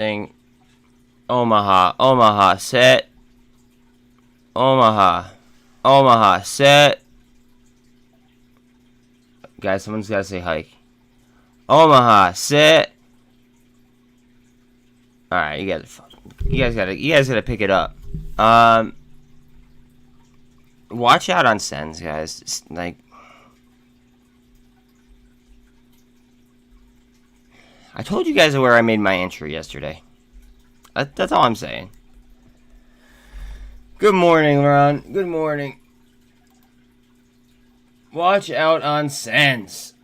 thing. Omaha, Omaha, set. Omaha, Omaha, set. Guys, someone's gotta say hike. Omaha, set. All right, you guys gotta pick it up. Watch out on SENS, guys. It's like, I told you guys where I made my entry yesterday. That's all I'm saying. Good morning, Ron. Good morning. Watch out on SENS.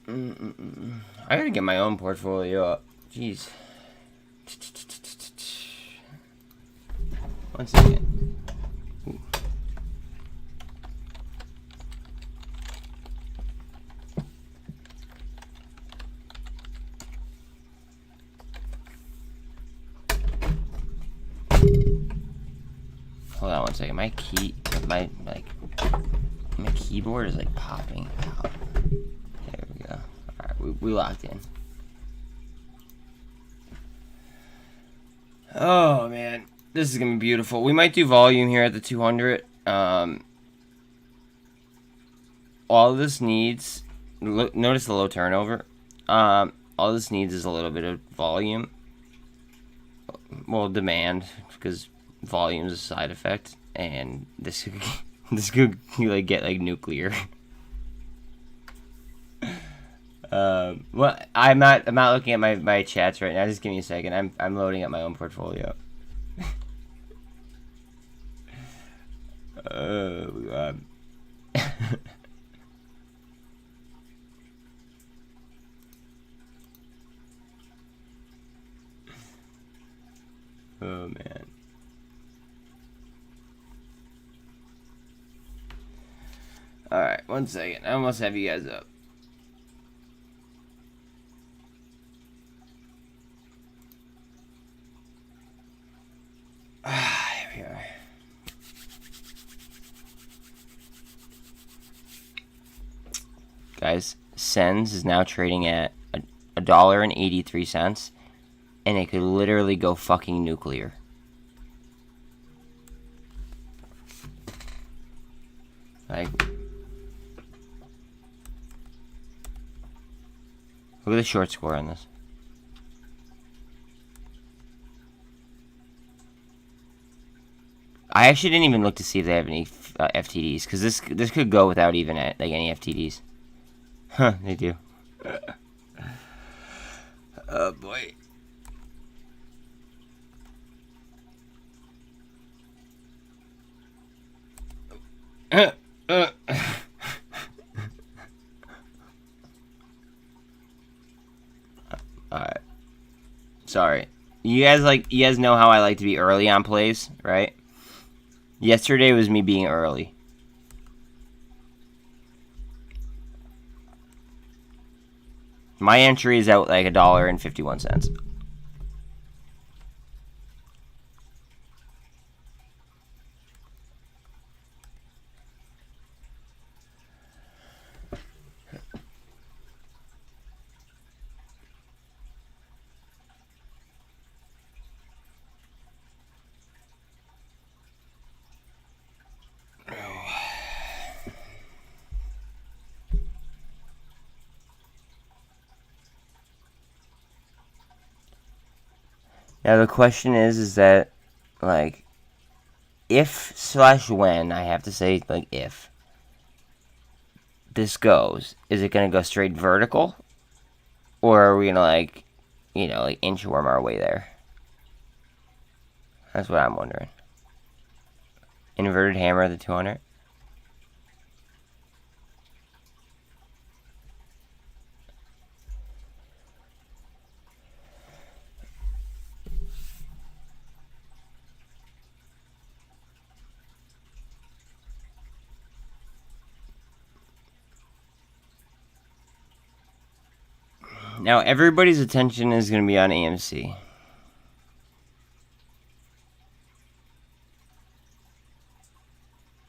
I gotta get my own portfolio up. Jeez. One second. Ooh. Hold on one second. My keyboard is like popping out. There we go. All right, we locked in. Oh man, this is gonna be beautiful. We might do volume here at the 200. All this needs, notice the low turnover. All this needs is a little bit of volume. Well, demand, because volume is a side effect, and this could like get like nuclear. Well, I'm not looking at my chats right now. Just give me a second. I'm loading up my own portfolio. Oh man. All right, one second. I almost have you guys up. Here we are. Guys, SENS is now trading at $1.83, and it could literally go fucking nuclear. Like, look at the short score on this. I actually didn't even look to see if they have any FTDs, because this could go without even like any FTDs. Huh, they do. Oh boy. Alright. Sorry. You guys know how I like to be early on plays, right? Yesterday was me being early. My entry is out like $1.51. Now the question is that, like, if/when, I have to say, like, if this goes, is it going to go straight vertical? Or are we going to, like, you know, like, inchworm our way there? That's what I'm wondering. Inverted hammer at the 200. Now, everybody's attention is going to be on AMC.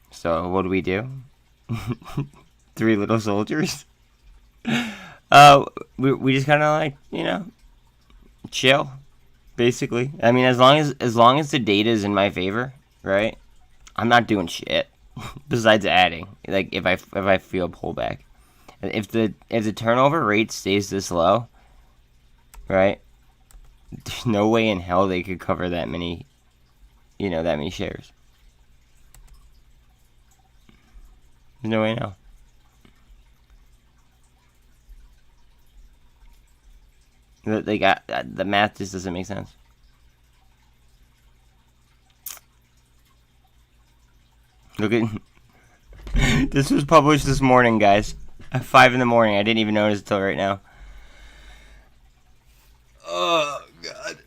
So, what do? 3 little soldiers? We just kind of like, you know, chill, basically. I mean, as long as the data is in my favor, right? I'm not doing shit besides adding. Like if I feel pullback, if the turnover rate stays this low, right? There's no way in hell they could cover that many, you know, that many shares. There's no way no. They got the math just doesn't make sense. Look at this was published this morning, guys. At 5 in the morning. I didn't even notice it till right now. Oh God.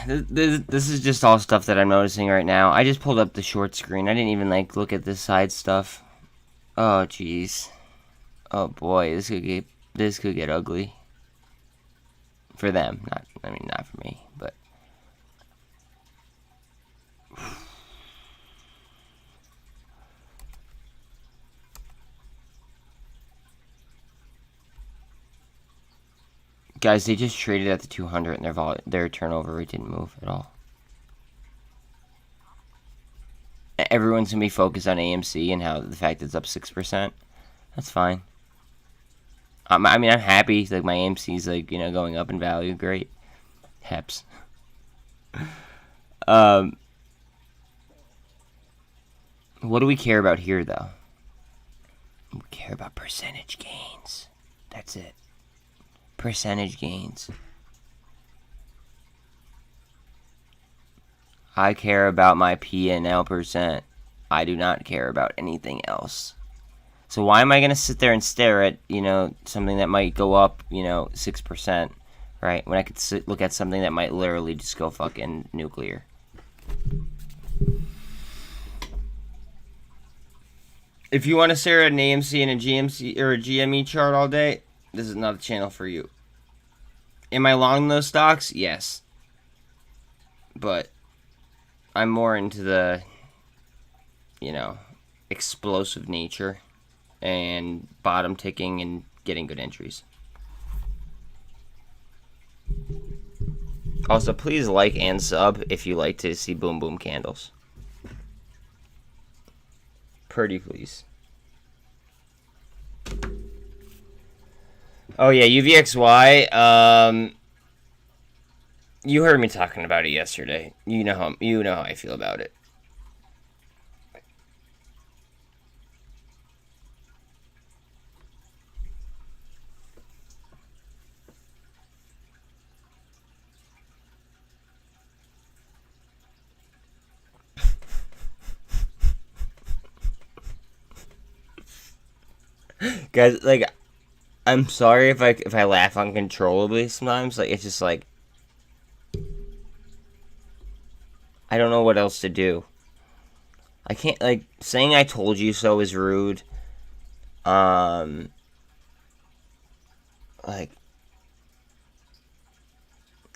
This is just all stuff that I'm noticing right now. I just pulled up the short screen. I didn't even like look at this side stuff. Oh jeez. Oh boy, this could get ugly. For them, not for me, but guys, they just traded at the 200 and their turnover rate didn't move at all. Everyone's gonna be focused on AMC and how the fact it's up 6%. That's fine. I mean, I'm happy. Like my AMC's like, you know, going up in value. Great, Heps. What do we care about here, though? We care about percentage gains. That's it. Percentage gains. I care about my P&L percent. I do not care about anything else. So why am I going to sit there and stare at, you know, something that might go up, you know, 6%, right? When I could look at something that might literally just go fucking nuclear. If you want to stare at an AMC and a GMC or a GME chart all day, this is not a channel for you. Am I long those stocks? Yes. But I'm more into the, you know, explosive nature and bottom ticking and getting good entries. Also, please like and sub if you like to see boom boom candles. Pretty please. Oh yeah, UVXY. You heard me talking about it yesterday. You know how I feel about it. Guys, like, I'm sorry if I laugh uncontrollably sometimes. Like, it's just like I don't know what else to do. I can't, like, saying I told you so is rude. Like,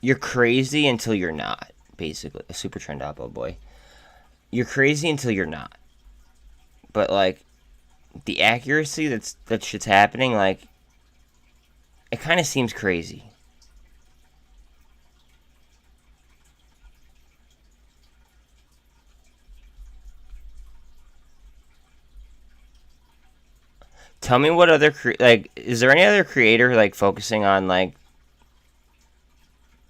you're crazy until you're not, basically. A super trend up, oh boy. You're crazy until you're not. But, like, the accuracy that shit's happening, like, it kind of seems crazy. Tell me what other like, is there any other creator like focusing on like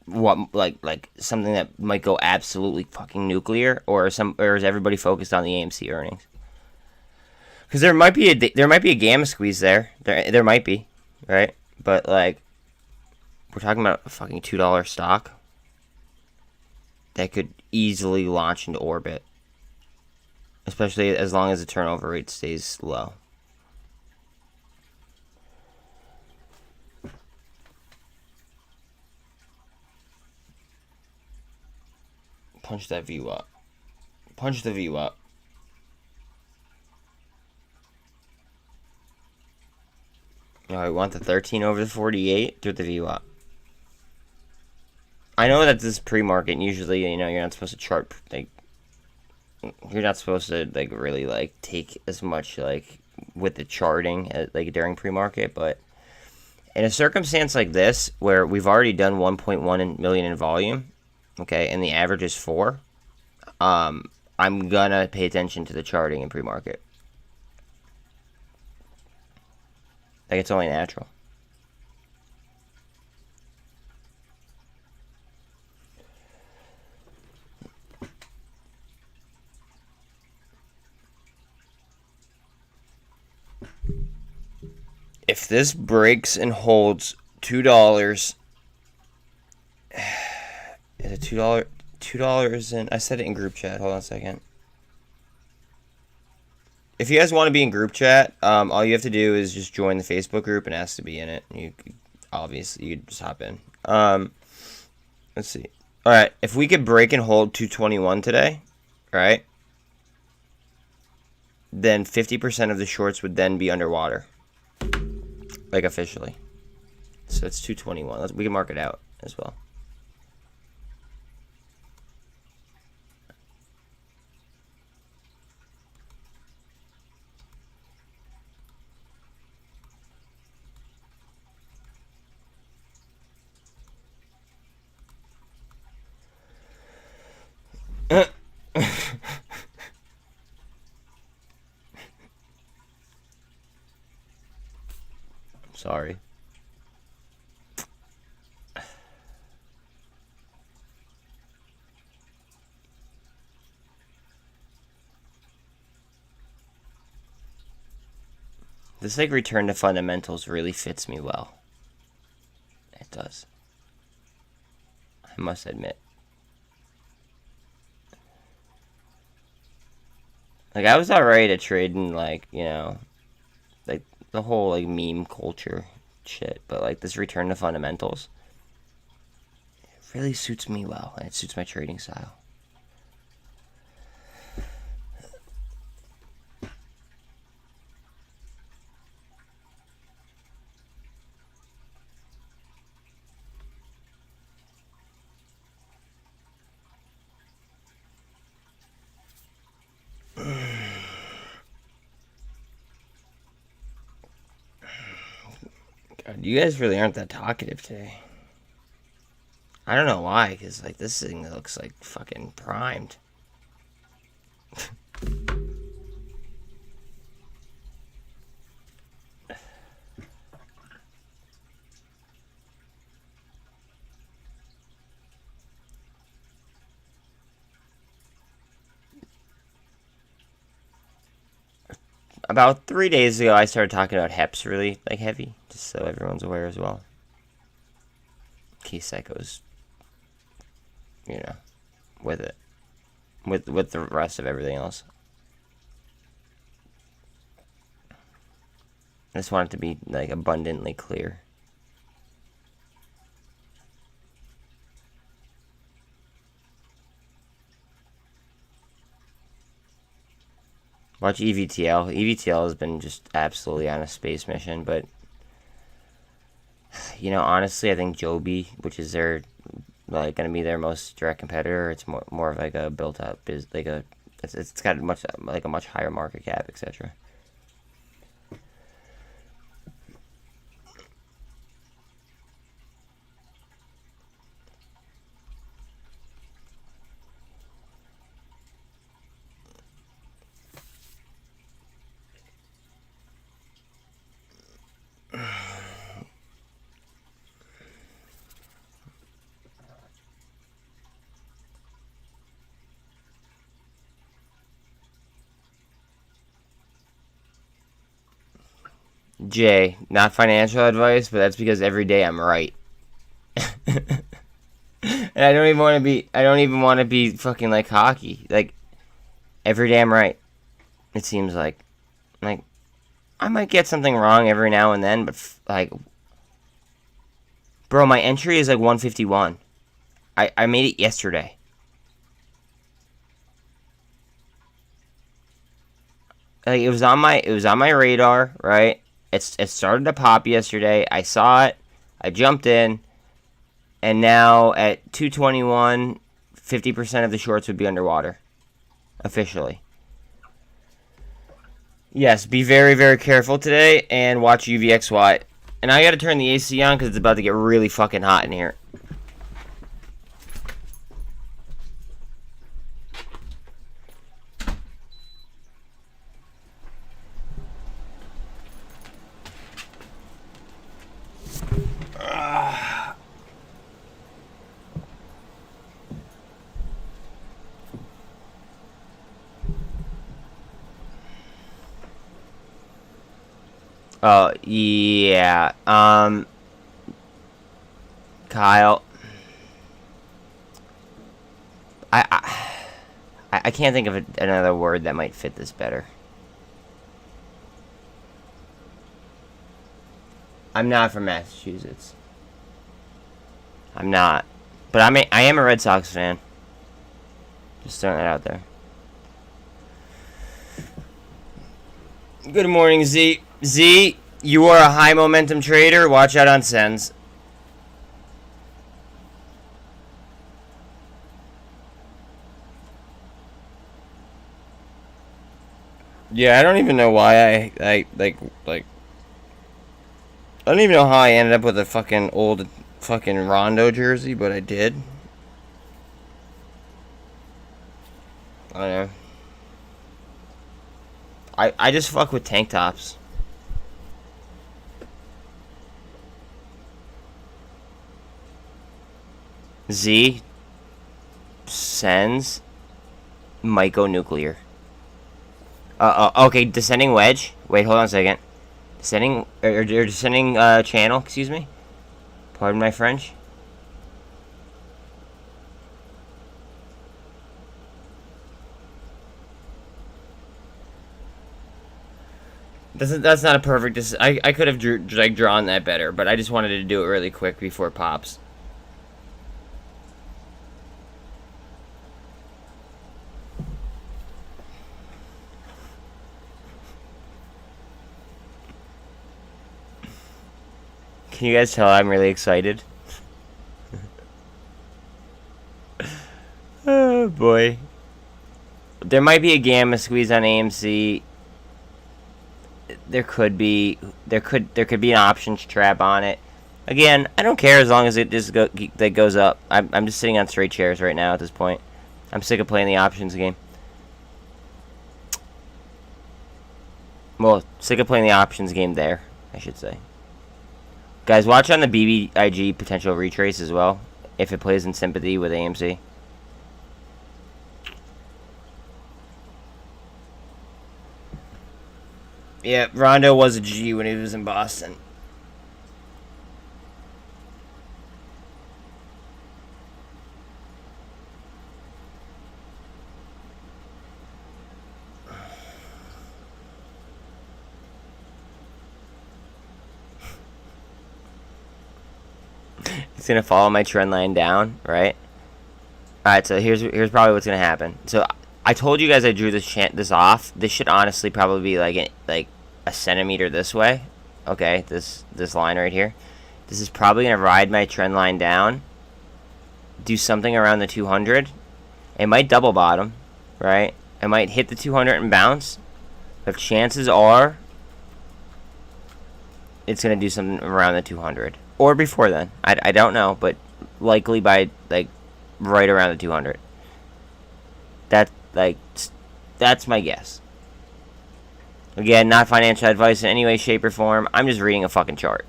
what like something that might go absolutely fucking nuclear, or is everybody focused on the AMC earnings? Because there might be a gamma squeeze there. There might be, right? But like, we're talking about a fucking $2 stock that could easily launch into orbit, especially as long as the turnover rate stays low. Punch that view up. Punch the view up. Oh, I want the 13 over the 48 through the VWAP. I know that this is pre-market, and usually, you know, you're not supposed to chart, like, you're not supposed to, like, really, like, take as much, like, with the charting, like, during pre-market, but in a circumstance like this, where we've already done 1.1 million in volume, okay, and the average is 4, I'm gonna pay attention to the charting in pre-market. Like, it's only natural. If this breaks and holds $2, is it $2? And I said it in group chat. Hold on a second. If you guys want to be in group chat, all you have to do is just join the Facebook group and ask to be in it. You obviously you just hop in. Let's see. All right, if we could break and hold 221 today, right? Then 50% of the shorts would then be underwater, like officially. So it's 221. We can mark it out as well. Sorry. This like return to fundamentals really fits me well. It does. I must admit. Like I was alright at trading like, you know, like the whole like meme culture shit, but like this return to fundamentals, it really suits me well and it suits my trading style. God, you guys really aren't that talkative today. I don't know why, because like this thing looks like fucking primed. About 3 days ago, I started talking about HEPs really like heavy, just so everyone's aware as well. Key Psycho's, you know, with it, with the rest of everything else. I just want it to be like abundantly clear. Watch EVTL. EVTL has been just absolutely on a space mission, but you know, honestly, I think Joby, which is their like going to be their most direct competitor, it's more of like a built up like a it's got much like a much higher market cap, etc. Jay, not financial advice, but that's because every day I'm right. And I don't even want to be fucking like cocky. Like every day I'm right. It seems like I might get something wrong every now and then, but like bro, my entry is like 151. I made it yesterday. Like it was on my radar, right? It started to pop yesterday. I saw it. I jumped in. And now at 221, 50% of the shorts would be underwater. Officially. Yes, be very, very careful today and watch UVXY. And I gotta turn the AC on because it's about to get really fucking hot in here. Oh, yeah. Kyle. I can't think of another word that might fit this better. I'm not from Massachusetts. I'm not. But I am a Red Sox fan. Just throwing that out there. Good morning, Z. Z, you are a high momentum trader. Watch out on SENS. Yeah, I don't even know why I don't even know how I ended up with a fucking old fucking Rondo jersey, but I did. I don't know. I just fuck with tank tops. Z SENS might go nuclear. Okay, descending wedge. Wait, hold on a second. Descending or descending channel. Excuse me. Pardon my French. That's not a perfect. I could have drawn that better, but I just wanted to do it really quick before it pops. Can you guys tell I'm really excited? Oh boy. There might be a gamma squeeze on AMC. There could be an options trap on it. Again, I don't care as long as it just goes up. I'm just sitting on straight chairs right now at this point. I'm sick of playing the options game. Well, sick of playing the options game there, I should say. Guys, watch on the BBIG potential retrace as well, if it plays in sympathy with AMC. Yeah, Rondo was a G when he was in Boston. It's gonna follow my trend line down, right? Alright, so here's probably what's gonna happen. So I told you guys I drew this off. This should honestly probably be like a centimeter this way. Okay, this line right here. This is probably gonna ride my trend line down. Do something around the 200. It might double bottom, right? It might hit the 200 and bounce. But chances are it's gonna do something around the 200 or before then. I don't know, but likely by like right around the 200. That's my guess. Again, not financial advice in any way, shape, or form. I'm just reading a fucking chart.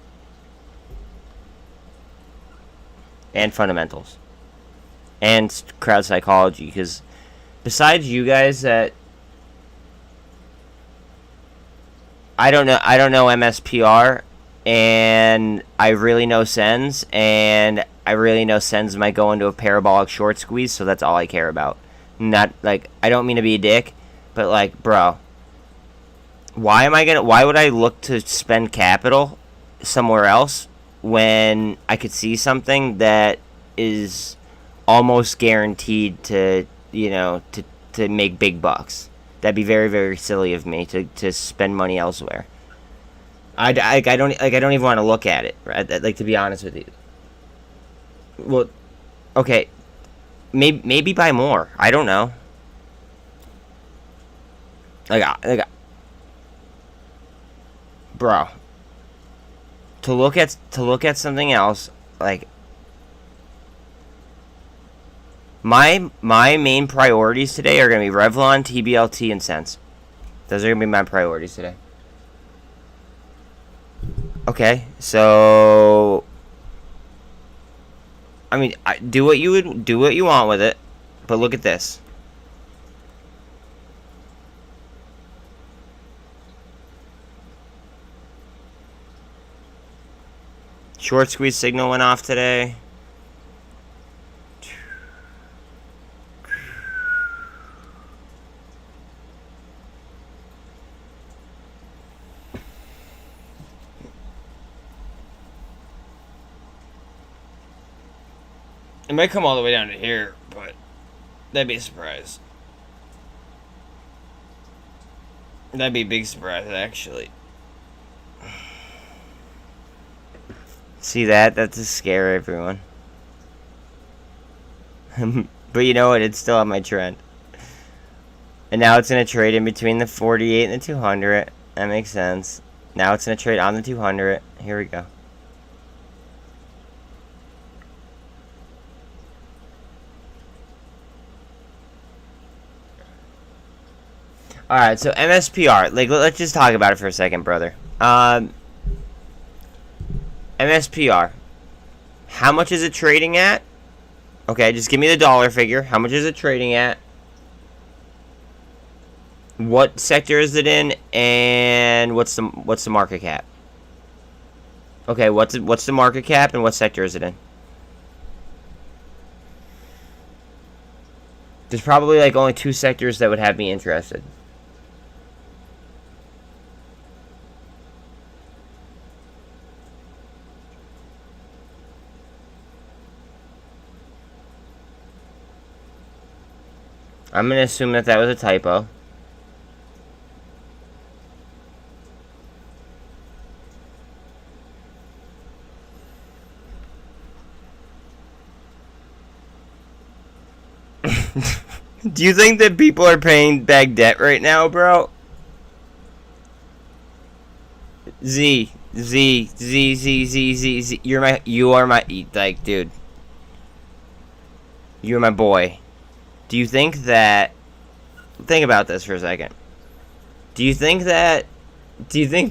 And fundamentals. And crowd psychology. Because besides you guys that... I don't know MSPR. And I really know SENS. And I really know SENS might go into a parabolic short squeeze. So that's all I care about. Not, like, I don't mean to be a dick. But, like, bro... Why would I look to spend capital somewhere else when I could see something that is almost guaranteed to, you know, to make big bucks? That'd be very, very silly of me to spend money elsewhere. I don't even want to look at it. Right? Like, to be honest with you. Well, okay, maybe buy more. I don't know. Bro, to look at something else, like, my main priorities today are gonna be Revlon, TBLT, and SENS. Those are gonna be my priorities today. Okay, so I mean, do what you want with it, but look at this. Short squeeze signal went off today. It might come all the way down to here, but that'd be a surprise. That'd be a big surprise, actually. See that? That's to scare everyone. But you know what? It's still on my trend. And now it's going to trade in between the 48 and the 200. That makes sense. Now it's going to trade on the 200. Here we go. Alright, so MSPR. Like, let's just talk about it for a second, brother. MSPR. How much is it trading at? Okay, just give me the dollar figure. How much is it trading at? What sector is it in? And what's the market cap? Okay, what's the market cap and what sector is it in? There's probably like only 2 sectors that would have me interested. I'm going to assume that was a typo. Do you think that people are paying back debt right now, bro? Z. You are my, like, dude. You're my boy. Do you think that... Think about this for a second. Do you think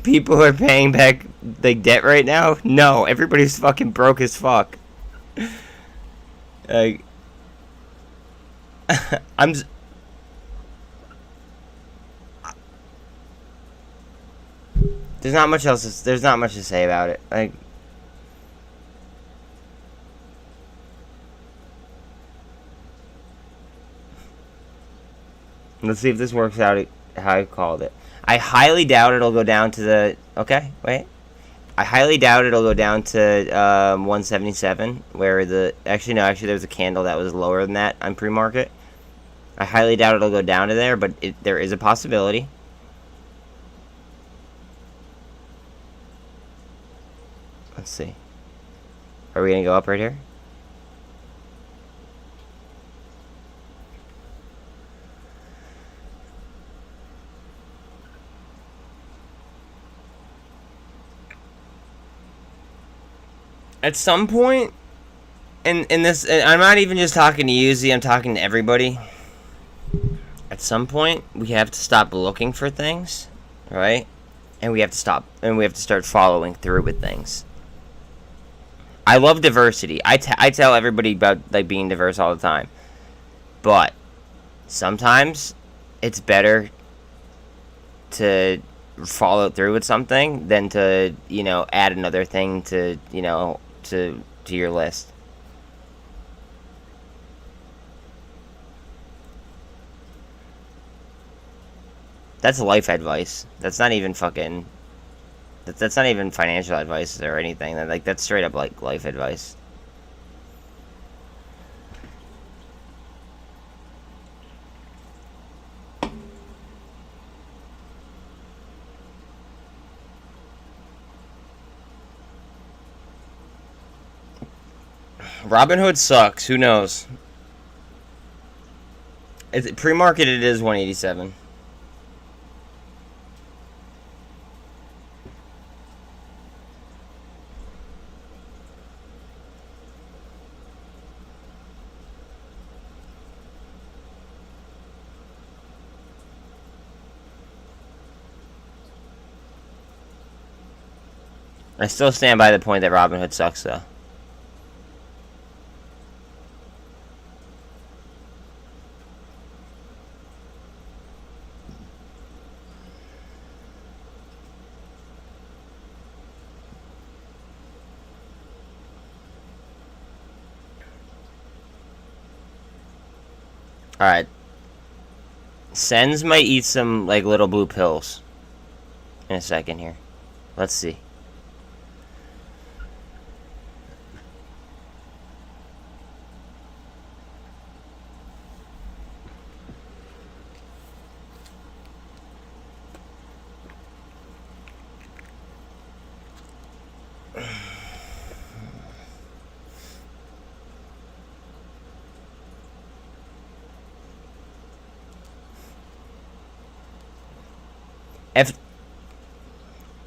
people are paying back, like, debt right now? No, everybody's fucking broke as fuck. Like... There's not much to say about it. Like... Let's see if this works out how I called it. I highly doubt it'll go down to the... Okay, wait. I highly doubt it'll go down to 177, where the... Actually, no, there was a candle that was lower than that on pre-market. I highly doubt it'll go down to there, but there is a possibility. Let's see. Are we going to go up right here? At some point, and this, and I'm not even just talking to you, Z, I'm talking to everybody. At some point, we have to stop looking for things, right? And we have to start following through with things. I love diversity. I tell everybody about, like, being diverse all the time. But sometimes it's better to follow through with something than to, you know, add another thing to, you know, to your list. That's life advice. That's not even fucking... That's not even financial advice or anything. Like, that's straight up, like, life advice. Robinhood sucks. Who knows? Pre-market it is 187. I still stand by the point that Robinhood sucks, though. Alright. SENS might eat some, like, little blue pills in a second here. Let's see.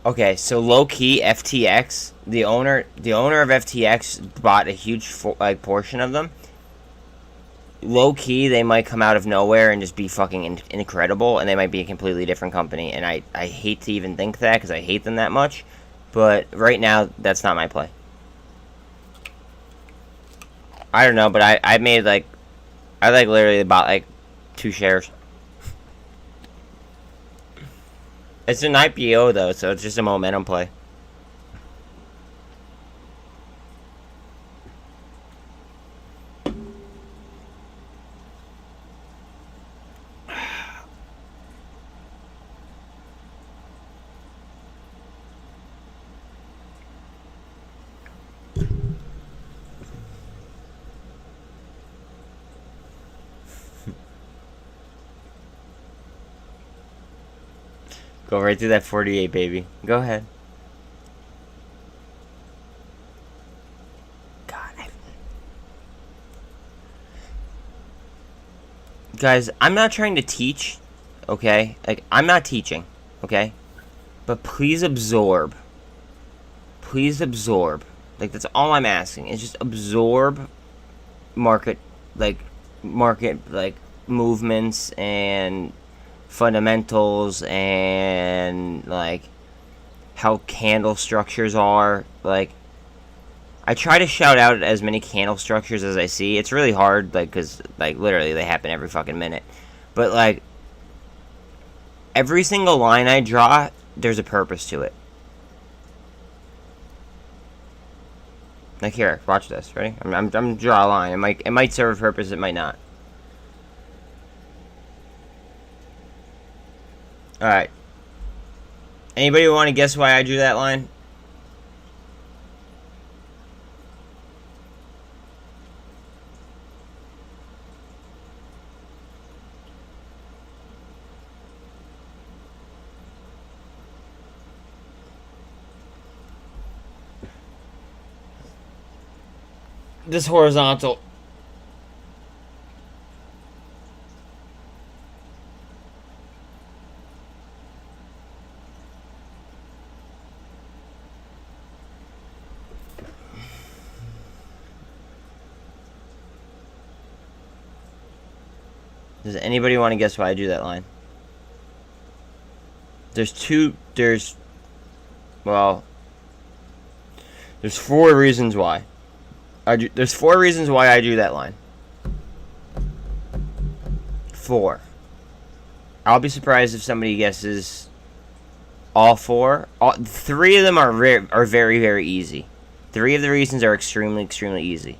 Okay, so low key FTX, the owner of FTX bought a huge portion of them. Low key, they might come out of nowhere and just be fucking incredible, and they might be a completely different company. And I hate to even think that because I hate them that much, but right now that's not my play. I don't know, but I made I literally bought like 2 shares. It's an IPO, though, so it's just a momentum play. Go right through that 48, baby. Go ahead. God. Guys, I'm not trying to teach, okay? Like, I'm not teaching, okay? But please absorb. Please absorb. Like, that's all I'm asking. Is just absorb market movements and fundamentals and like how candle structures are. Like, I try to shout out as many candle structures as I see. It's really hard, like, because like literally they happen every fucking minute. But like every single line I draw, there's a purpose to it. Like, here, watch this. Ready? I'm gonna draw a line. It might serve a purpose. It might not. Alright. Anybody want to guess why I drew that line? This horizontal. Does anybody want to guess why I drew that line? There's 4 reasons why. There's 4 reasons why I drew that line. 4. I'll be surprised if somebody guesses all 4. 3 of them are very, very easy. 3 of the reasons are extremely, extremely easy.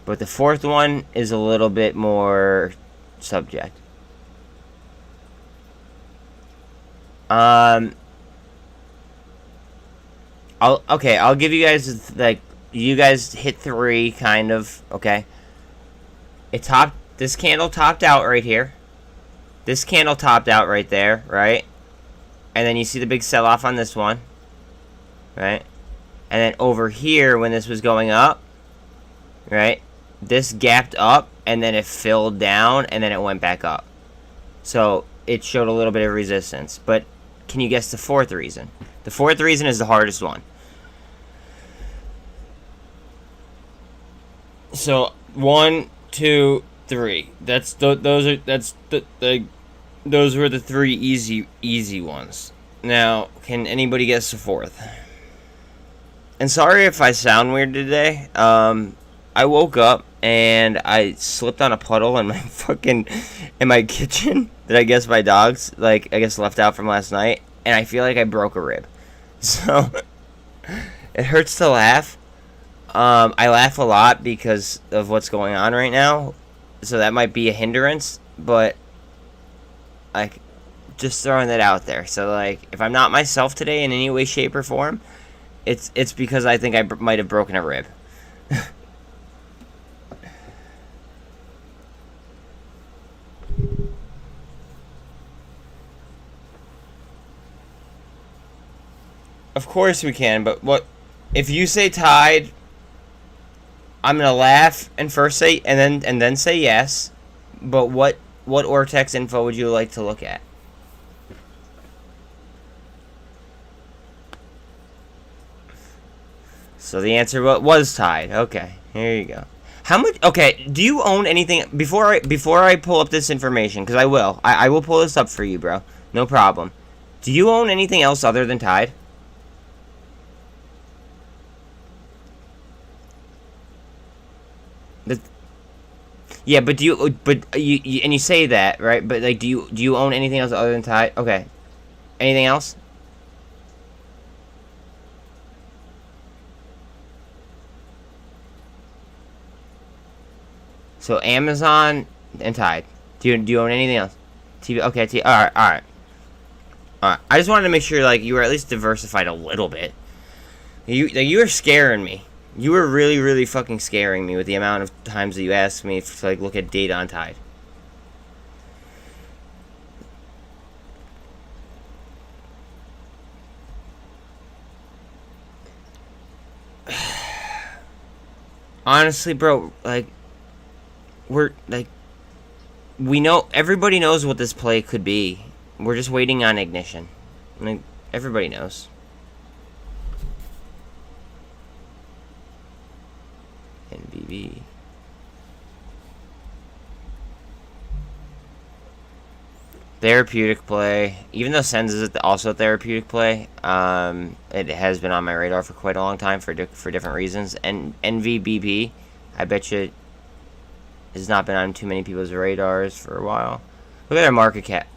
But the 4th one is a little bit more subject. I'll give you guys, like, you guys hit 3, kind of, okay? This candle topped out right here. This candle topped out right there, right? And then you see the big sell-off on this one, right? And then over here, when this was going up, right? This gapped up, and then it filled down, and then it went back up. So it showed a little bit of resistance. But can you guess the fourth reason? The fourth reason is the hardest one. So 1, 2, 3. Those were the three easy ones. Now, can anybody guess the fourth? And sorry if I sound weird today. I woke up and I slipped on a puddle in my kitchen that I guess my dogs left out from last night, and I feel like I broke a rib. So it hurts to laugh. I laugh a lot because of what's going on right now, so that might be a hindrance, but like, just throwing that out there. So like, if I'm not myself today in any way, shape, or form, it's because I think I might have broken a rib. Of course we can, but what if you say TYDE? I'm gonna laugh and first say and then say yes. But what Ortex info would you like to look at? So the answer was TYDE. Okay, here you go. How much? Okay, do you own anything before I pull up this information? Because I will. I will pull this up for you, bro. No problem. Do you own anything else other than TYDE? Yeah, but you and you say that, right? But like, do you own anything else other than TYDE? Okay. Anything else? So Amazon and TYDE. Do you own anything else? TV. Okay. All right. All right. All right. I just wanted to make sure like you were at least diversified a little bit. You were scaring me. You were really, really fucking scaring me with the amount of times that you asked me to like look at data on TYDE. Honestly, bro, like we know, everybody knows what this play could be. We're just waiting on ignition. Like, everybody knows. NBB. Therapeutic play. Even though SENS is also a therapeutic play, it has been on my radar for quite a long time for different reasons. And NVBP, I bet you, has not been on too many people's radars for a while. Look at their market cap.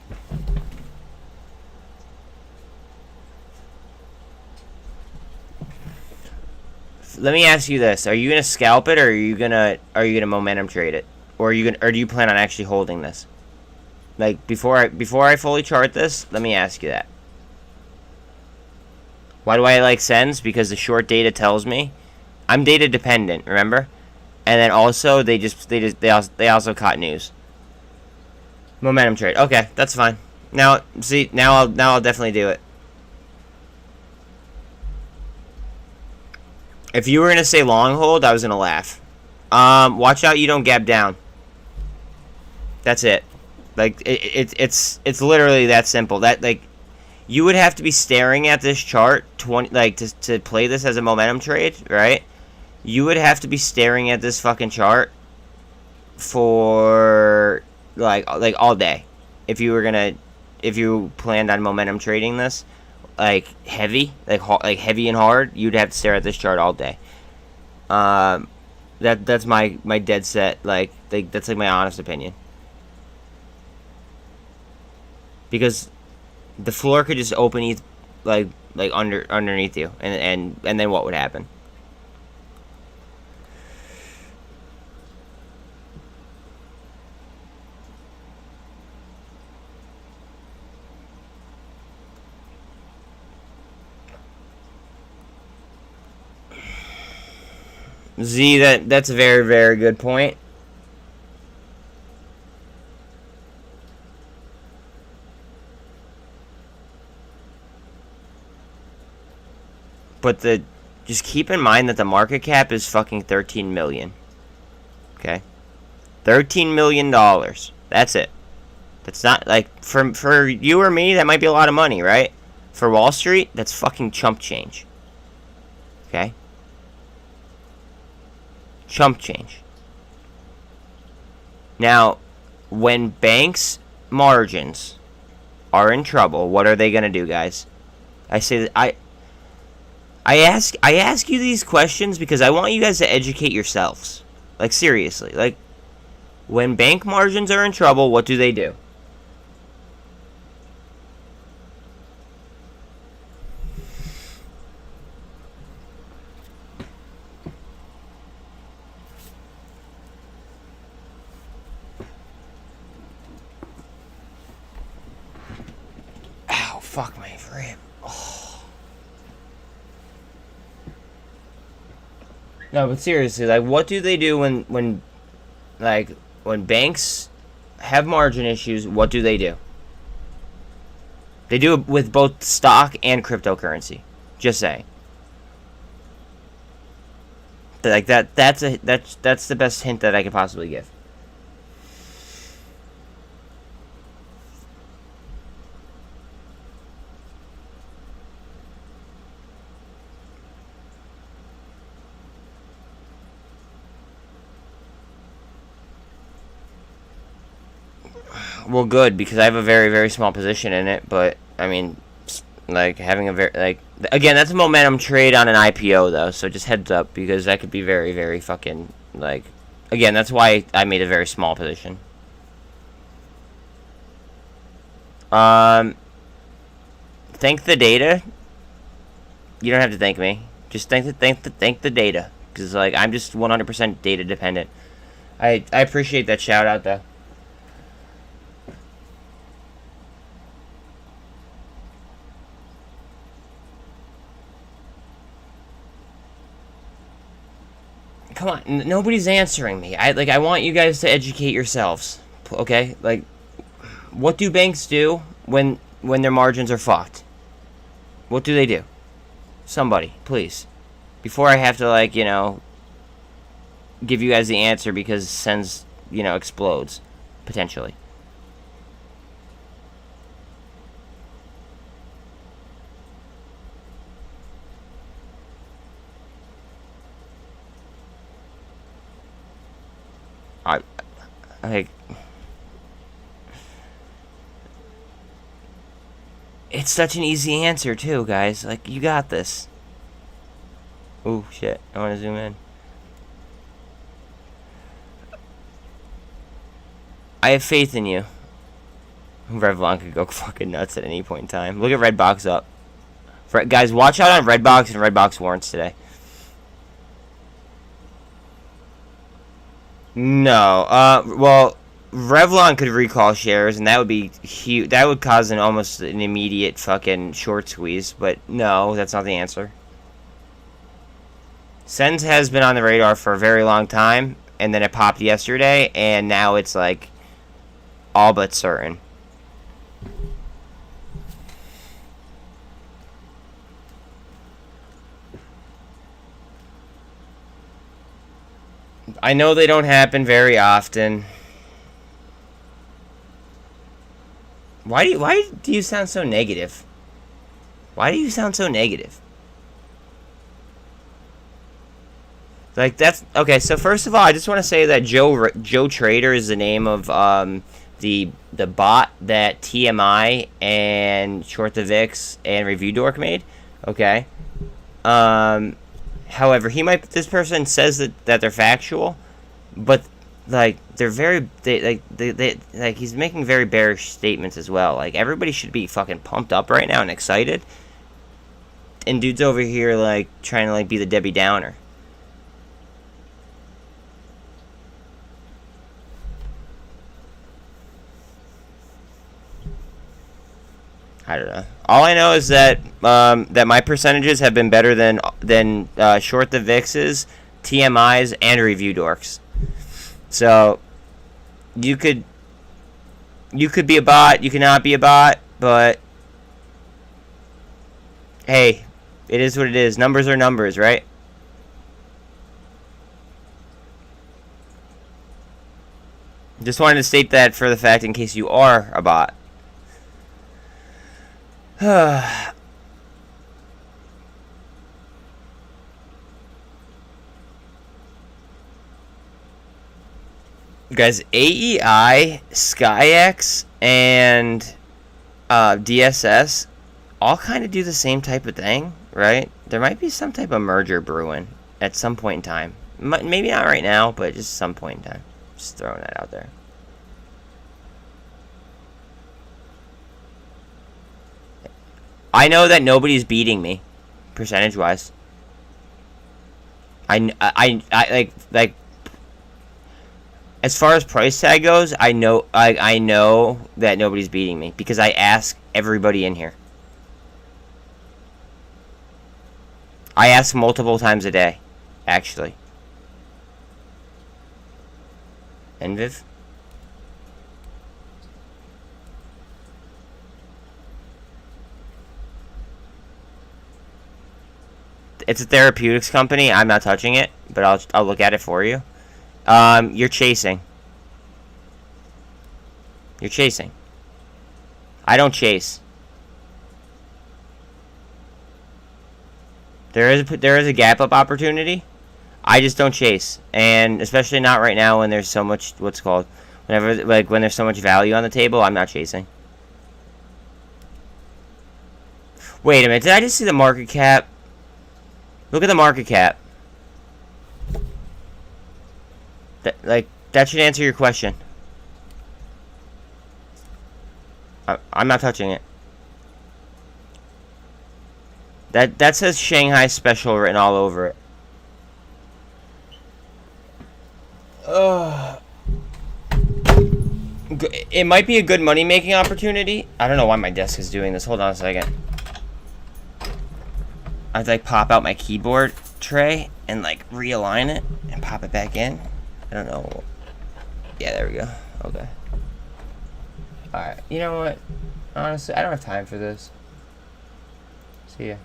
Let me ask you this: are you gonna scalp it, or are you gonna momentum trade it, or do you plan on actually holding this? Like, before I fully chart this, let me ask you that. Why do I like SENS? Because the short data tells me I'm data dependent. Remember, and then also they also caught news. Momentum trade. Okay, that's fine. Now I'll definitely do it. If you were gonna say long hold, I was gonna laugh. Watch out you don't gap down. That's it. Like, it's literally that simple. That, like, you would have to be staring at this chart to play this as a momentum trade, right? You would have to be staring at this fucking chart for like all day if you planned on momentum trading this, like heavy and hard. You'd have to stare at this chart all day. That's my dead set, that's like my honest opinion. Because the floor could just open underneath you, and then what would happen? Z, that's a very, very good point. But just keep in mind that the market cap is fucking 13 million. Okay, $13 million. That's it. That's not like for you or me. That might be a lot of money, right? For Wall Street, that's fucking chump change. Okay, chump change. Now, when banks' margins are in trouble, what are they gonna do, guys? I say that I ask you these questions because I want you guys to educate yourselves. Like, seriously. Like, when bank margins are in trouble, what do they do? Ow, fuck my rib. Oh. No, but seriously, like, what do they do when banks have margin issues? What do? They do it with both stock and cryptocurrency. Just saying. Like that's the best hint that I could possibly give. Well, good, because I have a very, very small position in it, but I mean, like, having a very, like, again, that's a momentum trade on an IPO, though, so just heads up, because that could be very, very fucking, like, again, that's why I made a very small position. Thank the data. You don't have to thank me. Just thank the data, because, like, I'm just 100% data dependent. I appreciate that shout out, though. Come on, nobody's answering me. I want you guys to educate yourselves, okay? Like, what do banks do when their margins are fucked? What do they do? Somebody, please. Before I have to, like, you know, give you guys the answer because SENS, you know, explodes, potentially. Like, it's such an easy answer too, guys. Like, you got this. Oh shit! I want to zoom in. I have faith in you. REVLON could go fucking nuts at any point in time. Look at Redbox up. Guys, watch out on Redbox and Redbox warrants today. No. Well, REVLON could recall shares, and that would be huge. That would cause almost an immediate fucking short squeeze. But no, that's not the answer. SENS has been on the radar for a very long time, and then it popped yesterday, and now it's like all but certain. I know they don't happen very often. Why do you sound so negative? Why do you sound so negative? Like, that's okay. So first of all, I just want to say that Joe Trader is the name of the bot that TMI and Short the VIX and Review Dork made. Okay. However, this person says that they're factual, but like they're like he's making very bearish statements as well. Like, everybody should be fucking pumped up right now and excited, and dude's over here like trying to like be the Debbie Downer. I don't know. All I know is that that my percentages have been better than Short the VIX's, TMI's, and Review Dorks. So you could be a bot, you cannot be a bot, but hey, it is what it is. Numbers are numbers, right? Just wanted to state that for the fact in case you are a bot. Guys, AEI, SkyX, and DSS all kind of do the same type of thing, right? There might be some type of merger brewing at some point in time. Maybe not right now, but just some point in time. Just throwing that out there. I know that nobody's beating me, percentage-wise. I like. As far as price tag goes, I know that nobody's beating me because I ask everybody in here. I ask multiple times a day, actually. Enviv? It's a therapeutics company. I'm not touching it, but I'll look at it for you. You're chasing. You're chasing. I don't chase. There is a gap up opportunity. I just don't chase, and especially not right now when there's so much when there's so much value on the table. I'm not chasing. Wait a minute. Did I just see the market cap? Look at the market cap. That should answer your question. I'm not touching it. That says Shanghai Special written all over it. It might be a good money-making opportunity. I don't know why my desk is doing this. Hold on a second. I have to pop out my keyboard tray and realign it and pop it back in. I don't know. Yeah, there we go. Okay. Alright, you know what? Honestly, I don't have time for this. See ya.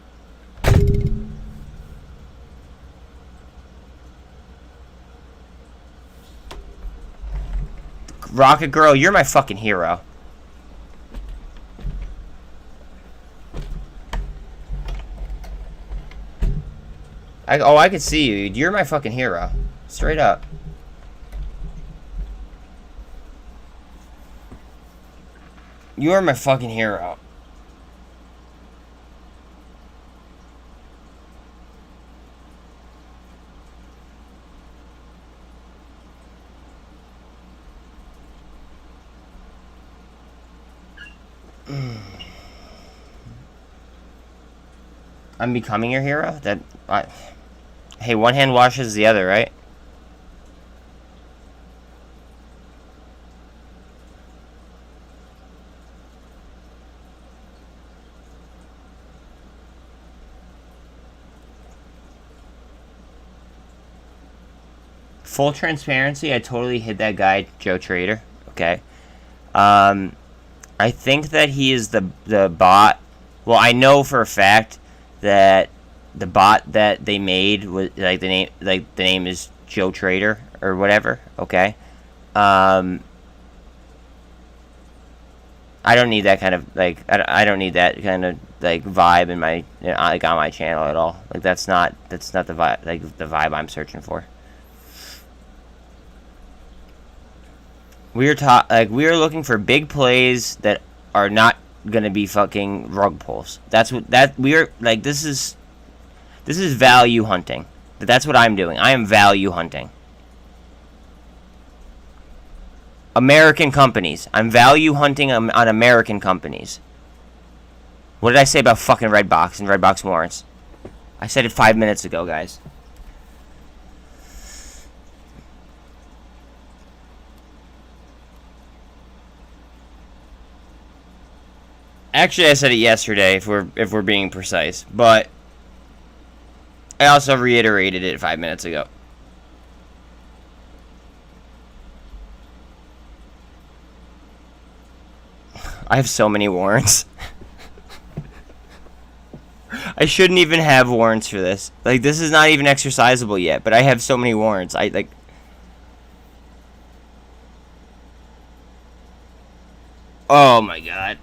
Rocket Girl, you're my fucking hero. I could see you. You're my fucking hero. Straight up. You are my fucking hero. I'm becoming your hero? Hey, one hand washes the other, right? Full transparency, I totally hit that guy, Joe Trader. Okay. I think that he is the bot. Well, I know for a fact that the bot that they made was the name is Joe Trader or whatever. Okay. I don't need that kind of I don't need that kind of vibe in my on my channel at all. That's not the vibe the vibe I'm searching for. We are looking for big plays that are not gonna be fucking rug pulls. That's what we are this is value hunting. That's what I'm doing. I am value hunting. American companies. I'm value hunting on American companies. What did I say about fucking Redbox and Redbox warrants? I said it 5 minutes ago, guys. Actually, I said it yesterday, if we're being precise, but I also reiterated it 5 minutes ago. I have so many warrants. I shouldn't even have warrants for this. This is not even exercisable yet, but I have so many warrants. Oh my god.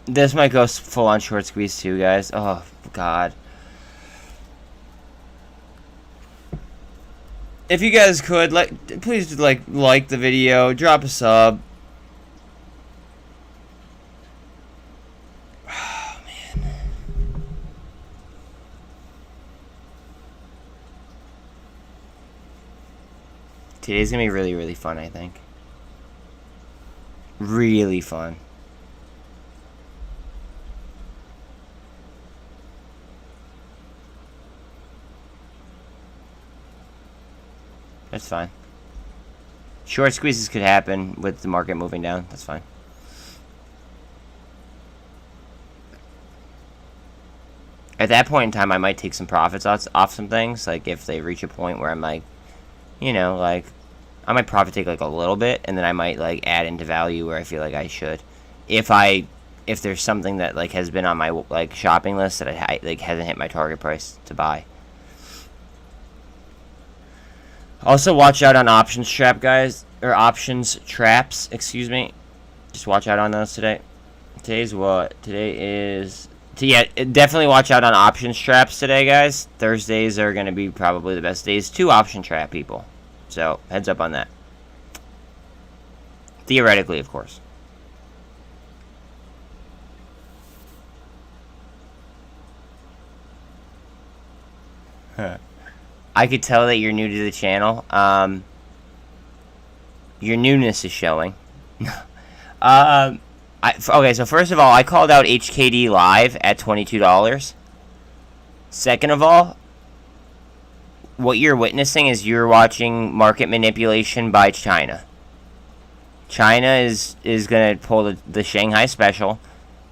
This might go full on short squeeze too, guys. Oh god. If you guys could, please like the video, drop a sub. Oh man. Today's gonna be really, really fun, I think. Really fun. That's fine. Short squeezes could happen with the market moving down. That's fine. At that point in time, I might take some profits off some things. Like, if they reach a point where I'm like, you know, like, I might profit take, like, a little bit, and then I might, like, add into value where I feel like I should. If there's something that, like, has been on my, like, shopping list that I, like, hasn't hit my target price to buy. Also, watch out on options trap, guys. Or options traps, excuse me. Just watch out on those today. Today's what? Today is... Yeah, definitely watch out on options traps today, guys. Thursdays are going to be probably the best days to option trap people. So, heads up on that. Theoretically, of course. Huh. I could tell that you're new to the channel. Your newness is showing. Okay, so first of all, I called out HKD live at $22. Second of all, what you're witnessing is you're watching market manipulation by China. China is gonna pull the Shanghai special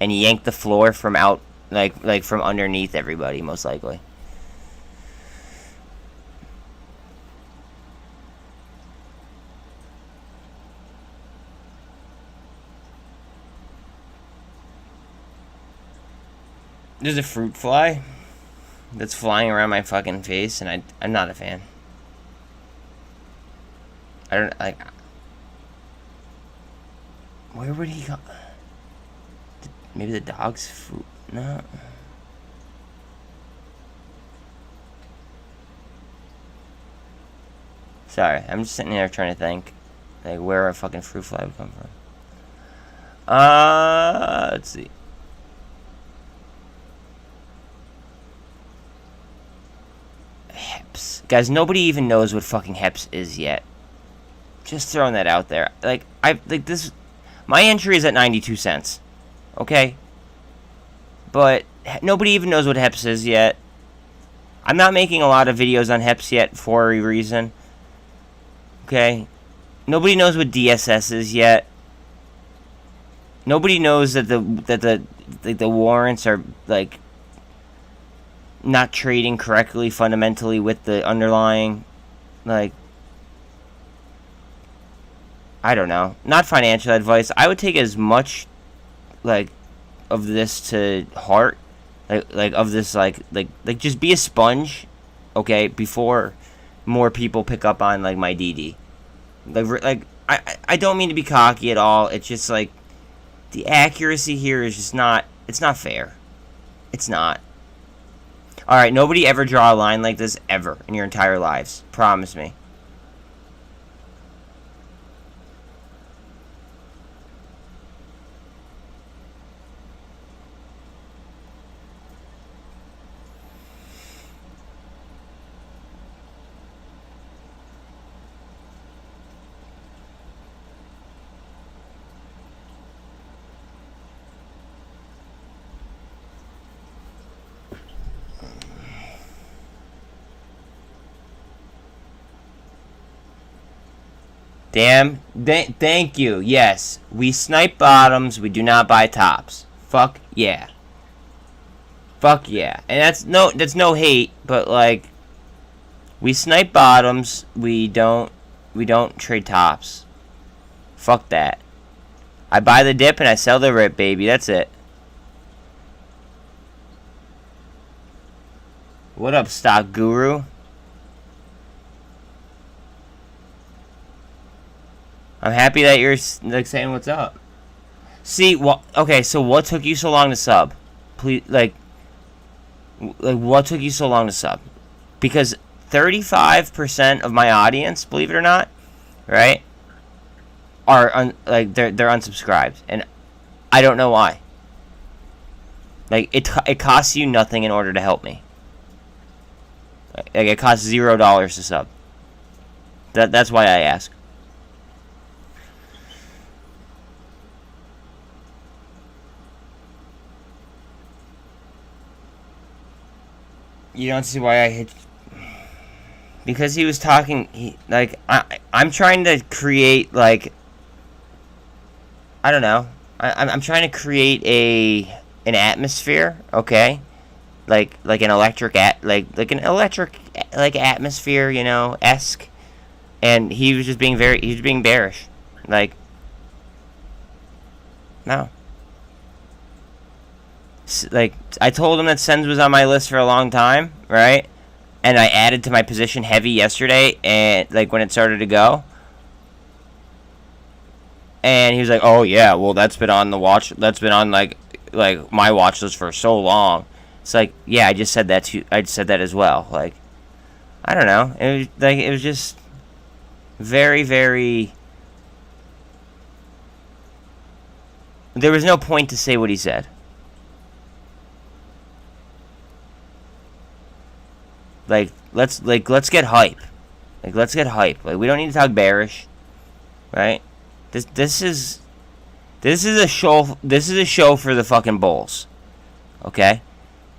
and yank the floor from out, like from underneath everybody, most likely. There's a fruit fly that's flying around my fucking face, and I'm not a fan. I don't, like... Where would he go? Maybe the dog's fruit? No. Sorry, I'm just sitting there trying to think, like, where a fucking fruit fly would come from. Let's see. Heps. Guys, nobody even knows what fucking Heps is yet. Just throwing that out there. Like, this... My entry is at 92 cents. Okay? But nobody even knows what Heps is yet. I'm not making a lot of videos on Heps yet for a reason. Okay? Nobody knows what DSS is yet. Nobody knows that the warrants are, like, not trading correctly fundamentally with the underlying, like, I don't know. Not financial advice. I would take as much, like, of this to heart, like of this, like just be a sponge, okay, before more people pick up on, like, my DD. Like I don't mean to be cocky at all. It's just, like, the accuracy here is just not, it's not fair. It's not. Alright, nobody ever draw a line like this ever in your entire lives. Promise me. Damn. Thank you. Yes. We snipe bottoms. We do not buy tops. Fuck yeah. Fuck yeah. And that's no hate, but, like, we snipe bottoms. We don't trade tops. Fuck that. I buy the dip and I sell the rip, baby. That's it. What up, stock guru? I'm happy that you're like saying what's up. See, well, okay. So what took you so long to sub? Please, like what took you so long to sub? Because 35% of my audience, believe it or not, right, are they're unsubscribed, and I don't know why. Like it costs you nothing in order to help me. Like it costs $0 to sub. That's why I ask. You don't see why I hit. Because he was talking. I'm trying to create like. I don't know. I'm trying to create an atmosphere. Okay. Like an electric atmosphere, you know, esque. And he was just being bearish. Like, no. Like, I told him that SENS was on my list for a long time, right? And I added to my position heavy yesterday, and like when it started to go. And he was like, "Oh yeah, well that's been on the watch. That's been on like my watch list for so long." It's like, yeah, I just said that too. I said that as well. Like, I don't know. It was just very, very. There was no point to say what he said. Let's get hype. Let's get hype. Like, we don't need to talk bearish, right? This is a show. This is a show for the fucking bulls. Okay,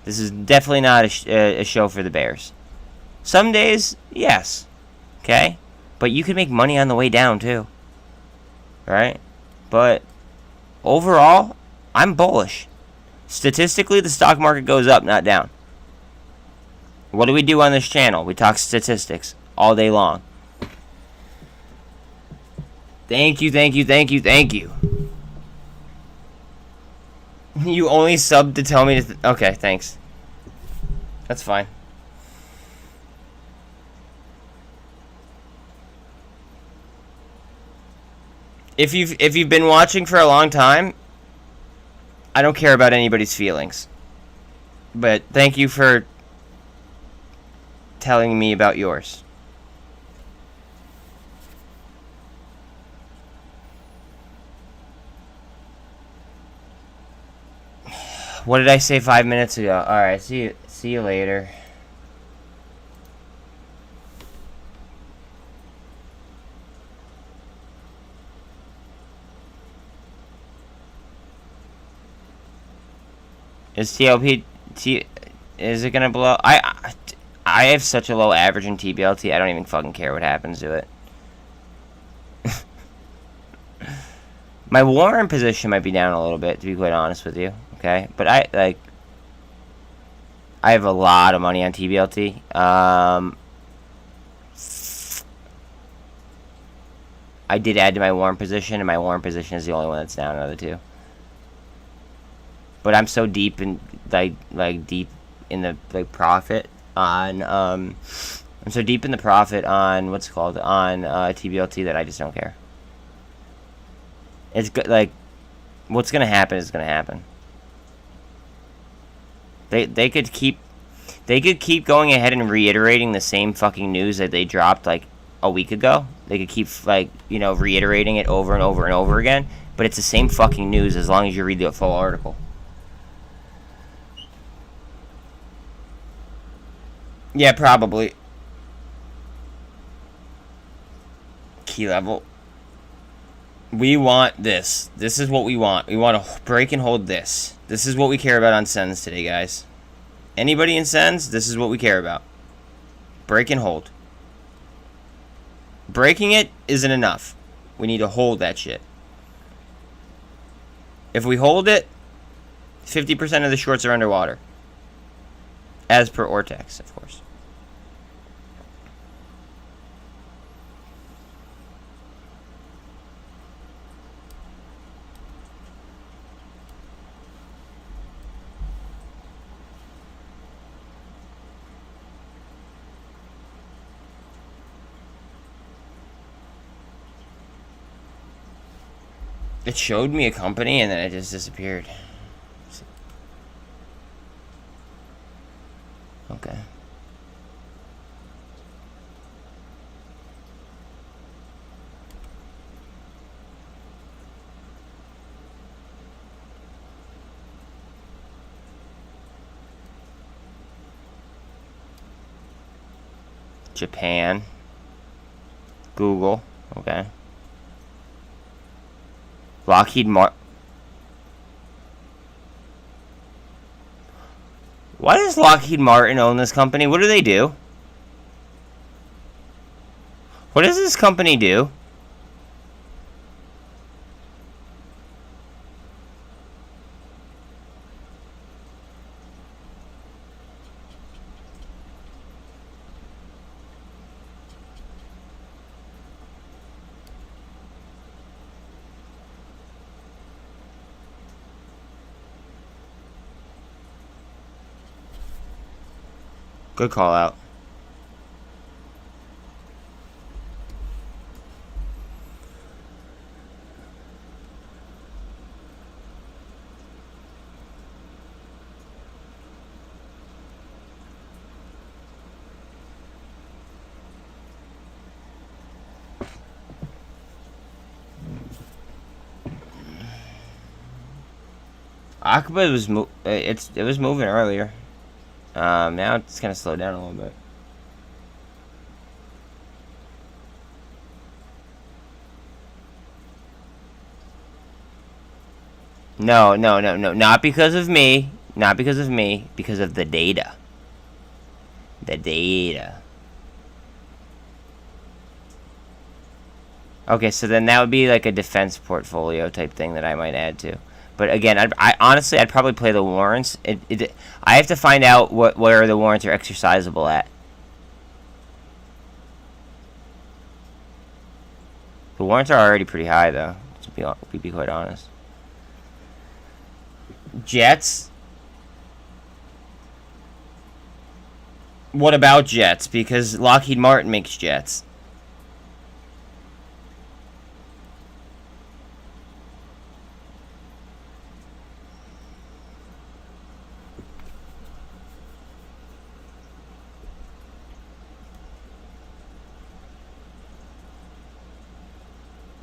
this is definitely not a show for the bears. Some days, yes. Okay, but you can make money on the way down too. Right? But overall, I'm bullish. Statistically, the stock market goes up, not down. What do we do on this channel? We talk statistics all day long. Thank you, thank you, thank you, thank you. You only subbed to tell me to... Okay, thanks. That's fine. If you've been watching for a long time, I don't care about anybody's feelings. But thank you for telling me about yours. What did I say 5 minutes ago? Alright, see you later. Is is it gonna blow? I have such a low average in Tblt, I don't even fucking care what happens to it. My warrant position might be down a little bit, to be quite honest with you. Okay, but I have a lot of money on Tblt. I did add to my warrant position, and my warrant position is the only one that's down out of the two. But I'm so deep in deep in the profit on I'm so deep in the profit on what's it called on Tblt that I just don't care. It's good. Like, what's gonna happen is gonna happen. They could keep going ahead and reiterating the same fucking news that they dropped like a week ago. They could keep reiterating it over and over and over again, but it's the same fucking news as long as you read the full article. Yeah, probably. Key level. We want this. This is what we want. We want to break and hold this. This is what we care about on SENS today, guys. Anybody in SENS, this is what we care about. Break and hold. Breaking it isn't enough. We need to hold that shit. If we hold it, 50% of the shorts are underwater. As per Ortex, of course. It showed me a company and then it just disappeared. Okay. Japan. Google. Okay. Lockheed Martin. Why does Lockheed Martin own this company? What do they do? What does this company do? Good call out. Akaba was it was moving earlier. Now it's kind of slowed down a little bit. No, not because of me. Not because of me. Because of the data. The data. Okay, so then that would be like a defense portfolio type thing that I might add to. But again, honestly, I'd probably play the warrants. I have to find out where the warrants are exercisable at. The warrants are already pretty high, though, to be quite honest. Jets? What about jets? Because Lockheed Martin makes jets.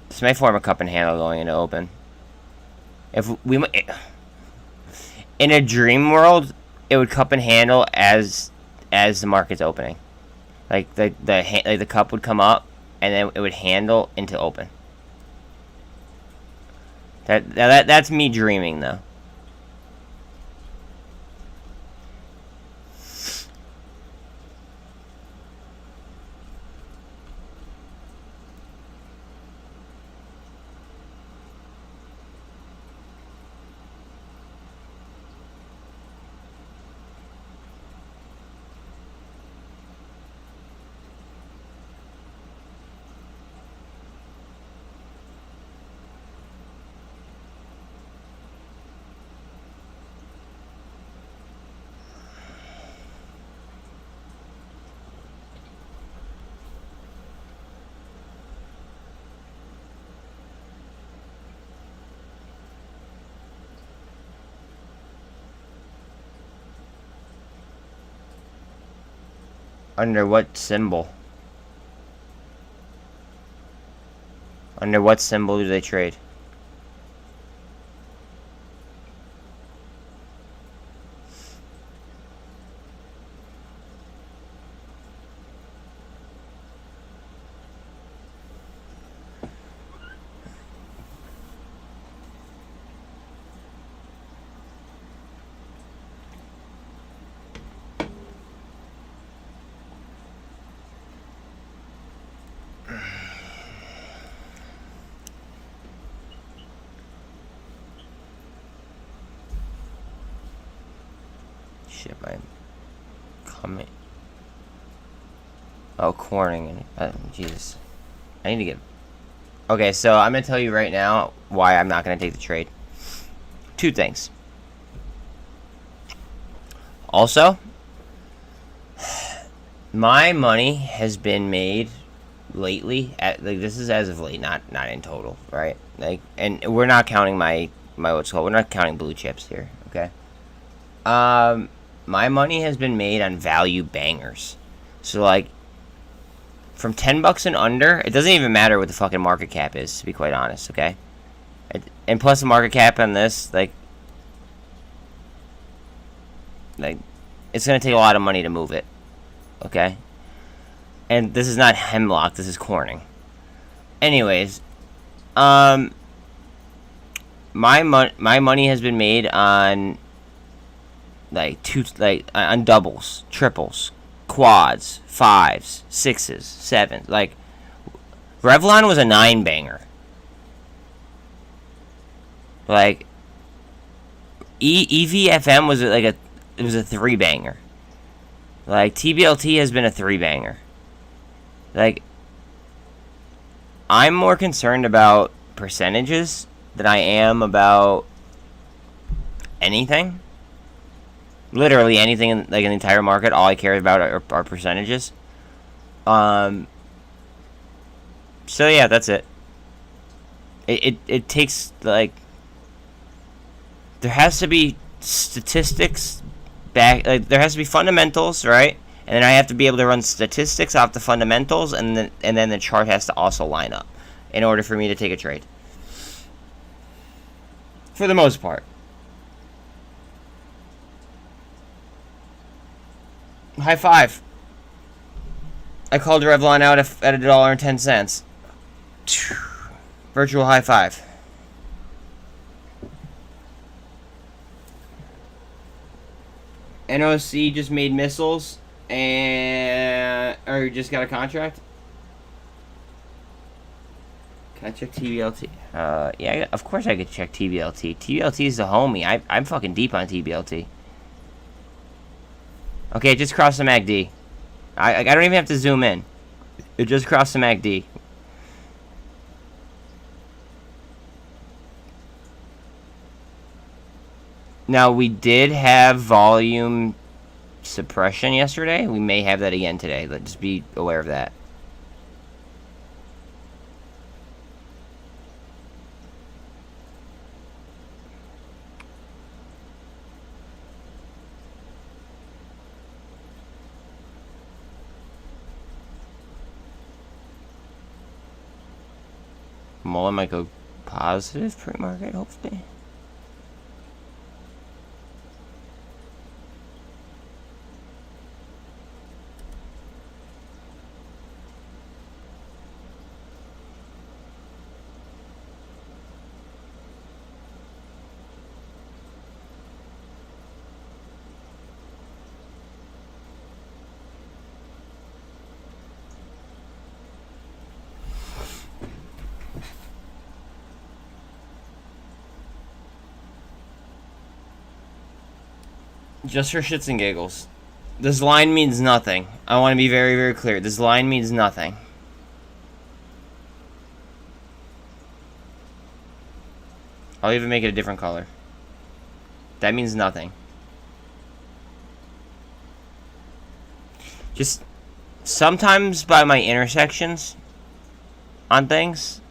This may form a cup and handle going into open. If we in a dream world, it would cup and handle as the market's opening. Like the cup would come up and then it would handle into open. That's me dreaming though. Under what symbol? Under what symbol do they trade? Shit, my comment. Oh, Corning. Jesus. I need to get... Okay, so I'm going to tell you right now why I'm not going to take the trade. Two things. Also, my money has been made lately, like this is as of late, not in total, right? Like, and we're not counting my what's called, we're not counting blue chips here, okay? My money has been made on value bangers. So like, from $10 and under, it doesn't even matter what the fucking market cap is, to be quite honest, okay? And plus the market cap on this, like it's gonna take a lot of money to move it, okay? And this is not Hemlock, this is Corning. Anyways, my money has been made on on doubles, triples, quads, 5s, 6s, 7s. Like, REVLON was a 9 banger. Like, EVFM was it was a 3 banger. Like, TBLT has been a 3 banger. Like, I'm more concerned about percentages than I am about anything. Literally anything in the entire market. All I care about are percentages. So yeah, that's it. It takes, like, there has to be statistics back, like, there has to be fundamentals, right? And then I have to be able to run statistics off the fundamentals, and then the chart has to also line up in order for me to take a trade. For the most part. High five. I called REVLON out at $1.10. Virtual high five. NOC just made missiles or just got a contract. Can I check TBLT? Yeah, of course I could check TBLT. TBLT is the homie. I'm fucking deep on TBLT. Okay, it just crossed the MACD. I don't even have to zoom in. It just crossed the MACD. Now, we did have volume suppression yesterday. We may have that again today. Let's just be aware of that. MULN might go positive pre-market, hopefully. Just for shits and giggles. This line means nothing. I want to be very, very clear. This line means nothing. I'll even make it a different color. That means nothing. Just sometimes by my intersections on things,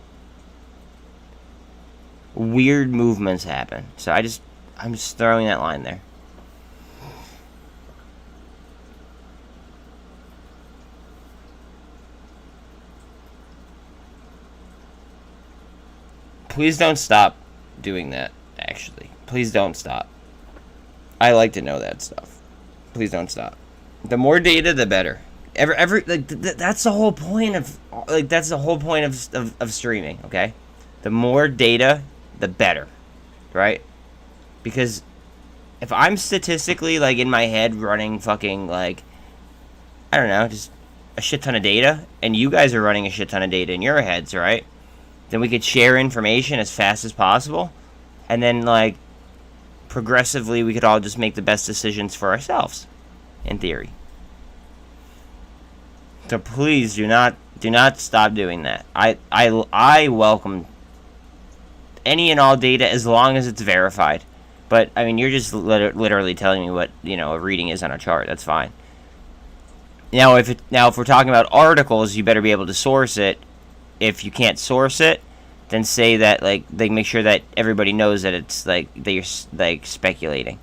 weird movements happen. So I'm just throwing that line there. Please don't stop doing that, actually. Please don't stop. I like to know that stuff. Please don't stop. The more data, the better. That's the whole point of, that's the whole point of streaming, okay? The more data, the better, right? Because if I'm statistically, in my head running fucking, I don't know, just a shit ton of data, and you guys are running a shit ton of data in your heads, right? Then we could share information as fast as possible, and then progressively we could all just make the best decisions for ourselves, in theory. So please do not stop doing that. I welcome any and all data as long as it's verified. But I mean, you're just literally telling me what a reading is on a chart. That's fine. Now, if we're talking about articles, you better be able to source it. If you can't source it, then say that, like, they make sure that everybody knows that it's like that you're like speculating.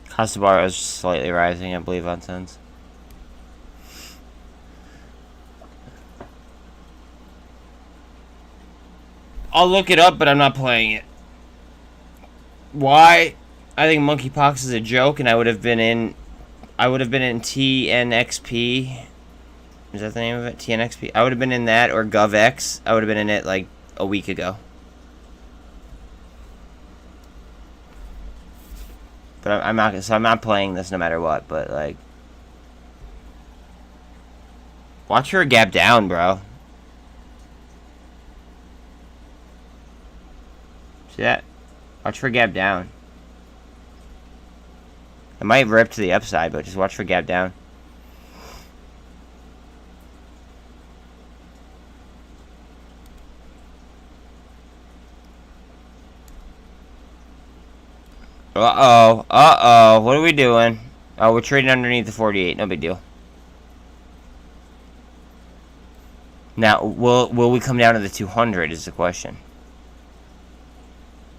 Cost of borrow is slightly rising, I believe, on SENS. I'll look it up, but I'm not playing it. Why? I think monkeypox is a joke, and I would have been in TNXP. Is that the name of it? TNXP. I would have been in that, or GovX. I would have been in it like a week ago. But I'm not playing this no matter what. But like, watch her gap down, bro. See that? Watch for gap down. It might rip to the upside, but just watch for gap down. Uh-oh. Uh-oh. What are we doing? Oh, we're trading underneath the 48. No big deal. Now, will we come down to the 200 is the question.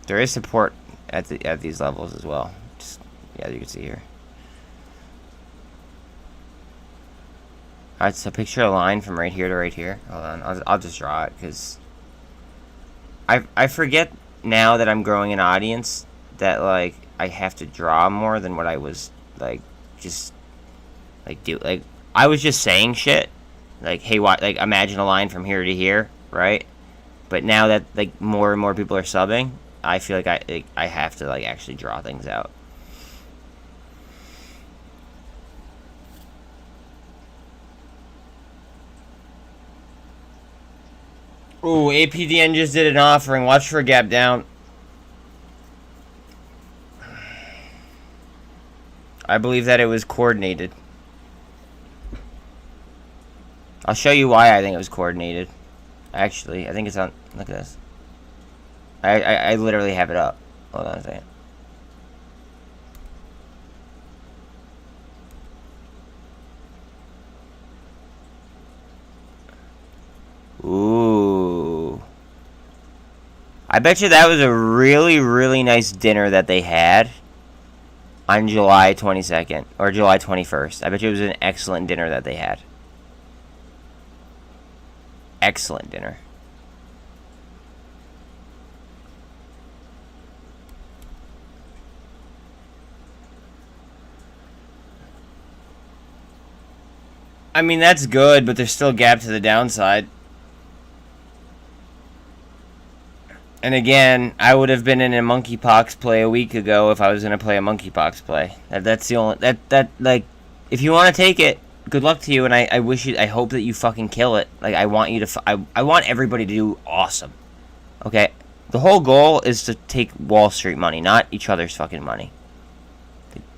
There is support at these levels as well. Just, yeah, you can see here. Alright, so picture a line from right here to right here. Hold on, I'll just draw it, because I forget now that I'm growing an audience that, like, I have to draw more than what I was, like, just, like, I was just saying shit. Like, hey, what, like, imagine a line from here to here, right? But now that, like, more and more people are subbing, I feel like I have to, like, actually draw things out. Ooh, APDN just did an offering. Watch for a gap down. I believe that it was coordinated. I'll show you why I think it was coordinated. Actually, I think it's on... Look at this. I literally have it up. Hold on a second. Ooh. I bet you that was a really, really nice dinner that they had on July 22nd or July 21st. I bet you it was an excellent dinner that they had. Excellent dinner. I mean, that's good, but there's still a gap to the downside. And again, I would have been in a monkeypox play a week ago if I was going to play a monkeypox play. That's the only... like, if you want to take it, good luck to you, and I wish you... I hope that you fucking kill it. Like, I want you to... I want everybody to do awesome. Okay? The whole goal is to take Wall Street money, not each other's fucking money.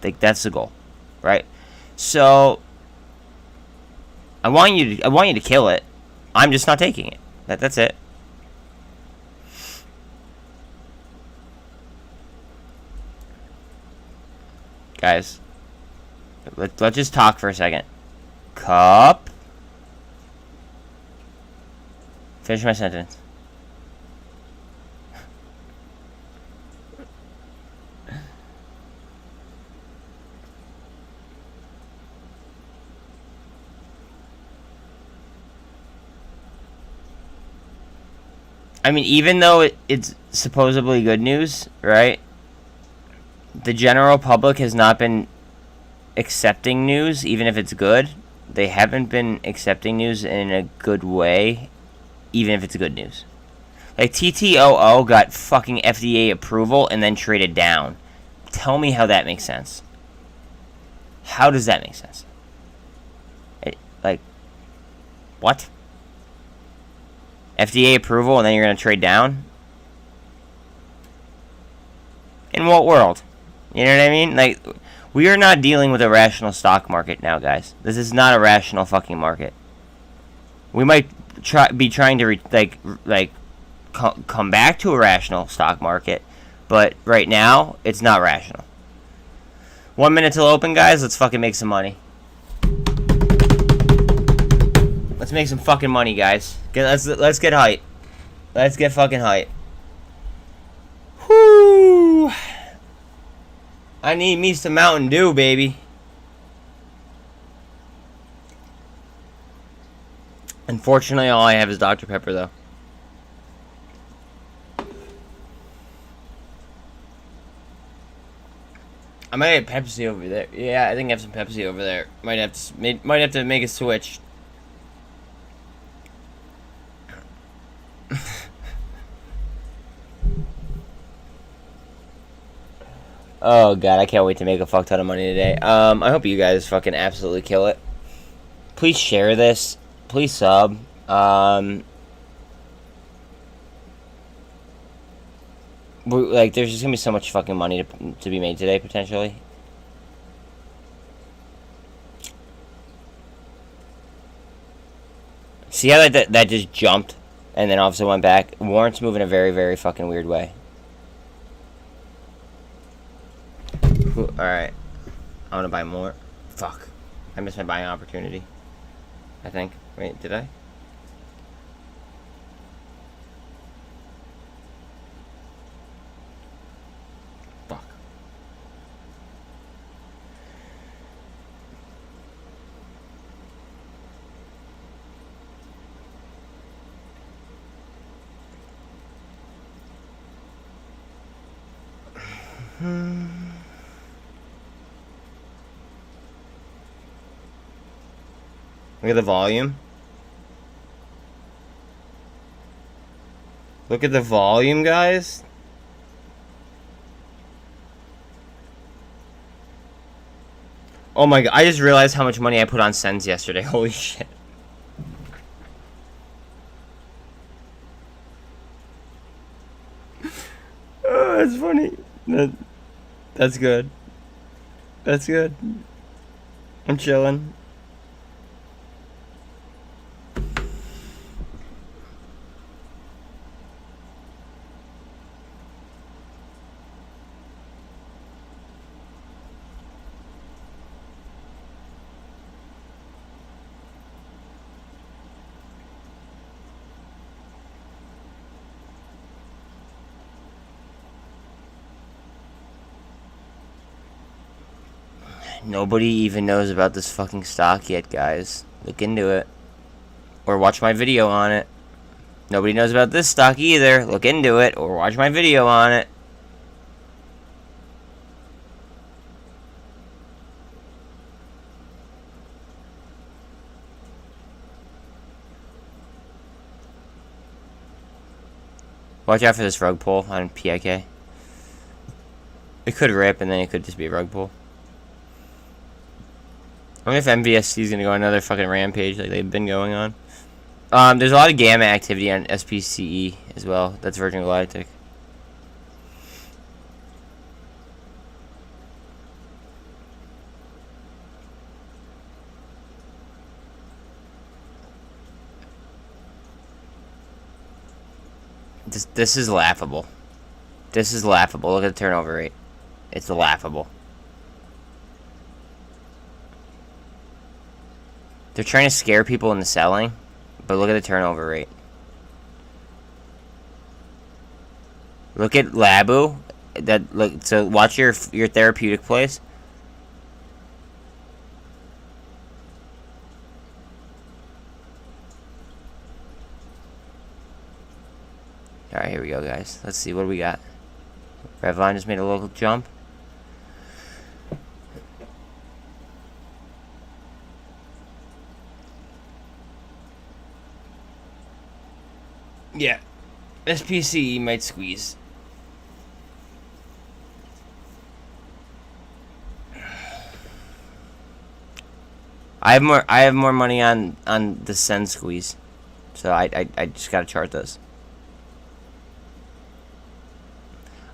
Like, that's the goal. Right? So... I want you to kill it. I'm just not taking it. That's it. Guys, let's just talk for a second. Cup. Finish my sentence. I mean, even though it's supposedly good news, right? The general public has not been accepting news, even if it's good. They haven't been accepting news in a good way, even if it's good news. Like, TTOO got fucking FDA approval and then traded down. Tell me how that makes sense. How does that make sense? Like, what? FDA approval and then you're going to trade down? In what world? You know what I mean? Like, we are not dealing with a rational stock market now, guys. This is not a rational fucking market. We might be trying to come back to a rational stock market, but right now it's not rational. 1 minute till open, guys. Let's fucking make some money. Let's make some fucking money, guys. Let's get hype. Let's get fucking hype. Whoo! I need me some Mountain Dew, baby. Unfortunately, all I have is Dr. Pepper, though. I might have Pepsi over there. Yeah, I think I have some Pepsi over there. Might have to make a switch. Oh god, I can't wait to make a fuck ton of money today. I hope you guys fucking absolutely kill it. Please share this. Please sub. Like, there's just gonna be so much fucking money to be made today, potentially. See how that just jumped and then all of a sudden went back? Warrants move in a very, very fucking weird way. Alright. I want to buy more. Fuck. I missed my buying opportunity. I think. Wait, did I? Fuck. Look at the volume. Look at the volume, guys. Oh my god, I just realized how much money I put on SENS yesterday. Holy shit. Oh, that's funny. That's good. That's good. I'm chilling. Nobody even knows about this fucking stock yet, guys. Look into it. Or watch my video on it. Nobody knows about this stock either. Look into it, or watch my video on it. Watch out for this rug pull on PIK. It could rip, and then it could just be a rug pull. I wonder if MVSC is going to go on another fucking rampage like they've been going on. There's a lot of gamma activity on SPCE as well. That's Virgin Galactic. This is laughable. This is laughable. Look at the turnover rate. It's laughable. They're trying to scare people into selling, but look at the turnover rate. Look at Labu. So watch your therapeutic place. All right, here we go, guys. Let's see what do we got. REVLON just made a little jump. Yeah, SPCE might squeeze. I have more money on the SENS squeeze, so I just gotta chart those.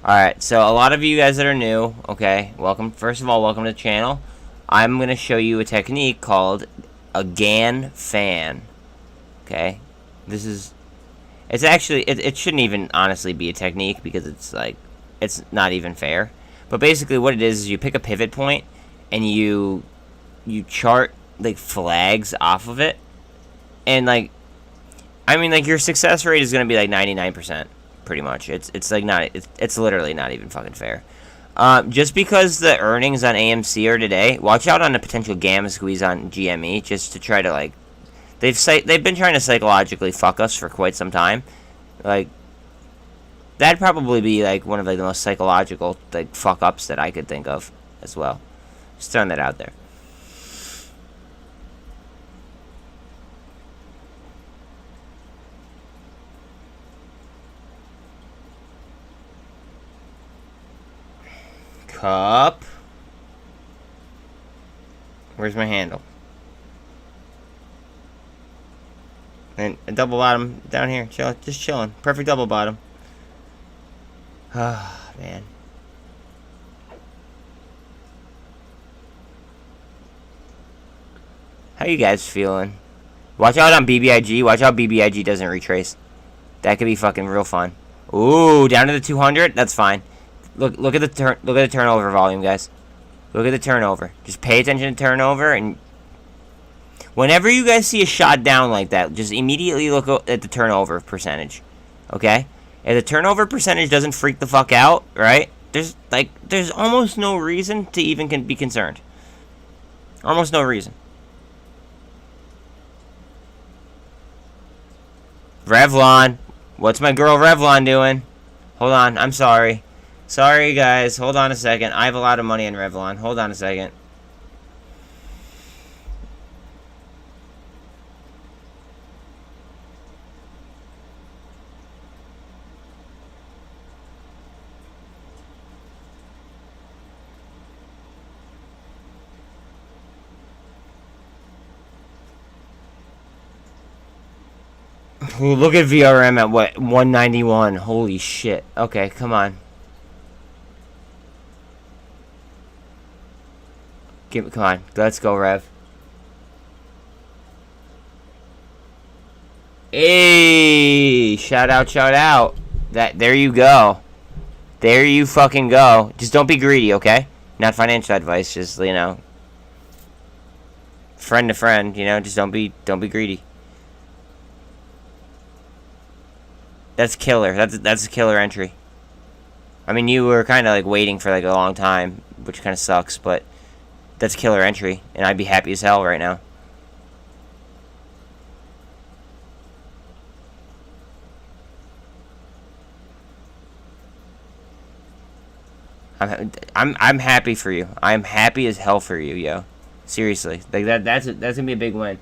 All right, so a lot of you guys that are new, okay, welcome. First of all, welcome to the channel. I'm gonna show you a technique called a GAN fan. Okay, this is. It's actually, it shouldn't even honestly be a technique because it's like, it's not even fair. But basically what it is you pick a pivot point and you chart like flags off of it. And like, I mean like your success rate is going to be like 99% pretty much. It's like not, it's literally not even fucking fair. Just because the earnings on AMC are today, watch out on a potential gamma squeeze on GME just to try to like, they've been trying to psychologically fuck us for quite some time. Like, that'd probably be like one of like the most psychological like fuck ups that I could think of as well. Just throwing that out there. Cup. Where's my handle? And a double bottom down here, just chilling. Perfect double bottom. Ah, man. How you guys feeling? Watch out on BBIG. Watch out BBIG doesn't retrace. That could be fucking real fun. Ooh, down to the 200. That's fine. Look at the turnover volume, guys. Look at the turnover. Just pay attention to turnover and. Whenever you guys see a shot down like that, just immediately look at the turnover percentage, okay? If the turnover percentage doesn't freak the fuck out, right? There's almost no reason to even be concerned. Almost no reason. REVLON, what's my girl REVLON doing? Hold on, I'm sorry. Sorry, guys. Hold on a second. I have a lot of money in REVLON. Hold on a second. Ooh, look at VRM at what? 191. Holy shit. Okay, come on. Come on. Let's go, Rev. Hey! Shout out, shout out. There you go. There you fucking go. Just don't be greedy, okay? Not financial advice, just, you know. Friend to friend, you know, just don't be greedy. That's killer. That's a killer entry. I mean, you were kind of like waiting for like a long time, which kind of sucks, but that's killer entry, and I'd be happy as hell right now. I'm happy for you. I'm happy as hell for you, yo. Seriously, like that's gonna be a big win.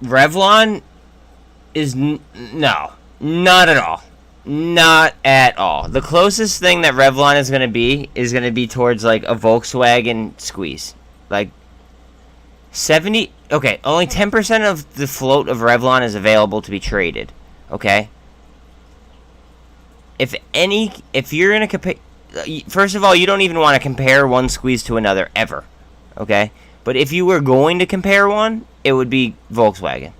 REVLON is no, not at all. Not at all. The closest thing that REVLON is going to be towards like a Volkswagen squeeze. Like 70, okay, only 10% of the float of REVLON is available to be traded, okay? If you're in a first of all, you don't even want to compare one squeeze to another ever, okay? But if you were going to compare one, it would be Volkswagen.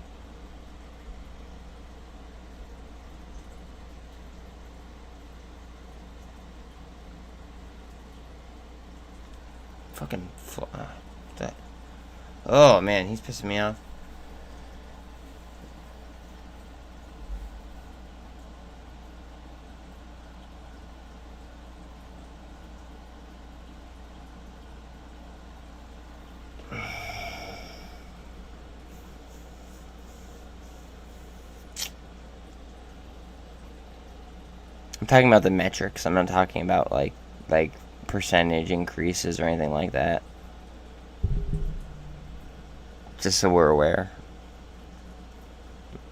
fucking that. Oh man, he's pissing me off. I'm talking about the metrics. I'm not talking about like percentage increases or anything like that. Just so we're aware.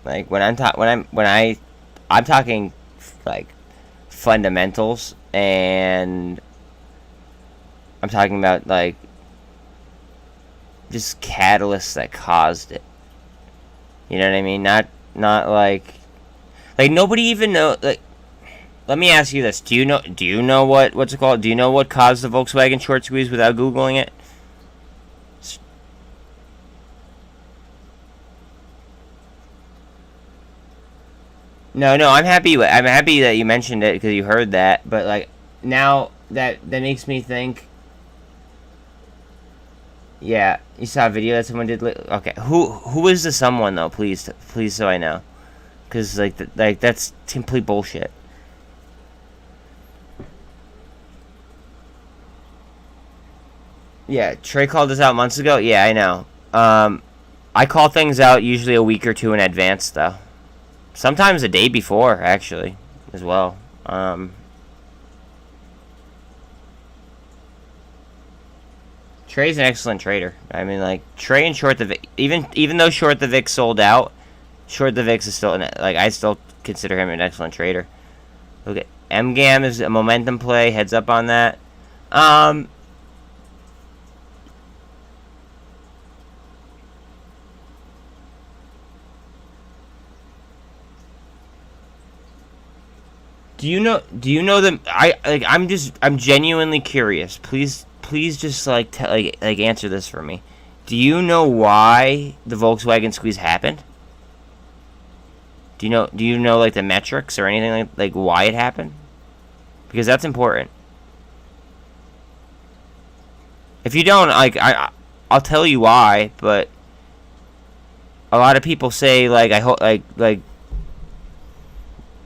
Like when I'm talking like fundamentals, and I'm talking about like just catalysts that caused it. You know what I mean? Not like nobody even know. Like, let me ask you this: Do you know what's it called? Do you know what caused the Volkswagen short squeeze without googling it? No, I'm happy. I'm happy that you mentioned it because you heard that. But like now that makes me think. Yeah, you saw a video that someone did. Okay, who is the someone though? Please, so I know, because like that's complete bullshit. Yeah, Trey called us out months ago. Yeah, I know. I call things out usually a week or two in advance, though. Sometimes a day before, actually, as well. Trey's an excellent trader. I mean, like Trey and Short the Vic, even though Short the Vic sold out, Short the Vix is still I still consider him an excellent trader. Look at MGAM is a momentum play. Heads up on that. Do you know them? I'm genuinely curious. Please just answer this for me. Do you know why the Volkswagen squeeze happened? Do you know like the metrics or anything like why it happened? Because that's important. If you don't, I'll tell you why, but a lot of people say I hope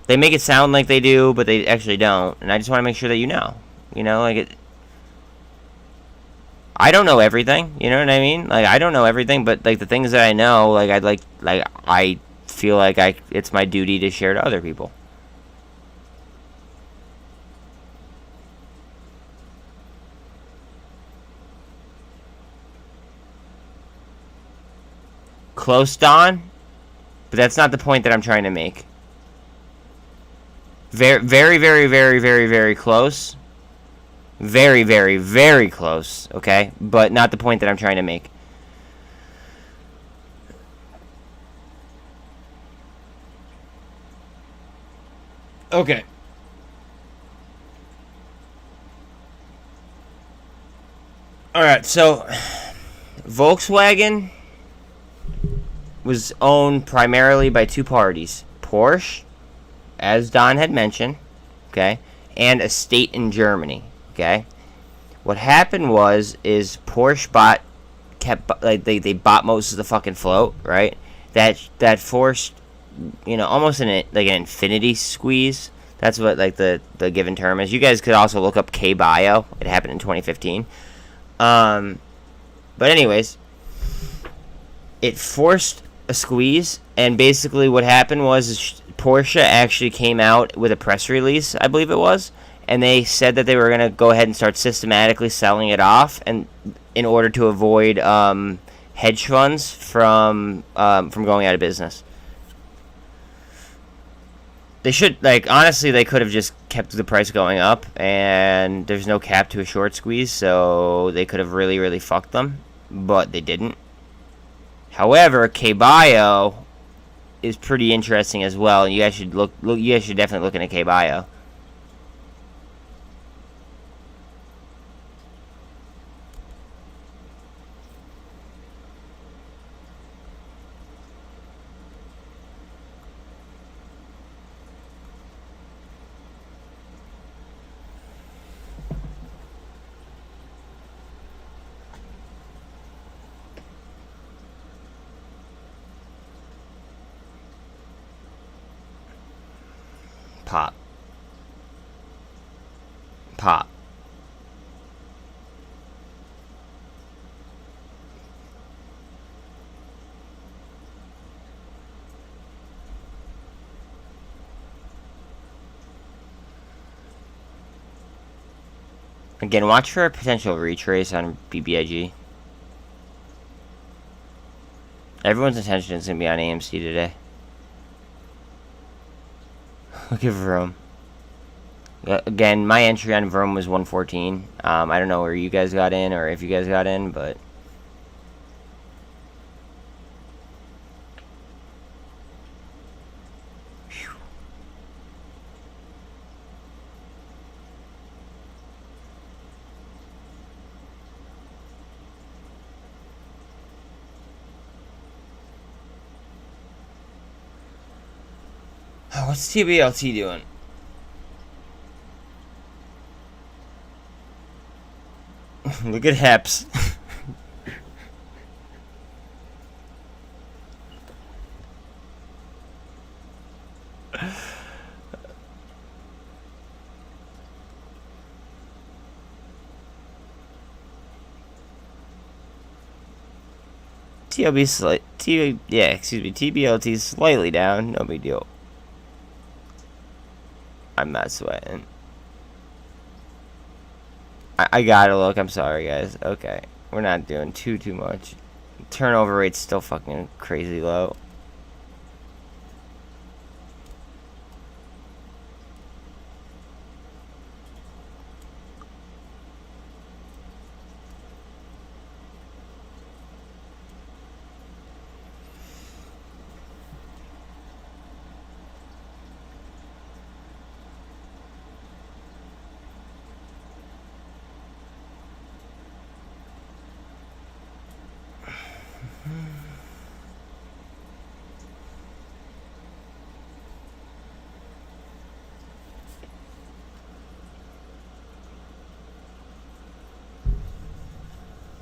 they make it sound like they do, but they actually don't. And I just want to make sure that you know. I don't know everything. You know what I mean? Like I don't know everything, but like the things that I know, I feel like it's my duty to share to other people. Close, Don, but that's not the point that I'm trying to make. Very, very, very, very, very, very close. Very, very, very close, okay? But not the point that I'm trying to make. Okay. Alright, so Volkswagen was owned primarily by two parties. Porsche, as Don had mentioned, okay, and a state in Germany, okay. What happened is Porsche they bought most of the fucking float, right? That forced, almost an infinity squeeze. That's what the given term is. You guys could also look up K-Bio. It happened in 2015. But anyways, it forced a squeeze, and basically what happened was Porsche actually came out with a press release, I believe it was, and they said that they were going to go ahead and start systematically selling it off, and in order to avoid hedge funds from going out of business. They should, honestly, they could have just kept the price going up, and there's no cap to a short squeeze, so they could have really, really fucked them, but they didn't. However, K-Bio is pretty interesting as well, and you guys should you guys should definitely look into K-Bio. Pop. Pop. Again, watch for a potential retrace on BBIG. Everyone's attention is going to be on AMC today. Look at VRM. Again, my entry on VRM was 114. I don't know where you guys got in or if you guys got in, but... What's Tblt doing? Look at Heps. TBLT is slightly down, no big deal. I'm not sweating. I gotta look, I'm sorry guys. Okay. We're not doing too much. Turnover rate's still fucking crazy low.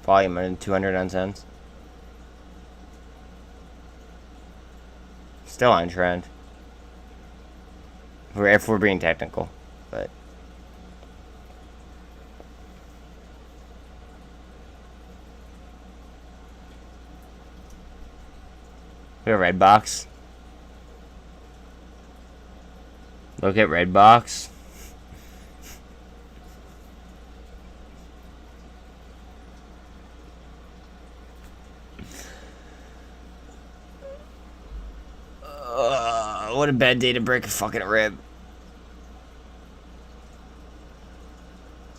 Volume on 200 on SENS. Still on trend. If we're being technical, but we have red box. Look at red box. What a bad day to break a fucking rib.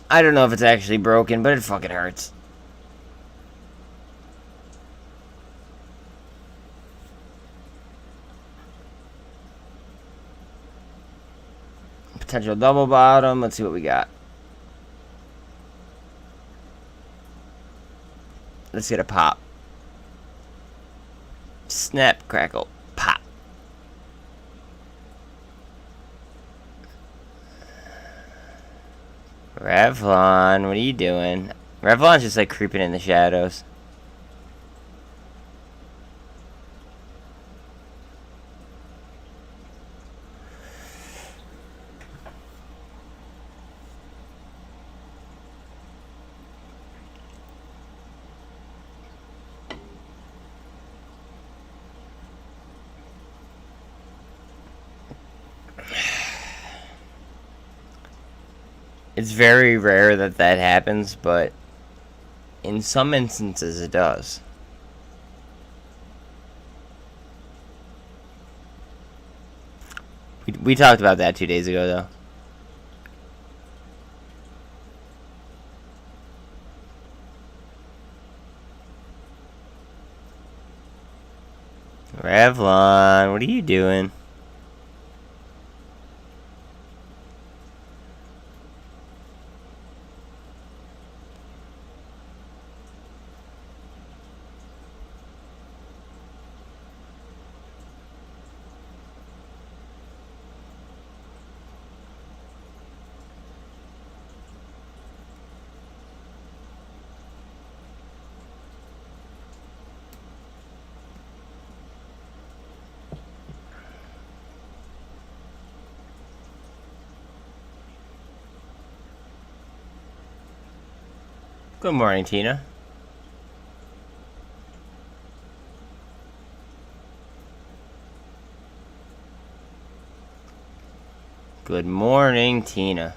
I don't know if it's actually broken, but it fucking hurts. Potential double bottom. Let's see what we got. Let's get a pop. Snap, crackle, pop. Revlon, what are you doing? Revlon's just like creeping in the shadows. It's very rare that that happens, but in some instances it does. We talked about that 2 days ago, though. Revlon, what are you doing? Good morning, Tina. Good morning, Tina.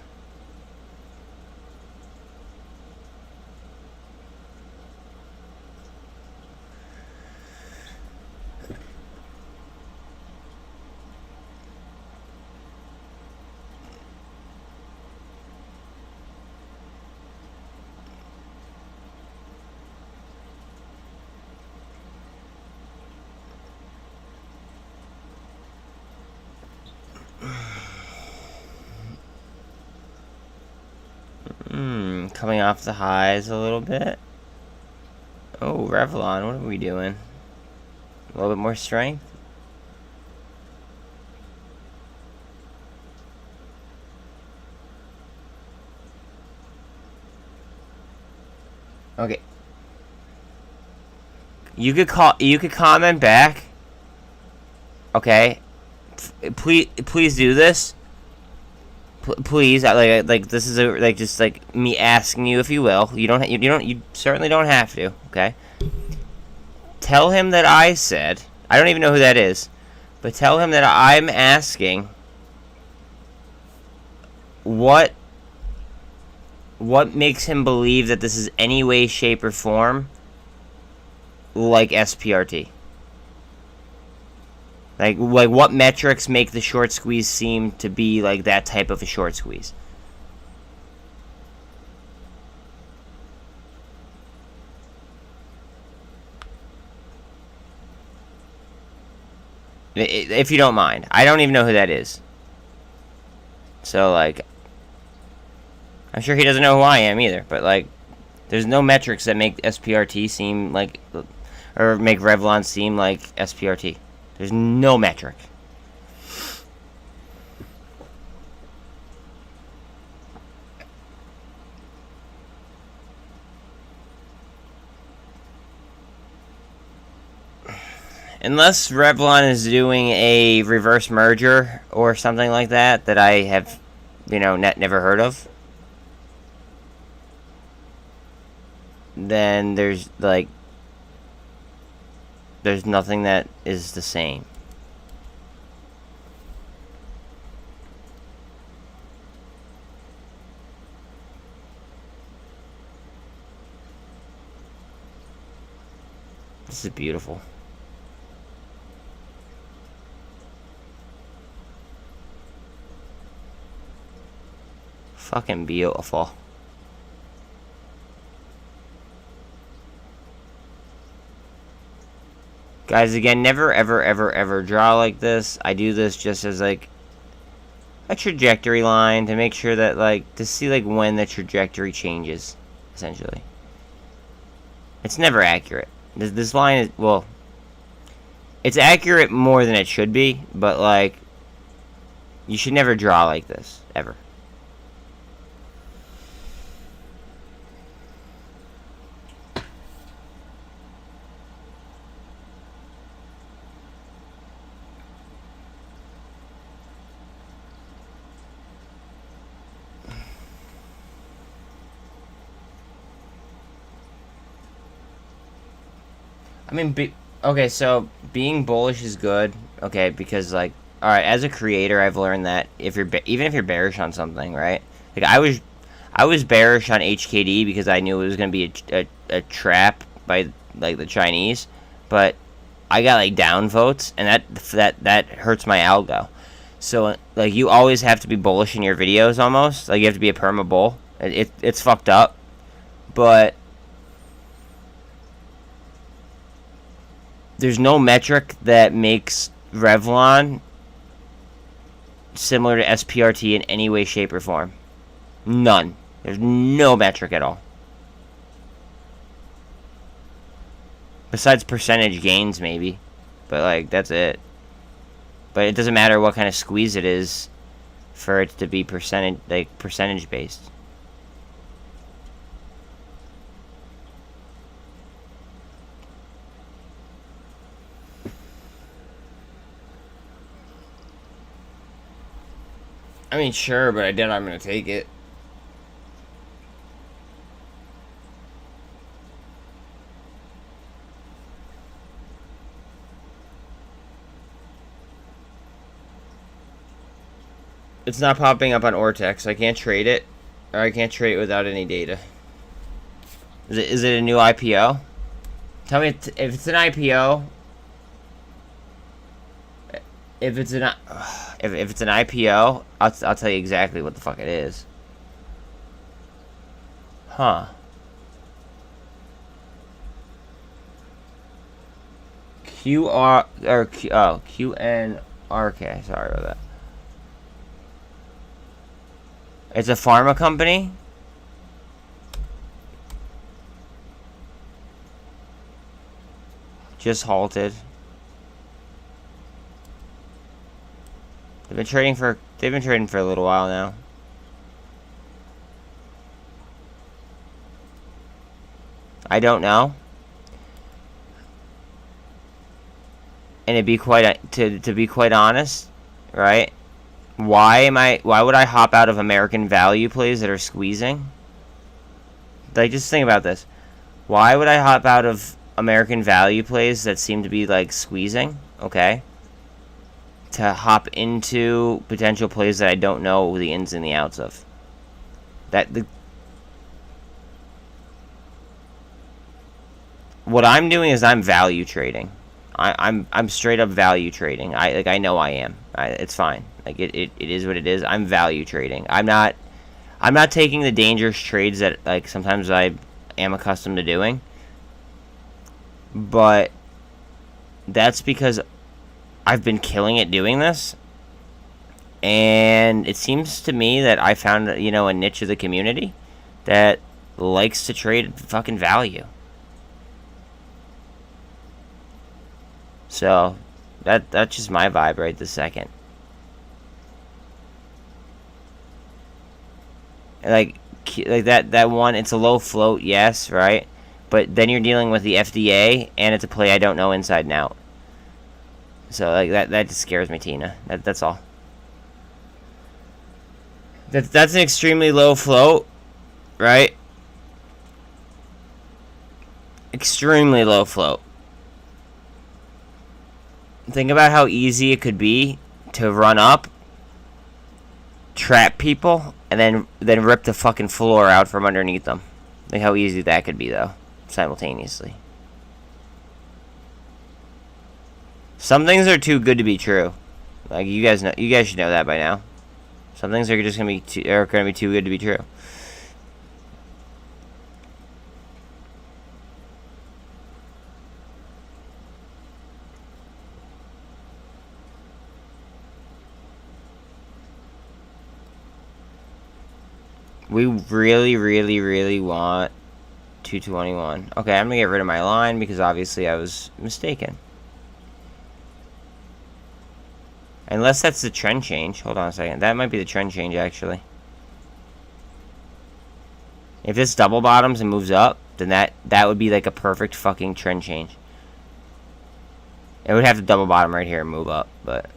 Coming off the highs a little bit. Oh, Revlon, what are we doing? A little bit more strength? Okay. You could comment back. Okay. Please do this. Please, like this is just like me asking you, if you will. You certainly don't have to. Okay. Tell him that I said. I don't even know who that is, but tell him that I'm asking. What makes him believe that this is any way, shape, or form like SPRT? Like what metrics make the short squeeze seem to be like that type of a short squeeze? If you don't mind. I don't even know who that is. So, like, I'm sure he doesn't know who I am either, but, like, there's no metrics that make SPRT seem like, or make Revlon seem like SPRT. There's no metric. Unless Revlon is doing a reverse merger or something like that I have, never heard of, then there's nothing that is the same. This is beautiful. Fucking beautiful. Guys, again, never, ever, ever, ever draw like this. I do this just as, like, a trajectory line to make sure that, like, to see, like, when the trajectory changes, essentially. It's never accurate. This line is, well, it's accurate more than it should be, but, like, you should never draw like this, ever. I mean, okay, so being bullish is good, okay, because, like, alright, as a creator, I've learned that even if you're bearish on something, right? Like, I was bearish on HKD because I knew it was going to be a trap by, like, the Chinese, but I got, like, down votes, and that hurts my algo. So, like, you always have to be bullish in your videos, almost. Like, you have to be a perma bull. It's fucked up, but there's no metric that makes Revlon similar to SPRT in any way, shape, or form. None. There's no metric at all. Besides percentage gains, maybe. But, like, that's it. But it doesn't matter what kind of squeeze it is for it to be percentage based. I mean, sure, but I'm gonna take it. It's not popping up on Ortex. I can't trade it, or I can't trade it without any data. Is it a new IPO? Tell me if it's an IPO. If it's an IPO, I'll tell you exactly what the fuck it is. Huh. QNRK. Sorry about that. It's a pharma company. Just halted. They've been trading for a little while now. I don't know. And to be quite honest, right? Why would I hop out of American value plays that are squeezing? Like, just think about this. Why would I hop out of American value plays that seem to be like squeezing, okay, to hop into potential plays that I don't know the ins and the outs of? What I'm doing is I'm value trading. I'm straight up value trading. I know I am. It's fine. Like it is what it is. I'm value trading. I'm not taking the dangerous trades that like sometimes I am accustomed to doing. But that's because I've been killing it doing this. And it seems to me that I found, a niche of the community that likes to trade fucking value. So, that's just my vibe right this second. Like that one, it's a low float, yes, right? But then you're dealing with the FDA, and it's a play I don't know inside and out. So, like, that just scares me, Tina. That's all. That's an extremely low float, right? Extremely low float. Think about how easy it could be to run up, trap people, and then rip the fucking floor out from underneath them. Think how easy that could be, though, simultaneously. Some things are too good to be true. Like, you guys should know that by now. Some things are just gonna be too good to be true. We really, really, really want 221. Okay, I'm gonna get rid of my line because obviously I was mistaken. Unless that's the trend change. Hold on a second. That might be the trend change, actually. If this double bottoms and moves up, then that would be like a perfect fucking trend change. It would have to double bottom right here and move up, but...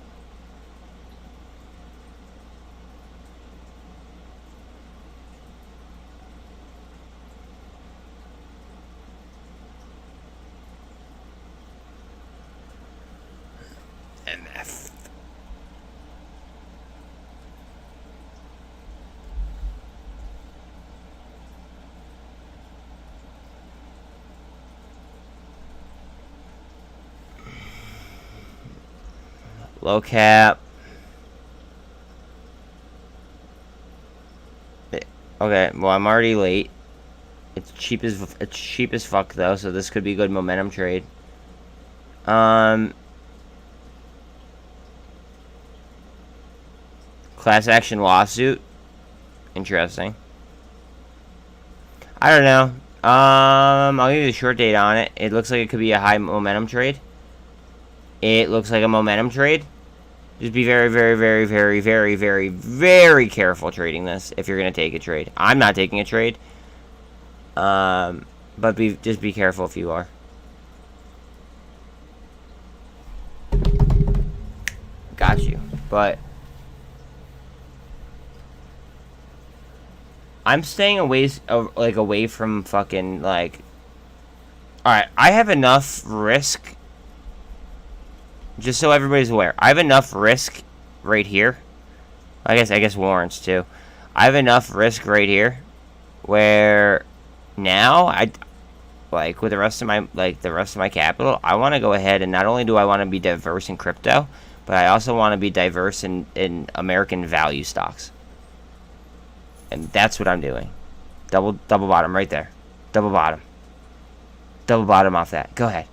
MF. Low cap. Okay, well I'm already late. It's cheap as fuck though, so this could be a good momentum trade. Class action lawsuit. Interesting. I don't know. I'll give you the short date on it. It looks like it could be a high momentum trade. It looks like a momentum trade. Just be very, very, very, very, very, very, very careful trading this if you're going to take a trade. I'm not taking a trade. But just be careful if you are. Got you. But I'm staying away from fucking, like... Alright, I have enough risk... Just so everybody's aware, I have enough risk right here. I guess warrants too. I have enough risk right here where now I like with the rest of my capital, I want to go ahead and not only do I want to be diverse in crypto, but I also want to be diverse in American value stocks. And that's what I'm doing. Double bottom right there. Double bottom. Double bottom off that. Go ahead.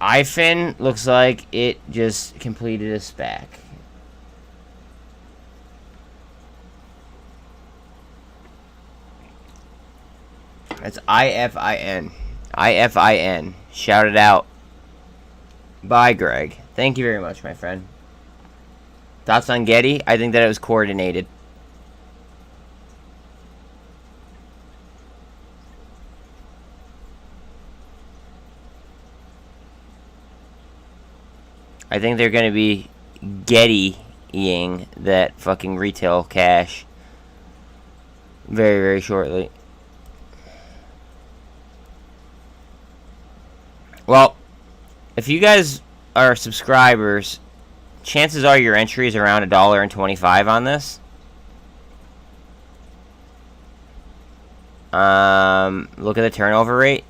iFin looks like it just completed a SPAC. That's IFIN. IFIN. Shout it out. Bye, Greg. Thank you very much, my friend. Thoughts on Getty? I think that it was coordinated. I think they're going to be Getty-ing that fucking retail cash very, very shortly. Well, if you guys are subscribers, chances are your entry is around $1.25 on this. Look at the turnover rate.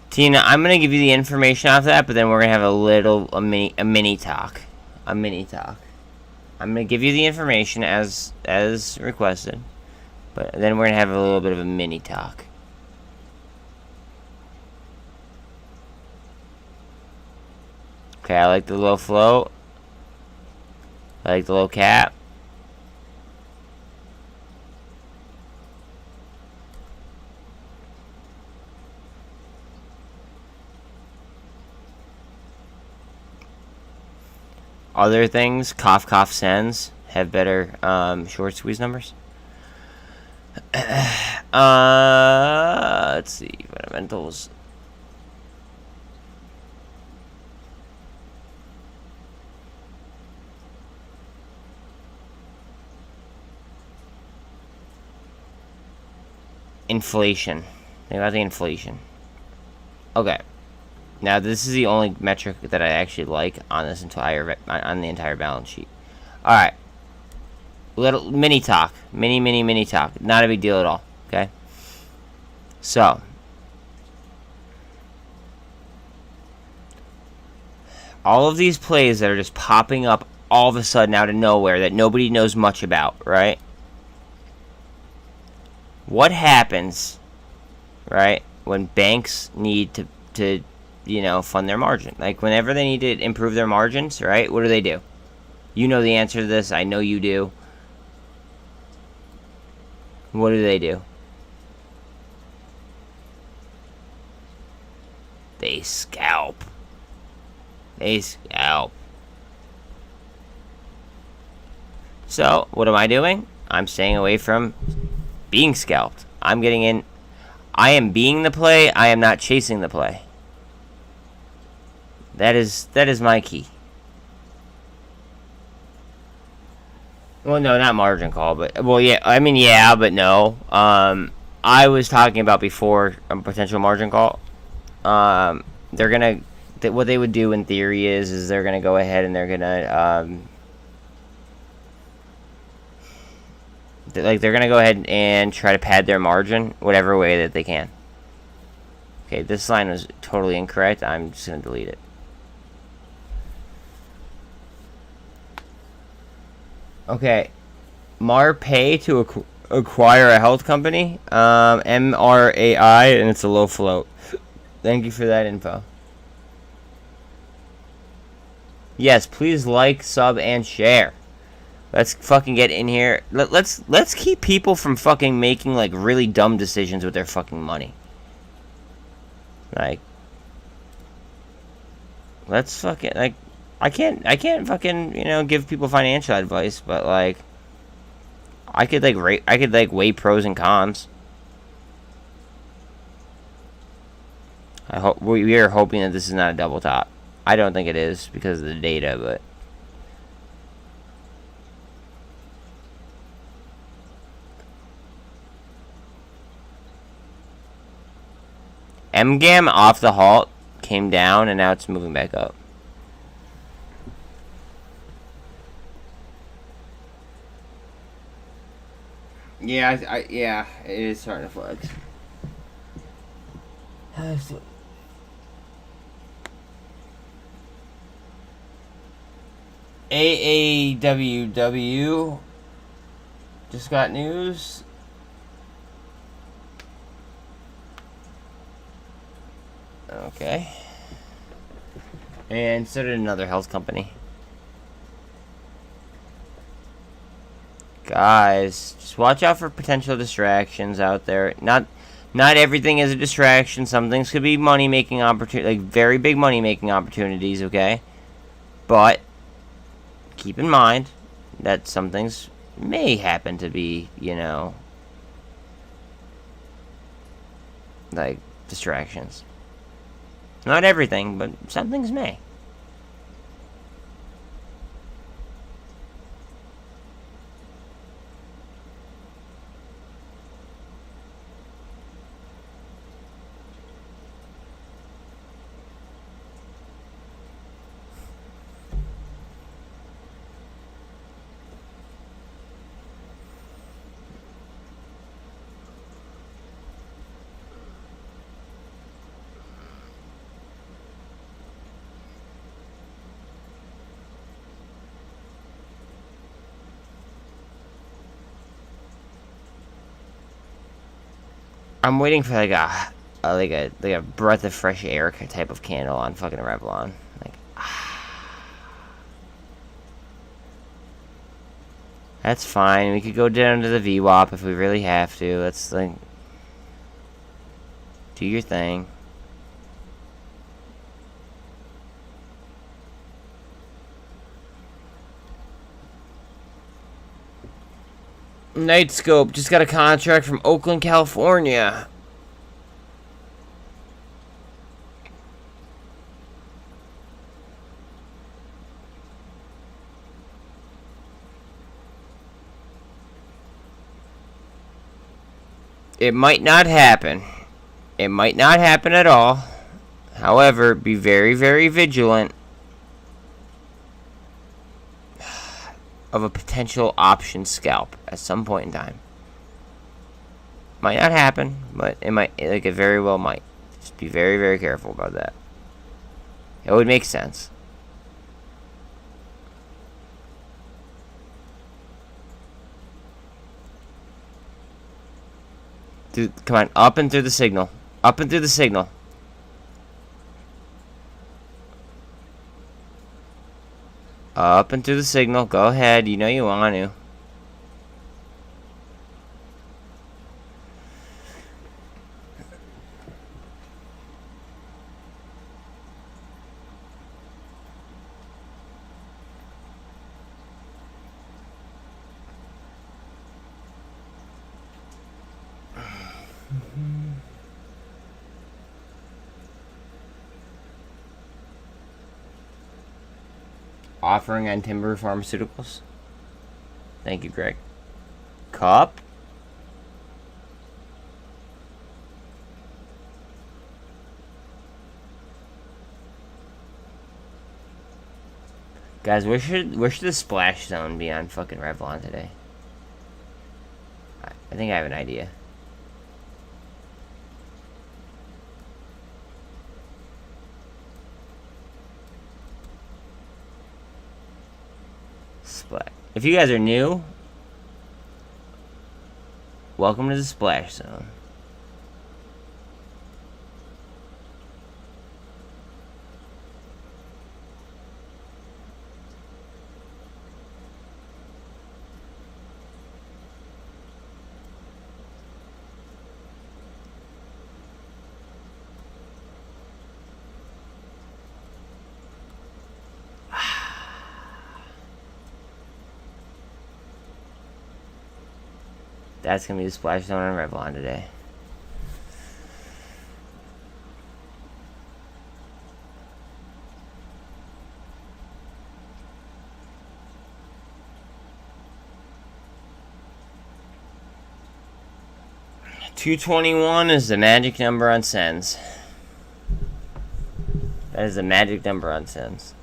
Tina, I'm gonna give you the information off that, but then we're gonna have a mini talk. I'm gonna give you the information as requested, but then we're gonna have a little bit of a mini talk. Okay, I like the low float. I like the low cap. Other things, cough, SENS have better short squeeze numbers. Let's see, fundamentals. Inflation. Think about the inflation. Okay. Now this is the only metric that I actually like on this entire balance sheet. All right, little mini talk, mini talk. Not a big deal at all. Okay. So all of these plays that are just popping up all of a sudden out of nowhere that nobody knows much about, right? What happens, right, when banks need to fund their margin? Like, whenever they need to improve their margins, right, what do? You know the answer to this. I know you do. What do? They scalp. So, what am I doing? I'm staying away from being scalped. I'm getting in. I am being the play. I am not chasing the play. That is my key. Well, no, not margin call, but yeah. I mean, yeah, but no. I was talking about before a potential margin call. They're gonna. What they would do in theory is they're gonna go ahead and they're gonna they're gonna go ahead and try to pad their margin whatever way that they can. Okay, this line was totally incorrect. I'm just gonna delete it. Okay, MarPay to acquire a health company. MRAI, and it's a low float. Thank you for that info. Yes, please like, sub, and share. Let's fucking get in here. Let's keep people from fucking making like really dumb decisions with their fucking money. Like, let's fucking like, I can't fucking, you know, give people financial advice, but like, I could weigh pros and cons. I hope we are hoping that this is not a double top. I don't think it is because of the data, but. MGAM off the halt, came down, and now it's moving back up. Yeah, yeah, it is starting to flex. AAWW just got news. Okay. And so did another health company. Guys, just watch out for potential distractions out there. Not everything is a distraction. Some things could be money-making opportunities, like very big money-making opportunities, okay? But keep in mind that some things may happen to be, you know, like distractions. Not everything, but some things may. I'm waiting for like a breath of fresh air type of candle on fucking Revlon. Like, that's fine. We could go down to the VWAP if we really have to. Let's like do your thing. Nightscope just got a contract from Oakland, California. It might not happen. It might not happen at all. However, be very, very vigilant of a potential option scalp at some point in time. Might not happen, but it might, like it very well might. Just be very, very careful about that. It would make sense. Dude, come on, up and through the signal. Up and through the signal. Up and through the signal. Go ahead. You know you want to. Offering on Timber Pharmaceuticals. Thank you, Greg. Cup. Guys, where should the splash zone be on fucking Revlon today? I think I have an idea. If you guys are new, welcome to the splash zone. That's gonna be the splash zone on Revlon today. $221 is the magic number on SENS. That is the magic number on SENS.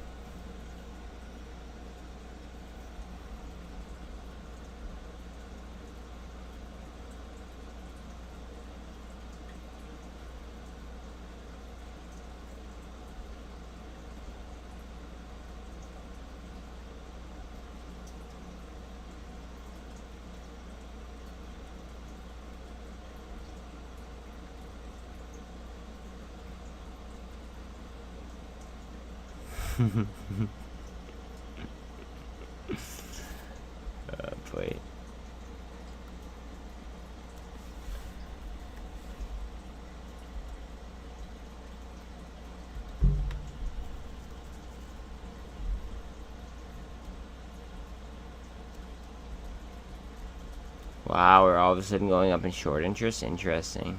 Boy. Wow, we're all of a sudden going up in short interest. Interesting.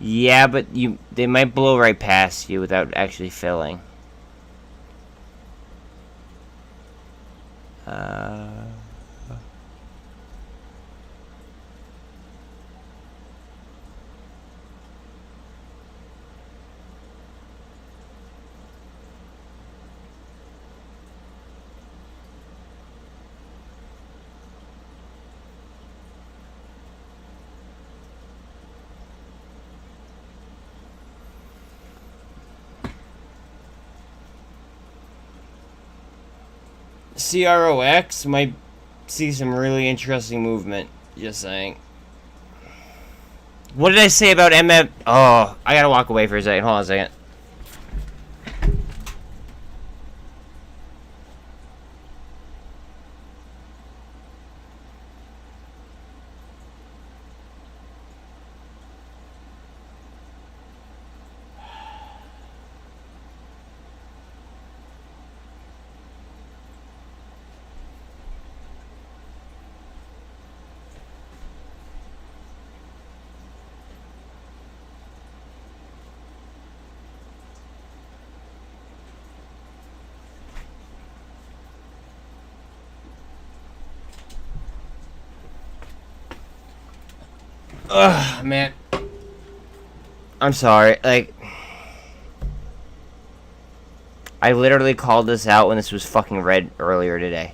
Yeah, but they might blow right past you without actually filling. CROX might see some really interesting movement. Just saying. What did I say about MF? Oh, I gotta walk away for a second. Hold on a second. Ugh, man. I'm sorry. Like, I literally called this out when this was fucking red earlier today.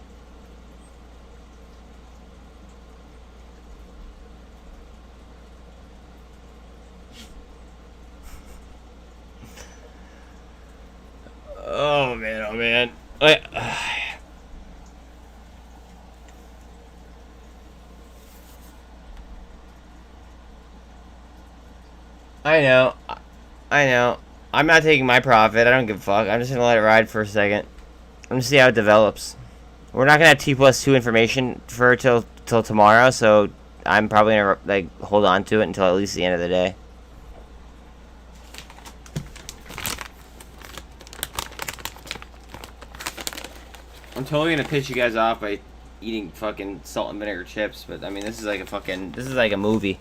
Oh man, oh man. I know. I know. I'm not taking my profit. I don't give a fuck. I'm just gonna let it ride for a second. I'm gonna see how it develops. We're not gonna have T+2 information for till tomorrow, so I'm probably gonna like hold on to it until at least the end of the day. I'm totally gonna piss you guys off by eating fucking salt and vinegar chips, but I mean this is like a movie.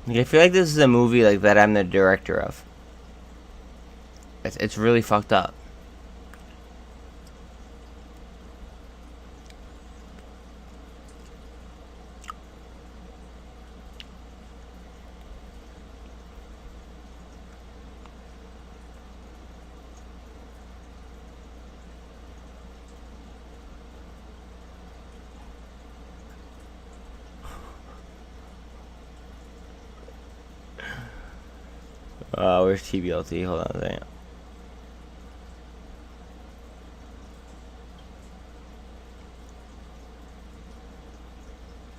I feel like this is a movie like that I'm the director of. It's really fucked up. Where's Tblt? Hold on a second.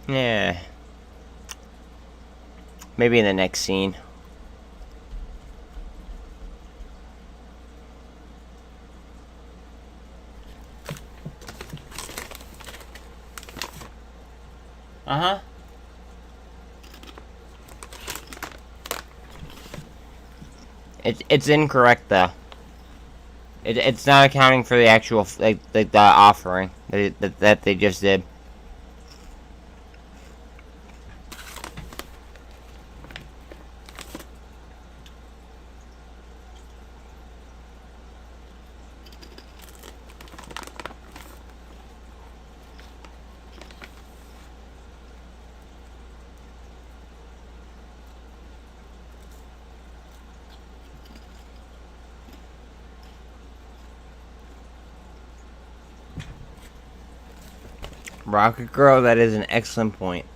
Yeah. Maybe in the next scene. Uh-huh. It's incorrect though. It's not accounting for the actual like the offering that they just did. Rocket Girl, that is an excellent point.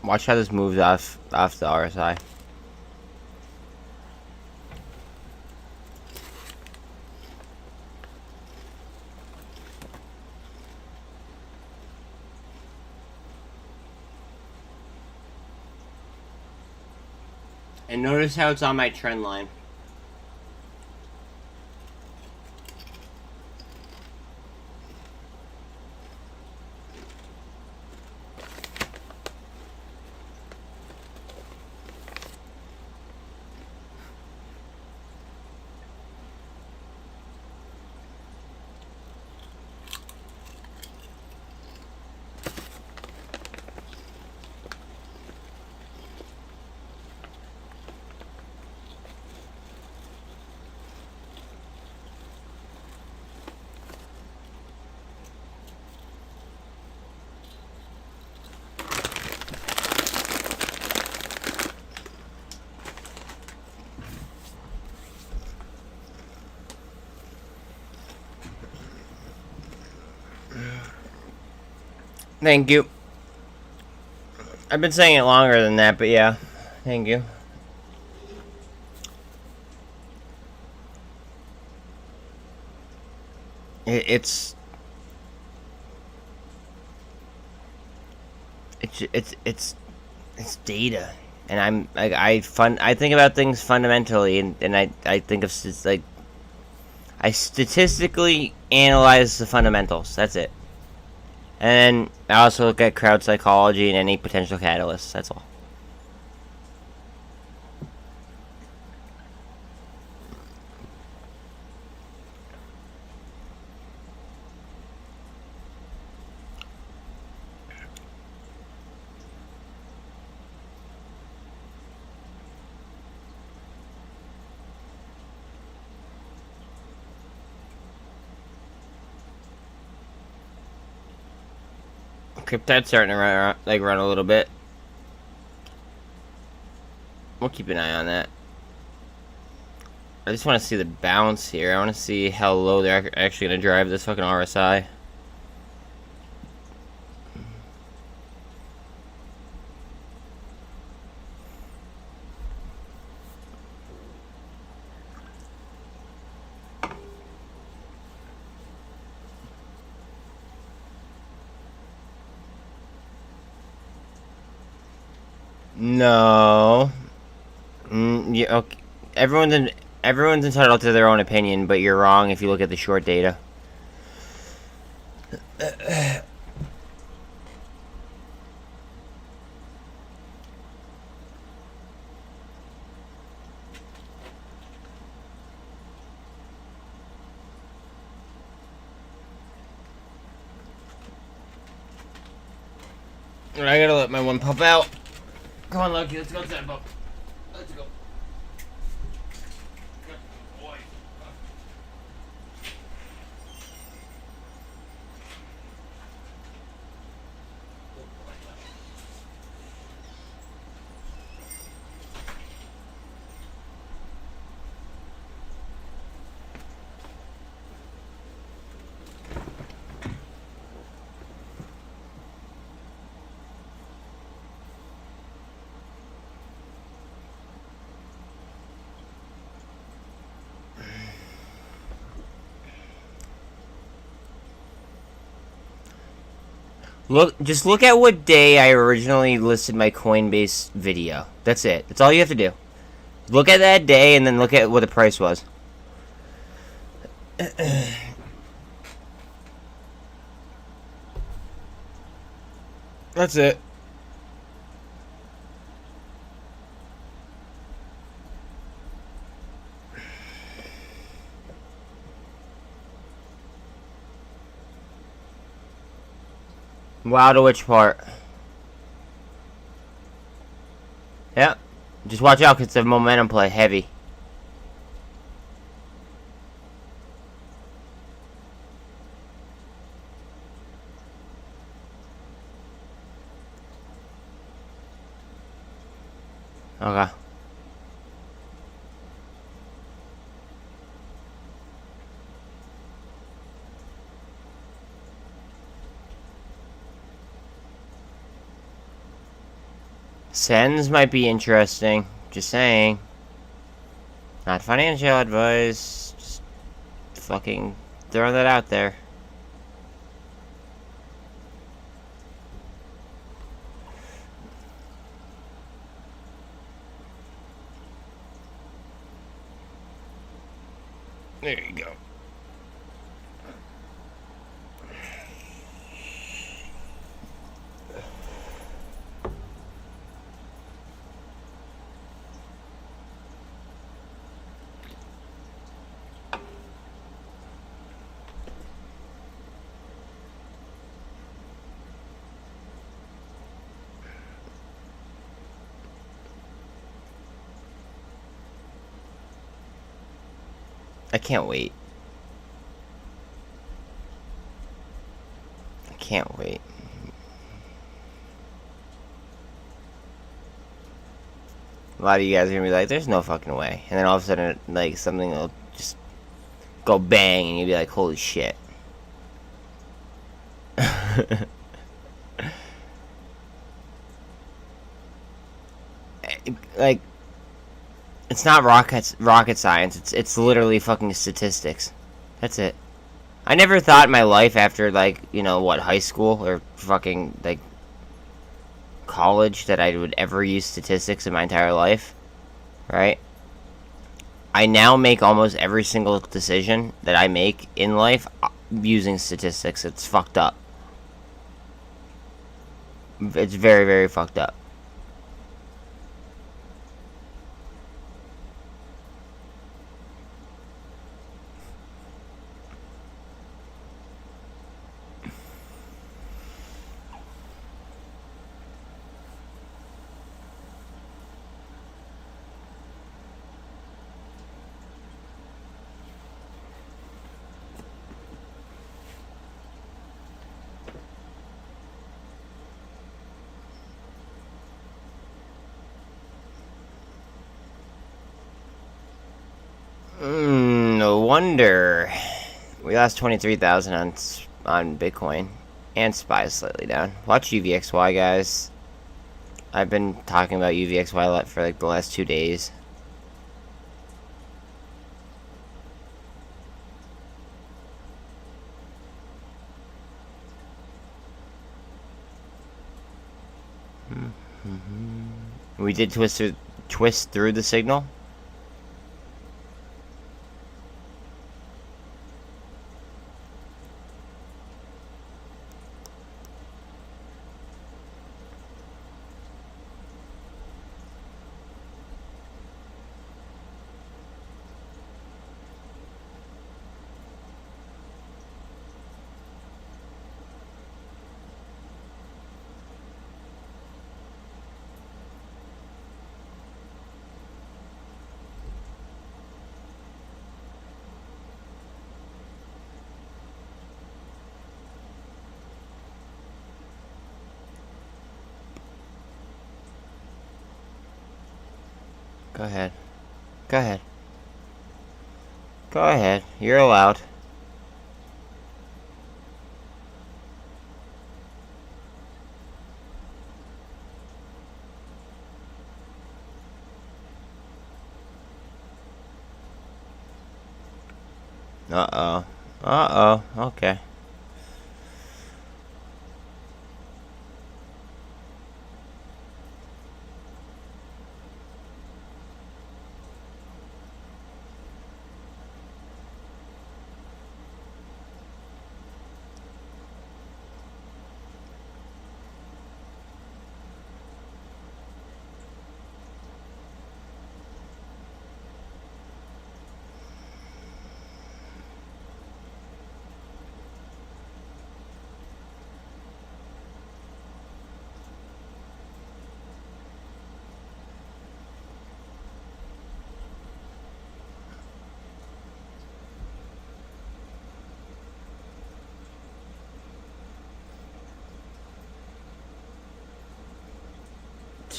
Watch how this moves off the RSI. And notice how it's on my trend line. Thank you. I've been saying it longer than that, but yeah. Thank you. It's data, and I think about things fundamentally, and I think of like I statistically analyze the fundamentals. That's it. And I also look at crowd psychology and any potential catalysts. That's all. Cryptide's starting to run a little bit. We'll keep an eye on that. I just want to see the bounce here. I want to see how low they're actually going to drive this fucking RSI. No. Yeah, okay. Everyone's entitled to their own opinion, but you're wrong if you look at the short data. I gotta let my one pup out. Come on, Lucky, let's go outside, pup. Let's go. Good boy. Just look at what day I originally listed my Coinbase video. That's it. That's all you have to do. Look at that day and then look at what the price was. That's it. Wow, to which part? Yeah. Just watch out, because it's a momentum play. Heavy. Okay. SENS might be interesting. Just saying. Not financial advice. Just fucking throwing that out there. There you go. I can't wait. I can't wait. A lot of you guys are gonna be like, there's no fucking way. And then all of a sudden, like, something will just go bang and you'll be like, holy shit. Like, it's not rocket science. It's literally fucking statistics. That's it. I never thought in my life after, like, you know, what, high school or fucking, like, college that I would ever use statistics in my entire life. Right? I now make almost every single decision that I make in life using statistics. It's fucked up. It's very, very fucked up. No wonder we lost 23,000 on Bitcoin, and SPY is slightly down. Watch UVXY, guys. I've been talking about UVXY a lot for like the last 2 days. We did twist through the signal. Go ahead. Go ahead. Go ahead. You're allowed. Uh-oh. Uh-oh. Okay.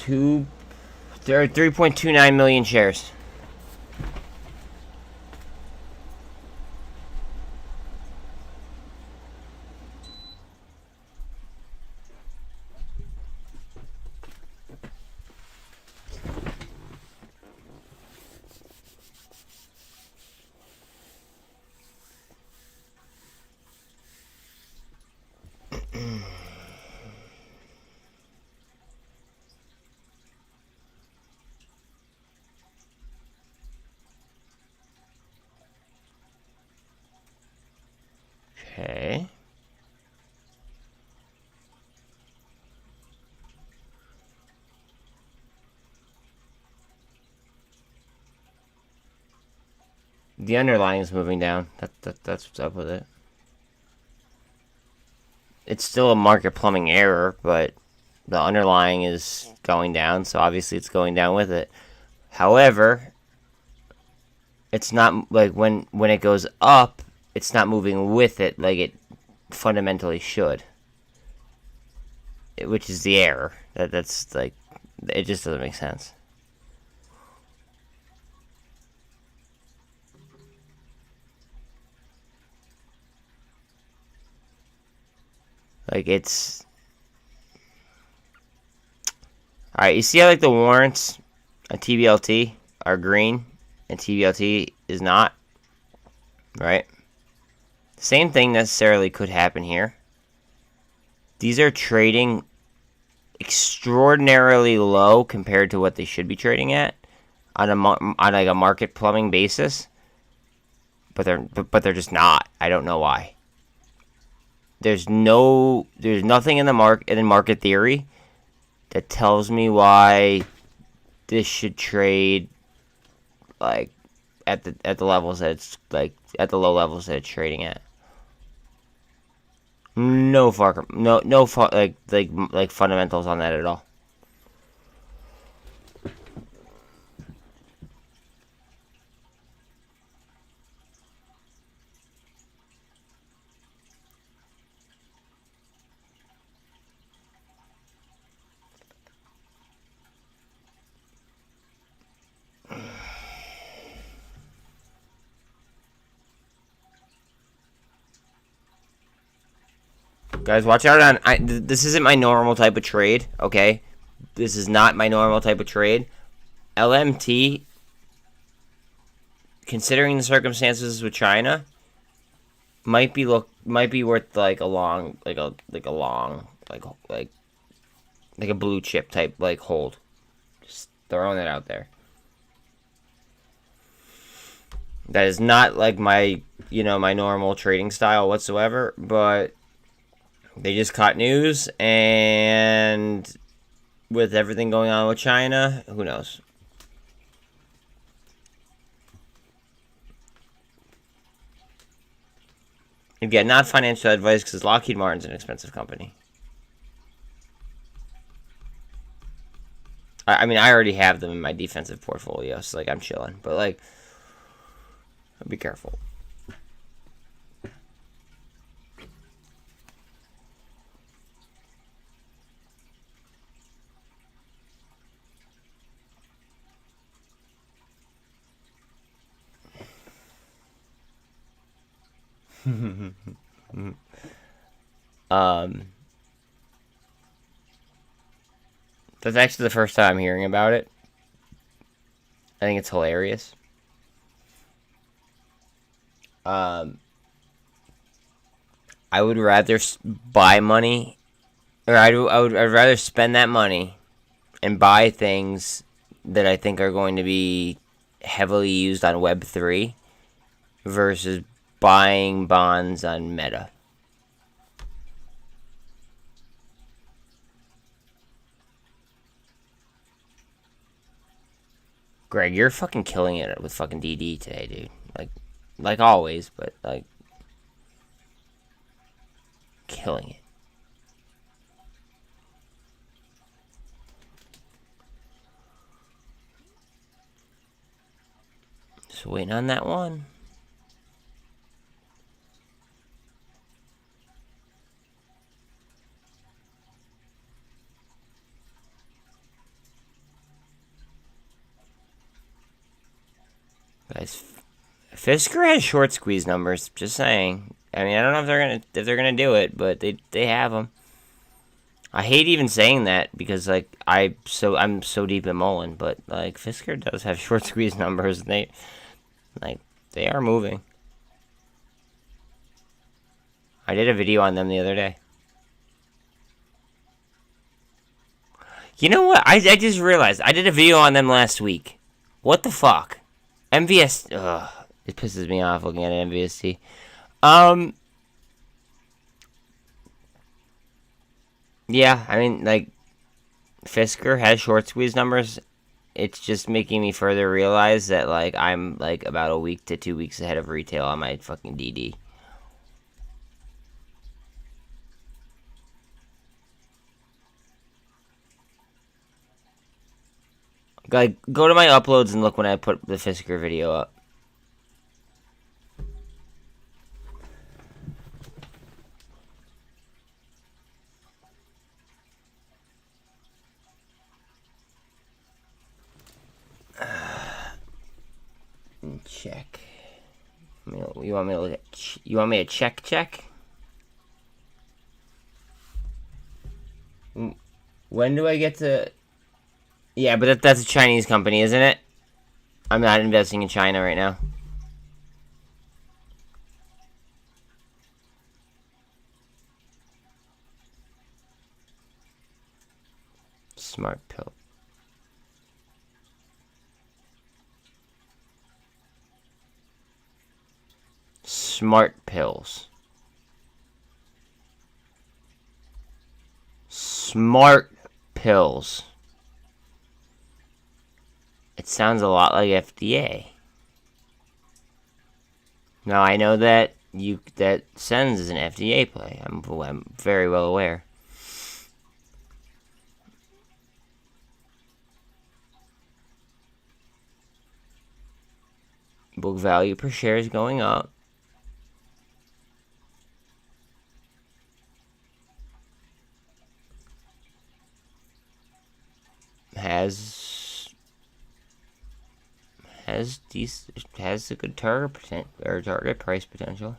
There are 3.29 million shares. Okay. The underlying is moving down. That's what's up with it. It's still a market plumbing error, but the underlying is going down, so obviously it's going down with it. However, it's not like when it goes up, it's not moving with it like it fundamentally should. Which is the error. That's like, it just doesn't make sense. Like, it's... Alright, you see how, like, the warrants on TBLT are green, and TBLT is not? Right? Same thing necessarily could happen here. These are trading extraordinarily low compared to what they should be trading at on like a market plumbing basis. But they're just not. I don't know why. There's nothing in the market theory that tells me why this should trade like at the levels that it's like at the low levels that it's trading at. No fundamentals on that at all. Guys, watch out on... this isn't my normal type of trade, okay? This is not my normal type of trade. LMT, considering the circumstances with China, might be worth like a blue chip type like hold. Just throwing it out there. That is not like my normal trading style whatsoever, but they just caught news, and with everything going on with China, who knows? Again, not financial advice, because Lockheed Martin's an expensive company. I mean, I already have them in my defensive portfolio, so like I'm chilling. But like, be careful. That's actually the first time I'm hearing about it. I think it's hilarious. I would rather buy money, or I'd rather spend that money and buy things that I think are going to be heavily used on Web3 versus buying bonds on Meta. Greg, you're fucking killing it with fucking DD today, dude. Like always, but like killing it. Just waiting on that one. Guys, Fisker has short squeeze numbers. Just saying. I mean, I don't know if they're gonna do it, but they have them. I hate even saying that because like I'm so deep in MULN, but like Fisker does have short squeeze numbers. And they are moving. I did a video on them the other day. You know what? I just realized I did a video on them last week. What the fuck? MVS. Ugh, it pisses me off looking at MVST. Yeah, I mean, like, Fisker has short squeeze numbers. It's just making me further realize that, like, I'm, like, about a week to 2 weeks ahead of retail on my fucking DD. Like, go to my uploads and look when I put the Fisker video up. Check. You want me to look at? You want me to check? When do I get to? Yeah, but that's a Chinese company, isn't it? I'm not investing in China right now. Smart pill. Smart pills. Smart pills. It sounds a lot like FDA. Now I know that SENS is an FDA play. I'm very well aware. Book value per share is going up. Has a good target price potential.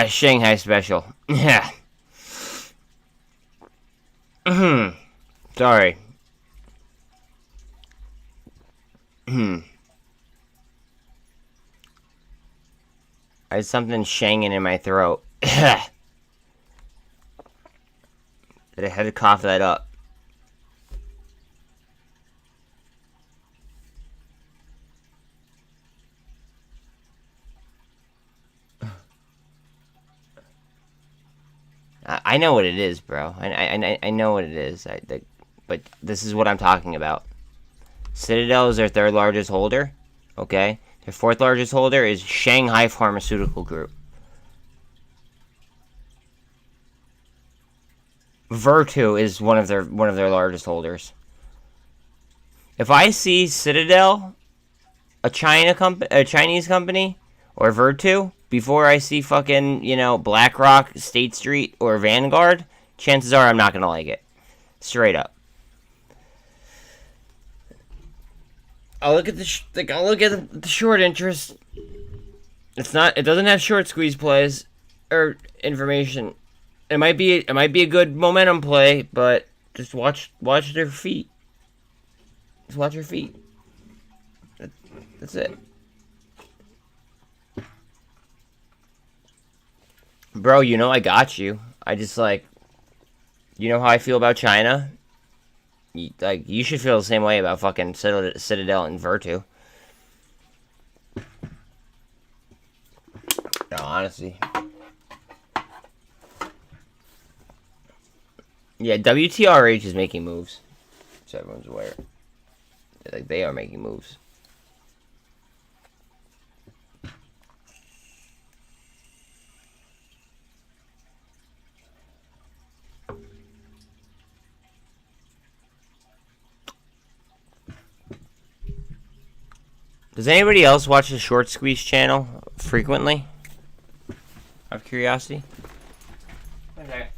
Shanghai special. Yeah. Sorry. I had something shanging in my throat. That I had to cough that up. I know what it is, bro. I know what it is. But this is what I'm talking about. Citadel is their third largest holder. Okay? Their fourth largest holder is Shanghai Pharmaceutical Group. Virtu is one of their largest holders. If I see Citadel, a Chinese company, or Virtu, before I see fucking, BlackRock, State Street, or Vanguard, chances are I'm not gonna like it. Straight up. I'll look at the short interest. It doesn't have short squeeze plays or information. It might be a good momentum play, but just watch their feet. Just watch your feet. That's it. Bro, you know I got you. I just like, you know how I feel about China? You should feel the same way about fucking Citadel and Virtu. No, honestly. Yeah, WTRH is making moves. So everyone's aware. Like, they are making moves. Does anybody else watch the Short Squeeze channel frequently? Out of curiosity? Okay.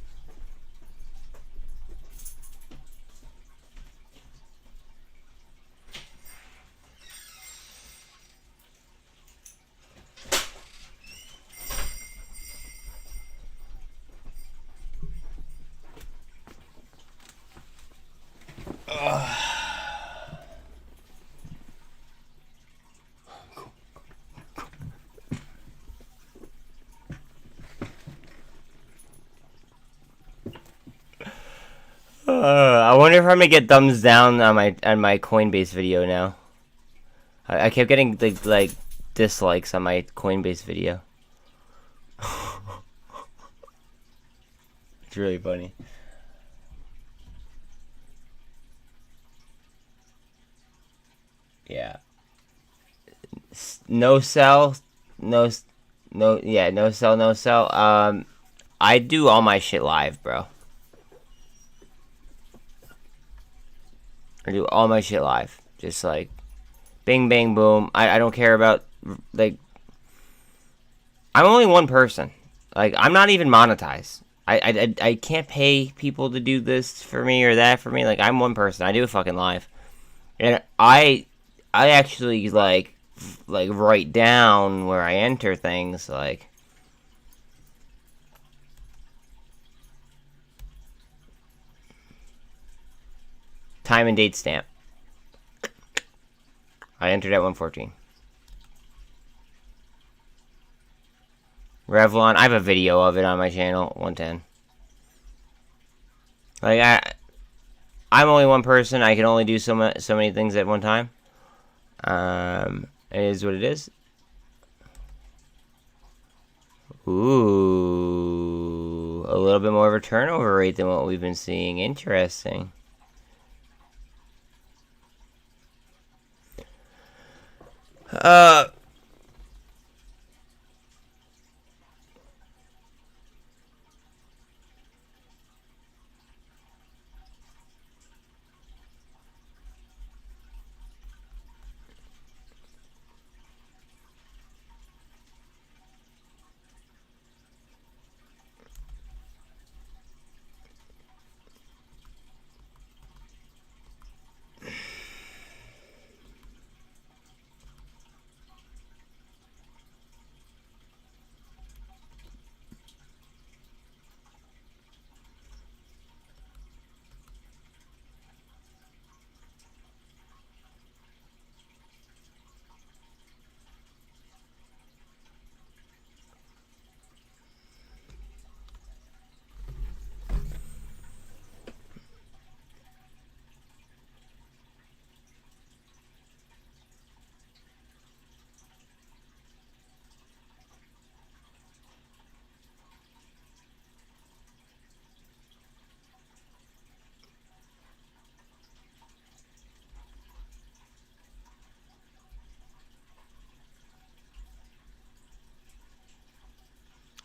I wonder if I'm gonna get thumbs down on my Coinbase video now. I kept getting like dislikes on my Coinbase video. It's really funny. Yeah. No sell, no sell. I do all my shit live, bro. I do all my shit live. Just like bing bang boom. I don't care about like, I'm only one person. Like, I'm not even monetized. I can't pay people to do this for me or that for me. Like, I'm one person. I do it fucking live. And I actually like write down where I enter things, like time and date stamp. I entered at 1:14. Revlon, I have a video of it on my channel, 1:10. Like, I'm only one person. I can only do so many things at one time. It is what it is. Ooh, a little bit more of a turnover rate than what we've been seeing. Interesting.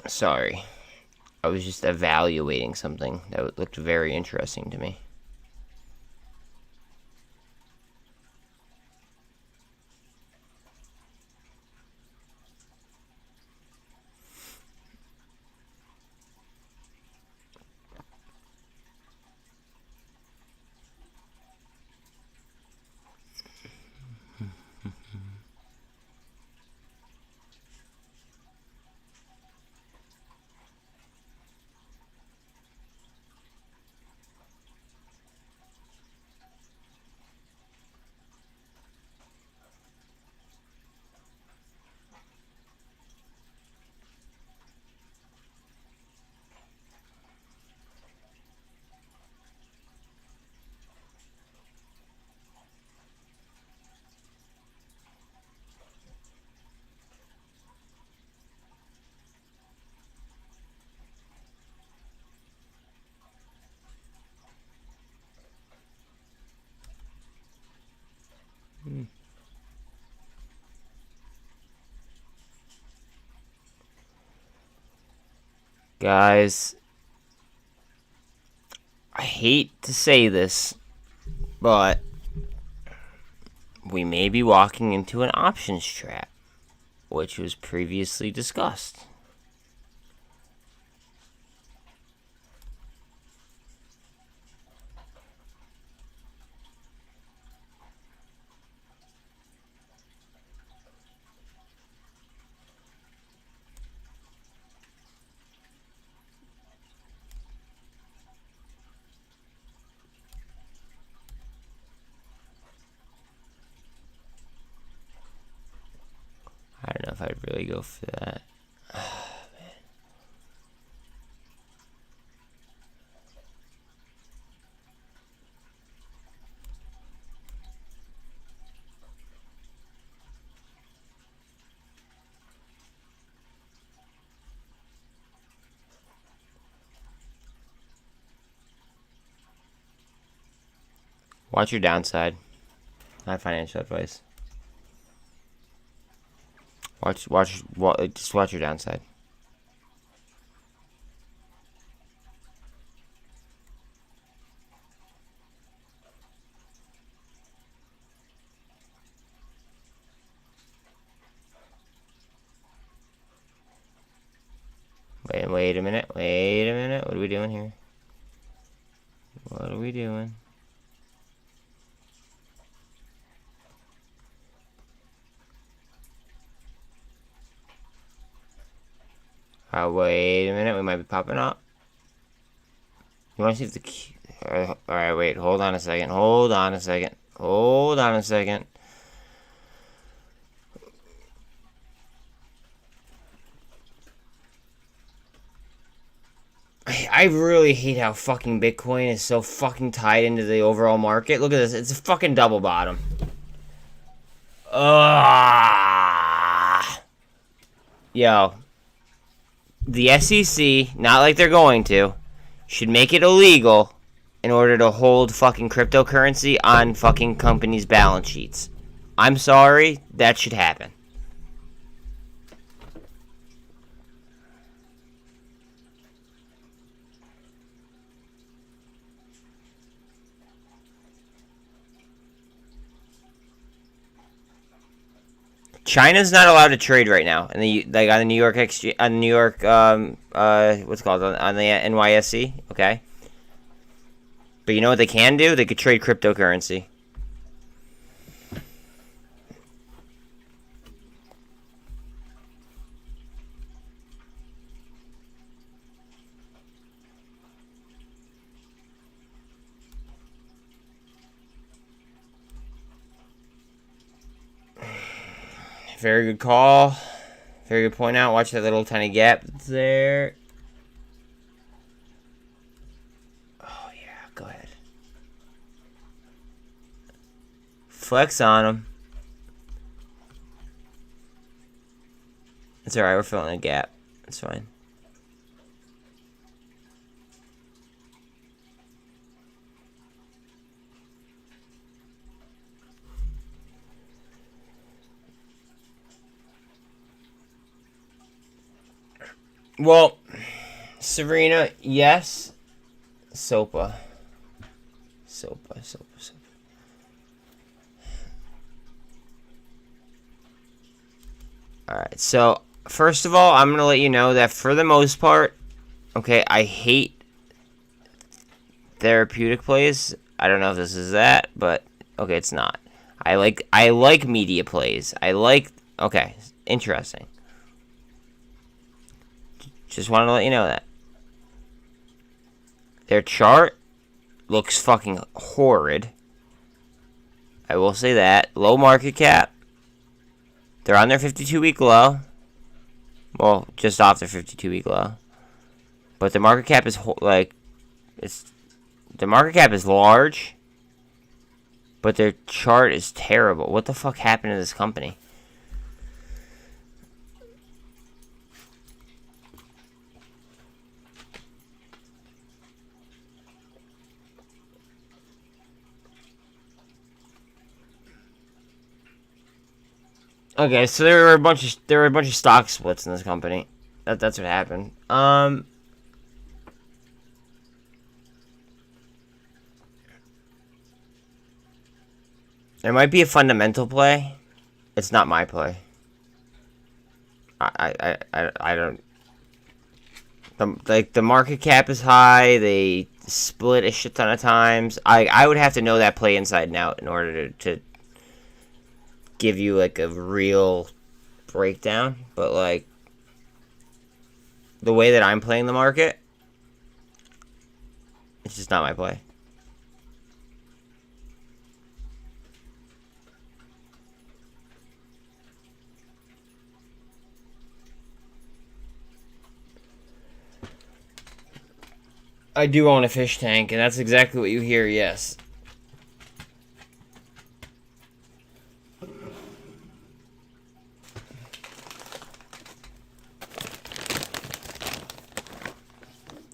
Sorry. I was just evaluating something that looked very interesting to me. Guys, I hate to say this, but we may be walking into an options trap, which was previously discussed. I don't know if I'd really go for that. Oh, man. Watch your downside. Not financial advice. Just watch your downside. Wait a minute. Wait a minute. What are we doing here? What are we doing? Wait a minute. We might be popping up. You want to see if the key... Alright, wait. Hold on a second. Hold on a second. Hold on a second. I really hate how fucking Bitcoin is so fucking tied into the overall market. Look at this. It's a fucking double bottom. Yo. The SEC, not like they're going to, should make it illegal in order to hold fucking cryptocurrency on fucking companies' balance sheets. I'm sorry, that should happen. China's not allowed to trade right now, on the New York exchange, on the New York, what's it called, on the NYSE, okay? But you know what they can do? They could trade cryptocurrency. Very good call. Very good point out. Watch that little tiny gap there. Oh, yeah. Go ahead. Flex on them. It's alright. We're filling a gap. It's fine. Well, Serena, yes. Sopa. Alright, so, first of all, I'm going to let you know that for the most part, okay, I hate therapeutic plays. I don't know if this is that, but, okay, it's not. I like media plays. Okay, interesting. Just wanted to let you know that. Their chart looks fucking horrid. I will say that. Low market cap. They're on their 52-week low. Well, just off their 52-week low. But the market cap is the market cap is large. But their chart is terrible. What the fuck happened to this company? Okay, so there were a bunch of stock splits in this company. That's what happened. There might be a fundamental play. It's not my play. I don't. The market cap is high. They split a shit ton of times. I would have to know that play inside and out in order to give you like a real breakdown. But like the way that I'm playing the market, it's just not my play. I do own a fish tank, and that's exactly what you hear, yes.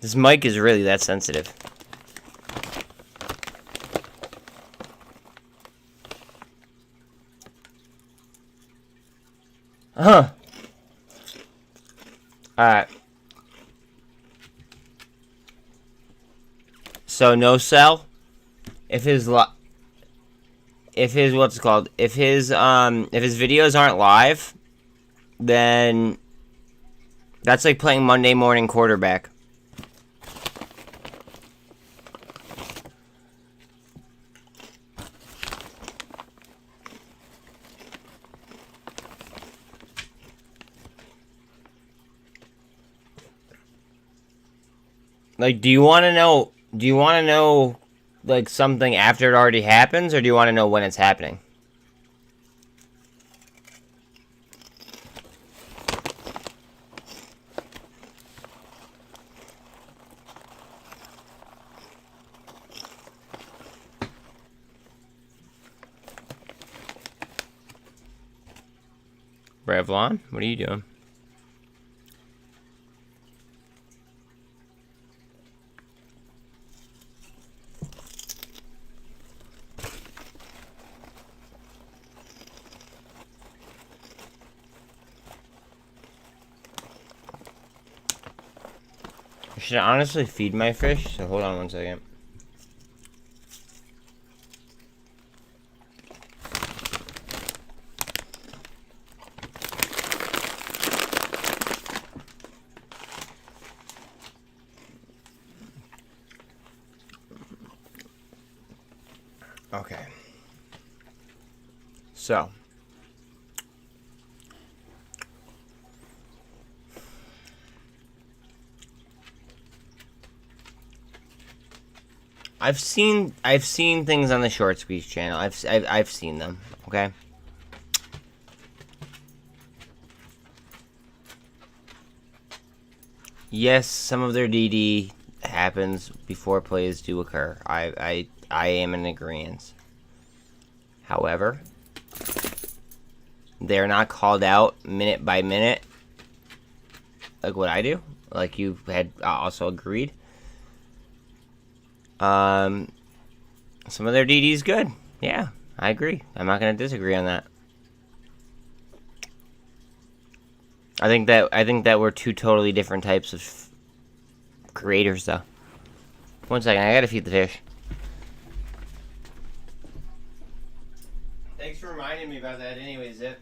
This mic is really that sensitive. Huh. Alright. So no sell. If his videos aren't live, then that's like playing Monday morning quarterback. Like, do you want to know, like, something after it already happens, or do you want to know when it's happening? Revlon, what are you doing? Should I honestly feed my fish? So hold on one second. Okay. So. I've seen things on the Short Squeeze channel. I've seen them. Okay. Yes, some of their DD happens before plays do occur. I am in agreement. However, they're not called out minute by minute like what I do. Like you had also agreed. Some of their DD is good. Yeah, I agree. I'm not going to disagree on that. I think that we're two totally different types of creators, though. One second, I gotta feed the fish. Thanks for reminding me about that anyway, Zip.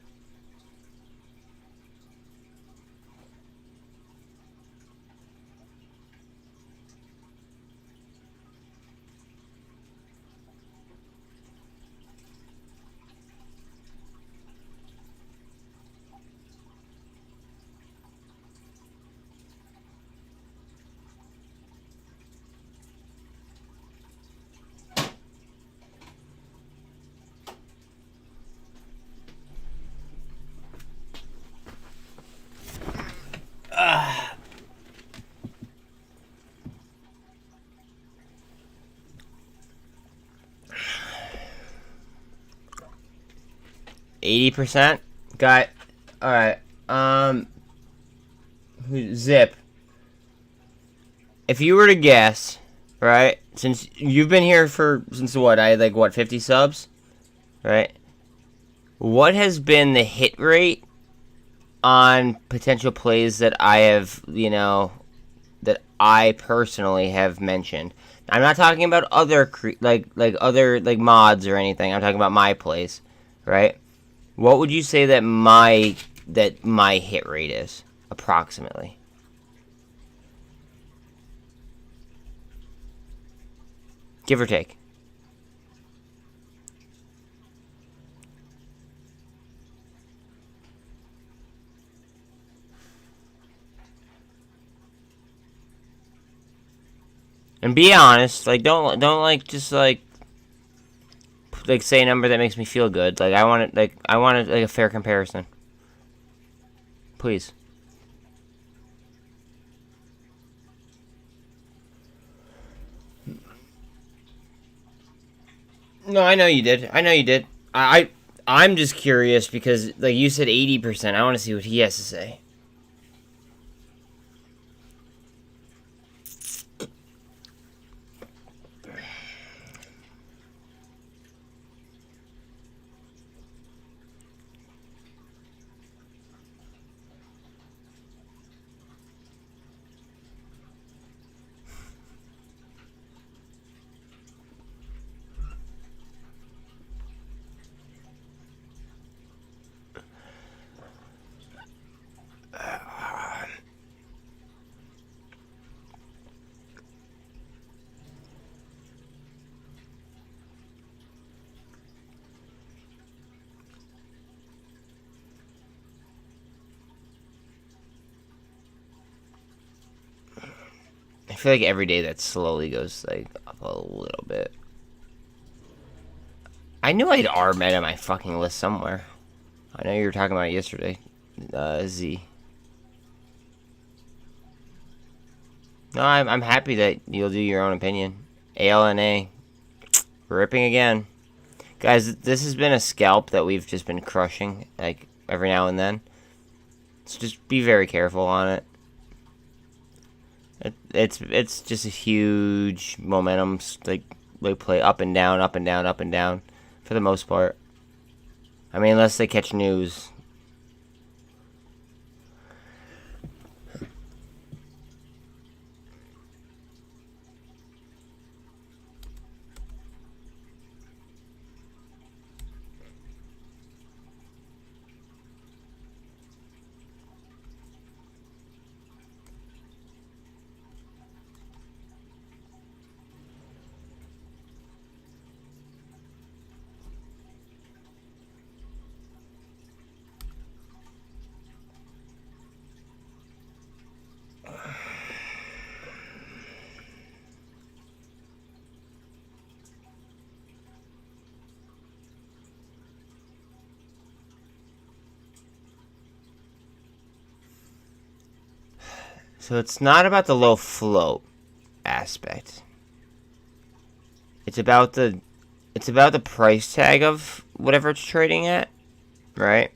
Ah. 80%? Got... Alright, Zip. If you were to guess, right, since you've been here since what, I had like, what, 50 subs? Right? What has been the hit rate on potential plays that I have, that I personally have mentioned? I'm not talking about other other mods or anything. I'm talking about my plays, right? What would you say that my hit rate is approximately? Give or take. And be honest, like don't just say a number that makes me feel good. Like I want it like a fair comparison. Please. No, I know you did. I'm just curious because like you said 80%. I want to see what he has to say. I feel like every day that slowly goes like up a little bit. I knew I had RMed on my fucking list somewhere. I know you were talking about it yesterday, Z. No, I'm happy that you'll do your own opinion. ALNA, ripping again, guys. This has been a scalp that we've just been crushing like every now and then. So just be very careful on it. It's just a huge momentum like play up and down, up and down, up and down, for the most part. I mean, unless they catch news. So it's not about the low float aspect. It's about the price tag of whatever it's trading at, right?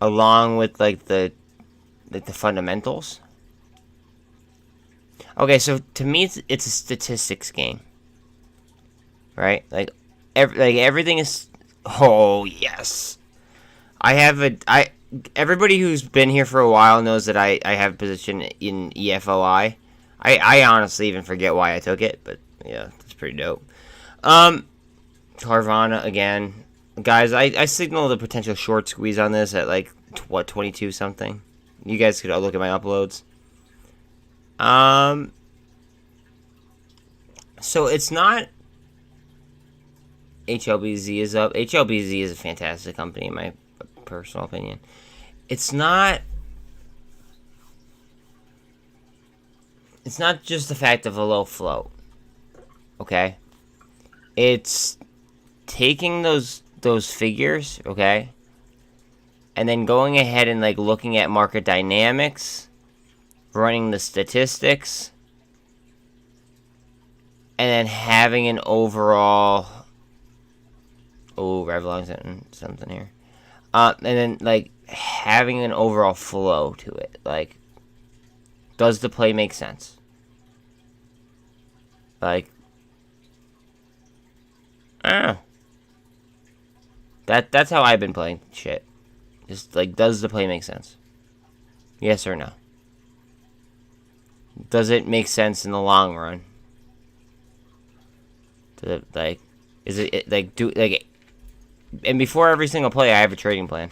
Along with like the fundamentals. Okay, so to me it's a statistics game. Right? Everything is. Oh yes. Everybody who's been here for a while knows that I have a position in EFOI. I honestly even forget why I took it, but yeah, it's pretty dope. Carvana again. Guys, I signaled a potential short squeeze on this at like 22 something. You guys could look at my uploads. So it's not HLBZ is up. HLBZ is a fantastic company in my personal opinion. It's not just the fact of a low float. Okay? It's taking those figures, okay? And then going ahead and like looking at market dynamics, running the statistics, and then having an overall. Oh, REVLON something here. And then like having an overall flow to it. Like, does the play make sense? Like, I don't know. That's how I've been playing shit. Just like, does the play make sense? Yes or no? Does it make sense in the long run? Like, is it like do like? And before every single play, I have a trading plan.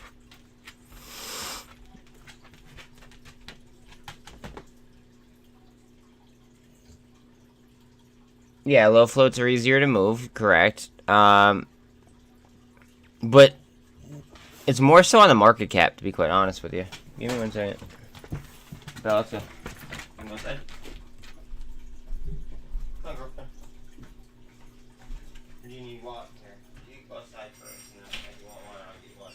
Yeah, low floats are easier to move, correct. But it's more so on the market cap, to be quite honest with you. Give me 1 second. Alexa, can you go outside? Come on, girlfriend. Or do you need water? You go outside first, and then if you want water, I'll get you water.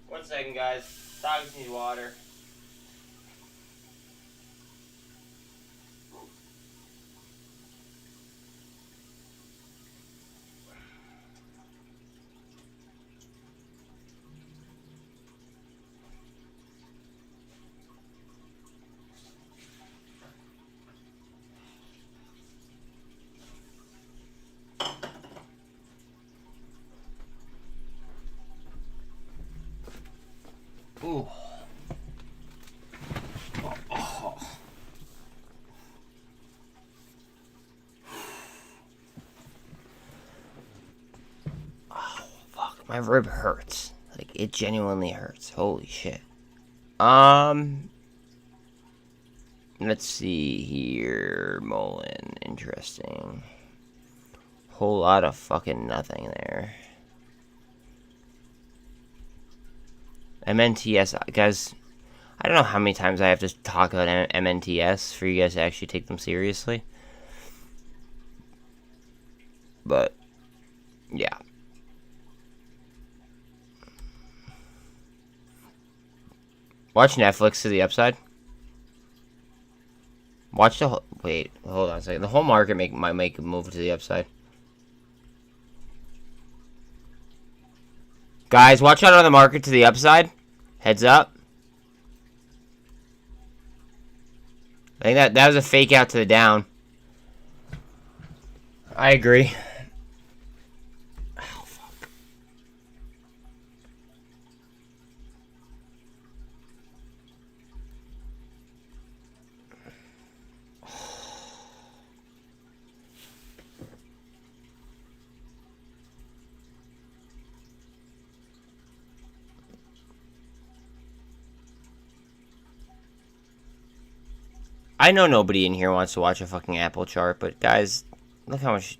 One second, guys. Dogs need water. Ooh. Oh. Oh, fuck. My rib hurts. Like, it genuinely hurts. Holy shit. Let's see here. MULN. Interesting. Whole lot of fucking nothing there. MNTS, guys, I don't know how many times I have to talk about MNTS for you guys to actually take them seriously. But, yeah. Watch Netflix to the upside. Watch the whole... Wait, hold on a second. The whole market might make a move to the upside. Guys, watch out on the market to the upside. Heads up. I think that was a fake out to the down. I agree. Oh, fuck. I know nobody in here wants to watch a fucking Apple chart, but guys, look how much,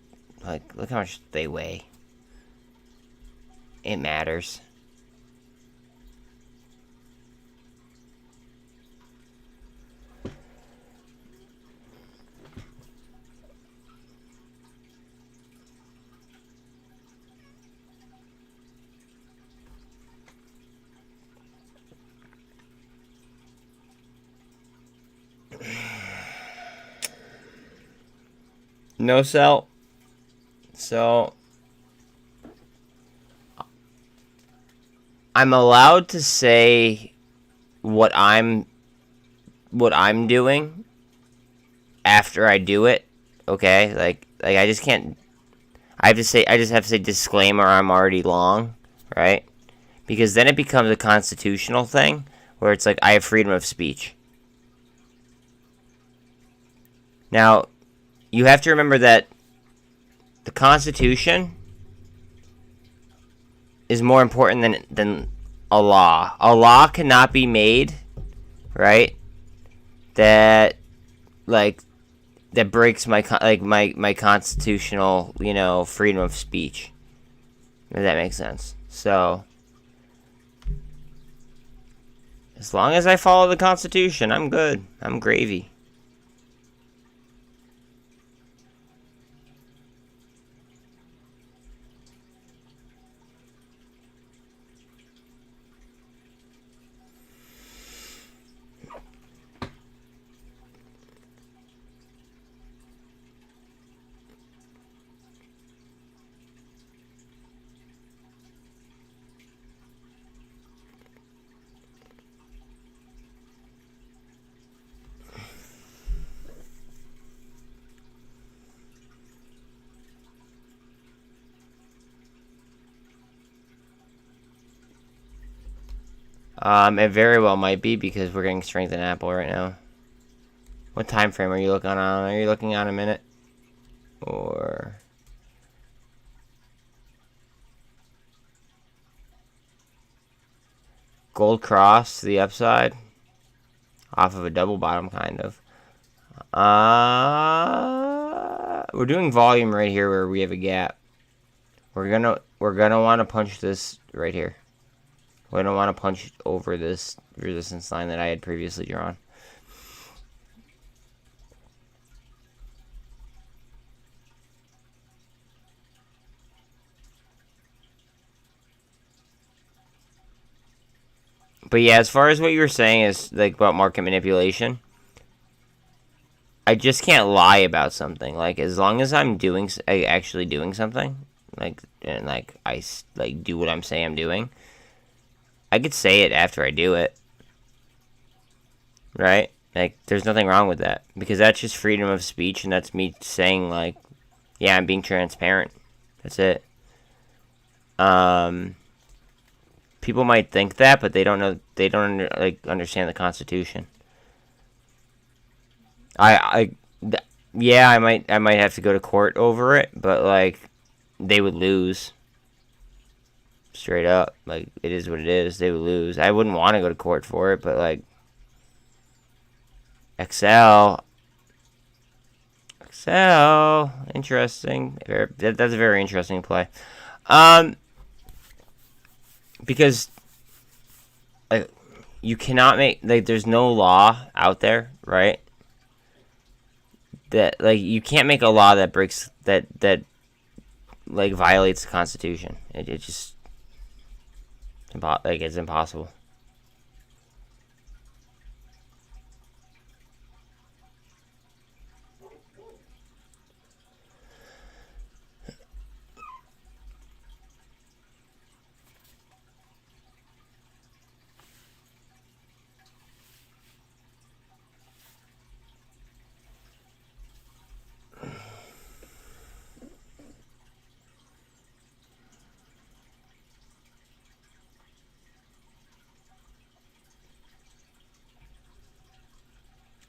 look how much they weigh. It matters. No sell. So I'm allowed to say what I'm doing after I do it. Okay? Like I just can't. I just have to say disclaimer, I'm already long, right? Because then it becomes a constitutional thing where it's like I have freedom of speech. Now, you have to remember that the Constitution is more important than a law. A law cannot be made, right? That breaks my constitutional, freedom of speech. If that makes sense. So, as long as I follow the Constitution, I'm good. I'm gravy. It very well might be because we're getting strength in Apple right now. What time frame are you looking on? Are you looking on a minute? Or... Gold cross to the upside. Off of a double bottom, kind of. We're doing volume right here where we have a gap. We're gonna want to punch this right here. We're gonna want to punch over this resistance line that I had previously drawn. But yeah, as far as what you were saying is like about market manipulation, I just can't lie about something. Like as long as I'm actually doing something, like and like I like do what I'm saying I'm doing, I could say it after I do it, right? Like there's nothing wrong with that because that's just freedom of speech and that's me saying like, yeah, I'm being transparent. That's it. People might think that, but they don't know. They don't understand the Constitution. Yeah, I might have to go to court over it, but like, they would lose. Straight up, like it is what it is. They would lose. I wouldn't want to go to court for it, but like, XL, interesting. That's a very interesting play. Because like you cannot make like there's no law out there, right? That like you can't make a law that breaks that like violates the Constitution. It just it's impossible.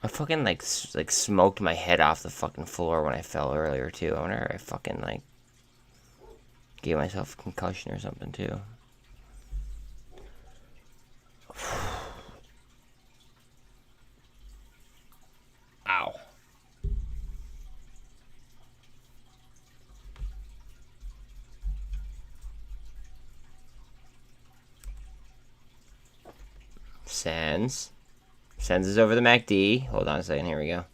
I fucking like smoked my head off the fucking floor when I fell earlier too. I wonder if I fucking like gave myself a concussion or something too. Ow. SENS. SENS is over the MACD. Hold on a second. Here we go.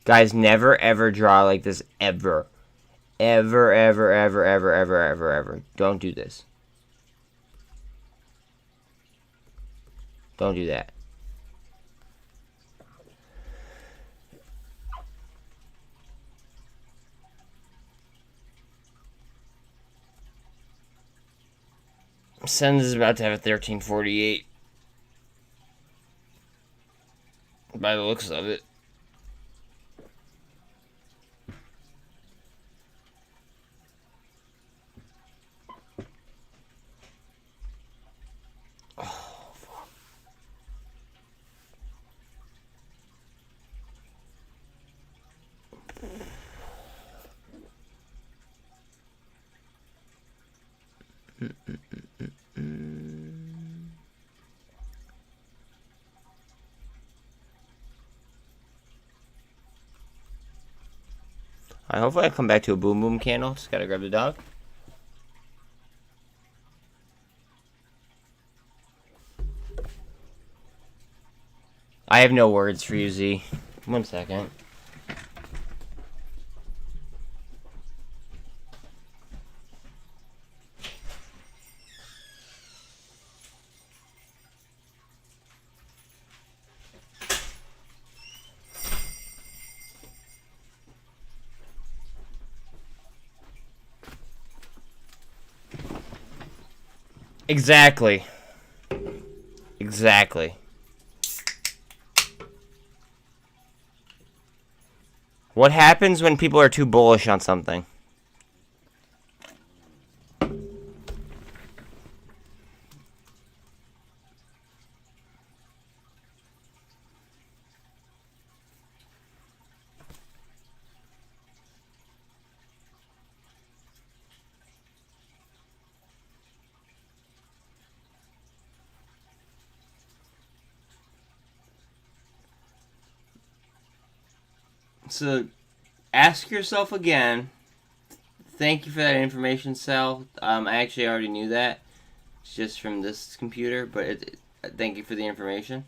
Guys, never ever draw like this ever. Ever, ever, ever, ever, ever, ever, ever. Don't do this. Don't do that. SENS is about to have a 1348. By the looks of it. Oh, fuck. Hopefully I come back to a boom boom candle. Just gotta grab the dog. I have no words for you, Z. 1 second. Exactly. Exactly. What happens when people are too bullish on something? So ask yourself again. Thank you for that information, Sal. I actually already knew that. It's just from this computer, but thank you for the information.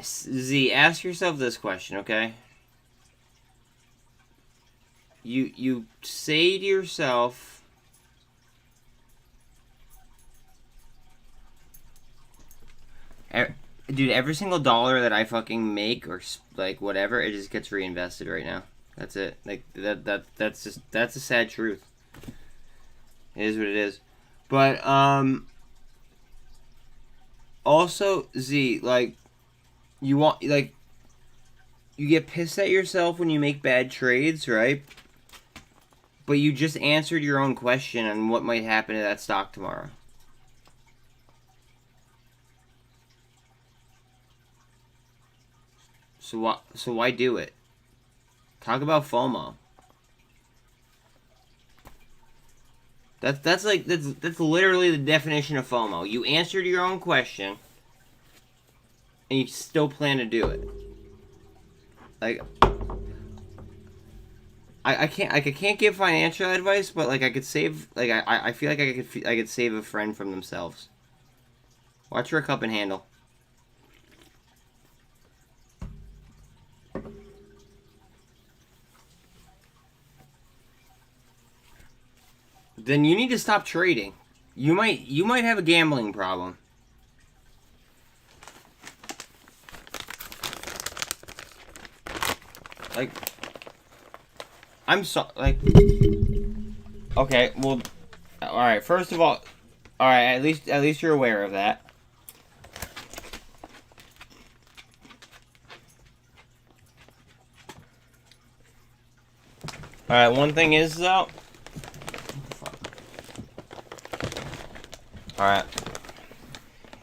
Z, ask yourself this question, okay? You say to yourself, dude, every single dollar that I fucking make or like whatever, it just gets reinvested right now. That's it. Like that's a sad truth. It is what it is. But also Z, like you get pissed at yourself when you make bad trades, right? But you just answered your own question on what might happen to that stock tomorrow. So why do it? Talk about FOMO. That's literally the definition of FOMO. You answered your own question, and you still plan to do it. Like, I can't give financial advice, but like I could save, like I feel like I could save a friend from themselves. Watch your cup and handle. Then you need to stop trading. You might have a gambling problem. Like, I'm so like. Okay, well, all right. First of all, at least you're aware of that. All right. One thing is though. All right.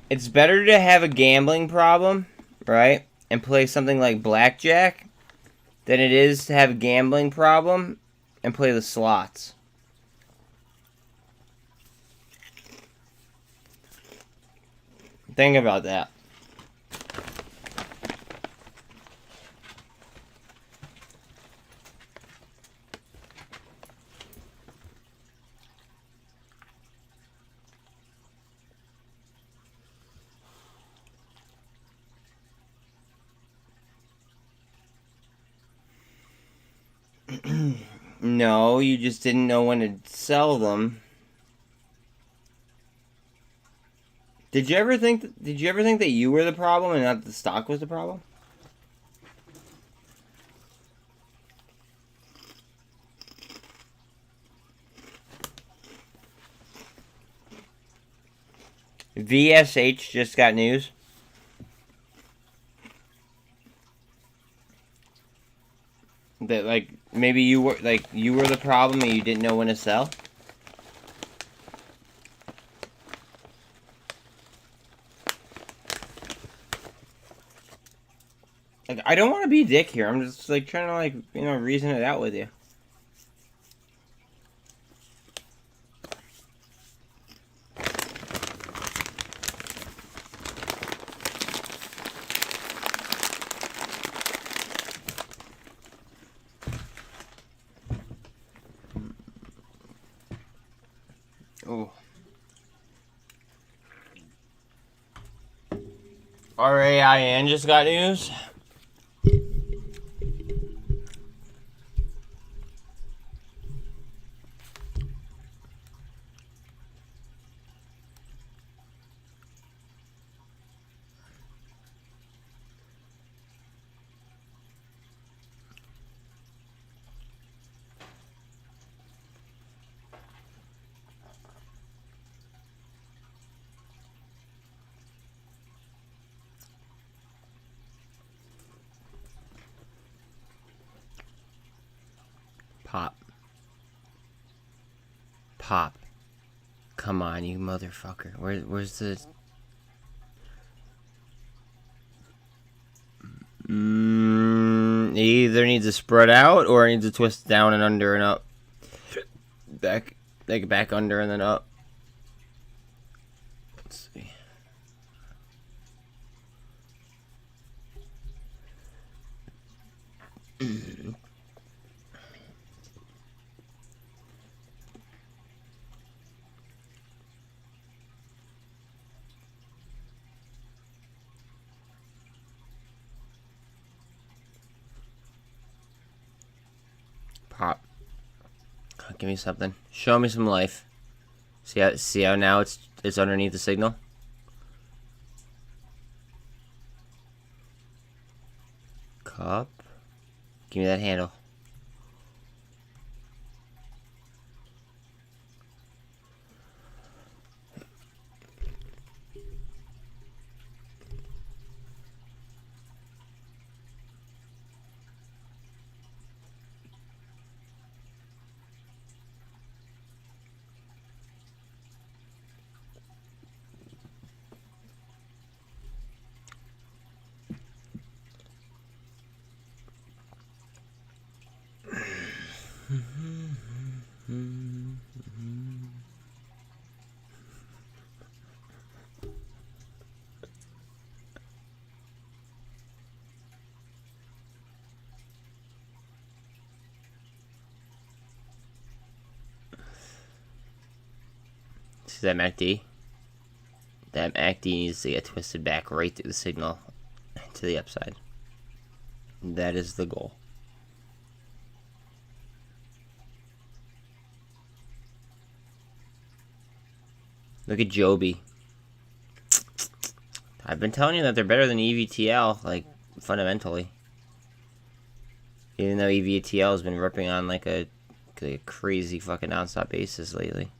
It's better to have a gambling problem, right, and play something like blackjack, than it is to have a gambling problem and play the slots. Think about that. No, you just didn't know when to sell them. Did you ever think that you were the problem and not the stock was the problem? VSH just got news. That like maybe you were the problem and you didn't know when to sell. Like, I don't want to be a dick here. I'm just like trying to like reason it out with you. Oh. RAIN just got news. Pop. Come on, you motherfucker. Where's the... It either needs to spread out or it needs to twist down and under and up. Back under and then up. Let's see. Pop. Give me something. Show me some life. See how now it's underneath the signal? Cup. Give me that handle. See that MACD? That MACD needs to get twisted back right through the signal to the upside. That is the goal. Look at Joby. I've been telling you that they're better than EVTL, like, fundamentally. Even though EVTL has been ripping on like a crazy fucking nonstop basis lately.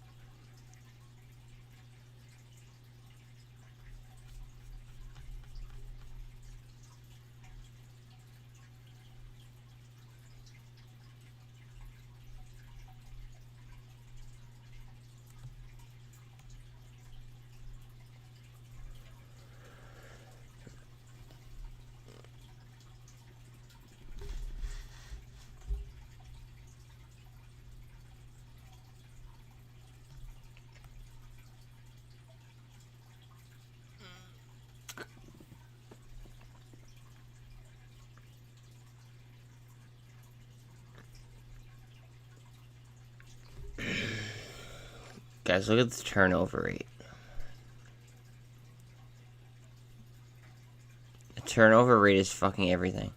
Guys, look at the turnover rate. The turnover rate is fucking everything.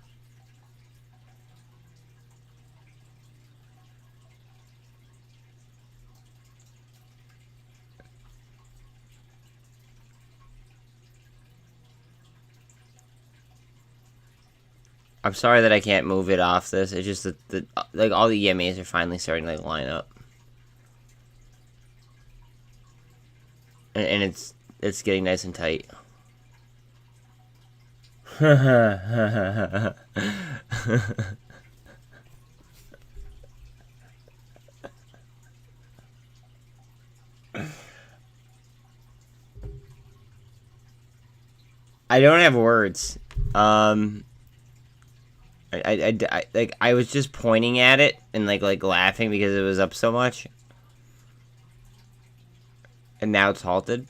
I'm sorry that I can't move it off this. It's just that like all the EMAs are finally starting to like line up. And it's getting nice and tight. I don't have words. I was just pointing at it and like laughing because it was up so much. And now it's halted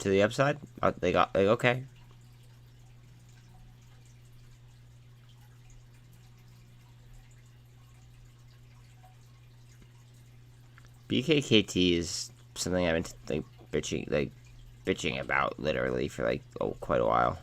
to the upside. They got like okay. BKKT is something I've been bitching about literally for like quite a while.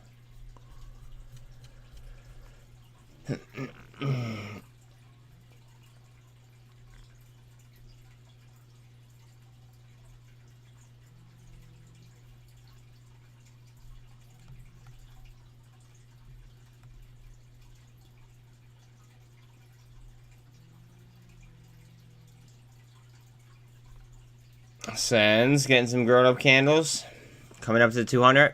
SENS getting some grown up candles. Coming up to 200.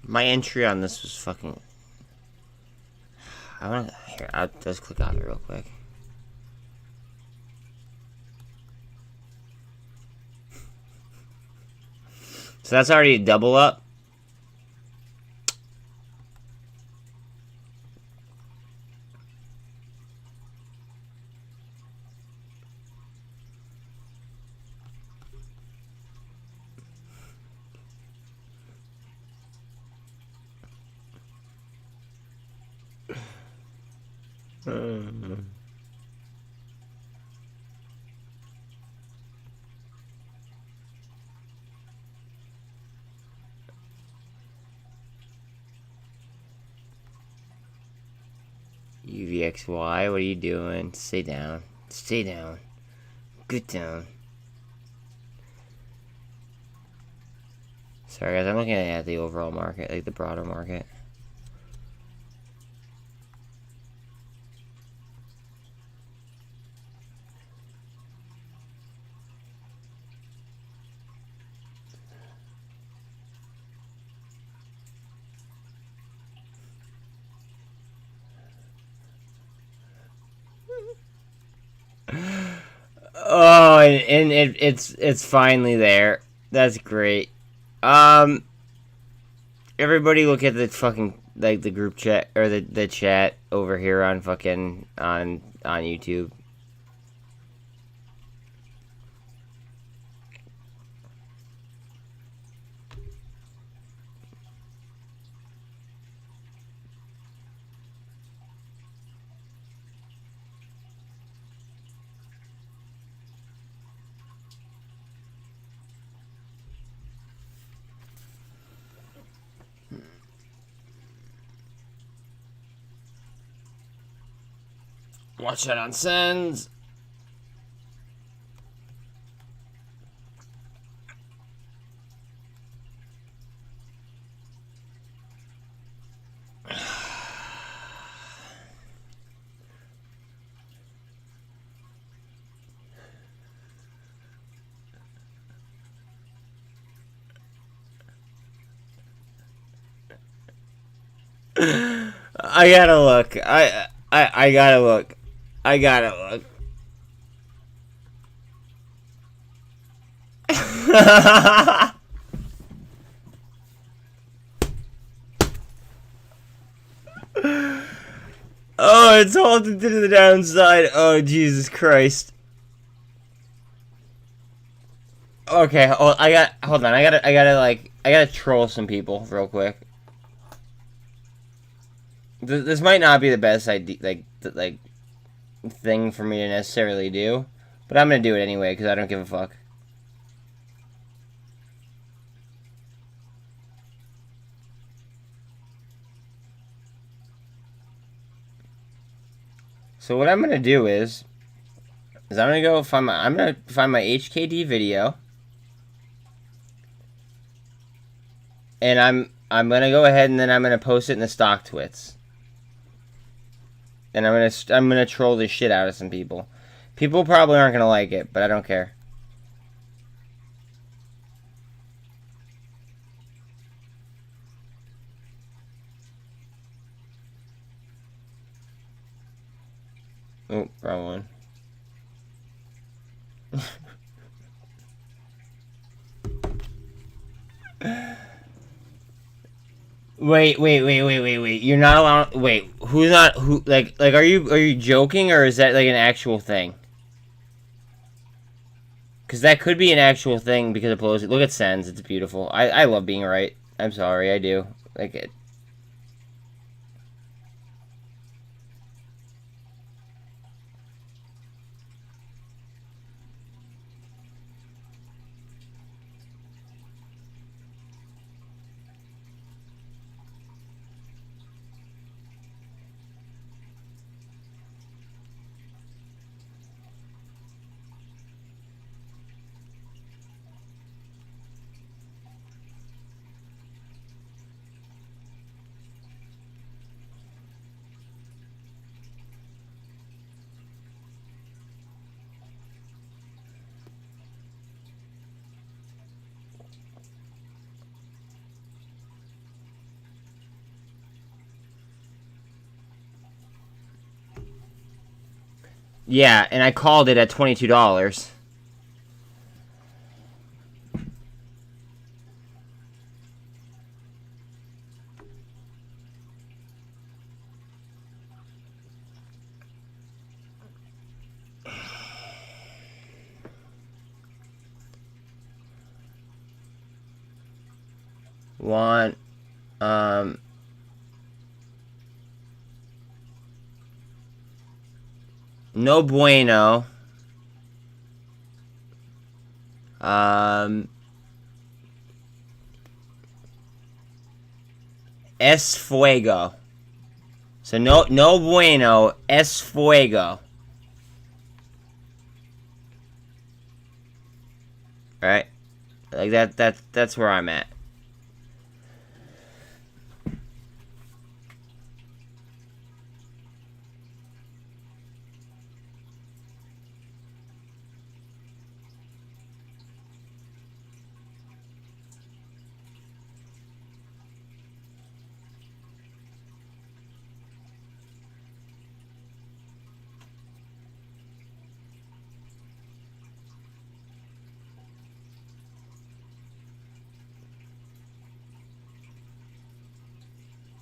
My entry on this was fucking... I wanna... Here, I'll just click on it real quick. So that's already a double up. UVXY, what are you doing? Stay down. Stay down. Get down. Sorry guys, I'm looking at the overall market, like the broader market. Oh, and it's finally there. That's great. Everybody look at the fucking, like, the group chat, or the chat over here on fucking, on YouTube. Watch that on SENS. I gotta look. I gotta look. I gotta look. Oh, it's halted to the downside. Oh, Jesus Christ. Okay, hold on. I gotta troll some people real quick. This might not be the best idea, like thing for me to necessarily do, but I'm gonna do it anyway because I don't give a fuck. So what I'm gonna do is I'm gonna go find my HKD video, and I'm gonna go ahead and then I'm gonna post it in the stock twits. And I'm gonna troll the shit out of some people. People probably aren't gonna like it, but I don't care. Oh, wrong one. Wait. You're not allowed. Wait, who's not? Who? Like, are you joking, or is that like an actual thing? Because that could be an actual thing because of Pelosi. Look at SENS. It's beautiful. I love being right. I'm sorry, I do. Like it. Yeah, and I called it at $22. Want, no bueno. Es fuego. So no bueno, es fuego. Right? Like that's where I'm at.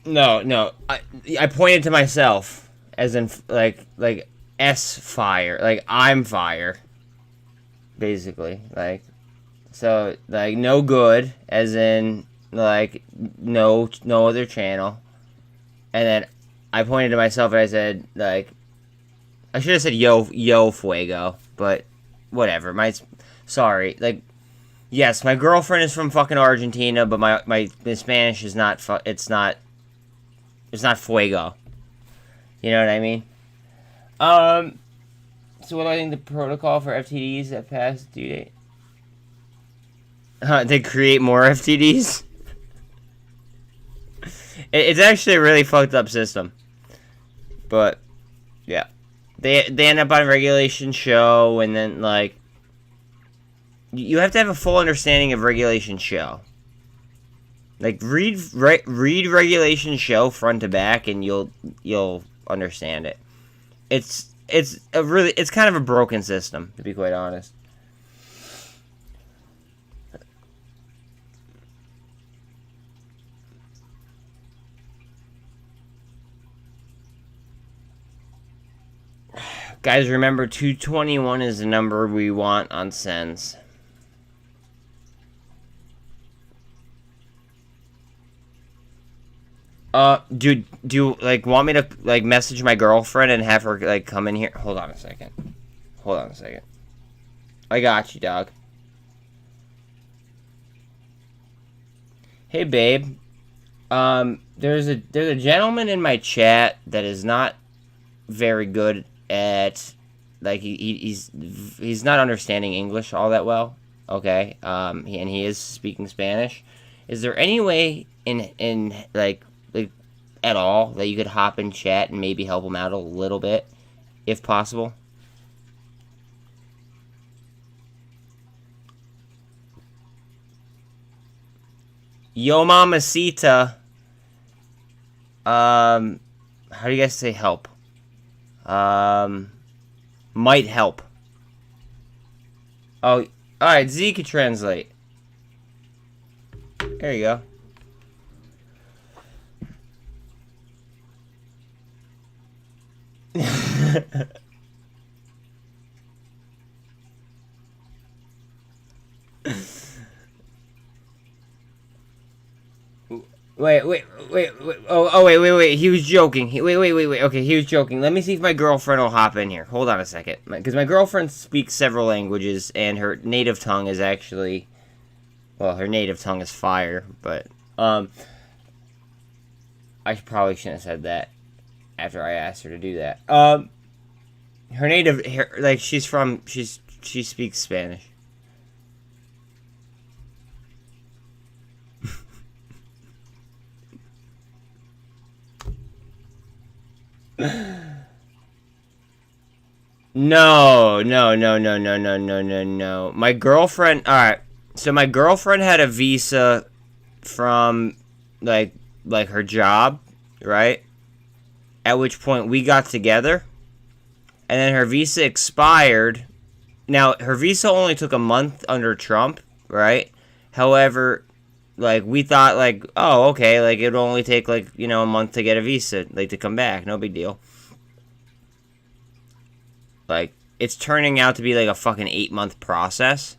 No. I pointed to myself as in like S fire, like I'm fire, basically. Like, so like no good, as in like no other channel, and then I pointed to myself and I said like I should have said yo fuego, but whatever. Sorry, like. Yes, my girlfriend is from fucking Argentina, but my Spanish is not. It's not fuego. You know what I mean? So what do I think the protocol for FTDs that pass due date? They create more FTDs? It's actually a really fucked up system. But, yeah. They end up on regulation show, and then, like... You have to have a full understanding of regulation show. Like, read regulation show front to back, and you'll understand it. It's kind of a broken system, to be quite honest. Guys, remember 221 is the number we want on SENS. Do you, like, want me to, like, message my girlfriend and have her, like, come in here? Hold on a second. I got you, dog. Hey, babe. There's a gentleman in my chat that is not very good at, like, he's not understanding English all that well. Okay. And he is speaking Spanish. Is there any way in like at all that you could hop in chat and maybe help him out a little bit, if possible? Yo mamacita. How do you guys say help? Might help. Oh, alright, Z can translate. There you go. Wait. Oh, wait. He was joking. Wait. Okay, he was joking. Let me see if my girlfriend will hop in here. Hold on a second. Because my girlfriend speaks several languages, and her native tongue is actually... Well, her native tongue is fire, but... I probably shouldn't have said that after I asked her to do that. Her native... like, she speaks Spanish. No. My girlfriend... Alright, so my girlfriend had a visa from, like her job, right? At which point we got together, and then her visa expired. Now, her visa only took a month under Trump, right? However, like, we thought, like, oh, okay, like, it would only take, like, you know, a month to get a visa, like, to come back. No big deal. Like, it's turning out to be, like, a fucking 8-month process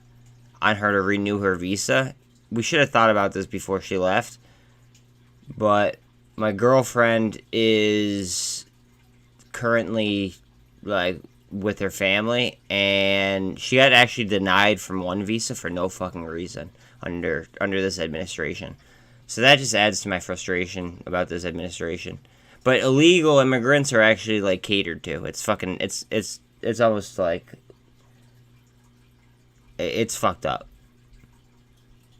on her to renew her visa. We should have thought about this before she left. But my girlfriend is currently, like, with her family, and she got actually denied from one visa for no fucking reason under this administration. So that just adds to my frustration about this administration. But illegal immigrants are actually, like, catered to. It's fucking, it's almost like, it's fucked up.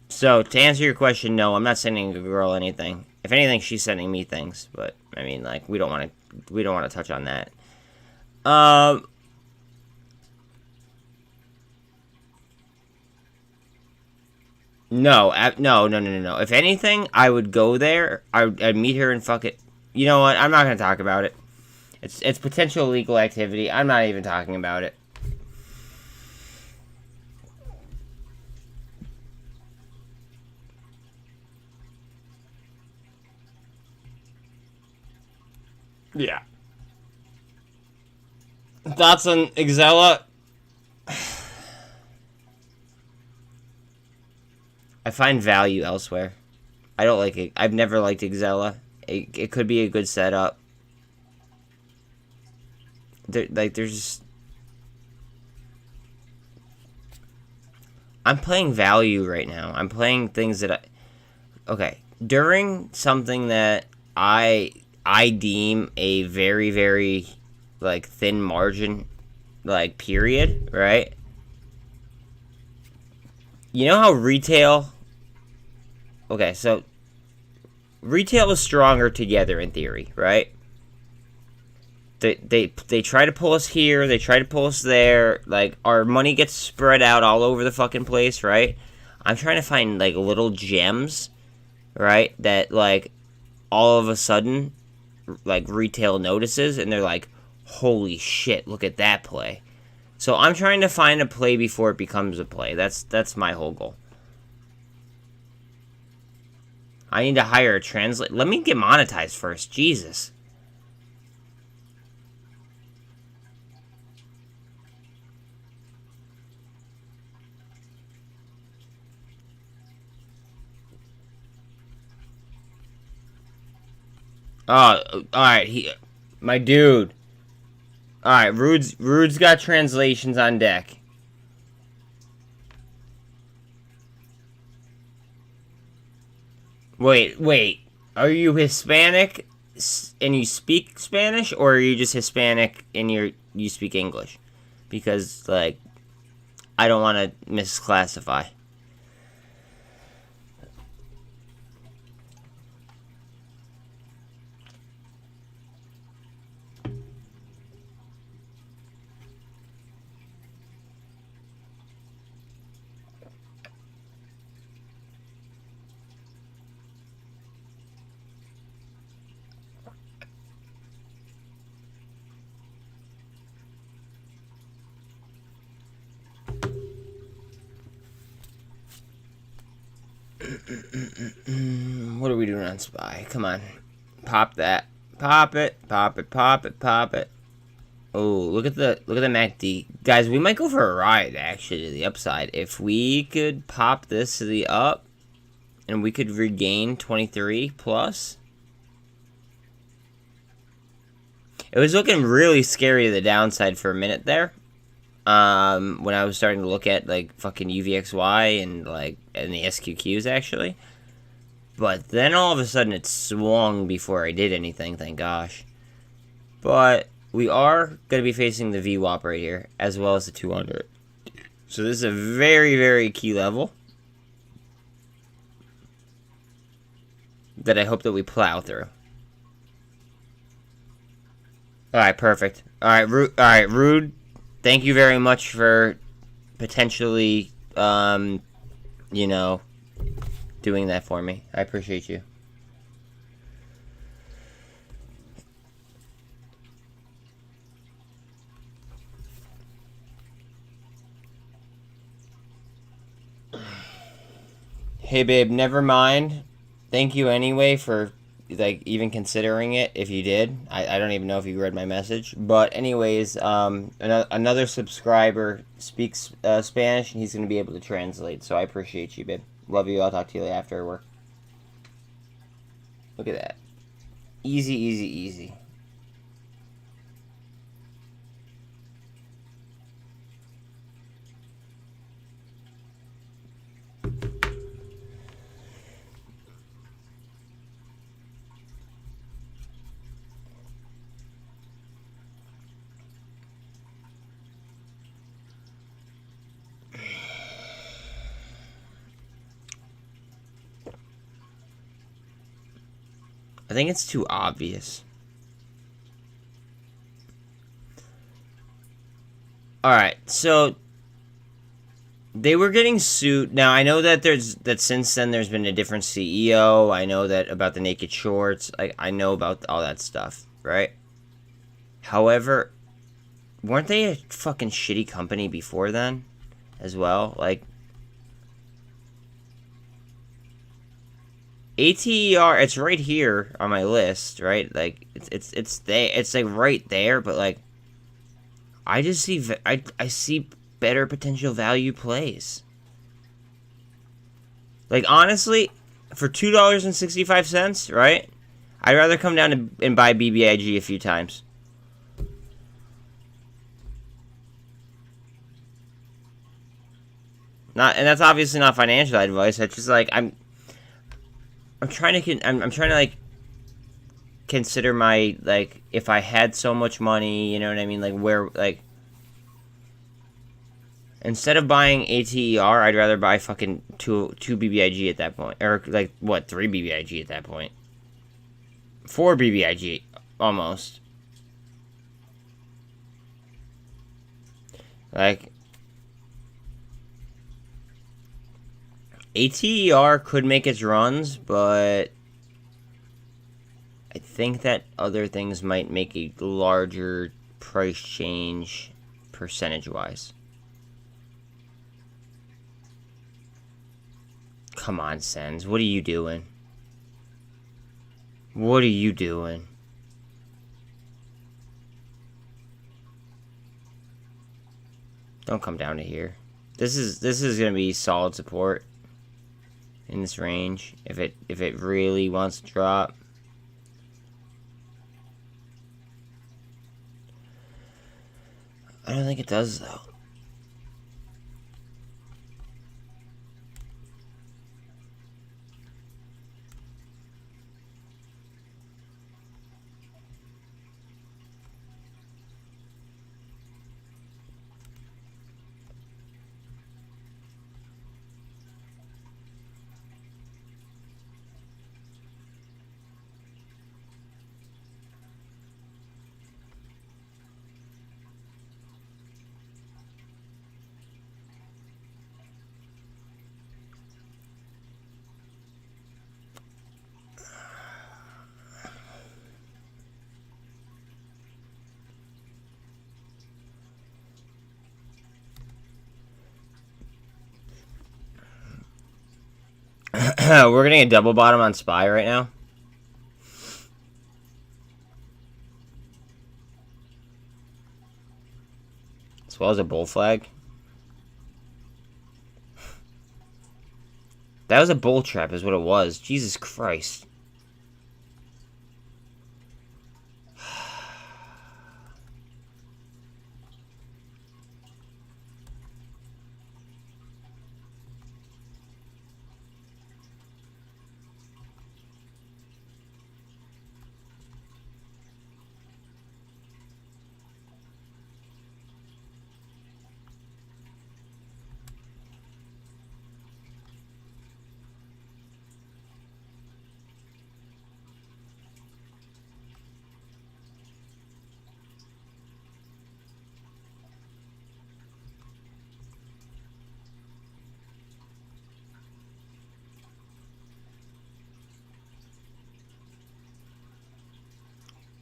So, to answer your question, no, I'm not sending a girl anything. If anything, she's sending me things. But, I mean, like, we don't want to touch on that. No. If anything, I would go there. I'd meet her and fuck it. You know what? I'm not going to talk about it. It's potential illegal activity. I'm not even talking about it. Yeah. Thoughts on Exela? I find value elsewhere. I don't like it. I've never liked Exela. It could be a good setup. There's... I'm playing value right now. I'm playing things that okay. During something that I deem a very, very, like, thin margin, like, period, right? You know how retail... Okay, so retail is stronger together in theory, right? They try to pull us here, they try to pull us there, like, our money gets spread out all over the fucking place, right? I'm trying to find, like, little gems, right, that, like, all of a sudden, like, retail notices, and they're like, holy shit, look at that play. So I'm trying to find a play before it becomes a play. That's my whole goal. I need to hire a translator. Let me get monetized first. Jesus. Oh, alright, my dude. Alright, Rude's got translations on deck. Wait. Are you Hispanic and you speak Spanish, or are you just Hispanic and you speak English? Because, like, I don't want to misclassify. What are we doing on Spy? Come on. Pop that. Pop it. Oh, look at the MACD. Guys, we might go for a ride, actually, to the upside. If we could pop this to the up, and we could regain 23 plus. It was looking really scary to the downside for a minute there. When I was starting to look at, like, fucking UVXY and the SQQs, actually. But then all of a sudden it swung before I did anything, thank gosh. But we are going to be facing the VWAP right here, as well as the 200. So this is a very, very key level that I hope that we plow through. Alright, perfect. Alright, Rude. Thank you very much for potentially, you know, doing that for me. I appreciate you. Hey babe, never mind. Thank you anyway for like even considering it if you did. I don't even know if you read my message. But anyways, another subscriber speaks Spanish and he's gonna be able to translate. So I appreciate you, babe. Love you. I'll talk to you after work. Look at that. Easy, easy, easy. I think it's too obvious. Alright, so they were getting sued. Now I know that since then there's been a different CEO. I know that about the naked shorts. I know about all that stuff, right? However, weren't they a fucking shitty company before then as well? Like ATER, it's right here on my list, right? Like it's there, it's like right there, but like I just see I see better potential value plays. Like honestly, for $2.65, right? I'd rather come down and buy BBIG a few times. Not, and that's obviously not financial advice. It's just like I'm trying to like consider my, like, if I had so much money, you know what I mean, like where, like, instead of buying ATER, I'd rather buy fucking two BBIG at that point, or like what, 3 BBIG at that point, 4 BBIG almost. Like ATER could make its runs, but I think that other things might make a larger price change percentage-wise. Come on, SENS. What are you doing? What are you doing? Don't come down to here. This is gonna be solid support in this range if it really wants to drop. I don't think it does though. We're getting a double bottom on SPY right now. As well as a bull flag. That was a bull trap is what it was. Jesus Christ.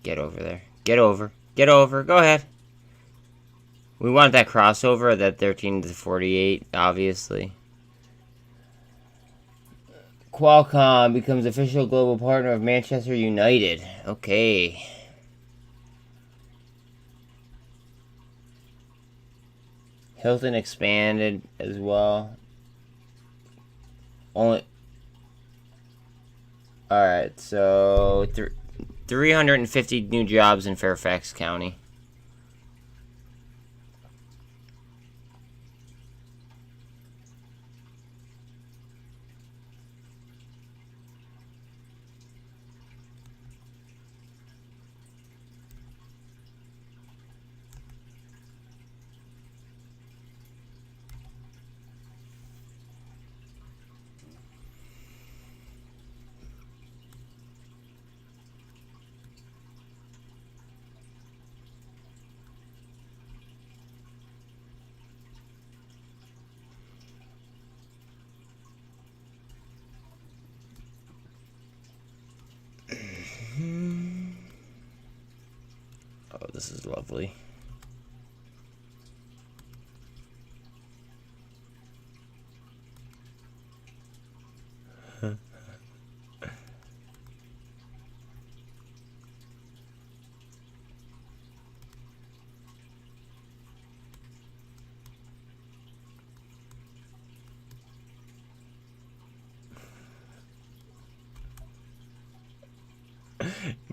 Get over there. Get over. Get over. Go ahead. We want that crossover, that 13 to 48, obviously. Qualcomm becomes official global partner of Manchester United. Okay. Hilton expanded as well. Only. Alright, so 350 new jobs in Fairfax County. Oh, this is lovely.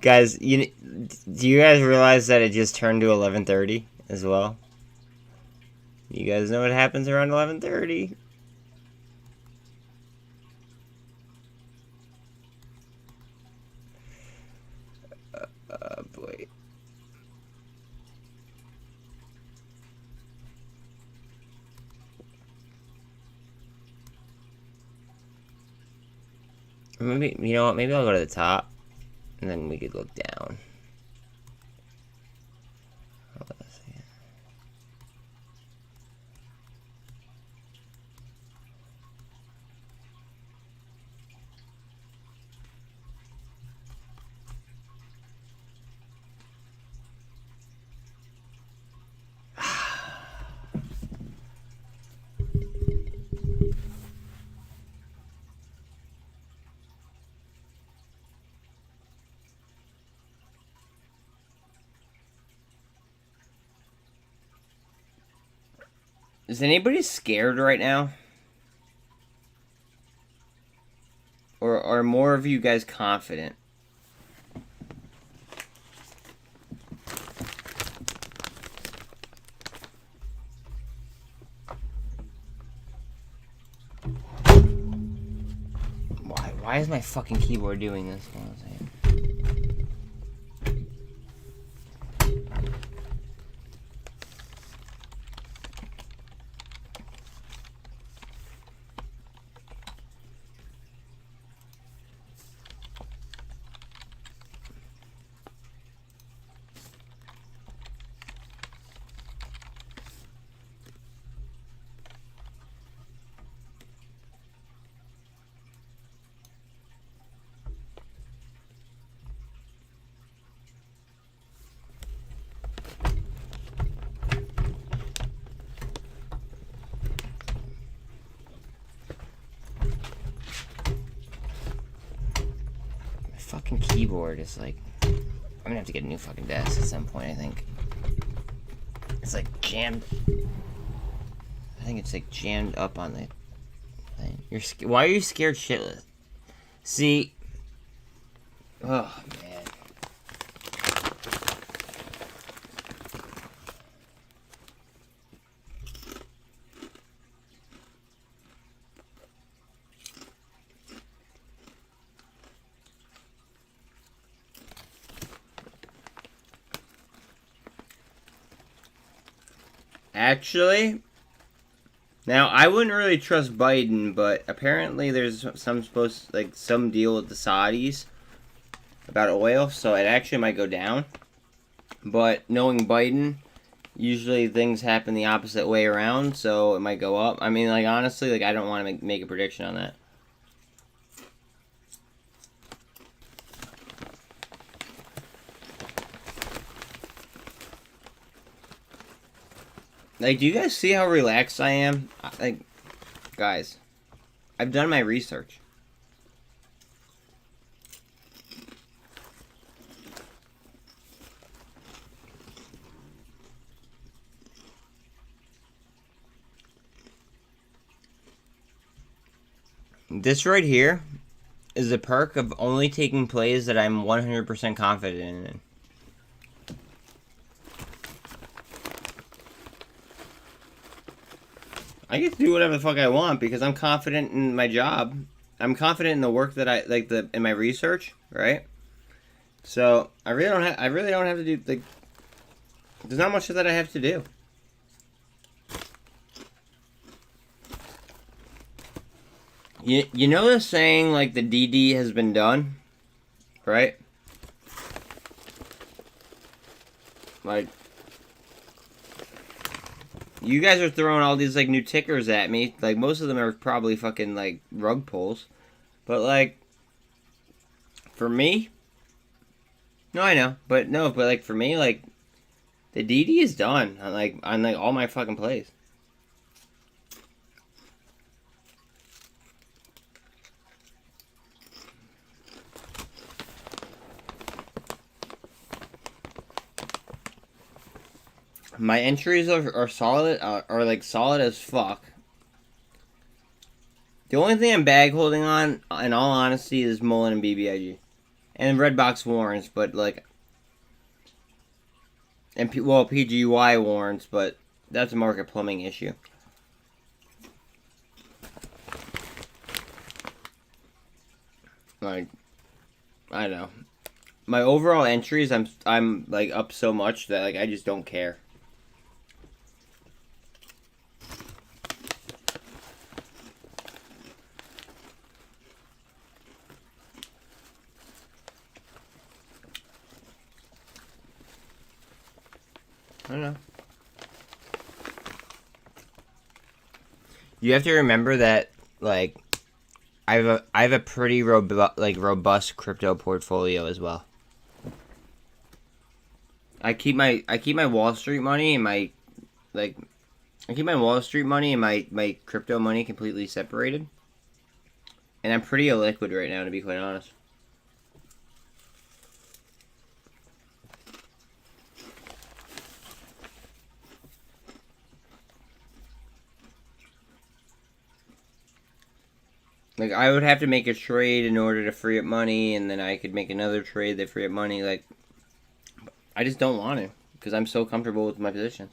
Guys, do you guys realize that it just turned to 11:30 as well? You guys know what happens around 11:30? Boy. Maybe, you know what? Maybe I'll go to the top, and then we could look down. Hold on a second. Is anybody scared right now? Or are more of you guys confident? Why is my fucking keyboard doing this? Hold on a second. Fucking keyboard is like, I'm gonna have to get a new fucking desk at some point. I think it's like jammed. I think it's like jammed up on the thing. Why are you scared shitless? See, oh man. Actually, now I wouldn't really trust Biden, but apparently there's some deal with the Saudis about oil, so it actually might go down. But knowing Biden, usually things happen the opposite way around, so it might go up. I mean, like, honestly, like, I don't want to make a prediction on that. Like, do you guys see how relaxed I am? Like, guys, I've done my research. This right here is the perk of only taking plays that I'm 100% confident in. I get to do whatever the fuck I want because I'm confident in my job. I'm confident in the work that I like in my research, right? So I really don't have to do like. There's not much that I have to do. You know the saying like the DD has been done, right? Like. You guys are throwing all these, like, new tickers at me. Like, most of them are probably fucking, like, rug pulls. But, like, for me... No, I know. But, no, but, like, for me, like, the DD is done on, like, all my fucking plays. My entries are solid, are like solid as fuck. The only thing I'm bag holding on, in all honesty, is MULN and BBIG. And red box warrants, but like... And, PGY warrants, but that's a market plumbing issue. Like, I don't know. My overall entries, I'm like up so much that like I just don't care. I don't know. You have to remember that, like, I have a pretty robust crypto portfolio as well. I keep my Wall Street money and my Wall Street money and my crypto money completely separated. And I'm pretty illiquid right now, to be quite honest. Like, I would have to make a trade in order to free up money, and then I could make another trade that free up money. Like, I just don't want to, because I'm so comfortable with my positions.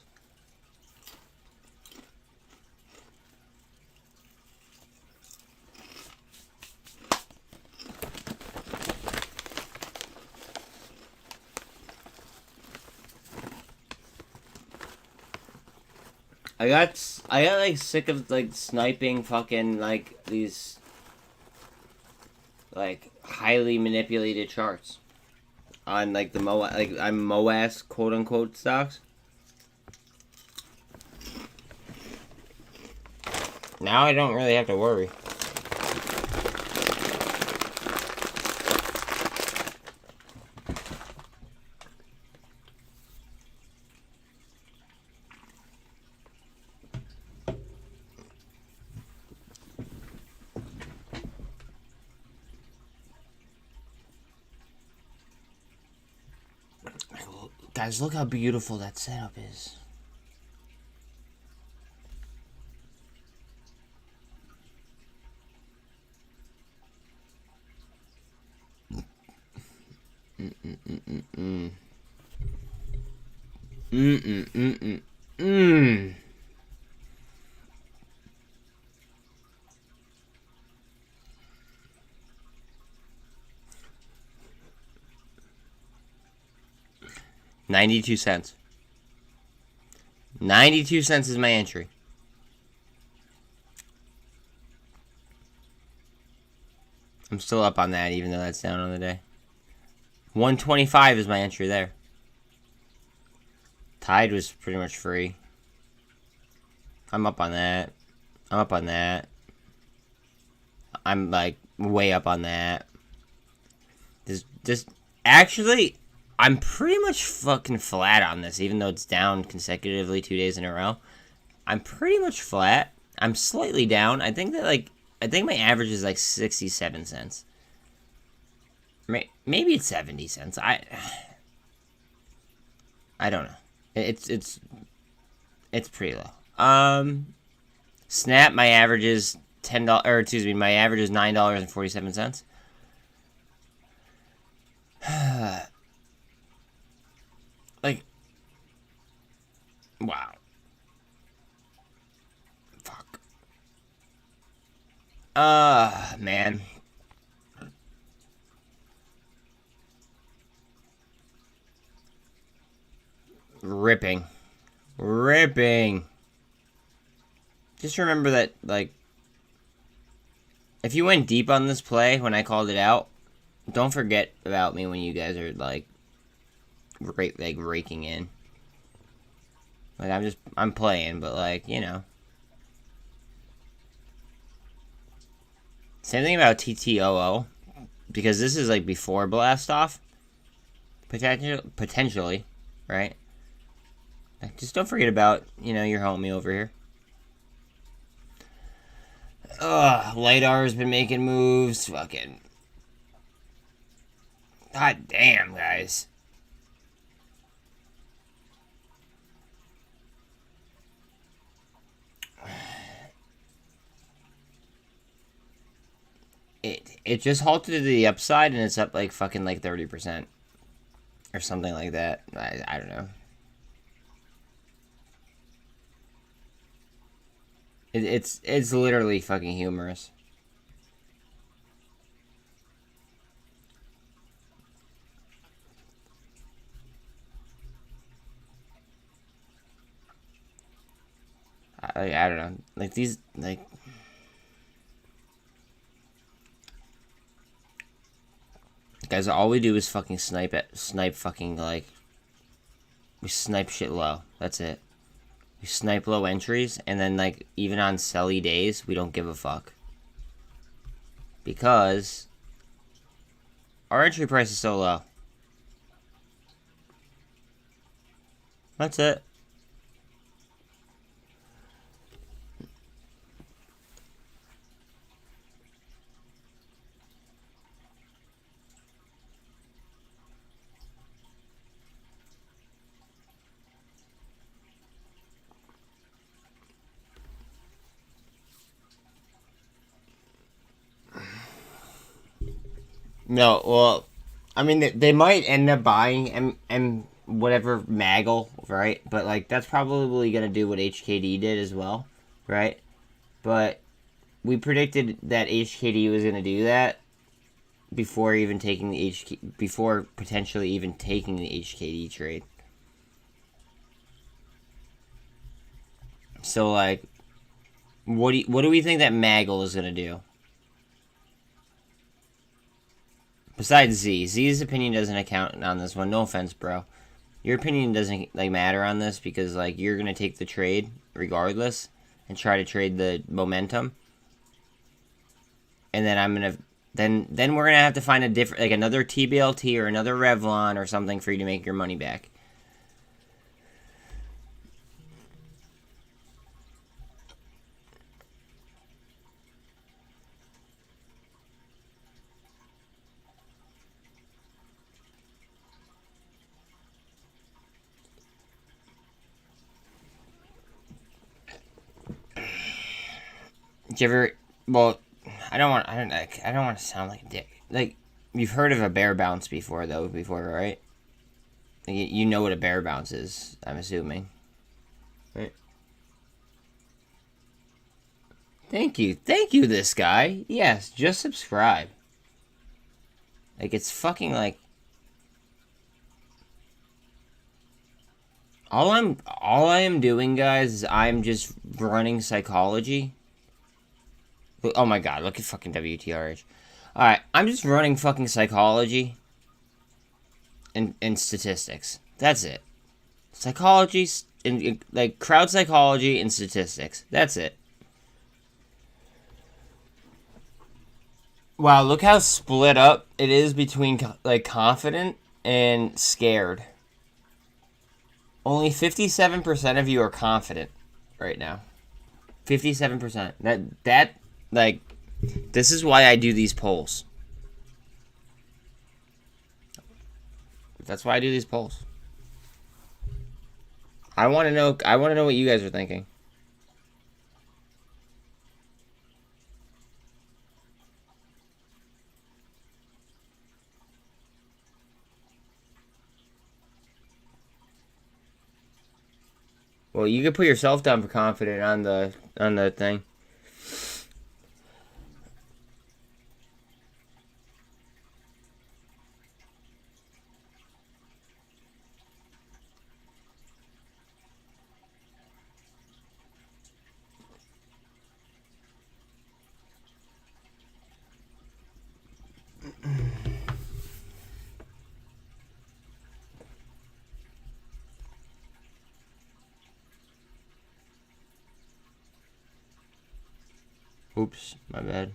I got like sick of like sniping fucking like these like highly manipulated charts on like the I'm moass quote unquote stocks. Now I don't really have to worry. Guys, look how beautiful that setup is. $0.92. 92 cents is my entry. I'm still up on that, even though that's down on the day. 125 is my entry there. TYDE was pretty much free. I'm up on that. I'm up on that. I'm like way up on that. This actually, I'm pretty much fucking flat on this, even though it's down consecutively 2 days in a row. I'm pretty much flat. I'm slightly down. I think my average is like 67 cents. Maybe it's 70 cents. I don't know. It's pretty low. Snap, my average is $10, or excuse me, my average is $9.47. Like, wow. Fuck. Man. Ripping. Just remember that, like, if you went deep on this play when I called it out, don't forget about me when you guys are, like, raking in. Like, I'm playing, but, like, you know. Same thing about TTOO, because this is, like, before blast off. Potentially, right? Like, just don't forget about, you know, your homie over here. Ugh, LiDAR's been making moves. Fucking. God damn, guys. It just halted to the upside and it's up like fucking like 30%. Or something like that. I don't know. It's literally fucking humorous. I don't know. Like these, like, guys, all we do is fucking snipe fucking, like, we snipe shit low. That's it. We snipe low entries, and then, like, even on selly days, we don't give a fuck. Because our entry price is so low. That's it. No, well, I mean, they might end up buying M whatever Maggle, right? But, like, that's probably going to do what HKD did as well, right? But we predicted that HKD was going to do that before even taking the before potentially even taking the HKD trade. So, like, what do we think that Maggle is going to do? Besides Z's opinion doesn't account on this one. No offense, bro. Your opinion doesn't, like, matter on this because, like, you're gonna take the trade regardless and try to trade the momentum. And then I'm gonna then we're gonna have to find a different, like, another Tblt or another REVLON or something for you to make your money back. Did you ever? Well, I don't want to sound like a dick. Like, you've heard of a bear bounce before, right? You know what a bear bounce is, I'm assuming. Right. Thank you, this guy. Yes, just subscribe. Like, it's fucking, like, all I am doing, guys, is I'm just running psychology. Oh my god, look at fucking WTRH. Alright, I'm just running fucking psychology and statistics. That's it. Psychology, and, like, crowd psychology and statistics. That's it. Wow, look how split up it is between, like, confident and scared. Only 57% of you are confident right now. 57%. That, like, this is why I do these polls. That's why I do these polls. I want to know what you guys are thinking. Well, you could put yourself down for confident on the thing. Oops, my bad.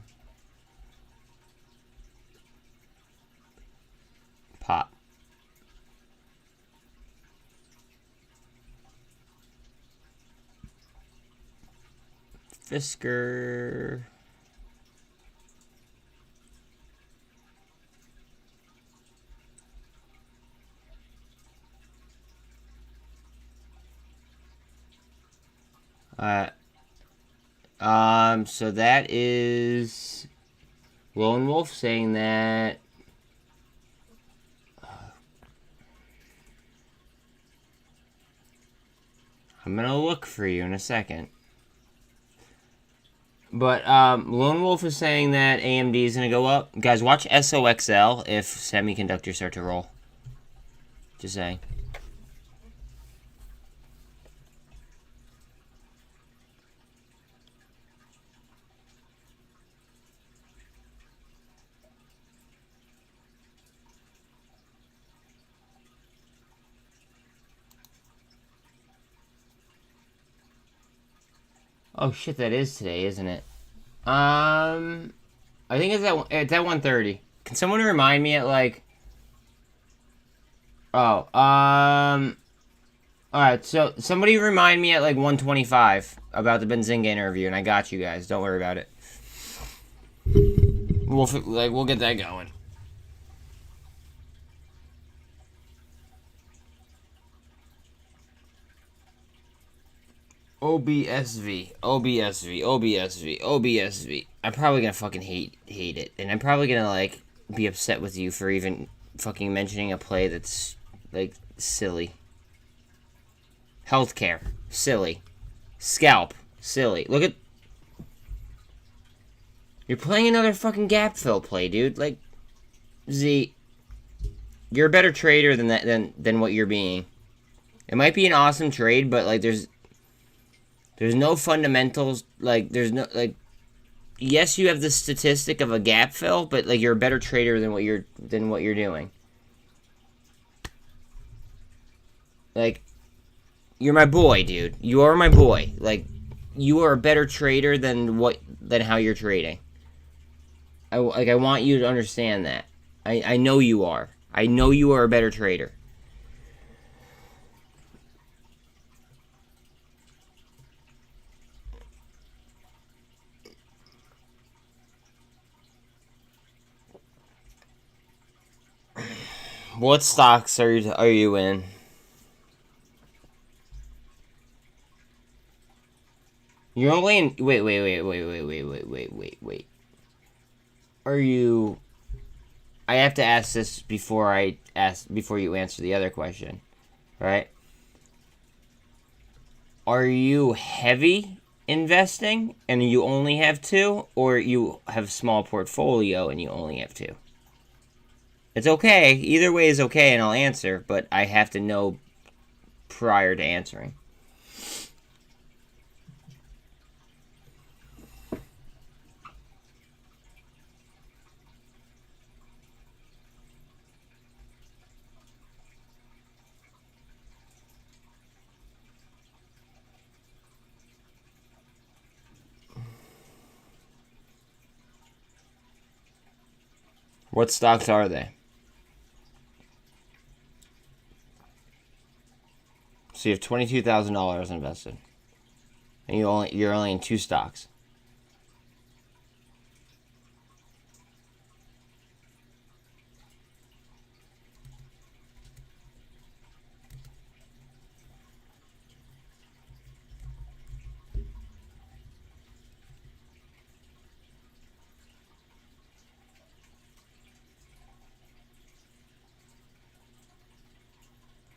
Pop. Fisker. So that is Lone Wolf saying that I'm gonna look for you in a second. But Lone Wolf is saying that AMD is gonna go up. Guys, watch SOXL if semiconductors start to roll. Just saying. Oh shit, that is today, isn't it? I think it's at 1:30. Can someone remind me at like? Oh, alright, so somebody remind me at like 1:25 about the Benzinga interview, and I got you guys. Don't worry about it. We'll get that going. OBSV. I'm probably gonna fucking hate it, and I'm probably gonna like be upset with you for even fucking mentioning a play that's like silly. Healthcare, silly. Scalp, silly. Look at. You're playing another fucking gap fill play, dude. Like, Z, you're a better trader than that than what you're being. It might be an awesome trade, but like there's no fundamentals. Like there's no like. Yes, you have the statistic of a gap fill, but like you're a better trader than what you're doing. Like, you're my boy, dude. You are my boy. Like, you are a better trader than how you're trading. I want you to understand that. I know you are. I know you are a better trader. What stocks are you in? You're only in. Wait. Are you? I have to ask this before you answer the other question, right? Are you heavy investing and you only have two, or you have small portfolio and you only have two? It's okay. Either way is okay, and I'll answer, but I have to know prior to answering. What stocks are they? So you have $22,000 invested, and you're only in two stocks.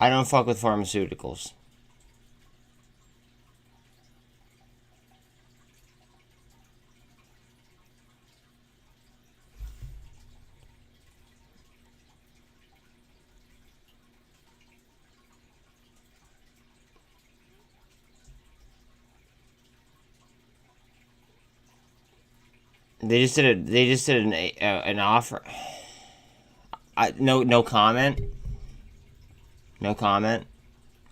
I don't fuck with pharmaceuticals. They just did an offer. No comment. No comment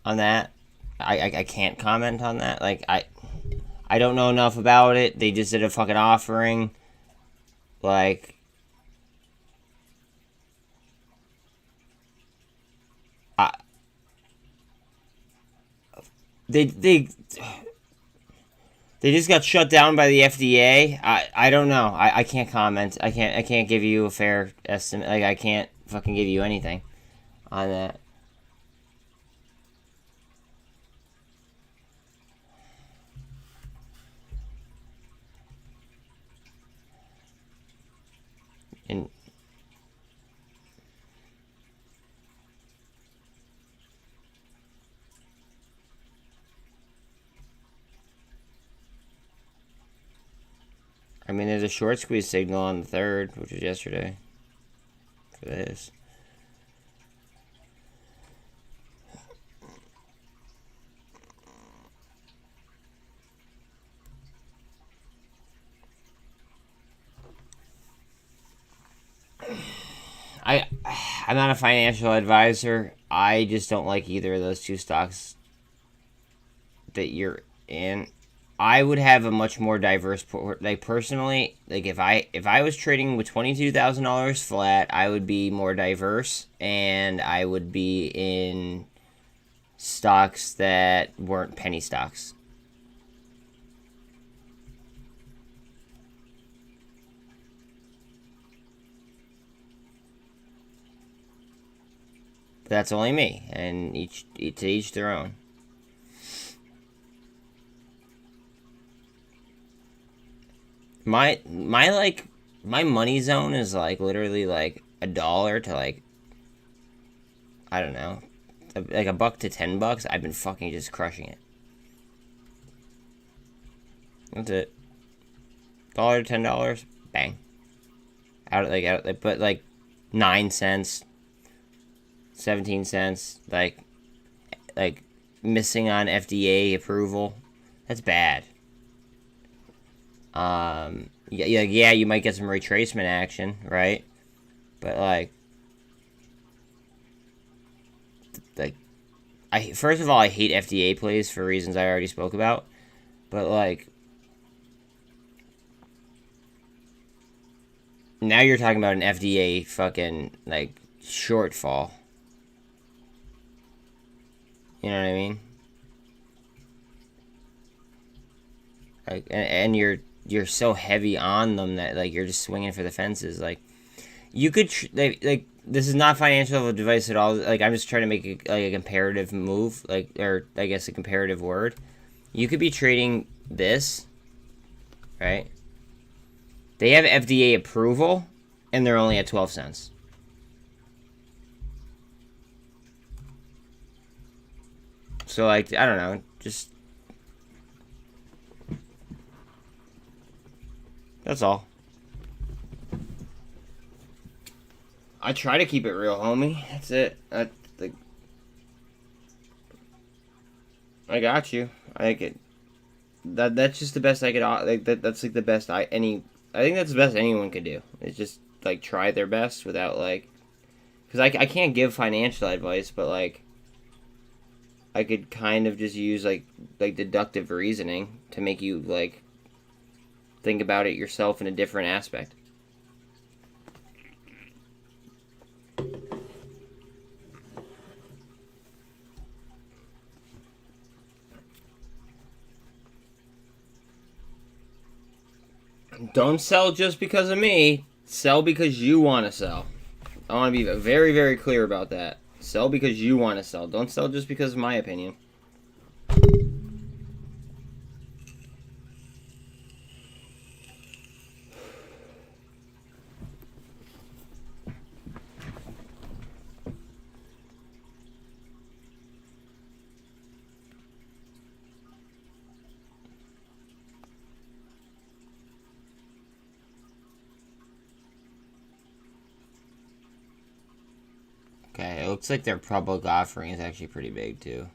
on that. I can't comment on that. Like I don't know enough about it. They just did a fucking offering. Like I they just got shut down by the FDA. I don't know. I can't comment. I can't give you a fair estimate. Like I can't fucking give you anything on that. And I mean, there's a short squeeze signal on the 3rd, which was yesterday. For this. I'm not a financial advisor. I just don't like either of those two stocks that you're in. I would have a much more diverse like personally, like if I was trading with $22,000 flat, I would be more diverse and I would be in stocks that weren't penny stocks. But that's only me, and to each their own. My money zone is like literally like $1 to like, I don't know, like $1 to $10. I've been fucking just crushing it. That's it. $1 to $10, bang. But like 9 cents, 17 cents, like missing on FDA approval. That's bad. Yeah, you might get some retracement action, right? But like first of all, I hate FDA plays for reasons I already spoke about. But like now you're talking about an FDA fucking like shortfall. You know what I mean? Like, and you're so heavy on them that like you're just swinging for the fences. Like you could like this is not financial advice at all. Like I'm just trying to make a comparative move, like, or I guess a comparative word. You could be trading this, right? They have FDA approval, and they're only at 12 cents. So like I don't know, just that's all. I try to keep it real, homie. That's it. I got you. I get that. That's just the best I could. Like that's like the best I think that's the best anyone could do. It's just like try their best without like, because I can't give financial advice, but like I could kind of just use like deductive reasoning to make you like think about it yourself in a different aspect. Don't sell just because of me. Sell because you want to sell. I want to be very, very clear about that. Sell because you want to sell. Don't sell just because of my opinion. Okay, it looks like their public offering is actually pretty big too.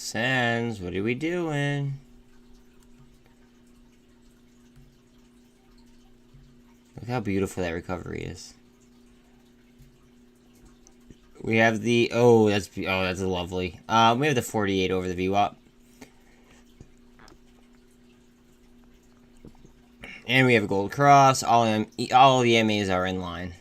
SENS, what are we doing? Look how beautiful that recovery is. We have the that's lovely. We have the 48 over the VWAP. And we have a gold cross. All the MAs are in line.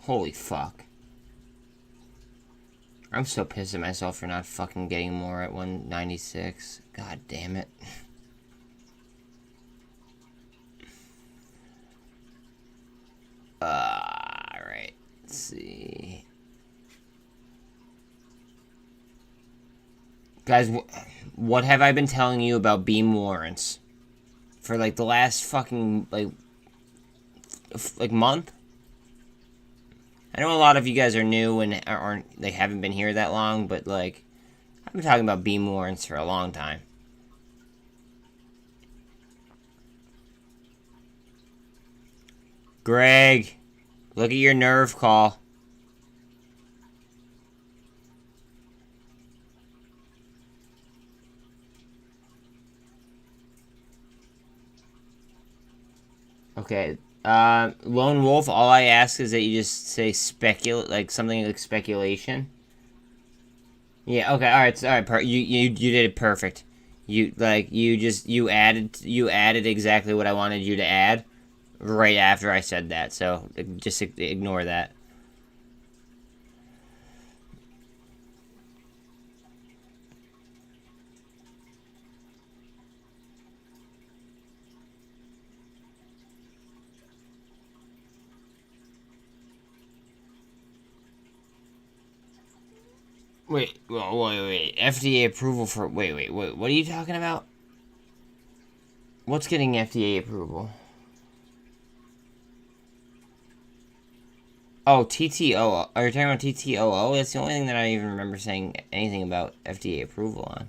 Holy fuck. I'm so pissed at myself for not fucking getting more at 196. God damn it. Alright. Let's see. Guys, what have I been telling you about beam warrants? For like the last fucking, like month? I know a lot of you guys are new and aren't, they haven't been here that long, but like, I've been talking about beam warrants for a long time. Greg, look at your nerve call. Okay, Lone Wolf, all I ask is that you just say like something like speculation. Yeah, okay, alright, you did it perfect. You added exactly what I wanted you to add right after I said that, so just ignore that. Wait, FDA approval for... Wait, what are you talking about? What's getting FDA approval? Oh, TTO. Are you talking about TTOO? That's the only thing that I even remember saying anything about FDA approval on.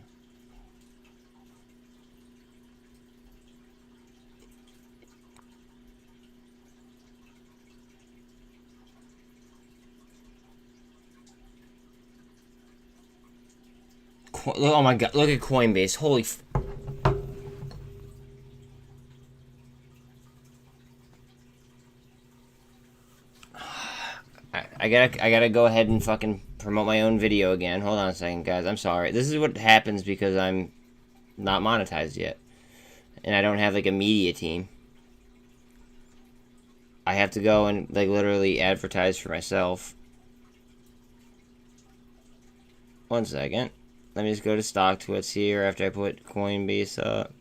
Oh my god, look at Coinbase. Holy f... I gotta go ahead and fucking promote my own video again. Hold on a second, guys. I'm sorry. This is what happens because I'm not monetized yet. And I don't have, like, a media team. I have to go and, like, literally advertise for myself. One second. Let me just go to StockTwits here after I put Coinbase up.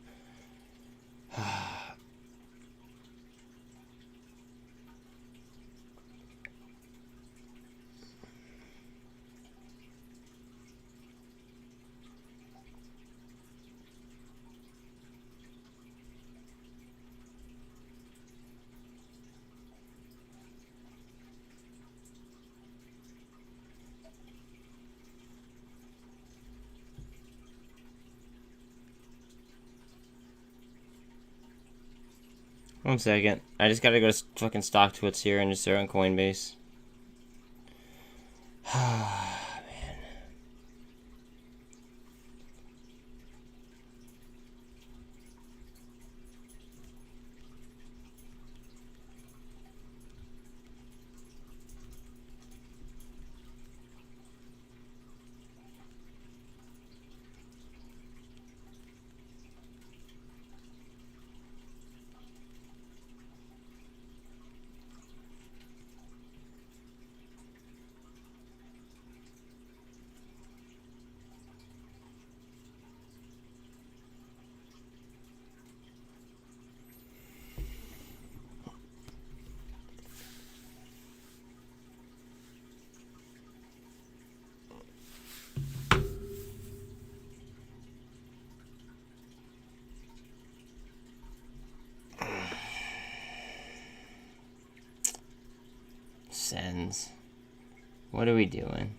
One second. I just gotta go to fucking StockTwits here and just throw on Coinbase. SENS. What are we doing?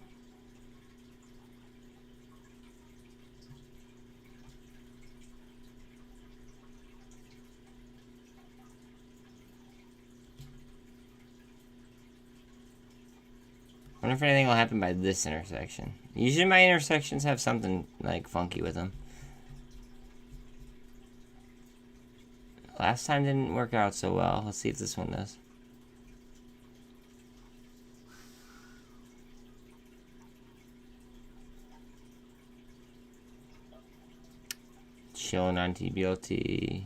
I wonder if anything will happen by this intersection. Usually my intersections have something like funky with them. Last time didn't work out so well. Let's see if this one does. Chilling on Tblt.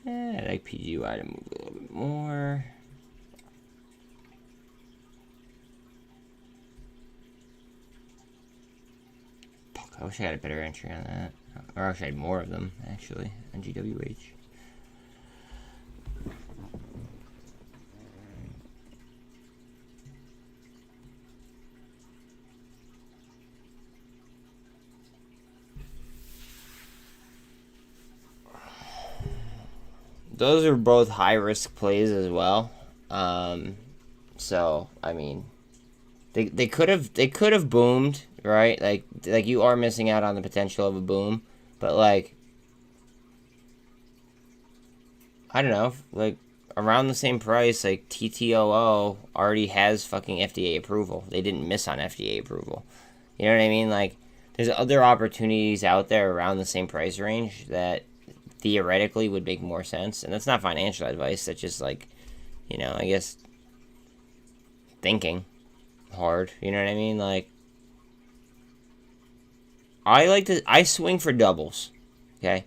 I like PGY to move a little bit more. Fuck, I wish I had a better entry on that. Or I wish I had more of them, actually, on GWH. Those are both high-risk plays as well. So, I mean, they could have boomed, right? Like you are missing out on the potential of a boom, but like, I don't know, like around the same price, like TTOO already has fucking FDA approval. They didn't miss on FDA approval. You know what I mean? Like, there's other opportunities out there around the same price range that theoretically would make more sense, and that's not financial advice. That's just like, you know, I guess thinking hard. You know what I mean? Like, I swing for doubles. Okay,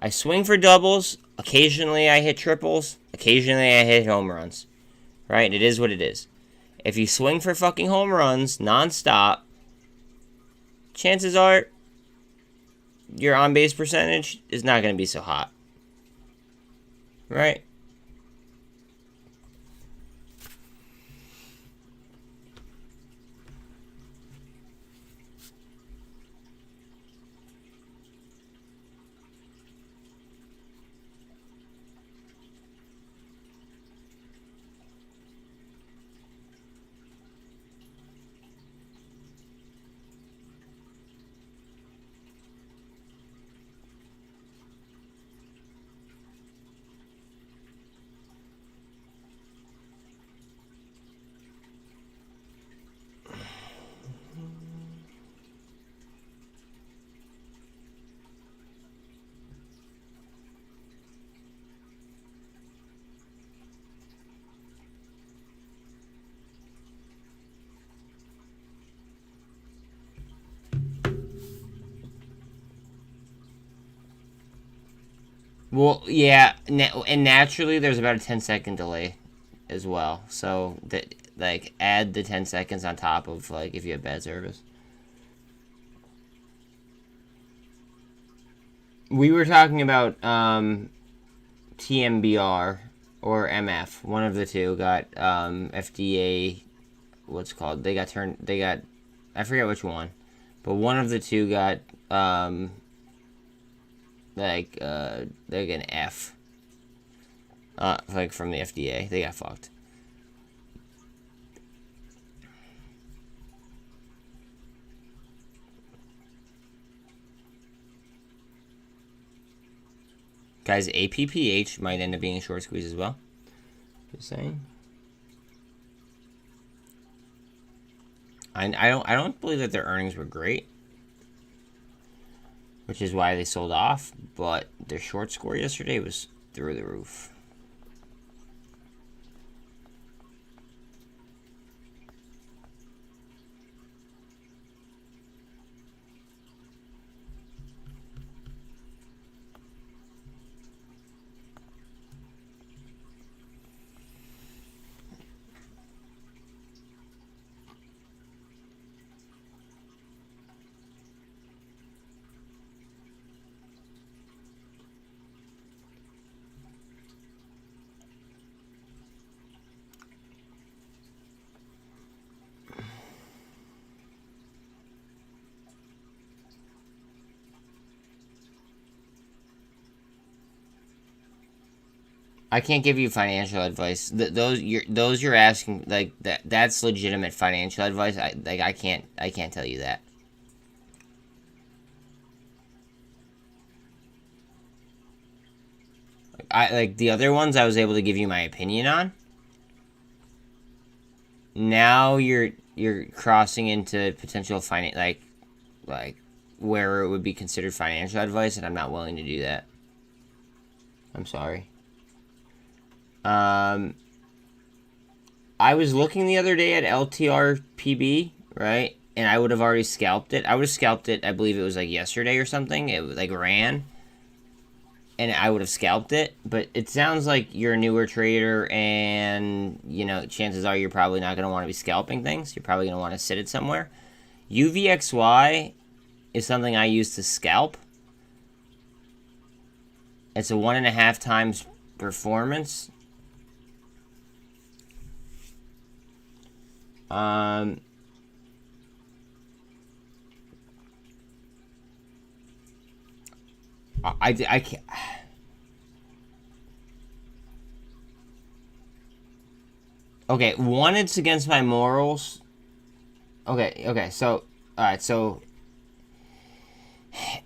I swing for doubles. Occasionally I hit triples. Occasionally I hit home runs. Right? It is what it is. If you swing for fucking home runs nonstop, chances are your on-base percentage is not going to be so hot. Right? Well, yeah, and naturally there's about a 10-second delay as well. So that, like, add the 10 seconds on top of, like, if you have bad service. We were talking about TMBR or MF. One of the two got FDA. What's called? They got. I forget which one, but one of the two got like an F. Like from the FDA, they got fucked. Guys, APPH might end up being a short squeeze as well. Just saying. I don't believe that their earnings were great, which is why they sold off. But their short score yesterday was through the roof. I can't give you financial advice. Those you're asking, like, that's legitimate financial advice. I can't tell you that. I like the other ones I was able to give you my opinion on. Now you're crossing into potential like where it would be considered financial advice, and I'm not willing to do that. I'm sorry. I was looking the other day at LTRPB, right? And I would have already scalped it. I would have scalped it, I believe it was like yesterday or something. It like ran. And I would have scalped it. But it sounds like you're a newer trader and, you know, chances are you're probably not going to want to be scalping things. You're probably going to want to sit it somewhere. UVXY is something I use to scalp. It's a 1.5 times performance. I can't. Okay, one, it's against my morals. Okay, so, alright, so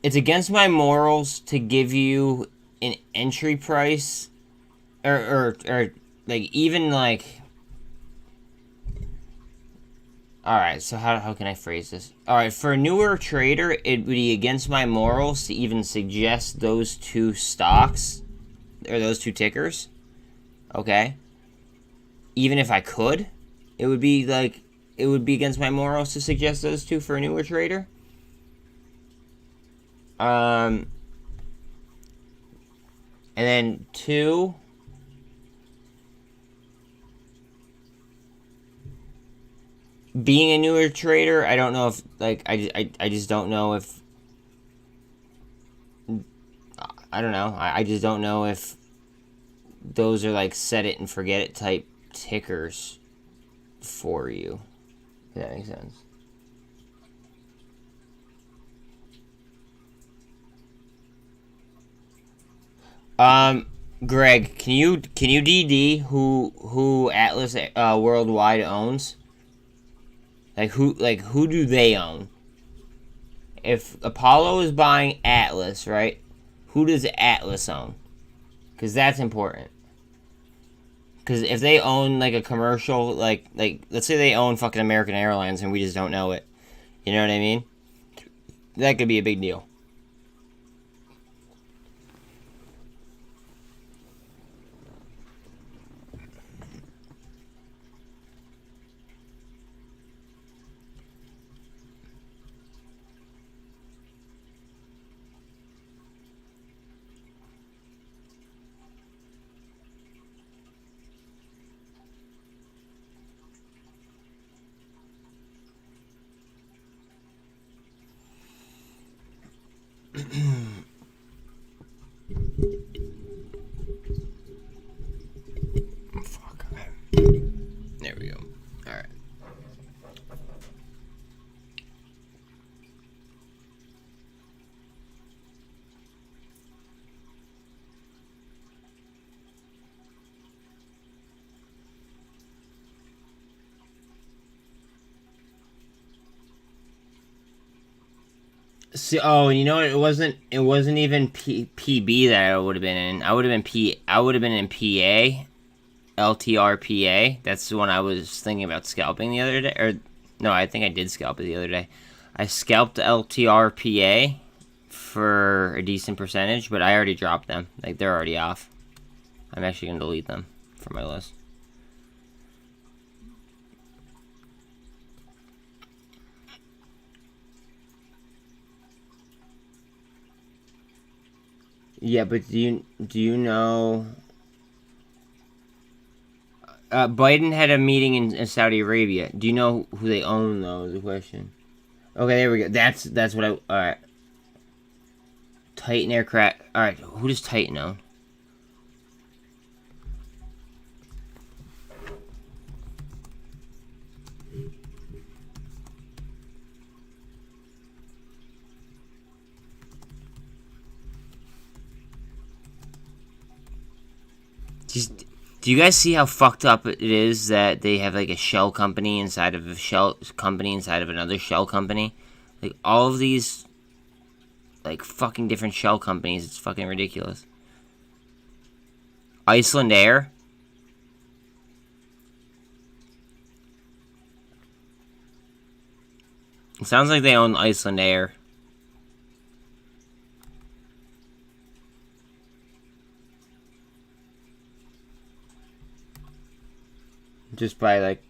it's against my morals to give you an entry price, or like, even, like, alright, so how can I phrase this? Alright, for a newer trader, it would be against my morals to even suggest those two stocks, or those two tickers, okay? Even if I could, it would be against my morals to suggest those two for a newer trader. And then two, being a newer trader, I don't know if, like, I just don't know if, I don't know, I just don't know if those are, like, set it and forget it type tickers for you. If that makes sense. Greg, can you DD who Atlas Worldwide owns? Like who do they own? If Apollo is buying Atlas, right? Who does Atlas own? Because that's important. Because if they own like a commercial, like let's say they own fucking American Airlines and we just don't know it, you know what I mean? That could be a big deal. Fuck. There we go. All right. See, oh, you know what? It wasn't even PB that I would have been in. I would have been in PA, LTRPA. That's the one I was thinking about scalping the other day, or No, I think I did scalp it the other day. I scalped LTRPA for a decent percentage, but I already dropped them. Like, they're already off. I'm actually going to delete them from my list. Yeah, but do you know... Biden had a meeting in Saudi Arabia. Do you know who they own, though, is the question. Okay, there we go. That's what I... Alright. Titan Aircraft... Alright, who does Titan own? Do you guys see how fucked up it is that they have like a shell company inside of a shell company inside of another shell company? Like all of these like fucking different shell companies, it's fucking ridiculous. Iceland Air? It sounds like they own Iceland Air. Just by like,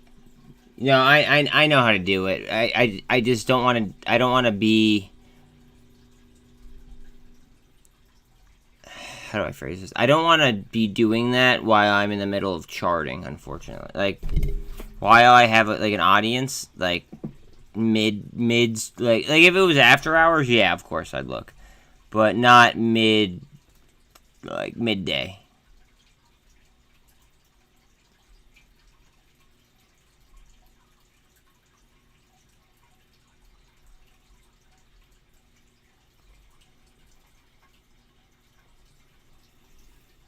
you know, I know how to do it. I just don't want to. I don't want to be. How do I phrase this? I don't want to be doing that while I'm in the middle of charting. Unfortunately, like while I have like an audience, like mids, like if it was after hours, yeah, of course I'd look, but not midday.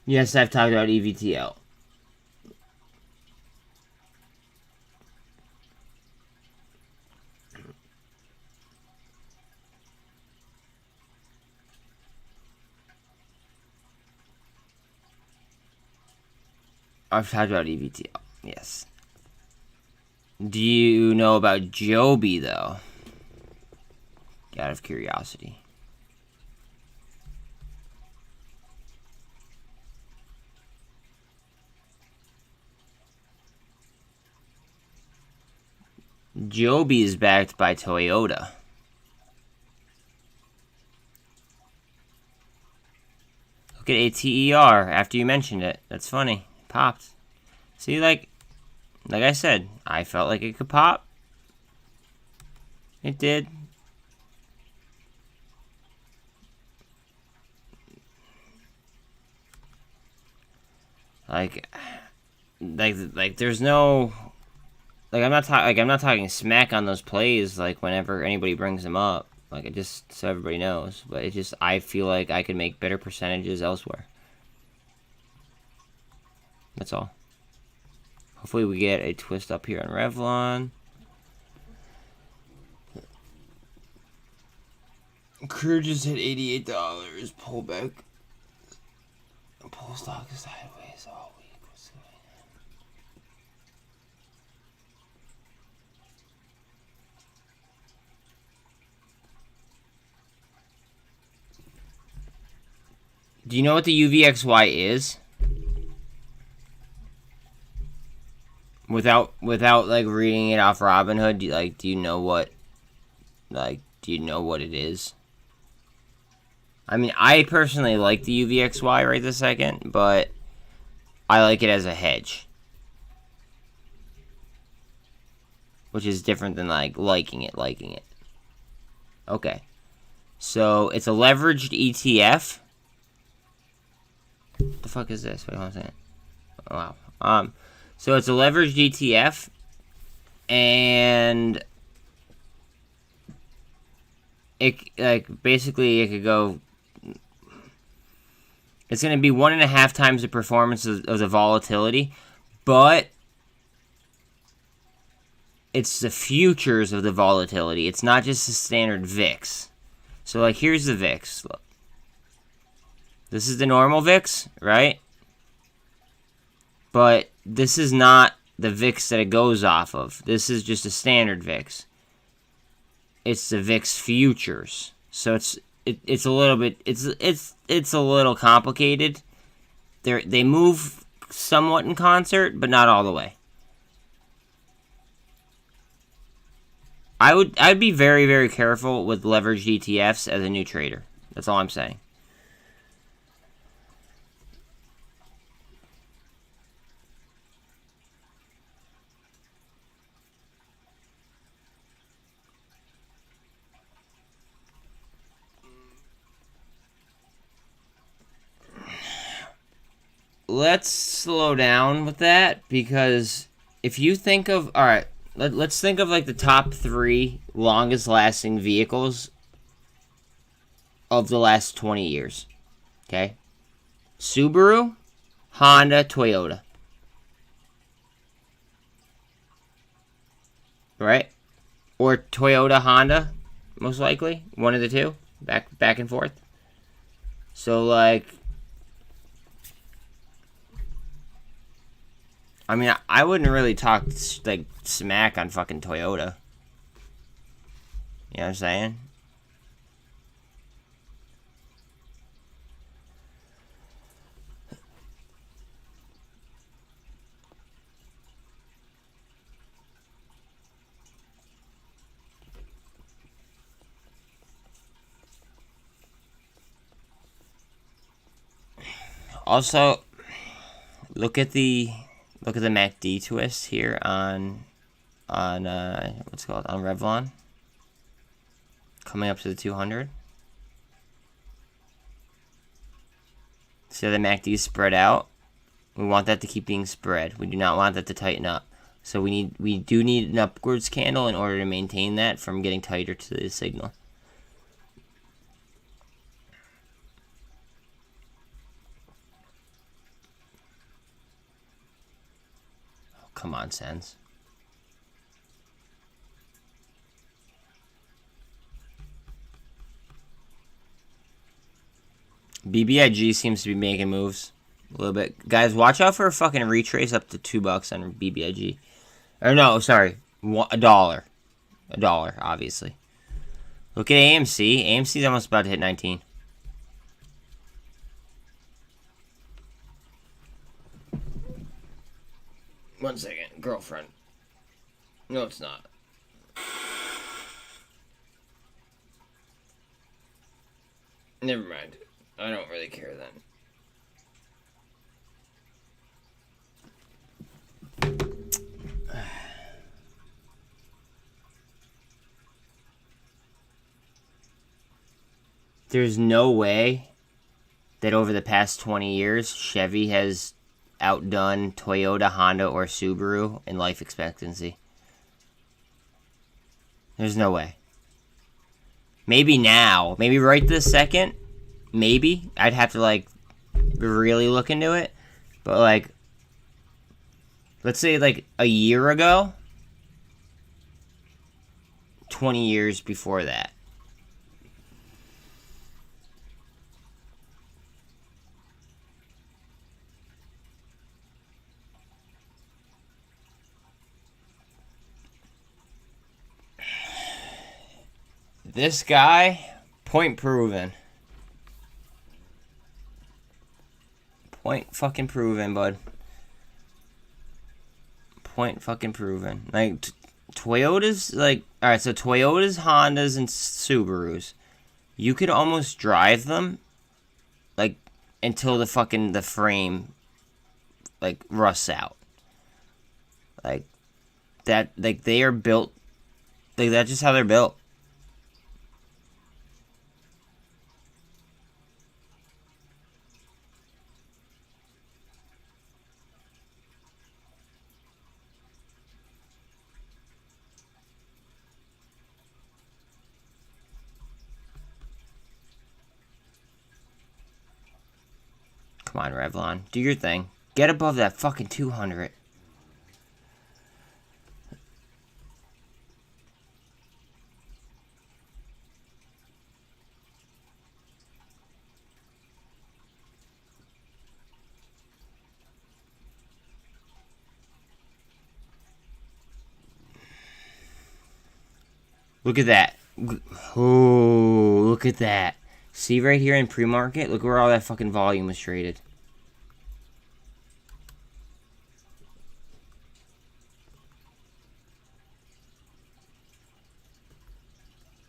Yes, I've talked about EVTL. I've talked about EVTL, yes. Do you know about Joby, though? Out of curiosity. Joby is backed by Toyota. Look at ATER after you mentioned it. That's funny. It popped. See, like I said, I felt like it could pop. It did. Like there's no... Like I'm not talking smack on those plays. Like whenever anybody brings them up, like it just so everybody knows. But it just I feel like I could make better percentages elsewhere. That's all. Hopefully we get a twist up here on Revlon. Crude just hit $88. Pull back. Pull stock sideways all week. What's going on? Do you know what the UVXY is? Without like reading it off Robinhood, do you know what it is? I mean, I personally like the UVXY right this second, but I like it as a hedge. Which is different than liking it. Okay. So it's a leveraged ETF. What the fuck is this? Wait, hold on a second. Oh, wow. So it's a leveraged ETF, and it basically it could go. It's going to be 1.5 times the performance of the volatility, but it's the futures of the volatility. It's not just the standard VIX. So like here's the VIX. Look. This is the normal VIX, right? But this is not the VIX that it goes off of. This is just a standard VIX. It's the VIX futures. So it's a little bit it's a little complicated. They move somewhat in concert, but not all the way. I'd be very, very careful with leveraged ETFs as a new trader. That's all I'm saying. Let's slow down with that, because if you think of, all right, let's think of like the top 3 longest lasting vehicles of the last 20 years. Okay? Subaru, Honda, Toyota. Right? Or Toyota, Honda, most likely. One of the two. Back and forth. So, like, I mean, I wouldn't really talk, like, smack on fucking Toyota. You know what I'm saying? Also, look at the MACD twist here on what's it called, on Revlon, coming up to the 200. See how the MACD is spread out? We want that to keep being spread. We do not want that to tighten up. So we do need an upwards candle in order to maintain that from getting tighter to the signal. Come on, SENS. BBIG seems to be making moves a little bit. Guys, watch out for a fucking retrace up to $2 on BBIG. Or no, sorry, $1. $1, obviously. Look at AMC. AMC's almost about to hit 19. One second, girlfriend. No, it's not. Never mind. I don't really care then. There's no way that over the past 20 years, Chevy has outdone Toyota, Honda, or Subaru in life expectancy. There's no way. Maybe now. Maybe right this second. Maybe. I'd have to, like, really look into it. But, like, let's say, like, a year ago. 20 years before that. This guy, point proven. Point fucking proven, bud. Point fucking proven. Like, Toyotas, like, alright, so Toyotas, Hondas, and Subarus, you could almost drive them, like, until the frame, like, rusts out. Like, that, like, they are built, like, that's just how they're built. Come on, Revlon. Do your thing. Get above that fucking 200. Look at that. Oh, look at that. See right here in pre-market? Look where all that fucking volume was traded.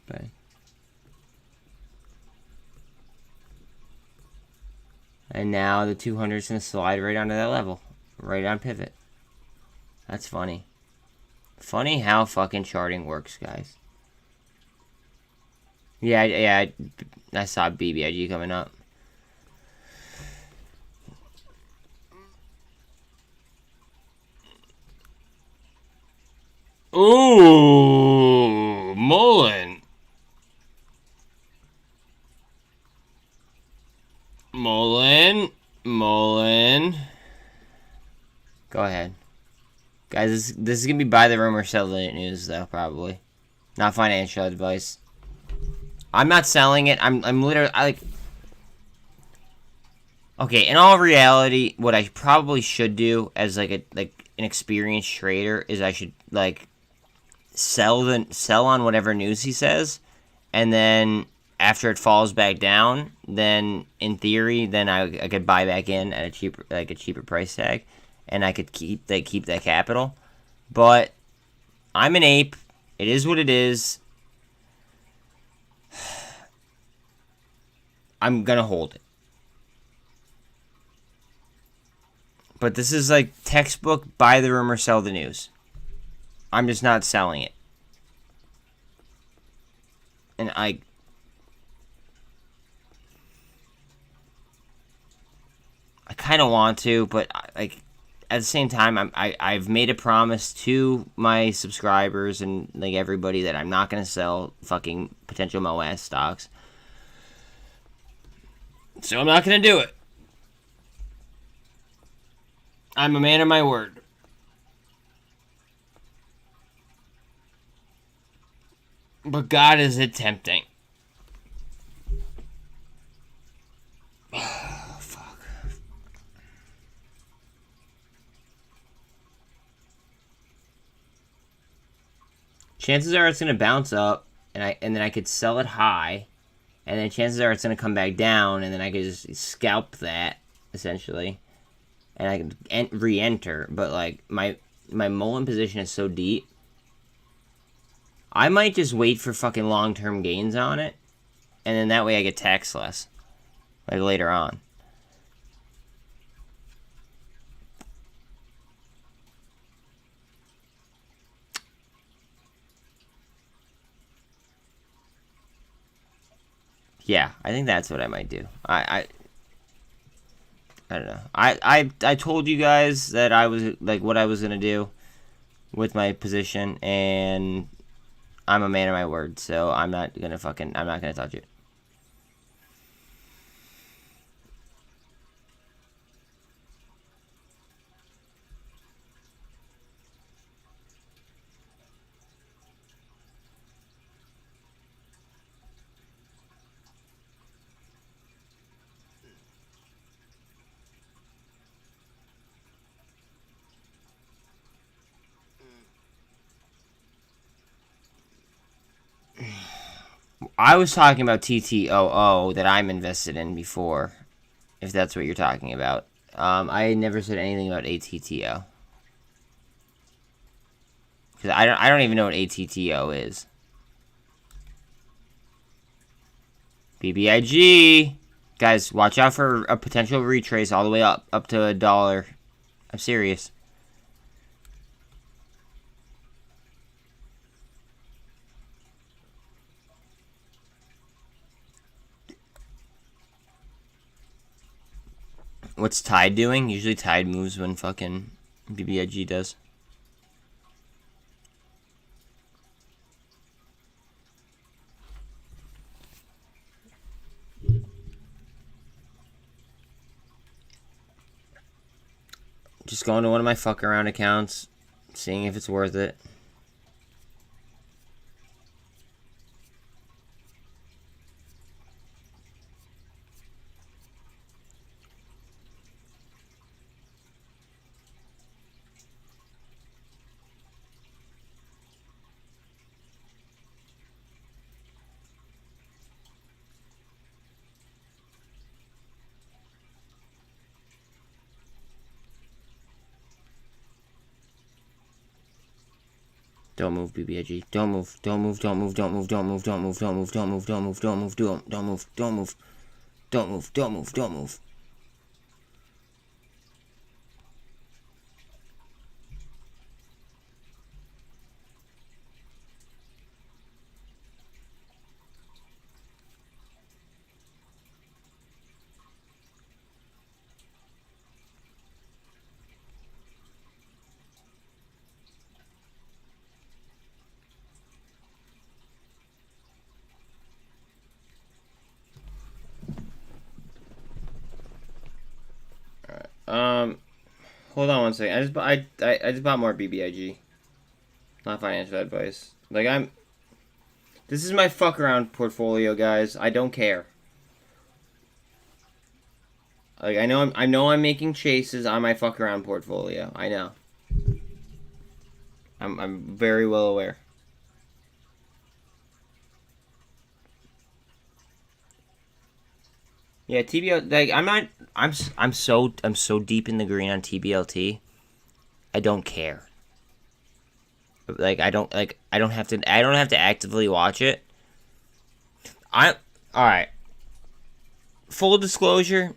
Okay. And now the 200 is going to slide right onto that level. Right on pivot. That's funny. Funny how fucking charting works, guys. Yeah, I saw BBIG coming up. Ooh, MULN. MULN. Go ahead. Guys, this is going to be buy the rumor, sell the news, though, probably. Not financial advice. I'm not selling it. I'm literally, okay, in all reality, what I probably should do as, an experienced trader is I should, sell on whatever news he says, and then after it falls back down, then in theory, then I could buy back in at a cheaper price tag, and I could keep that capital. But I'm an ape. It is what it is. I'm gonna hold it. But this is like textbook buy the rumor, sell the news. I'm just not selling it. And I kind of want to, but at the same time, I've made a promise to my subscribers and everybody that I'm not gonna sell fucking potential moass stocks. So I'm not gonna do it. I'm a man of my word. But God, is it tempting. Oh, fuck. Chances are it's gonna bounce up, and then I could sell it high, and then chances are it's gonna come back down, and then I could just scalp that essentially, and I could re-enter. But my MULN position is so deep, I might just wait for fucking long-term gains on it, and then that way I get taxed less, later on. Yeah, I think that's what I might do. I don't know. I told you guys that I was what I was gonna do with my position, and I'm a man of my word, so I'm not gonna touch it. I was talking about TTOO that I'm invested in before, if that's what you're talking about. I never said anything about ATTO. Because I don't even know what ATTO is. BBIG! Guys, watch out for a potential retrace all the way up to $1. I'm serious. What's TYDE doing? Usually TYDE moves when fucking BBIG does. Just going to one of my fuck around accounts, seeing if it's worth it. Don't move, BBIG. Don't move. Don't move. Don't move. Don't move. Don't move. Don't move. Don't move. Don't move. Don't move. Don't move. Don't move. Don't move. Don't move. Don't move. Don't move. Hold on one second. I just bought more BBIG. Not financial advice. Like this is my fuck around portfolio, guys. I don't care. Like I know I'm making chases on my fuck around portfolio. I know. I'm very well aware. Yeah, TBLT. Like I'm so deep in the green on TBLT. I don't care. Like I don't have to actively watch it. All right. Full disclosure.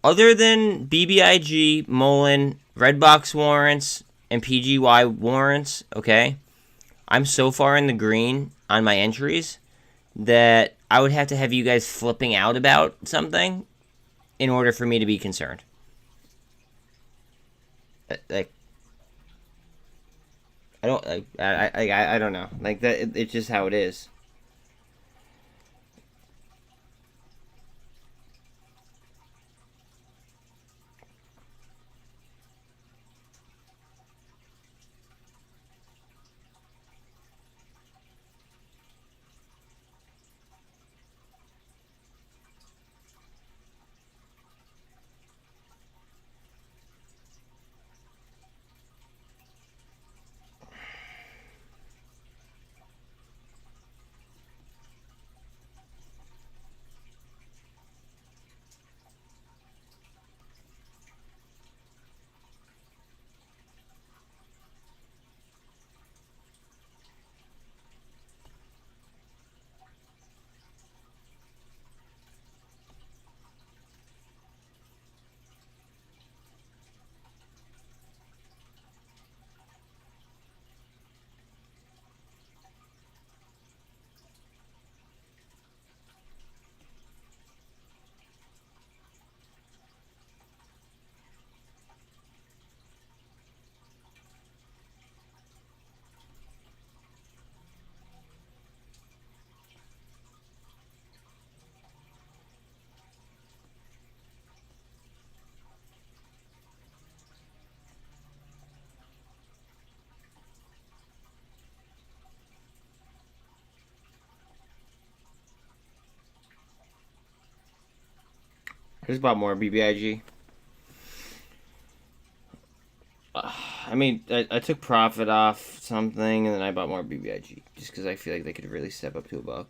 Other than BBIG, MULN, red box warrants, and PGY warrants, okay, I'm so far in the green on my entries that I would have to have you guys flipping out about something in order for me to be concerned. Like, I don't know. Like that, it's just how it is. I just bought more BBIG. I mean, I took profit off something, and then I bought more BBIG just because I feel like they could really step up to $1.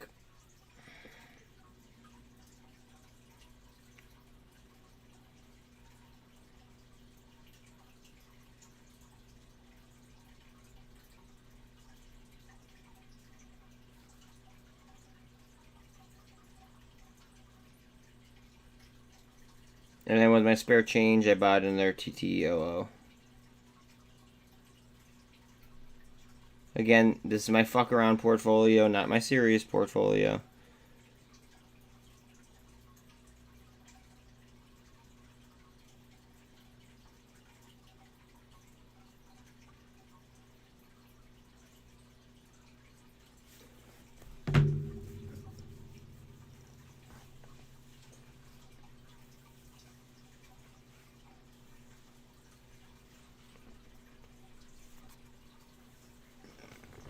And then with my spare change, I bought in their TTOO. Again, this is my fuck around portfolio, not my serious portfolio.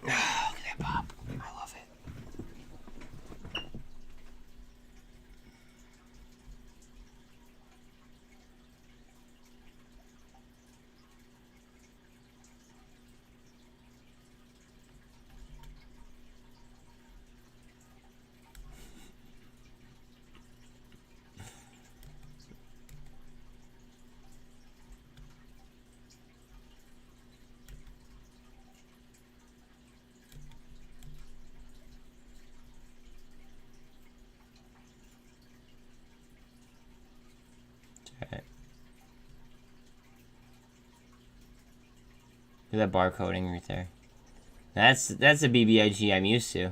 Look at that pop. I love it. Look at that barcoding right there. That's a BBIG I'm used to.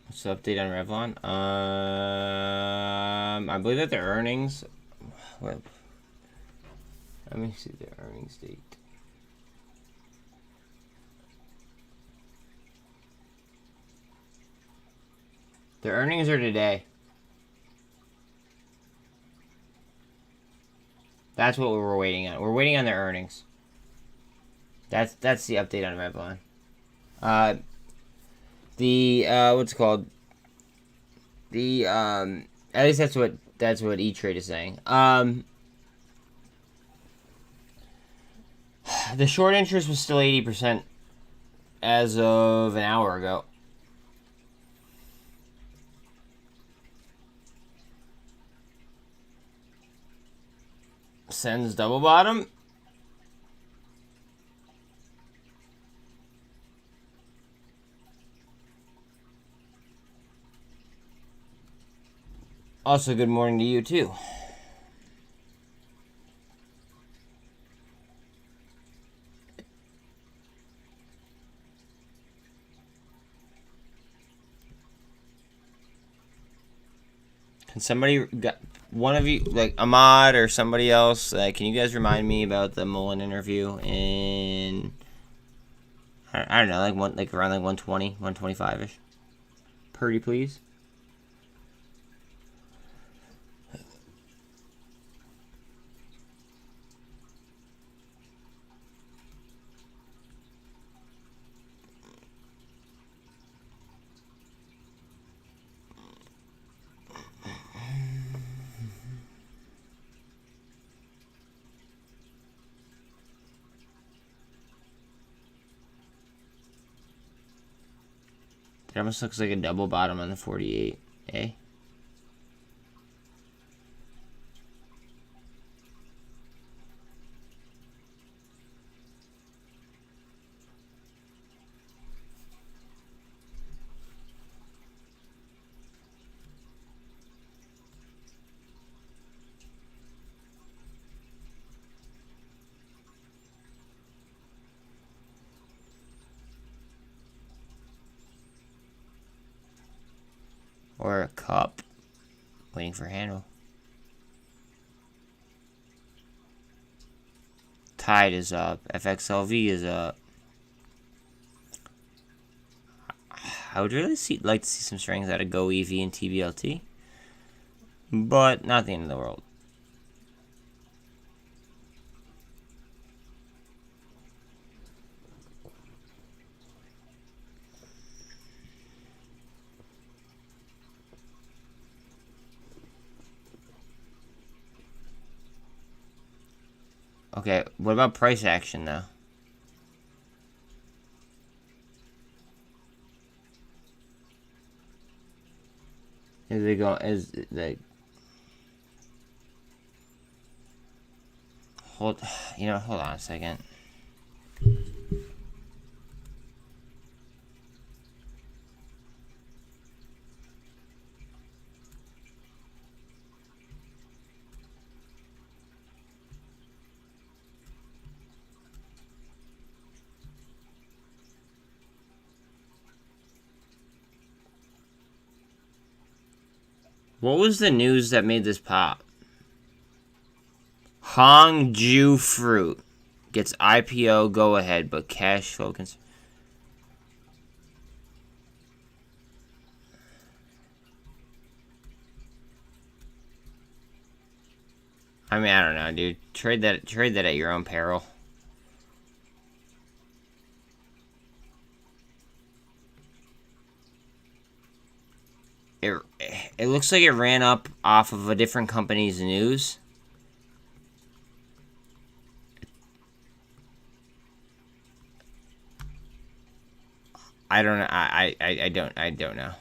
What's the update on Revlon? I believe that their earnings. Let me see their earnings date. Their earnings are today. That's what we were waiting on. We're waiting on their earnings. That's the update on Revlon. What's it called? At least that's what E-Trade is saying. The short interest was still 80% as of an hour ago. SENS double bottom. Also, good morning to you, too. Can somebody, one of you, like Ahmad or somebody else, can you guys remind me about the MULN interview in, I don't know, around 120, 125-ish? Purdy, please. It almost looks like a double bottom on the 48, eh? Or a cup. Waiting for handle. TYDE is up. FXLV is up. I would really like to see some strength out of Go EV and Tblt. But not the end of the world. Okay, what about price action though? Is it going? Is like hold on a second. What was the news that made this pop? Hongju Fruit gets IPO go ahead, but cash flow concern. I mean, I don't know, dude. Trade that at your own peril. It looks like it ran up off of a different company's news. I don't know. I don't know.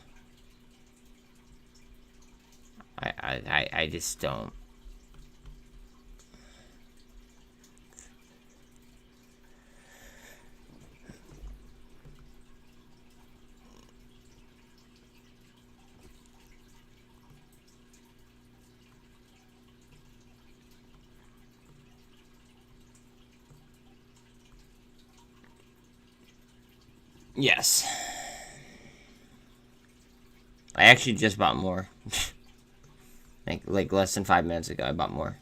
I just don't. Yes. I actually just bought more. like less than 5 minutes ago, I bought more.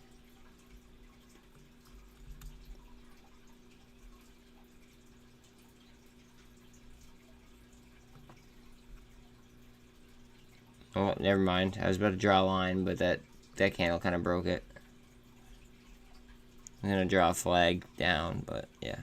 Oh, never mind. I was about to draw a line, but that candle kind of broke it. I'm gonna draw a flag down, but yeah.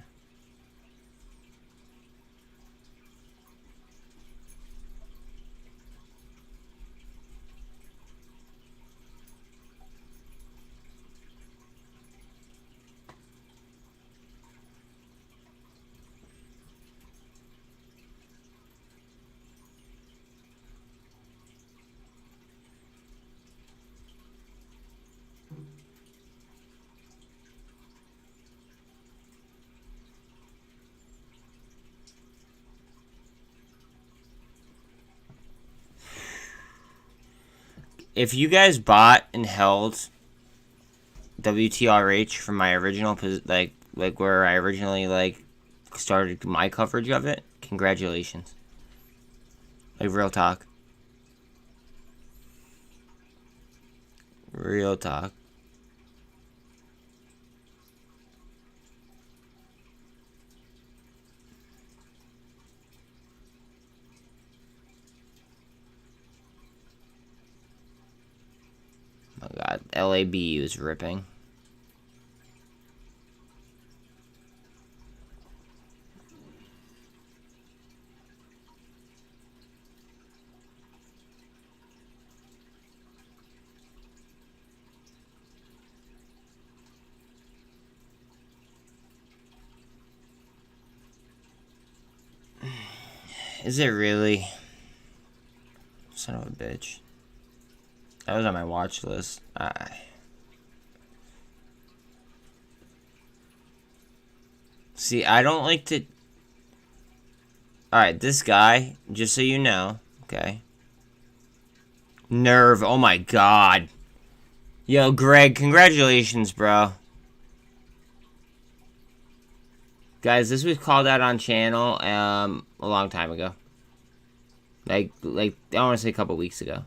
If you guys bought and held WTRH from my original, like where I originally started my coverage of it, congratulations. Like, real talk. Real talk. Oh my god, LABU is ripping. Is it really? Son of a bitch. That was on my watch list. See, I don't like to... Alright, this guy, just so you know, okay? Nerve, oh my god. Yo, Greg, congratulations, bro. Guys, this was called out on channel a long time ago. Like I want to say a couple weeks ago.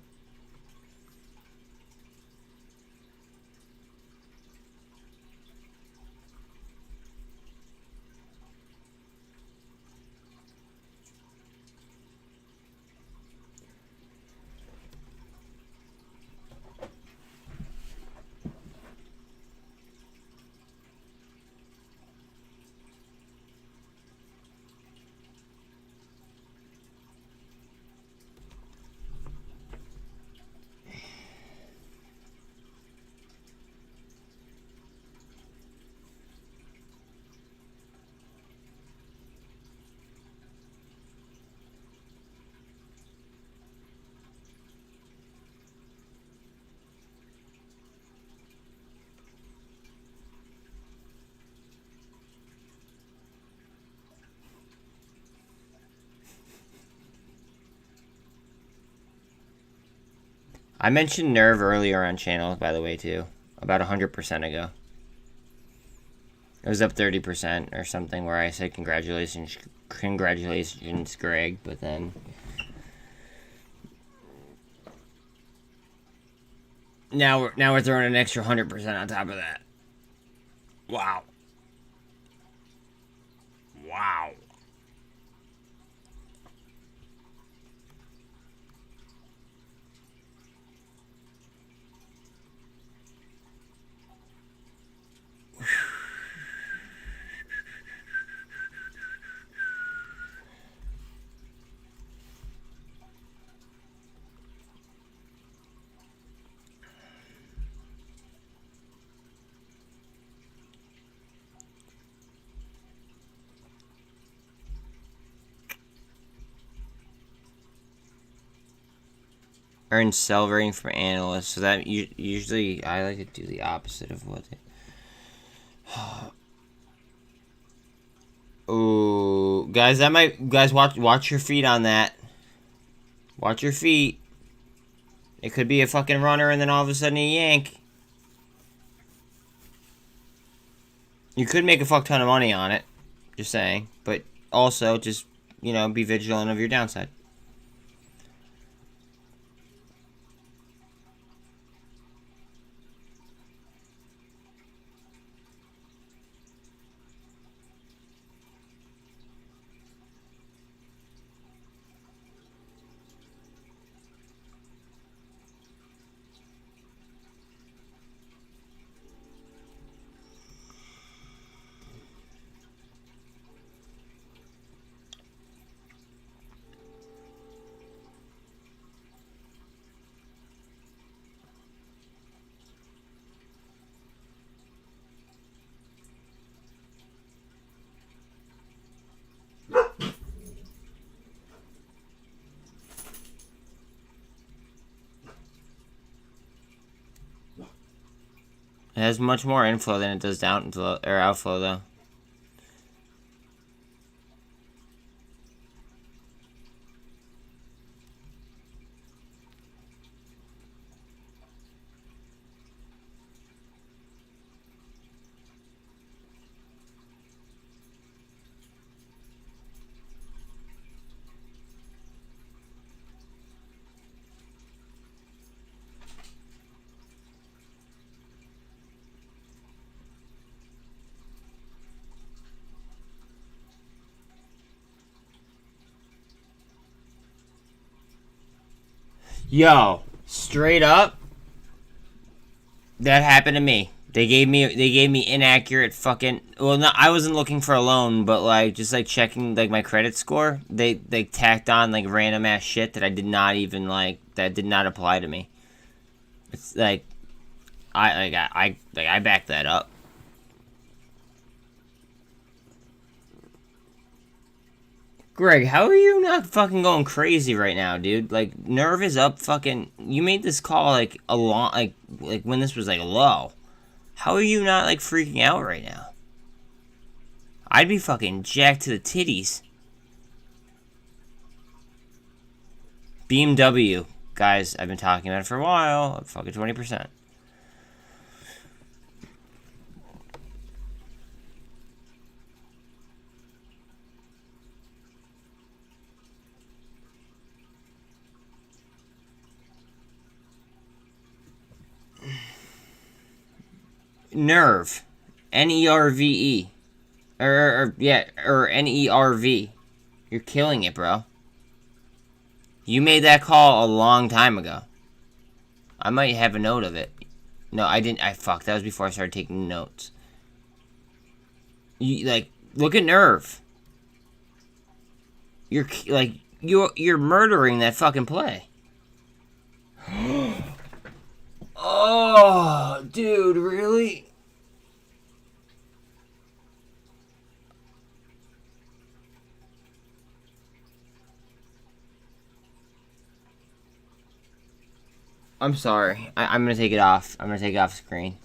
I mentioned Nerve earlier on channel, by the way, too. About 100% ago. It was up 30% or something where I said congratulations, Greg, but then... Now we're throwing an extra 100% on top of that. Wow. Wow. Earn sell rating from analysts. So that usually I like to do the opposite of what they... Oh, guys, that might... Guys, watch your feet on that. Watch your feet. It could be a fucking runner and then all of a sudden a yank. You could make a fuck ton of money on it. Just saying. But also, just you know, be vigilant of your downside. It has much more inflow than it does downflow or outflow, though. Yo, straight up, that happened to me. They gave me inaccurate fucking. Well, no, I wasn't looking for a loan, but like just like checking like my credit score. They tacked on like random ass shit that I did not even like, that did not apply to me. It's like I backed that up. Greg, how are you not fucking going crazy right now, dude? Like, nerve is up fucking... You made this call, like, a long... Like, when this was, like, low. How are you not, like, freaking out right now? I'd be fucking jacked to the titties. BMW. Guys, I've been talking about it for a while. Fucking 20%. Nerve. N-E-R-V-E. Or N-E-R-V. You're killing it, bro. You made that call a long time ago. I might have a note of it. No, I didn't. Fuck. That was before I started taking notes. You, like, look at Nerve. You're, like, you're murdering that fucking play. Oh, dude, really? I'm sorry. I'm gonna take it off. I'm gonna take it off screen.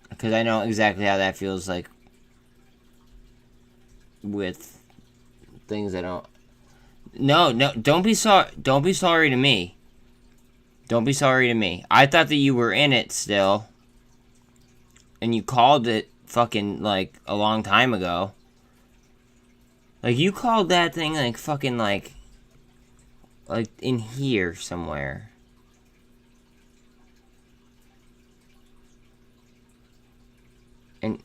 Because I know exactly how that feels like with things I don't... No, don't be sorry. Don't be sorry to me. Don't be sorry to me. I thought that you were in it still. And you called it fucking, like, a long time ago. Like, you called that thing, like, fucking, like in here somewhere. And...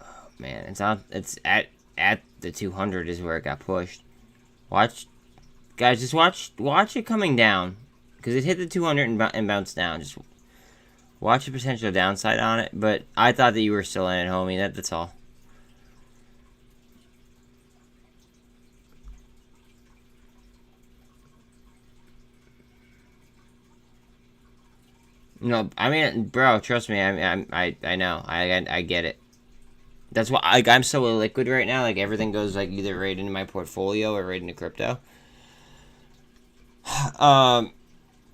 Oh, man. It's at the 200 is where it got pushed. Watch... Guys, just watch it coming down. Because it hit the 200 and bounced down. Just watch the potential downside on it. But I thought that you were still in it, homie. That's all. No, I mean, bro, trust me. I know. I get it. That's why I'm so illiquid right now. Like, everything goes, like, either right into my portfolio or right into crypto.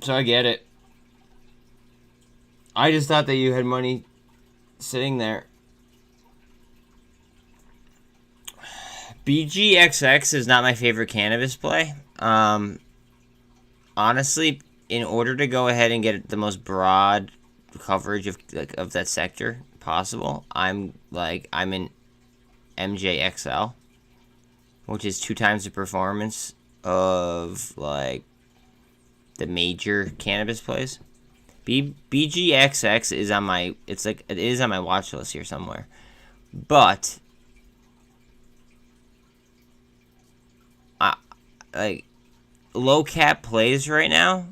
So I get it. I just thought that you had money sitting there. BGXX is not my favorite cannabis play. Honestly, in order to go ahead and get the most broad coverage of that sector, possible, I'm in MJXL, which is 2 times the performance of like the major cannabis plays. BGXX is on my watch list here somewhere, but like low cap plays right now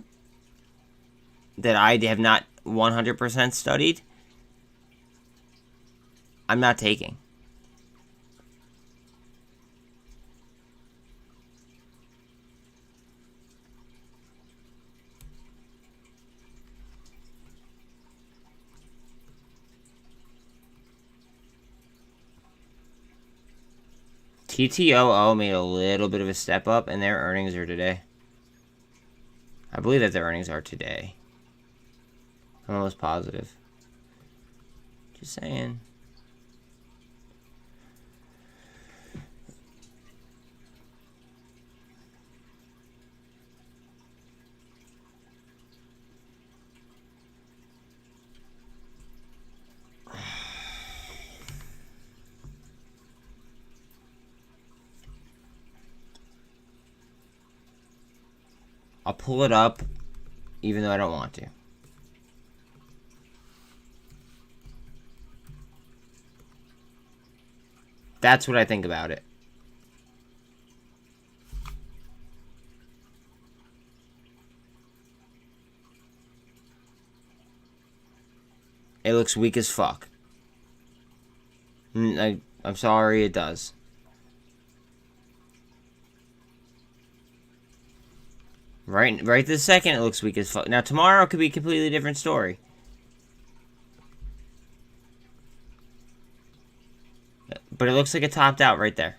that I have not 100% studied, I'm not taking. TTOO made a little bit of a step up, and their earnings are today. I believe that their earnings are today. I'm almost positive. Just saying. I'll pull it up, even though I don't want to. That's what I think about it. It looks weak as fuck. I'm sorry, it does. Right this second, it looks weak as fuck. Now, tomorrow could be a completely different story. But it looks like it topped out right there.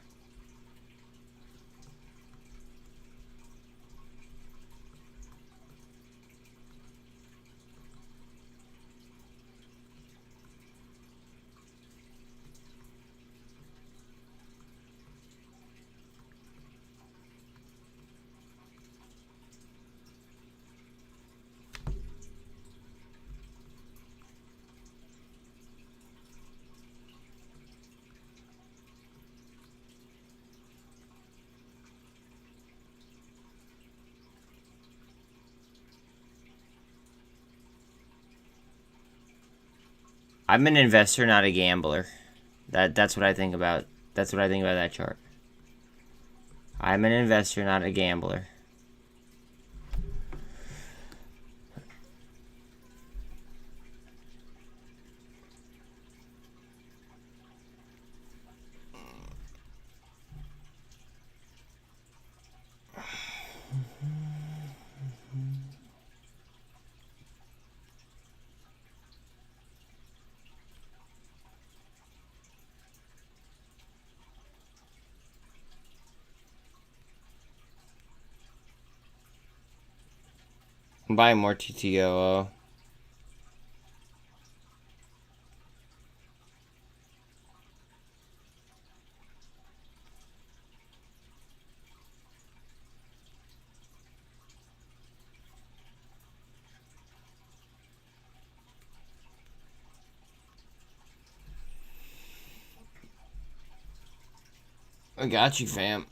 I'm an investor, not a gambler. That's what I think about. That's what I think about that chart. I'm an investor, not a gambler. I'm buying more TTOO. I got you, fam.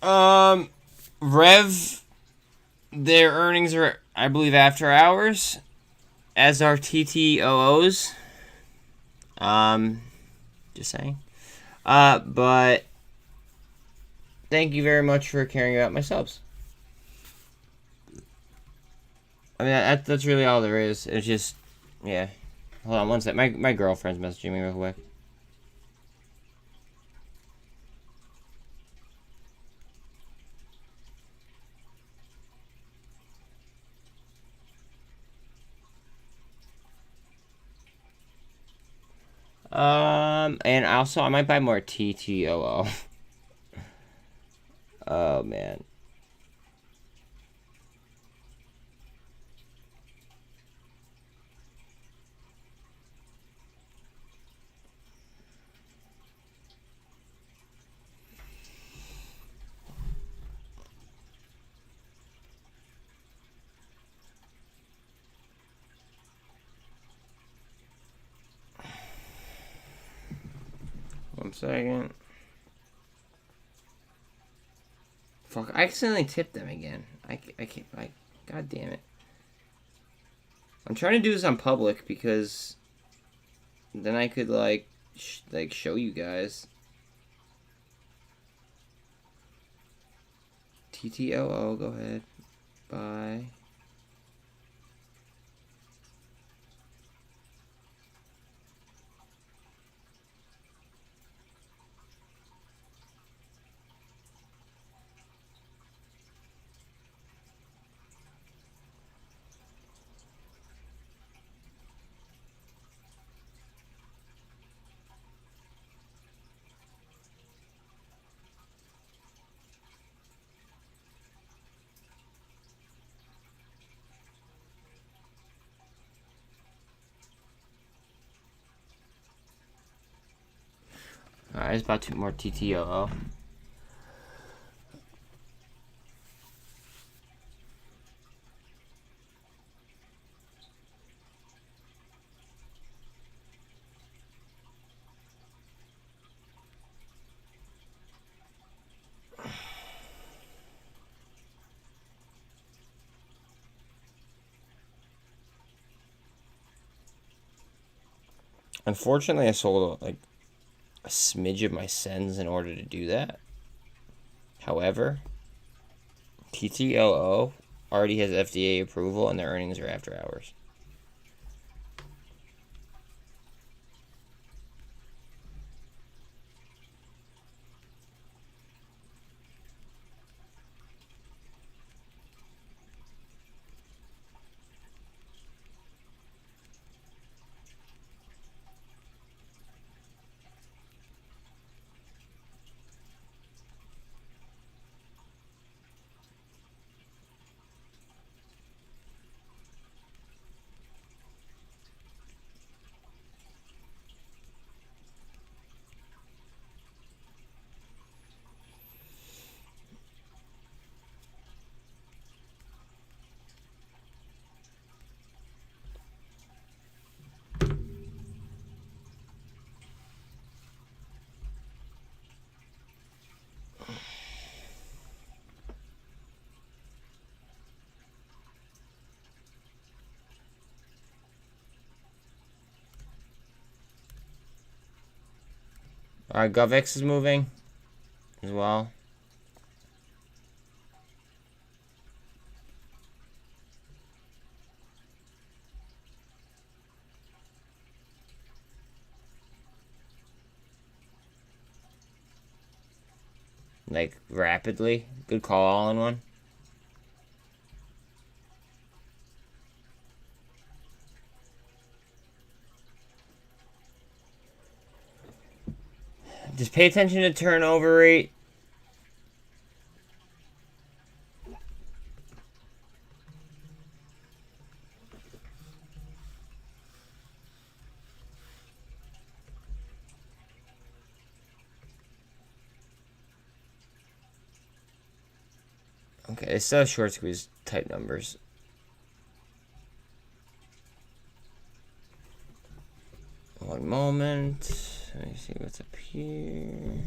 Rev, their earnings are, I believe, after hours, as are TTOOs. Just saying. But thank you very much for caring about my subs. I mean, that's really all there is. It's just, yeah. Hold on one sec. My girlfriend's messaging me real quick. And also I might buy more TTOO. Oh man. One second. Fuck, I accidentally tipped them again. I can't, like, god damn it. I'm trying to do this on public because then I could, like, show you guys. TTOO, go ahead. Bye. Alright, it's about 2 more TTOO. Unfortunately, I sold like a smidge of my SENS in order to do that. However, TTOO already has FDA approval and their earnings are after hours. Alright, GovX is moving as well. Like, rapidly. Good call all in one. Just pay attention to turnover rate. Okay, it's still short squeeze type numbers. One moment. Let me see what's up here.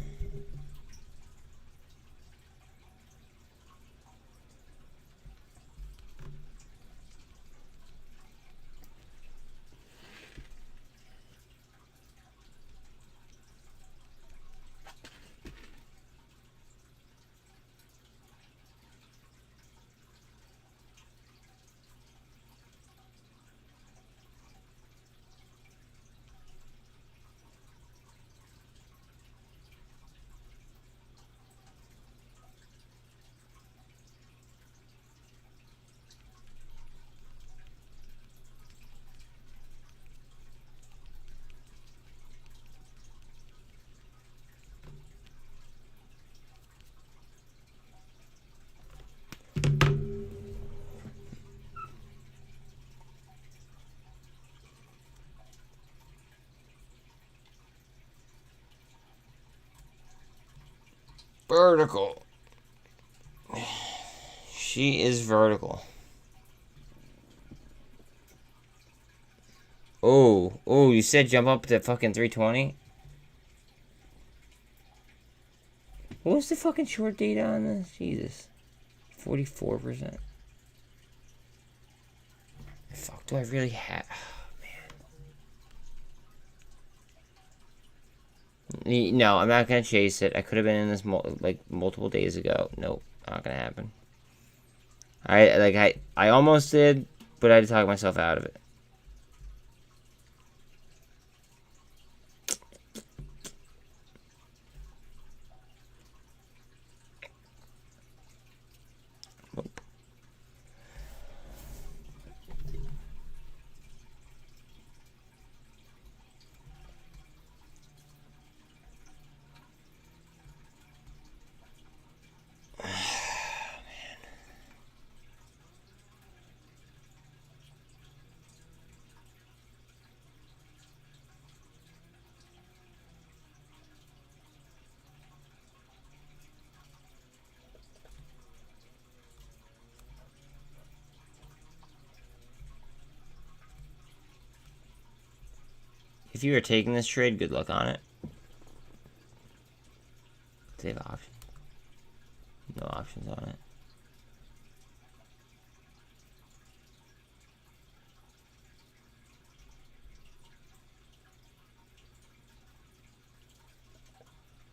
Vertical. She is vertical. Oh, you said jump up to fucking 320? What was the fucking short data on this? Jesus. 44%. Fuck, do I really have... Oh, man. No, I'm not gonna chase it. I could have been in this multiple days ago. Nope, not gonna happen. I almost did, but I had to talk myself out of it. If you are taking this trade, good luck on it. Do they have options? No options on it.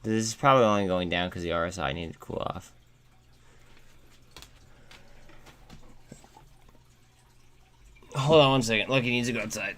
This is probably only going down because the RSI needed to cool off. Hold on one second. Lucky needs to go outside.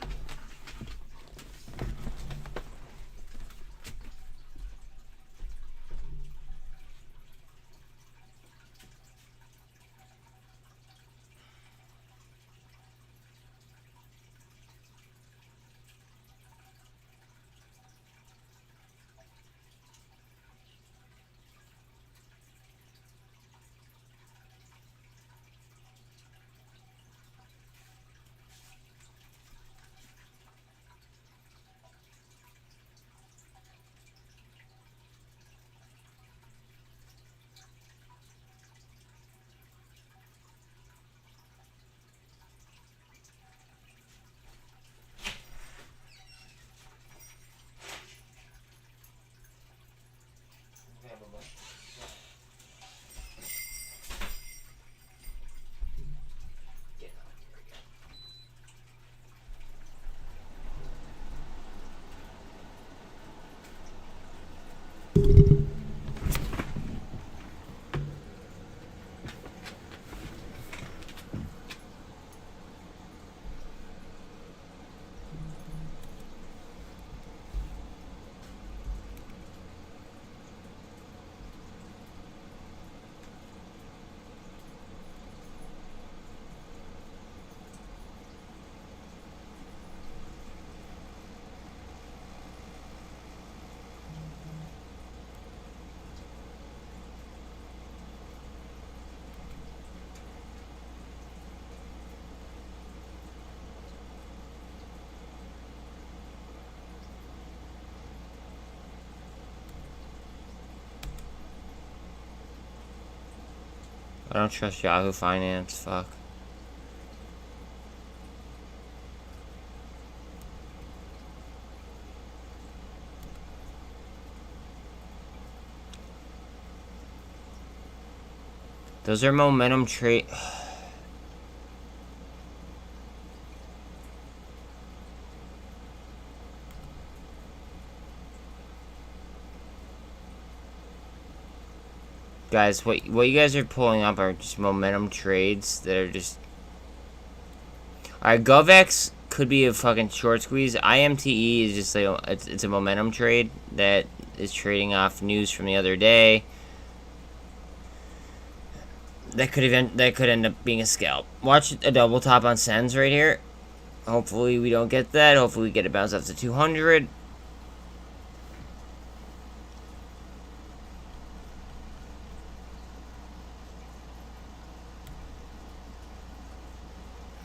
I don't trust Yahoo Finance, fuck. Those are momentum trade. Guys, what you guys are pulling up are just momentum trades that are just... Alright, GovX could be a fucking short squeeze. IMTE is just like, it's a momentum trade that is trading off news from the other day. That could end up being a scalp. Watch a double top on SENS right here. Hopefully we don't get that. Hopefully we get it bounced up to 200.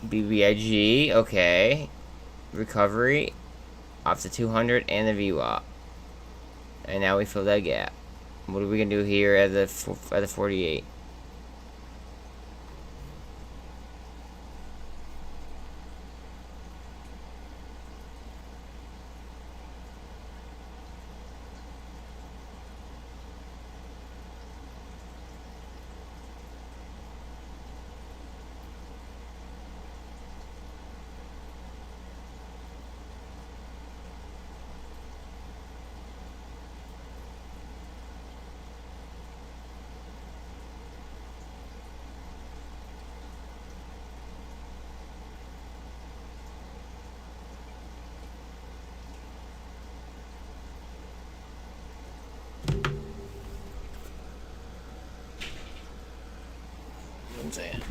BBIG, okay. Recovery, off to 200 and the VWAP. And now we fill that gap. What are we gonna do here at the 48? One second.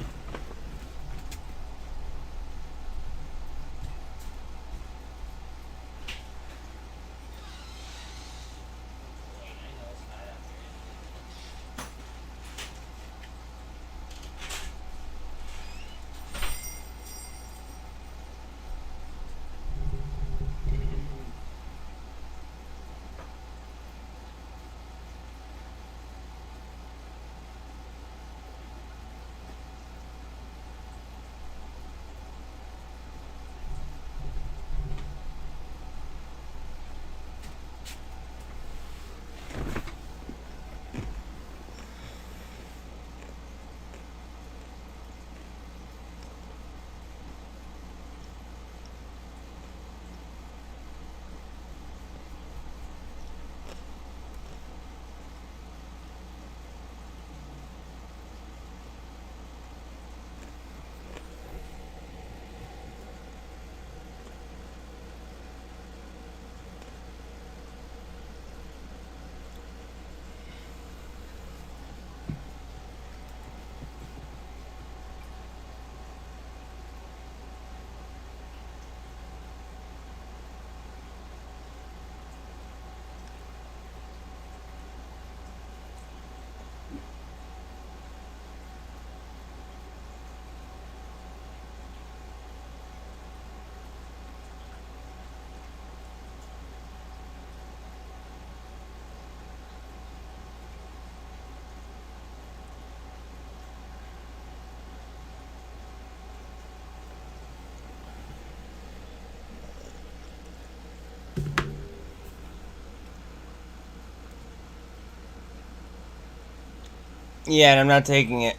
Yeah, and I'm not taking it.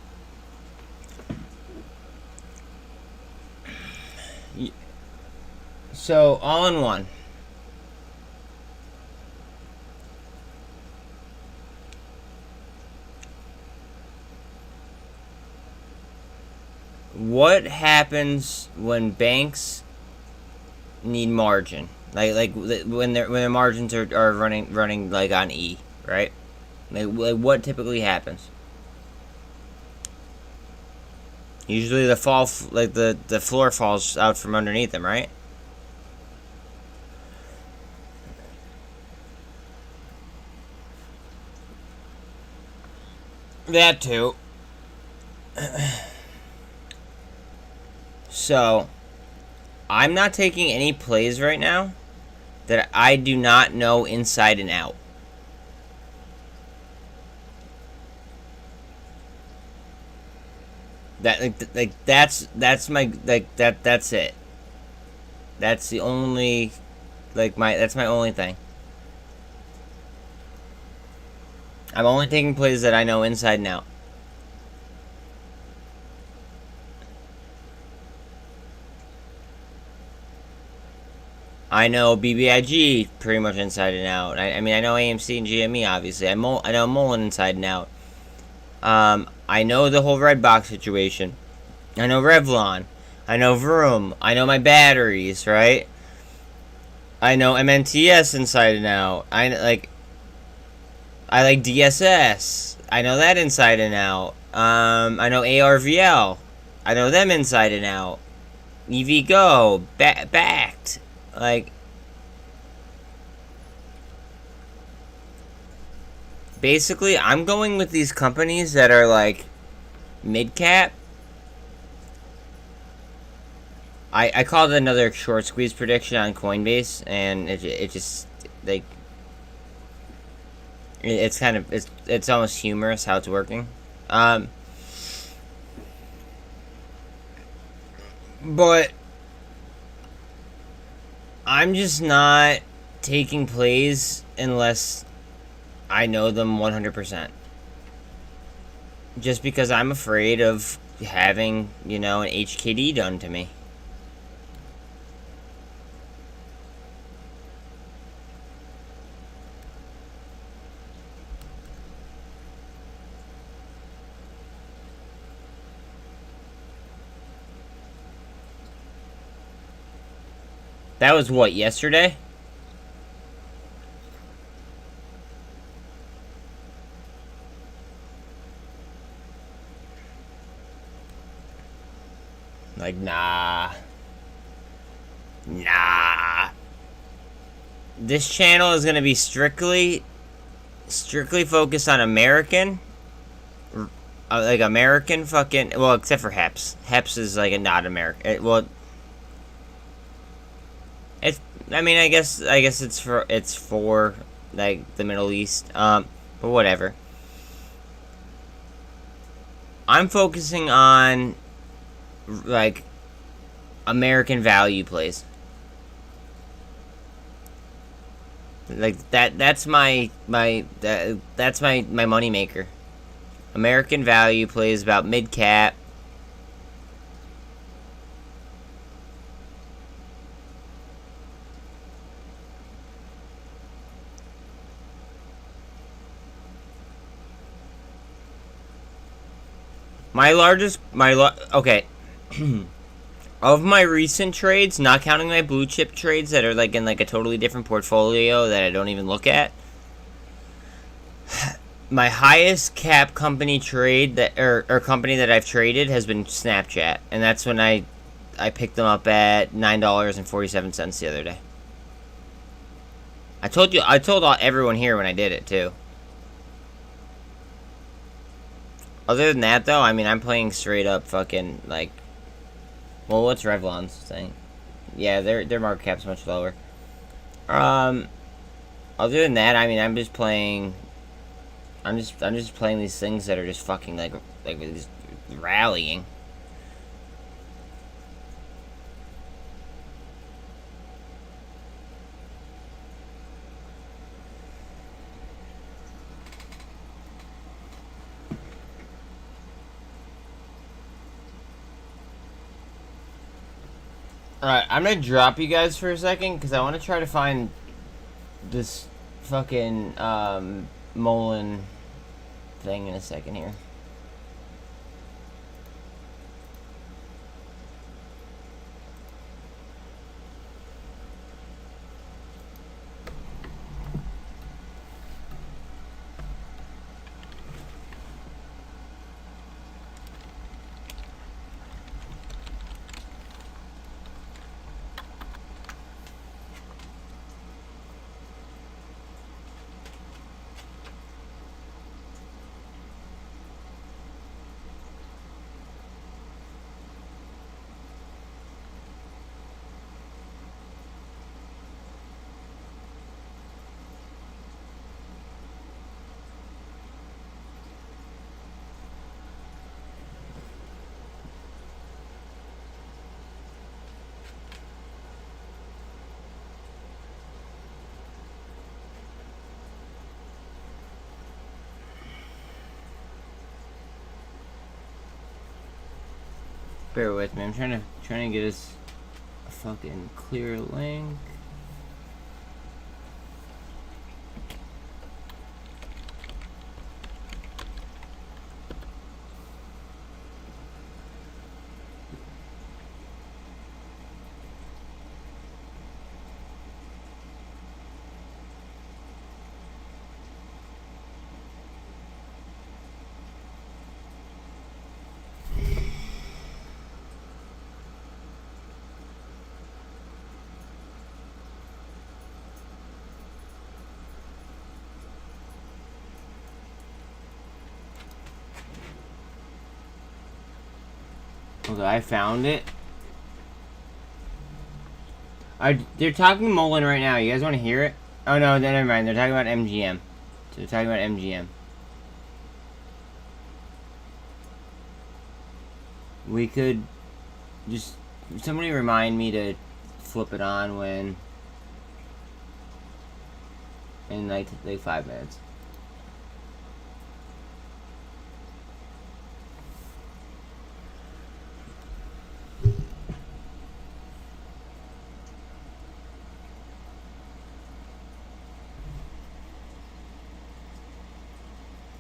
So, all in one. What happens when banks need margin? Like when their margins are running like on E, right? Like what typically happens? Usually the floor falls out from underneath them, right? That too. So, I'm not taking any plays right now that I do not know inside and out. That's my that's it. That's the only that's my only thing. I'm only taking plays that I know inside and out. I know BBIG pretty much inside and out. I mean, I know AMC and GME, obviously. I know MULN inside and out. I know the whole red box situation. I know REVLON. I know VRM. I know my batteries, right? I know MNTS inside and out. I like DSS. I know that inside and out. I know ARVL. I know them inside and out. EVGo. Backed. Like, basically, I'm going with these companies that are like mid-cap. I called another short squeeze prediction on Coinbase, and it just like It's kind of it's almost humorous how it's working. But I'm just not taking plays unless I know them 100%. Just because I'm afraid of having, you know, an HKD done to me. That was what, yesterday? Like, nah. Nah. This channel is gonna be strictly focused on American. Like, American fucking... Well, except for Heps. Heps is, like, a not American... Well... It's... I mean, I guess it's for, like, the Middle East. But whatever. I'm focusing on... like, American value plays. Like, that's my money maker. American value plays about mid cap. Okay. Of my recent trades, not counting my blue chip trades that are like in like a totally different portfolio that I don't even look at, my highest cap company trade that or company that I've traded has been Snapchat, and that's when I picked them up at $9.47 the other day. I told everyone here when I did it too. Other than that, though, I mean, I'm playing straight up fucking, like... Well, what's Revlon's thing? Yeah, their market cap's much lower. Other than that, I mean, I'm just playing... I'm just playing these things that are just fucking, like just rallying. Alright, I'm gonna drop you guys for a second, because I want to try to find this fucking, MULN thing in a second here. Bear with me. I'm trying to get us a fucking clear link. Okay, I found it. They're talking MULN right now. You guys want to hear it? Oh no, never mind. They're talking about MGM. So we're talking about MGM. We could just somebody remind me to flip it on when in like 5 minutes.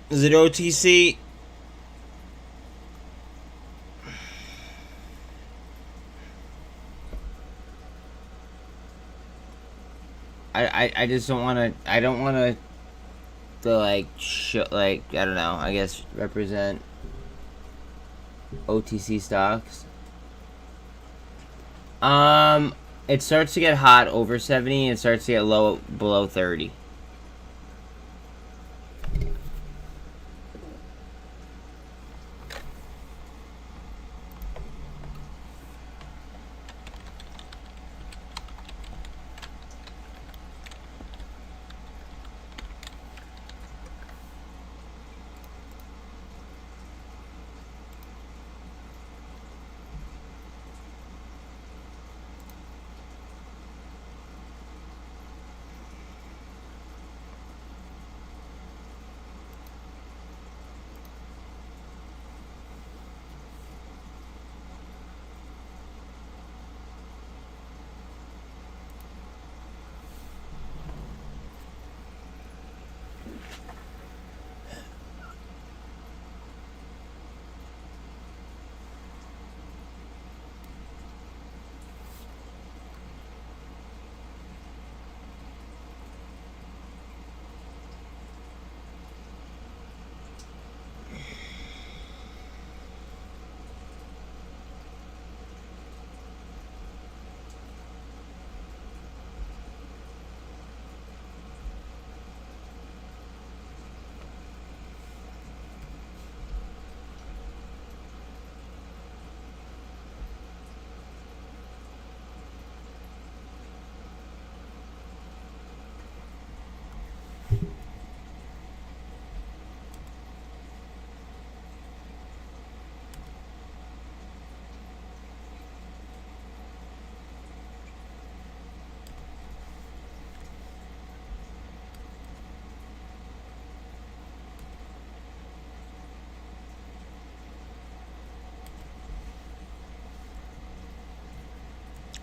Is it OTC? I just don't want to. I don't want to like like I don't know. I guess represent OTC stocks. It starts to get hot over 70. It starts to get low below 30.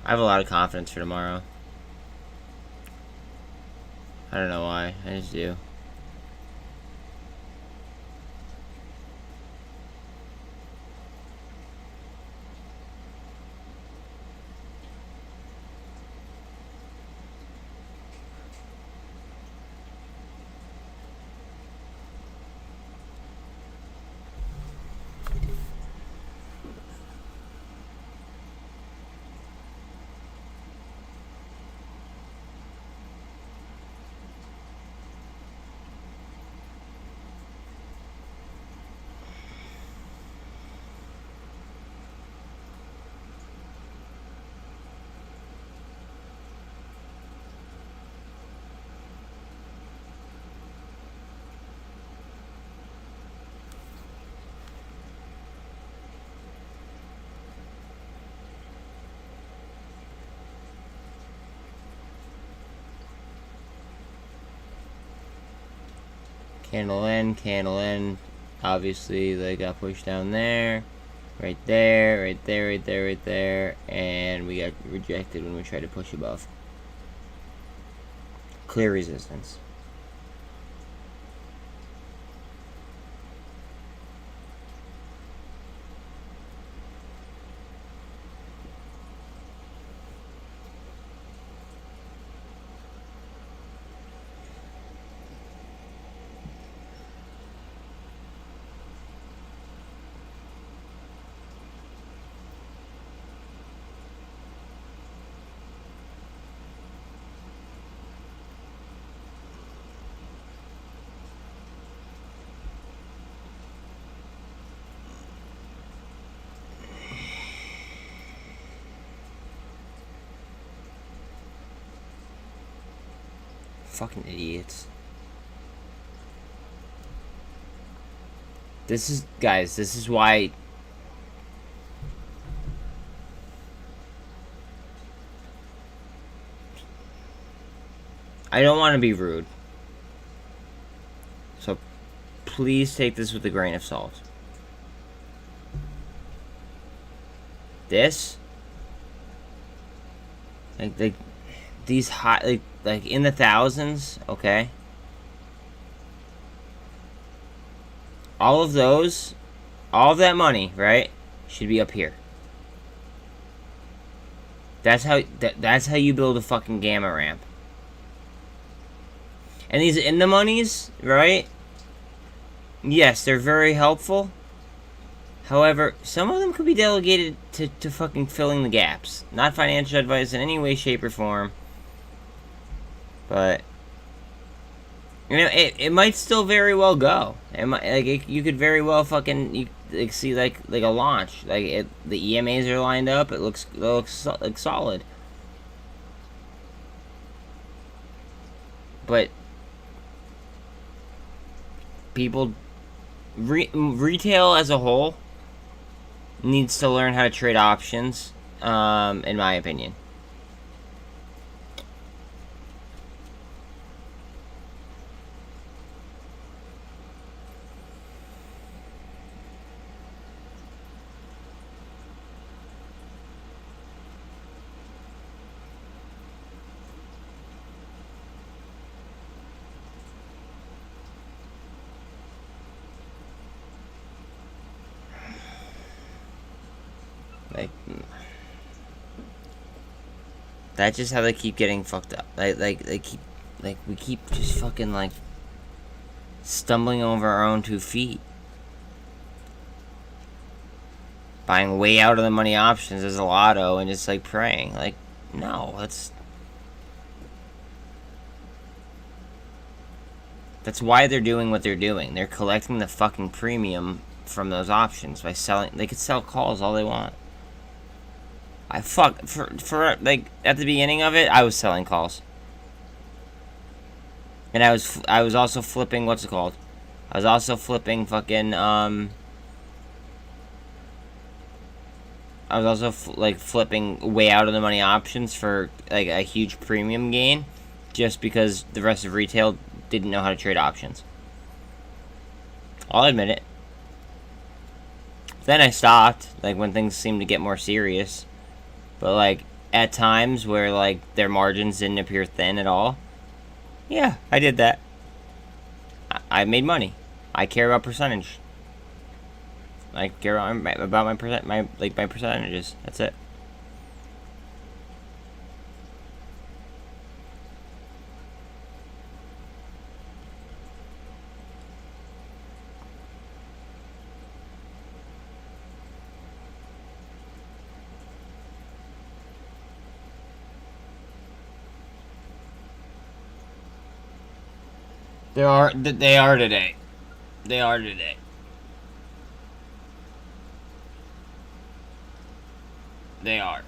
I have a lot of confidence for tomorrow. I don't know why. I just do. Candle in. Obviously, they got pushed down there. Right there, right there, right there, right there. And we got rejected when we tried to push above. Clear resistance. Fucking idiots. This is, guys, this is why I don't want to be rude. So please take this with a grain of salt. This, like these high, like in the thousands, okay? All of those, all of that money, right, should be up here. That's how you build a fucking gamma ramp. And these in the monies, right? Yes, they're very helpful. However, some of them could be delegated to fucking filling the gaps. Not financial advice in any way, shape, or form. But you know, it might still very well go. It might, you could very well fucking see like a launch. The EMAs are lined up. It looks like solid. But people, retail as a whole needs to learn how to trade options. In my opinion. That's just how they keep getting fucked up. We keep just fucking stumbling over our own 2 feet. Buying way out of the money options as a lotto and just praying. No, that's why they're doing what they're doing. They're collecting the fucking premium from those options by selling. They could sell calls all they want. At the beginning of it, I was selling calls. And I was also flipping, what's it called? I was also flipping fucking, I was also flipping way out of the money options for a huge premium gain, just because the rest of retail didn't know how to trade options. I'll admit it. Then I stopped, when things seemed to get more serious. But, at times where, their margins didn't appear thin at all, yeah, I did that. I made money. I care about percentage. I care about my percentages. That's it. They are today. They are today. They are.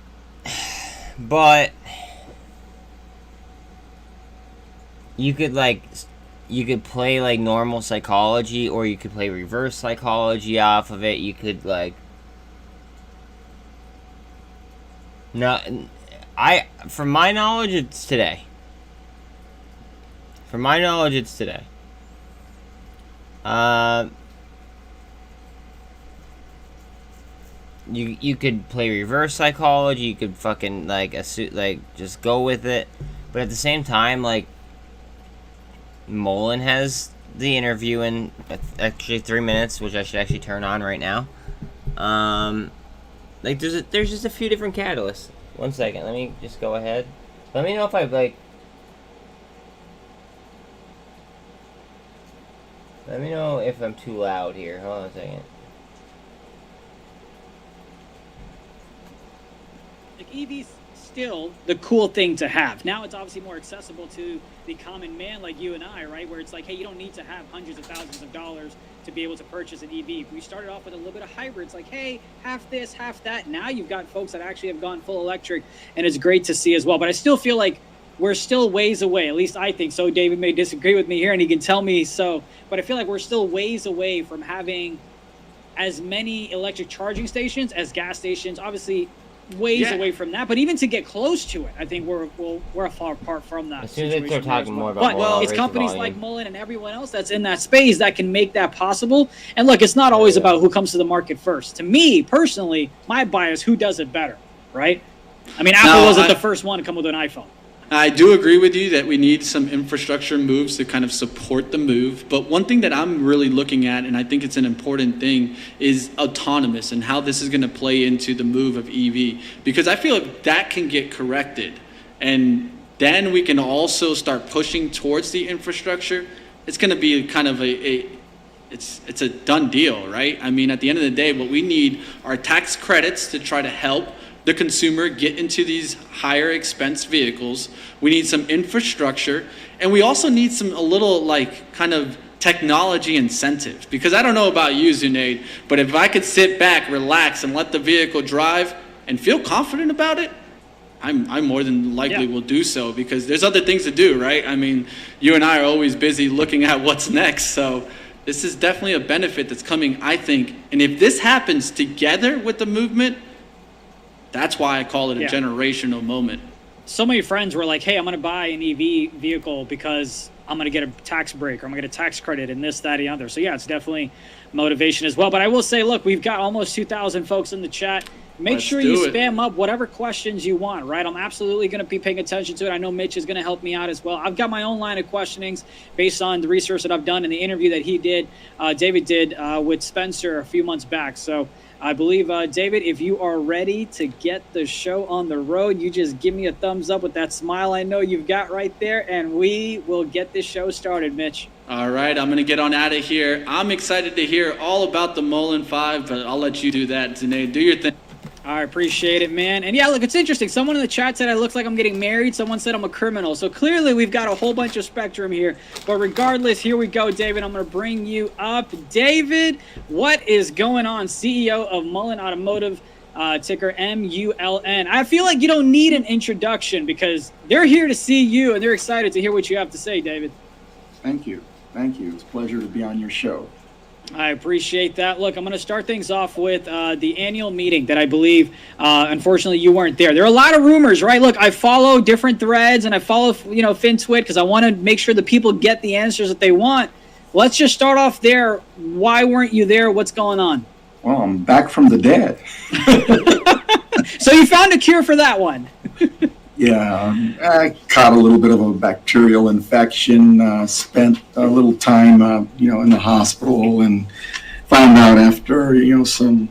But you could play normal psychology, or you could play reverse psychology off of it. You could from my knowledge, it's today. From my knowledge, it's today. You could play reverse psychology. You could fucking just go with it. But at the same time, MULN has the interview in actually 3 minutes, which I should actually turn on right now. There's just a few different catalysts. 1 second, let me just go ahead. Let me know if let me know if I'm too loud here. Hold on a second. EV's still the cool thing to have. Now it's obviously more accessible to the common man like you and I, right? Where it's hey, you don't need to have hundreds of thousands of dollars to be able to purchase an EV. We started off with a little bit of hybrids, hey, half this, half that. Now you've got folks that actually have gone full electric, and it's great to see as well. But I still feel we're still ways away. At least I think so. David may disagree with me here, and he can tell me so. But I feel like we're still ways away from having as many electric charging stations as gas stations. Obviously, ways away from that. But even to get close to it, I think we're far apart from that. As soon as they start talking more about but it's companies like MULN and everyone else that's in that space that can make that possible. And look, it's not always about who comes to the market first. To me, personally, my bias, who does it better, right? I mean, Apple wasn't the first one to come with an iPhone. I do agree with you that we need some infrastructure moves to kind of support the move. But one thing that I'm really looking at, and I think it's an important thing, is autonomous and how this is going to play into the move of EV. Because I feel like that can get corrected. And then we can also start pushing towards the infrastructure. It's going to be kind of it's a done deal, right? I mean, at the end of the day, what we need are tax credits to try to help the consumer get into these higher expense vehicles. We need some infrastructure, and we also need a little like kind of technology incentives. Because I don't know about you, Zunaid, but if I could sit back, relax, and let the vehicle drive and feel confident about it, I more than likely will do so, because there's other things to do, right? I mean, you and I are always busy looking at what's next, so this is definitely a benefit that's coming, I think. And if this happens together with the movement, that's why I call it a generational moment. So many friends were like, hey, I'm going to buy an EV vehicle because I'm going to get a tax break, or I'm going to get a tax credit, and this, that, and the other. So, yeah, it's definitely motivation as well. But I will say, look, we've got almost 2,000 folks in the chat. Make sure you spam up whatever questions you want, right? I'm absolutely going to be paying attention to it. I know Mitch is going to help me out as well. I've got my own line of questionings based on the research that I've done and the interview that David did with Spencer a few months back. So I believe, David, if you are ready to get the show on the road, you just give me a thumbs up with that smile I know you've got right there, and we will get this show started, Mitch. All right, I'm going to get on out of here. I'm excited to hear all about the MULN 5, but I'll let you do that, Zanae. Do your thing. I appreciate it, man. And yeah, look, it's interesting. Someone in the chat said it looks like I'm getting married. Someone said I'm a criminal. So clearly we've got a whole bunch of spectrum here. But regardless, here we go, David. I'm going to bring you up. David, what is going on? CEO of MULN Automotive, ticker MULN. I feel like you don't need an introduction because they're here to see you and they're excited to hear what you have to say, David. Thank you. Thank you. It's a pleasure to be on your show. I appreciate that. Look, I'm going to start things off with the annual meeting that I believe, unfortunately, you weren't there. There are a lot of rumors, right? Look, I follow different threads and I follow, FinTwit because I want to make sure that people get the answers that they want. Let's just start off there. Why weren't you there? What's going on? Well, I'm back from the dead. So you found a cure for that one. Yeah, I caught a little bit of a bacterial infection, spent a little time, in the hospital, and found out after, some,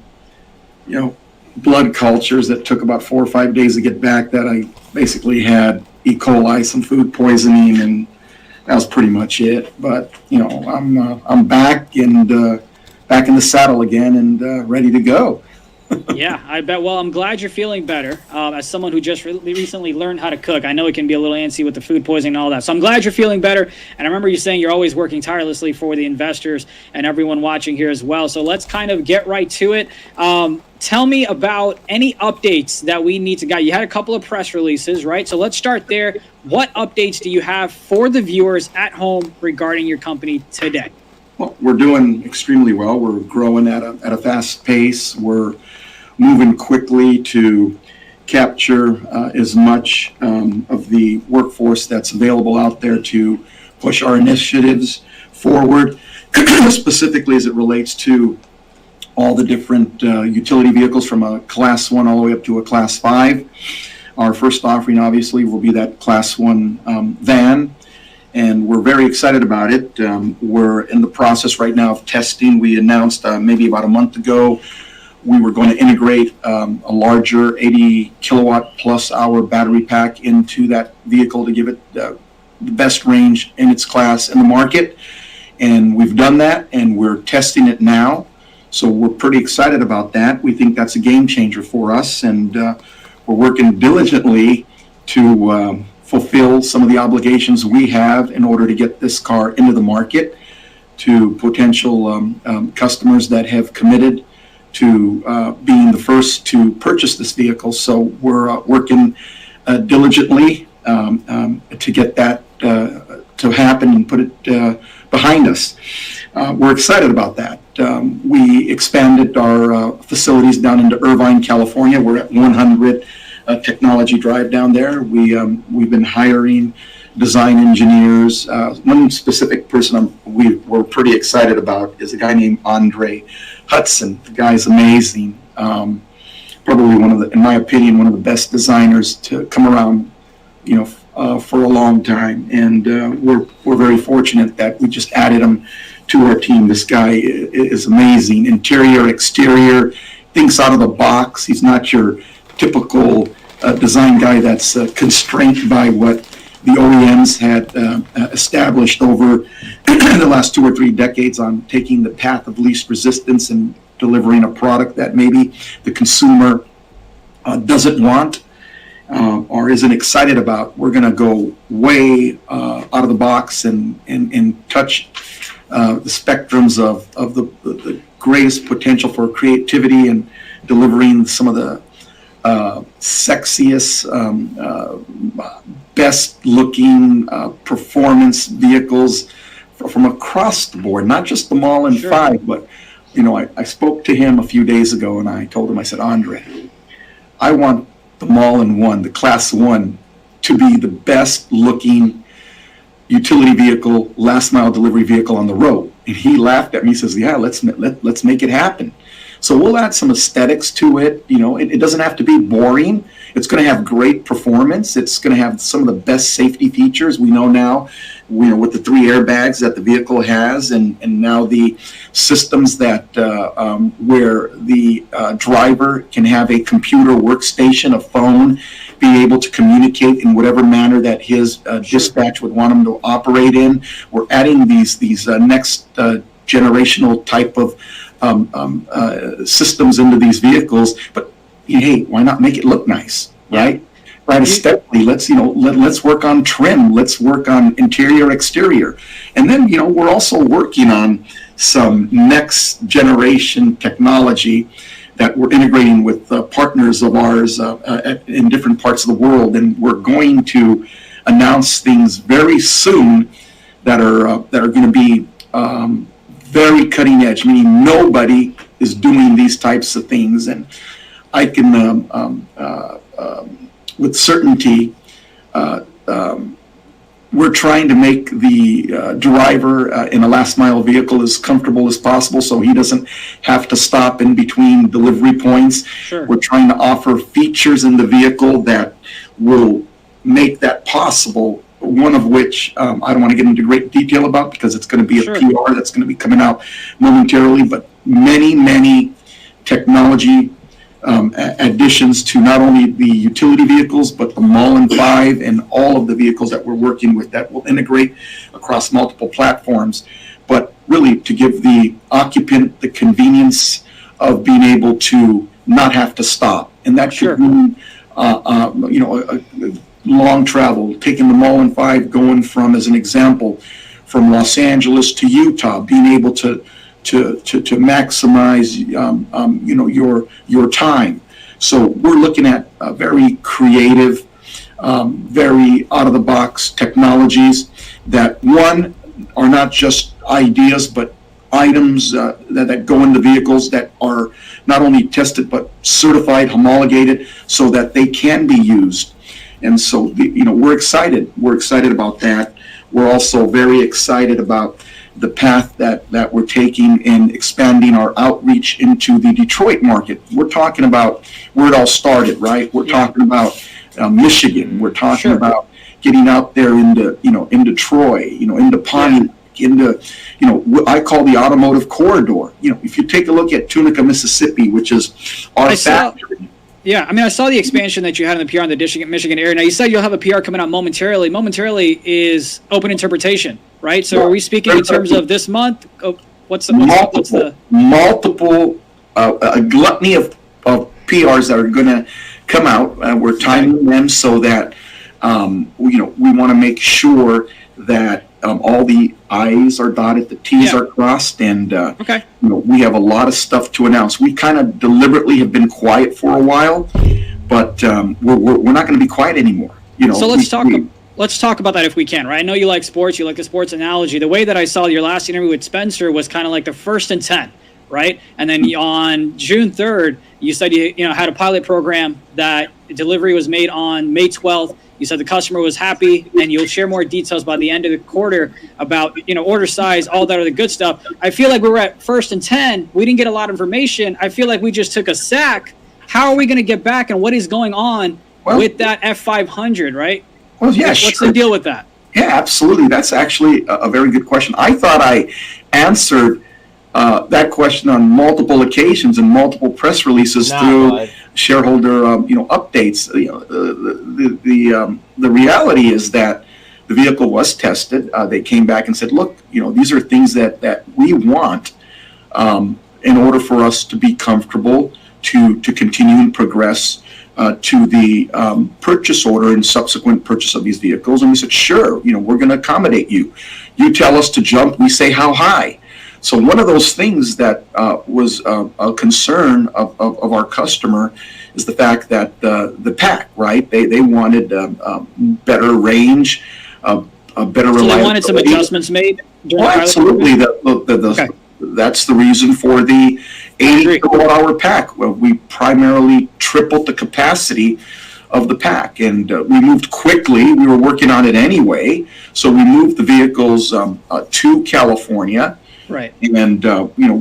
blood cultures that took about 4 or 5 days to get back that I basically had E. coli, some food poisoning, and that was pretty much it. But, I'm back and back in the saddle again and ready to go. Yeah, I bet. Well, I'm glad you're feeling better. As someone who just recently learned how to cook, I know it can be a little antsy with the food poisoning and all that. So I'm glad you're feeling better. And I remember you saying you're always working tirelessly for the investors and everyone watching here as well. So let's kind of get right to it. Tell me about any updates that we need to get. You had a couple of press releases, right? So let's start there. What updates do you have for the viewers at home regarding your company today? Well, we're doing extremely well. We're growing at a fast pace. We're moving quickly to capture as much of the workforce that's available out there to push our initiatives forward, specifically as it relates to all the different utility vehicles from a Class 1 all the way up to a Class 5. Our first offering, obviously, will be that Class 1 van, and we're very excited about it. We're in the process right now of testing. We announced maybe about a month ago we were going to integrate a larger 80 kilowatt plus hour battery pack into that vehicle to give it the best range in its class in the market. And we've done that, and we're testing it now. So we're pretty excited about that. We think that's a game changer for us, and we're working diligently to fulfill some of the obligations we have in order to get this car into the market to potential customers that have committed to being the first to purchase this vehicle. So we're working diligently to get that to happen and put it behind us. We're excited about that. We expanded our facilities down into Irvine, California. We're at 100 Technology Drive down there. We've been hiring design engineers. One specific person we're pretty excited about is a guy named Andre Hudson. The guy's amazing. Probably in my opinion, one of the best designers to come around, for a long time. And we're very fortunate that we just added him to our team. This guy is amazing. Interior, exterior, thinks out of the box. He's not your typical design guy that's constrained by what the OEMs had established over the last 2 or 3 decades on taking the path of least resistance and delivering a product that maybe the consumer doesn't want or isn't excited about. We're going to go way out of the box and touch the spectrums of the greatest potential for creativity and delivering some of the sexiest, best looking performance vehicles from across the board, not just the MULN 5, but I spoke to him a few days ago and I told him, I said, Andre, I want the MULN 1, the Class 1, to be the best looking utility vehicle, last mile delivery vehicle on the road. And he laughed at me. He says, yeah, let's make it happen. So we'll add some aesthetics to it. It doesn't have to be boring. It's going to have great performance. It's going to have some of the best safety features we know now, with the 3 airbags that the vehicle has, and now the systems that where the driver can have a computer workstation, a phone, be able to communicate in whatever manner that his dispatch would want him to operate in. We're adding these next generational type of systems into these vehicles, but hey, why not make it look nice, right? Right, aesthetically, let's work on trim, let's work on interior, exterior, and then we're also working on some next generation technology that we're integrating with partners of ours in different parts of the world, and we're going to announce things very soon that are going to be very cutting edge, meaning nobody is doing these types of things. And I can, with certainty, we're trying to make the driver in a last mile vehicle as comfortable as possible so he doesn't have to stop in between delivery points. Sure. We're trying to offer features in the vehicle that will make that possible. One of which I don't want to get into great detail about because it's going to be a PR that's going to be coming out momentarily, but many technology additions to not only the utility vehicles, but the MULN 5 and all of the vehicles that we're working with that will integrate across multiple platforms, but really to give the occupant the convenience of being able to not have to stop. And that could mean, long travel, taking the MULN 5, going from, as an example, from Los Angeles to Utah, being able to maximize your time. So we're looking at very creative, very out of the box technologies that are not just ideas but items that go into vehicles that are not only tested but certified, homologated, so that they can be used. And so, we're excited. We're excited about that. We're also very excited about the path that we're taking in expanding our outreach into the Detroit market. We're talking about where it all started, right? We're talking about Michigan. We're talking about getting out there into Troy, into Pontiac, into, I call the automotive corridor. If you take a look at Tunica, Mississippi, which is our factory. Yeah, I saw the expansion that you had in the PR in the Michigan area. Now, you said you'll have a PR coming out momentarily. Momentarily is open interpretation, right? So are we speaking in terms of this month? What's the multiple a gluttony of PRs that are going to come out. We're timing them so that we want to make sure that all the I's are dotted, the T's are crossed, and we have a lot of stuff to announce. We kind of deliberately have been quiet for a while, but we're not going to be quiet anymore. So let's talk about that if we can, right? I know you like sports, you like the sports analogy. The way that I saw your last interview with Spencer was kind of like the 1st and 10, right? And then on June 3rd, you said you had a pilot program that delivery was made on May 12th. You said the customer was happy, and you'll share more details by the end of the quarter about order size, all that other good stuff. I feel like we were at 1st and 10. We didn't get a lot of information. I feel like we just took a sack. How are we going to get back, and what is going on with that F500, right? Well, yeah, What's the deal with that? Yeah, absolutely. That's actually a very good question. I thought I answered that question on multiple occasions and multiple press releases through shareholder, updates. The reality is that the vehicle was tested. They came back and said, look, these are things that we want in order for us to be comfortable to continue and progress to the purchase order and subsequent purchase of these vehicles. And we said, sure, we're going to accommodate you. You tell us to jump, we say how high. So one of those things that was a concern of our customer is the fact that the pack, right? They wanted better range, a better reliability. So they wanted some adjustments made? Absolutely. That's the reason for the 80 kilowatt-hour pack. Well, we primarily tripled the capacity of the pack, and we moved quickly. We were working on it anyway, so we moved the vehicles to California. Right. And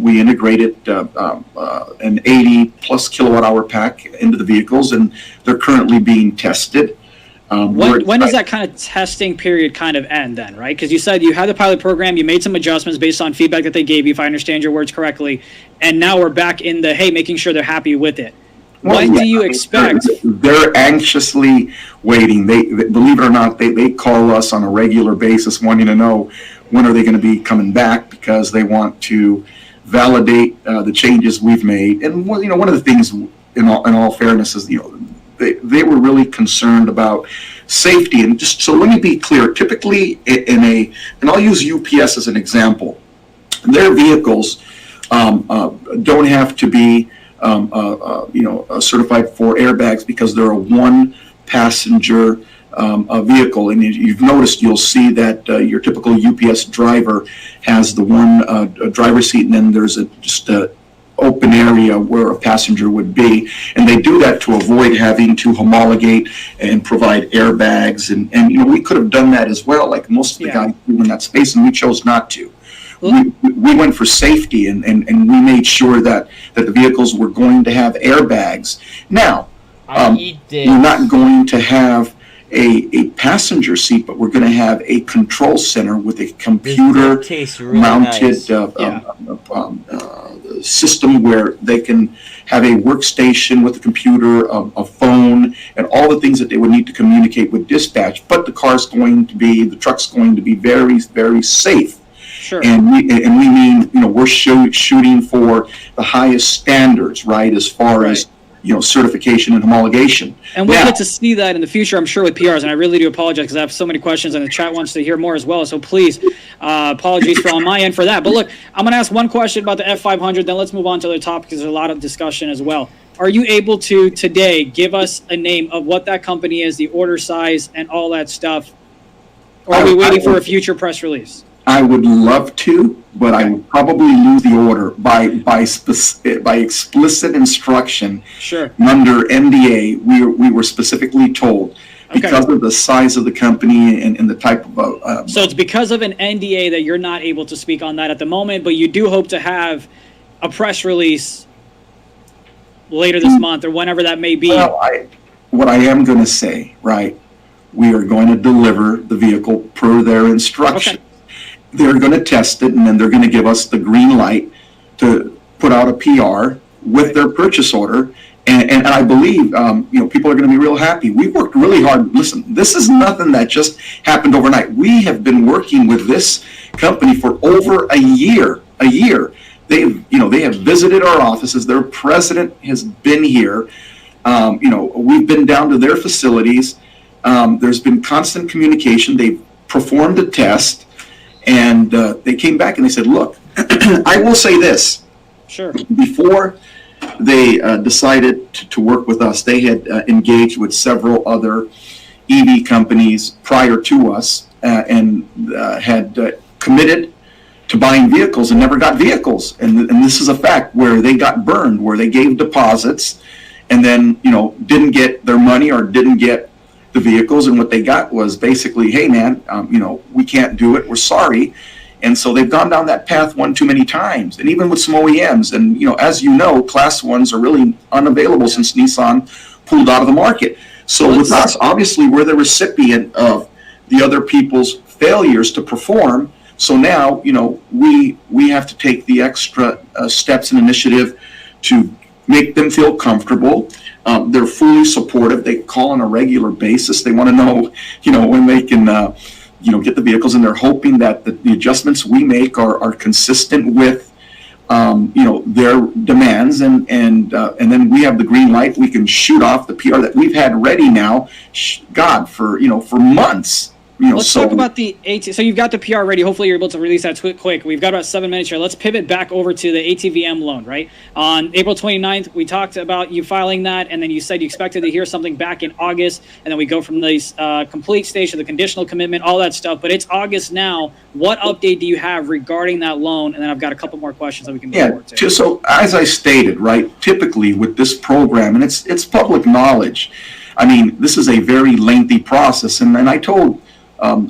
we integrated an 80 plus kilowatt-hour pack into the vehicles, and they're currently being tested. When does that kind of testing period kind of end then, right? Because you said you had the pilot program, you made some adjustments based on feedback that they gave you, if I understand your words correctly, and now we're back in the, hey, making sure they're happy with it. When do you expect? They're anxiously waiting. They believe it or not, they call us on a regular basis wanting to know when are they going to be coming back, because they want to validate the changes we've made. And one of the things, in all fairness, is they were really concerned about safety. And just so let me be clear, typically and I'll use UPS as an example, their vehicles don't have to be certified for airbags because they're a one passenger vehicle. And you've noticed, you'll see that your typical UPS driver has the one driver's seat, and then there's just a open area where a passenger would be, and they do that to avoid having to homologate and provide airbags, and we could have done that as well, like most of the guys do in that space, and we chose not to. We went for safety, and we made sure that the vehicles were going to have airbags. Now, we're not going to have a passenger seat, but we're going to have a control center with a computer mounted system where they can have a workstation with a computer, a phone, and all the things that they would need to communicate with dispatch. But the truck's going to be very, very safe. Sure. And we mean, we're shooting for the highest standards, right, as far as certification and homologation. And we'll get to see that in the future, I'm sure, with PRs. And I really do apologize because I have so many questions, and the chat wants to hear more as well. So please, apologies on my end for that. But look, I'm going to ask one question about the F500, then let's move on to other topics because there's a lot of discussion as well. Are you able to today give us a name of what that company is, the order size, and all that stuff? Or are we waiting for a future press release? I would love to, but I would probably lose the order by explicit instruction. Sure. Under NDA, we were specifically told, because of the size of the company and the type of. So it's because of an NDA that you're not able to speak on that at the moment, but you do hope to have a press release later this month or whenever that may be. Well, what I am going to say, right? We are going to deliver the vehicle per their instructions. Okay. They're going to test it, and then they're going to give us the green light to put out a PR with their purchase order. And I believe, people are going to be real happy. We worked really hard. Listen, this is nothing that just happened overnight. We have been working with this company for over a year. They have visited our offices. Their president has been here. We've been down to their facilities. There's been constant communication. They've performed a test. And they came back and they said, look, I will say this. Sure. Before they decided to work with us, they had engaged with several other EV companies prior to us and had committed to buying vehicles and never got vehicles. And this is a fact where they got burned, where they gave deposits and then, didn't get their money or didn't get the vehicles. And what they got was basically, hey, man, we can't do it. We're sorry. And so they've gone down that path one too many times. And even with some OEMs, and, as you know, Class 1s are really unavailable since Nissan pulled out of the market. So with us, obviously, we're the recipient of the other people's failures to perform. So now, we have to take the extra steps and initiative to make them feel comfortable. They're fully supportive. They call on a regular basis. They want to know, when they can, get the vehicles, and they're hoping that the adjustments we make are consistent with, their demands, and then we have the green light. We can shoot off the PR that we've had ready now, for months. Let's talk about the AT. So you've got the PR ready. Hopefully you're able to release that quick. We've got about 7 minutes here. Let's pivot back over to the ATVM loan, right? On April 29th, we talked about you filing that, and then you said you expected to hear something back in August, and then we go from this complete stage to the conditional commitment, all that stuff. But it's August now. What update do you have regarding that loan? And then I've got a couple more questions that we can move forward to. So as I stated, right, typically with this program, and it's public knowledge, I mean, this is a very lengthy process, and I told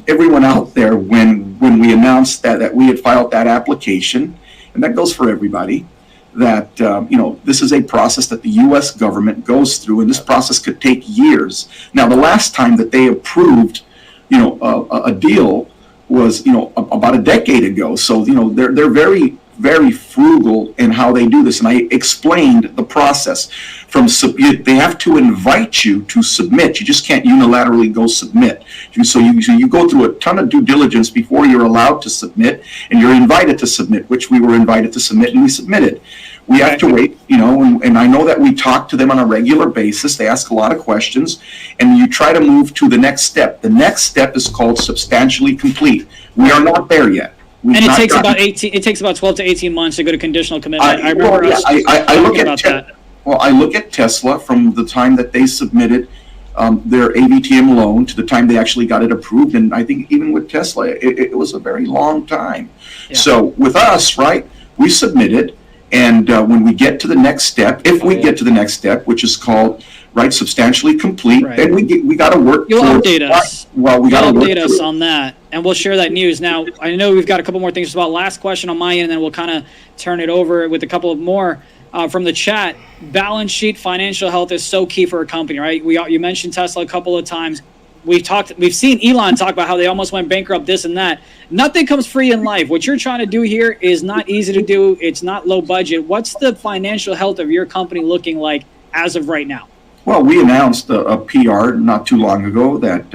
everyone out there when we announced that we had filed that application, and that goes for everybody, that this is a process that the U.S. government goes through, and this process could take years. Now, the last time that they approved, a deal was about a decade ago. So they're very, very frugal in how they do this, and I explained the process. They have to invite you to submit. You just can't unilaterally go submit. So you go through a ton of due diligence before you're allowed to submit, and you're invited to submit, which we were invited to submit, and we submitted. We have to wait, and I know that we talk to them on a regular basis. They ask a lot of questions, and you try to move to the next step. The next step is called substantially complete. We are not there yet. And it takes about 12 to 18 months to go to conditional commitment. I remember I look at Tesla from the time that they submitted their AVTM loan to the time they actually got it approved, and I think even with Tesla, it was a very long time. Yeah. So with us, right, we submitted, and when we get to the next step, if we get to the next step, which is called substantially complete, right, then we got to work. You'll update us. Well, we got to update us on that, and we'll share that news. Now, I know we've got a couple more things about. Last question on my end, and then we'll kind of turn it over with a couple of more from the chat. Balance sheet, financial health is so key for a company, right? You mentioned Tesla a couple of times. We've seen Elon talk about how they almost went bankrupt, this and that. Nothing comes free in life. What you're trying to do here is not easy to do. It's not low budget. What's the financial health of your company looking like as of right now? Well, we announced a PR not too long ago that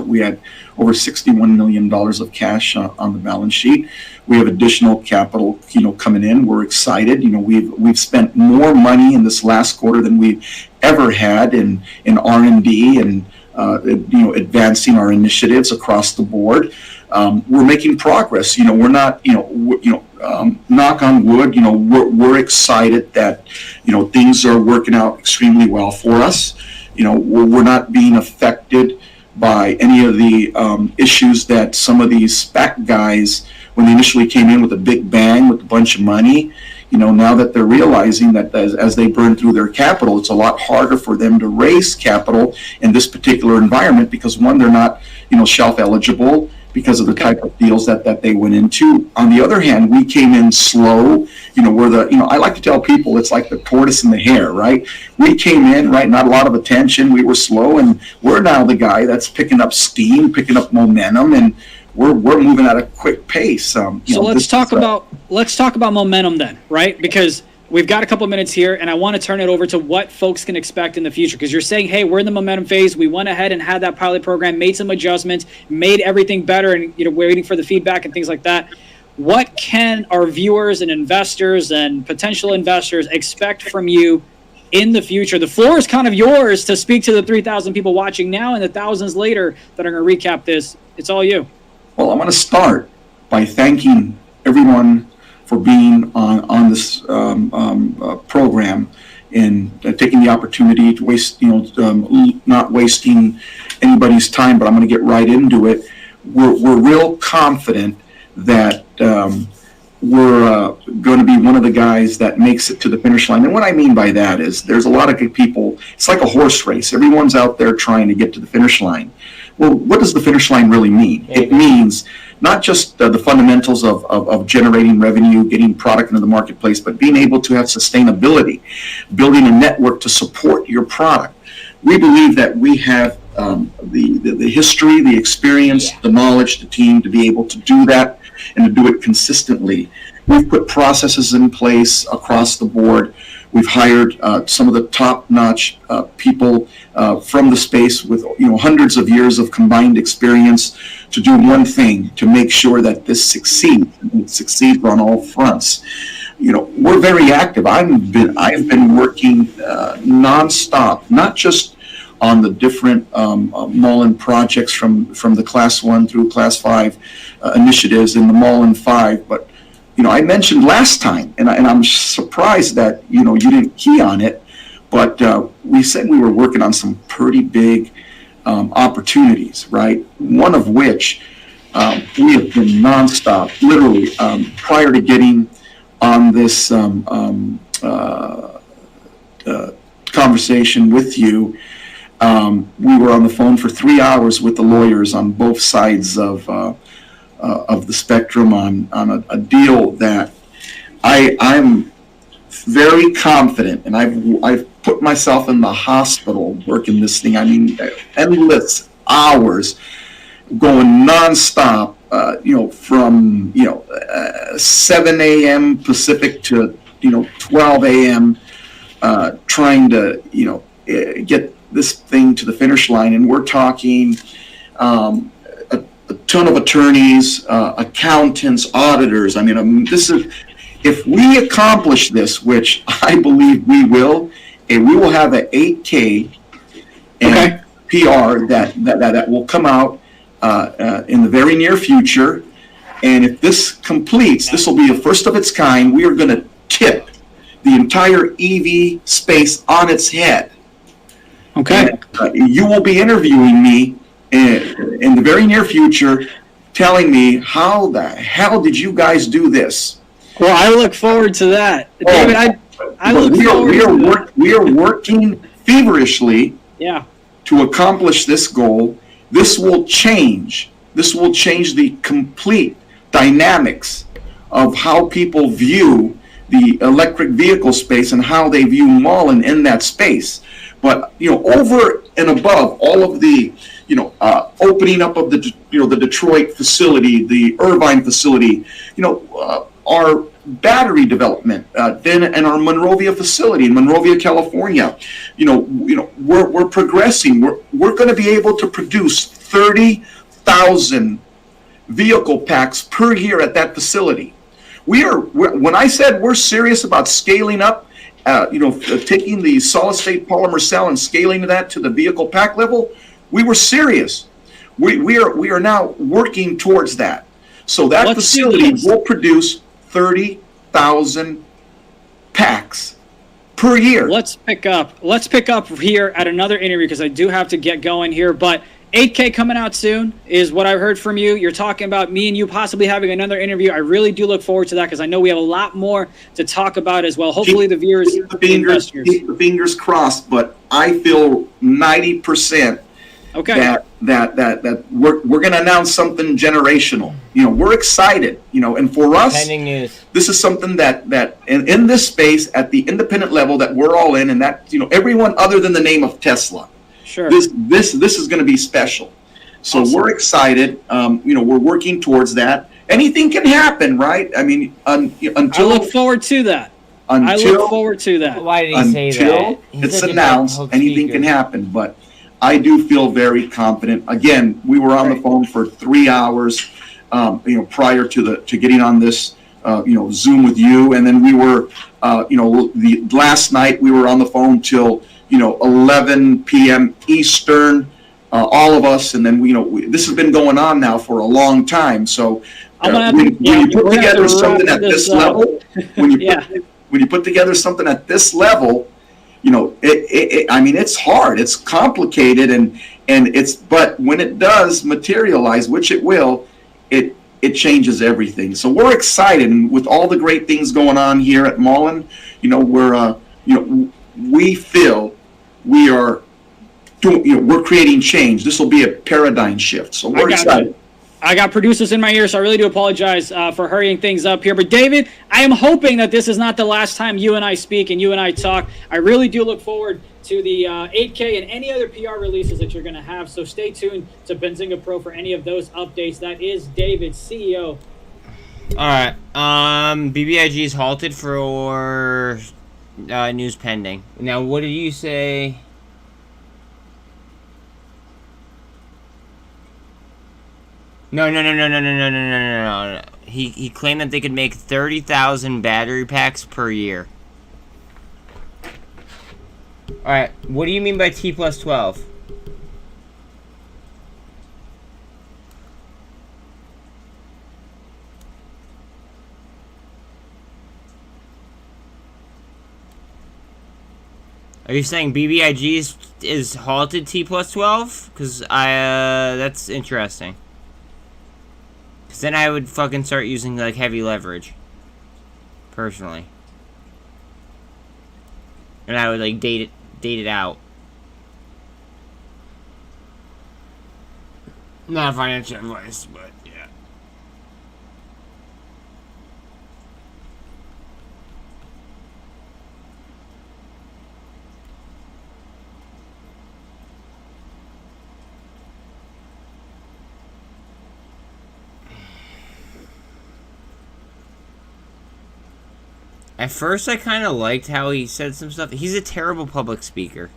we had over $61 million of cash on the balance sheet. We have additional capital, coming in. We're excited. We've spent more money in this last quarter than we've ever had in R&D and advancing our initiatives across the board. We're making progress. We're not, knock on wood, we're excited that, things are working out extremely well for us. We're not being affected by any of the issues that some of these SPAC guys, when they initially came in with a big bang with a bunch of money, now that they're realizing that as they burn through their capital, it's a lot harder for them to raise capital in this particular environment because, one, they're not, shelf eligible because of the type of deals that they went into. On the other hand, we came in slow. I like to tell people it's like the tortoise and the hare, right? We came in, right, not a lot of attention. We were slow, and we're now the guy that's picking up steam, picking up momentum, and we're moving at a quick pace. So let's talk about momentum then, right? Because we've got a couple minutes here, and I want to turn it over to what folks can expect in the future. Because you're saying, hey, we're in the momentum phase. We went ahead and had that pilot program, made some adjustments, made everything better, and we're waiting for the feedback and things like that. What can our viewers and investors and potential investors expect from you in the future? The floor is kind of yours to speak to the 3,000 people watching now and the thousands later that are going to recap this. It's all you. Well, I'm going to start by thanking everyone for being on this program and taking the opportunity to waste, not wasting, anybody's time, but I'm going to get right into it. We're real confident that we're going to be one of the guys that makes it to the finish line. And what I mean by that is there's a lot of people, it's like a horse race. Everyone's out there trying to get to the finish line. Well, what does the finish line really mean? It means not just the fundamentals of generating revenue, getting product into the marketplace, but being able to have sustainability, building a network to support your product. We believe that we have the history, the experience, the knowledge, the team to be able to do that and to do it consistently. We've put processes in place across the board. We've hired some of the top-notch people from the space with hundreds of years of combined experience to do one thing, to make sure that this succeeds, and it succeeds on all fronts. We're very active. I've been working nonstop, not just on the different MULN projects from the Class 1 through Class 5 initiatives in the MULN 5, but I mentioned last time, and I'm surprised that you didn't key on it, but we said we were working on some pretty big opportunities, right? One of which we have been nonstop, literally, prior to getting on this conversation with you. We were on the phone for 3 hours with the lawyers on both sides of the spectrum on a deal that I'm very confident, and I've put myself in the hospital working this thing. I mean, endless hours, going nonstop. From 7 a.m. Pacific to 12 a.m. Trying to get this thing to the finish line, and we're talking a ton of attorneys, accountants, auditors. I mean, this is, if we accomplish this, which I believe we will, and we will have an 8K and PR that will come out in the very near future. And if this completes, this will be the first of its kind. We are going to tip the entire EV space on its head. Okay. And, you will be interviewing me in the very near future, telling me how the hell did you guys do this? Well, I look forward to that, David. I look forward to that. We are working feverishly to accomplish this goal. This will change the complete dynamics of how people view the electric vehicle space and how they view MULN in that space. But over and above all of the opening up of the the Detroit facility, the Irvine facility, our battery development, then in our Monrovia facility in Monrovia, California, we're progressing. We're going to be able to produce 30,000 vehicle packs per year at that facility. When I said we're serious about scaling up, taking the solid state polymer cell and scaling that to the vehicle pack level, we were serious. We are now working towards that. So that facility will produce 30,000 packs per year. Let's pick up here at another interview because I do have to get going here. But 8K coming out soon is what I've heard from you. You're talking about me and you possibly having another interview. I really do look forward to that because I know we have a lot more to talk about as well. Hopefully the viewers, keep the fingers crossed, but I feel 90% that we're going to announce something generational. We're excited, and for us, this is something that in this space at the independent level that we're all in, and that, everyone other than the name of Tesla. Sure. This is going to be special. So awesome. We're excited. We're working towards that. Anything can happen, right? I mean, until I look forward to that. Why did he say that? Until it's announced, anything can happen. But I do feel very confident. Again, we were on the phone for 3 hours, prior to getting on this, Zoom with you, and then we were, the last night we were on the phone till 11 p.m. Eastern, all of us, and then this has been going on now for a long time. So when you put together something at this level, when you put together something at this level, I mean, it's hard, it's complicated, but when it does materialize, which it will, it changes everything. So we're excited, and with all the great things going on here at MULN, we feel we are doing, we're creating change. This will be a paradigm shift. So we're excited. I got producers in my ear, so I really do apologize for hurrying things up here. But David, I am hoping that this is not the last time you and I speak and you and I talk. I really do look forward to the 8K and any other PR releases that you're going to have. So stay tuned to Benzinga Pro for any of those updates. That is David, CEO. All right. BBIG is halted for news pending. Now, what did you say? No. He claimed that they could make 30,000 battery packs per year. Alright, what do you mean by T plus 12? Are you saying BBIG is halted T plus 12? Because that's interesting. Because then I would fucking start using, like, heavy leverage. Personally. And I would, like, date it out. Not financial advice, but, yeah. At first, I kind of liked how he said some stuff. He's a terrible public speaker.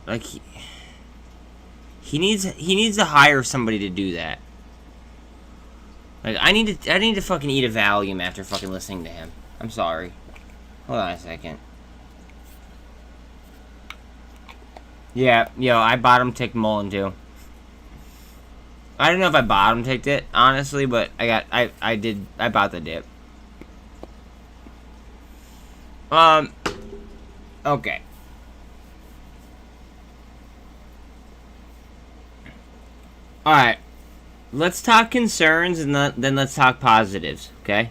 Like, he needs to hire somebody to do that. Like, I need to fucking eat a Valium after fucking listening to him. I'm sorry. Hold on a second. Yeah, yo, I bottom ticked MULN too. I don't know if I bottom ticked it, honestly, but I bought the dip. Okay. Alright. Let's talk concerns and then let's talk positives, okay?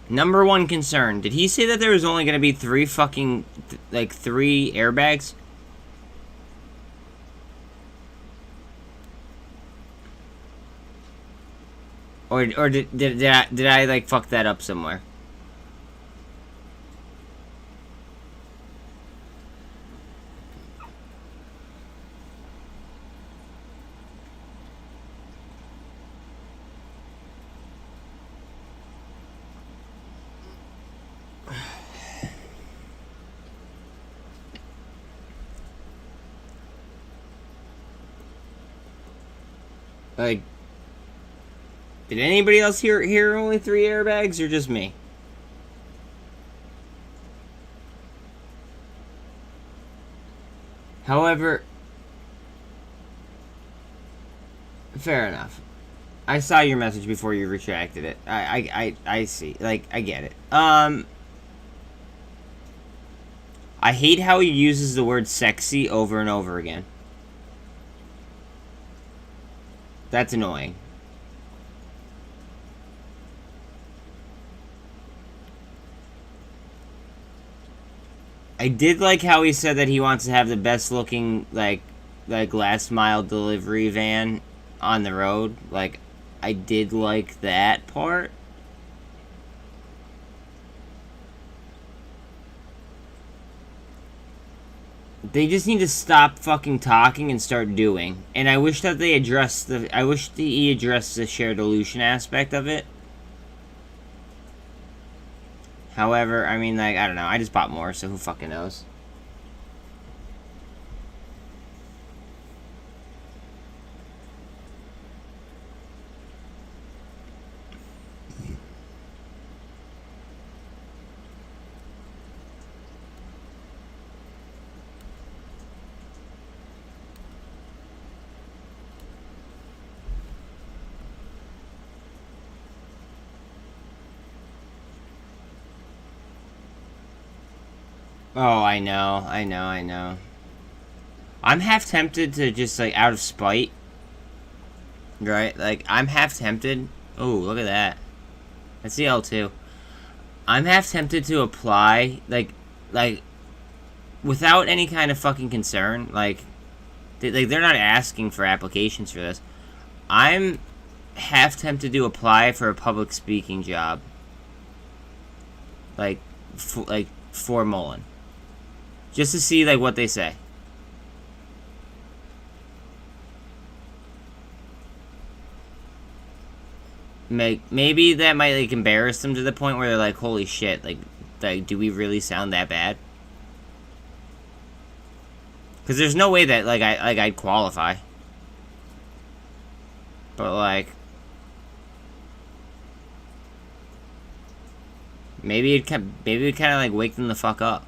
Number one concern. Did he say that there was only going to be 3 airbags? Or did I like fuck that up somewhere? Like, did anybody else hear only 3 airbags, or just me? However, fair enough. I saw your message before you retracted it. I see. Like, I get it. I hate how he uses the word sexy over and over again. That's annoying. I did like how he said that he wants to have the best looking, like last mile delivery van on the road. Like, I did like that part. They just need to stop fucking talking and start doing. And I wish that they addressed I wish that he addressed the shared dilution aspect of it. However, I mean, like, I don't know. I just bought more, so who fucking knows? Oh, I know, I know, I know. I'm half tempted to just, like, out of spite. Right? Like, I'm half tempted. Oh, look at that. That's the L2. I'm half tempted to apply, like, without any kind of fucking concern. Like, they're not asking for applications for this. I'm half tempted to apply for a public speaking job. Like, for MULN. Just to see, like, what they say. Maybe that might, like, embarrass them to the point where they're like, holy shit, like do we really sound that bad? Because there's no way that, like, I'd qualify. But, like, maybe it kind of, like, wake them the fuck up.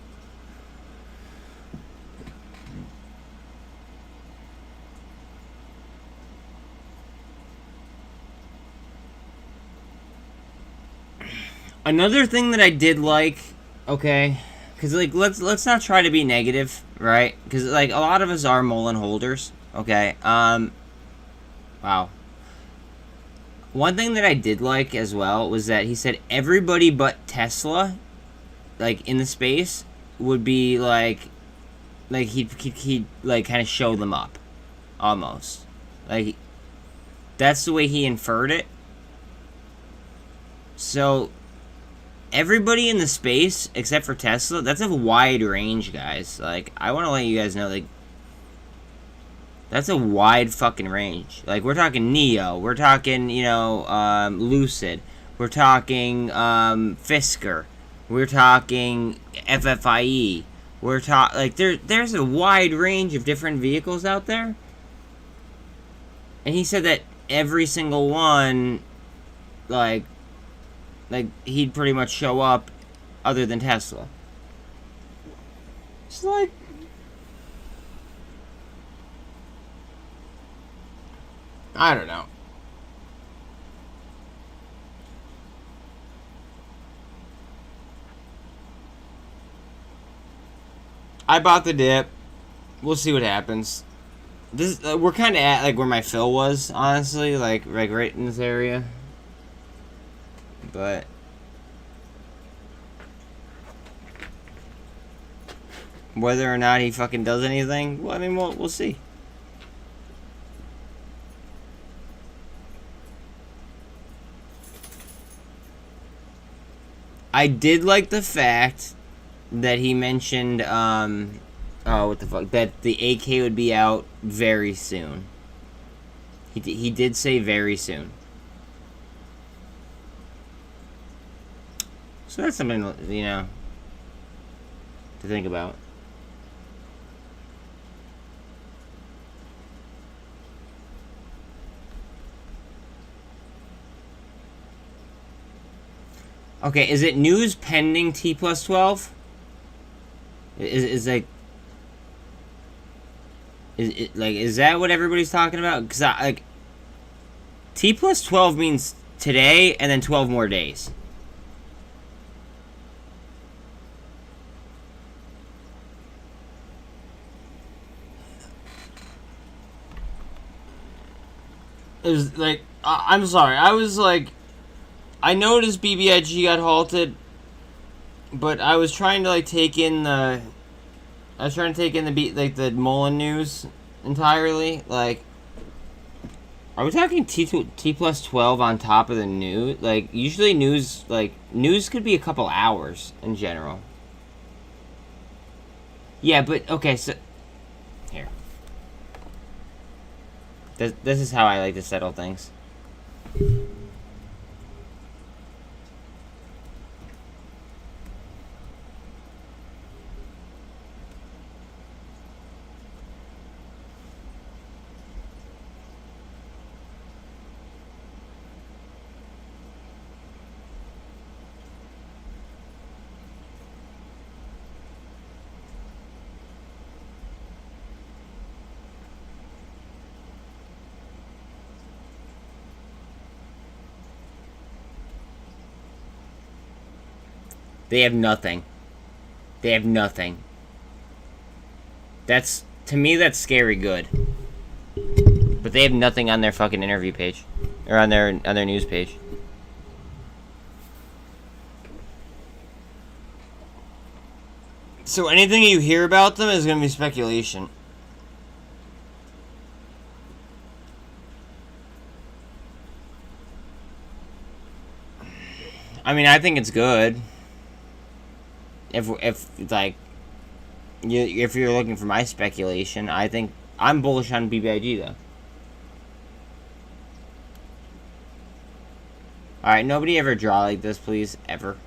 Another thing that I did like, okay, because, like, let's not try to be negative, right? Because, like, a lot of us are MULN holders, okay? Wow. One thing that I did like as well was that he said everybody but Tesla, like, in the space, would be, like he'd like, kind of show them up, almost. Like, that's the way he inferred it. So, everybody in the space, except for Tesla, that's a wide range, guys. Like, I want to let you guys know, like, that's a wide fucking range. Like, we're talking Neo, we're talking, you know, Lucid, we're talking, Fisker, we're talking FFIE, we're talking, like, there's a wide range of different vehicles out there. And he said that every single one, like, he'd pretty much show up, other than Tesla. It's like, I don't know. I bought the dip. We'll see what happens. This we're kind of at, like, where my fill was, honestly, like right in this area. But whether or not he fucking does anything, well, I mean, we'll see. I did like the fact that he mentioned, oh, what the fuck, that the AK would be out very soon. He did say very soon. So that's something, you know, to think about. Okay, is it news pending T+12? Is like, is that what everybody's talking about? Because like, T+12 means today and then 12 more days. It was like, I'm sorry, I was like, I noticed BBIG got halted, but I was trying to, like, take in the the MULN news entirely. Like, are we talking T+12 on top of the news? Like, usually news could be a couple hours in general. Yeah, but okay, so here. This is how I like to settle things. They have nothing. They have nothing. That's, to me, that's scary good. But they have nothing on their fucking interview page. Or on their news page. So anything you hear about them is going to be speculation. I mean, I think it's good. If like, if you're looking for my speculation, I think I'm bullish on BBIG though. All right, nobody ever draw like this, please, ever.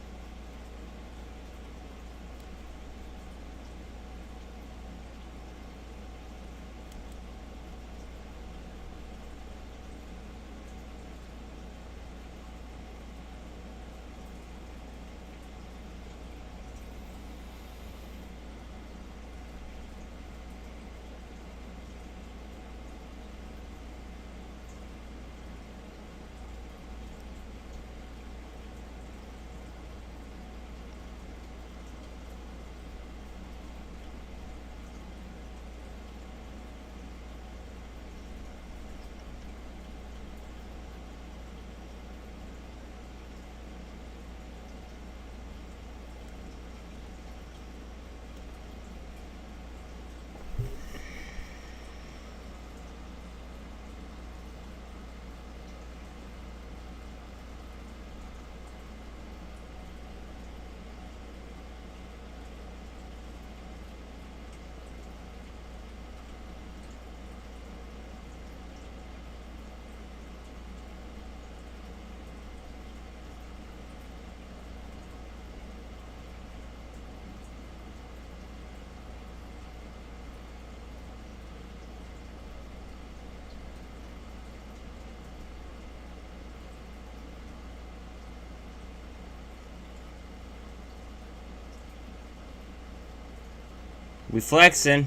We flexing.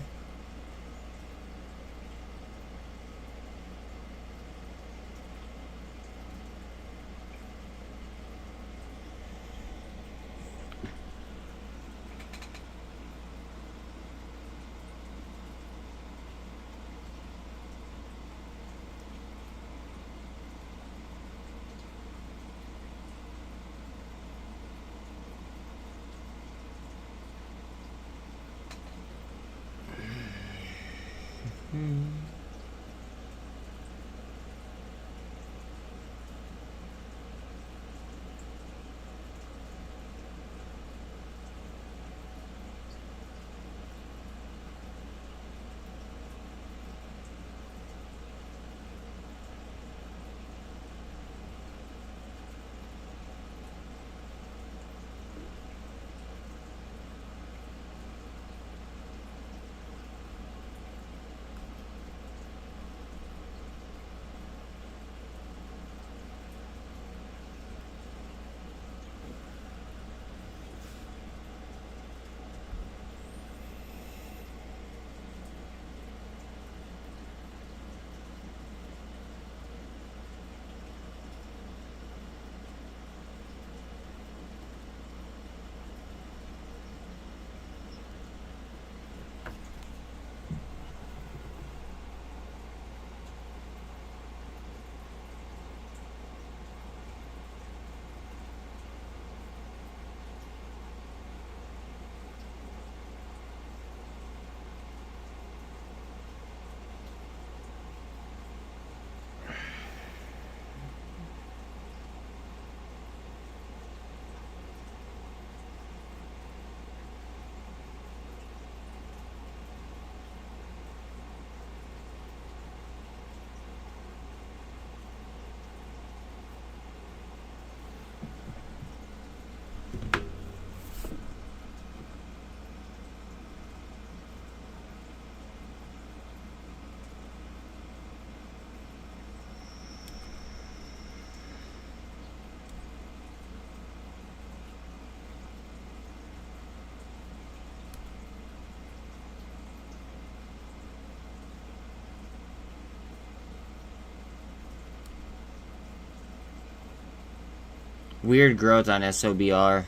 Weird growth on SOBR.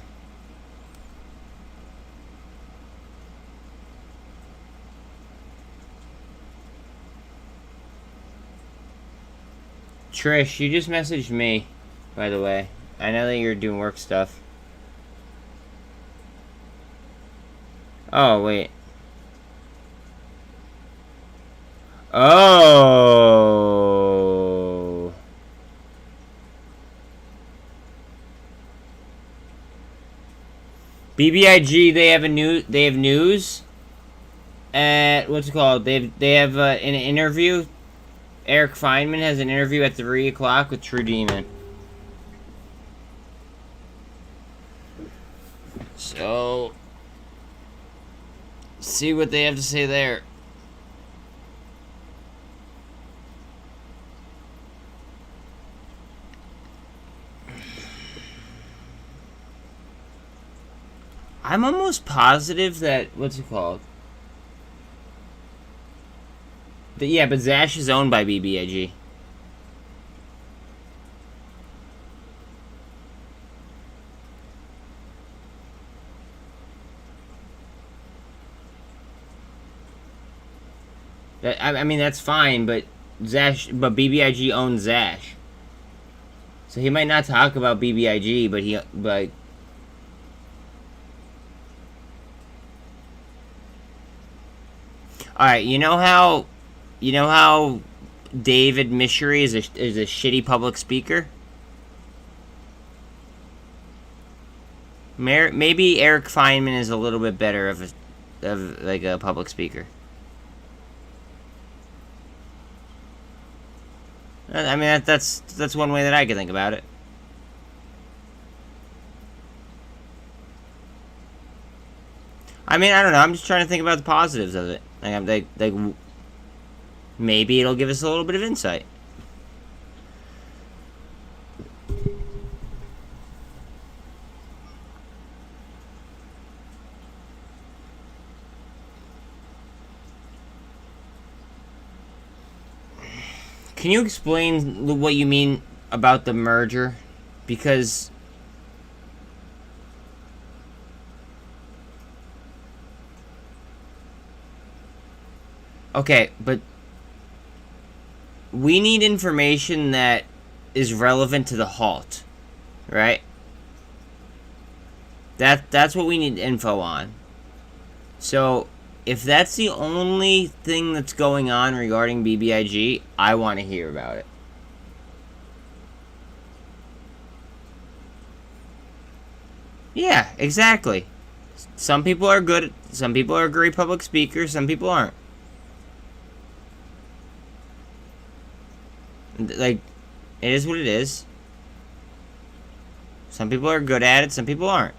Trish, you just messaged me, by the way. I know that you're doing work stuff. Oh, wait. Oh. BBIG, they have news at, what's it called? They have an interview. Eric Feynman has an interview at 3 o'clock with True Demon. So, see what they have to say there. I'm almost positive that, what's it called? Yeah, but Zash is owned by BBIG. I mean, that's fine, but BBIG owns Zash. So he might not talk about BBIG, but alright, you know how David Mishery is a shitty public speaker? Maybe Eric Feynman is a little bit better of like a public speaker. I mean, that's one way that I can think about it. I mean, I don't know. I'm just trying to think about the positives of it. Like maybe it'll give us a little bit of insight. Can you explain what you mean about the merger? Because okay, but we need information that is relevant to the halt, right? That's what we need info on. So, if that's the only thing that's going on regarding BBIG, I want to hear about it. Yeah, exactly. Some people are good, some people are great public speakers, some people aren't. Like, it is what it is. Some people are good at it, some people aren't.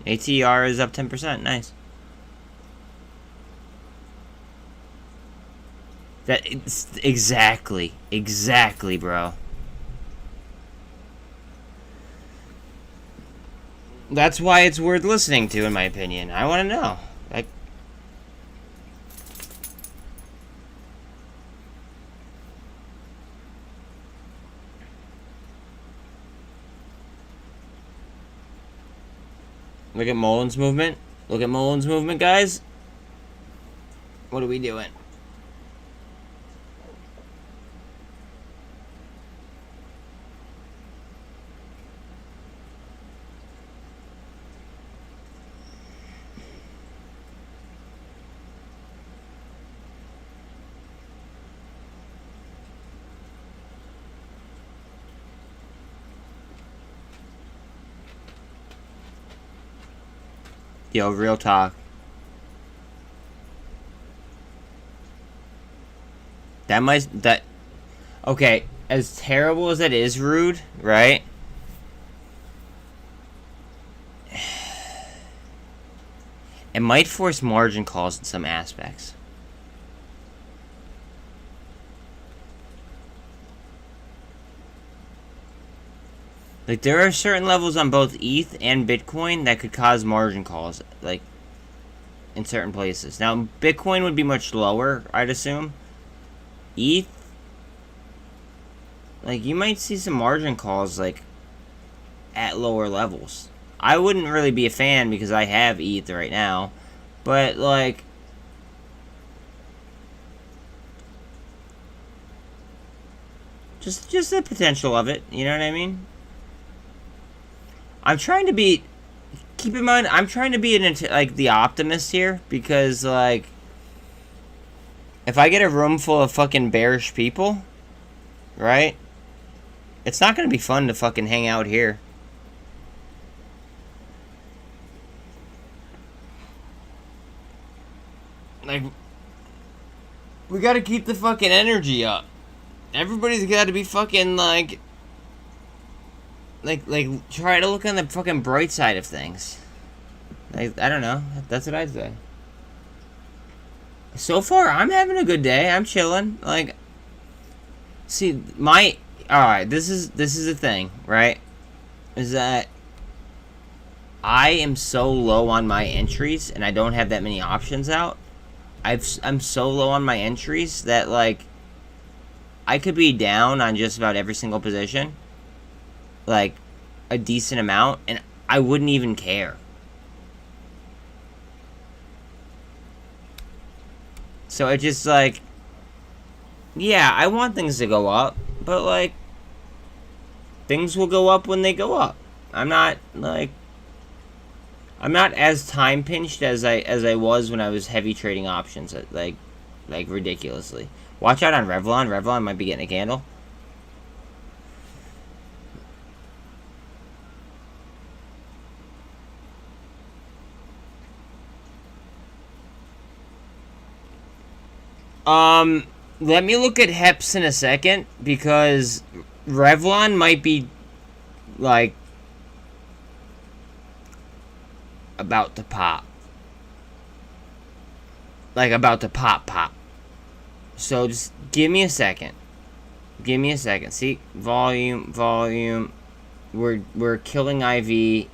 ATR is up 10%. Nice. Exactly, bro. That's why it's worth listening to, in my opinion. I want to know. Like, look at MULN's movement. Look at MULN's movement, guys. What are we doing? Yo, real talk. Okay, as terrible as that is, Rude, right? It might force margin calls in some aspects. Like, there are certain levels on both ETH and Bitcoin that could cause margin calls, like, in certain places. Now, Bitcoin would be much lower, I'd assume. ETH, like, you might see some margin calls, like, at lower levels. I wouldn't really be a fan because I have ETH right now. But, like, Just the potential of it. You know what I mean? I'm trying to be. Keep in mind, I'm trying to be like the optimist here, because like, if I get a room full of fucking bearish people, right? It's not gonna be fun to fucking hang out here. Like, we gotta keep the fucking energy up. Everybody's gotta be fucking like try to look on the fucking bright side of things. Like, I don't know. That's what I'd say. So far, I'm having a good day. I'm chilling. Like, see, alright, this is the thing, right? Is that I am so low on my entries, and I don't have that many options out. I'm so low on my entries that, like, I could be down on just about every single position, like, a decent amount, and I wouldn't even care. So it just, like, yeah, I want things to go up, but, like, things will go up when they go up. I'm not as time pinched as I was when I was heavy trading options, like ridiculously. Watch out on REVLON. REVLON might be getting a candle. Let me look at HEPS in a second, because REVLON might be, like, about to pop. Like, about to pop. So, just give me a second. Give me a second. See? Volume. We're killing IV.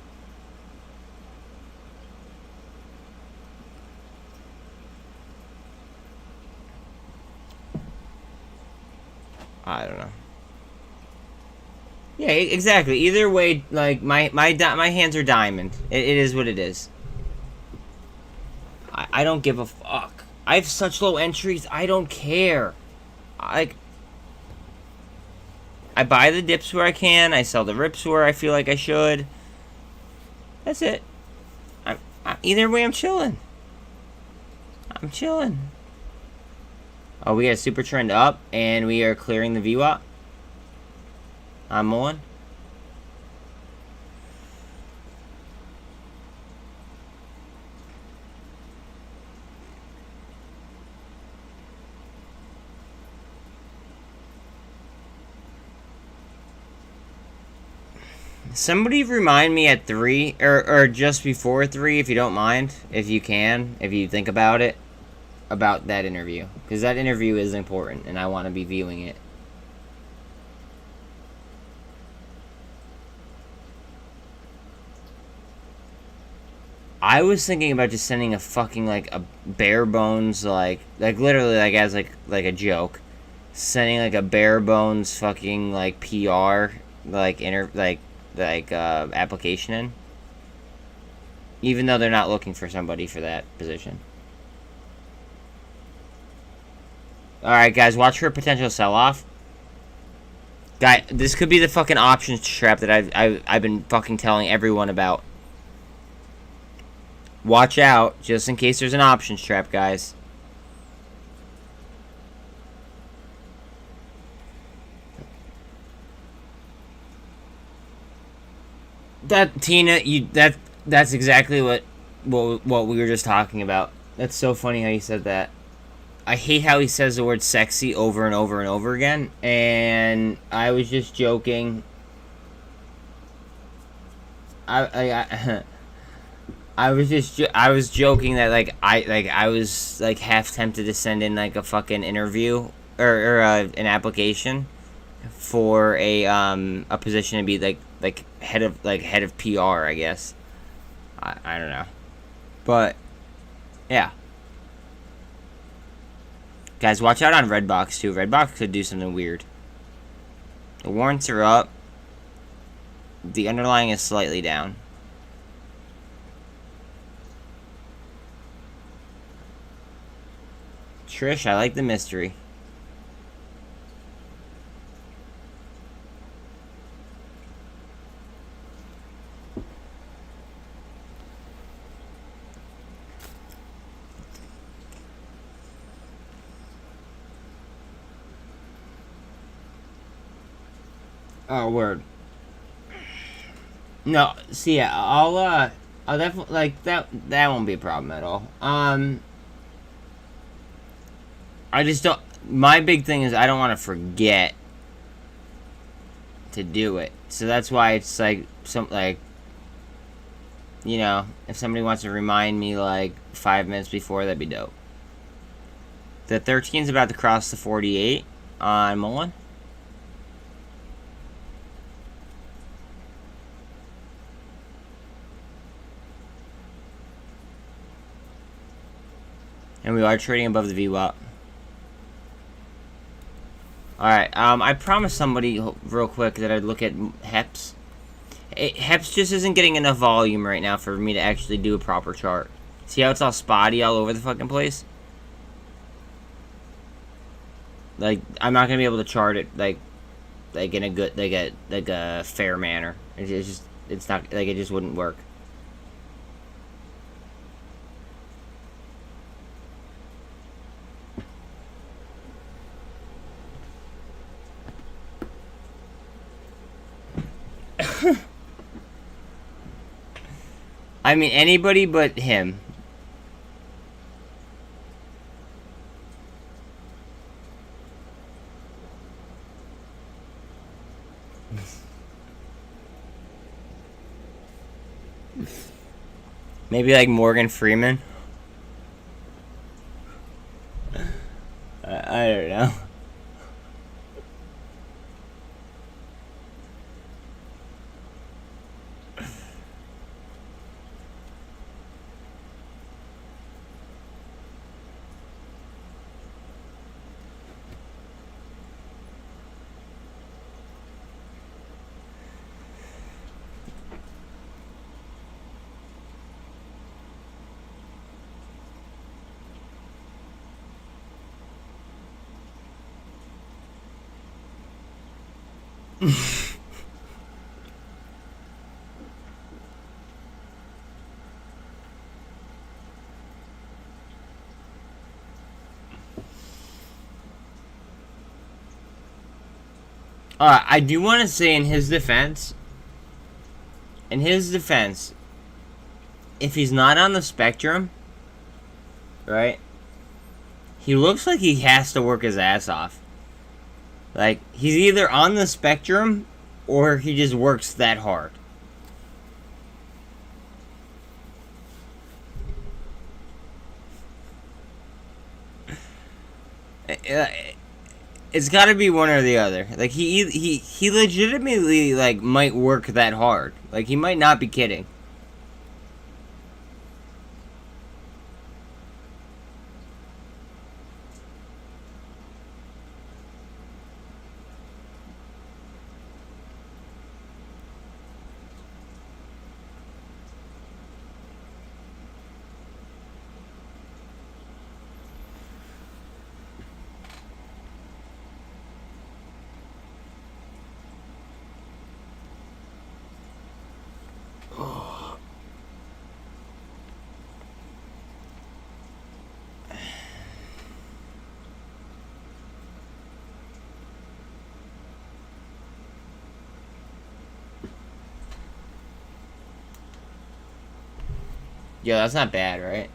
I don't know. Yeah, exactly. Either way, like, my hands are diamond. It is what it is. I don't give a fuck. I have such low entries. I don't care. I buy the dips where I can. I sell the rips where I feel like I should. That's it. Either way, I'm chilling. I'm chilling. Oh, we got a super trend up, and we are clearing the VWAP. I'm MULN. Somebody remind me at 3, or just before 3, if you don't mind, if you can, if you think about it, about that interview. Because that interview is important, and I want to be viewing it. I was thinking about just sending a fucking, like, a bare bones, like literally, like, as, like a joke. Sending, like, a bare bones fucking, like, PR, like, application in. Even though they're not looking for somebody for that position. Alright, guys, watch for a potential sell-off. Guy, this could be the fucking options trap that I've been fucking telling everyone about. Watch out, just in case there's an options trap, guys. That, Tina, that's exactly what we were just talking about. That's so funny how you said that. I hate how he says the word sexy over and over and over again, and I was just joking. I was joking that, like, I was, like, half tempted to send in, like, a fucking interview or an application for a position to be like head of PR, I guess. I don't know, but yeah. Guys, watch out on Redbox too. Redbox could do something weird. The warrants are up. The underlying is slightly down. Trish, I like the mystery. Oh, word. No, see, yeah, I'll definitely, like, that won't be a problem at all. I just don't, my big thing is I don't want to forget to do it. So that's why it's, like, you know, if somebody wants to remind me, like, 5 minutes before, that'd be dope. The 13's about to cross the 48 on MULN. And we are trading above the VWAP. Alright, I promised somebody real quick that I'd look at HEPS. HEPS just isn't getting enough volume right now for me to actually do a proper chart. See how it's all spotty all over the fucking place? Like, I'm not gonna be able to chart it, like in a good, like a fair manner. It's not, like, it just wouldn't work. I mean, anybody but him. Maybe like Morgan Freeman. I don't know. I do want to say in his defense, if he's not on the spectrum, right, he looks like he has to work his ass off. Like, he's either on the spectrum or he just works that hard. It's got to be one or the other. Like, he legitimately, like, might work that hard. Like, he might not be kidding. Yeah, that's not bad, right?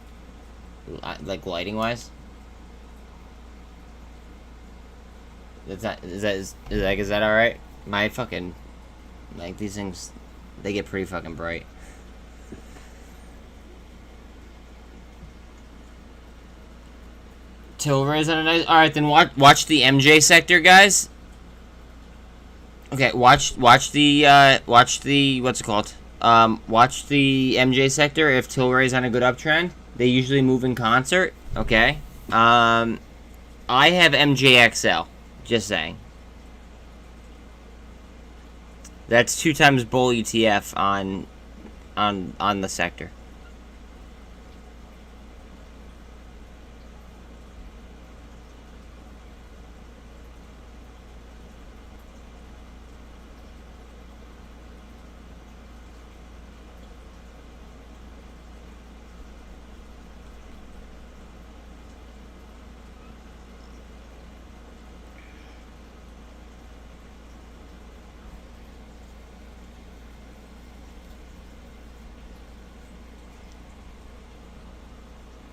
Like, lighting-wise? That's not, is that alright? My fucking, like, these things, they get pretty fucking bright. Tilray is on a nice, alright, then watch the MJ sector, guys. Okay, watch the, what's it called? Watch the MJ sector. If Tilray's on a good uptrend, they usually move in concert. Okay. I have MJXL. Just saying. That's 2 times bull ETF on the sector.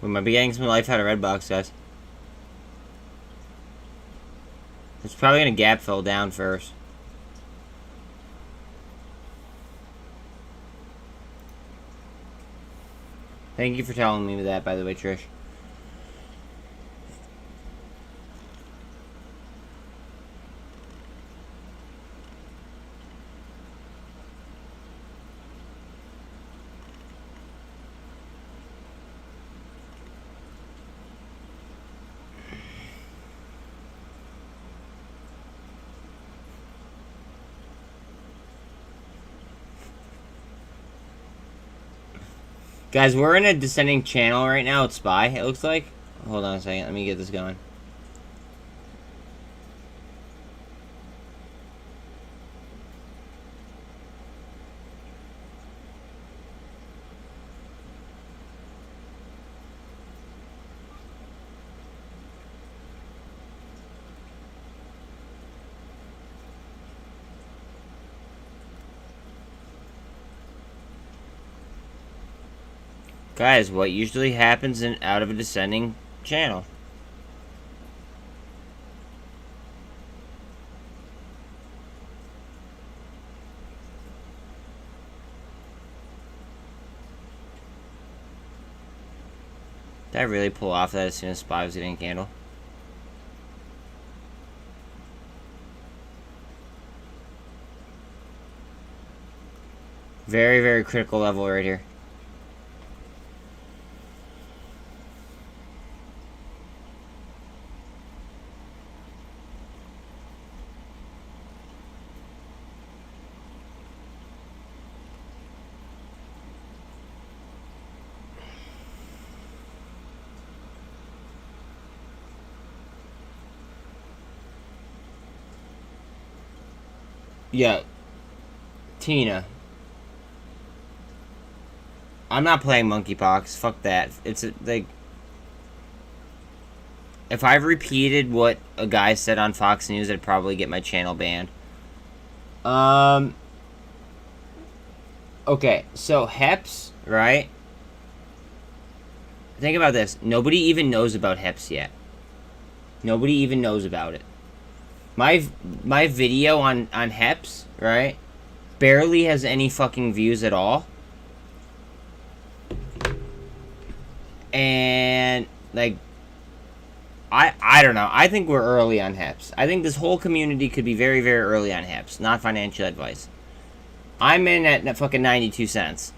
We might be getting some life out of Redbox, guys. It's probably gonna gap fill down first. Thank you for telling me that, by the way, Trish. Guys, we're in a descending channel right now. It's SPY, it looks like. Hold on a second. Let me get this going. Guys, what usually happens out of a descending channel? Did I really pull off that as soon as SPY was getting a candle? Very, very critical level right here. Yeah, Tina. I'm not playing monkeypox. Fuck that. It's like, if I repeated what a guy said on Fox News, I'd probably get my channel banned. Okay, so HEPS, right? Think about this. Nobody even knows about HEPS yet. Nobody even knows about it. My video on HEPS, right, barely has any fucking views at all. And, like, I don't know. I think we're early on HEPS. I think this whole community could be very, very early on HEPS. Not financial advice. I'm in at fucking 92 cents.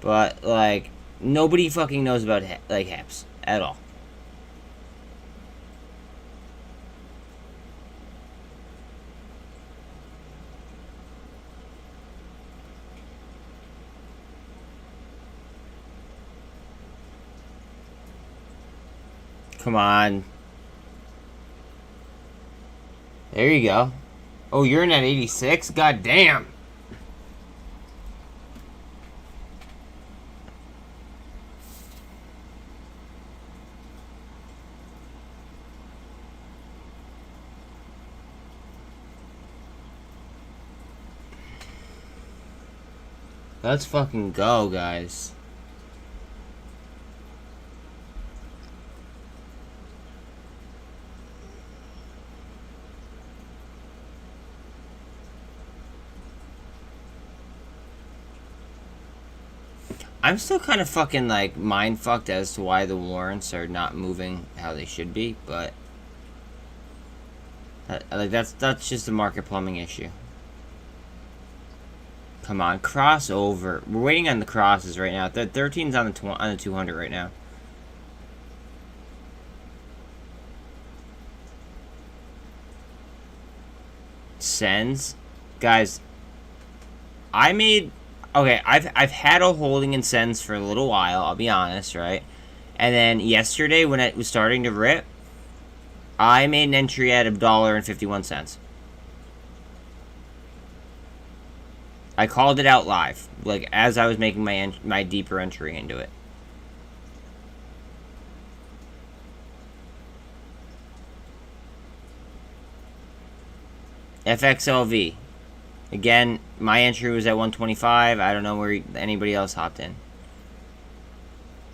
But, like, nobody fucking knows about, like, HEPS at all. Come on. There you go. Oh, you're in at 86? God damn. Let's fucking go, guys. I'm still kind of fucking, like, mind-fucked as to why the warrants are not moving how they should be, but... like, that's just a market plumbing issue. Come on, cross over. We're waiting on the crosses right now. The 13's on the 200 right now. SENS? Guys, okay, I've had a holding in SENS for a little while, I'll be honest, right? And then yesterday, when it was starting to rip, I made an entry at $1.51. I called it out live, like, as I was making my deeper entry into it. FXLV. Again, my entry was at 125. I don't know where anybody else hopped in.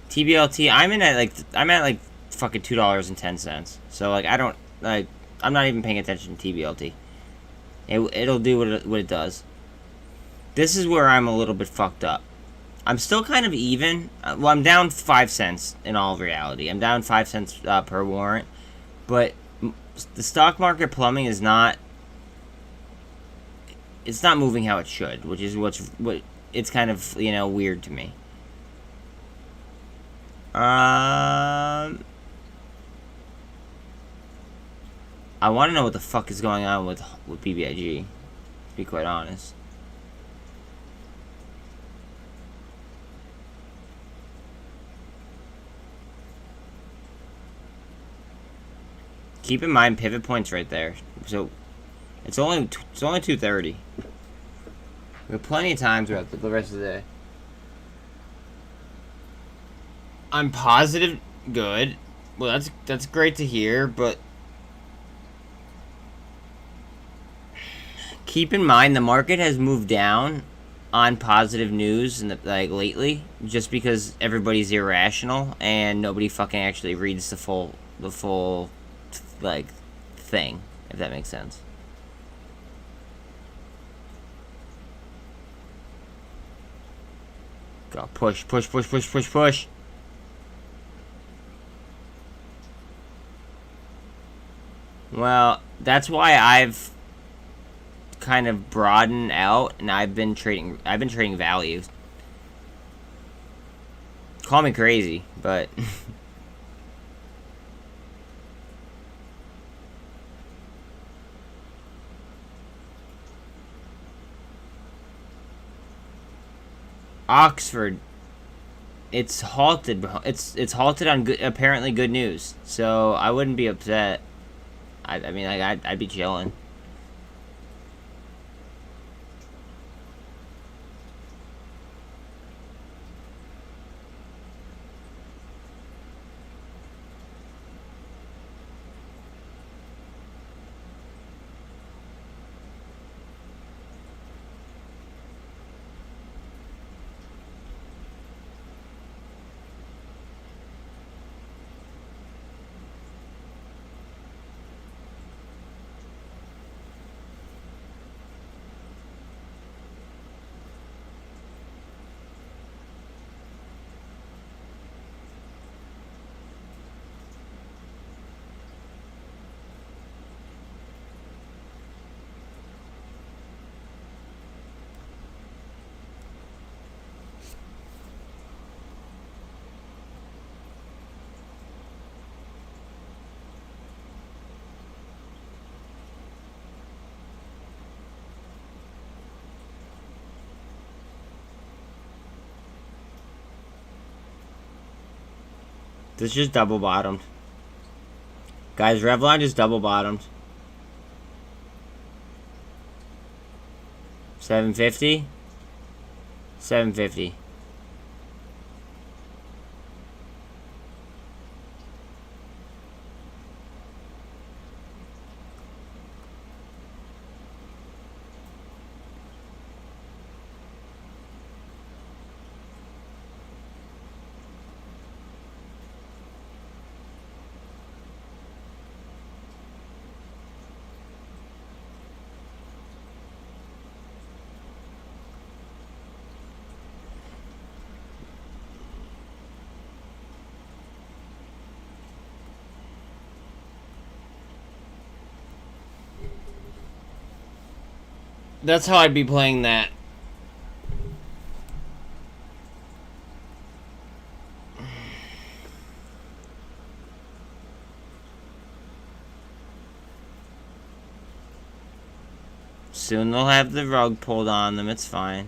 TBLT, I'm at like fucking $2.10. So like I'm not even paying attention to TBLT. It'll do what it does. This is where I'm a little bit fucked up. I'm still kind of even. Well, I'm down 5 cents in all reality. I'm down 5 cents per warrant, but the stock market plumbing is not. It's not moving how it should, which is what it's kind of weird to me. I want to know what the fuck is going on with BBIG, to be quite honest. Keep in mind pivot points right there. So it's only 2:30. We have plenty of time throughout the rest of the day. I'm positive. Good. Well, that's great to hear, but keep in mind the market has moved down on positive news lately, just because everybody's irrational and nobody fucking actually reads the full thing, if that makes sense. Go push. Well, that's why I've kind of broadened out, and I've been trading value. Call me crazy, but Oxford, it's halted. It's halted on apparently good news, so I wouldn't be upset. I mean, I'd be chilling. This just double bottomed. Guys, REVLON just double bottomed. 750. 750. That's how I'd be playing that. Soon they'll have the rug pulled on them. It's fine.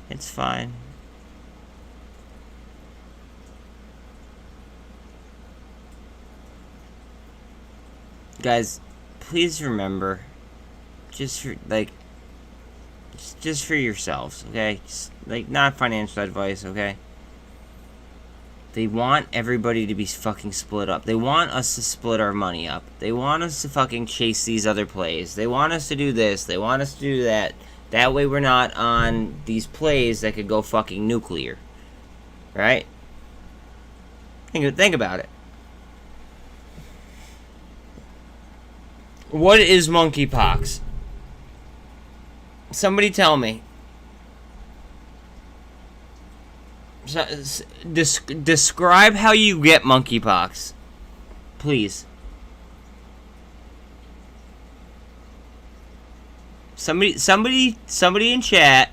It's fine. Guys, please remember, just for yourselves, okay? Just, not financial advice, okay? They want everybody to be fucking split up. They want us to split our money up. They want us to fucking chase these other plays. They want us to do this. They want us to do that. That way we're not on these plays that could go fucking nuclear. Right? Think about it. What is monkeypox? Somebody tell me. Describe how you get monkeypox, please. Somebody in chat,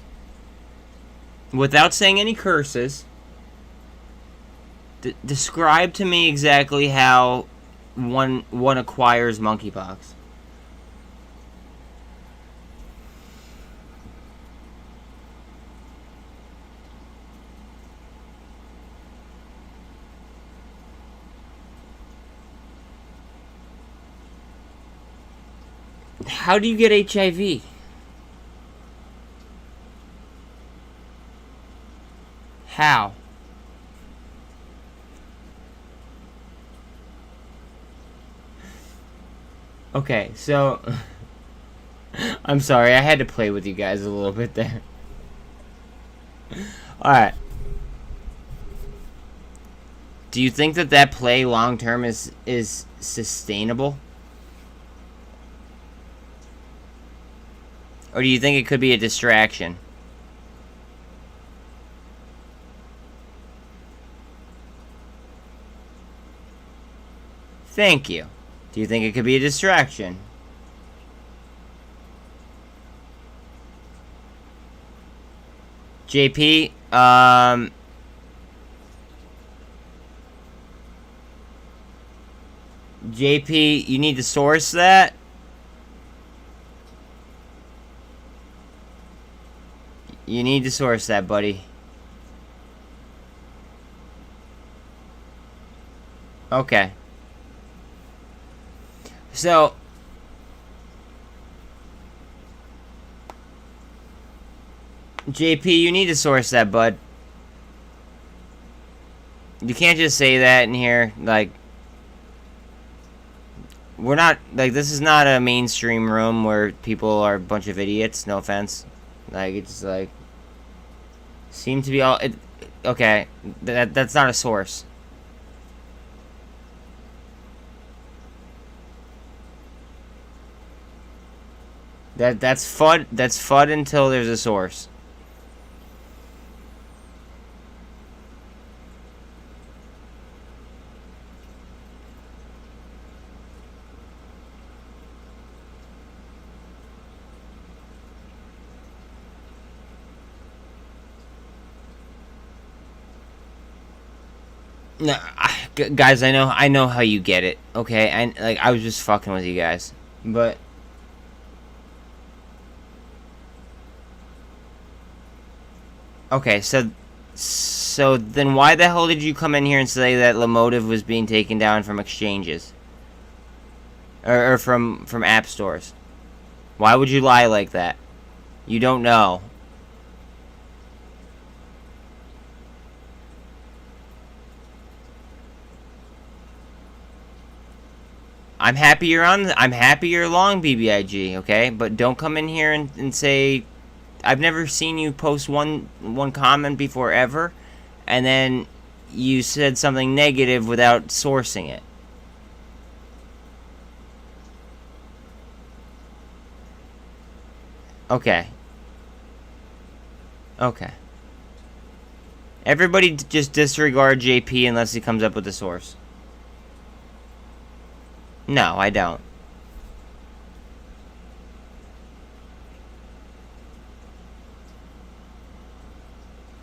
without saying any curses, describe to me exactly how one acquires monkeypox. How do you get HIV? How? Okay, so I'm sorry, I had to play with you guys a little bit there. Alright. Do you think that play long term is sustainable? Or do you think it could be a distraction? Thank you. Do you think it could be a distraction? JP, JP, you need to source that. You need to source that, buddy. Okay. So, JP, you need to source that, bud. You can't just say that in here. Like, we're not, like, this is not a mainstream room where people are a bunch of idiots. No offense. Like, it's like, seem to be all, okay, that's not a source. That's FUD until there's a source. No, guys, I know how you get it. Okay, I was just fucking with you guys, but okay, so then why the hell did you come in here and say that Lemotive was being taken down from exchanges or from app stores? Why would you lie like that? You don't know. I'm happy you're along, BBIG, okay? But don't come in here and say, I've never seen you post one comment before ever, and then you said something negative without sourcing it. Okay. Okay. Everybody just disregard JP unless he comes up with a source. No, I don't.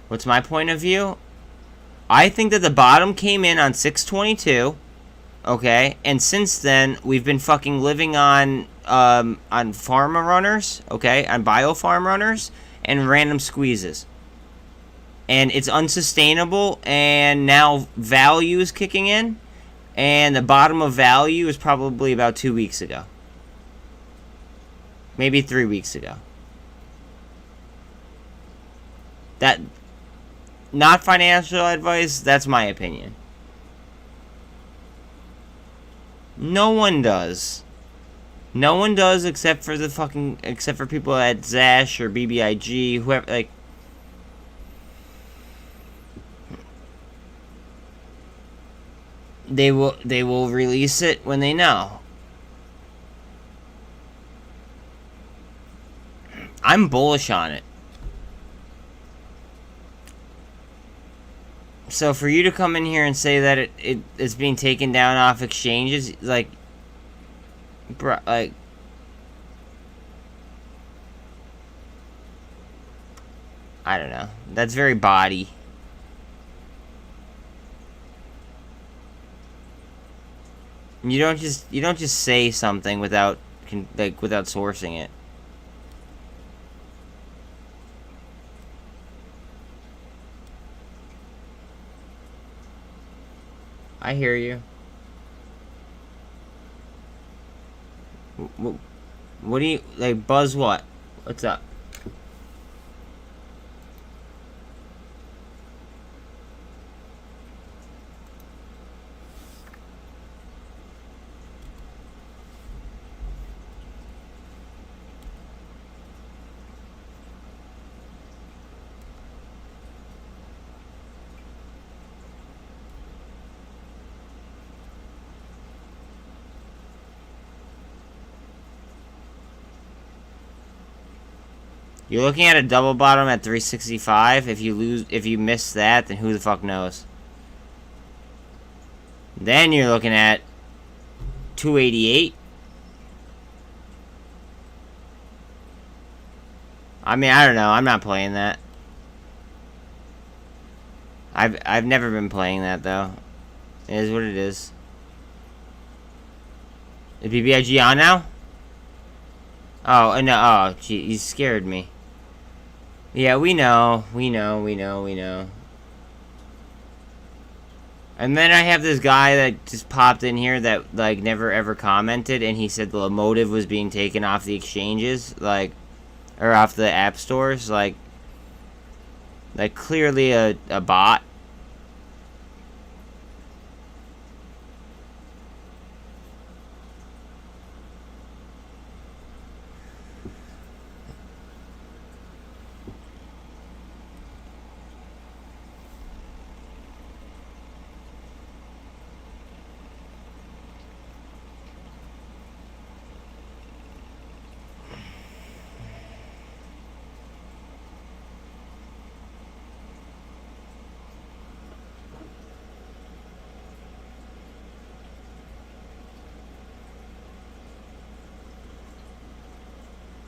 What's my point of view? I think that the bottom came in on 622, okay? And since then, we've been fucking living on pharma runners, okay? On biofarm runners and random squeezes. And it's unsustainable, and now value is kicking in. And the bottom of value is probably about 2 weeks ago. Maybe 3 weeks ago. That, not financial advice, that's my opinion. No one does. No one does except for people at Zash or BBIG, whoever, like. They will release it when they know. I'm bullish on it. So for you to come in here and say that it's being taken down off exchanges, like, bruh, like, I don't know. That's very body. You don't just say something without sourcing it. I hear you. What do you, like, buzz what? What's up? You're looking at a double bottom at 365. If you miss that, then who the fuck knows? Then you're looking at 288. I mean, I don't know. I'm not playing that. I've never been playing that though. It is what it is. Is BBIG on now? Oh no! Oh, gee, you scared me. Yeah, we know. And then I have this guy that just popped in here that, like, never ever commented, and he said the motive was being taken off the exchanges, like, or off the app stores, like clearly a bot.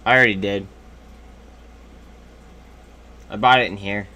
I already did. I bought it in here.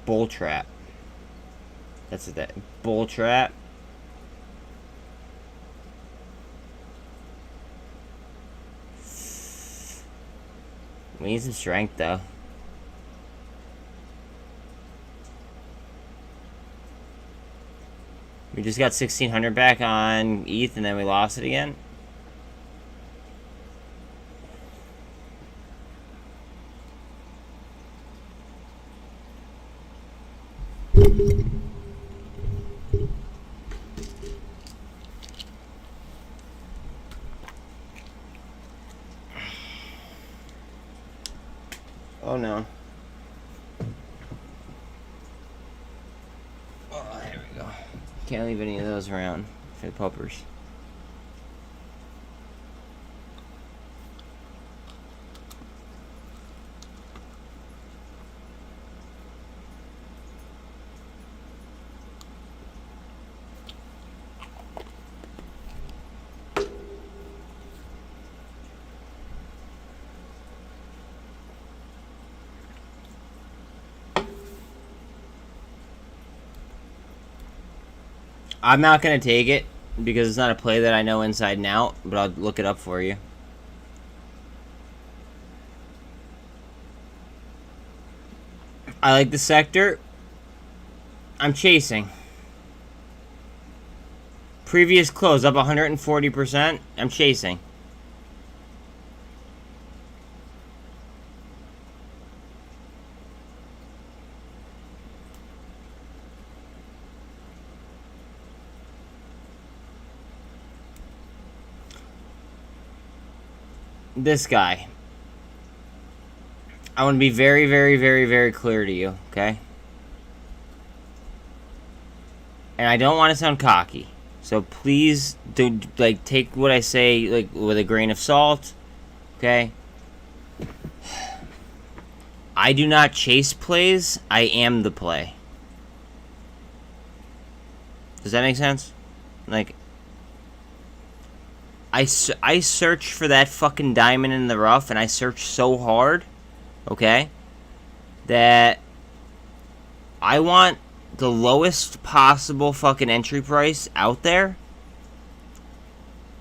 Bull trap. That's that. Bull trap. We need some strength though. We just got 1600 back on ETH and then we lost it again. Oh no. Oh, there we go. Can't leave any of those around for the puppers. I'm not going to take it because it's not a play that I know inside and out, but I'll look it up for you. I like the sector. I'm chasing. Previous close up 140%. I'm chasing. This guy. I want to be very, very, very, very clear to you, okay? And I don't want to sound cocky. So please do, like, take what I say, like, with a grain of salt, okay? I do not chase plays. I am the play. Does that make sense? Like, I search for that fucking diamond in the rough, and I search so hard, okay, that I want the lowest possible fucking entry price out there.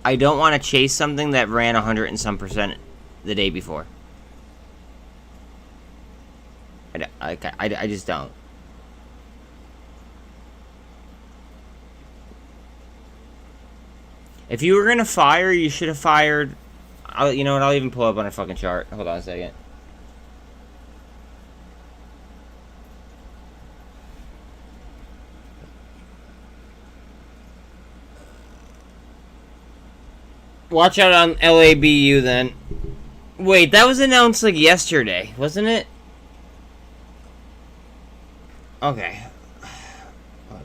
I don't want to chase something that ran 100 and some percent the day before. I just don't. If you were gonna fire, you should have fired. You know what? I'll even pull up on a fucking chart. Hold on a second. Watch out on LABU then. Wait, that was announced like yesterday, wasn't it? Okay. Hold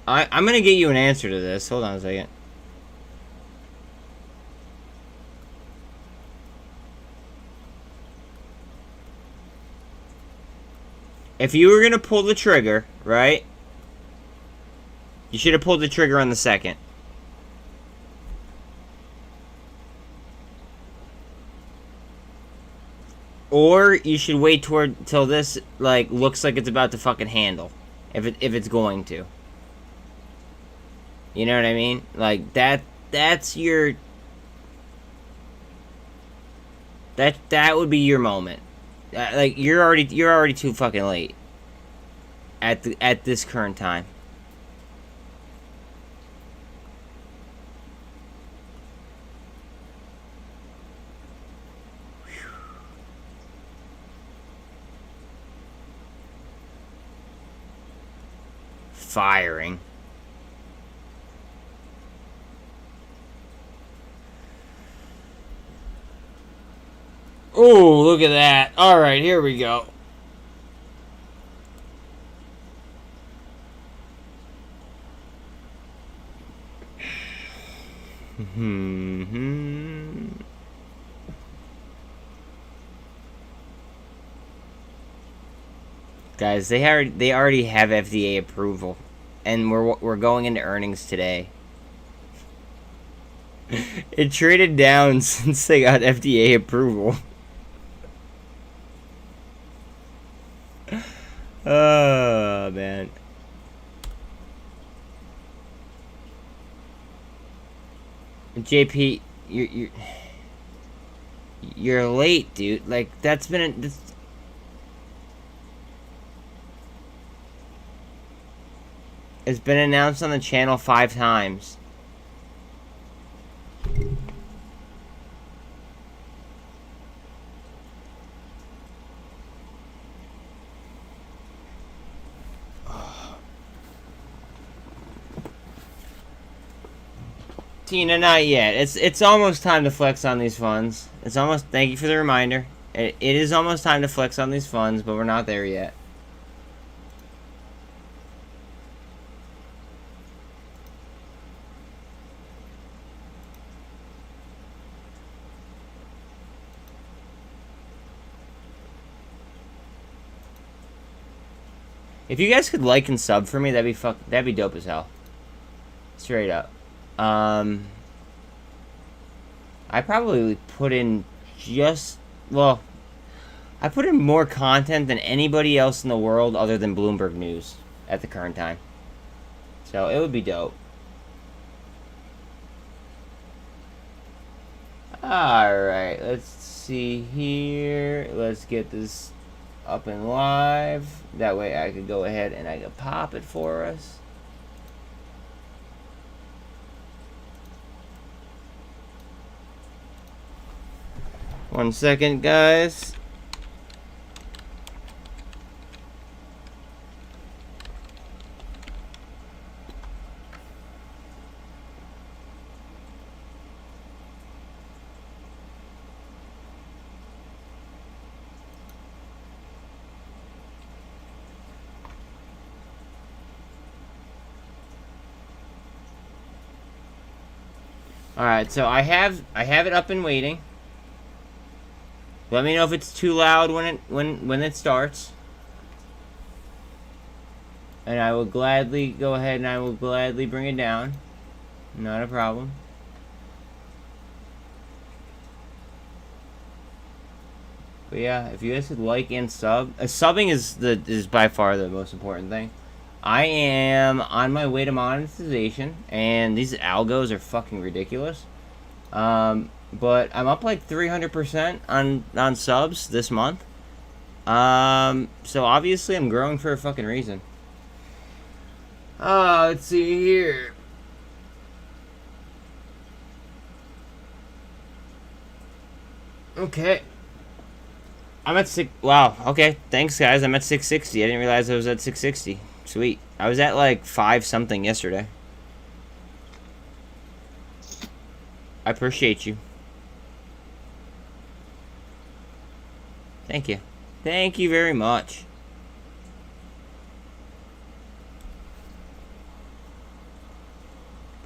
on. I'm gonna get you an answer to this. Hold on a second. If you were gonna pull the trigger, right? You should have pulled the trigger on the second. Or you should wait till this like looks like it's about to fucking handle, if it's going to. You know what I mean? Like that's your that would be your moment. Like you're already too fucking late at this current time. Firing. Oh, look at that. All right, here we go. Guys, they already have FDA approval, and we're going into earnings today. It traded down since they got FDA approval. Oh man. JP, you're late, dude. Like that's been it's been announced on the channel 5 times. Tina, not yet. It's almost time to flex on these funds. It's almost. Thank you for the reminder. It is almost time to flex on these funds, but we're not there yet. If you guys could like and sub for me, that'd be dope as hell. Straight up. I probably put in just, well, I put in more content than anybody else in the world other than Bloomberg News at the current time. So it would be dope. Alright, let's see here. Let's get this up and live. That way I could go ahead and I could pop it for us. One second, guys. Alright, so I have it up and waiting. Let me know if it's too loud when it starts. And I will gladly go ahead and I will gladly bring it down. Not a problem. But yeah, if you guys could like and sub, subbing is by far the most important thing. I am on my way to monetization, and these algos are fucking ridiculous. But I'm up like 300% on subs this month. So obviously I'm growing for a fucking reason. Let's see here. Okay. I'm at wow, okay, thanks guys, I'm at 660. I didn't realize I was at 660. Sweet. I was at like 5 something yesterday. I appreciate you. Thank you. Thank you very much.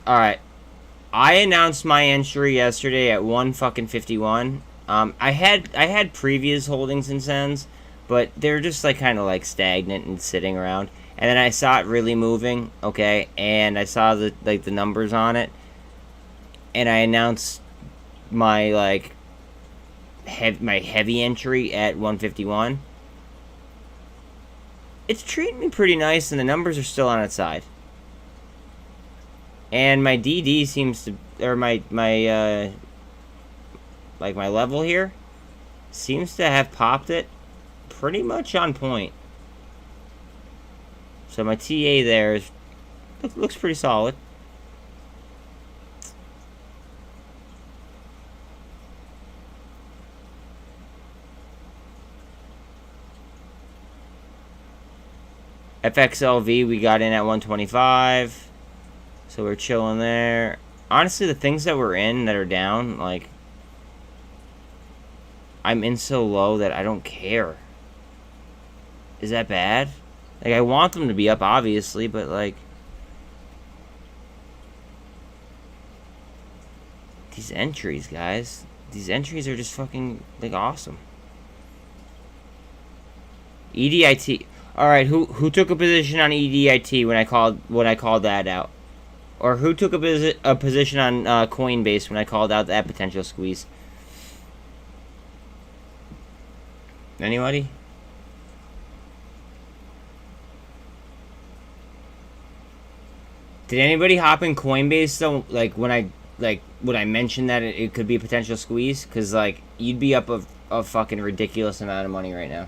Alright. I announced my entry yesterday at 1:51. I had previous holdings in SENS, but they're just like kind of like stagnant and sitting around. And then I saw it really moving, okay, and I saw the numbers on it, and I announced my my heavy entry at 1:51. It's treating me pretty nice, and the numbers are still on its side. And my DD seems to, or my level here seems to have popped it pretty much on point. So my TA there looks pretty solid. FXLV we got in at 125. So we're chilling there. Honestly, the things that we're in that are down, like, I'm in so low that I don't care. Is that bad? Like, I want them to be up, obviously, but, like, these entries, guys. These entries are just fucking, like, awesome. EDIT. Alright, who took a position on EDIT when I called that out? Or who took a position on Coinbase when I called out that potential squeeze? Anybody? Did anybody hop in Coinbase though? Like when I mentioned that it could be a potential squeeze? Cause like you'd be up a fucking ridiculous amount of money right now.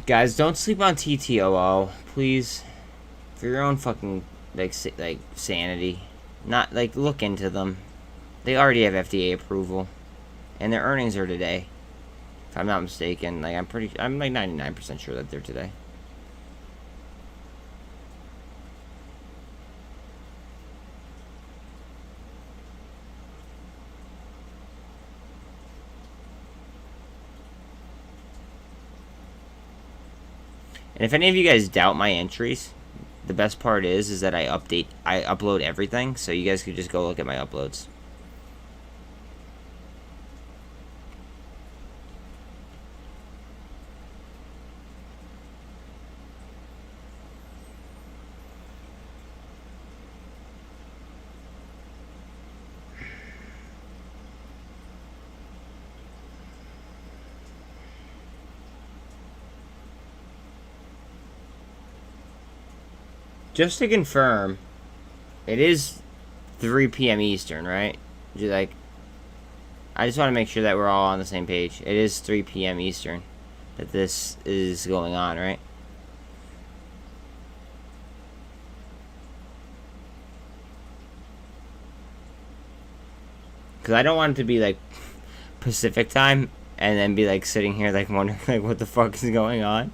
Guys, don't sleep on TTOO, please. For your own fucking like sanity. Not like look into them. They already have FDA approval, and their earnings are today. If I'm not mistaken, like I'm like 99% sure that they're today. And if any of you guys doubt my entries, the best part is that I upload everything, so you guys could just go look at my uploads. Just to confirm, it is 3 p.m. Eastern, right? Like, I just want to make sure that we're all on the same page. It is 3 p.m. Eastern that this is going on, right? Because I don't want it to be, like, Pacific time and then be, like, sitting here, like, wondering, like, what the fuck is going on.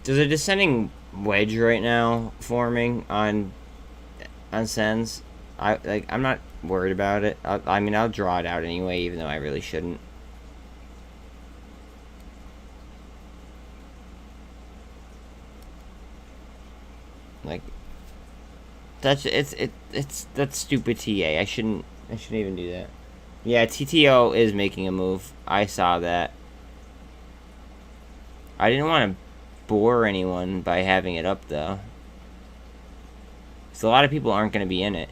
There's a descending wedge right now forming on SENS. I'm not worried about it. I mean, I'll draw it out anyway, even though I really shouldn't. Like, that's stupid TA. I shouldn't even do that. Yeah, TTO is making a move. I saw that. I didn't want to bore anyone by having it up, though. So a lot of people aren't going to be in it.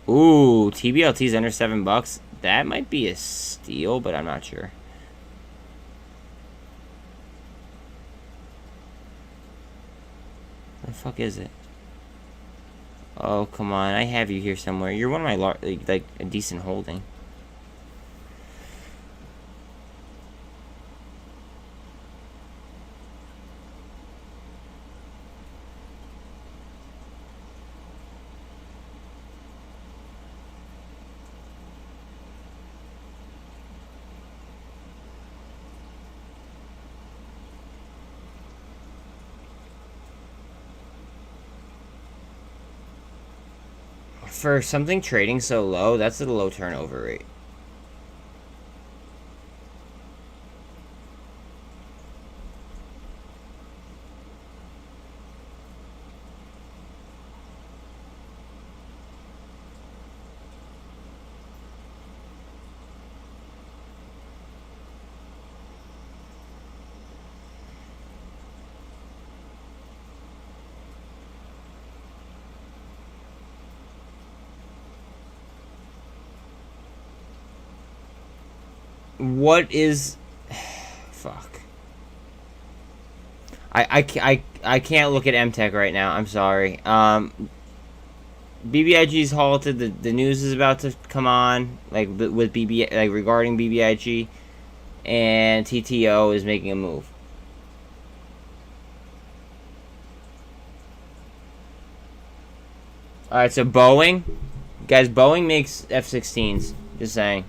Ooh, TBLT's under $7. That might be a steal, but I'm not sure. What the fuck is it? Oh, come on. I have you here somewhere. You're one of my, like a decent holding. For something trading so low, that's a low turnover rate. What is... Fuck. I can't look at MTech right now. I'm sorry. BBIG's halted. The news is about to come on, like with regarding BBIG, and TTO is making a move. All right, so Boeing, guys, Boeing makes F-16s. Just saying.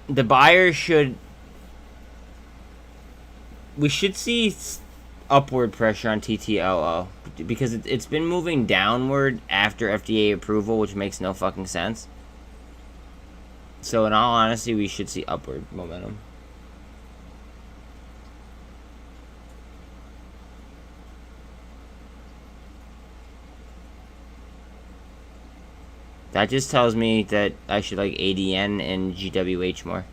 The buyers should... We should see upward pressure on TTLO because it's been moving downward after FDA approval, which makes no fucking sense. So in all honesty, we should see upward momentum. That just tells me that I should like ADN and GWH more.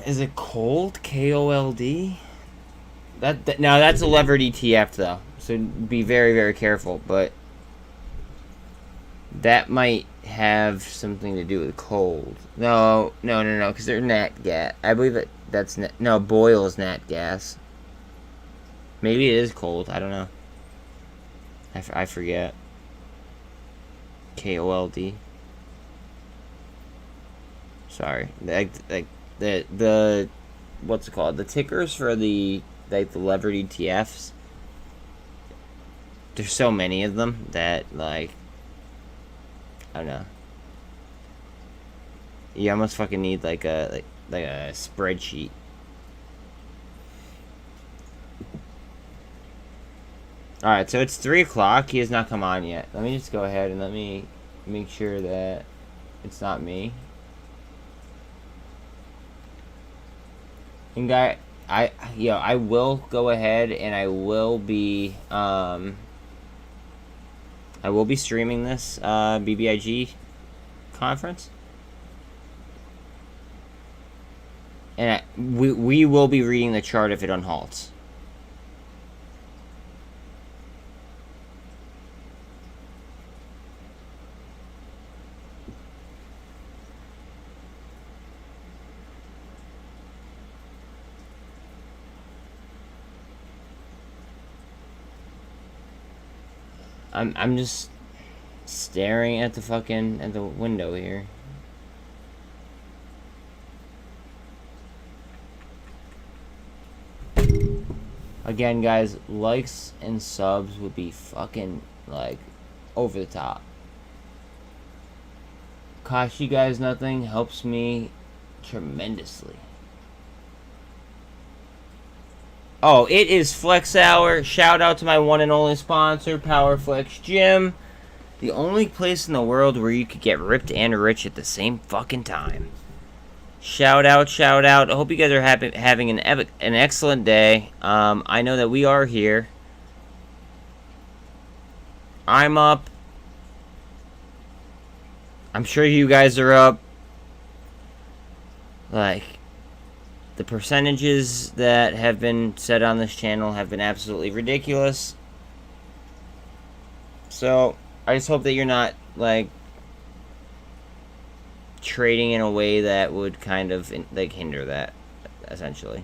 Is it cold? KOLD? Now that's a levered ETF though, so be very, very careful. But that might have something to do with cold. No, because they're nat gas. I believe that's no, boil is nat gas. Maybe it is cold. I don't know. I forget. KOLD. Sorry, like the what's it called? The tickers for the levered ETFs. There's so many of them that I don't know. You almost fucking need like a spreadsheet. All right, so it's 3 o'clock. He has not come on yet. Let me just go ahead and let me make sure that it's not me. And I will go ahead and I will be streaming this BBIG conference, and we will be reading the chart if it unhalts. I'm just staring at the window here. Again, guys, likes and subs would be fucking over the top. Cost you guys nothing, helps me tremendously. Oh, it is Flex Hour. Shout out to my one and only sponsor, PowerFlex Gym. The only place in the world where you could get ripped and rich at the same fucking time. Shout out, shout out. I hope you guys are having an excellent day. I know that we are here. I'm up. I'm sure you guys are up. The percentages that have been said on this channel have been absolutely ridiculous. So, I just hope that you're not, trading in a way that would kind of, hinder that, essentially.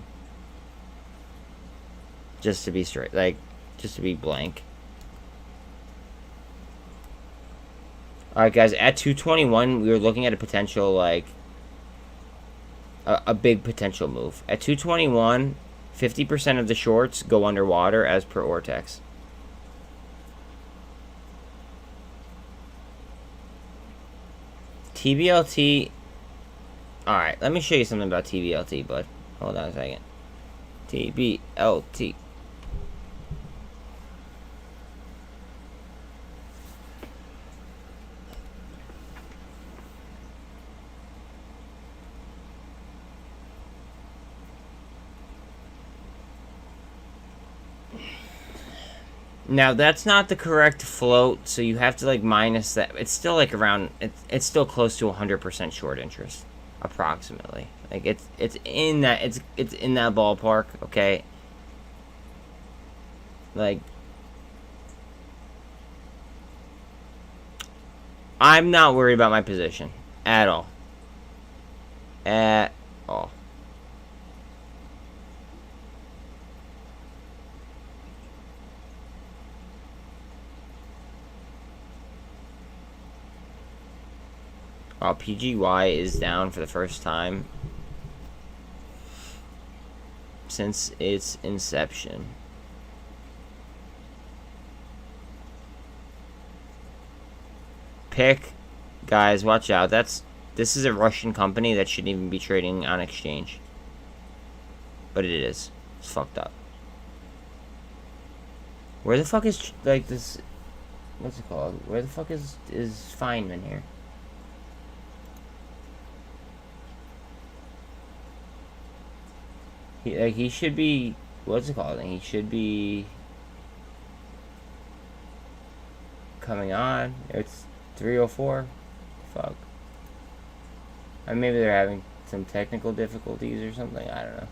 Just to be straight, just to be blank. Alright, guys, at 221, we were looking at a potential, a big potential move. At 221, 50% of the shorts go underwater as per Ortex. TBLT. Alright, let me show you something about TBLT, bud. Hold on a second. TBLT. Now, that's not the correct float, so you have to, minus that. It's still, around... It's still close to 100% short interest, approximately. It's in that... It's in that ballpark, okay? I'm not worried about my position. At all. At all. PGY is down for the first time since its inception. Pick, guys, watch out. This is a Russian company that shouldn't even be trading on exchange. But it is. It's fucked up. Where the fuck is this? What's it called? Where the fuck is Feynman here? He should be, what's it called? He should be coming on. It's 3:04. Fuck. Maybe they're having some technical difficulties or something. I don't know.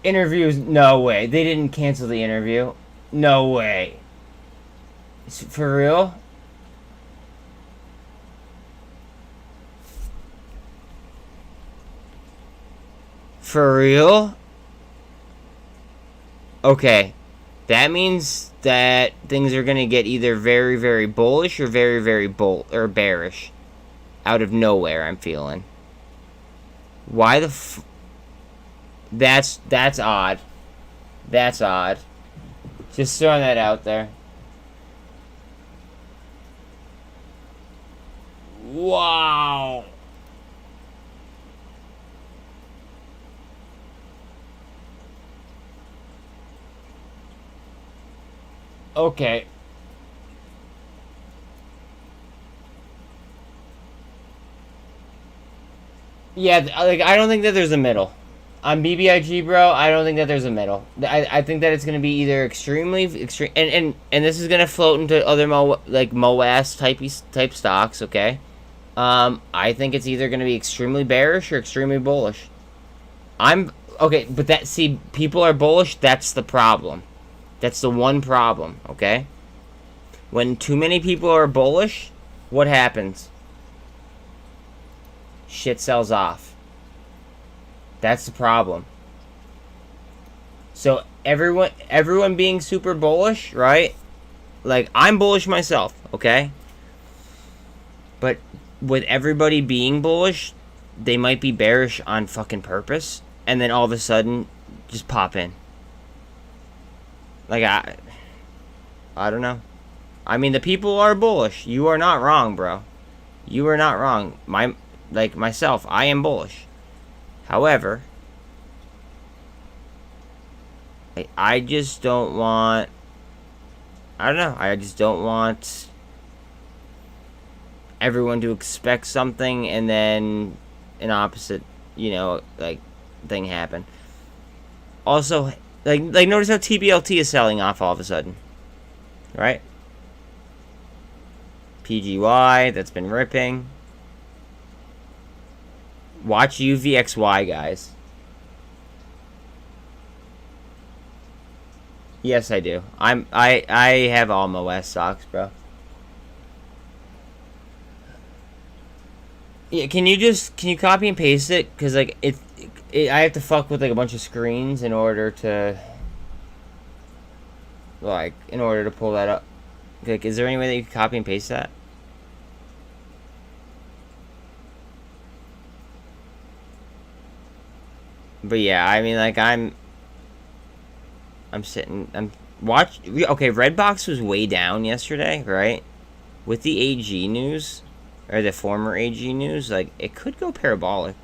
Interviews? No way. They didn't cancel the interview. No way. For real? For real? Okay. That means that things are gonna get either very, very bullish or very, very bearish. Out of nowhere, I'm feeling. Why the That's odd. That's odd. Just throwing that out there. Wow. Okay. Yeah, like, I don't think that there's a middle. On BBIG, bro, I don't think that there's a middle. I think that it's going to be either extremely extreme, and this is going to float into other moass type stocks, okay? I think it's either going to be extremely bearish or extremely bullish. Okay, but people are bullish, that's the problem. That's the one problem, okay? When too many people are bullish, what happens? Shit sells off. That's the problem. So everyone being super bullish, right? Like, I'm bullish myself, okay? But with everybody being bullish, they might be bearish on fucking purpose, and then all of a sudden just pop in. Like, I don't know. I mean, the people are bullish. You are not wrong, bro. You are not wrong. Myself, I am bullish. However, I just don't want... I don't know. I just don't want everyone to expect something and then an opposite, thing happen. Also, notice how Tblt is selling off all of a sudden. Right? PGY, that's been ripping. Watch UVXY, guys. Yes, I do. I have all moass stocks, bro. Yeah, can you copy and paste it? Cause I have to fuck with a bunch of screens in order to pull that up. Like, is there any way that you can copy and paste that? But yeah, I mean, okay, Redbox was way down yesterday, right? With the AG news, or the former AG news, it could go parabolic.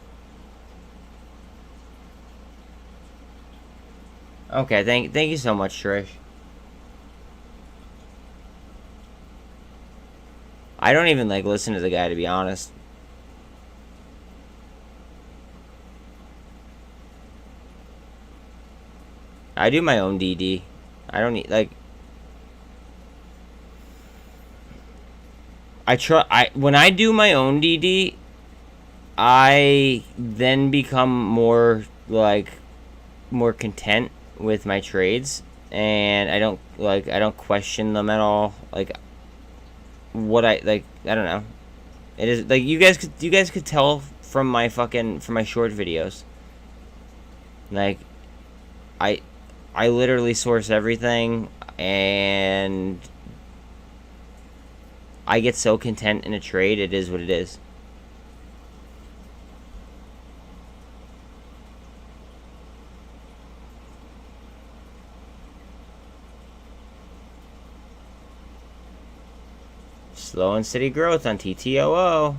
Okay, thank you so much, Trish. I don't even, listen to the guy, to be honest. I do my own DD. I don't need, when I do my own DD, I then become more content with my trades, and I don't question them at all. I don't know. It is, you guys could tell from my short videos. I literally source everything, and I get so content in a trade, it is what it is. Slow and steady growth on TTOO.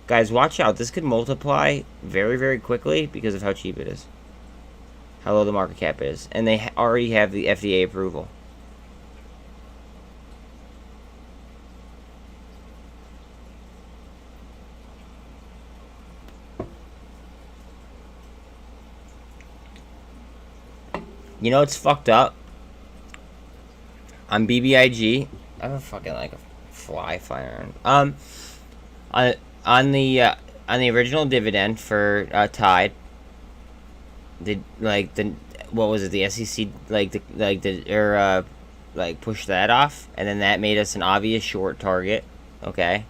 Guys, watch out. This could multiply very, very quickly because of how cheap it is. How low the market cap is. And they already have the FDA approval. You know what's fucked up? On BBIG, I don't fucking like a fly fire. On the original dividend for TYDE, did like the what was it, the SEC push that off, and then that made us an obvious short target, okay?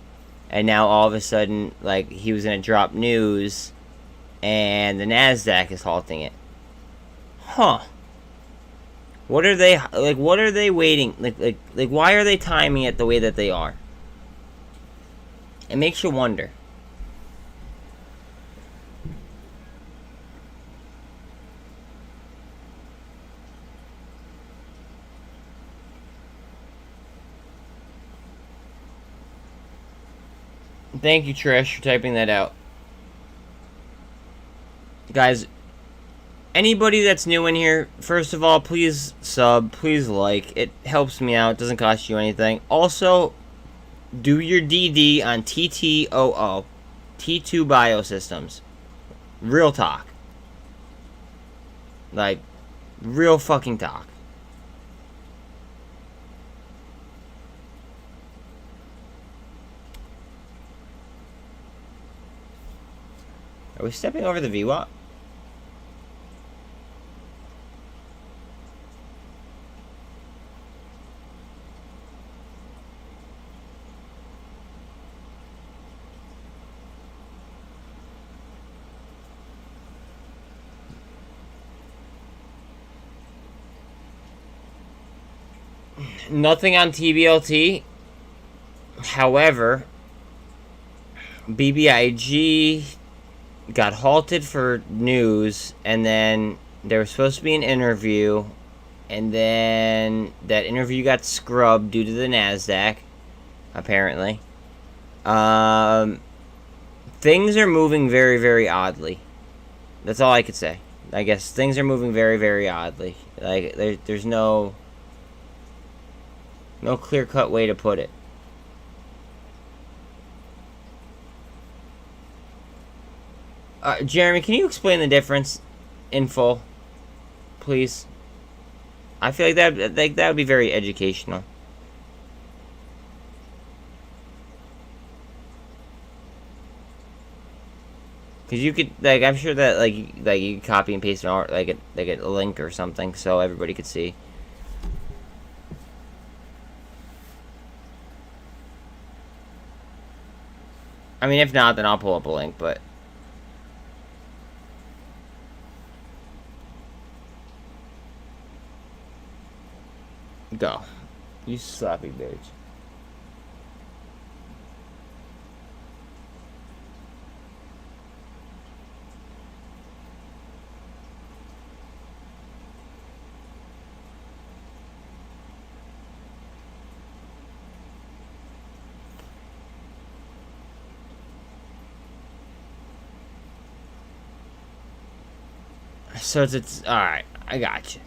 And now all of a sudden, like, he was gonna drop news, and the NASDAQ is halting it. Huh. What are they waiting, like why are they timing it the way that they are? It makes you wonder. Thank you, Trish, for typing that out. Guys, anybody that's new in here, first of all, please sub, please like. It helps me out. It doesn't cost you anything. Also, do your DD on TTOO, T2 Biosystems. Real talk. Like, real fucking talk. Are we stepping over the VWAP? Nothing on TBLT. However, BBIG got halted for news, and then there was supposed to be an interview, and then that interview got scrubbed due to the NASDAQ, apparently. Things are moving very, very oddly. That's all I could say. I guess things are moving very, very oddly. Like, there's no clear-cut way to put it. Jeremy, can you explain the difference in full, please? I feel like that would be very educational. Cause you could, like, I'm sure that like you could copy and paste a link or something so everybody could see. I mean, if not, then I'll pull up a link, but. Go. You sloppy bitch. So it's alright, I got you.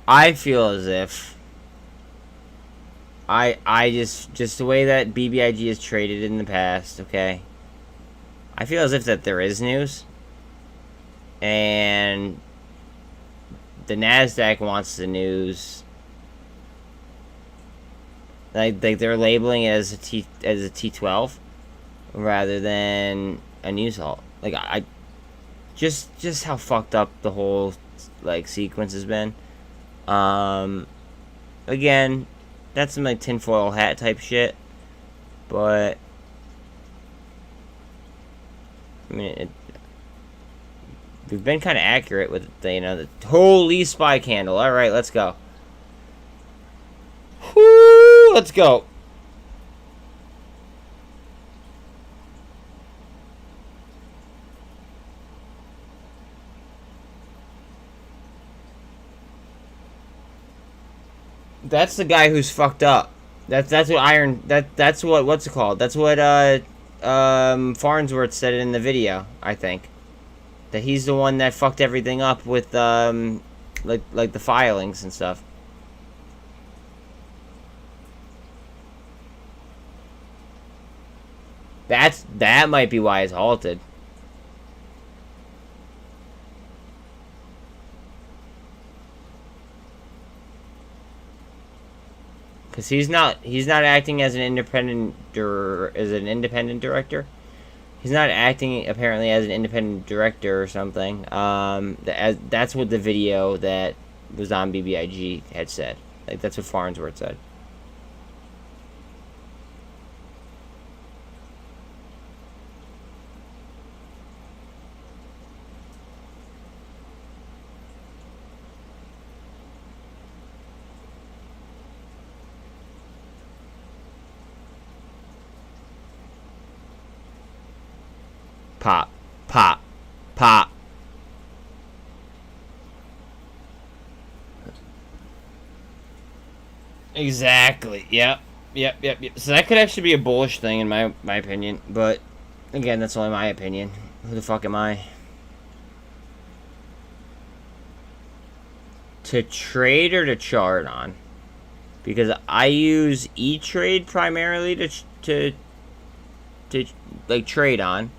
I feel as if I just the way that BBIG has traded in the past, okay? I feel as if that there is news, and the NASDAQ wants the news. Like they're labeling it as a T12 rather than a news halt. Like I just how fucked up the whole like sequence has been. Again, that's some like tinfoil hat type shit, but I mean, we've been kind of accurate with the holy spy candle. All right, let's go. Whoo, let's go. That's the guy who's fucked up. That's what that's what what's it called? That's what Farnsworth said in the video, I think. That he's the one that fucked everything up with like the filings and stuff. That might be why it's halted. Because he's not acting as an independent director. He's not acting apparently as an independent director or something. That's what the video that was on BBIG had said. Like, that's what Farnsworth said. Pop, pop, pop. Exactly. Yep. So that could actually be a bullish thing in my opinion, but again, that's only my opinion. Who the fuck am I to trade or to chart on? Because I use E-Trade primarily to like trade on.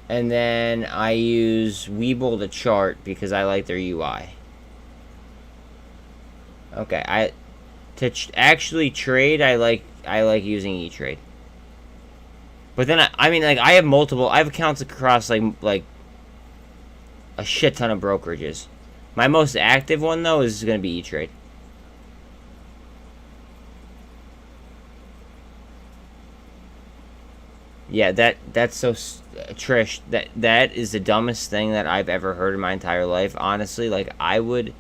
And then I use webull to chart because I like their UI. Okay, to actually trade, I like using E-Trade. But then I mean, like, I have accounts across like a shit ton of brokerages. My most active one though is going to be E-Trade. Yeah, that's so Trish, that is the dumbest thing that I've ever heard in my entire life. Honestly, like, I would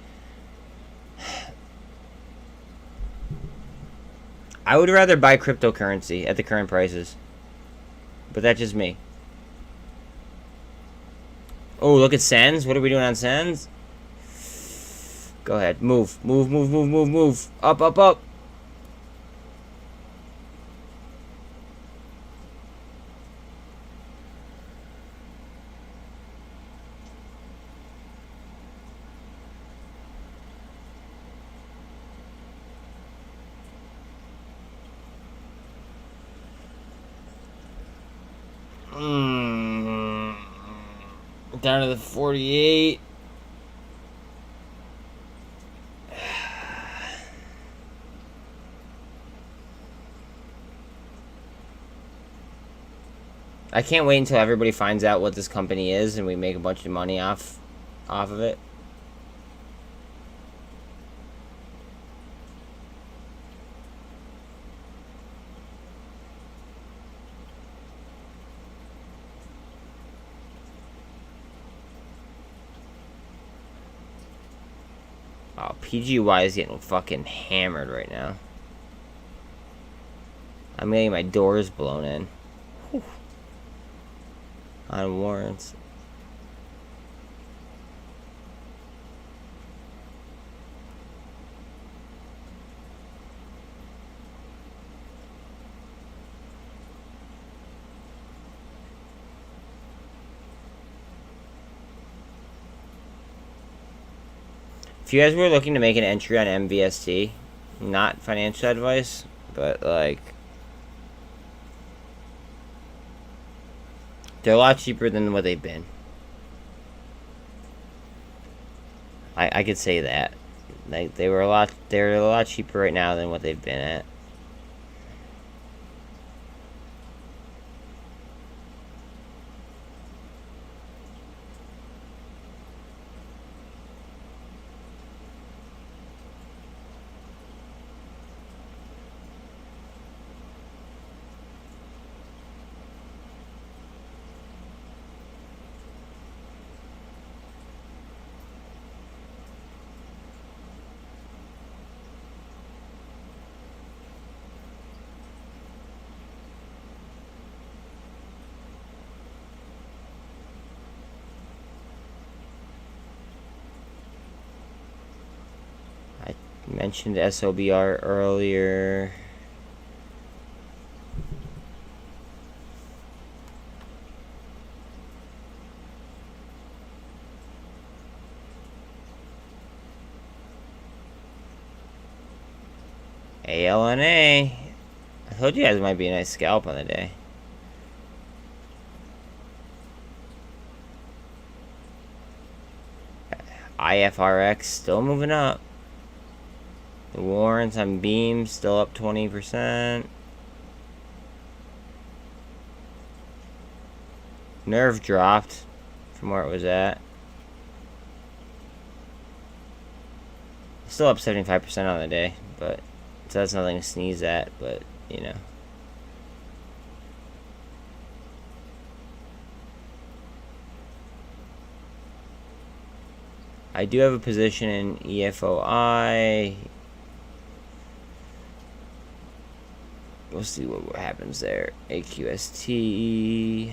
rather buy cryptocurrency at the current prices. But that's just me. Oh, look at SENS. What are we doing on SENS? Go ahead. Move. Up. Down to the 48. I can't wait until everybody finds out what this company is and we make a bunch of money off of it. Oh, PGY is getting fucking hammered right now. I'm getting my doors blown in. Whew. On warrants. If you guys were looking to make an entry on MVST, not financial advice, but like, they're a lot cheaper than what they've been. I could say that. Like, they're a lot cheaper right now than what they've been at. Mentioned SOBR earlier. ALNA. I told you guys it might be a nice scalp on the day. IFRX still moving up. The warrants on Beam still up 20%. Nerve dropped from where it was at. Still up 75% on the day, but so that's nothing to sneeze at, but you know. I do have a position in EFOI. We'll see what happens there. AQST.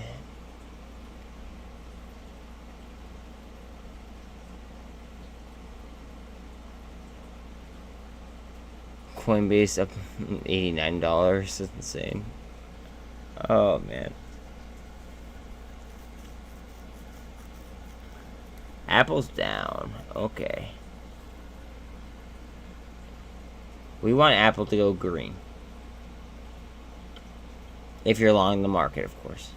Coinbase up $89. That's insane. Oh man. Apple's down. Okay. We want Apple to go green. If you're long the market, of course.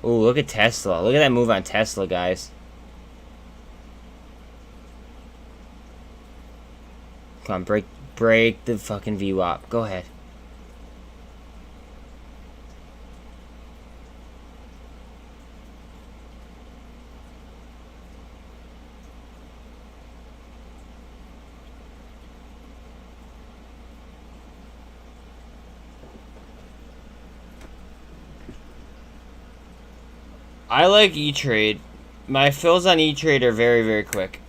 Ooh, look at Tesla. Look at that move on Tesla, guys. Come on, break the fucking VWAP. Go ahead. I like E-Trade. My fills on E-Trade are very, very quick.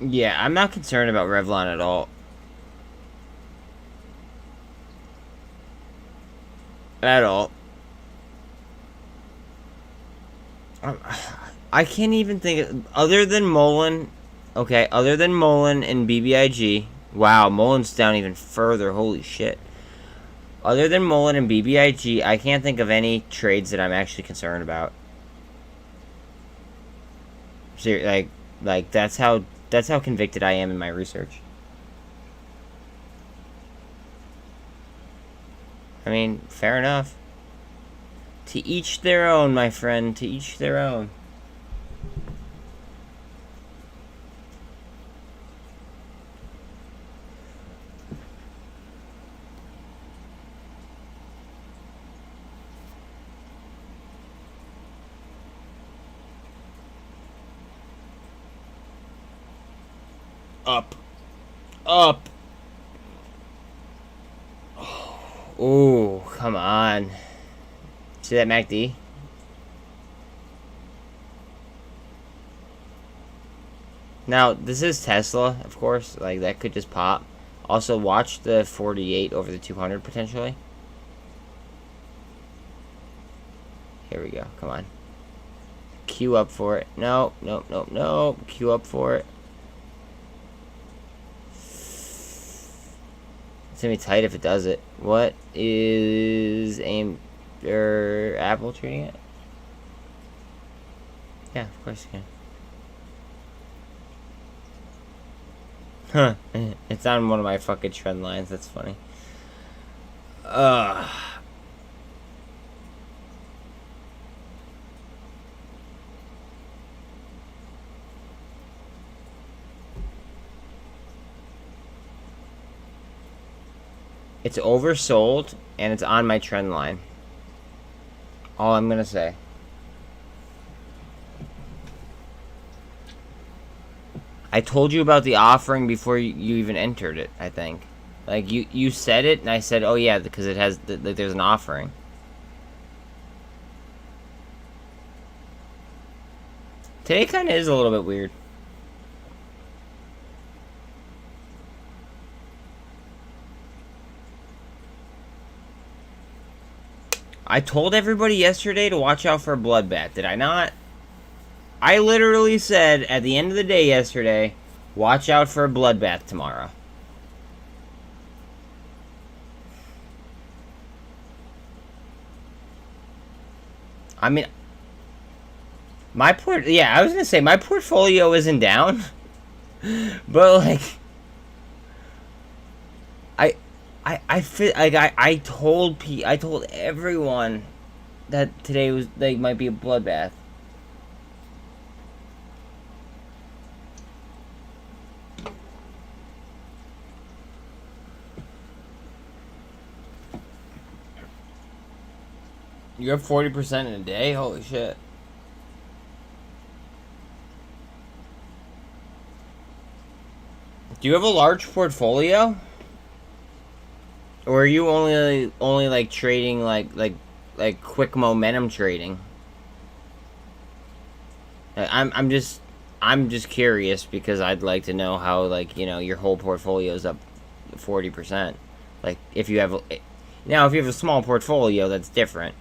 Yeah, I'm not concerned about Revlon at all. At all. I can't even think other than MULN. Okay, other than MULN and BBIG. Wow, MULN's down even further. Holy shit. Other than MULN and BBIG, I can't think of any trades that I'm actually concerned about. Like that's how convicted I am in my research. I mean, fair enough. To each their own, my friend. To each their own. Up. Up. Ooh, come on. See that MACD? Now, this is Tesla, of course. Like, that could just pop. Also, watch the 48 over the 200, potentially. Here we go. Come on. Queue up for it. No, no, no, no. Queue up for it. It's gonna be tight if it does it. What is Apple trading it? Yeah, of course you can. Huh. It's on one of my fucking trend lines. That's funny. It's oversold, and it's on my trend line. All I'm gonna say. I told you about the offering before you even entered it, I think. Like, you said it, and I said, oh yeah, because it has, there's an offering. Today kind of is a little bit weird. I told everybody yesterday to watch out for a bloodbath, did I not? I literally said at the end of the day yesterday, watch out for a bloodbath tomorrow. I mean, Yeah, I was gonna say my portfolio isn't down, but like, I told everyone that today was like might be a bloodbath. You're up 40% in a day? Holy shit. Do you have a large portfolio? Or are you only like trading like quick momentum trading? I'm just curious because I'd like to know how, like, you know, your whole portfolio is up 40%. Like if you have a small portfolio, that's different.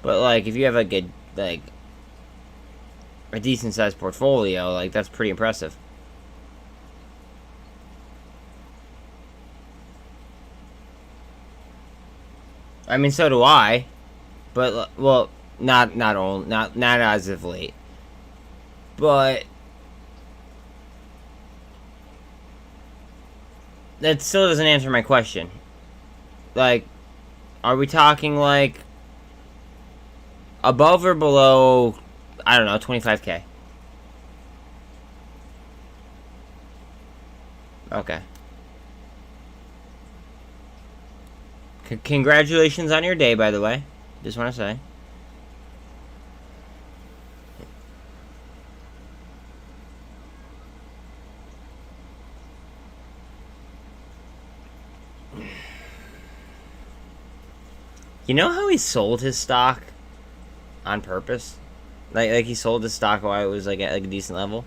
But like if you have like a decent sized portfolio, like that's pretty impressive. I mean, so do I, but well, not as of late. But that still doesn't answer my question. Like, are we talking like above or below, I don't know, 25K? Okay. Congratulations on your day, by the way. Just want to say. You know how he sold his stock on purpose? Like he sold his stock while it was like at like a decent level?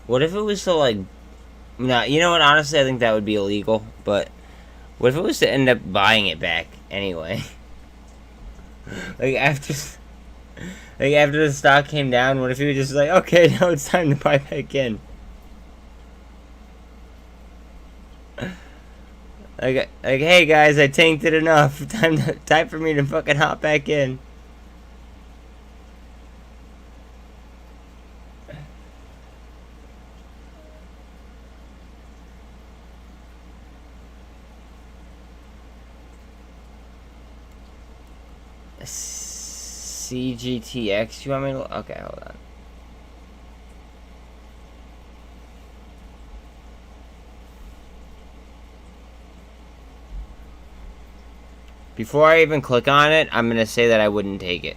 What if it was to like... No, you know what? Honestly, I think that would be illegal. But what if it was to end up buying it back anyway? like after the stock came down, what if he was just like, okay, now it's time to buy back in? Like, hey guys, I tanked it enough. Time for me to fucking hop back in. CGTX, you want me to... Okay, hold on. Before I even click on it, I'm gonna say that I wouldn't take it.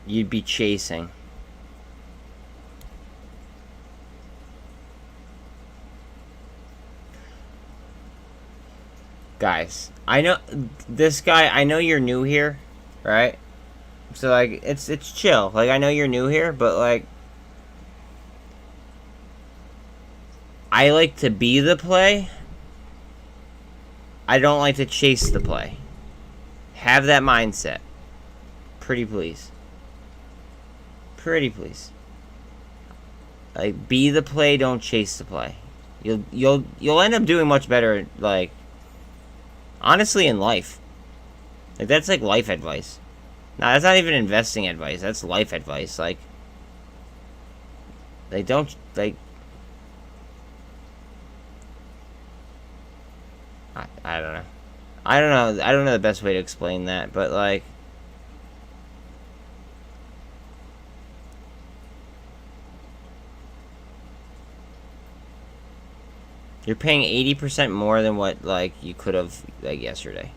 You'd be chasing. Guys, I know this guy, I know you're new here, right? So like it's chill. Like I know you're new here, but like I like to be the play. I don't like to chase the play. Have that mindset. Pretty please. Pretty please. Like be the play, don't chase the play. You'll end up doing much better, like honestly, in life. Like that's like life advice. Nah, that's not even investing advice. That's life advice. Like they don't like. I don't know. I don't know the best way to explain that, but like. You're paying 80% more than what, like, you could have, like, yesterday.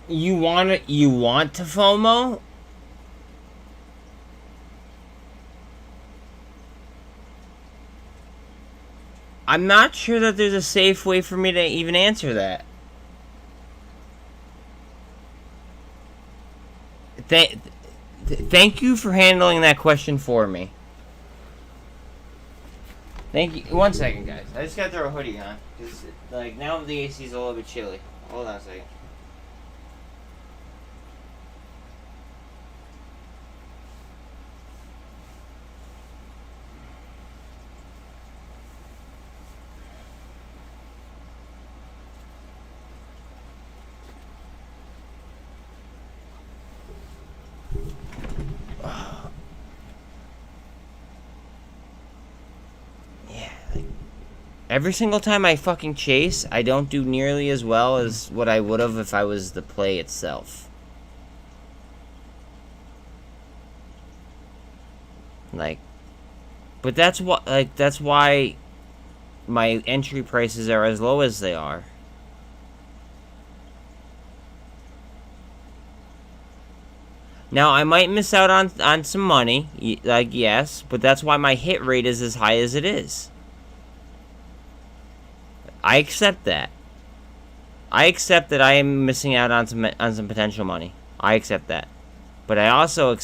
You want to FOMO? I'm not sure that there's a safe way for me to even answer that. Thank you for handling that question for me. Thank you. 1 second, guys. I just gotta throw a hoodie on. Cause, like, now the AC's a little bit chilly. Hold on a second. Every single time I fucking chase, I don't do nearly as well as what I would have if I was the play itself. Like, but that's what, like, that's why my entry prices are as low as they are. Now, I might miss out on some money, like, yes, but that's why my hit rate is as high as it is. I accept that. I accept that I am missing out on some potential money. I accept that. But I also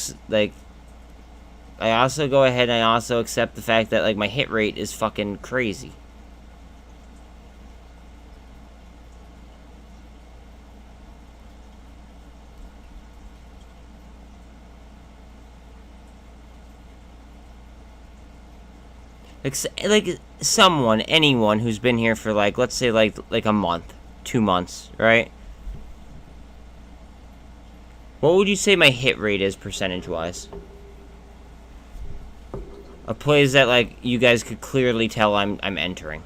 I also go ahead and I also accept the fact that, like, my hit rate is fucking crazy. Like someone, anyone who's been here for, like, let's say like a month, 2 months, right? What would you say my hit rate is percentage-wise? Of plays that, like, you guys could clearly tell I'm entering.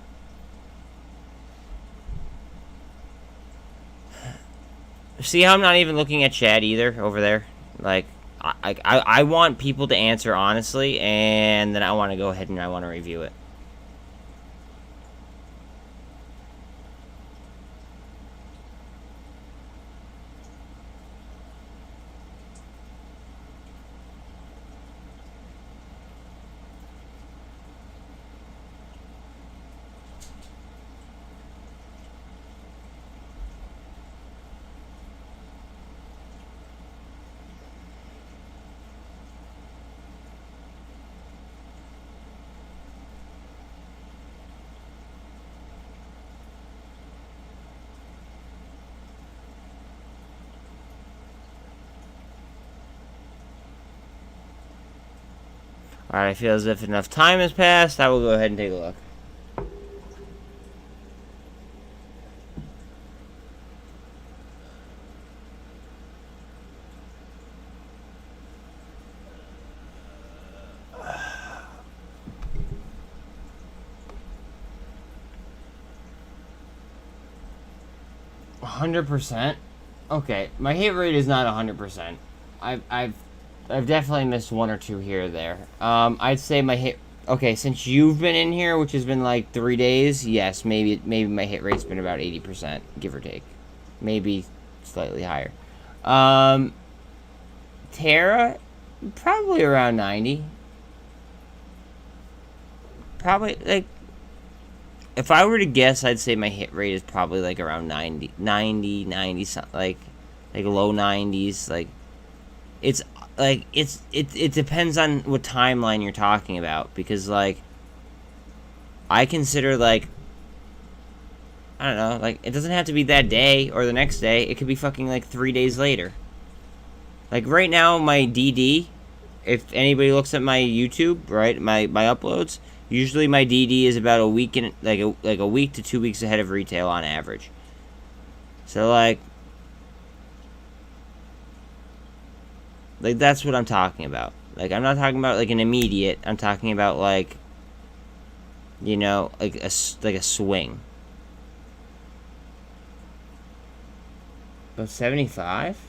See how I'm not even looking at chat either over there? Like, I want people to answer honestly, and then I want to go ahead and I want to review it. Alright, I feel as if enough time has passed. I will go ahead and take a look. %? Okay, my hit rate is not 100%. I've definitely missed one or two here or there. I'd say my hit. Okay, since you've been in here, which has been like 3 days, yes, maybe my hit rate's been about 80%, give or take, maybe slightly higher. Tara, probably around 90. Probably, like, if I were to guess, I'd say my hit rate is probably like around 90 something, like low 90s. Like, it's like it depends on what timeline you're talking about, because, like, I consider, like, I don't know, like, it doesn't have to be that day or the next day. It could be fucking like 3 days later. Like, right now, my DD, if anybody looks at my YouTube, right, my uploads, usually my DD is about a week and like a week to 2 weeks ahead of retail on average. So, like that's what I'm talking about. Like, I'm not talking about like an immediate. I'm talking about, like, you know, like a swing. About 75?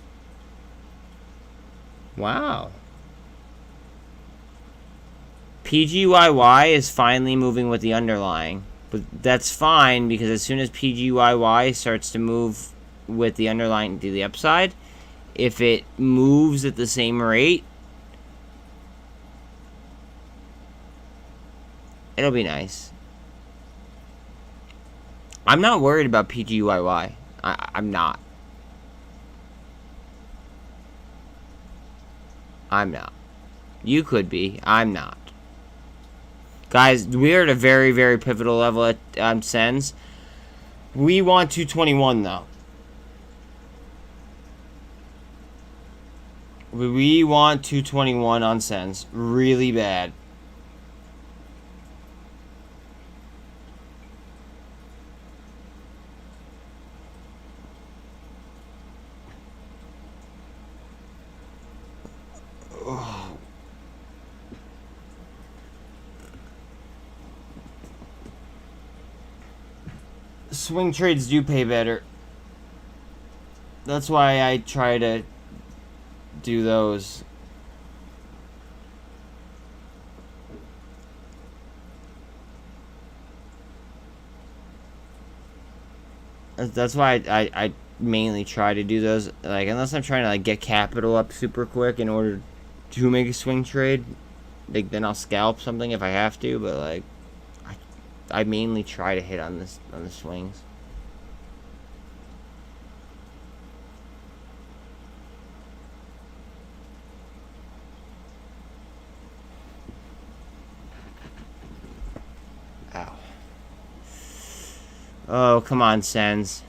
Wow. PGYY is finally moving with the underlying. But that's fine, because as soon as PGYY starts to move with the underlying to the upside, if it moves at the same rate, it'll be nice. I'm not worried about PGYY. I'm not. I'm not. You could be. I'm not. Guys, we're at a very, very pivotal level at SENS. We want 221 though. We want 221 on SENS really bad. Swing trades do pay better. That's why I try to do those. That's why I mainly try to do those. Like, unless I'm trying to like get capital up super quick in order to make a swing trade, like then I'll scalp something if I have to. But like, I mainly try to hit on the swings. Ow. Oh, come on, SENS.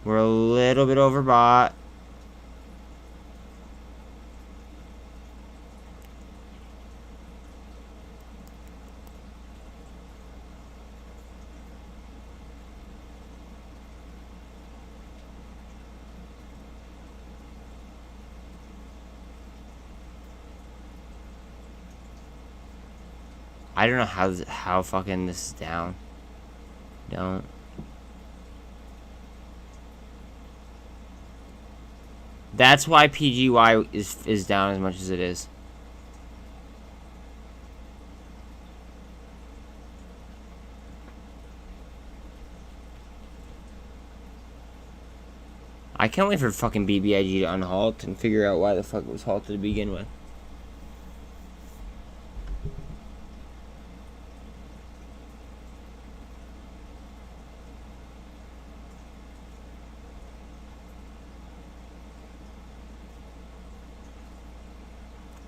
We're a little bit overbought. I don't know how fucking this is down. Don't. That's why PGY is down as much as it is. I can't wait for fucking BBIG to unhalt and figure out why the fuck it was halted to begin with.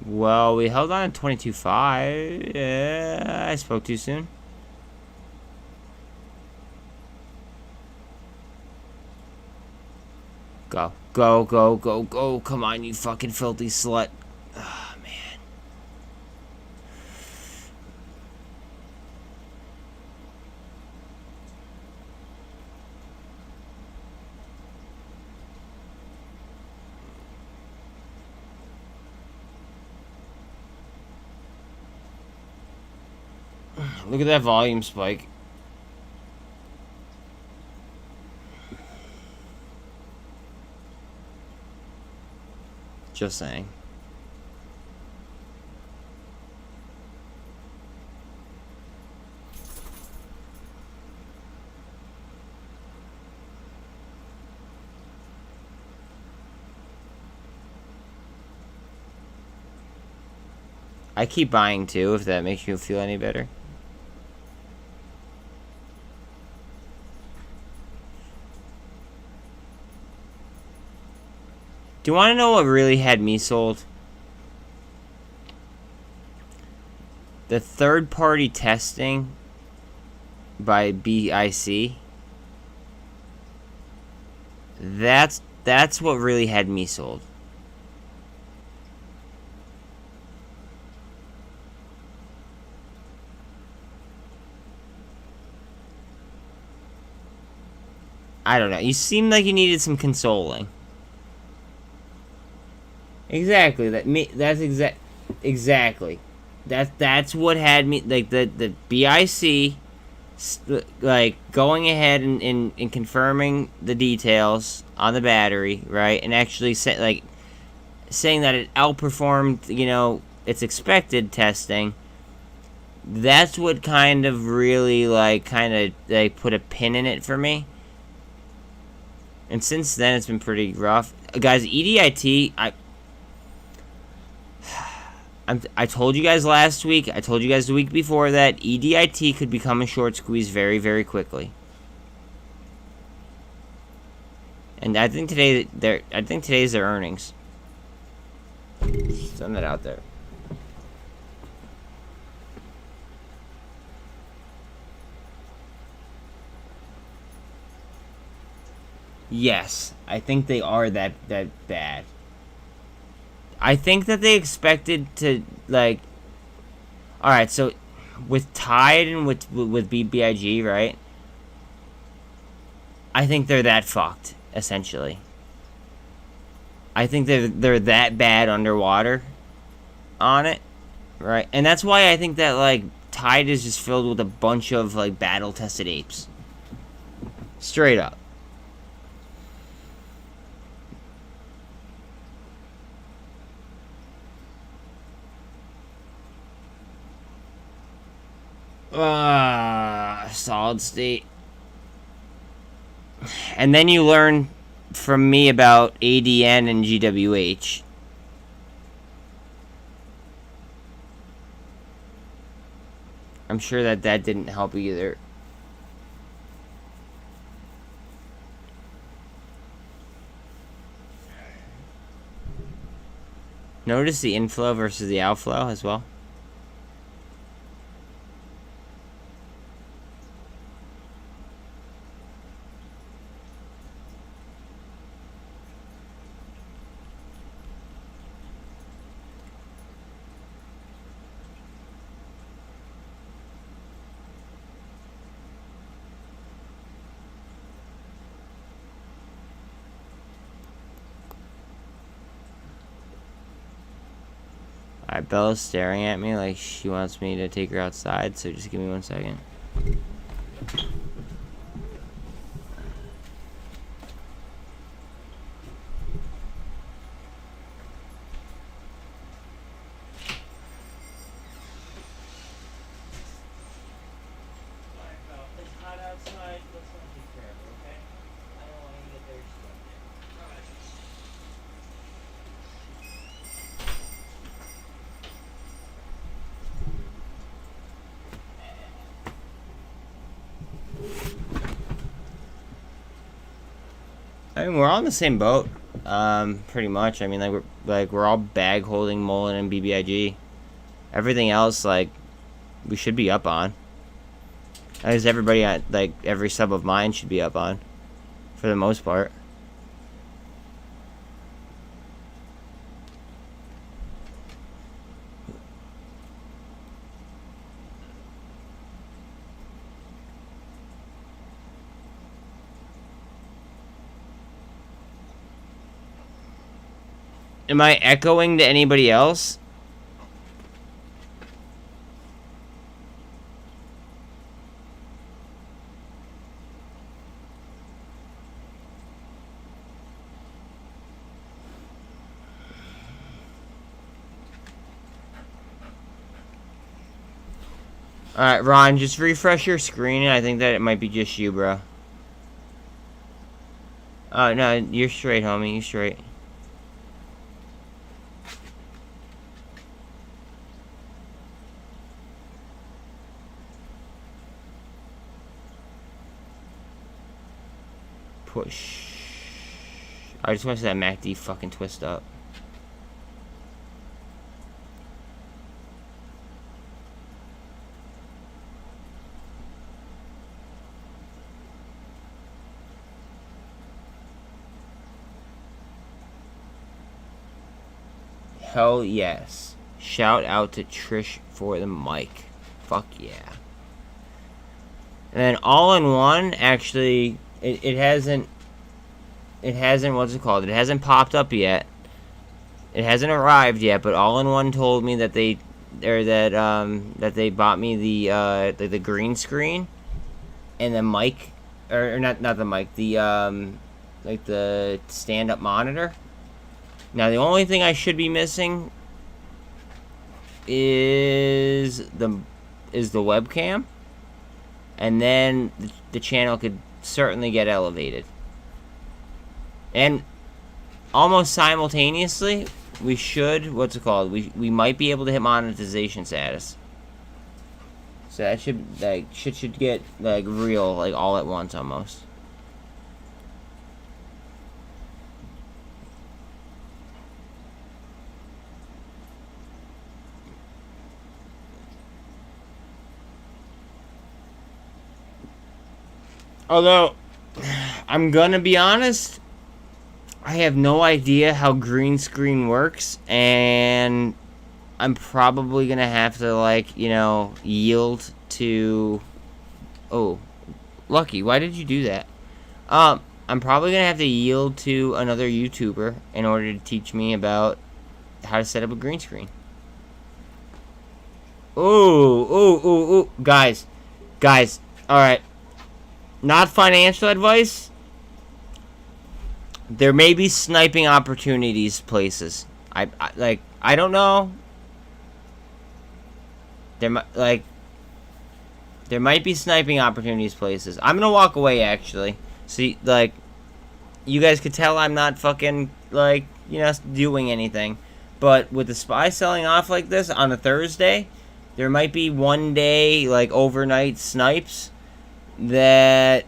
Well, we held on at 22.5. Yeah, I spoke too soon. Go, go, go, go, go. Come on, you fucking filthy slut. Oh, man. Look at that volume spike. Just saying. I keep buying too, if that makes you feel any better. Do you want to know what really had me sold? The third-party testing by BIC. That's what really had me sold. I don't know. You seemed like you needed some consoling. Exactly. Exactly. That's what had me, like, the BIC, like, going ahead and confirming the details on the battery, right, and actually saying that it outperformed, you know, its expected testing. That's what kind of really, like, put a pin in it for me. And since then, it's been pretty rough. Guys, EDIT, I told you guys last week, I told you guys the week before that, EDIT could become a short squeeze very, very quickly. And I think today's their earnings. Send that out there. Yes, I think they are that bad. I think that they expected to, like... Alright, so with TYDE and with BBIG, right? I think they're that fucked, essentially. I think they're that bad underwater on it, right? And that's why I think that, like, TYDE is just filled with a bunch of, like, battle-tested apes. Straight up. Solid state. And then you learn from me about ADN and GWH. I'm sure that didn't help either. Notice the inflow versus the outflow as well. Alright, Bella's staring at me like she wants me to take her outside, so just give me 1 second. I mean, we're all in the same boat, pretty much. I mean, we're all bag holding MULN and BBIG. Everything else, like, we should be up on. As everybody at, like, every sub of mine should be up on, for the most part. Am I echoing to anybody else? Alright, Ron, just refresh your screen, and I think that it might be just you, bro. Oh, no, you're straight, homie, you're straight. Push. I just want to see that MACD fucking twist up. Hell yes. Shout out to Trish for the mic. Fuck yeah. And then all in one, actually, it hasn't, what's it called? It hasn't popped up yet. It hasn't arrived yet, but all in one told me that they bought me the green screen and the mic, or not the mic, the like the stand-up monitor. Now the only thing I should be missing is the webcam, and then the channel could certainly get elevated. And almost simultaneously, we should, what's it called? We might be able to hit monetization status. So that should, like, shit should get, like, real, like, all at once almost. Although, I'm gonna be honest. I have no idea how green screen works, and I'm probably gonna have to, like, you know, yield to... Oh, Lucky, why did you do that? I'm probably gonna have to yield to another YouTuber in order to teach me about how to set up a green screen. Ooh. Guys, alright. Not financial advice. There may be sniping opportunities places. I don't know. There might be sniping opportunities places. I'm gonna walk away, actually. See, like, you guys could tell I'm not fucking, like, you know, doing anything. But with the SPY selling off like this on a Thursday, there might be one day, like, overnight snipes that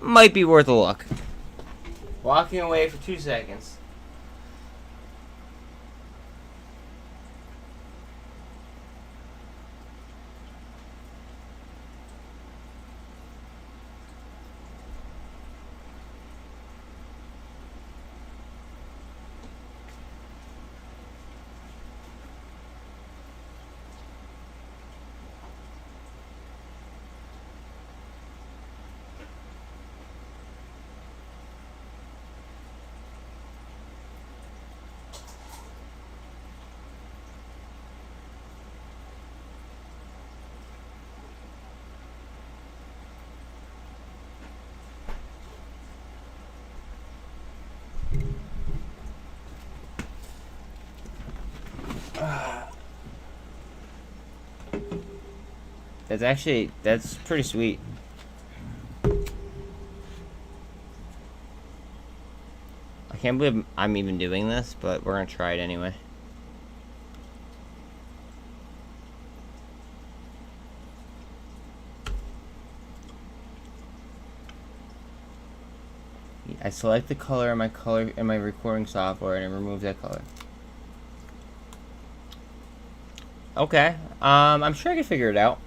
might be worth a look. Walking away for 2 seconds. That's pretty sweet. I can't believe I'm even doing this, but we're gonna try it anyway. I select the color in my recording software and it removes that color. Okay, I'm sure I can figure it out.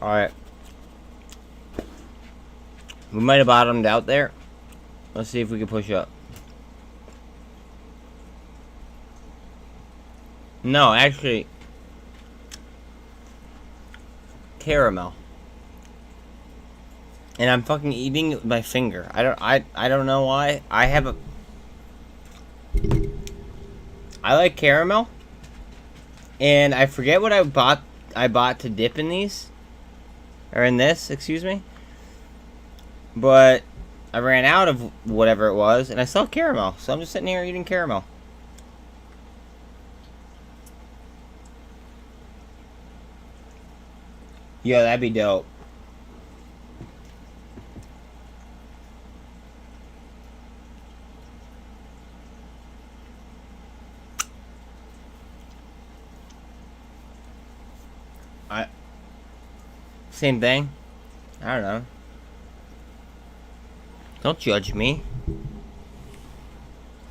Alright. We might have bottomed out there. Let's see if we can push up. No, actually, caramel. And I'm fucking eating my finger. I don't know why. I like caramel. And I forget what I bought to dip in these. Or in this, excuse me. But I ran out of whatever it was, and I still have caramel. So I'm just sitting here eating caramel. Yeah, that'd be dope. Same thing. I don't know. Don't judge me.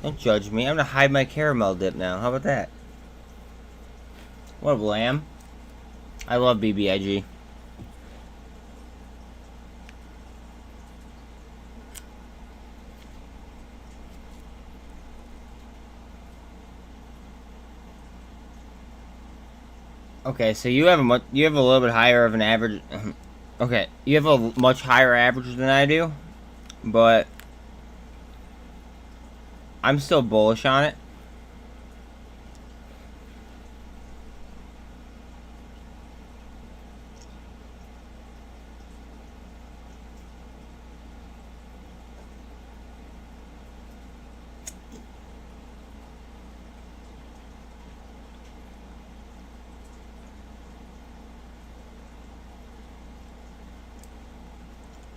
Don't judge me. I'm gonna hide my caramel dip now. How about that? What a lamb. I love BBIG. Okay, so you have a little bit higher of an average. Okay, you have a much higher average than I do, but I'm still bullish on it.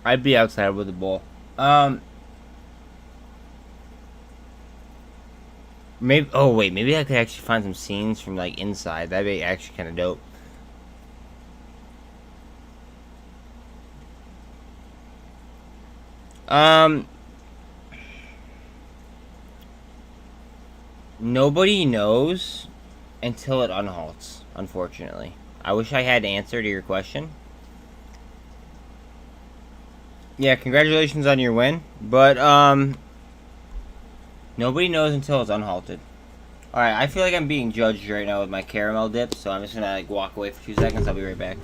I'd be outside with the bull. Maybe. Oh wait, maybe I could actually find some scenes from like inside. That'd be actually kind of dope. Nobody knows until it unhalts, unfortunately. I wish I had an answer to your question. Yeah, congratulations on your win, but nobody knows until it's unhalted. Alright, I feel like I'm being judged right now with my caramel dip, so I'm just gonna like walk away for 2 seconds. I'll be right back.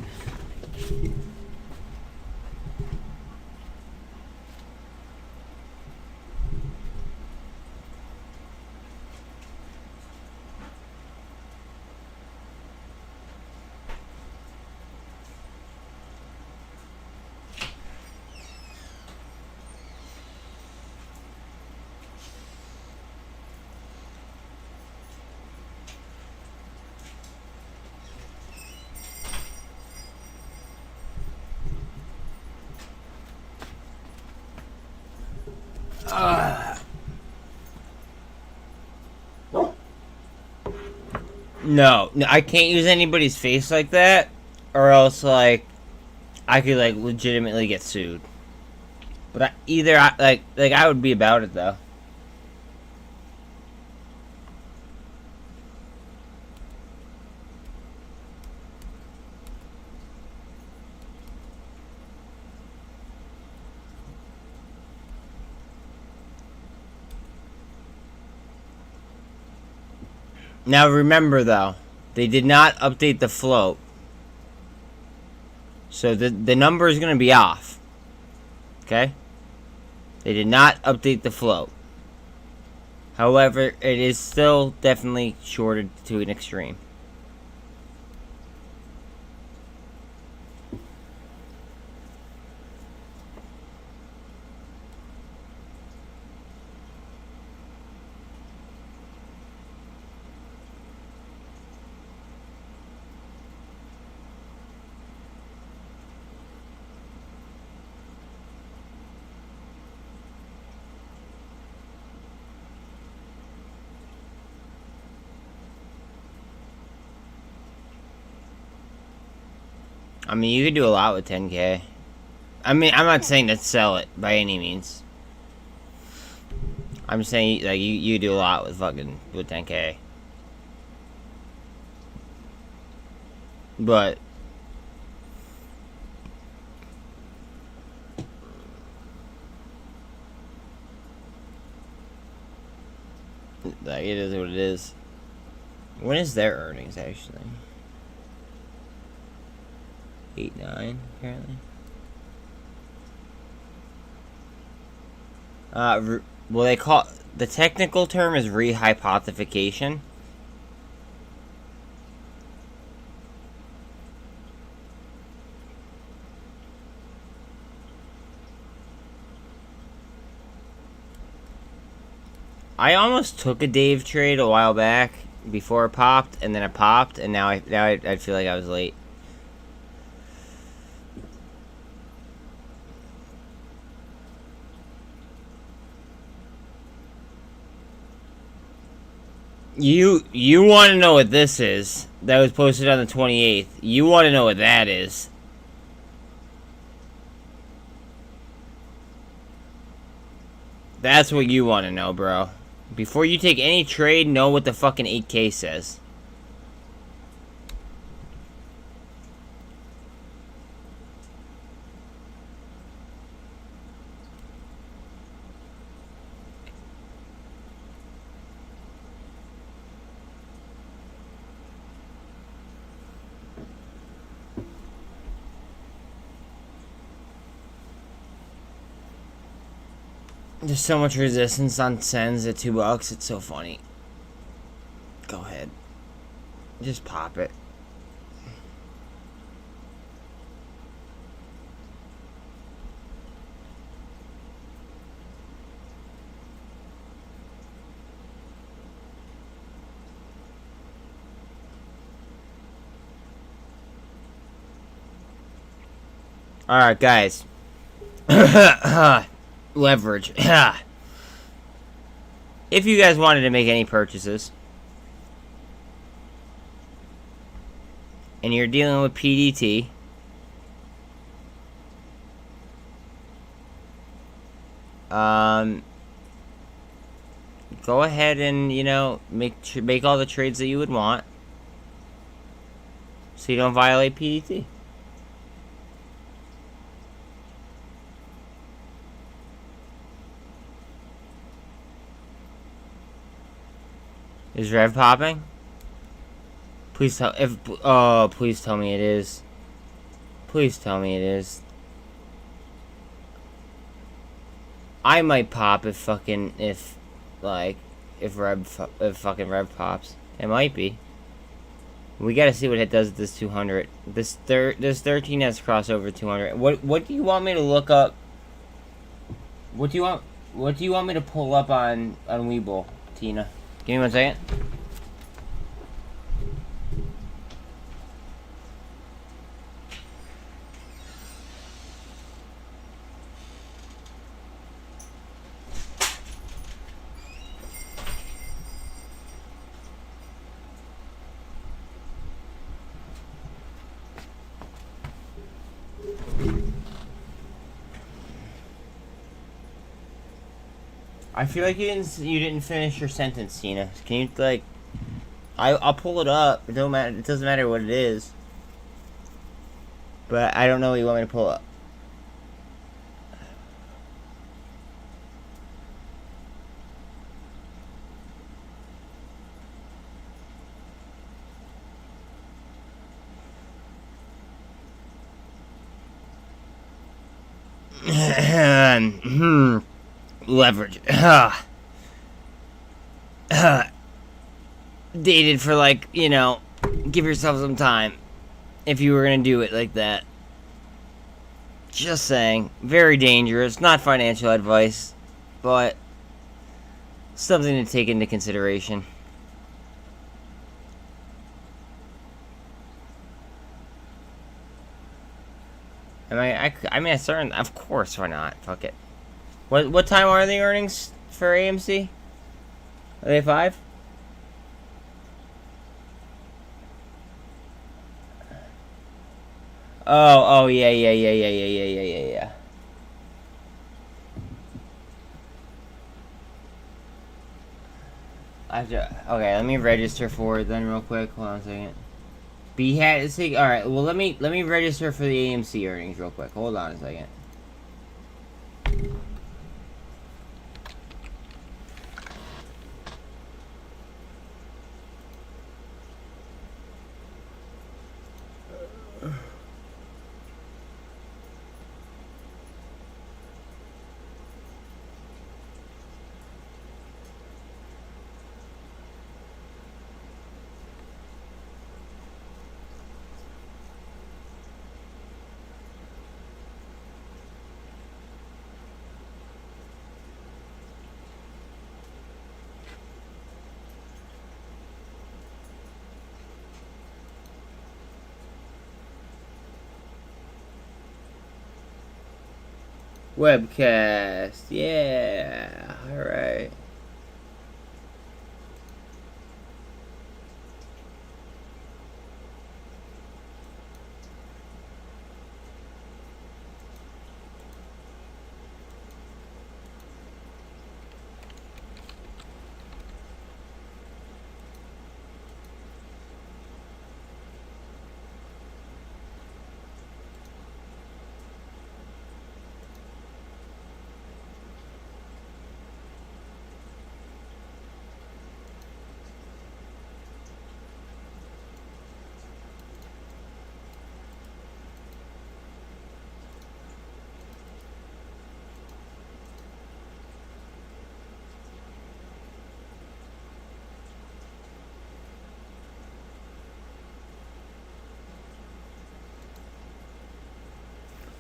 No, I can't use anybody's face like that, or else like I could like legitimately get sued. But I would be about it though. Now remember though, they did not update the float. So the number is going to be off. Okay? They did not update the float. However, it is still definitely shorted to an extreme. I mean, you could do a lot with 10K. I mean, I'm not saying to sell it by any means. I'm saying like you do a lot with 10K. But like it is what it is. When is their earnings actually? 8-9 apparently. Well, they call the technical term is rehypothecation. I almost took a Dave trade a while back before it popped, and then it popped, and now I feel like I was late. You want to know what this is? That was posted on the 28th. You want to know what that is? That's what you want to know, bro. Before you take any trade, know what the fucking 8K says. There's so much resistance on SENS at $2. It's so funny. Go ahead. Just pop it. Alright, guys. Leverage. If you guys wanted to make any purchases and you're dealing with PDT, Go ahead and, you know, make all the trades that you would want, so you don't violate PDT. Is Rev popping? Please tell please tell me it is. Please tell me it is. I might pop if fucking if fucking Rev pops. It might be. We gotta see what it does with this 200. This 13 has crossover 200. What do you want me to look up? What do you want me to pull up on webull, Tina? Give me 1 second. I feel like you didn't finish your sentence, Tina. Can you, like... I'll pull it up. It don't matter. It doesn't matter what it is. But I don't know what you want me to pull up. Leverage. Dated for, like, you know, give yourself some time if you were gonna do it like that. Just saying. Very dangerous. Not financial advice, but something to take into consideration. I mean, of course, why not? Fuck it. What time are the earnings for AMC? Are they 5? Oh, yeah. Okay, let me register for it then real quick. Hold on a second. Alright, well, let me register for the AMC earnings real quick. Hold on a second. Webcast, yeah, alright.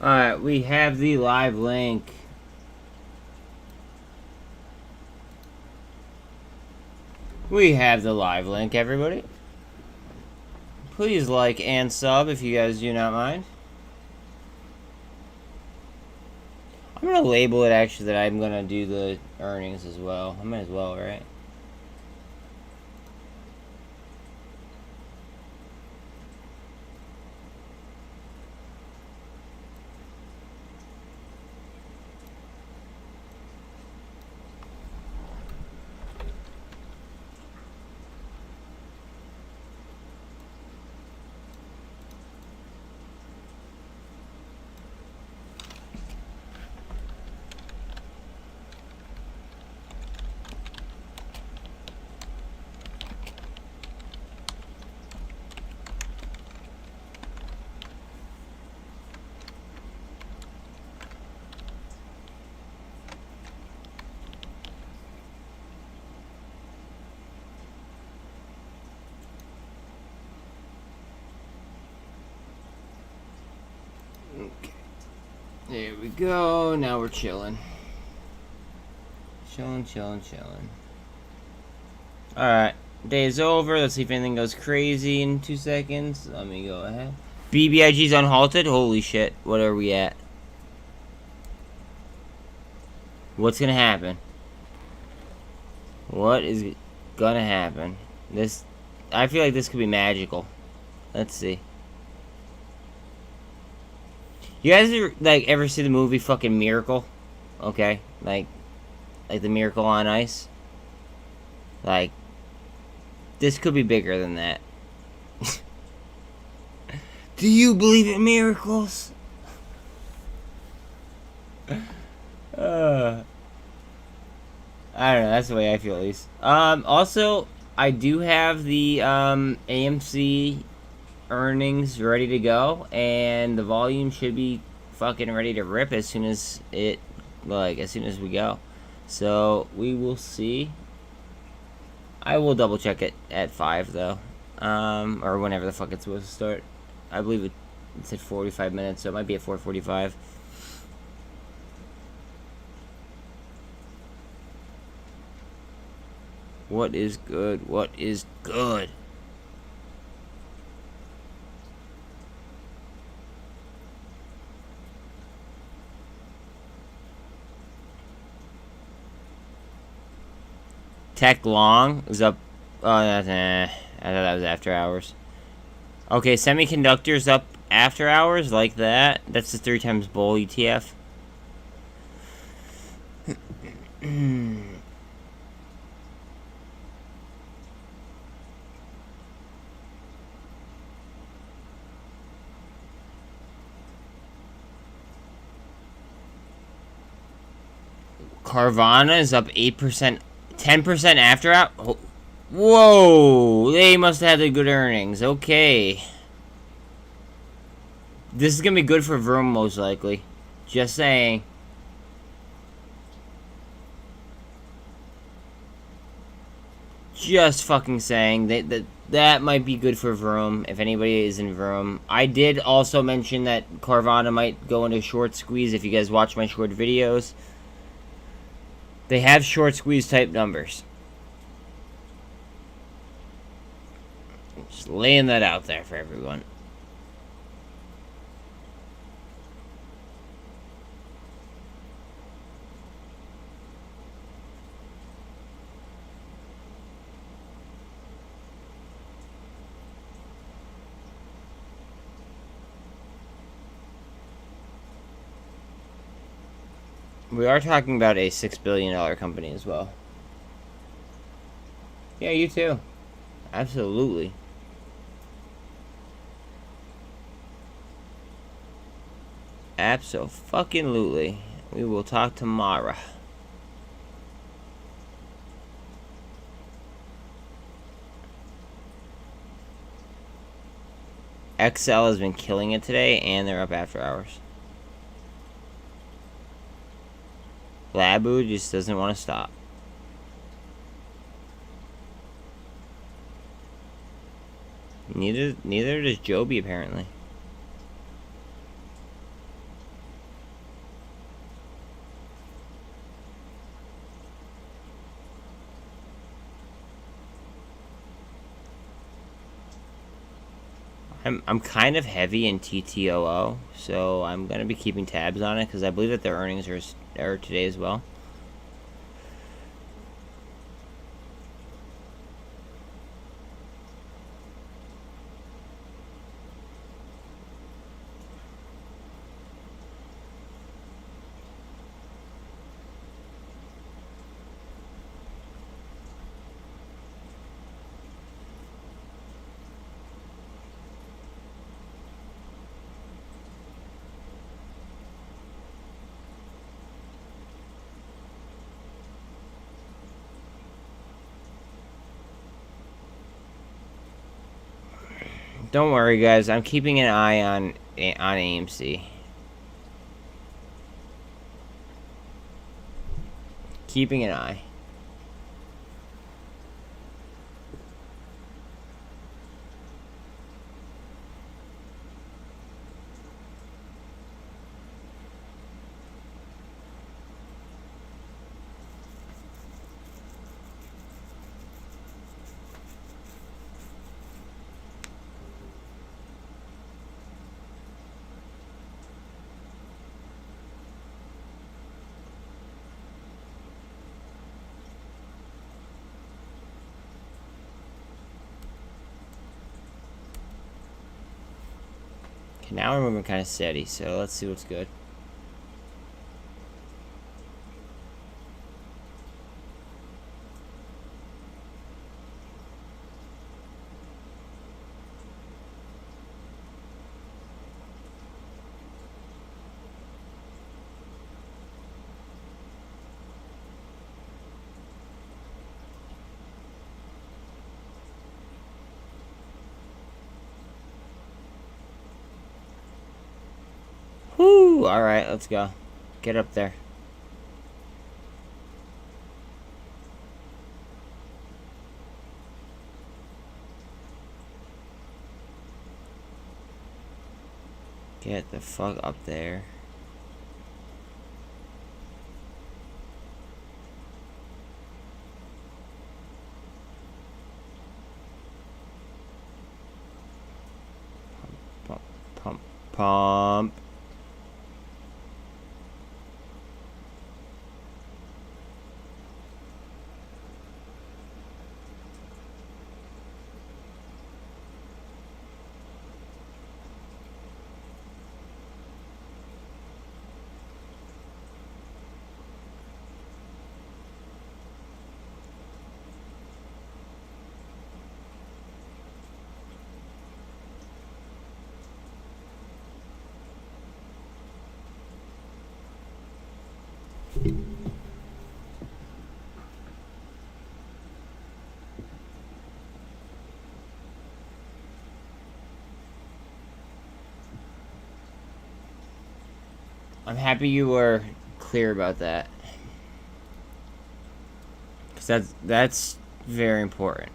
Alright, we have the live link. We have the live link, everybody. Please like and sub if you guys do not mind. I'm gonna label it actually that I'm gonna do the earnings as well. I might as well, right? There we go. Now we're chilling. Chilling. Alright. Day is over. Let's see if anything goes crazy in 2 seconds. Let me go ahead. BBIG's unhalted? Holy shit. What are we at? What's gonna happen? What is gonna happen? This... I feel like this could be magical. Let's see. You guys ever see the movie fucking Miracle? Okay, like the Miracle on Ice. Like, this could be bigger than that. Do you believe in miracles? I don't know. That's the way I feel, at least. Also, I do have the AMC earnings ready to go, and the volume should be fucking ready to rip as soon as we go. So we will see. I will double check it at 5 though, or whenever the fuck it's supposed to start. I believe it said 45 minutes, so it might be at 4:45. What is good? What is good? Tech long is up. Oh, I thought that was after hours. Okay, semiconductors up after hours like that. That's the 3 times bull ETF. Carvana is up 8%. 10% after out. Whoa, they must have had the good earnings. Okay, this is gonna be good for Vroom most likely. Just saying. Just fucking saying that might be good for Vroom if anybody is in Vroom. I did also mention that Carvana might go into short squeeze if you guys watch my short videos. They have short squeeze type numbers. Just laying that out there for everyone. We are talking about a $6 billion company as well. Yeah, you too. Absolutely. Abso-fucking-lutely. We will talk tomorrow. XL has been killing it today, and they're up after hours. Labu just doesn't want to stop. Neither does Joby, apparently. I'm kind of heavy in TTOO, so I'm gonna be keeping tabs on it because I believe that their earnings are today as well. Don't worry, guys. I'm keeping an eye on AMC. Keeping an eye. Okay, now we're moving kind of steady, so let's see what's good. Whoo! Alright, let's go. Get up there. Get the fuck up there. Pump, pump, pump. I'm happy you were clear about that. Because that's very important.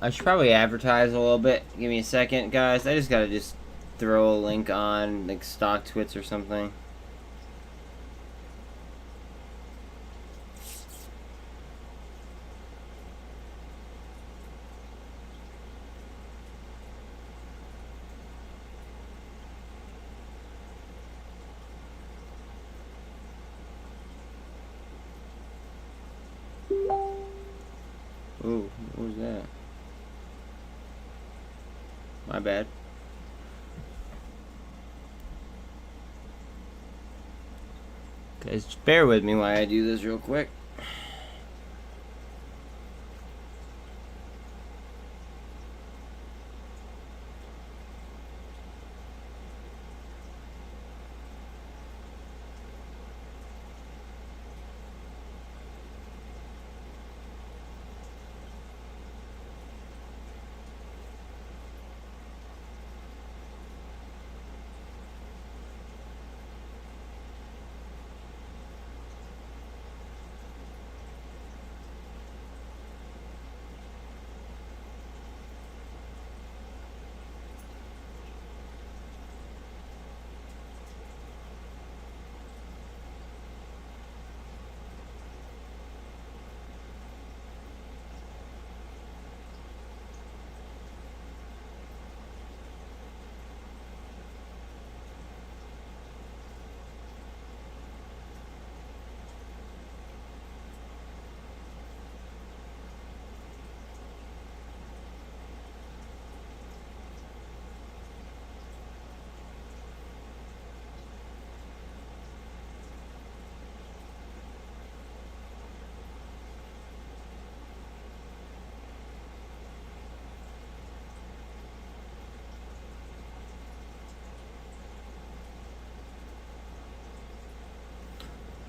I should probably advertise a little bit. Give me a second, guys. I just gotta throw a link on like stock twits or something. Ooh, what was that? My bad. Guys, just bear with me while I do this real quick.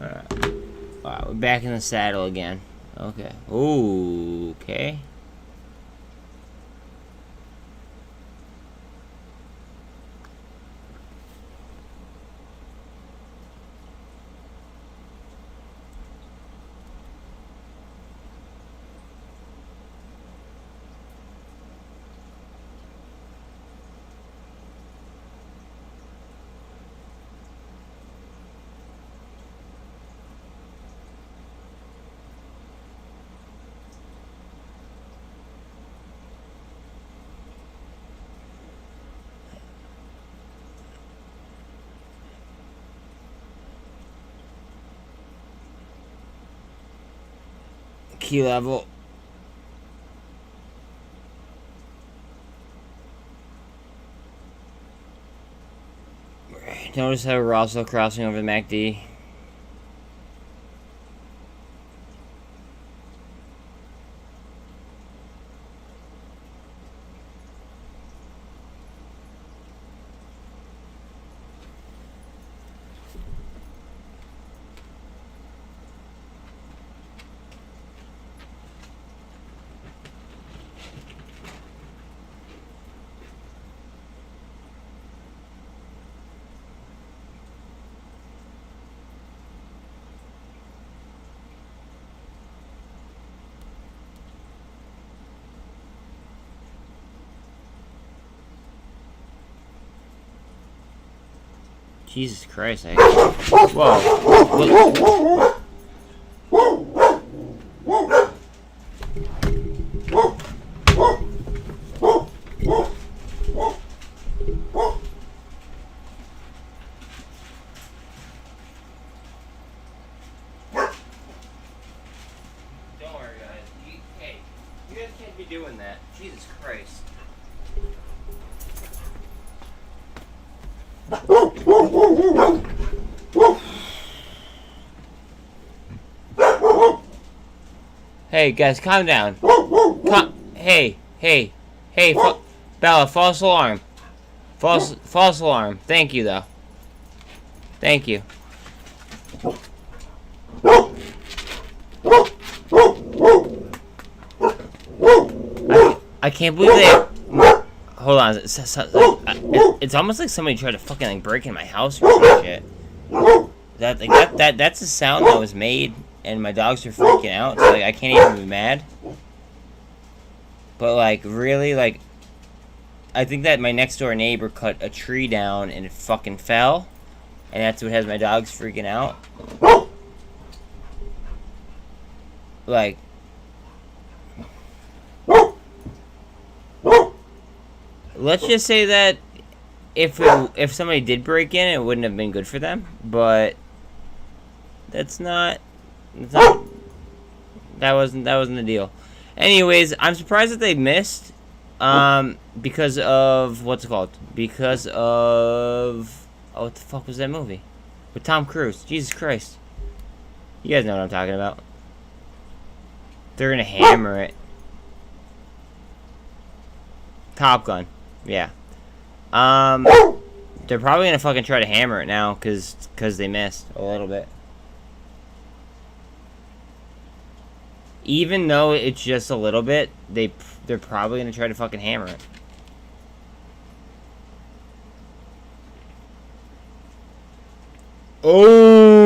Alright, we're back in the saddle again. Okay. Ooh, okay. key level. Notice how we're also crossing over the MACD. Jesus Christ, whoa. Don't worry, guys. Hey, you guys can't be doing that. Jesus Christ. Hey guys, calm down. Hey, Bella, false alarm. False alarm. Thank you, though. Thank you. I can't believe they. Hold on. It's almost like somebody tried to fucking like break in my house or some shit. That's the sound that was made, and my dogs are freaking out. So like I can't even be mad. But like really, like I think that my next door neighbor cut a tree down and it fucking fell, and that's what has my dogs freaking out. Like. Let's just say that if somebody did break in, it wouldn't have been good for them. But that wasn't the deal. Anyways, I'm surprised that they missed, because of what's it called? Because of what the fuck was that movie with Tom Cruise? Jesus Christ, you guys know what I'm talking about. They're gonna hammer it. Top Gun. Yeah. They're probably gonna fucking try to hammer it now, cause they missed a little bit. Even though it's just a little bit, they're probably gonna try to fucking hammer it. Oh.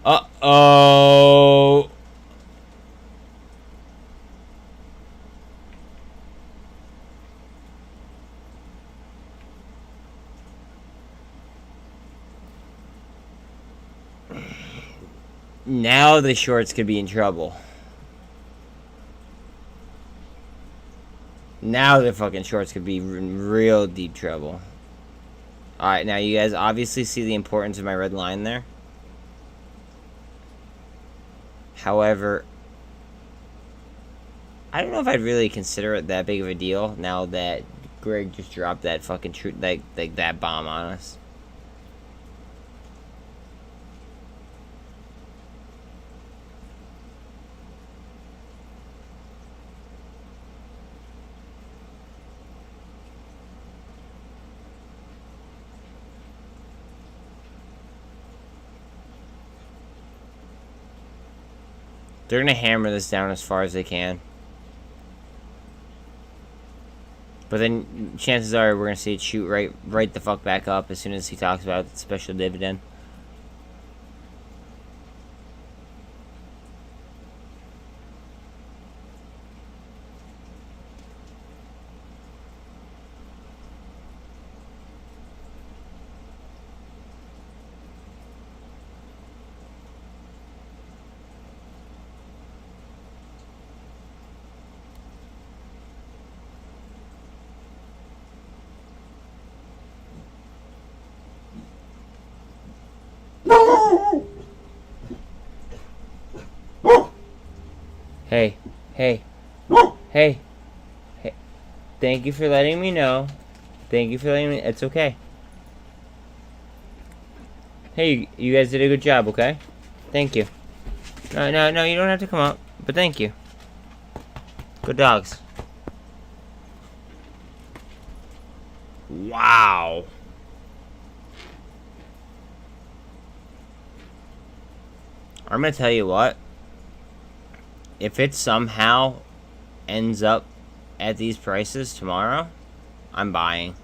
Uh-oh. Now the shorts could be in trouble. Now the fucking shorts could be in real deep trouble. Alright, now you guys obviously see the importance of my red line there. However, I don't know if I'd really consider it that big of a deal now that Greg just dropped that fucking like that bomb on us. They're gonna hammer this down as far as they can. But then chances are we're gonna see it shoot right the fuck back up as soon as he talks about the special dividend. Hey, hey, hey, hey. Thank you for letting me know. Thank you for letting me. It's okay. Hey, you guys did a good job, okay? Thank you. No, you don't have to come up, but thank you. Good dogs. Wow. I'm gonna tell you what. If it somehow ends up at these prices tomorrow, I'm buying.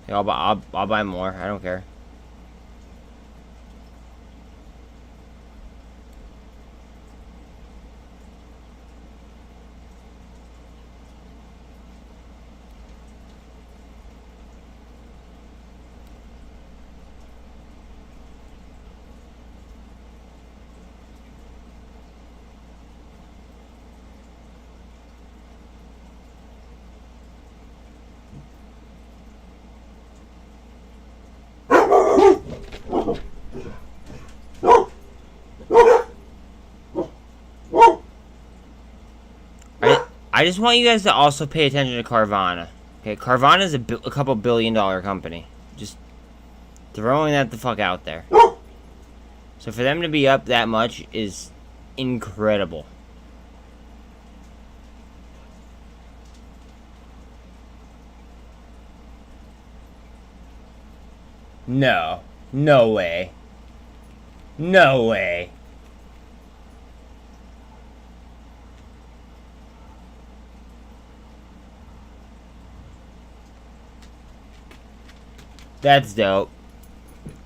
I'll buy more. I don't care. I just want you guys to also pay attention to Carvana. Okay, Carvana is a couple billion-dollar company. Just throwing that the fuck out there. So for them to be up that much is incredible. No. No way. No way. That's dope.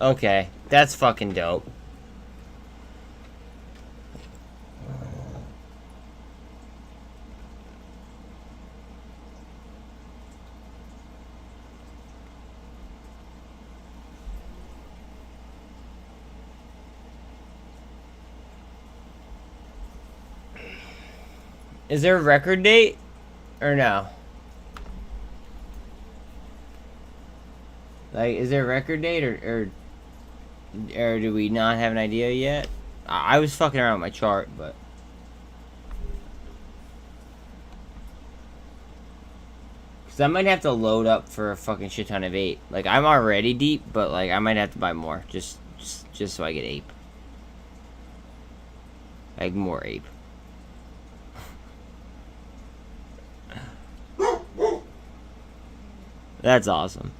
Okay, that's fucking dope. Is there a record date? Or no? Like, is there a record date, or do we not have an idea yet? I was fucking around with my chart, but... Because I might have to load up for a fucking shit ton of 8. Like, I'm already deep, but, like, I might have to buy more. Just so I get ape. Like, more ape. That's awesome.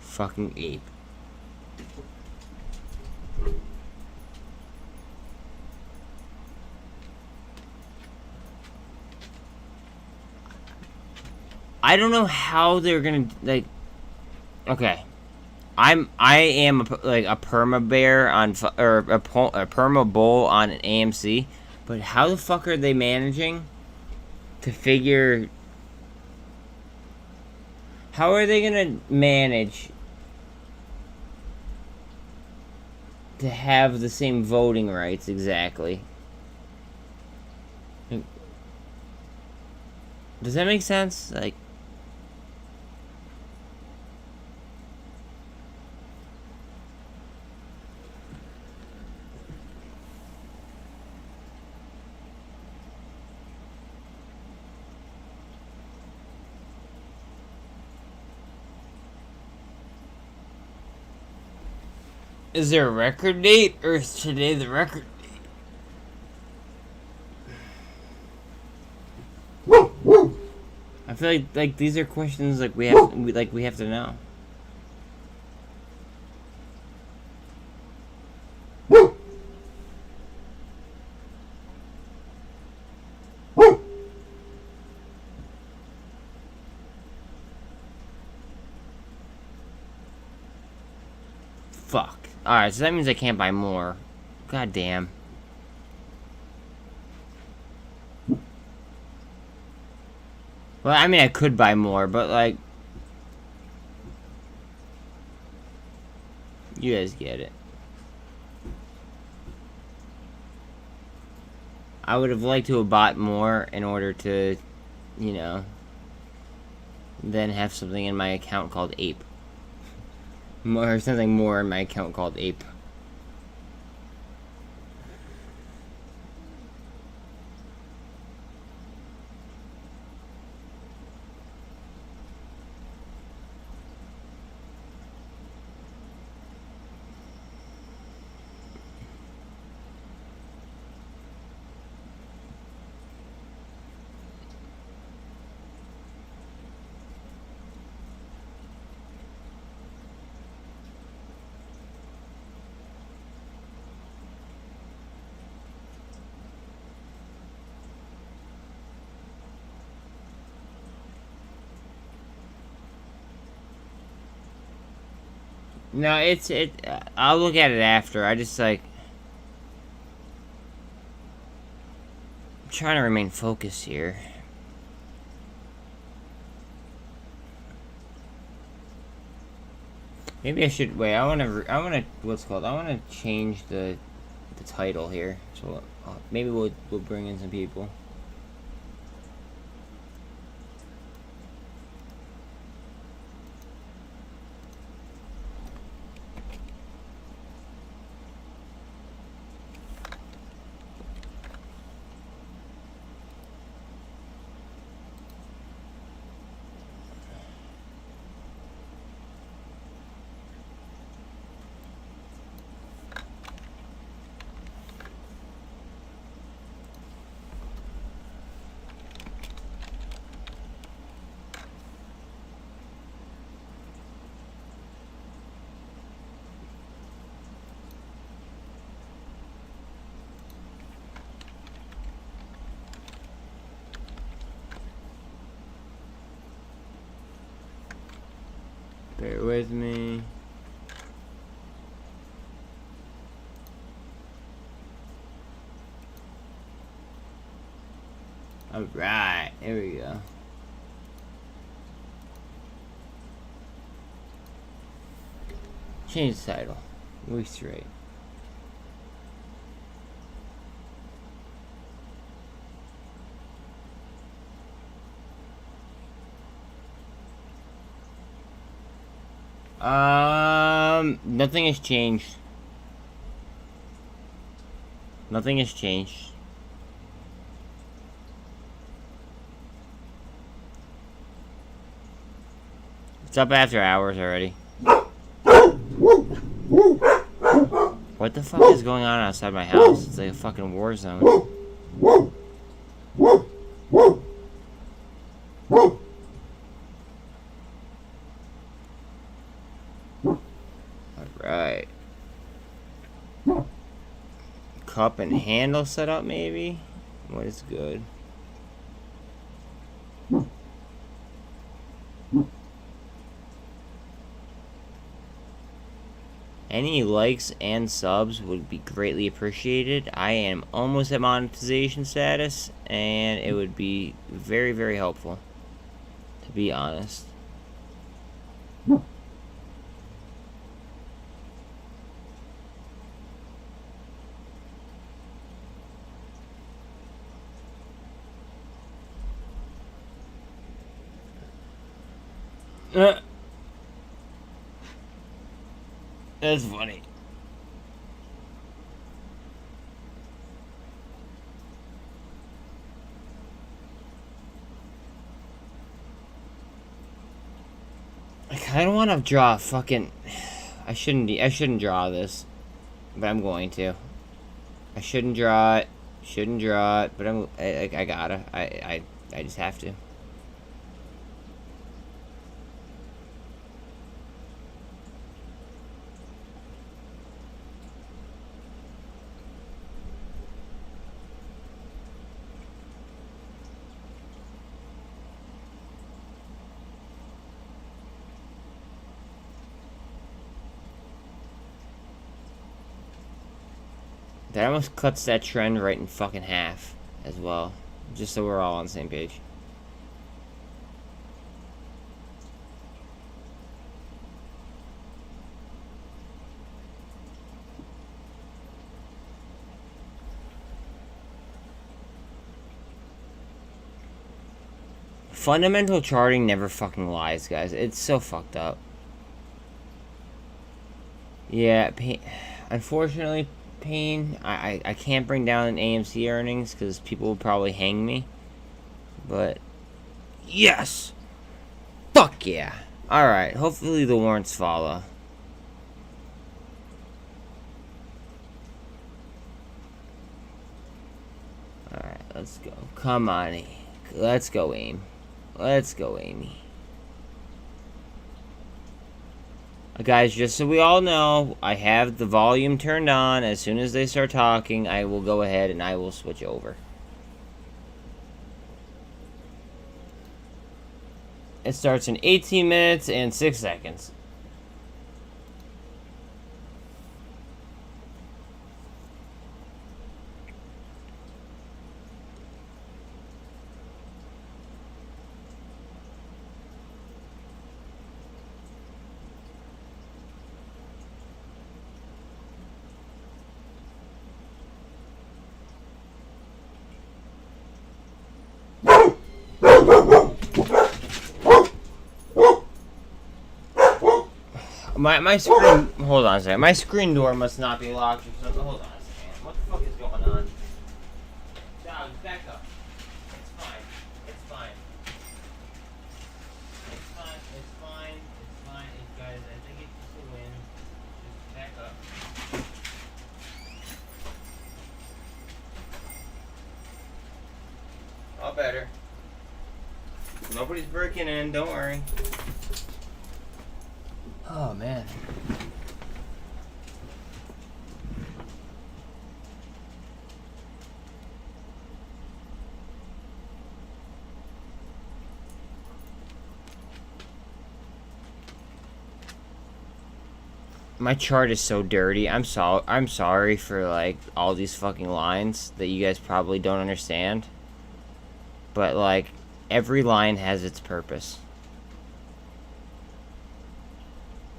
Fucking ape. I don't know how they're gonna, like, okay. I am a perma bear on or a perma bull on an AMC, but how the fuck are they managing to figure? How are they gonna manage to have the same voting rights exactly? Does that make sense? Like. Is there a record date, or is today the record date? I feel like these are questions we have to know. Fuck. Alright, so that means I can't buy more. God damn. Well, I mean, I could buy more, but, like... You guys get it. I would have liked to have bought more in order to, you know, then have something in my account called Ape. Or something more in my account called Ape. No, I'll look at it after. I just, like... I'm trying to remain focused here. Maybe I should... Wait, I wanna... What's it called? I wanna change the title here. So, maybe we'll bring in some people. Bear with me. Alright, here we go. Change the title. We're straight. Nothing has changed. Nothing has changed. It's up after hours already. What the fuck is going on outside my house? It's like a fucking war zone. Alright. Cup and handle setup, maybe? What is good? Any likes and subs would be greatly appreciated. I am almost at monetization status, and it would be very, very helpful, to be honest. That's funny. I kinda wanna draw a fucking... I shouldn't draw this, but I'm going to. I shouldn't draw it. Shouldn't draw it, but I gotta. I just have to. That almost cuts that trend right in fucking half as well. Just so we're all on the same page. fundamental charting never fucking lies, guys. It's so fucked up. Yeah, unfortunately, Pain, I can't bring down AMC earnings because people will probably hang me. But, yes! Fuck yeah! Alright, hopefully the warrants follow. Alright, let's go. Come on, let's go, AIM. Let's go, Amy. Guys, just so we all know, I have the volume turned on. As soon as they start talking, I will go ahead and I will switch over. It starts in 18 minutes and 6 seconds. My screen, hold on a second. My screen door must not be locked or something. Hold on a second. What the fuck is going on? Dog, back up. It's fine. It's fine. It's fine. It's fine. It's fine. Guys, I think it's just a win. Just back up. All better. Nobody's breaking in. Don't worry. Oh, man. My chart is so dirty. I'm sorry for, like, all these fucking lines that you guys probably don't understand. But, like, every line has its purpose.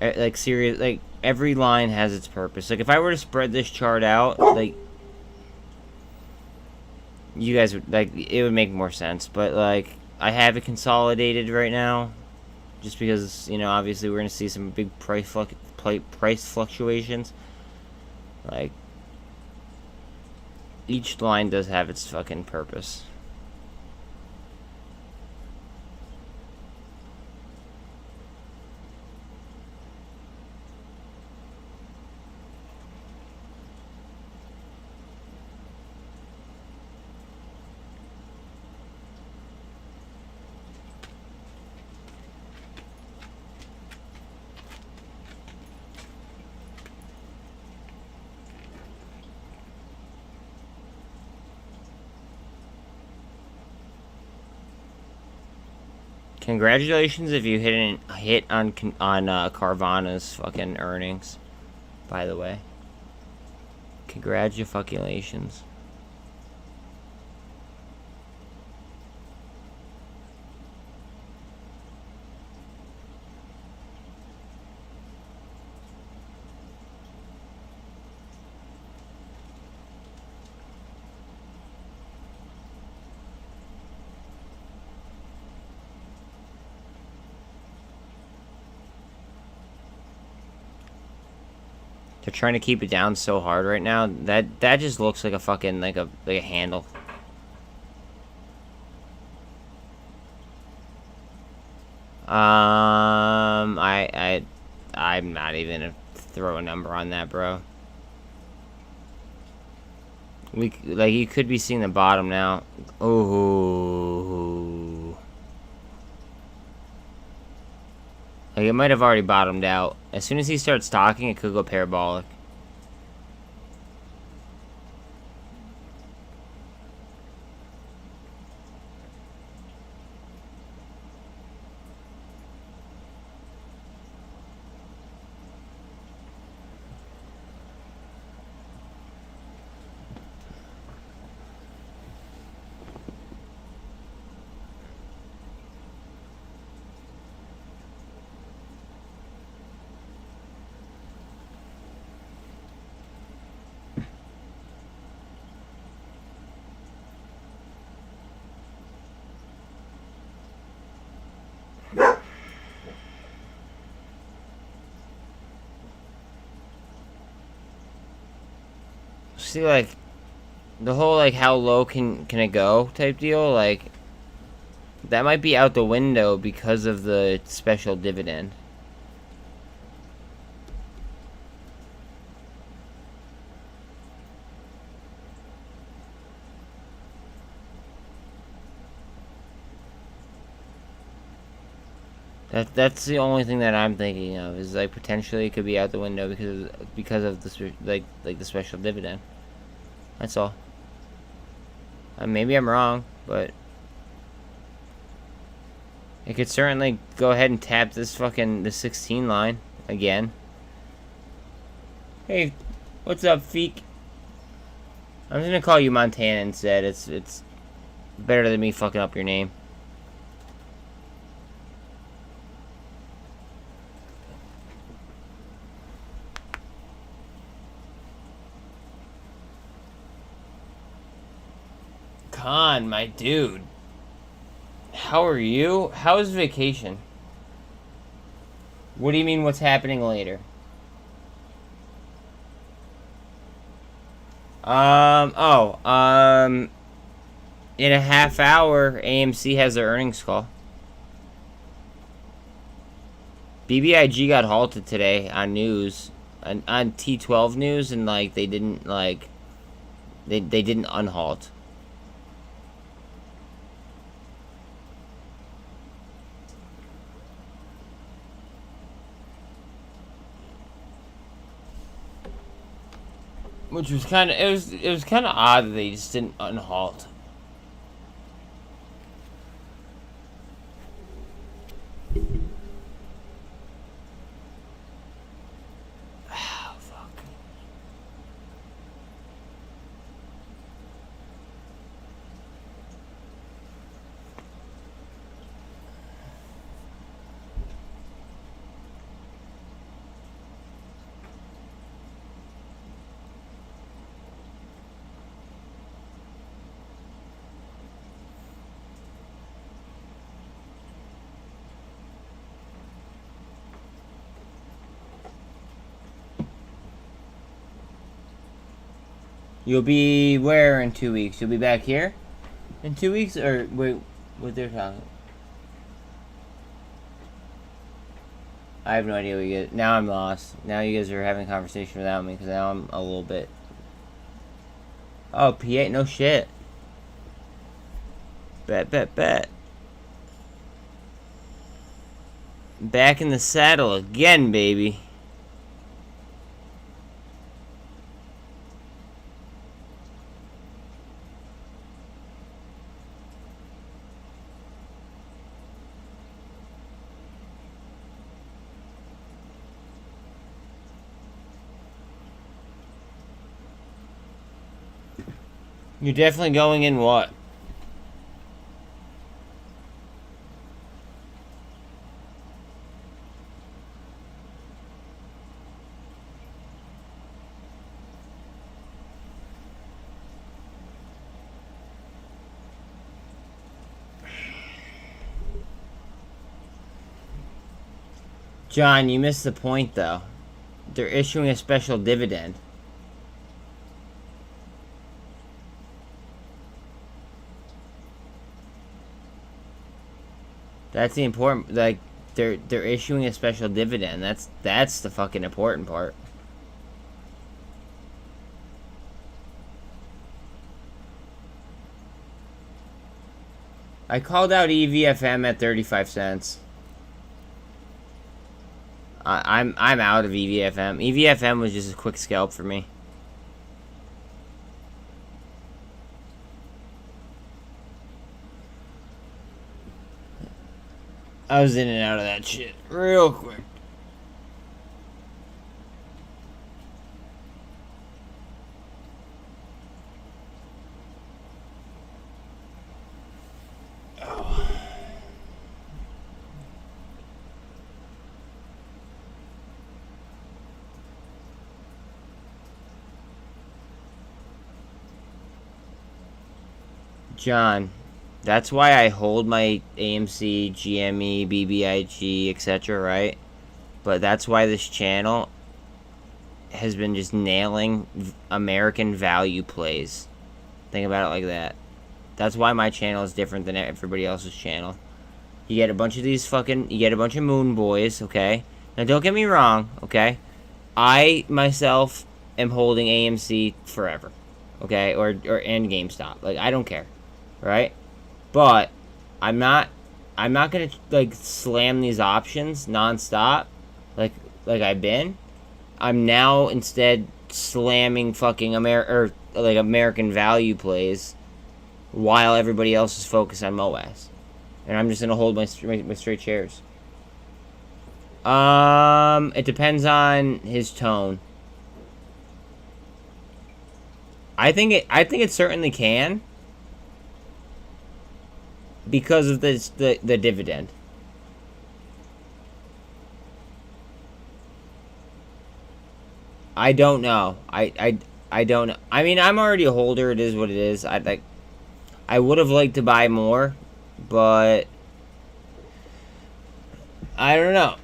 Like, serious, like, every line has its purpose. Like, if I were to spread this chart out, like, you guys would, like, it would make more sense. But, like, I have it consolidated right now, just because, you know, obviously we're going to see some big price fluctuations. Like, each line does have its fucking purpose. Congratulations if you hit on Carvana's fucking earnings, by the way. Congratulations. They're trying to keep it down so hard right now. That just looks like a fucking like a handle. I'm not even gonna throw a number on that, bro. Like, you could be seeing the bottom now. Ooh. Like, it might have already bottomed out. As soon as he starts talking, it could go parabolic. See, like, the whole, like, how low can it go type deal, like, that might be out the window because of the special dividend. That's the only thing that I'm thinking of, is like potentially it could be out the window because of the like the special dividend. That's all. Maybe I'm wrong, but it could certainly go ahead and tap this the 16 line again. Hey, what's up, Feek? I'm just gonna call you Montana instead. It's better than me fucking up your name. Khan, my dude. How are you? How's vacation? What do you mean, what's happening later? In a half hour, AMC has their earnings call. BBIG got halted today on news, on T12 news, and like they didn't they didn't unhalt. Which was kind of, it was kind of odd that they just didn't unhalt. Oh, fuck. You'll be where in 2 weeks? You'll be back here in 2 weeks? Or, wait, what they're talking? I have no idea what you guys... Now I'm lost. Now you guys are having a conversation without me, because now I'm a little bit... Oh, PA? No shit. Bet. Back in the saddle again, baby. You're definitely going in what? John, you missed the point though. They're issuing a special dividend. That's the important, like, they're issuing a special dividend. That's the fucking important part. I called out EVFM at 35 cents. I'm out of EVFM. EVFM was just a quick scalp for me. I was in and out of that shit real quick. Oh. John, That's why I hold my AMC, GME, BBIG, etc., right? But that's why this channel has been just nailing American value plays. Think about it like that. That's why my channel is different than everybody else's channel. You get a bunch of these fucking... You get a bunch of moon boys, okay? Now, don't get me wrong, okay? I, myself, am holding AMC forever, okay? And GameStop. Like, I don't care, right? But I'm not gonna, like, slam these options nonstop like I've been. I'm now instead slamming fucking American value plays while everybody else is focused on moass. And I'm just gonna hold my straight shares. It depends on his tone. I think it certainly can, because of the dividend. I don't know. I don't know. I mean, I'm already a holder. It is what it is. I would have liked to buy more, but I don't know.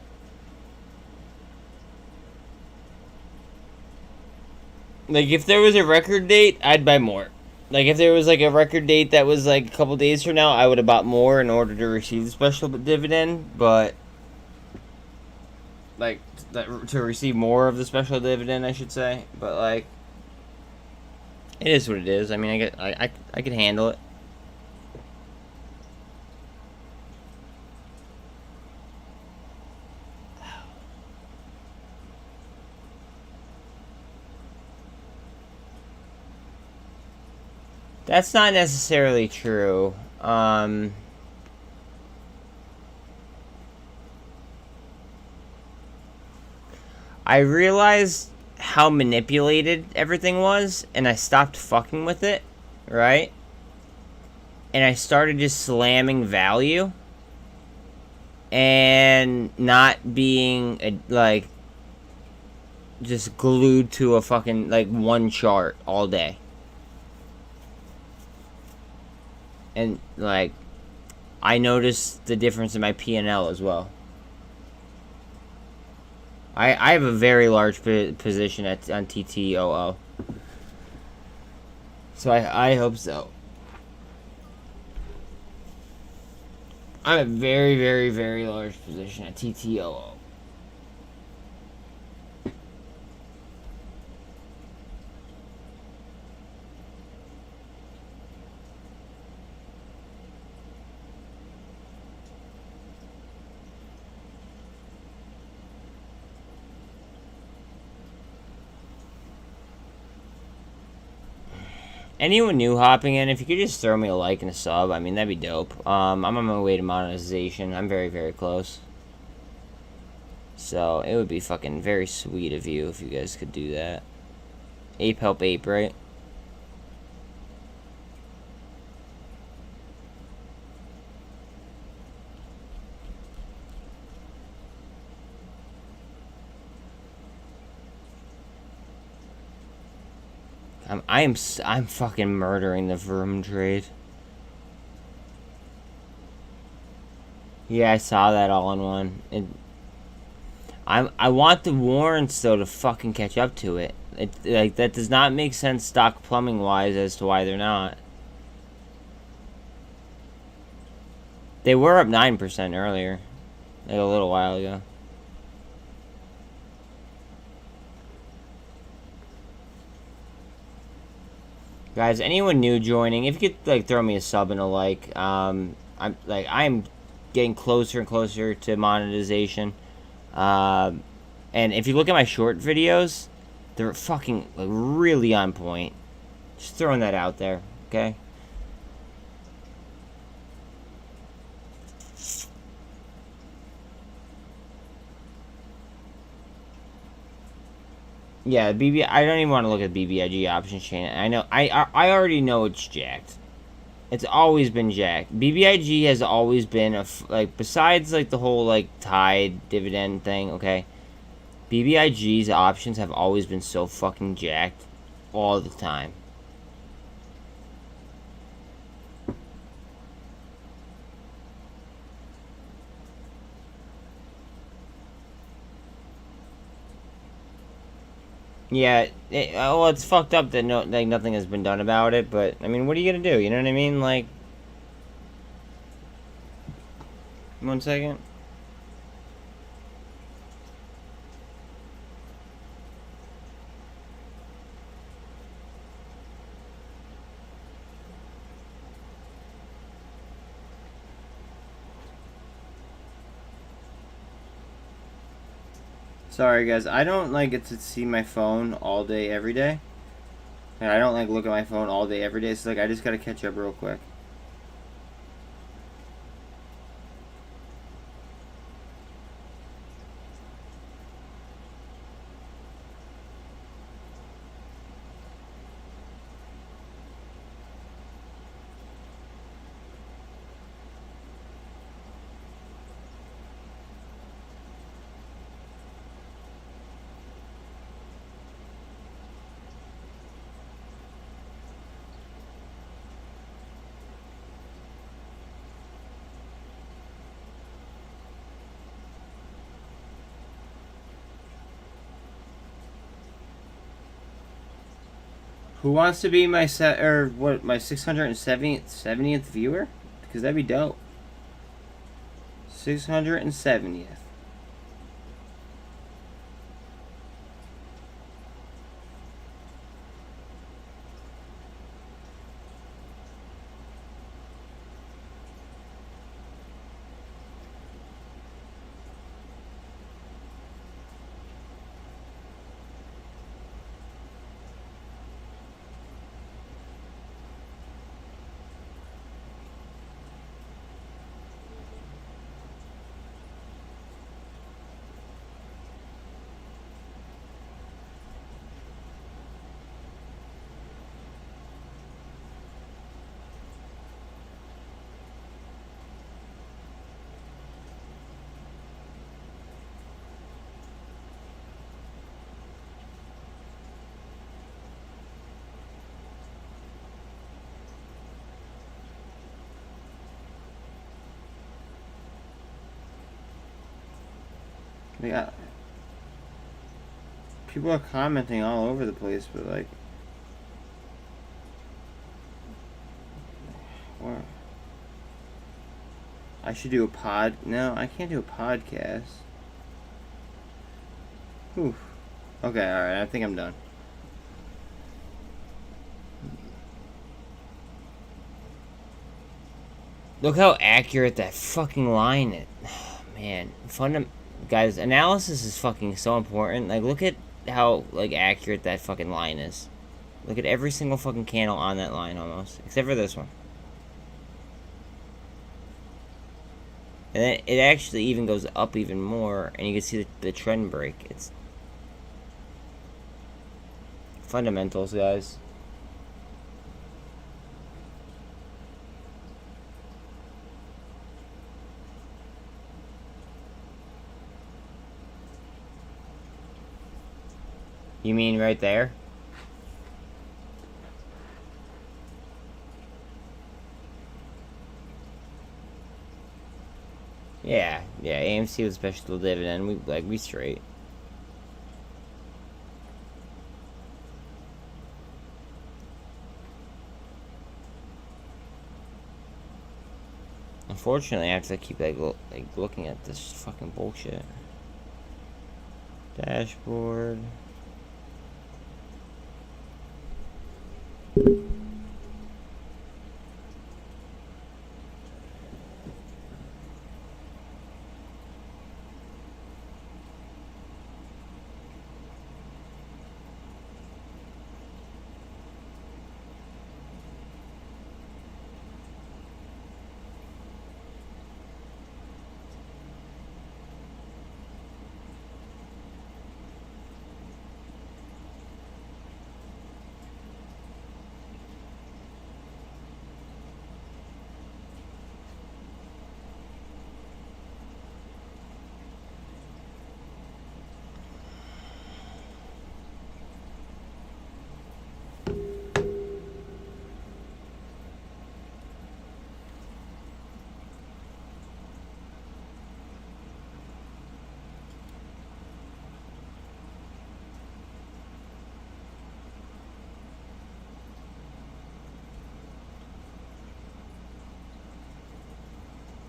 Like, if there was a record date, I'd buy more. Like, if there was, like, a record date that was, like, a couple days from now, I would have bought more in order to receive the special dividend, but... Like, to receive more of the special dividend, I should say. But, like... It is what it is. I mean, I could handle it. That's not necessarily true. I realized how manipulated everything was, and I stopped fucking with it, right? And I started just slamming value and not being, like, just glued to a fucking, like, one chart all day. And, like, I noticed the difference in my P&L as well. I have a very large position on TTOO. So I hope so. I have a very, very, very large position at TTOO. Anyone new hopping in, if you could just throw me a like and a sub, I mean, that'd be dope. I'm on my way to monetization. I'm very, very close. So, it would be fucking very sweet of you if you guys could do that. Ape help ape, right? I'm fucking murdering the VRM trade. Yeah, I saw that all in one. I want the warrants though to fucking catch up to it. Like, that does not make sense stock plumbing wise as to why they're not. They were up 9% earlier, like a little while ago. Guys, anyone new joining, if you could, like, throw me a sub and a like. I'm getting closer and closer to monetization. And if you look at my short videos, they're fucking, like, really on point. Just throwing that out there, okay? Yeah, I don't even want to look at BBIG options chain. I know, I already know it's jacked. It's always been jacked. BBIG has always been like, besides, like, the whole, like, TYDE dividend thing, okay? BBIG's options have always been so fucking jacked all the time. Yeah, well, it's fucked up that nothing has been done about it. But I mean, what are you gonna do? You know what I mean? Like, 1 second. Sorry, guys. I don't like get to see my phone all day, every day. And I don't like look at my phone all day, every day. So like, I just gotta catch up real quick. Who wants to be my my 670th viewer? Because that'd be dope. 670th. We got people are commenting all over the place, but like, where? I should do a pod. No, I can't do a podcast. Whew. Okay, alright, I think I'm done. Look how accurate that fucking line is. Man, guys, analysis is fucking so important. Like, look at how, like, accurate that fucking line is. Look at every single fucking candle on that line, almost. Except for this one. And then it actually even goes up even more, and you can see the trend break. It's fundamentals, guys. You mean right there? Yeah, AMC was special dividend. We straight. Unfortunately, I have to keep looking at this fucking bullshit. Dashboard.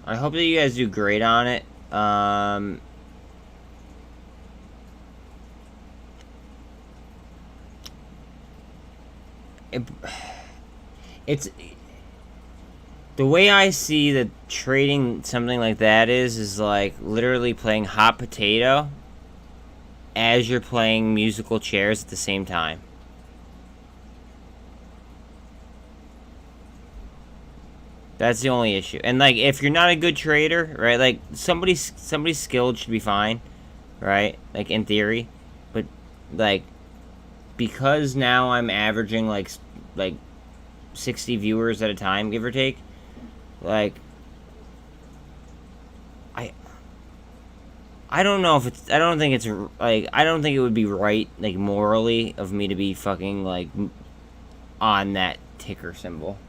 I hope that you guys do great on it. It's the way I see that trading something like that is like literally playing hot potato as you're playing musical chairs at the same time. That's the only issue. And like, if you're not a good trader, right? Like somebody's skilled should be fine, right? Like in theory, but like because now I'm averaging like 60 viewers at a time, give or take. Like I don't know if it's, I don't think it's like, I don't think it would be right, like morally, of me to be fucking like on that ticker symbol.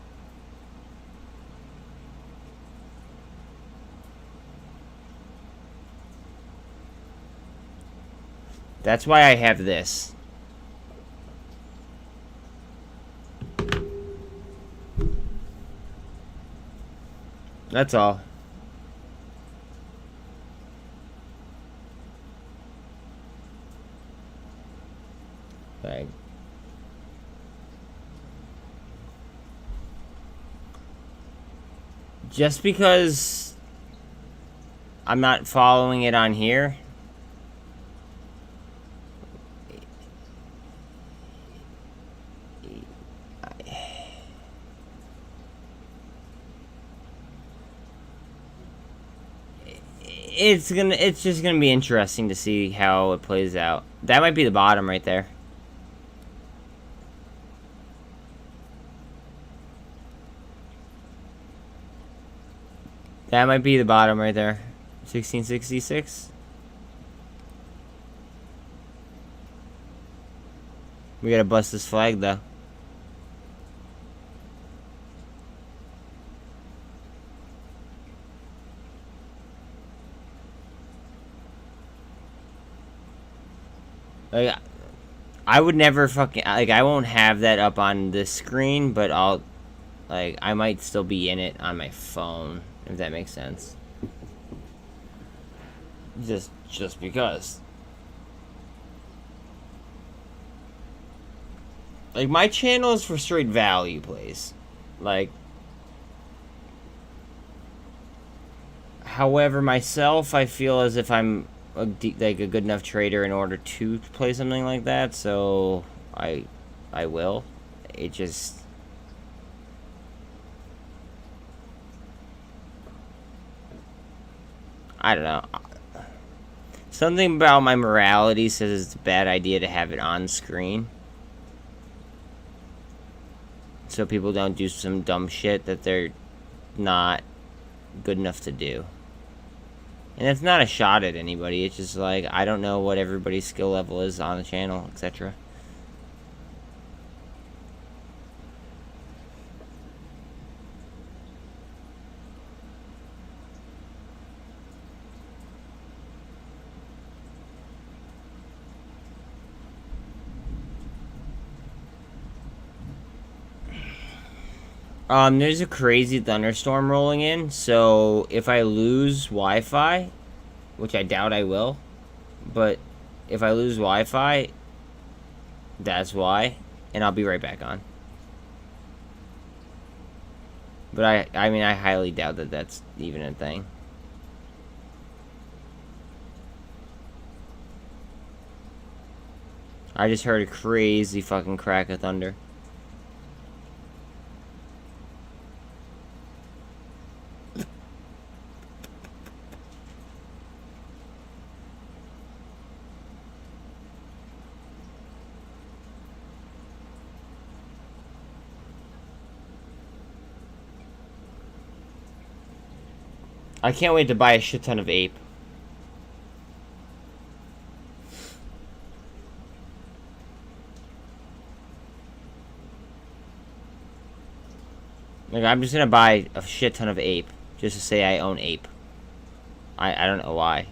That's why I have this. That's all. Like, just because I'm not following it on here, it's just gonna be interesting to see how it plays out. That might be the bottom right there. That might be the bottom right there. 1666. We gotta bust this flag though. Like, I would never fucking, like, I won't have that up on this screen, but I'll, like, I might still be in it on my phone, if that makes sense. Just because. Like, my channel is for straight value plays. Like, however, myself, I feel as if I'm like a good enough trader in order to play something like that, so I will. It just, I don't know. Something about my morality says it's a bad idea to have it on screen, so people don't do some dumb shit that they're not good enough to do. And it's not a shot at anybody, it's just like, I don't know what everybody's skill level is on the channel, etc. There's a crazy thunderstorm rolling in, so if I lose Wi-Fi, which I doubt I will, but if I lose Wi-Fi, that's why, and I'll be right back on. But I mean, I highly doubt that that's even a thing. I just heard a crazy fucking crack of thunder. I can't wait to buy a shit ton of ape. Like, I'm just gonna buy a shit ton of ape just to say I own ape. I don't know why.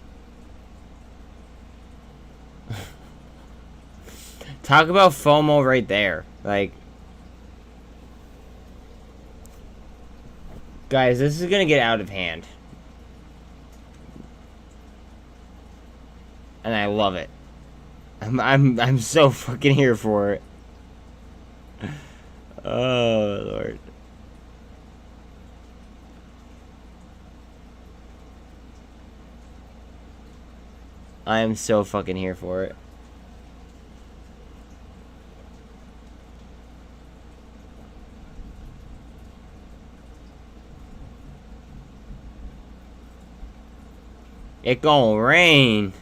Talk about FOMO right there. Like, guys, this is gonna get out of hand. and I love it. I'm so fucking here for it. Oh Lord. I am so fucking here for it. It gonna rain.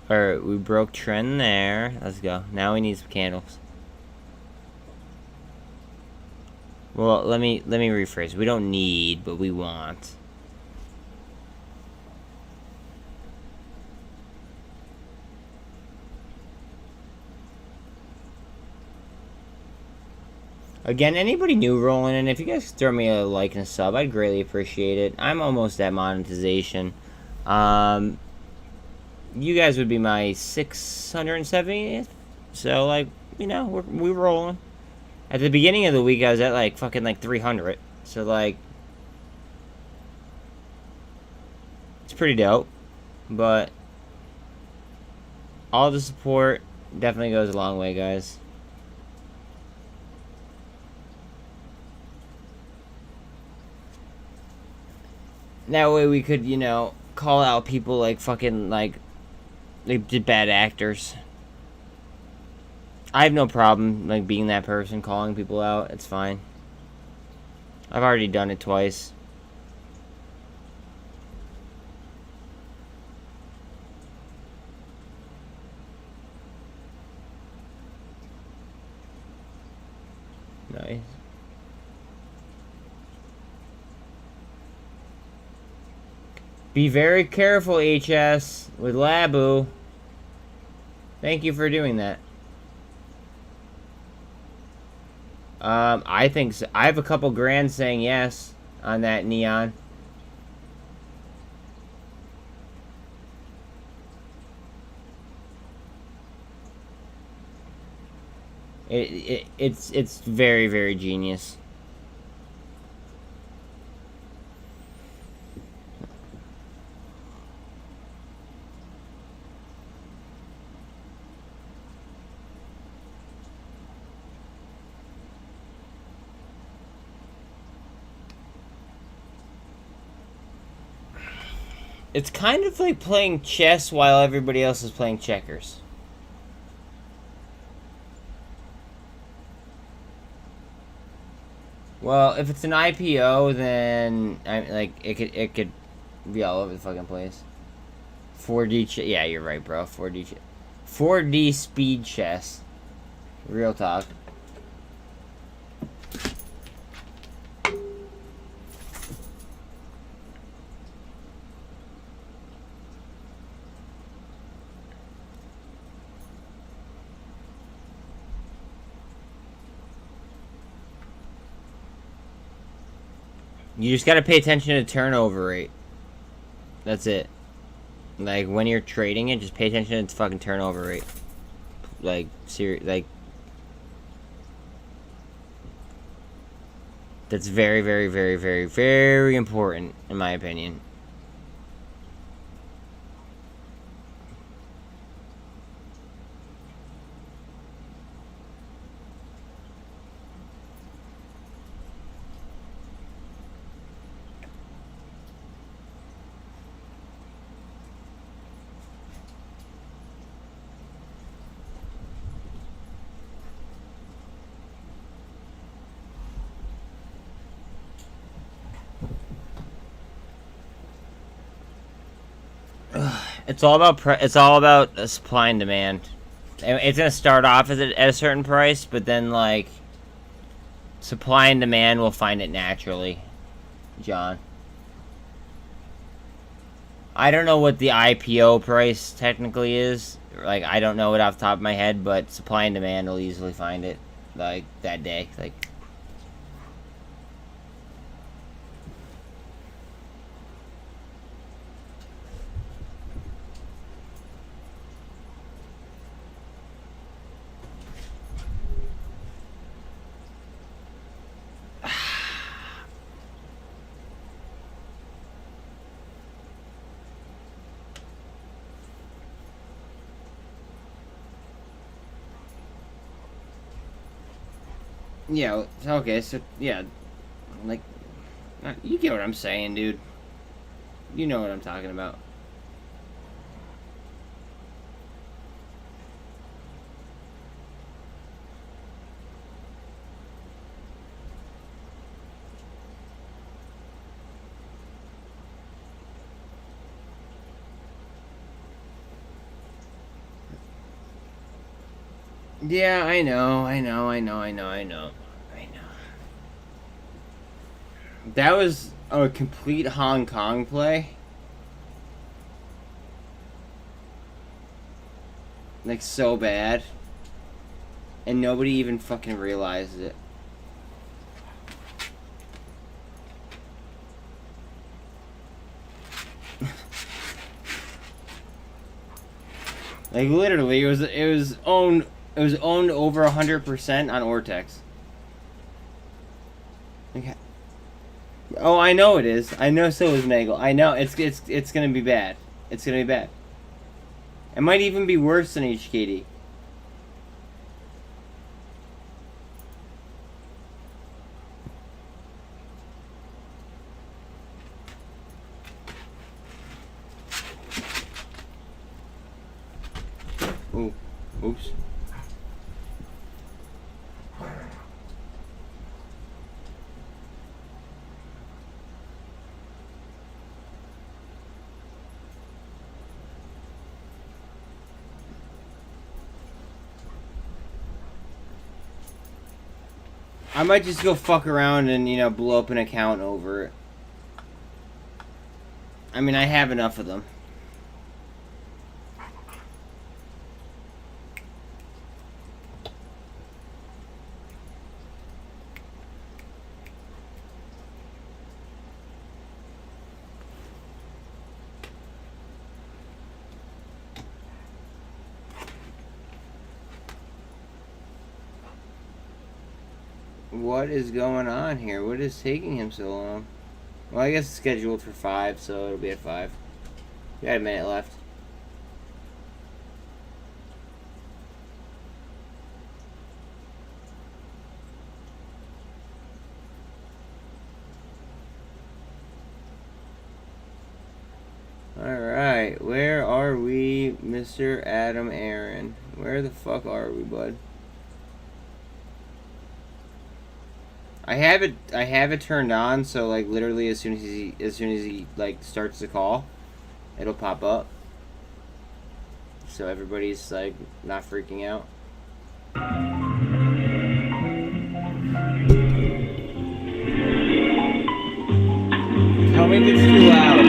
Alright, we broke trend there. Let's go. Now we need some candles. Well, let me rephrase. We don't need, but we want. Again, anybody new rolling in, if you guys throw me a like and a sub, I'd greatly appreciate it. I'm almost at monetization. You guys would be my 670th. So, like, you know, we're rolling. At the beginning of the week, I was at, like, fucking, like, 300. So, like, it's pretty dope. But all the support definitely goes a long way, guys. That way we could, you know, call out people like fucking, like, they did bad actors. I have no problem, like, being that person, calling people out. It's fine. I've already done it twice. Nice. Be very careful, HS, with Labu. Thank you for doing that. I think so. I have a couple grand saying yes on that neon. It's very, very genius. It's kind of like playing chess while everybody else is playing checkers. Well, if it's an IPO, then it could be all over the fucking place. 4D yeah, you're right, bro. 4D speed chess. Real talk. You just gotta pay attention to turnover rate. That's it. Like, when you're trading it, just pay attention to its fucking turnover rate. Like, that's very, very, very, very, very important, in my opinion. It's all about supply and demand. It's gonna start off at a certain price, but then like supply and demand will find it naturally. John, I don't know what the IPO price technically is. Like, I don't know it off the top of my head, but supply and demand will easily find it. Like, that day, like. Yeah, okay, so, yeah, like, you get what I'm saying, dude. You know what I'm talking about. Yeah, I know. That was a complete Hong Kong play. Like, so bad. And nobody even fucking realized it. Like, literally, it was owned over 100% on Ortex. Okay. Oh, I know it is. I know so is Nagel. I know it's gonna be bad. It's gonna be bad. It might even be worse than HKD. Ooh. Oops. I might just go fuck around and, you know, blow up an account over it. I mean, I have enough of them. What is going on here? What is taking him so long? Well, I guess it's scheduled for 5, so it'll be at 5. We got a minute left. Alright, where are we, Mr. Adam Aaron? Where the fuck are we, bud? I have it turned on, so like literally as soon as he like starts the call, it'll pop up. So everybody's like not freaking out. Tell me if it's too loud.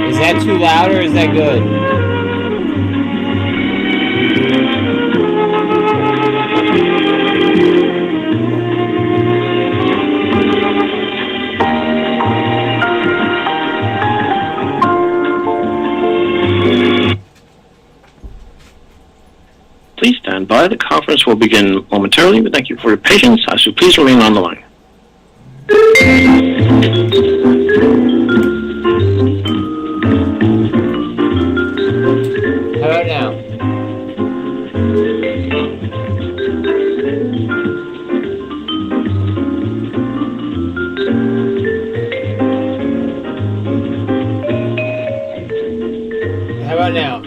Is that too loud or is that good? Please stand by. The conference will begin momentarily. We thank you for your patience. I should please remain on the line. How about now? How about now?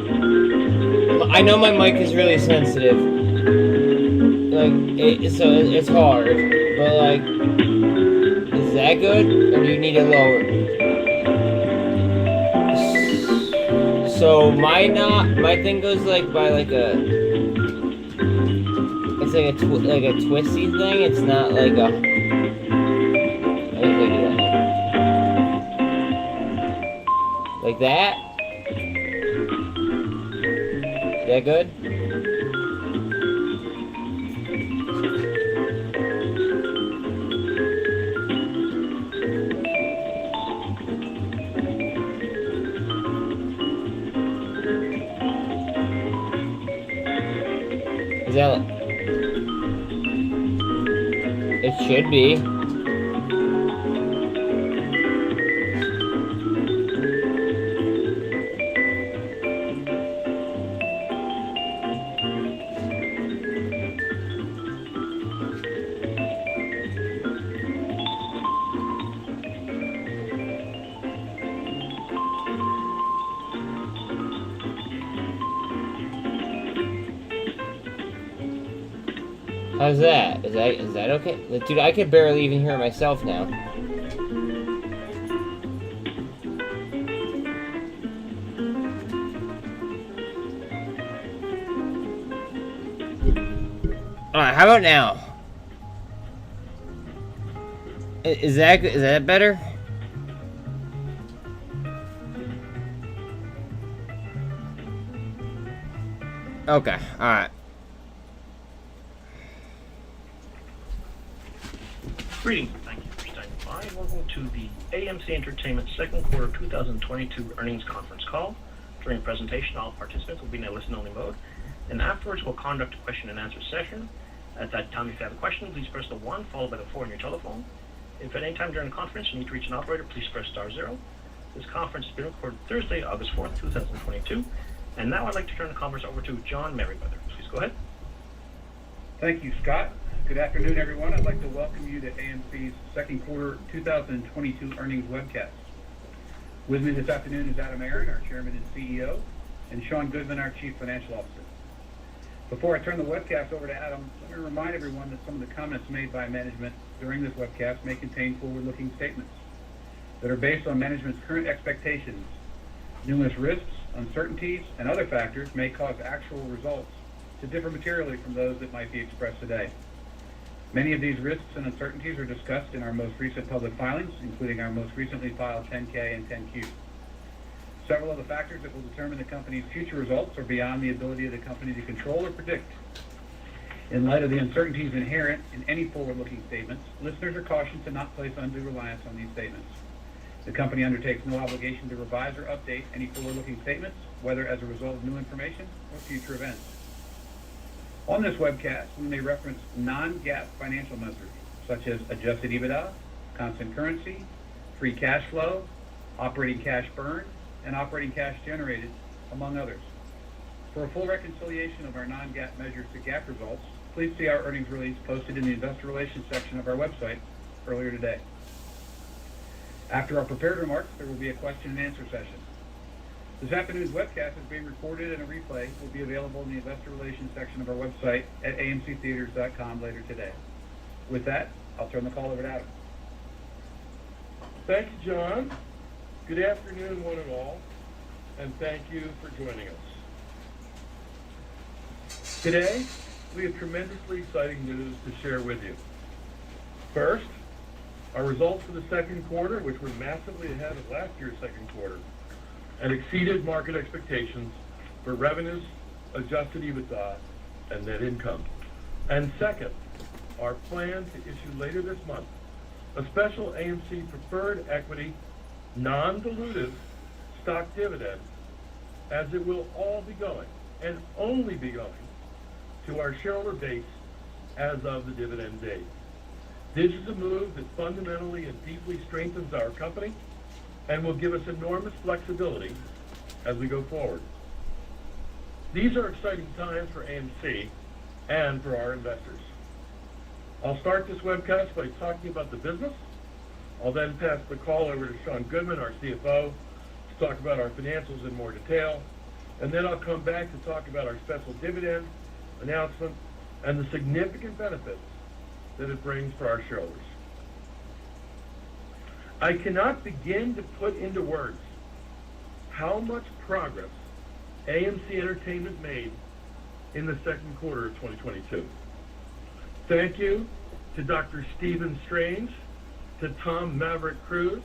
I know my mic is really sensitive. Like, so it's hard. But like, is that good? Or do you need it lower? So my thing goes like by like a, it's like a twisty thing. It's not like a. Like that. Is that good? Is that... It should be. How's that? Is that okay? Dude, I can barely even hear myself now. Alright, how about now? Is that better? Okay, alright. Greetings, and thank you for standing by. Welcome to the AMC Entertainment second quarter 2022 earnings conference call. During the presentation, all participants will be in a listen-only mode, and afterwards we'll conduct a question and answer session. At that time, if you have a question, please press the 1 followed by the 4 on your telephone. If at any time during the conference you need to reach an operator, please press *0. This conference has been recorded Thursday, August 4th, 2022. And now I'd like to turn the conference over to John Merriweather. Please go ahead. Thank you, Scott. Good afternoon, everyone. I'd like to welcome you to AMC's second quarter 2022 earnings webcast. With me this afternoon is Adam Aron, our Chairman and CEO, and Sean Goodman, our Chief Financial Officer. Before I turn the webcast over to Adam, let me remind everyone that some of the comments made by management during this webcast may contain forward-looking statements that are based on management's current expectations. Numerous risks, uncertainties, and other factors may cause actual results to differ materially from those that might be expressed today. Many of these risks and uncertainties are discussed in our most recent public filings, including our most recently filed 10-K and 10-Q. Several of the factors that will determine the company's future results are beyond the ability of the company to control or predict. In light of the uncertainties inherent in any forward-looking statements, listeners are cautioned to not place undue reliance on these statements. The company undertakes no obligation to revise or update any forward-looking statements, whether as a result of new information or future events. On this webcast, we may reference non-GAAP financial measures, such as adjusted EBITDA, constant currency, free cash flow, operating cash burn, and operating cash generated, among others. For a full reconciliation of our non-GAAP measures to GAAP results, please see our earnings release posted in the Investor Relations section of our website earlier today. After our prepared remarks, there will be a question and answer session. This afternoon's webcast is being recorded and a replay will be available in the Investor Relations section of our website at amctheaters.com later today. With that, I'll turn the call over to Adam. Thank you, John. Good afternoon, one and all, and thank you for joining us. Today, we have tremendously exciting news to share with you. First, our results for the second quarter, which were massively ahead of last year's second quarter, and exceeded market expectations for revenues, adjusted EBITDA, and net income. And second, our plan to issue later this month a special AMC preferred equity, non-dilutive stock dividend, as it will all be going, and only be going, to our shareholder base as of the dividend date. This is a move that fundamentally and deeply strengthens our company and will give us enormous flexibility as we go forward. These are exciting times for AMC and for our investors. I'll start this webcast by talking about the business. I'll then pass the call over to Sean Goodman, our CFO, to talk about our financials in more detail. And then I'll come back to talk about our special dividend announcement and the significant benefits that it brings for our shareholders. I cannot begin to put into words how much progress AMC Entertainment made in the second quarter of 2022. Thank you to Dr. Stephen Strange, to Tom Maverick Cruise,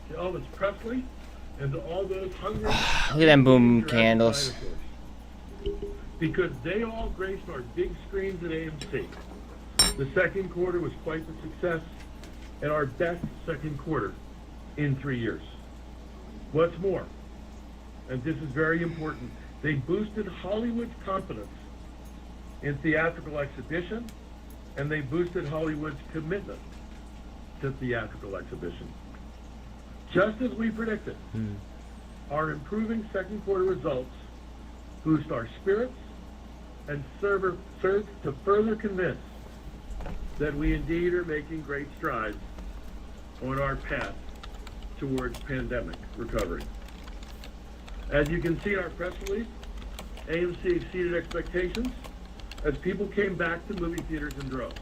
to Elvis Presley, and to all those hungry... Look at them boom candles. Because they all graced our big screens at AMC. The second quarter was quite the success, and our best second quarter in 3 years. What's more, and this is very important, they boosted Hollywood's confidence in theatrical exhibition, and they boosted Hollywood's commitment to theatrical exhibition. Just as we predicted, our improving second quarter results boost our spirits and serve to further convince that we indeed are making great strides on our path towards pandemic recovery. As you can see in our press release, AMC exceeded expectations as people came back to movie theaters in droves.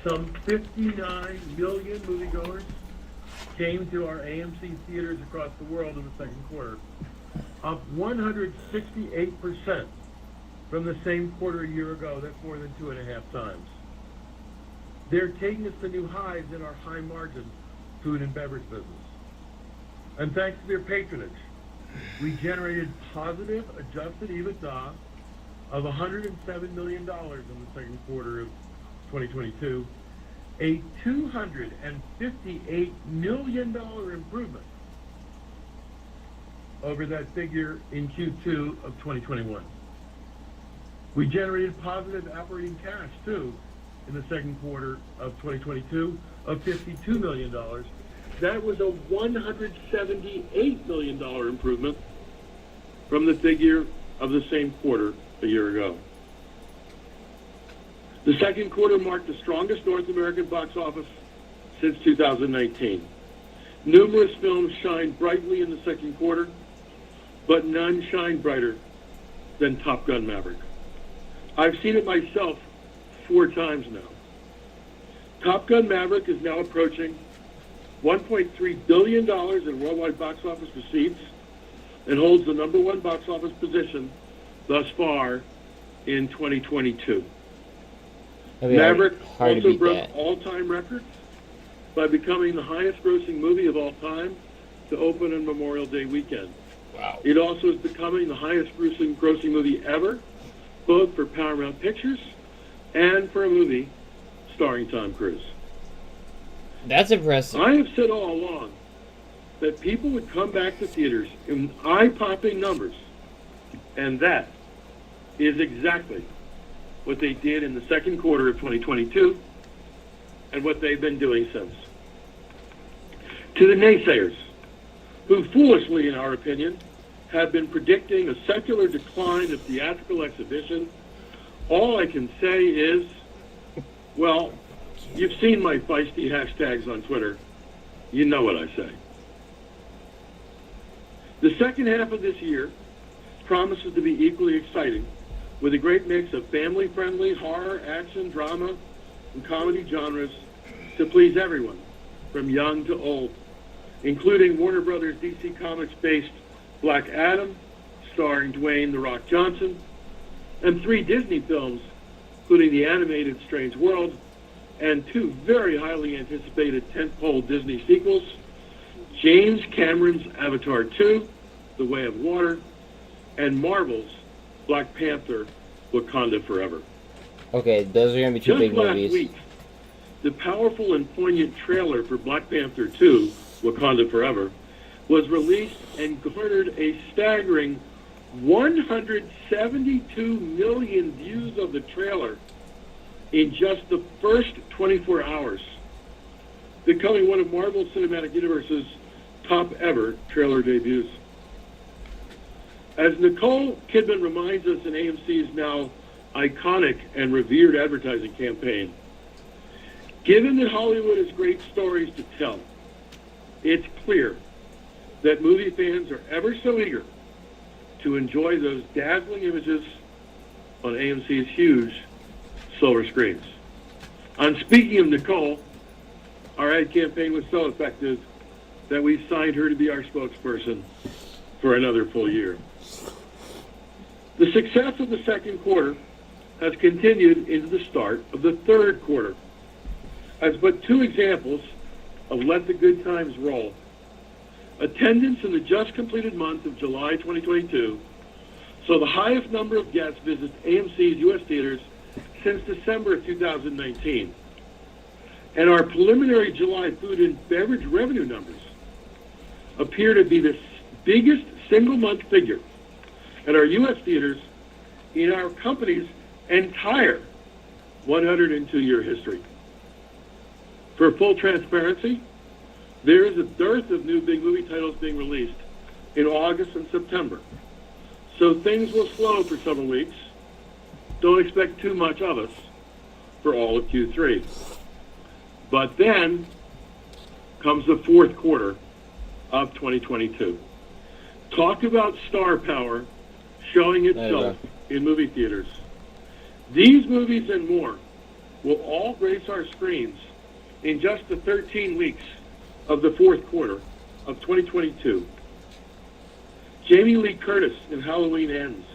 Some 59 million moviegoers came to our AMC theaters across the world in the second quarter, up 168% from the same quarter a year ago. That's more than 2.5 times. They're taking us to new highs in our high-margin food and beverage business. And thanks to their patronage, we generated positive adjusted EBITDA of $107 million in the second quarter of 2022, a $258 million improvement over that figure in Q2 of 2021. We generated positive operating cash, too, in the second quarter of 2022 of $52 million. That was a $178 million improvement from the figure of the same quarter a year ago. The second quarter marked the strongest North American box office since 2019. Numerous films shined brightly in the second quarter, but none shined brighter than Top Gun Maverick. I've seen it myself 4 times now. Top Gun Maverick is now approaching $1.3 billion in worldwide box office receipts and holds the #1 box office position thus far in 2022. Maverick also broke all-time records by becoming the highest-grossing movie of all time to open on Memorial Day weekend. Wow. It also is becoming the highest-grossing movie ever, both for Paramount Pictures and for a movie starring Tom Cruise. That's impressive. I have said all along that people would come back to theaters in eye-popping numbers, and that is exactly what they did in the second quarter of 2022 and what they've been doing since. To the naysayers, who foolishly, in our opinion, have been predicting a secular decline of theatrical exhibition, all I can say is, well, you've seen my feisty hashtags on Twitter. You know what I say. The second half of this year promises to be equally exciting, with a great mix of family-friendly horror, action, drama, and comedy genres to please everyone, from young to old, including Warner Brothers DC Comics-based Black Adam, starring Dwayne "The Rock" Johnson, and 3 Disney films, including the animated Strange World, and 2 very highly anticipated tentpole Disney sequels, James Cameron's Avatar 2, The Way of Water, and Marvel's Black Panther, Wakanda Forever. Okay, those are going to be 2 big movies. Just last week, the powerful and poignant trailer for Black Panther 2, Wakanda Forever, was released and garnered a staggering 172 million views of the trailer in just the first 24 hours, becoming one of Marvel Cinematic Universe's top ever trailer debuts. As Nicole Kidman reminds us in AMC's now iconic and revered advertising campaign, given that Hollywood has great stories to tell, it's clear that movie fans are ever so eager to enjoy those dazzling images on AMC's huge silver screens. On speaking of Nicole, our ad campaign was so effective that we signed her to be our spokesperson for another full year. The success of the second quarter has continued into the start of the third quarter. As but 2 examples of let the good times roll. Attendance in the just completed month of July 2022 saw the highest number of guests visit AMC's U.S. theaters since December of 2019. And our preliminary July food and beverage revenue numbers appear to be the biggest single-month figure at our U.S. theaters in our company's entire 102-year history. For full transparency, there is a dearth of new big movie titles being released in August and September. So things will slow for several weeks. Don't expect too much of us for all of Q3. But then comes the fourth quarter of 2022. Talk about star power showing itself in movie theaters. These movies and more will all grace our screens in just the 13 weeks of the fourth quarter of 2022. Jamie Lee Curtis in Halloween Ends,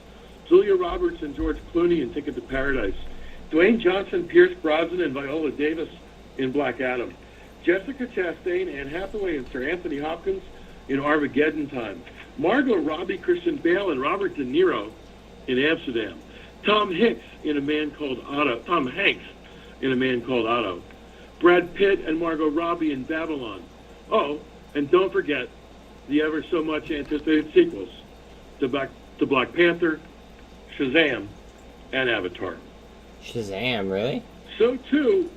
Julia Roberts and George Clooney in Ticket to Paradise, Dwayne Johnson, Pierce Brosnan, and Viola Davis in Black Adam, Jessica Chastain, Anne Hathaway, and Sir Anthony Hopkins in Armageddon Time, Margot Robbie, Christian Bale, and Robert De Niro in Amsterdam, Tom Hanks in A Man Called Otto, Brad Pitt and Margot Robbie in Babylon. Oh, and don't forget the ever so much anticipated sequels to Black Panther, Shazam, and Avatar. Shazam, really? So too,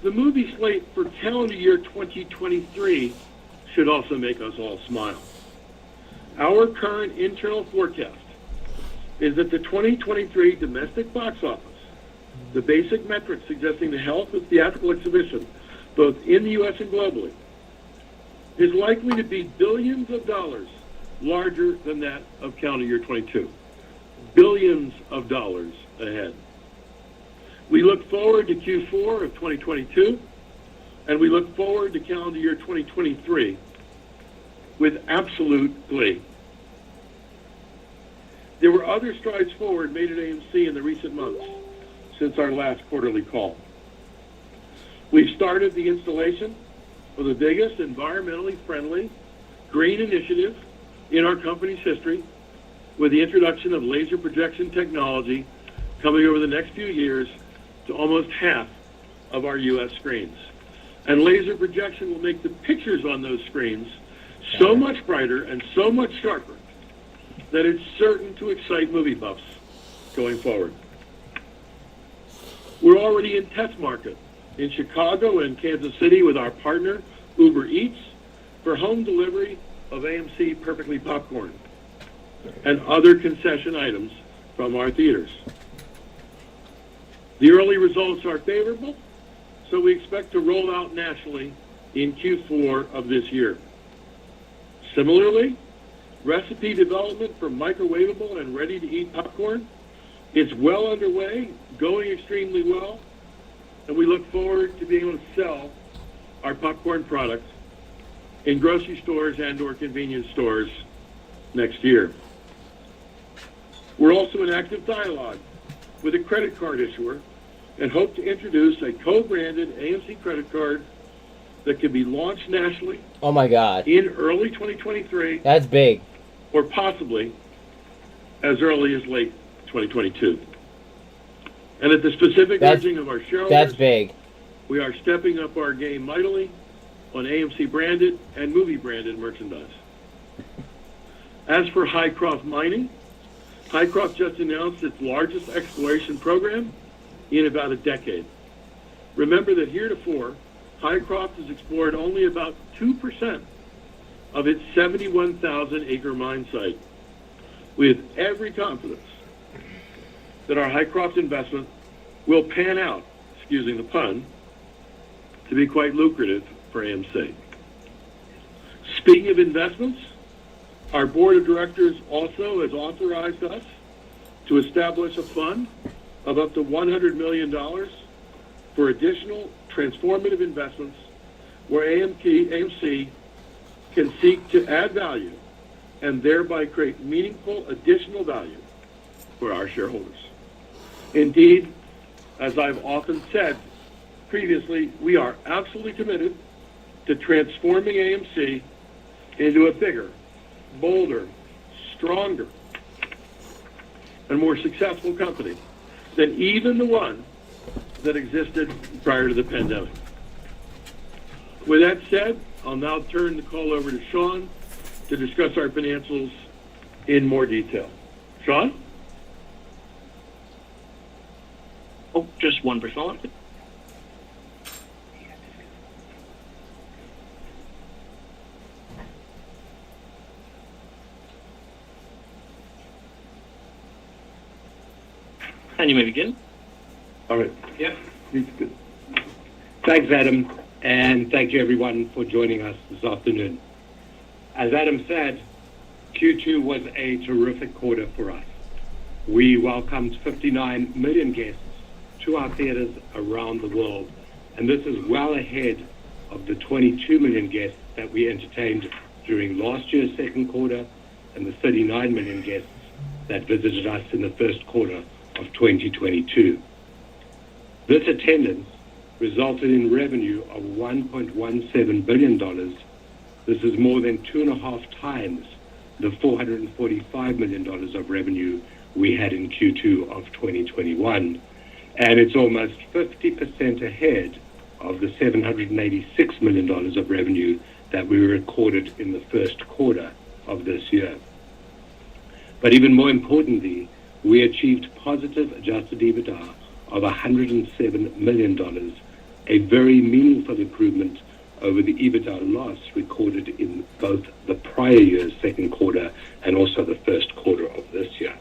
the movie slate for calendar year 2023 should also make us all smile. Our current internal forecast is that the 2023 domestic box office, the basic metrics suggesting the health of theatrical exhibition, both in the U.S. and globally, is likely to be billions of dollars larger than that of calendar year 22. Billions of dollars ahead. We look forward to Q4 of 2022, and we look forward to calendar year 2023 with absolute glee. There were other strides forward made at AMC in the recent months since our last quarterly call. We've started the installation of the biggest environmentally friendly green initiative in our company's history, with the introduction of laser projection technology coming over the next few years to almost half of our U.S. screens. And laser projection will make the pictures on those screens so much brighter and so much sharper that it's certain to excite movie buffs going forward. We're already in test market in Chicago and Kansas City with our partner, Uber Eats, for home delivery of AMC Perfectly Popcorn and other concession items from our theaters. The early results are favorable, so we expect to roll out nationally in Q4 of this year. Similarly, recipe development for microwavable and ready-to-eat popcorn is well underway, going extremely well, and we look forward to being able to sell our popcorn products in grocery stores and/or convenience stores next year. We're also in active dialogue with a credit card issuer and hope to introduce a co-branded AMC credit card that can be launched nationally. Oh my God. In early 2023. That's big. Or possibly as early as late 2022. And at the specific urging of our shareholders, that's big. We are stepping up our game mightily on AMC branded and movie branded merchandise. As for Hycroft Mining, Hycroft just announced its largest exploration program in about a decade. Remember that heretofore, Hycroft has explored only about 2% of its 71,000-acre mine site. We have every confidence that our Hycroft investment will pan out, excusing the pun, to be quite lucrative for AMC. Speaking of investments, our board of directors also has authorized us to establish a fund of up to $100 million for additional transformative investments where AMC can seek to add value and thereby create meaningful additional value for our shareholders. Indeed, as I've often said previously, we are absolutely committed to transforming AMC into a bigger, bolder, stronger, and more successful company than even the one that existed prior to the pandemic. With that said, I'll now turn the call over to Sean to discuss our financials in more detail. Sean? Just one brief moment. And you may begin. All right. Yep. Good. Thanks, Adam, and thank you everyone for joining us this afternoon. As Adam said, Q2 was a terrific quarter for us. We welcomed 59 million guests to our theaters around the world, and this is well ahead of the 22 million guests that we entertained during last year's second quarter and the 39 million guests that visited us in the first quarter of 2022. This attendance resulted in revenue of $1.17 billion. This is more than 2.5 times the $445 million of revenue we had in Q2 of 2021. And it's almost 50% ahead of the $786 million of revenue that we recorded in the first quarter of this year. But even more importantly, we achieved positive adjusted EBITDA of $107 million, a very meaningful improvement over the EBITDA loss recorded in both the prior year's second quarter and also the first quarter of this year.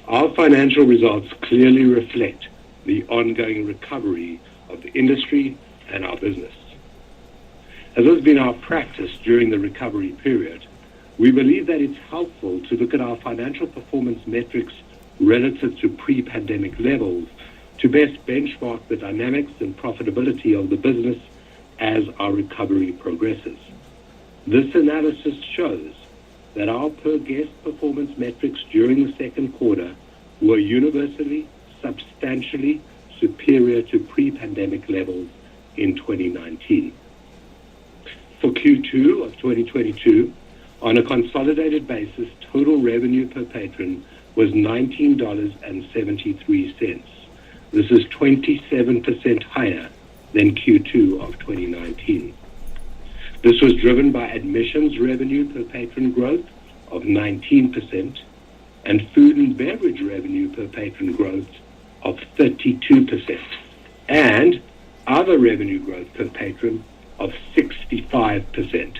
Our financial results clearly reflect the ongoing recovery of the industry and our business. As has been our practice during the recovery period, we believe that it's helpful to look at our financial performance metrics relative to pre-pandemic levels to best benchmark the dynamics and profitability of the business as our recovery progresses. This analysis shows that our per guest performance metrics during the second quarter were universally, substantially superior to pre-pandemic levels in 2019. For Q2 of 2022, on a consolidated basis, total revenue per patron was $19.73. This is 27% higher than Q2 of 2019. This was driven by admissions revenue per patron growth of 19% and food and beverage revenue per patron growth of 32% and other revenue growth per patron of 65%.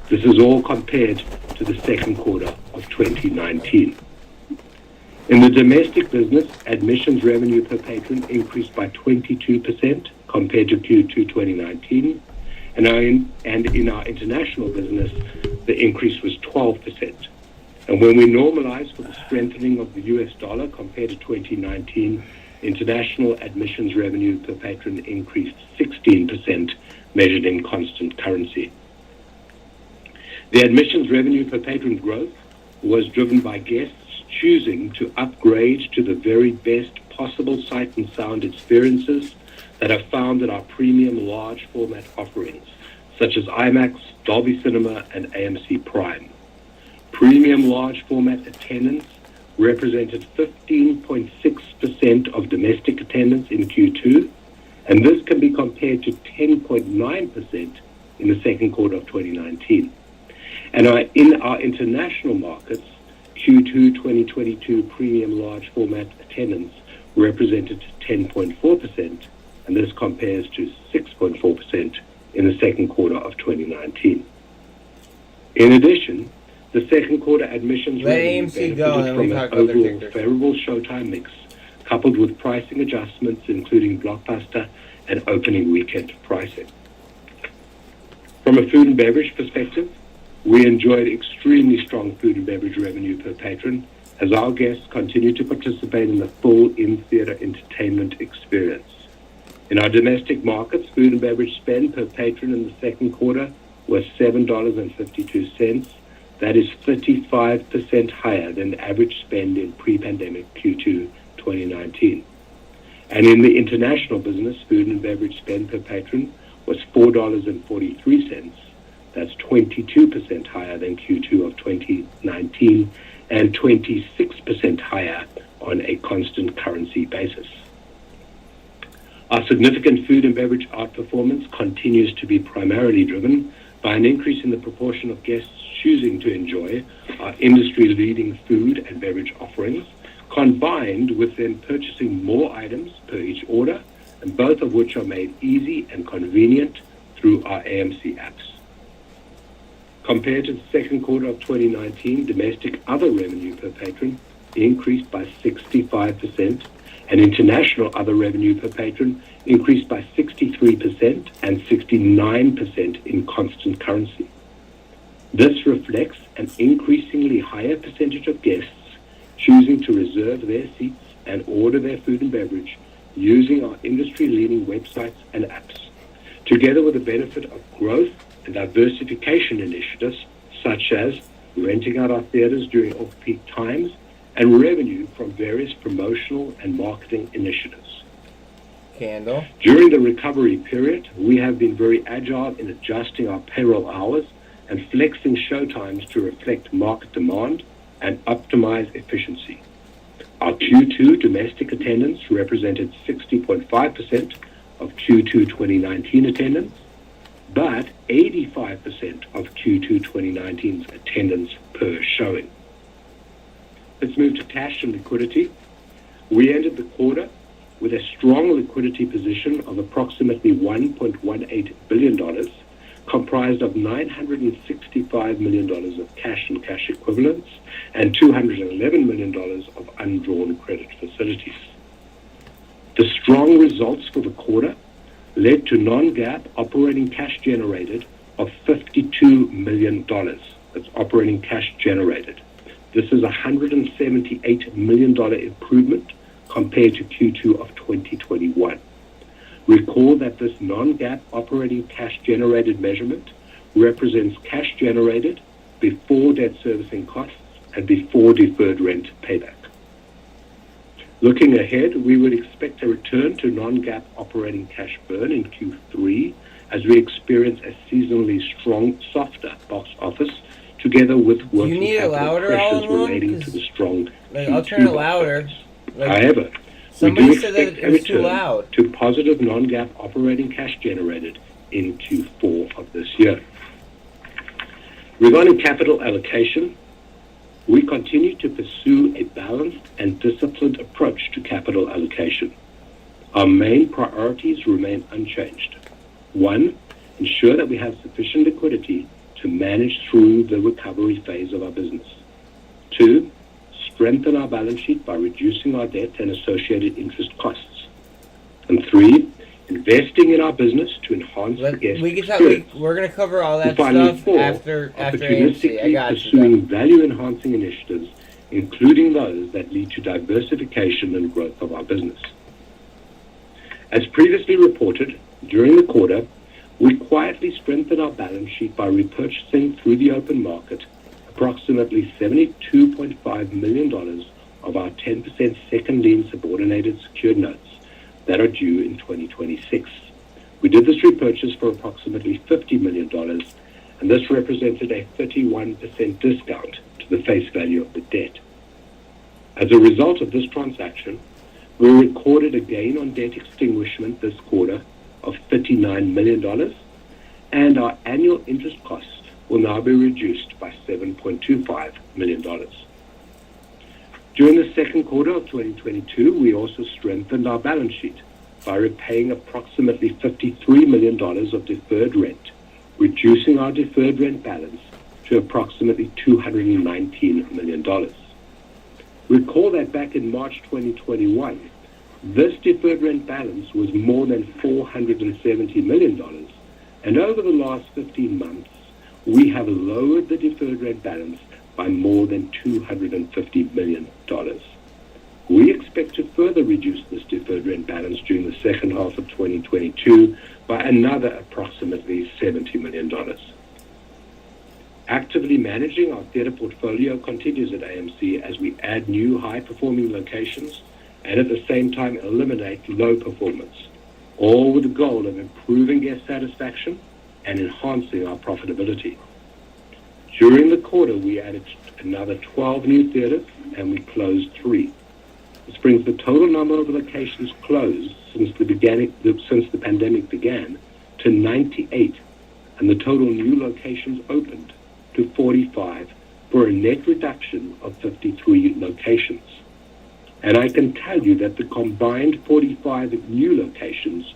This is all compared to the second quarter of 2019. In the domestic business, admissions revenue per patron increased by 22% compared to Q2 2019, and in our international business, the increase was 12%. And when we normalize for the strengthening of the US dollar compared to 2019, international admissions revenue per patron increased 16%, measured in constant currency. The admissions revenue per patron growth was driven by guests choosing to upgrade to the very best possible sight and sound experiences that are found in our premium large format offerings, such as IMAX, Dolby Cinema, and AMC Prime. Premium large format attendance represented 15.6% of domestic attendance in Q2, and this can be compared to 10.9% in the second quarter of 2019. And in our international markets, Q2 2022 premium large format attendance represented 10.4%, and this compares to 6.4% in the second quarter of 2019. In addition, the second quarter admissions revenue benefited from an overall favorable showtime mix, coupled with pricing adjustments, including blockbuster and opening weekend pricing. From a food and beverage perspective, we enjoyed extremely strong food and beverage revenue per patron as our guests continued to participate in the full in-theater entertainment experience. In our domestic markets, food and beverage spend per patron in the second quarter was $7.52. That is 35% higher than the average spend in pre-pandemic Q2 2019. And in the international business, food and beverage spend per patron was $4.43. That's 22% higher than Q2 of 2019 and 26% higher on a constant currency basis. Our significant food and beverage outperformance continues to be primarily driven by an increase in the proportion of guests choosing to enjoy our industry-leading food and beverage offerings, combined with them purchasing more items per each order, and both of which are made easy and convenient through our AMC apps. Compared to the second quarter of 2019, domestic other revenue per patron increased by 65%, and international other revenue per patron increased by 63% and 69% in constant currency. This reflects an increasingly higher percentage of guests choosing to reserve their seats and order their food and beverage using our industry-leading websites and apps, together with the benefit of growth and diversification initiatives such as renting out our theaters during off-peak times and revenue from various promotional and marketing initiatives. Candle. During the recovery period, we have been very agile in adjusting our payroll hours and flexing showtimes to reflect market demand and optimize efficiency. Our Q2 domestic attendance represented 60.5% of Q2 2019 attendance, but 85% of Q2 2019's attendance per showing. Let's move to cash and liquidity. We ended the quarter with a strong liquidity position of approximately $1.18 billion, comprised of $965 million of cash and cash equivalents and $211 million of undrawn credit facilities. The strong results for the quarter led to non-GAAP operating cash generated of $52 million. That's operating cash generated. This is a $178 million improvement compared to Q2 of 2021. Recall that this non-GAAP operating cash generated measurement represents cash generated before debt servicing costs and before deferred rent payback. Looking ahead, we would expect a return to non-GAAP operating cash burn in Q3 as we experience a seasonally strong, softer box office together with working capital pressures relating to the strong Q2 I'll turn it louder. However, Somebody we do said that expect it a was too return loud. to positive non-GAAP operating cash generated in Q4 of this year. Regarding capital allocation, we continue to pursue a balanced and disciplined approach to capital allocation. Our main priorities remain unchanged. 1, ensure that we have sufficient liquidity to manage through the recovery phase of our business. 2, strengthen our balance sheet by reducing our debt and associated interest costs. And 3, investing in our business to enhance the guest experience. We're going to cover all that And finally, stuff 4, after AMC. I opportunistically got you. pursuing value-enhancing initiatives, including those that lead to diversification and growth of our business. As previously reported, during the quarter, we quietly strengthened our balance sheet by repurchasing through the open market approximately $72.5 million of our 10% second lien subordinated secured notes that are due in 2026. We did this repurchase for approximately $50 million, and this represented a 31% discount to the face value of the debt. As a result of this transaction, we recorded a gain on debt extinguishment this quarter of $39 million, and our annual interest costs will now be reduced by $7.25 million. During the second quarter of 2022, we also strengthened our balance sheet by repaying approximately $53 million of deferred rent, reducing our deferred rent balance to approximately $219 million. Recall that back in March 2021, this deferred rent balance was more than $470 million, and over the last 15 months, we have lowered the deferred rent balance by more than $250 million. We expect to further reduce this deferred rent balance during the second half of 2022 by another approximately $70 million. Actively managing our theater portfolio continues at AMC as we add new high-performing locations and at the same time eliminate low performance, all with the goal of improving guest satisfaction and enhancing our profitability. During the quarter, we added another 12 new theaters and we closed 3. This brings the total number of locations closed since the pandemic began to 98, and the total new locations opened to 45 for a net reduction of 53 locations. And I can tell you that the combined 45 new locations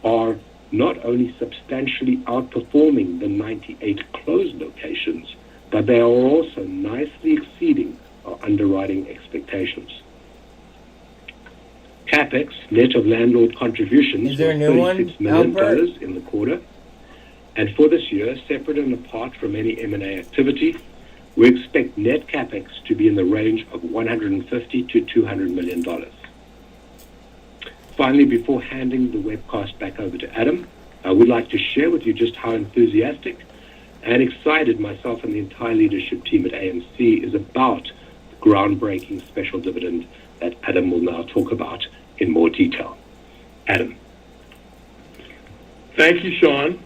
are not only substantially outperforming the 98 closed locations, but they are also nicely exceeding our underwriting expectations. CapEx, net of landlord contributions, Is there a was new one, $36 million Albert? in the quarter. And for this year, separate and apart from any M&A activity, we expect net CapEx to be in the range of $150 to $200 million. Finally, before handing the webcast back over to Adam, I would like to share with you just how enthusiastic and excited myself and the entire leadership team at AMC is about the groundbreaking special dividend that Adam will now talk about in more detail. Adam. Thank you, Sean.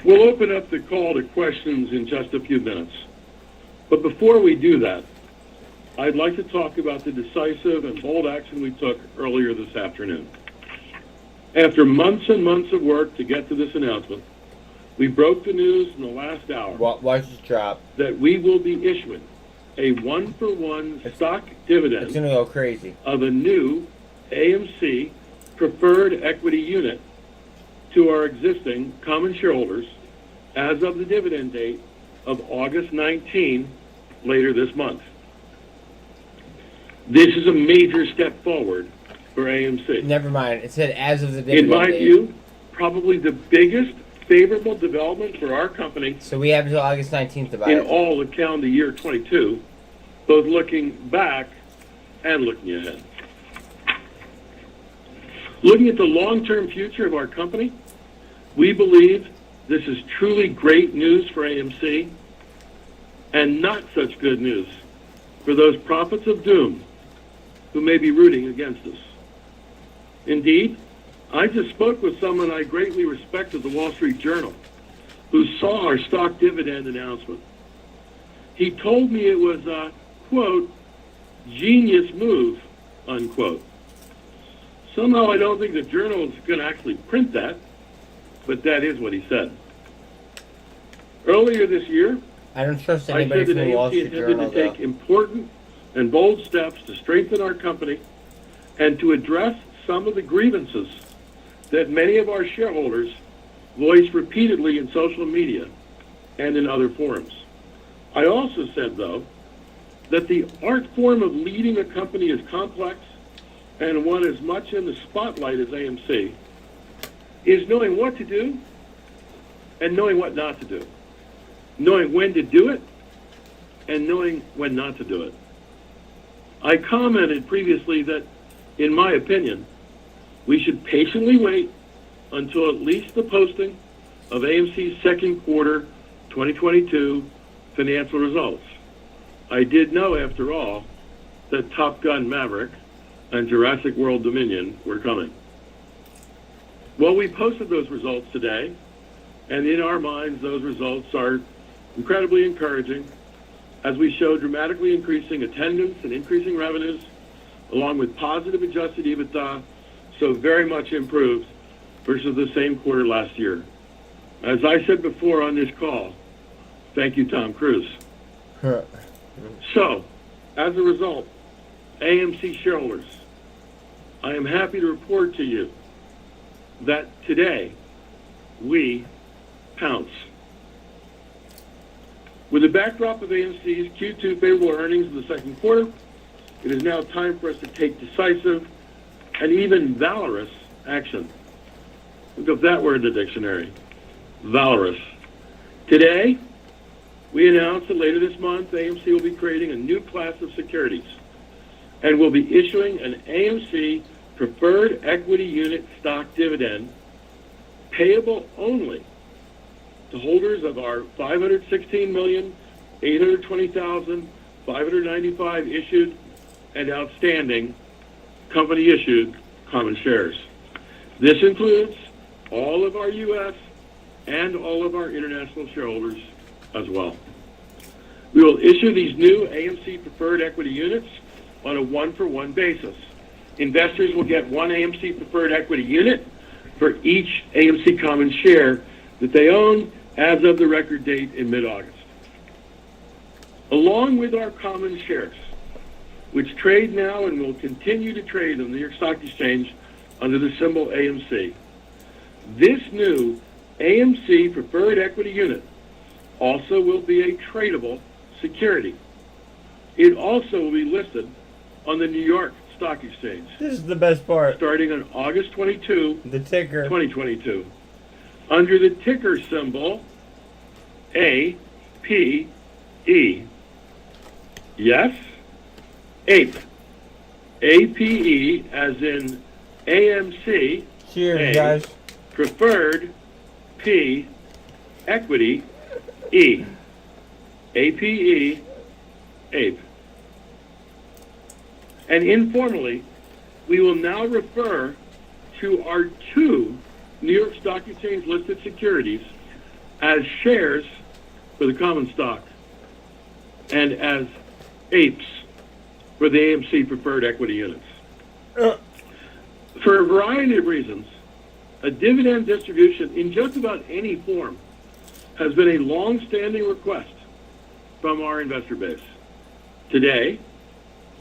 We'll open up the call to questions in just a few minutes. But before we do that, I'd like to talk about the decisive and bold action we took earlier this afternoon. After months and months of work to get to this announcement, we broke the news in the last hour Watch this drop. that we will be issuing a one-for-one stock dividend It's gonna go crazy. of a new AMC preferred equity unit to our existing common shareholders as of the dividend date of August 19, later this month. This is a major step forward for AMC. Never mind. It said as of the In dividend my date. view, probably the biggest favorable development for our company So we have until August 19th to buy in it. all of calendar year 22, both looking back and looking ahead. Looking at the long-term future of our company, we believe this is truly great news for AMC and not such good news for those prophets of doom who may be rooting against us. Indeed, I just spoke with someone I greatly respect at the Wall Street Journal who saw our stock dividend announcement. He told me it was a, quote, genius move, unquote. Somehow I don't think the Journal is going to actually print that, but that is what he said. Earlier this year, I don't trust I anybody said from that the Wall AMC Street intended Journal, to take though. important and bold steps to strengthen our company and to address some of the grievances that many of our shareholders voiced repeatedly in social media and in other forums. I also said, though, that the art form of leading a company is complex and one as much in the spotlight as AMC is knowing what to do and knowing what not to do, knowing when to do it and knowing when not to do it. I commented previously that, in my opinion, we should patiently wait until at least the posting of AMC's second quarter 2022 financial results. I did know, after all, that Top Gun Maverick and Jurassic World Dominion were coming. Well, we posted those results today, and in our minds, those results are incredibly encouraging as we show dramatically increasing attendance and increasing revenues, along with positive adjusted EBITDA, so very much improved versus the same quarter last year. As I said before on this call, thank you, Tom Cruise. So, as a result, AMC shareholders, I am happy to report to you that today we pounce. With the backdrop of AMC's Q2 favorable earnings in the second quarter, it is now time for us to take decisive and even valorous action. Look up that word in the dictionary, valorous. Today, we announced that later this month, AMC will be creating a new class of securities and will be issuing an AMC preferred equity unit stock dividend payable only to holders of our 516,820,595 issued and outstanding company-issued common shares. This includes all of our U.S. and all of our international shareholders as well. We will issue these new AMC preferred equity units on a one-for-one basis. Investors will get one AMC preferred equity unit for each AMC common share that they own as of the record date in mid-August. Along with our common shares, which trade now and will continue to trade on the New York Stock Exchange under the symbol AMC. This new AMC preferred equity unit also will be a tradable security. It also will be listed on the New York Stock Exchange. This is the best part. Starting on August 22, The ticker. 2022, under the ticker symbol APE. Yes, APE. APE as in AMC. Cheers, A, guys. Preferred P, equity E. APE, APE. And informally, we will now refer to our two New York Stock Exchange listed securities as shares for the common stock and as APEs for the AMC preferred equity units. For a variety of reasons, a dividend distribution in just about any form has been a long-standing request from our investor base. Today,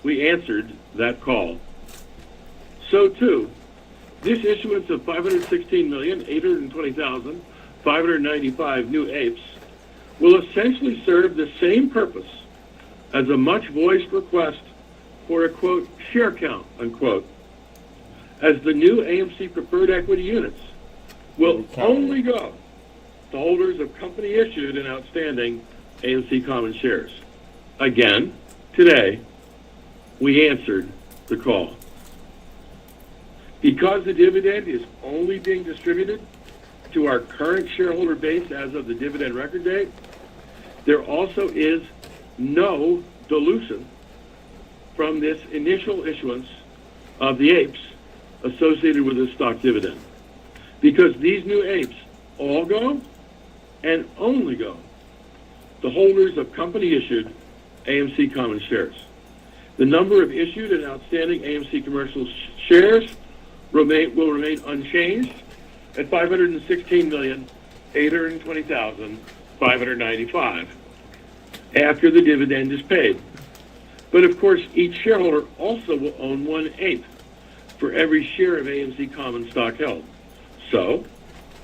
we answered that call. So too, this issuance of 516,820,595 new APEs will essentially serve the same purpose as a much-voiced request for a, quote, share count, unquote, as the new AMC preferred equity units will only go to holders of company-issued and outstanding AMC common shares. Again, today, we answered the call. Because the dividend is only being distributed to our current shareholder base as of the dividend record date, there also is no dilution from this initial issuance of the APEs associated with the stock dividend. Because these new APEs all go and only go to holders of company-issued AMC common shares. The number of issued and outstanding AMC commercial shares will remain unchanged at 516,820,595 after the dividend is paid. But of course, each shareholder also will own one APE for every share of AMC common stock held. So,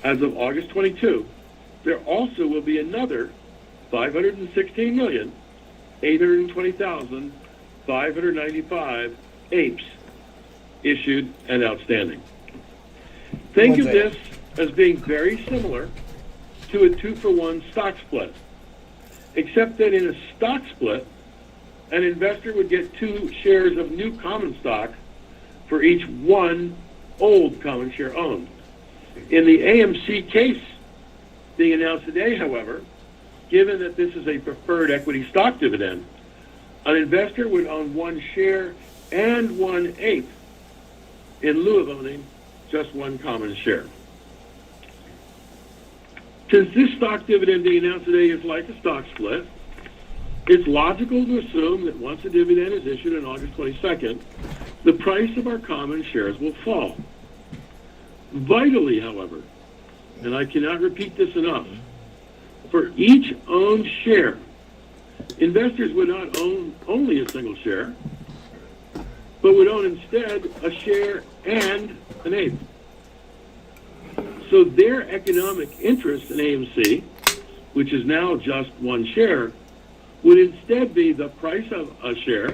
as of August 22, there also will be another 516,820,595 APEs issued and outstanding. Think of this as being very similar to a 2-for-1 stock split, except that in a stock split, an investor would get 2 shares of new common stock for each 1 old common share owned. In the AMC case being announced today, however, given that this is a preferred equity stock dividend, an investor would own 1 share and 1 APE in lieu of owning just 1 common share. Since this stock dividend being announced today is like a stock split, it's logical to assume that once the dividend is issued on August 22nd, the price of our common shares will fall. Vitally, however, and I cannot repeat this enough, for each owned share, investors would not own only a single share, but would own instead a share and an APE. So their economic interest in AMC, which is now just 1 share, would instead be the price of a share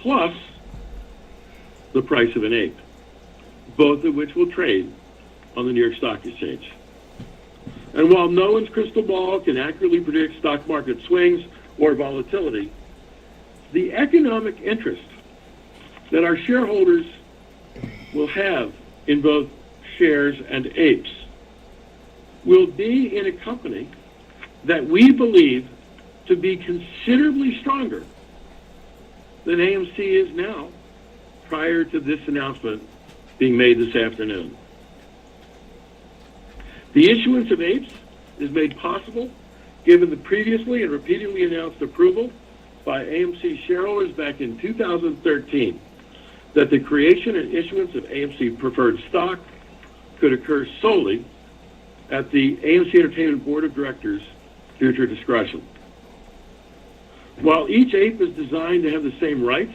plus the price of an APE, both of which will trade on the New York Stock Exchange. And while no one's crystal ball can accurately predict stock market swings or volatility, the economic interest that our shareholders will have in both shares and APEs will be in a company that we believe to be considerably stronger than AMC is now prior to this announcement being made this afternoon. The issuance of APEs is made possible given the previously and repeatedly announced approval by AMC shareholders back in 2013 that the creation and issuance of AMC preferred stock could occur solely at the AMC Entertainment Board of Directors' future discretion. While each APE is designed to have the same rights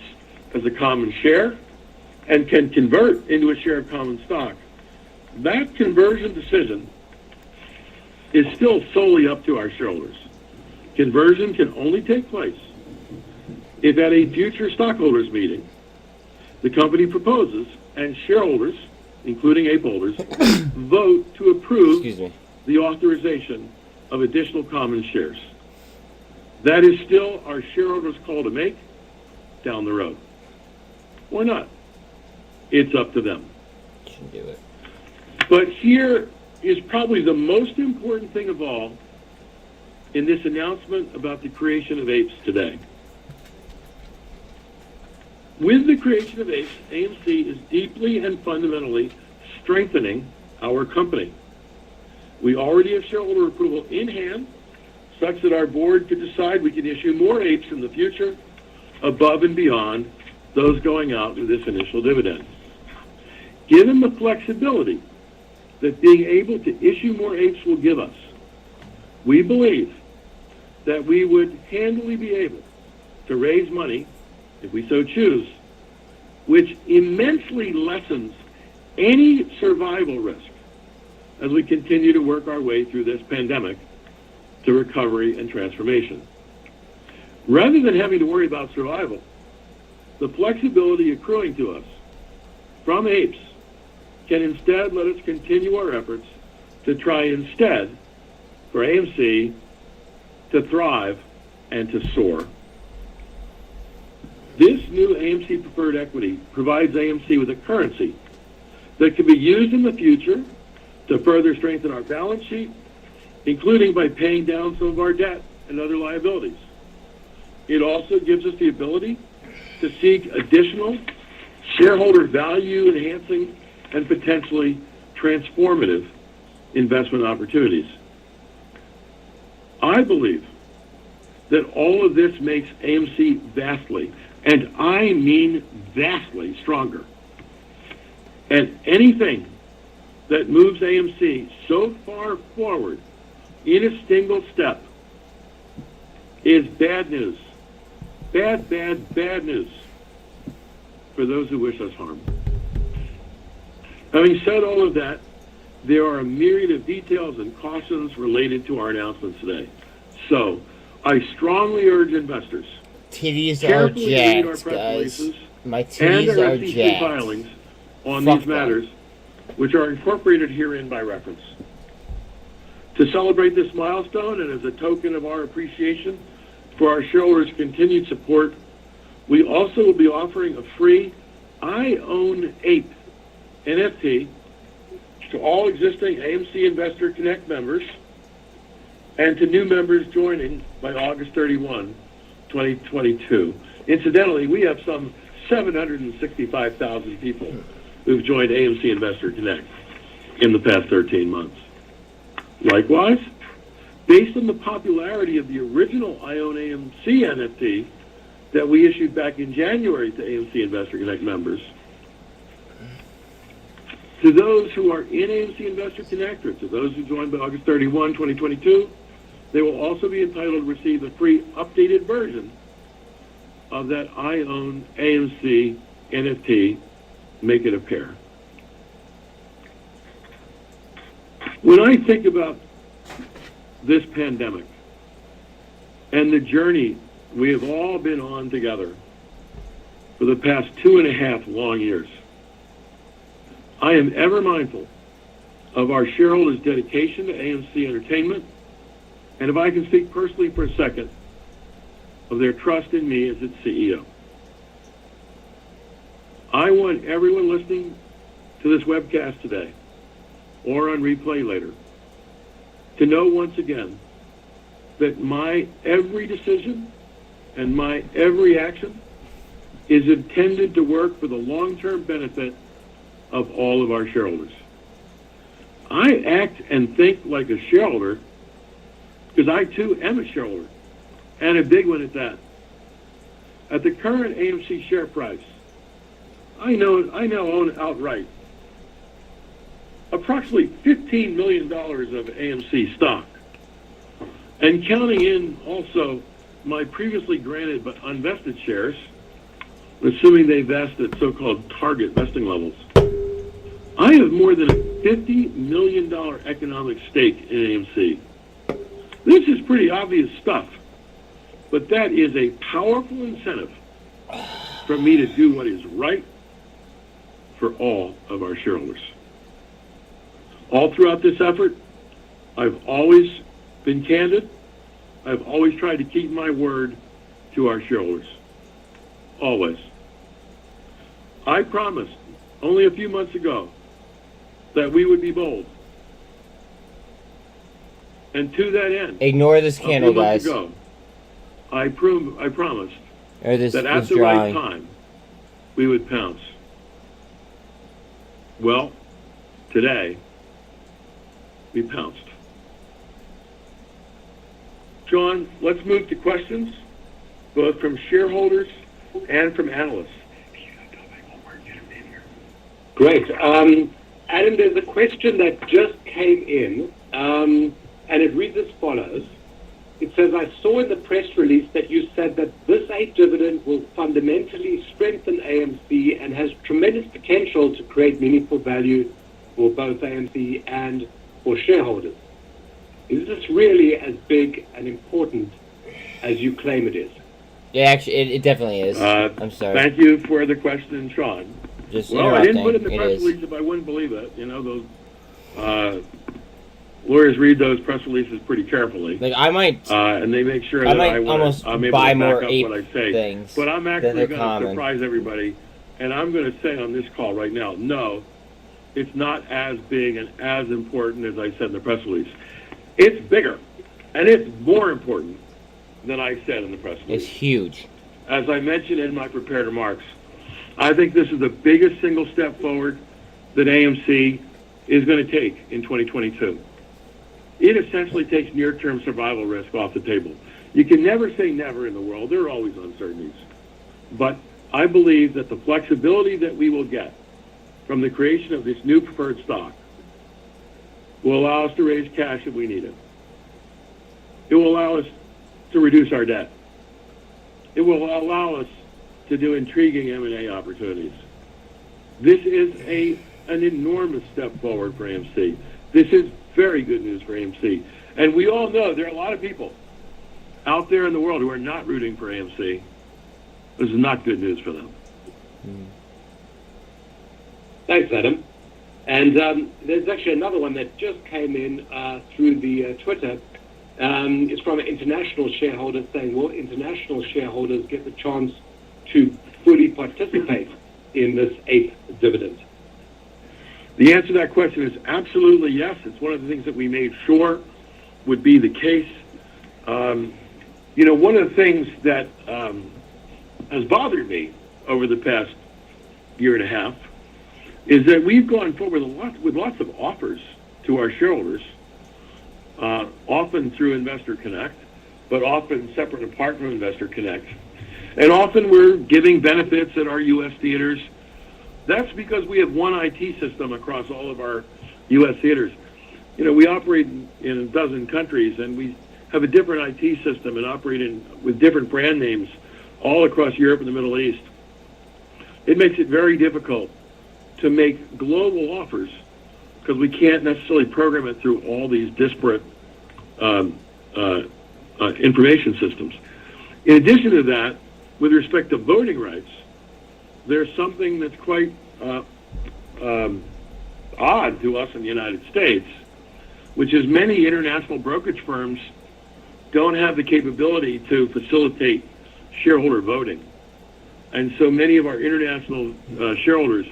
as a common share and can convert into a share of common stock, that conversion decision is still solely up to our shareholders. Conversion can only take place if at a future stockholders meeting, the company proposes and shareholders, including APE holders, vote to approve the authorization of additional common shares. That is still our shareholders' call to make down the road. Or not. It's up to them. Should do it. But here is probably the most important thing of all in this announcement about the creation of APES today. With the creation of APES, AMC is deeply and fundamentally strengthening our company. We already have shareholder approval in hand, such that our board could decide we can issue more APES in the future above and beyond those going out with this initial dividend. Given the flexibility that being able to issue more APES will give us, we believe that we would handily be able to raise money, if we so choose, which immensely lessens any survival risk as we continue to work our way through this pandemic to recovery and transformation. Rather than having to worry about survival, the flexibility accruing to us from APES can instead let us continue our efforts to try instead for AMC to thrive and to soar. This new AMC preferred equity provides AMC with a currency that can be used in the future to further strengthen our balance sheet, including by paying down some of our debt and other liabilities. It also gives us the ability to seek additional shareholder value enhancing and potentially transformative investment opportunities. I believe that all of this makes AMC vastly, and I mean vastly, stronger. And anything that moves AMC so far forward in a single step is bad news. Bad, bad, bad news for those who wish us harm. Having said all of that, there are a myriad of details and cautions related to our announcements today. So, I strongly urge investors TVs are carefully read our jacked, press guys. releases My and TVs our are SEC jacked. filings on Fuck these them. matters, which are incorporated herein by reference. To celebrate this milestone and as a token of our appreciation for our shareholders' continued support, we also will be offering a free I Own Ape NFT to all existing AMC Investor Connect members and to new members joining by August 31, 2022. Incidentally, we have some 765,000 people who've joined AMC Investor Connect in the past 13 months. Likewise, based on the popularity of the original I Own AMC NFT that we issued back in January to AMC Investor Connect members, to those who are in AMC Investor Connect or to those who joined by August 31, 2022, they will also be entitled to receive a free updated version of that I Own AMC NFT, Make It a Pair. When I think about this pandemic and the journey we have all been on together for the past 2.5 long years, I am ever mindful of our shareholders' dedication to AMC Entertainment, and if I can speak personally for a second, of their trust in me as its CEO. I want everyone listening to this webcast today, or on replay later, to know once again that my every decision and my every action is intended to work for the long-term benefit of all of our shareholders. I act and think like a shareholder because I too am a shareholder, and a big one at that. At the current AMC share price, I now own outright approximately $15 million of AMC stock. And counting in also my previously granted but unvested shares, assuming they vest at so-called target vesting levels. I have more than a $50 million economic stake in AMC. This is pretty obvious stuff, but that is a powerful incentive for me to do what is right for all of our shareholders. All throughout this effort, I've always been candid. I've always tried to keep my word to our shareholders. Always. I promised only a few months ago that we would be bold. And to that end, Ignore this candle, guys. Ago, I promised Or this, that at this the drawing. right time, we would pounce. Well, today, we pounced. John, let's move to questions, both from shareholders and from analysts. Great. Adam, there's a question that just came in, and it reads as follows. It says, I saw in the press release that you said that this 8 dividend will fundamentally strengthen AMC and has tremendous potential to create meaningful value for both AMC and for shareholders. Is this really as big and important as you claim it is? Yeah, actually, it definitely is. I'm sorry. Thank you for the question, Sean. Just Well, I didn't interrupting. put it in the It press is. release if I wouldn't believe it. You know, those lawyers read those press releases pretty carefully. Like, I might... And they make sure I that might almost I'm able buy to back more up ape what I say. things But I'm than actually they're going to common. surprise everybody, and I'm going to say on this call right now, no, it's not as big and as important as I said in the press release. It's bigger, and it's more important than I said in the press release. It's huge. As I mentioned in my prepared remarks, I think this is the biggest single step forward that AMC is going to take in 2022. It essentially takes near-term survival risk off the table. You can never say never in the world. There are always uncertainties. But I believe that the flexibility that we will get from the creation of this new preferred stock will allow us to raise cash if we need it. It will allow us to reduce our debt. It will allow us to do intriguing M&A opportunities. This is an enormous step forward for AMC. This is very good news for AMC. And we all know there are a lot of people out there in the world who are not rooting for AMC. This is not good news for them. Thanks, Adam. And there's actually another one that just came in through the Twitter. It's from an international shareholder saying, will international shareholders get the chance to fully participate in this 8th dividend? The answer to that question is absolutely yes. It's one of the things that we made sure would be the case. You know, one of the things that has bothered me over the past year and a half is that we've gone forward with lots of offers to our shareholders, often through Investor Connect, but often separate and apart from Investor Connect. And often we're giving benefits at our U.S. theaters. That's because we have one IT system across all of our U.S. theaters. You know, we operate in a dozen countries, and we have a different IT system and operate with different brand names all across Europe and the Middle East. It makes it very difficult to make global offers because we can't necessarily program it through all these disparate information systems. In addition to that, with respect to voting rights, there's something that's quite odd to us in the United States, which is many international brokerage firms don't have the capability to facilitate shareholder voting. And so many of our international shareholders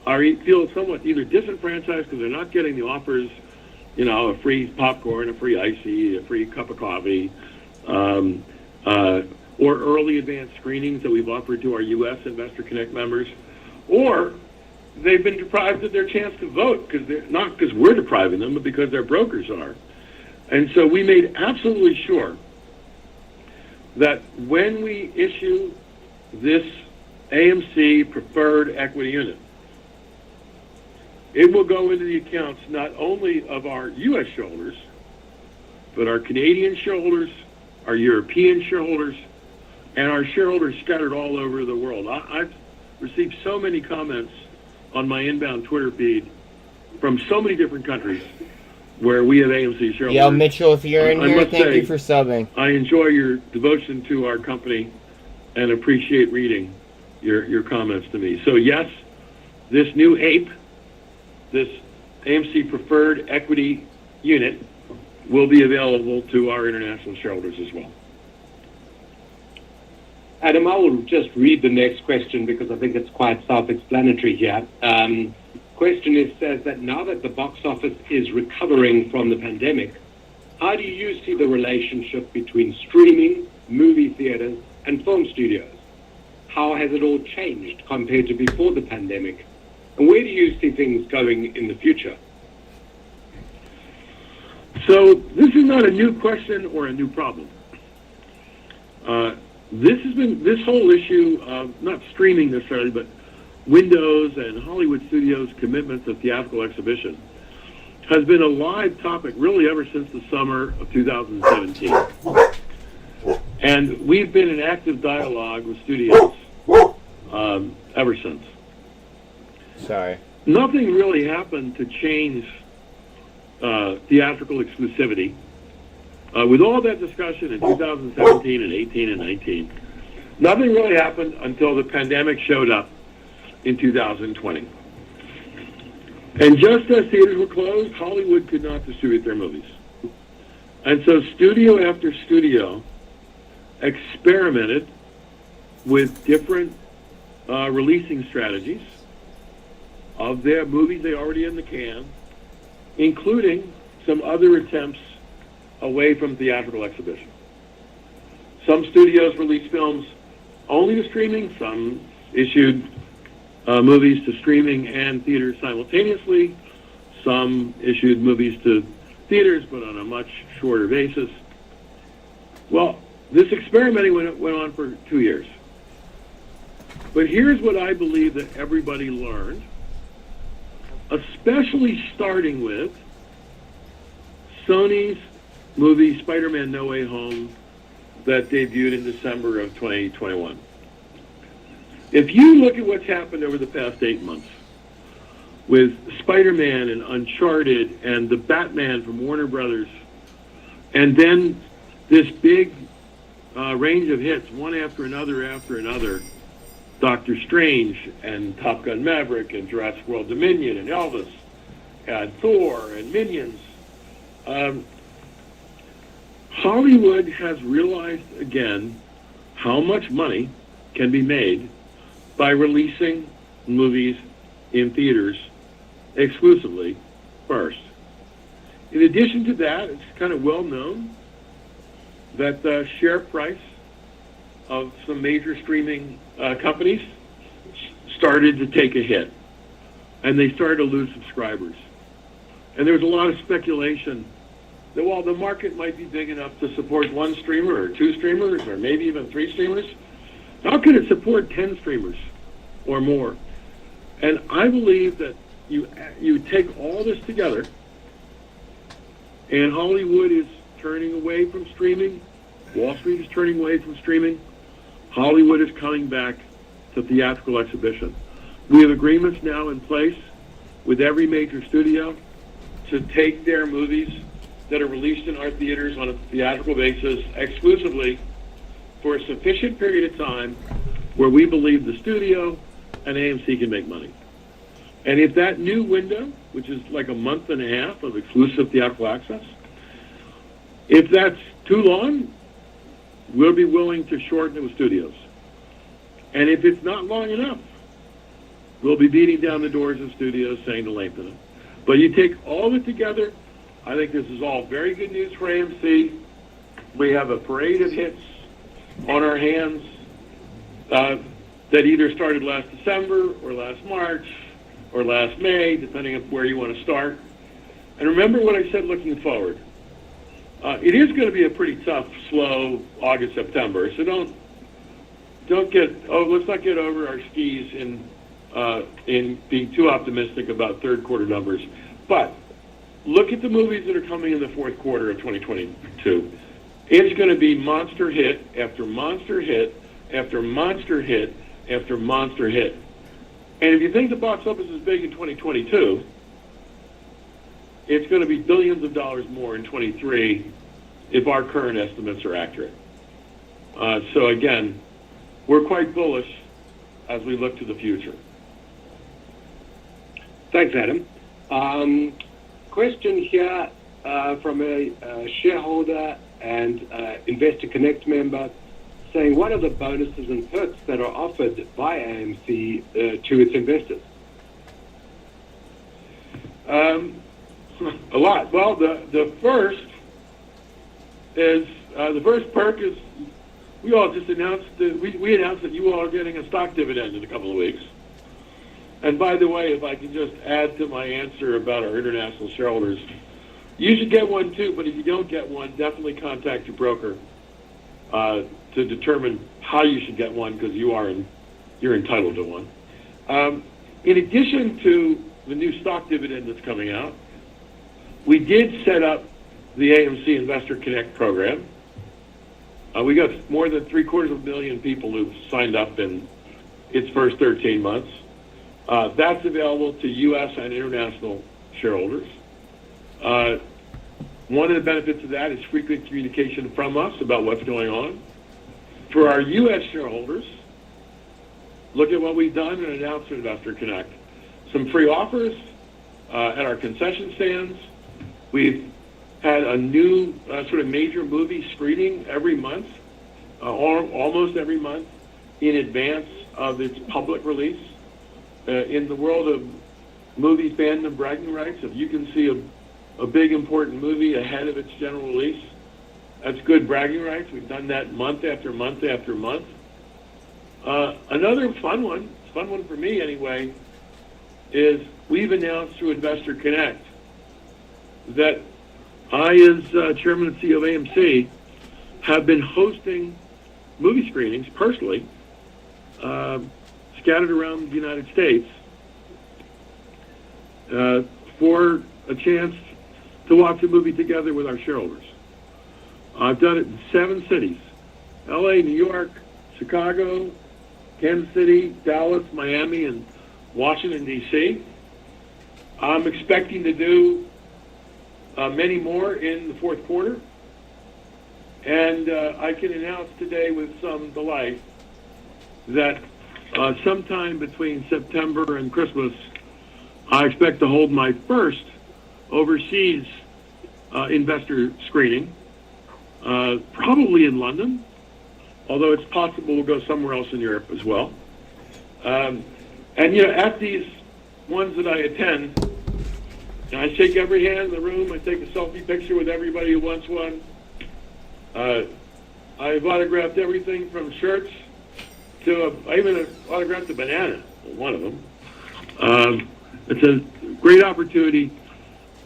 feel somewhat either disenfranchised because they're not getting the offers, you know, a free popcorn, a free icy, a free cup of coffee, or early advanced screenings that we've offered to our U.S. Investor Connect members, or they've been deprived of their chance to vote not because we're depriving them, but because their brokers are. And so we made absolutely sure that when we issue this AMC preferred equity unit, it will go into the accounts not only of our U.S. shareholders, but our Canadian shareholders, our European shareholders, and our shareholders scattered all over the world. I've received so many comments on my inbound Twitter feed from so many different countries where we have AMC shareholders. Yo, Mitchell, if you're in I here, must thank say, you for subbing. I enjoy your devotion to our company and appreciate reading your comments to me. So yes, this new APE, this AMC Preferred Equity Unit, will be available to our international shareholders as well. Adam, I will just read the next question because I think it's quite self-explanatory here. Question says that now that the box office is recovering from the pandemic, how do you see the relationship between streaming, movie theaters, and film studios? How has it all changed compared to before the pandemic? And where do you see things going in the future? So this is not a new question or a new problem. This whole issue of not streaming necessarily, but Windows and Hollywood studios' commitment to theatrical exhibition has been a live topic really ever since the summer of 2017. And we've been in active dialogue with studios ever since. Sorry. Nothing really happened to change theatrical exclusivity. With all that discussion in 2017 and 18 and 19, nothing really happened until the pandemic showed up in 2020. And just as theaters were closed, Hollywood could not distribute their movies. And so studio after studio experimented with different releasing strategies of their movies they already in the can, including some other attempts away from theatrical exhibition. Some studios released films only to streaming, some issued movies to streaming and theaters simultaneously, some issued movies to theaters but on a much shorter basis. Well, this experimenting went on for 2 years. But here's what I believe that everybody learned, especially starting with Sony's movie Spider-Man No Way Home that debuted in December of 2021. If you look at what's happened over the past 8 months with Spider-Man and Uncharted and the Batman from Warner Brothers, and then this big range of hits, one after another, Doctor Strange and Top Gun Maverick and Jurassic World Dominion and Elvis and Thor and Minions, Hollywood has realized again how much money can be made by releasing movies in theaters exclusively first. In addition to that, it's kind of well known that the share price of some major streaming companies started to take a hit, and they started to lose subscribers. And there was a lot of speculation that while the market might be big enough to support one streamer or two streamers or maybe even three streamers, how can it support 10 streamers or more? And I believe that you take all this together, and Hollywood is turning away from streaming, Wall Street is turning away from streaming, Hollywood is coming back to theatrical exhibition. We have agreements now in place with every major studio to take their movies that are released in our theaters on a theatrical basis exclusively for a sufficient period of time where we believe the studio and AMC can make money. And if that new window, which is like a month and a half of exclusive theatrical access, if that's too long, we'll be willing to shorten it with studios. And if it's not long enough, we'll be beating down the doors of studios saying to lengthen it. But you take all of it together, I think this is all very good news for AMC. We have a parade of hits on our hands that either started last December or last March or last May, depending on where you want to start. And remember what I said looking forward. It is going to be a pretty tough, slow August, September. So let's not get over our skis in being too optimistic about third quarter numbers. But look at the movies that are coming in the fourth quarter of 2022. It's going to be monster hit after monster hit after monster hit after monster hit. And if you think the box office is big in 2022, it's going to be billions of dollars more in 23 if our current estimates are accurate. So again, we're quite bullish as we look to the future. Thanks, Adam. Question here from a shareholder and Investor Connect member saying, what are the bonuses and perks that are offered by AMC to its investors? A lot. Well, the first perk is we all just announced we announced that you all are getting a stock dividend in a couple of weeks. And by the way, if I can just add to my answer about our international shareholders, you should get one too. But if you don't get one, definitely contact your broker to determine how you should get one, because you're entitled to one. In addition to the new stock dividend that's coming out, we did set up the AMC Investor Connect program. We got more than 750,000 people who've signed up in its first 13 months. That's available to U.S. and international shareholders. One of the benefits of that is frequent communication from us about what's going on. For our U.S. shareholders, look at what we've done and announce at Investor Connect. Some free offers at our concession stands. We've had a new sort of major movie screening every month, almost every month, in advance of its public release. In the world of movie fandom bragging rights, if you can see a big important movie ahead of its general release, that's good bragging rights. We've done that month after month after month. Another fun one for me anyway, is we've announced through Investor Connect that I, as Chairman and CEO of AMC, have been hosting movie screenings personally, scattered around the United States, for a chance to watch a movie together with our shareholders. I've done it in 7 cities: LA, New York, Chicago, Kansas City, Dallas, Miami, and Washington, D.C. I'm expecting to do many more in the fourth quarter. And I can announce today with some delight that sometime between September and Christmas, I expect to hold my first overseas investor screening, probably in London, although it's possible we'll go somewhere else in Europe as well. And, at these ones that I attend, I shake every hand in the room. I take a selfie picture with everybody who wants one. I've autographed everything from shirts to I even autographed a banana, one of them. It's a great opportunity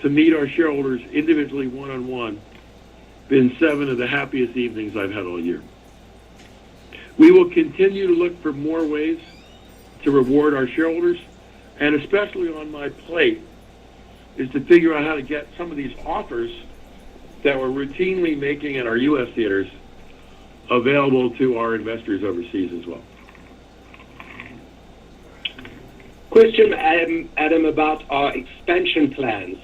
to meet our shareholders individually, one-on-one. Been 7 of the happiest evenings I've had all year. We will continue to look for more ways to reward our shareholders, and especially on my plate is to figure out how to get some of these offers that we're routinely making at our U.S. theaters available to our investors overseas as well. Question, Adam, about our expansion plans.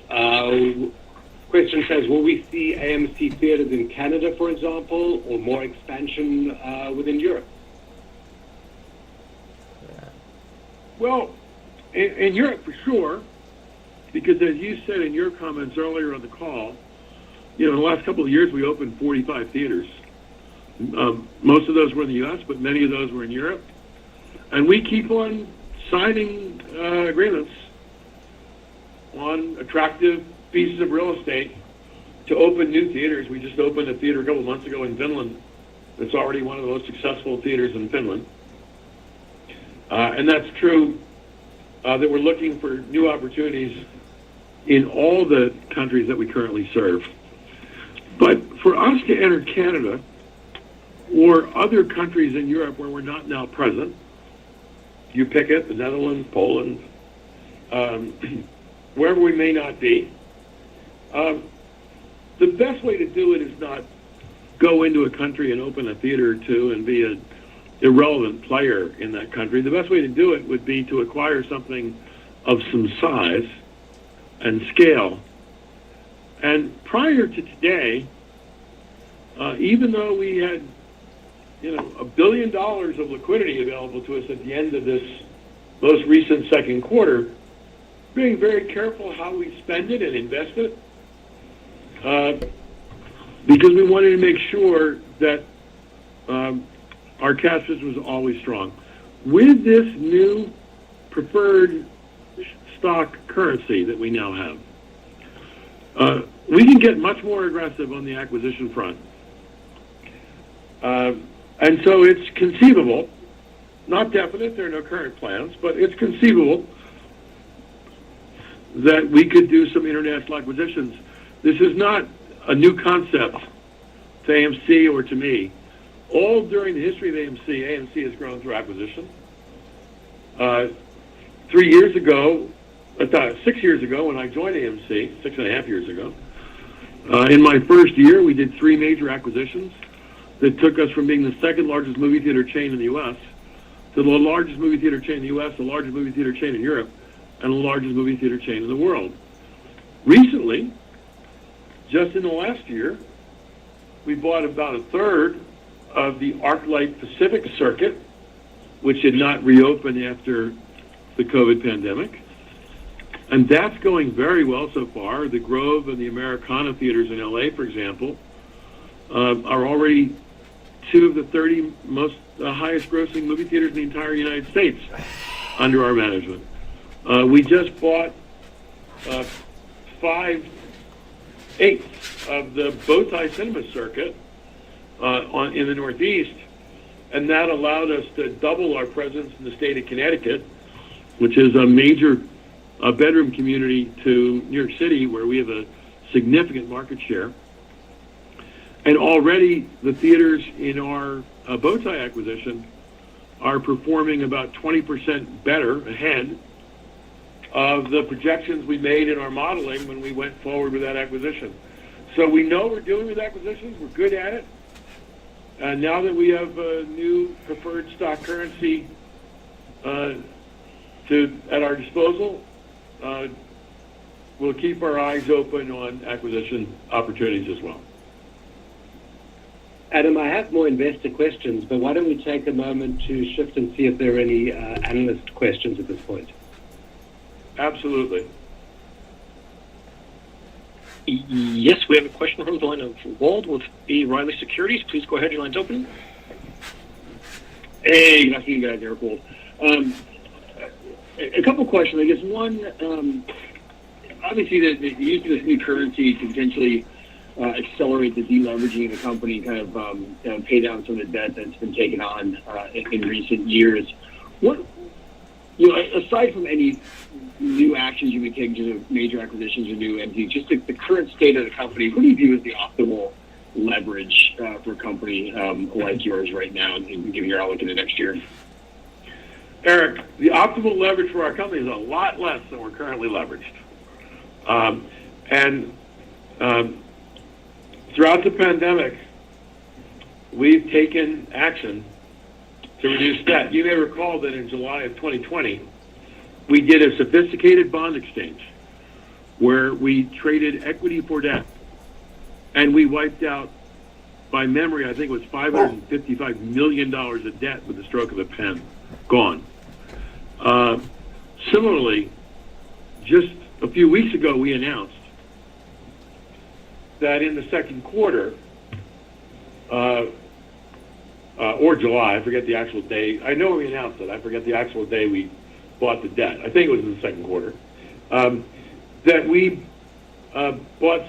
Question says, will we see AMC theaters in Canada, for example, or more expansion within Europe? Well, in Europe for sure, because as you said in your comments earlier on the call, in the last couple of years we opened 45 theaters. Most of those were in the U.S., but many of those were in Europe. And we keep on signing agreements on attractive pieces of real estate to open new theaters. We just opened a theater a couple months ago in Finland. It's already one of the most successful theaters in Finland. And that's true that we're looking for new opportunities in all the countries that we currently serve. But for us to enter Canada or other countries in Europe where we're not now present, you pick it, the Netherlands, Poland, wherever we may not be, the best way to do it is not go into a country and open a theater or two and be a irrelevant player in that country. The best way to do it would be to acquire something of some size and scale. And prior to today, even though we had, $1 billion of liquidity available to us at the end of this most recent second quarter, being very careful how we spend it and invest it, because we wanted to make sure that our cash position was always strong. With this new preferred stock currency that we now have, we can get much more aggressive on the acquisition front. And so it's conceivable, not definite, there are no current plans, but it's conceivable that we could do some international acquisitions. This is not a new concept to AMC or to me. All during the history of AMC has grown through acquisition. 6 years ago, when I joined AMC, 6.5 years ago, in my first year, we did 3 major acquisitions that took us from being the second largest movie theater chain in the U.S. to the largest movie theater chain in the U.S., the largest movie theater chain in Europe, and the largest movie theater chain in the world. Recently, just in the last year, we bought about a third of the ArcLight Pacific circuit, which did not reopen after the COVID pandemic. And that's going very well so far. The Grove and the Americana theaters in LA, for example, are already 2 of the 30 most highest grossing movie theaters in the entire United States under our management. We just bought 5/8 of the Bowtie Cinema circuit in the Northeast, and that allowed us to double our presence in the state of Connecticut, which is a major bedroom community to New York City, where we have a significant market share. And already the theaters in our Bowtie acquisition are performing about 20% better ahead of the projections we made in our modeling when we went forward with that acquisition. So we know what we're doing with acquisitions, we're good at it. And now that we have a new preferred stock currency at our disposal, we'll keep our eyes open on acquisition opportunities as well. Adam, I have more investor questions, but why don't we take a moment to shift and see if there are any analyst questions at this point? Absolutely. Yes, we have a question from the line of Wald with B. Riley Securities. Please go ahead, your line's open. Hey, good afternoon, guys. Eric Wald. A couple questions. I guess one, obviously the use of this new currency to potentially accelerate the deleveraging of the company, kind of pay down some of the debt that's been taken on in recent years. What, aside from any new actions you may take to major acquisitions or new entities, just the current state of the company, what do you view as the optimal leverage for a company like yours right now, and given your outlook in the next year? Eric, the optimal leverage for our company is a lot less than we're currently leveraged. Throughout the pandemic, we've taken action to reduce debt. You may recall that in July of 2020, we did a sophisticated bond exchange where we traded equity for debt, and we wiped out, by memory, I think it was $555 million of debt with the stroke of a pen. Gone. Similarly, just a few weeks ago, we announced that in the second quarter, or July, I forget the actual day. I know we announced it. I forget the actual day we bought the debt. I think it was in the second quarter. That we bought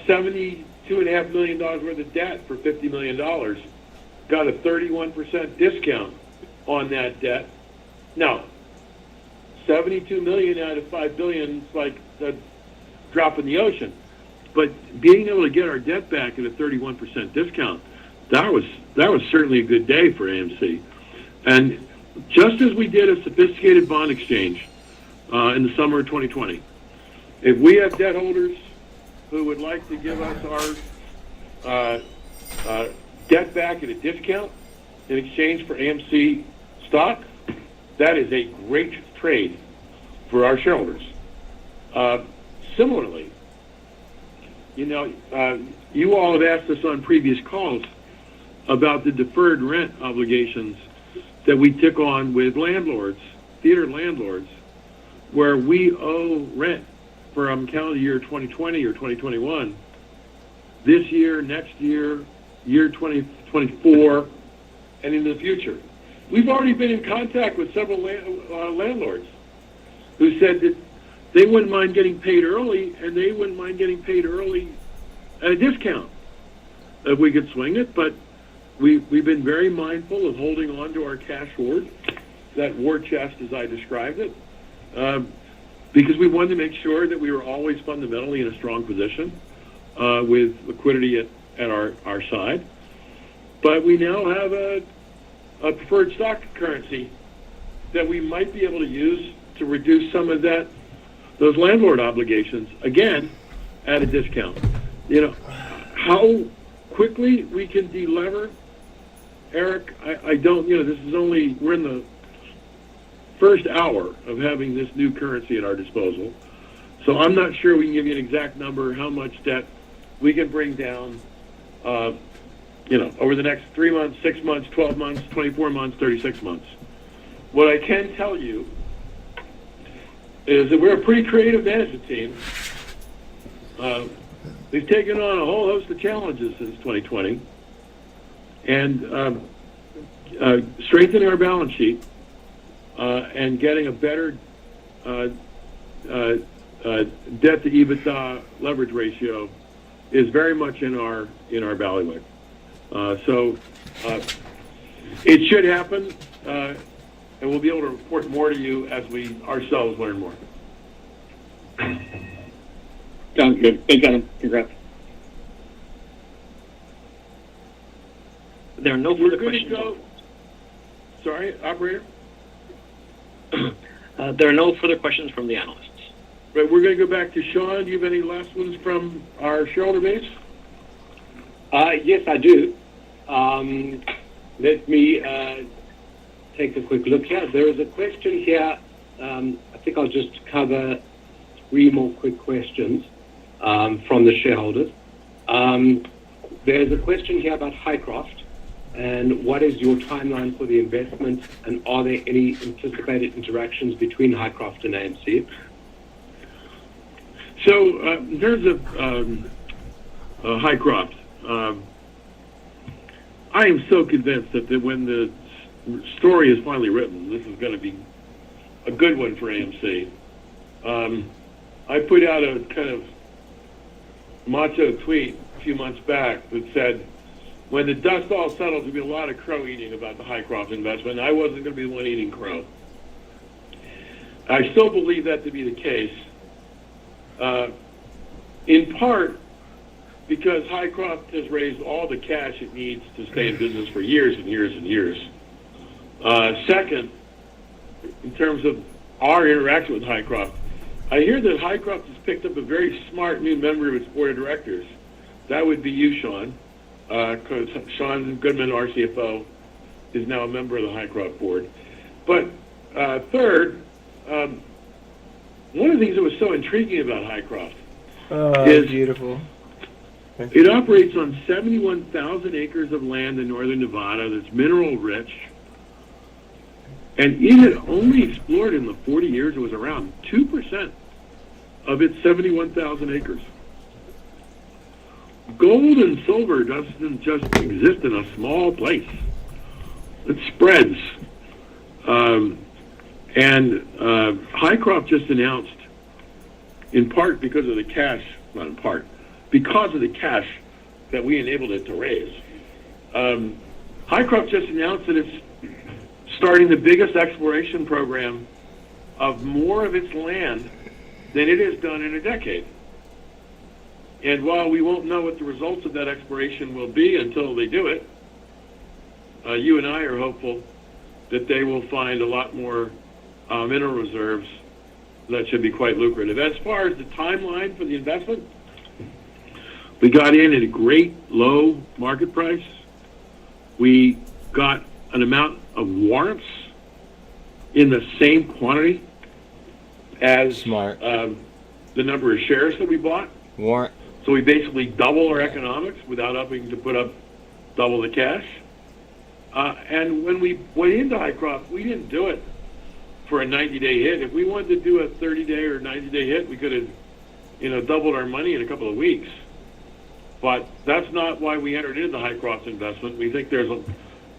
$72.5 million worth of debt for $50 million, got a 31% discount on that debt. Now, $72 million out of $5 billion is like a drop in the ocean. But being able to get our debt back at a 31% discount, that was certainly a good day for AMC. And just as we did a sophisticated bond exchange in the summer of 2020, if we have debt holders who would like to give us our debt back at a discount in exchange for AMC stock, that is a great trade for our shareholders. Similarly, you all have asked us on previous calls about the deferred rent obligations that we took on with landlords, theater landlords, where we owe rent from calendar year 2020 or 2021, this year, next year, year 2024, and in the future. We've already been in contact with several landlords who said that they wouldn't mind getting paid early, and they wouldn't mind getting paid early at a discount if we could swing it. But we've been very mindful of holding on to our cash hoard, that war chest as I described it, because we wanted to make sure that we were always fundamentally in a strong position with liquidity at our side. But we now have a preferred stock currency that we might be able to use to reduce some of those landlord obligations, again, at a discount. How quickly we can delever, Eric, I don't, this is only, we're in the first hour of having this new currency at our disposal. So I'm not sure we can give you an exact number, how much debt we can bring down, over the next 3 months, 6 months, 12 months, 24 months, 36 months. What I can tell you is that we're a pretty creative management team. We've taken on a whole host of challenges since 2020, and strengthening our balance sheet and getting a better debt to EBITDA leverage ratio is very much in our bailiwick. So it should happen, and we'll be able to report more to you as we ourselves learn more. Sounds good. Thanks, Adam. Congrats. There are no further questions. Sorry, operator? There are no further questions from the analysts. Right, we're going to go back to Sean. Do you have any last ones from our shareholder base? Yes, I do. Let me take a quick look here. There is a question here. I think I'll just cover 3 more quick questions from the shareholders. There's a question here about Highcroft, and what is your timeline for the investment, and are there any anticipated interactions between Highcroft and AMC? So in terms of Highcroft, I am so convinced that when the story is finally written, this is going to be a good one for AMC. I put out a kind of macho tweet a few months back that said, when the dust all settles, there'll be a lot of crow eating about the Highcroft investment. I wasn't going to be the one eating crow. I still believe that to be the case, in part because Highcroft has raised all the cash it needs to stay in business for years and years and years. Second, in terms of our interaction with Highcroft, I hear that Highcroft has picked up a very smart new member of its board of directors. That would be you, Sean, because Sean Goodman, our CFO, is now a member of the Highcroft board. But third, one of the things that was so intriguing about Highcroft is beautiful. It operates on 71,000 acres of land in northern Nevada that's mineral rich. And it had only explored in the 40 years it was around 2% of its 71,000 acres. Gold and silver doesn't just exist in a small place. It spreads. And Highcroft just announced, in part because of the cash, not in part, because of the cash that we enabled it to raise. Highcroft just announced that it's starting the biggest exploration program of more of its land than it has done in a decade. And while we won't know what the results of that exploration will be until they do it, you and I are hopeful that they will find a lot more mineral reserves that should be quite lucrative. As far as the timeline for the investment, we got in at a great low market price. We got an amount of warrants in the same quantity as Smart. The number of shares that we bought. Warrant. So we basically double our economics without having to put up double the cash. And when we went into Hycroft, we didn't do it for a 90-day hit. If we wanted to do a 30-day or 90-day hit, we could have, doubled our money in a couple of weeks. But that's not why we entered into the Hycroft investment. We think there's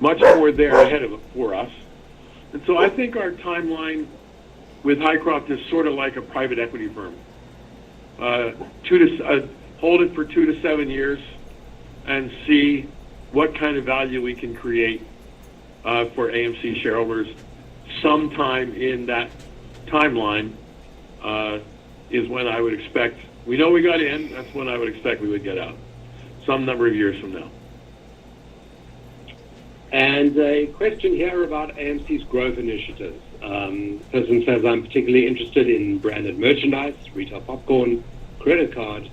much more there ahead of it for us. And so I think our timeline with Hycroft is sort of like a private equity firm. Hold it for 2 to 7 years and see what kind of value we can create for AMC shareholders. Sometime in that timeline is when I would expect, we know we got in, that's when I would expect we would get out, some number of years from now. And a question here about AMC's growth initiatives. Person says, I'm particularly interested in branded merchandise, retail popcorn, credit card,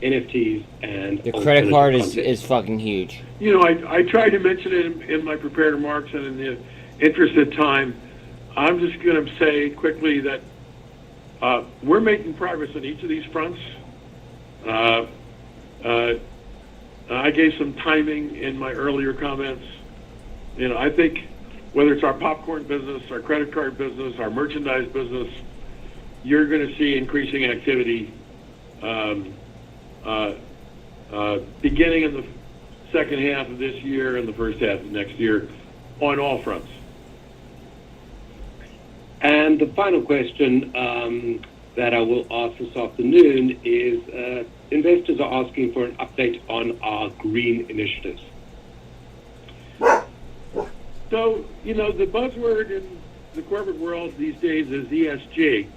NFTs, and The credit card content. is fucking huge. I tried to mention it in my prepared remarks, and in the interest of time, I'm just going to say quickly that we're making progress on each of these fronts. I gave some timing in my earlier comments. I think whether it's our popcorn business, our credit card business, our merchandise business, you're going to see increasing activity beginning in the second half of this year and the first half of next year on all fronts. And the final question that I will ask this afternoon is, investors are asking for an update on our green initiatives. So, the buzzword in the corporate world these days is ESG,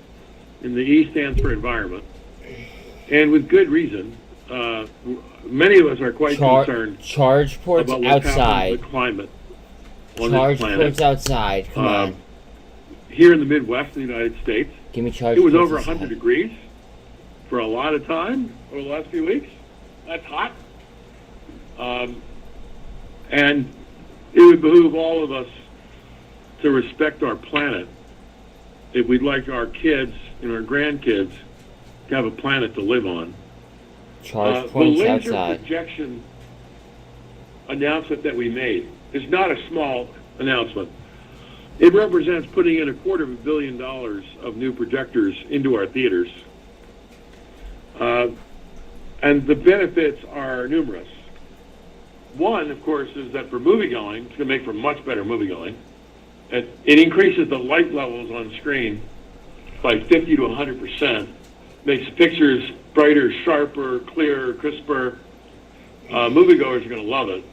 and the E stands for environment. And with good reason, many of us are quite concerned Charge ports about what's happening outside. with the climate on Charge this planet. ports outside. Come on. Here in the Midwest of the United States, Give me charge it was ports over outside. 100 degrees for a lot of time over the last few weeks. That's hot. And it would behoove all of us to respect our planet if we'd like our kids and our grandkids to have a planet to live on. Charge The points laser outside. projection announcement that we made is not a small announcement. It represents putting in $250 million of new projectors into our theaters. And the benefits are numerous. One, of course, is that for moviegoing, it's going to make for much better moviegoing. It increases the light levels on screen by 50 to 100%, makes pictures brighter, sharper, clearer, crisper. Moviegoers are going to love it.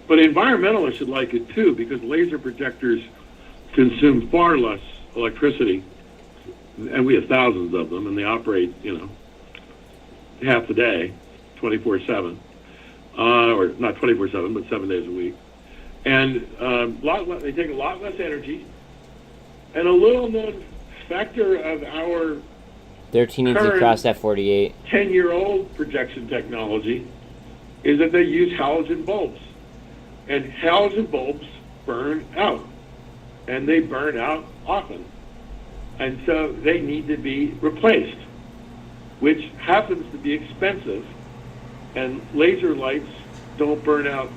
But environmentalists should like it too, because laser projectors consume far less electricity, and we have thousands of them, and they operate, half the day, 24/7, or not 24/7, but 7 days a week. And they take a lot less energy. And a little known factor of our 13 needs to current cross that 48. 10-year-old projection technology is that they use halogen bulbs. And halogen bulbs burn out. And they burn out often. And so they need to be replaced, which happens to be expensive. And laser lights don't burn out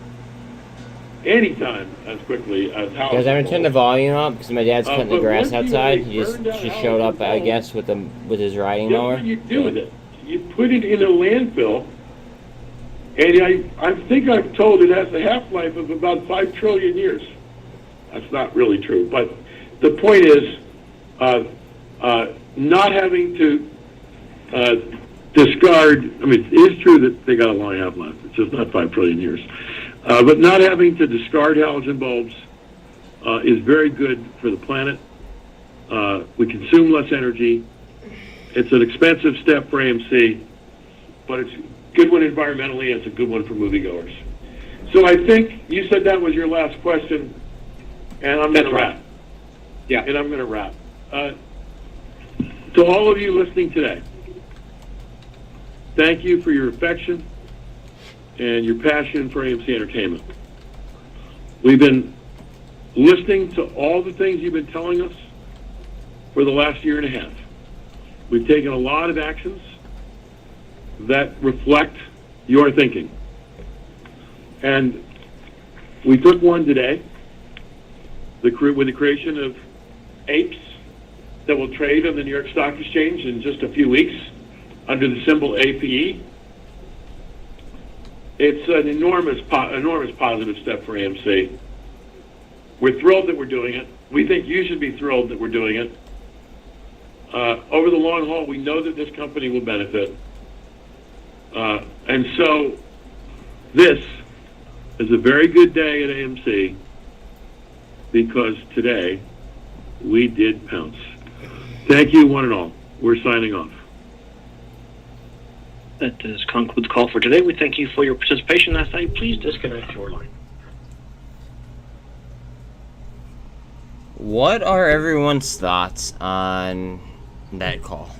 anytime as quickly as halogen Guys, I'm gonna turn the bulbs. volume up because my dad's cutting the But grass once you outside. make He just burned out showed up, halogen I bulbs, guess, with his riding guess mower. what you do with it? You put it in a landfill, and I think I've told it has a half-life of about 5 trillion years. That's not really true, but the point is not having to discard, it is true that they got a long half-life, it's just not 5 trillion years, but not having to discard halogen bulbs is very good for the planet. We consume less energy. It's an expensive step for AMC, but it's a good one environmentally, and it's a good one for moviegoers. So I think you said that was your last question, and I'm going to wrap. Yeah. And I'm going to wrap. To all of you listening today, thank you for your affection and your passion for AMC Entertainment. We've been listening to all the things you've been telling us for the last year and a half. We've taken a lot of actions that reflect your thinking. And we took one today, with the creation of APES that will trade on the New York Stock Exchange in just a few weeks under the symbol APE. It's an enormous positive step for AMC. We're thrilled that we're doing it. We think you should be thrilled that we're doing it. Over the long haul, we know that this company will benefit. And so this is a very good day at AMC because today we did pounce. Thank you, one and all. We're signing off. That does conclude the call for today. We thank you for your participation. Last night, please disconnect your line. What are everyone's thoughts on that call?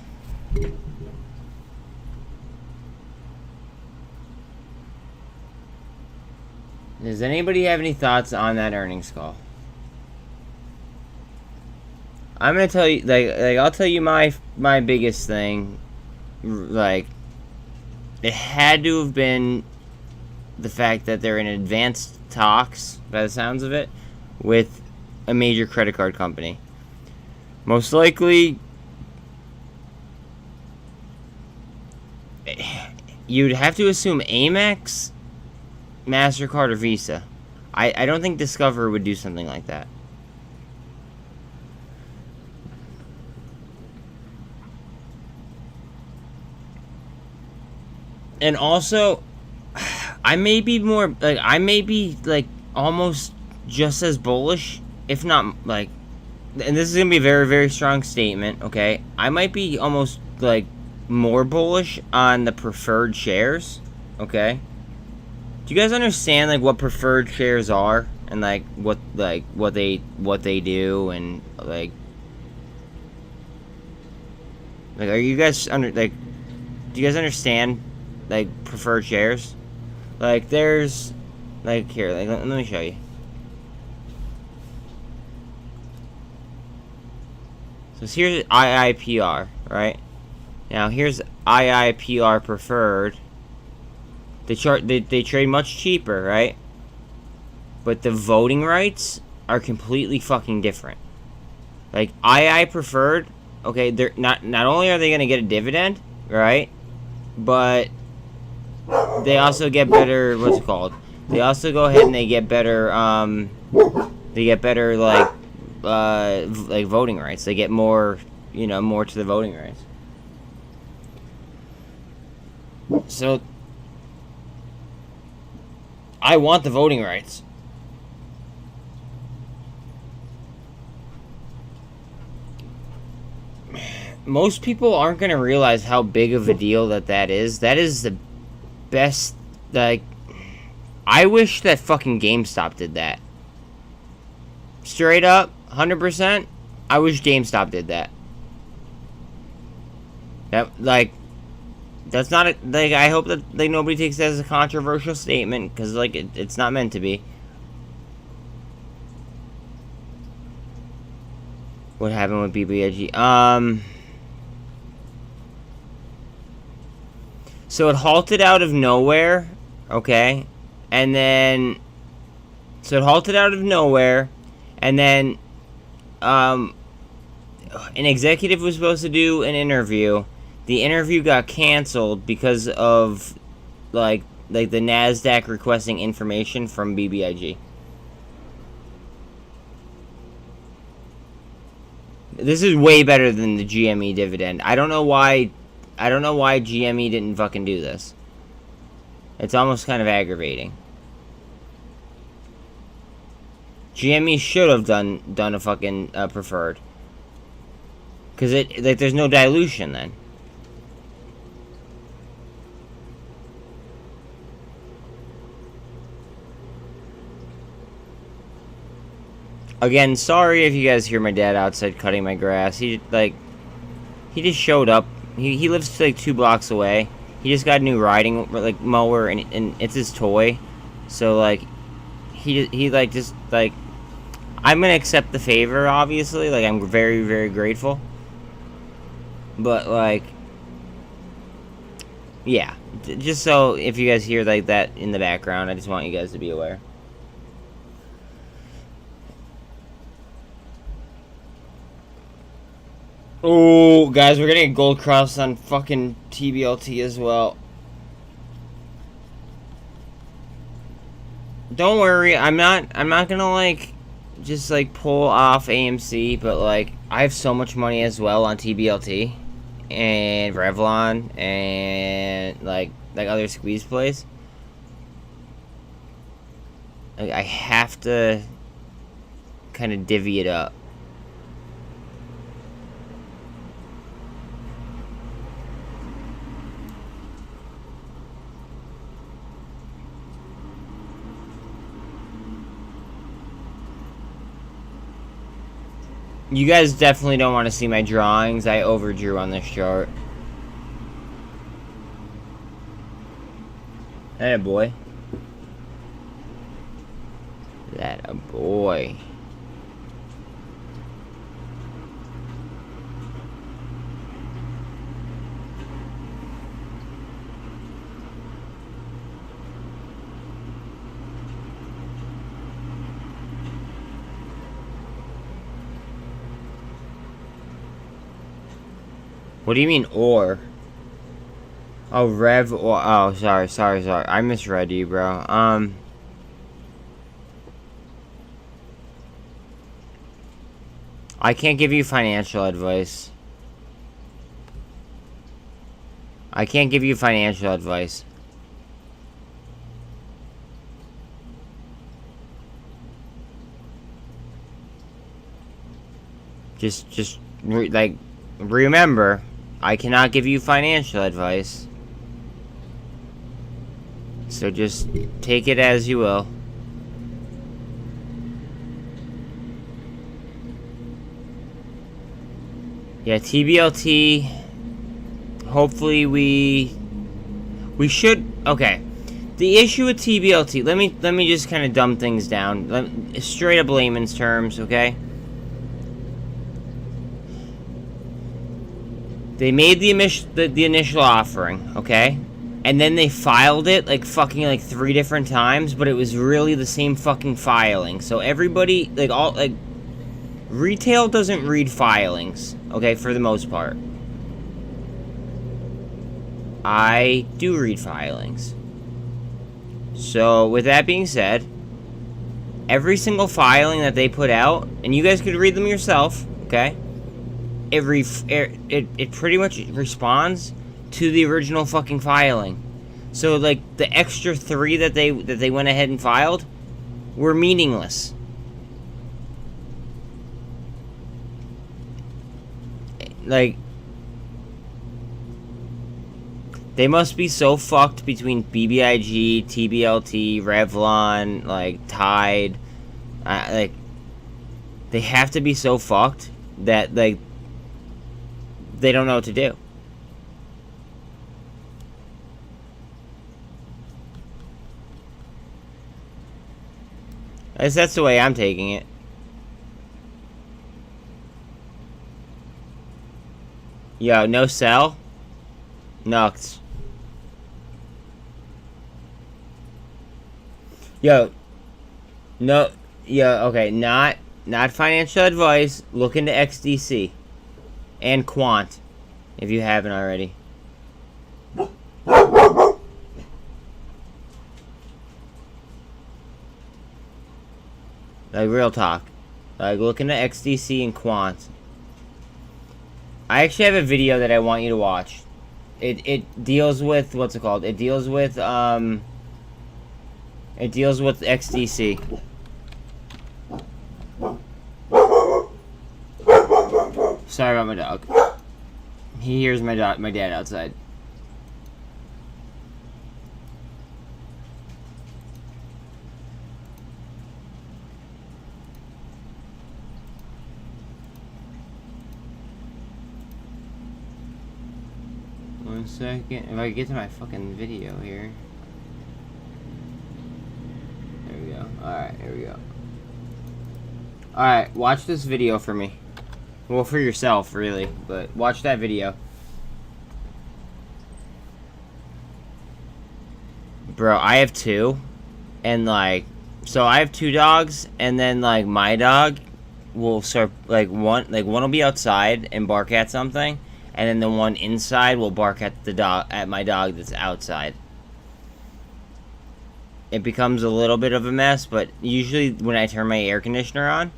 Does anybody have any thoughts on that earnings call? I'm gonna tell you, like I'll tell you my biggest thing. Like, it had to have been the fact that they're in advanced talks, by the sounds of it, with a major credit card company. Most likely, you'd have to assume Amex, MasterCard, or Visa. I don't think Discover would do something like that. And also, I may be almost just as bullish, if not, like, and this is going to be a very, very strong statement, okay? I might be almost, like, more bullish on the preferred shares, okay? Do you guys understand, like, what preferred shares are? And, like, what they do, and, like, are you guys, do you guys understand, like, preferred shares? Like, there's, like, here, like, let me show you. So here's IIPR, right? Now here's IIPR preferred. They trade much cheaper, right? But the voting rights are completely fucking different. Like, II preferred, okay, they're not only are they gonna get a dividend, right? But they also get better, what's it called? They also go ahead and they get better, like voting rights. They get more, more to the voting rights. So, I want the voting rights. Most people aren't going to realize how big of a deal that is. That is the best, like, I wish that fucking GameStop did that. Straight up, 100%, I wish GameStop did that. That's not a, like, I hope that, like, nobody takes that as a controversial statement, because, like, it's not meant to be. What happened with BBIG? So it halted out of nowhere, okay? And then, so it halted out of nowhere, and then, an executive was supposed to do an interview. The interview got canceled because of, like the NASDAQ requesting information from BBIG. This is way better than the GME dividend. I don't know why GME didn't fucking do this. It's almost kind of aggravating. GME should have done a fucking preferred. Cause there's no dilution then. Again, sorry if you guys hear my dad outside cutting my grass. He just showed up. He lives like 2 blocks away. He just got a new riding mower, and it's his toy. So he I'm gonna accept the favor, obviously. Like, I'm very, very grateful. But, like, yeah. Just so if you guys hear, like, that in the background, I just want you guys to be aware. Oh, guys, we're getting a gold cross on fucking TBLT as well. Don't worry, I'm not gonna, like, just, like, pull off AMC, but, like, I have so much money as well on TBLT and REVLON and, like other squeeze plays. Like, I have to kind of divvy it up. You guys definitely don't want to see my drawings. I overdrew on this chart. That a boy. That a boy. What do you mean, or? Oh, Rev, or, oh, sorry. I misread you, bro. I can't give you financial advice. Just, like, remember, I cannot give you financial advice. So just take it as you will. Yeah, TBLT. Hopefully we should. Okay, the issue with TBLT. Let me just kind of dumb things down. Straight up layman's terms, okay? They made the initial offering, okay? And then they filed it like 3 different times, but it was really the same fucking filing. So everybody, retail doesn't read filings, okay, for the most part. I do read filings. So with that being said, every single filing that they put out, and you guys could read them yourself, okay? It pretty much responds to the original fucking filing. So, like, the extra 3 that they went ahead and filed were meaningless. Like, they must be so fucked between BBIG, TBLT, REVLON, like, TYDE. Like, they have to be so fucked that, like, they don't know what to do. That's the way I'm taking it. Yo, no sell? Nuts. Yo. No. Yo, okay, not financial advice. Look into XDC. And Quant, if you haven't already. Like, real talk. Like, look into XDC and Quant. I actually have a video that I want you to watch. It deals with, what's it called? It deals with XDC. Sorry about my dog. He hears my dad outside. One second. If I get to my fucking video here. There we go. Alright, here we go. Alright, watch this video for me. Well, for yourself, really, but watch that video. Bro, I have 2, and like, so I have 2 dogs, and then like my dog will start, one will be outside and bark at something, and then the one inside will bark at my dog that's outside. It becomes a little bit of a mess, but usually when I turn my air conditioner on,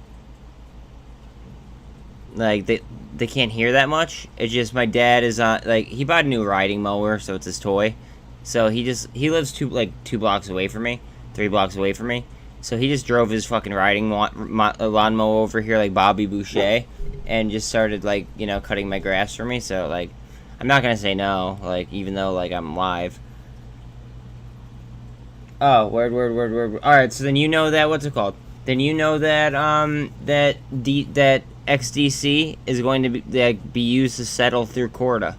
like, they can't hear that much. It's just my dad is on, like, he bought a new riding mower, so it's his toy. So he lives 2 blocks away from me, 3 blocks away from me. So he just drove his fucking riding lawnmower over here like Bobby Boucher, and just started, like, you know, cutting my grass for me. So, like, I'm not gonna say no, like, even though, like, I'm live. Oh, word. Alright, so then you know that, what's it called? Then you know that, that XDC is going to be used to settle through Corda.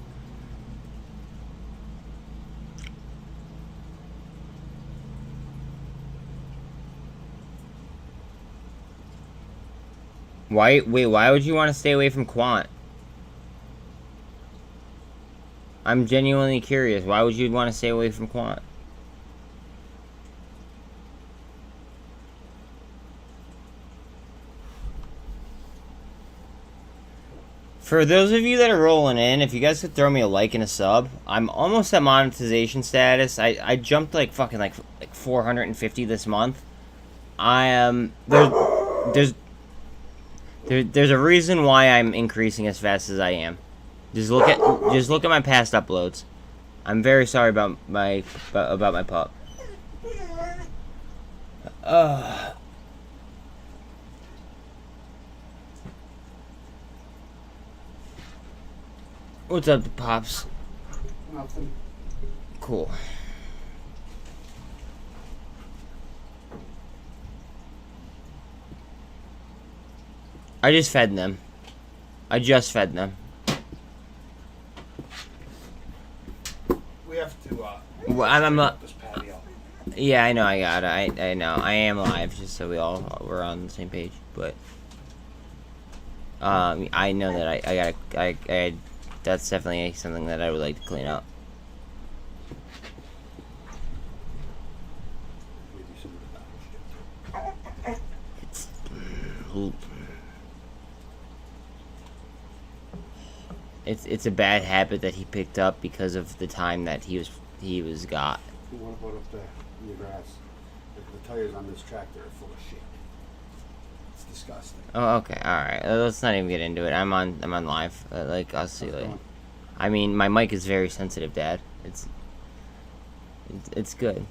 Why would you want to stay away from Quant? I'm genuinely curious. Why would you want to stay away from Quant? For those of you that are rolling in, if you guys could throw me a like and a sub, I'm almost at monetization status. I jumped like fucking like 450 this month. I am there's a reason why I'm increasing as fast as I am. Just look at my past uploads. I'm very sorry about my pup. What's up, Pops? Nothing. Cool. I just fed them. We have to, well, I'm not. this patio. Yeah, I know. I know. I am live, just so we're on the same page. But I know that I that's definitely something that I would like to clean up. It's a bad habit that he picked up because of the time that he was got. What about up there in the grass? The tires on this tractor are full of shit. It's disgusting. Oh, okay, all right. Let's not even get into it. I'm on live. Like, I'll see you later. I mean, my mic is very sensitive, Dad. It's good.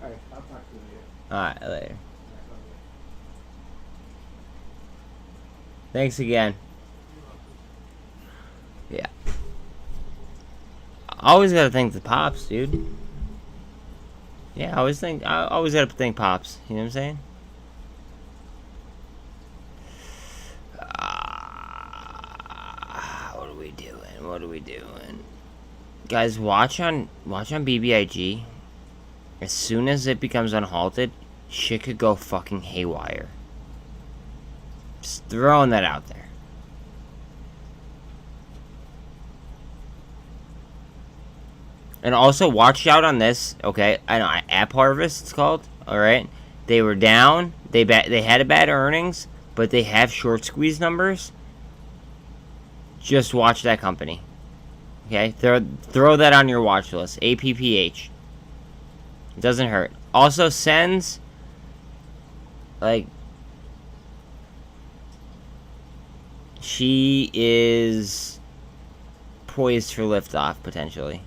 Alright, I'll talk to you later. All right, later. Thanks again. Yeah. I always gotta thank the Pops, dude. Yeah, I always gotta thank Pops. You know what I'm saying? What are we doing? Guys, watch on BBIG. As soon as it becomes unhalted, shit could go fucking haywire. Just throwing that out there. And also, watch out on this, okay? I know, App Harvest, it's called, alright? They were down, they had a bad earnings, but they have short squeeze numbers. Just watch that company. Okay? Throw that on your watch list. APPH. It doesn't hurt. Also, SENS, like, she is poised for liftoff, potentially.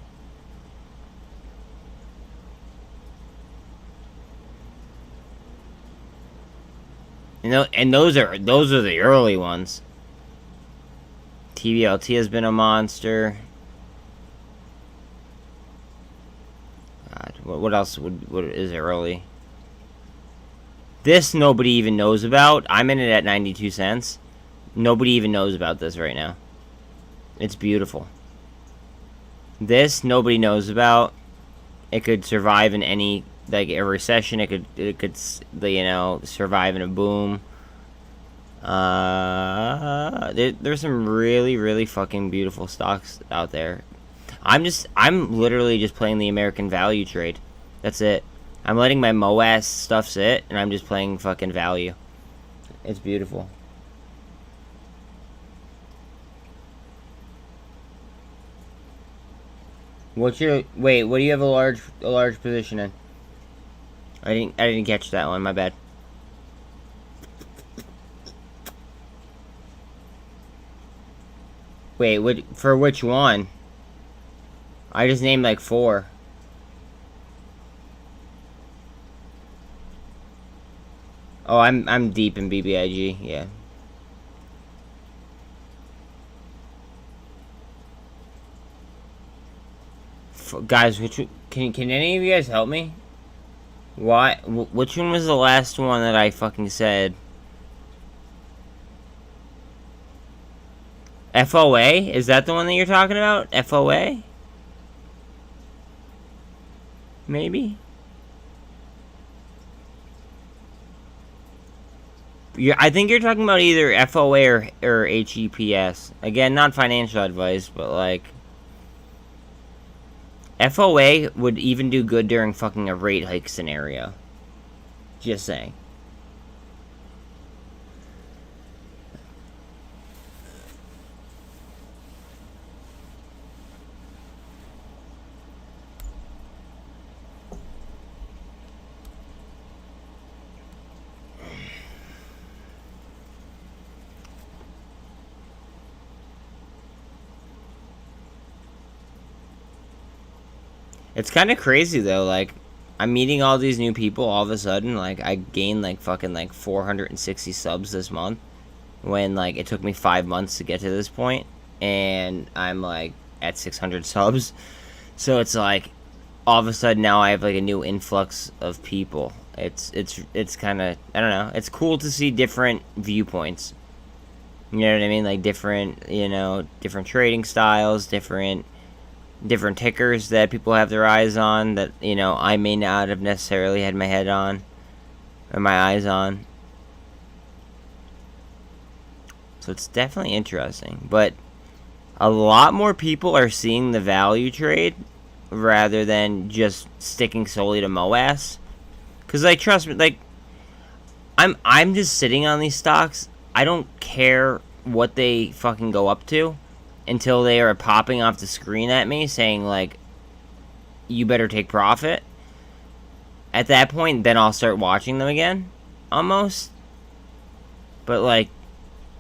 You know, and those are the early ones. Tblt has been a monster. God, what else what is early? This nobody even knows about. I'm in it at 92 cents. Nobody even knows about this right now. It's beautiful. This nobody knows about. It could survive in any like a recession. It could you know, survive in a boom. There's some really fucking beautiful stocks out there. I'm literally just playing the American value trade. That's it. I'm letting my moass stuff sit, and I'm just playing fucking value. It's beautiful. What do you have a large position in? I didn't catch that one, my bad. Wait, for which one? I just named like 4. Oh, I'm deep in BBIG, yeah. Guys, can any of you guys help me? Which one was the last one that I fucking said? FOA? Is that the one that you're talking about? FOA? Maybe? I think you're talking about either FOA or HEPS. Again, not financial advice, but like... FOA would even do good during fucking a rate hike scenario. Just saying. It's kind of crazy though, like, I'm meeting all these new people all of a sudden. Like, I gained like fucking like 460 subs this month, when like it took me 5 months to get to this point, and I'm like at 600 subs. So it's like, all of a sudden now I have like a new influx of people. It's kind of, I don't know, it's cool to see different viewpoints. You know what I mean? Like different, you know, different trading styles, different tickers that people have their eyes on that, you know, I may not have necessarily had my head on or my eyes on. So it's definitely interesting, but a lot more people are seeing the value trade rather than just sticking solely to moass. Cause like, trust me, like, I'm just sitting on these stocks. I don't care what they fucking go up to until they are popping off the screen at me saying, like, you better take profit. At that point, then I'll start watching them again, almost. But, like,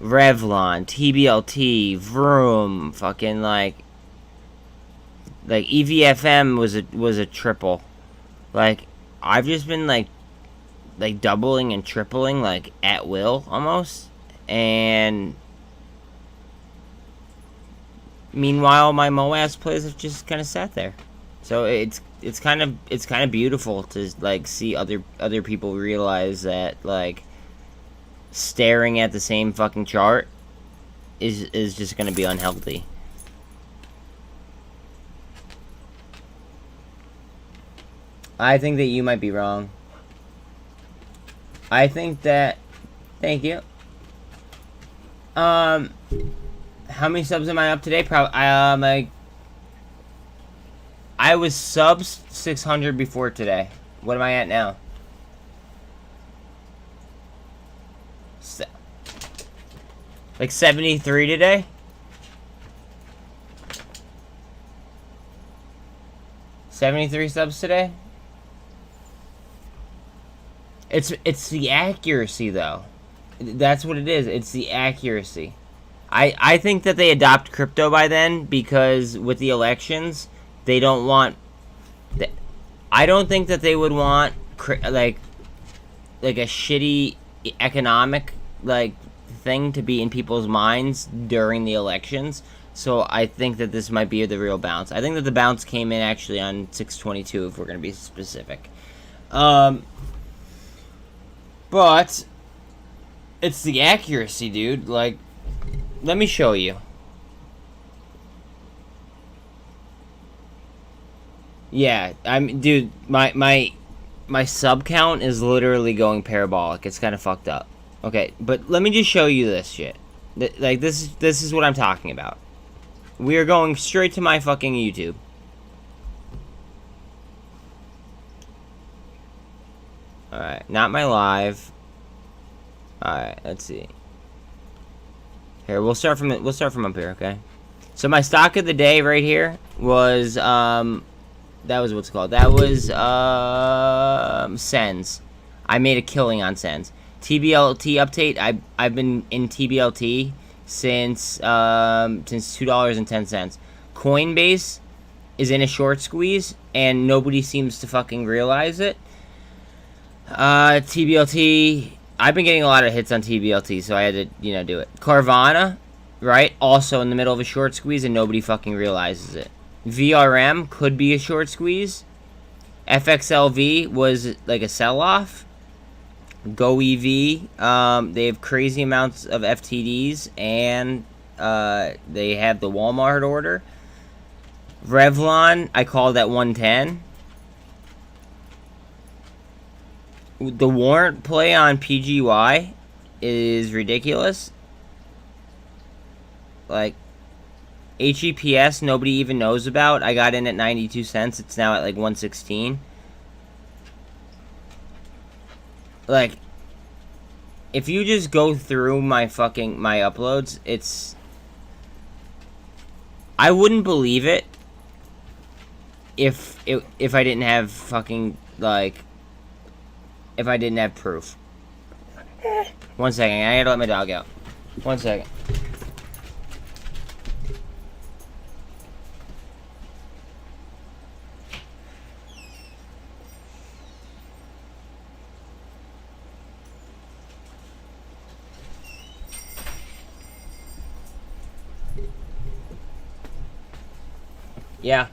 REVLON, Tblt, Vroom, fucking, like EVFM was a triple. Like, I've just been, like doubling and tripling, like, at will, almost. And meanwhile, my moass plays have just kind of sat there. So it's kind of beautiful to like see other people realize that like staring at the same fucking chart is just going to be unhealthy. I think that you might be wrong. I think that, thank you. How many subs am I up today? Probably, I was subs 600 before today. What am I at now? Like 73 today? $73 subs today? It's the accuracy though. That's what it is. It's the accuracy. I think that they adopt crypto by then because with the elections, they don't want... I don't think that they would want like a shitty economic like thing to be in people's minds during the elections. So I think that this might be the real bounce. I think that the bounce came in actually on 622 if we're going to be specific. But it's the accuracy, dude. Like, let me show you. Yeah, dude, my my sub count is literally going parabolic. It's kind of fucked up. Okay, but let me just show you this shit. Like, this is what I'm talking about. We are going straight to my fucking YouTube. Alright, not my live. Alright, let's see. Here, we'll start from up here, okay? So my stock of the day right here was that was what's called. That was SENS. I made a killing on SENS. TBLT update. I've been in TBLT since $2.10. Coinbase is in a short squeeze and nobody seems to fucking realize it. TBLT. I've been getting a lot of hits on TBLT, so I had to, do it. Carvana, right? Also in the middle of a short squeeze and nobody fucking realizes it. VRM could be a short squeeze. FXLV was like a sell-off. GoEV, they have crazy amounts of FTDs, and they have the Walmart order. REVLON, I called at 110. The warrant play on PGY is ridiculous. Like, HEPS, nobody even knows about. I got in at 92 cents. It's now at like 116. Like, if you just go through my uploads, I wouldn't believe it if I didn't have fucking, like, if I didn't have proof. 1 second, I gotta let my dog out. 1 second. Yeah,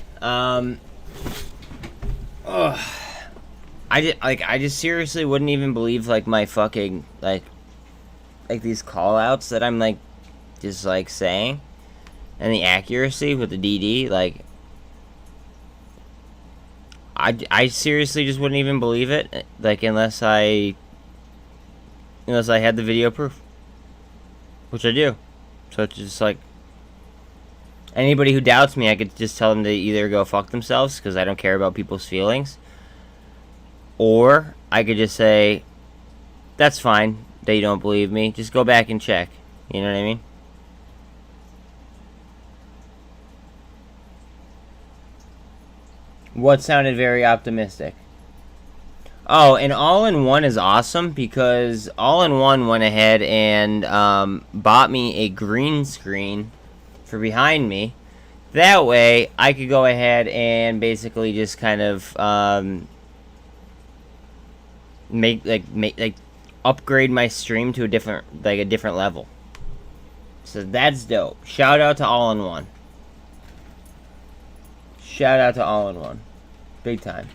I just seriously wouldn't even believe, like, my fucking, like these call-outs that I'm, like, just, like, saying, and the accuracy with the DD, like, I seriously just wouldn't even believe it, like, unless I had the video proof, which I do. So it's just, like, anybody who doubts me, I could just tell them to either go fuck themselves, because I don't care about people's feelings. Or I could just say, that's fine that you don't believe me. Just go back and check. You know what I mean? What sounded very optimistic? Oh, and All-in-One is awesome, because All-in-One went ahead and bought me a green screen for behind me. That way, I could go ahead and basically just kind of make upgrade my stream to a different level. So that's dope. Shout out to All-in-One. Shout out to All-in-One. Big time.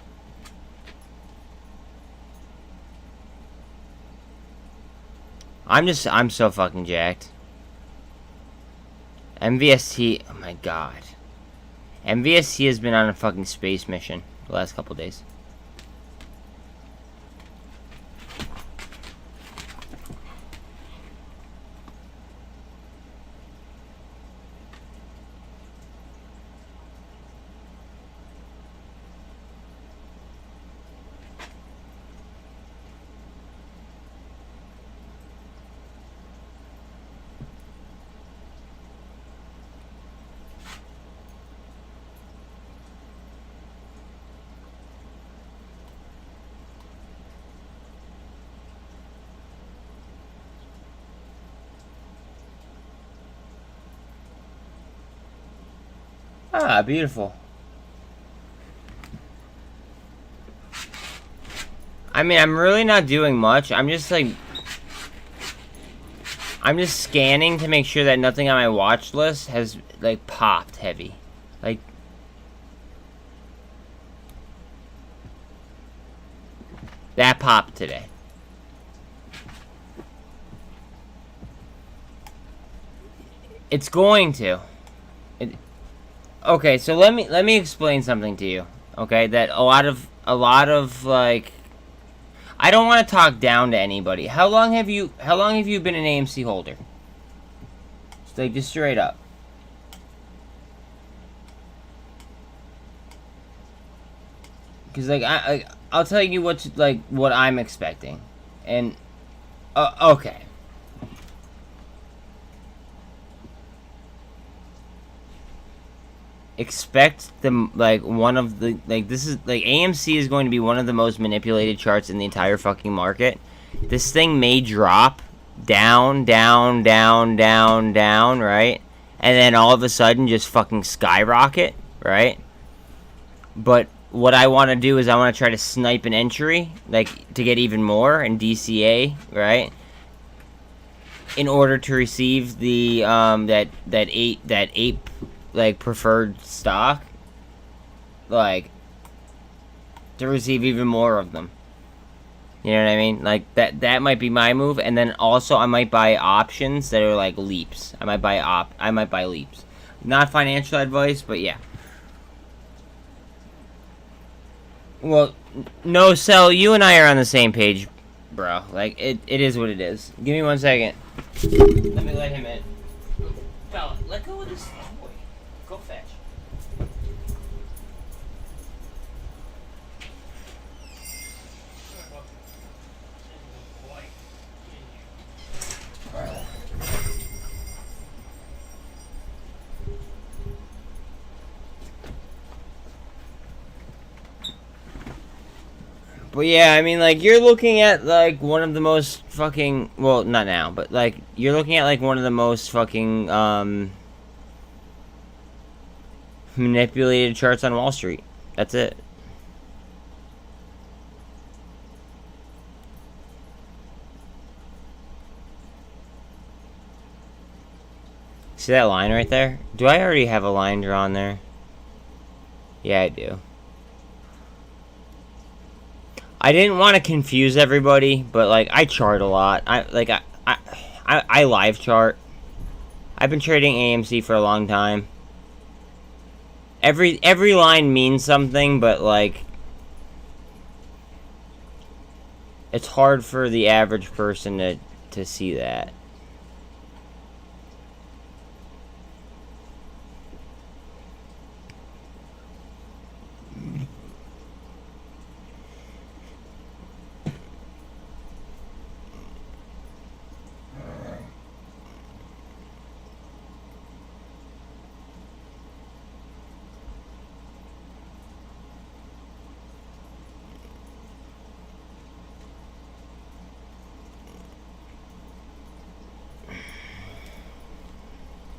I'm so fucking jacked. MVST, oh my god. MVST has been on a fucking space mission the last couple days. Ah, beautiful. I mean, I'm really not doing much. I'm just scanning to make sure that nothing on my watch list has, like, popped heavy. Like, that popped today. It's going to. Okay, so let me explain something to you. Okay, that a lot of like I don't want to talk down to anybody. How long have you been an AMC holder? It's like, just straight up. Because, like, I'll tell you what I'm expecting. And, okay. Expect them, like, one of the, like, this is, like, AMC is going to be one of the most manipulated charts in the entire fucking market. This thing may drop down, down, down, down, down, right? And then all of a sudden just fucking skyrocket, right? But what I want to do is I want to try to snipe an entry, like, to get even more in DCA, right? In order to receive the, that eight like, preferred stock, like, to receive even more of them. You know what I mean? Like, that might be my move. And then also I might buy options that are like leaps. I might buy leaps. Not financial advice, but yeah. Well, no, Cell, you and I are on the same page, bro. Like, it is what it is. Give me 1 second. Let me let him in. Fella, let go of this toy. Go fetch. But yeah, I mean, like, you're looking at, like, one of the most fucking, well, not now, but, like, you're looking at, like, one of the most fucking, manipulated charts on Wall Street. That's it. See that line right there? Do I already have a line drawn there? Yeah, I do. I didn't want to confuse everybody, but, like, I chart a lot. I live chart. I've been trading AMC for a long time. Every line means something, but, like, it's hard for the average person to see that.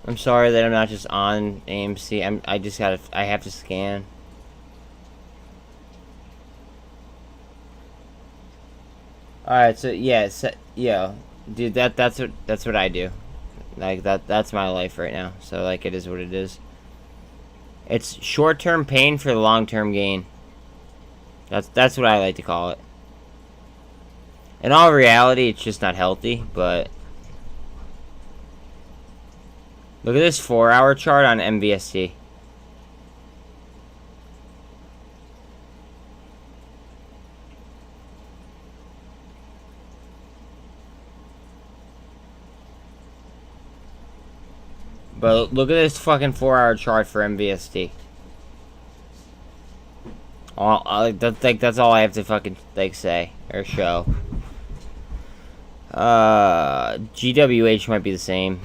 I'm sorry that I'm not just on AMC. I have to scan. Alright, so yeah, dude, that's what I do. Like, that's my life right now. So, like, it is what it is. It's short-term pain for the long-term gain. That's what I like to call it. In all reality, it's just not healthy, but look at this 4-hour chart on MVST. But look at this fucking 4-hour chart for MVST. That's all I have to fucking, like, say or show. GWH might be the same.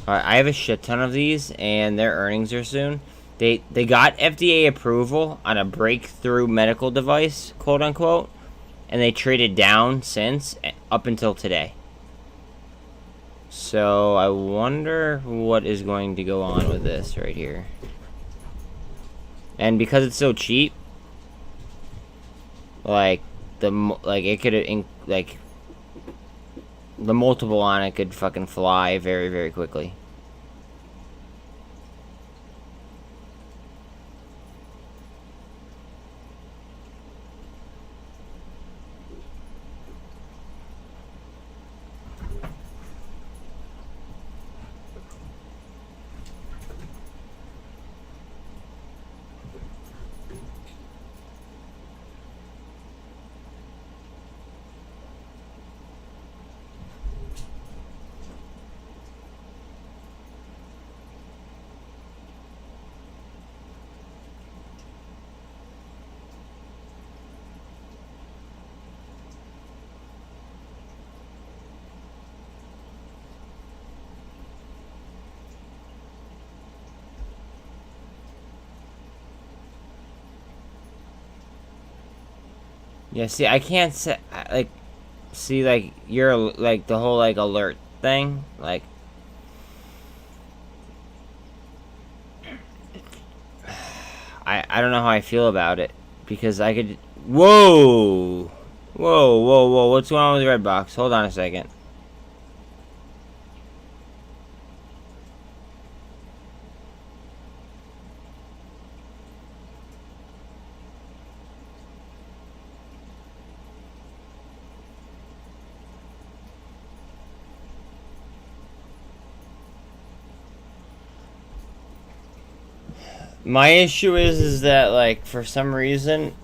Alright, I have a shit ton of these, and their earnings are soon. They got FDA approval on a breakthrough medical device, quote unquote, and they traded down since, up until today. So I wonder what is going to go on with this right here. And because it's so cheap, like it could, like, the multiple on it could fucking fly very, very quickly. Yeah, see, I can't say, like, see, like, you're, like, the whole, like, alert thing, like, I don't know how I feel about it, because I could, whoa, what's going on with Redbox? Hold on a second. My issue is that, like, for some reason,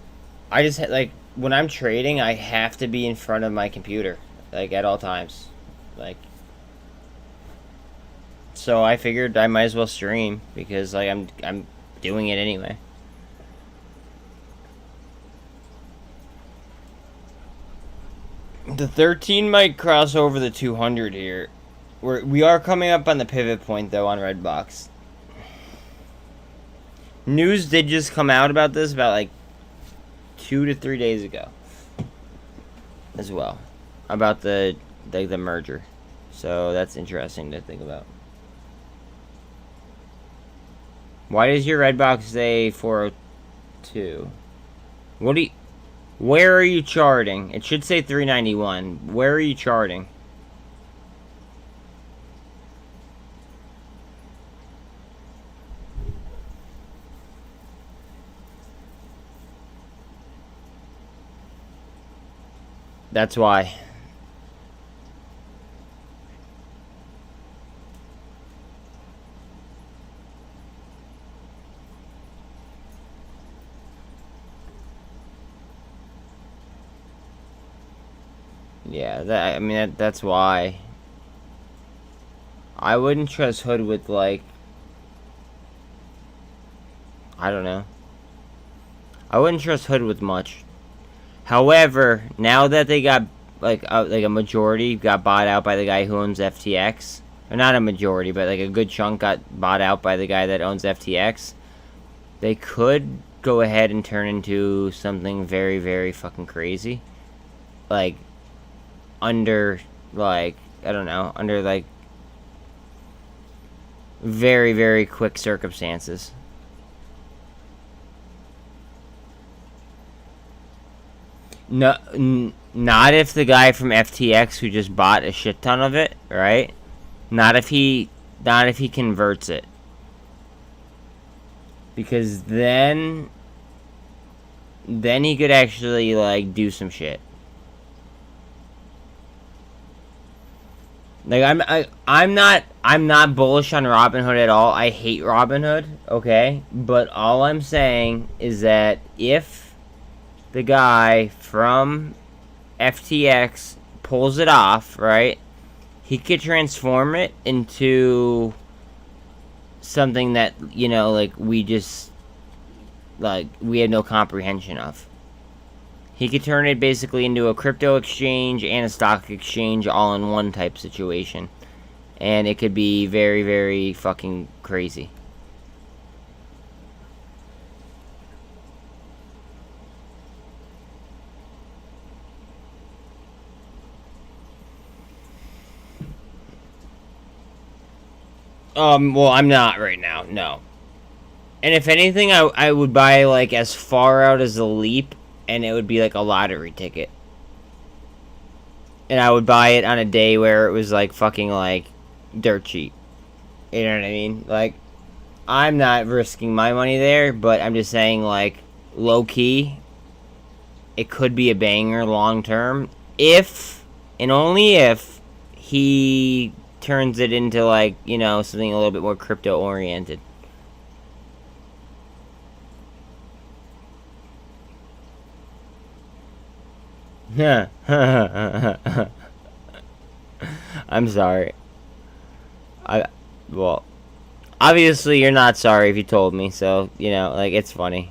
I just, like, when I'm trading, I have to be in front of my computer, like, at all times. Like, so I figured I might as well stream, because, like, I'm doing it anyway. The 13 might cross over the 200 here. We are coming up on the pivot point, though, on Redbox. News did just come out about this about like 2 to 3 days ago as well, about the merger, so that's interesting to think about. Why does your Redbox say 402? Where are you charting? It should say 391. Where are you charting? That's why. Yeah, that's why. I wouldn't trust Hood with, like, I don't know. I wouldn't trust Hood with much. However, now that they got, like a majority got bought out by the guy who owns FTX, or not a majority, but like a good chunk got bought out by the guy that owns FTX, they could go ahead and turn into something very, very fucking crazy. Like, under, like, I don't know, under, like, very, very quick circumstances. No, not if the guy from FTX who just bought a shit ton of it, right? Not if he converts it. Because then he could actually, like, do some shit. Like, I'm not bullish on Robinhood at all. I hate Robinhood, okay? But all I'm saying is that if the guy from FTX pulls it off, right, he could transform it into something that, you know, like, we just, like, we have no comprehension of. He could turn it basically into a crypto exchange and a stock exchange all in one type situation. And it could be very, very fucking crazy. Well, I'm not right now, no. And if anything, I would buy, like, as far out as the leap, and it would be like a lottery ticket. And I would buy it on a day where it was, like, fucking, like, dirt cheap. You know what I mean? Like, I'm not risking my money there, but I'm just saying, like, low-key, it could be a banger long-term. If, and only if, he turns it into, like, you know, something a little bit more crypto-oriented. I'm sorry. Well, obviously you're not sorry if you told me, so, you know, like, it's funny.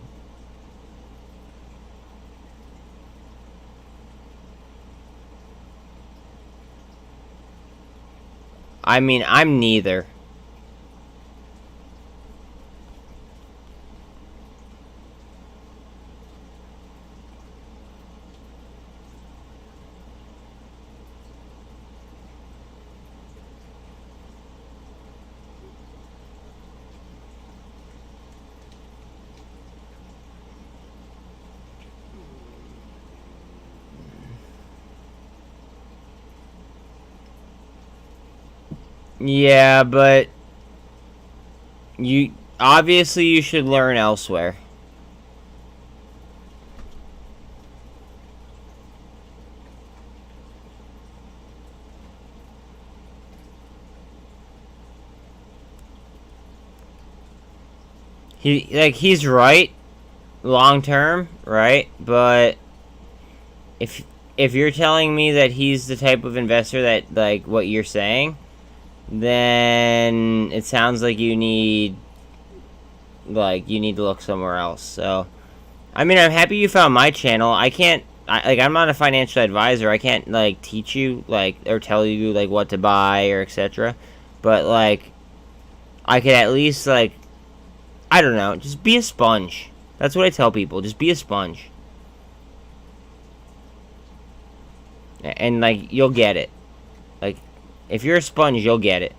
I mean, I'm neither. Yeah, but you obviously you should learn elsewhere. He's right long term, right? But if you're telling me that he's the type of investor that, like, what you're saying, then it sounds like you need to look somewhere else. So, I mean, I'm happy you found my channel. I'm not a financial advisor. I can't, like, teach you, like, or tell you, like, what to buy or etc. But, like, I could at least, like, I don't know, just be a sponge. That's what I tell people. Just be a sponge. And, like, you'll get it. Like, if you're a sponge, you'll get it.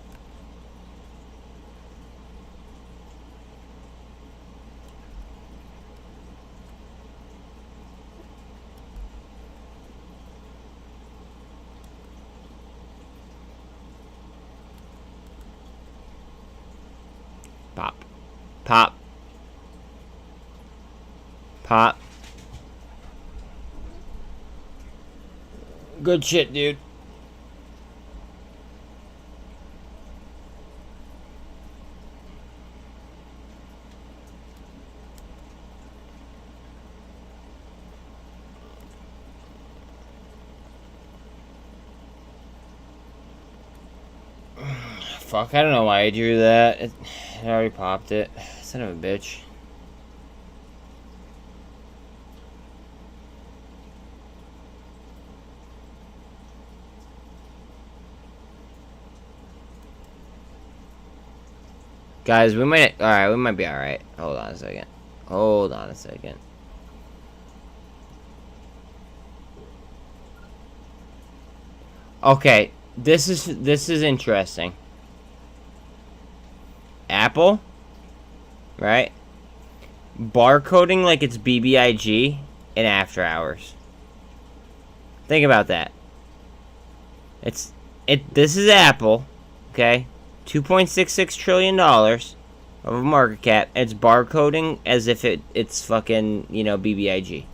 Pop. Pop. Pop. Good shit, dude. Fuck, I don't know why I drew that. It already popped it. Son of a bitch. Guys, we might be alright. Hold on a second. Hold on a second. Okay, this is interesting. Apple, right? Barcoding like it's BBIG in after hours. Think about that. This is Apple, okay? $2.66 trillion of a market cap. It's barcoding as if it's fucking, BBIG.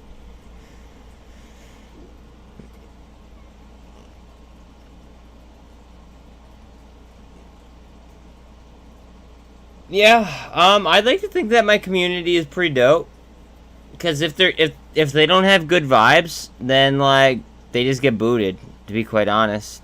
Yeah, I'd like to think that my community is pretty dope. Because if they don't have good vibes, then, like, they just get booted, to be quite honest.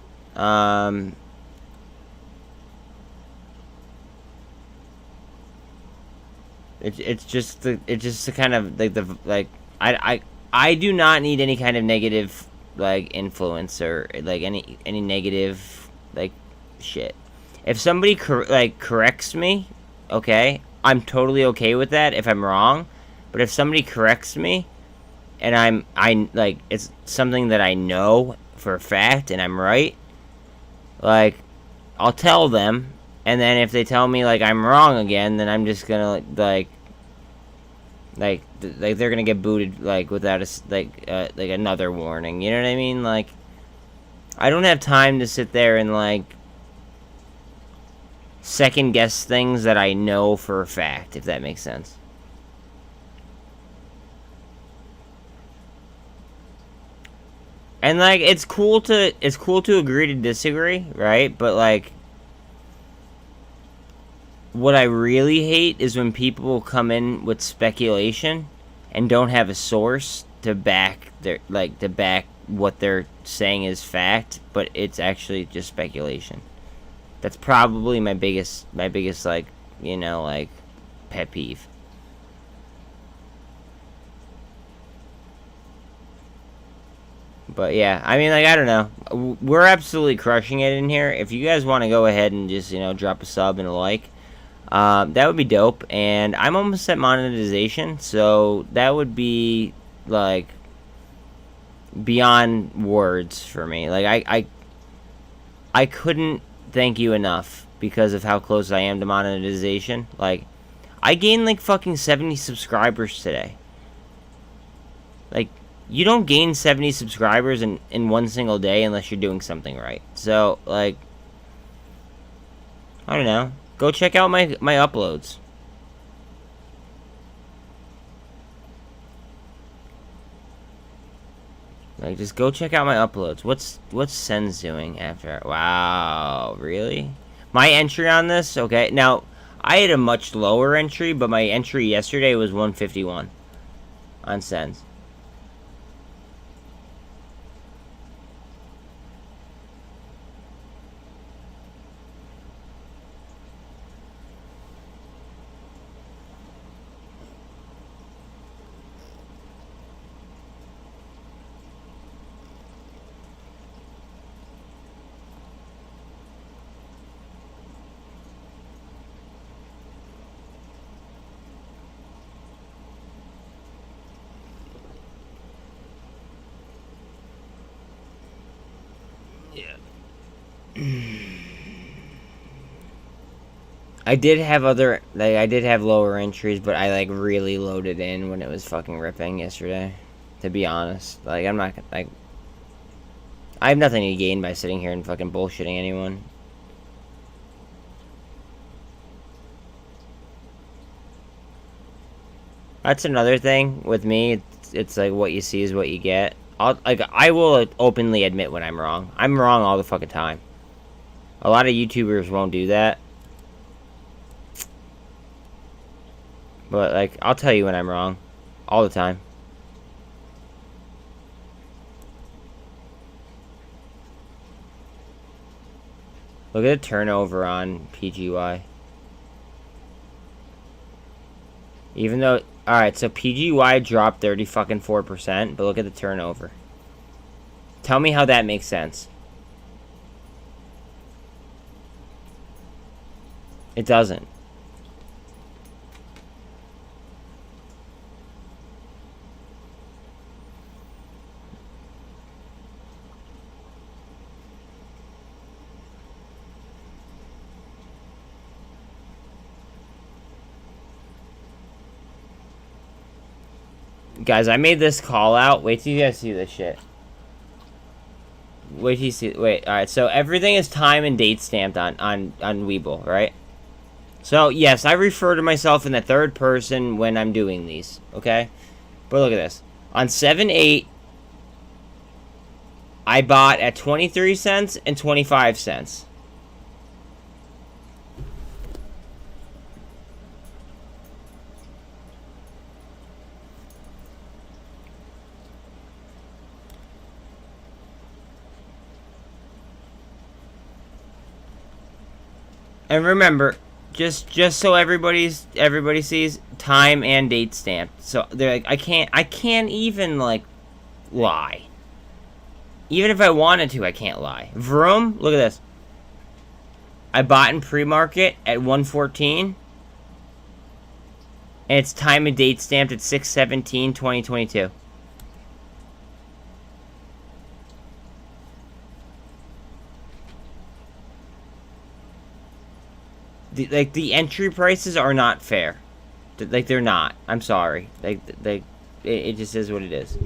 It's just the kind of like I do not need any kind of negative, like, influence or, like, any negative, like, shit. If somebody corrects me, okay, I'm totally okay with that if I'm wrong. But if somebody corrects me and it's something that I know for a fact and I'm right, like, I'll tell them. And then if they tell me, like, I'm wrong again, then I'm just gonna, like they're gonna get booted, like, without another warning. You know what I mean? Like, I don't have time to sit there and, like, second guess things that I know for a fact, if that makes sense. And, like, it's cool to agree to disagree, right? But, like, what I really hate is when people come in with speculation and don't have a source to back what they're saying is fact, but it's actually just speculation. That's probably my biggest, like, pet peeve. But yeah, I mean, like, I don't know. We're absolutely crushing it in here. If you guys want to go ahead and just, drop a sub and a like, that would be dope. And I'm almost at monetization, so that would be, like, beyond words for me. Like, I couldn't thank you enough because of how close I am to monetization. Like, I gained, like, fucking 70 subscribers today. Like, you don't gain 70 subscribers in one single day unless you're doing something right. So, like, I don't know. Go check out my uploads. Like, just go check out my uploads. What's SENS doing after? Wow, really? My entry on this, okay. Now, I had a much lower entry, but my entry yesterday was 151 on SENS. I did have I did have lower entries, but I, like, really loaded in when it was fucking ripping yesterday. To be honest. Like, I'm not, like... I have nothing to gain by sitting here and fucking bullshitting anyone. That's another thing with me. It's like, what you see is what you get. I will openly admit when I'm wrong. I'm wrong all the fucking time. A lot of YouTubers won't do that. But, like, I'll tell you when I'm wrong. All the time. Look at the turnover on PGY. Even though... Alright, so PGY dropped 34%, but look at the turnover. Tell me how that makes sense. It doesn't. Guys, I made this call out. Wait till you guys see this shit. Wait till you see... Wait, alright. So, everything is time and date stamped on webull, right? So, yes, I refer to myself in the third person when I'm doing these, okay? But look at this. On 7/8, I bought at 23 cents and 25 cents. And remember, just so everybody sees, time and date stamped. So they're like, I can't even, like, lie. Even if I wanted to, I can't lie. Vroom, look at this. I bought in pre-market at 114. And it's time and date stamped at 6/17/2022. The entry prices are not fair. Like, they're not. I'm sorry. It just is what it is.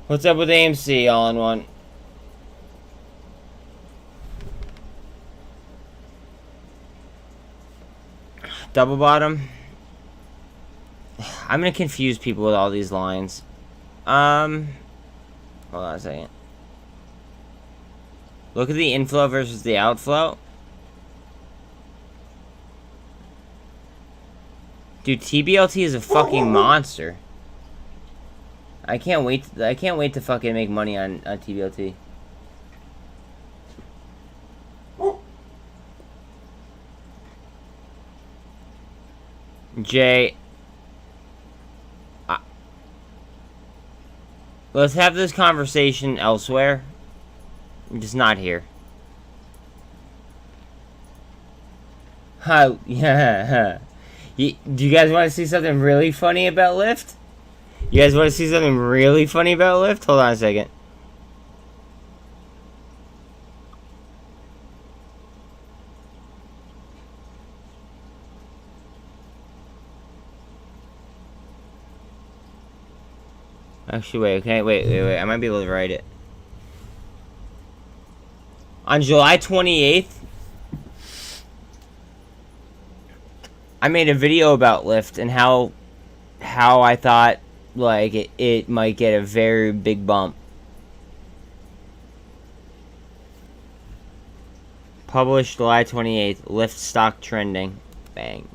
What's up with AMC, all in one? Double bottom. I'm gonna confuse people with all these lines. Hold on a second. Look at the inflow versus the outflow. Dude, Tblt is a fucking monster. I can't wait to fucking make money on Tblt. Jay, let's have this conversation elsewhere. Just not here. Yeah. Do you guys want to see something really funny about Lyft? You guys want to see something really funny about Lyft? Hold on a second. Actually, wait, okay, wait. I might be able to write it. On July 28th, I made a video about Lyft and how I thought like it might get a very big bump. Published July 28th. Lyft stock trending. Bang.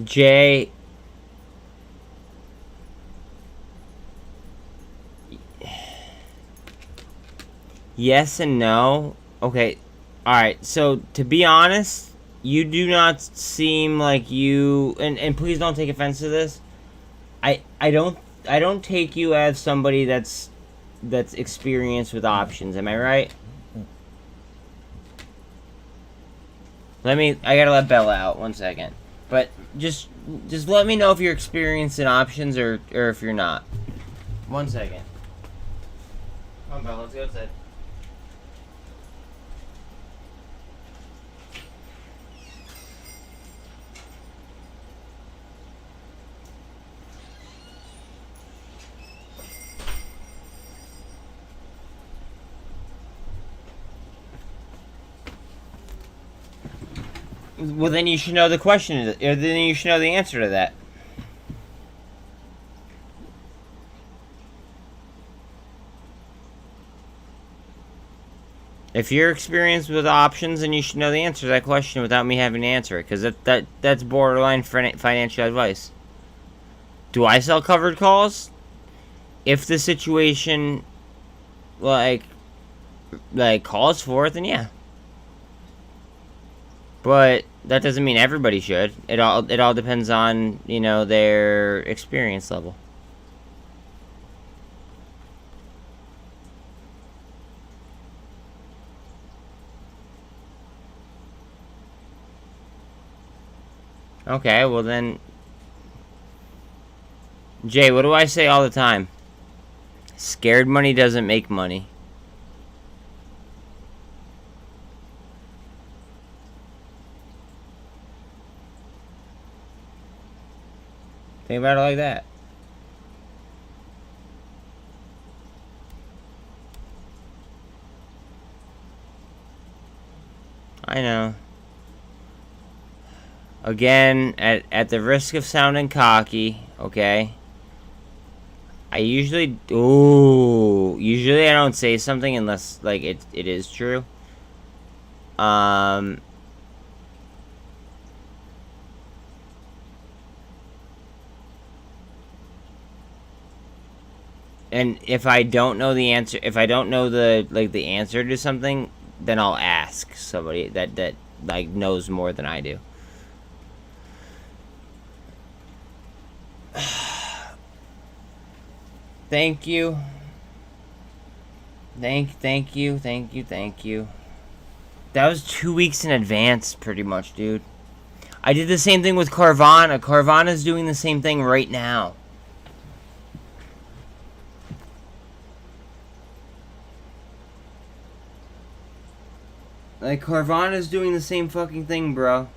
Jay. Yes and no. Okay. Alright, so to be honest, you do not seem like you, and please don't take offense to this. I don't take you as somebody that's experienced with options. Am I right? I gotta let Bella out 1 second. But just let me know if you're experienced in options or if you're not. 1 second. Come on, Bella, let's go outside. Well, then you should know the question, or then you should know the answer to that. If you're experienced with options, then you should know the answer to that question without me having to answer it, because that's borderline financial advice. Do I sell covered calls? If the situation, like calls for it, then yeah. But that doesn't mean everybody should. It all depends on, their experience level. Okay, well then, Jay, what do I say all the time? Scared money doesn't make money. Think about it like that. I know. Again, at the risk of sounding cocky, okay? Usually I don't say something unless it is true. And if I don't know the answer, if I don't know the answer to something, then I'll ask somebody that knows more than I do. Thank you. Thank you. That was 2 weeks in advance, pretty much, dude. I did the same thing with Carvana. Carvana's doing the same thing right now. Carvana's doing the same fucking thing, bro.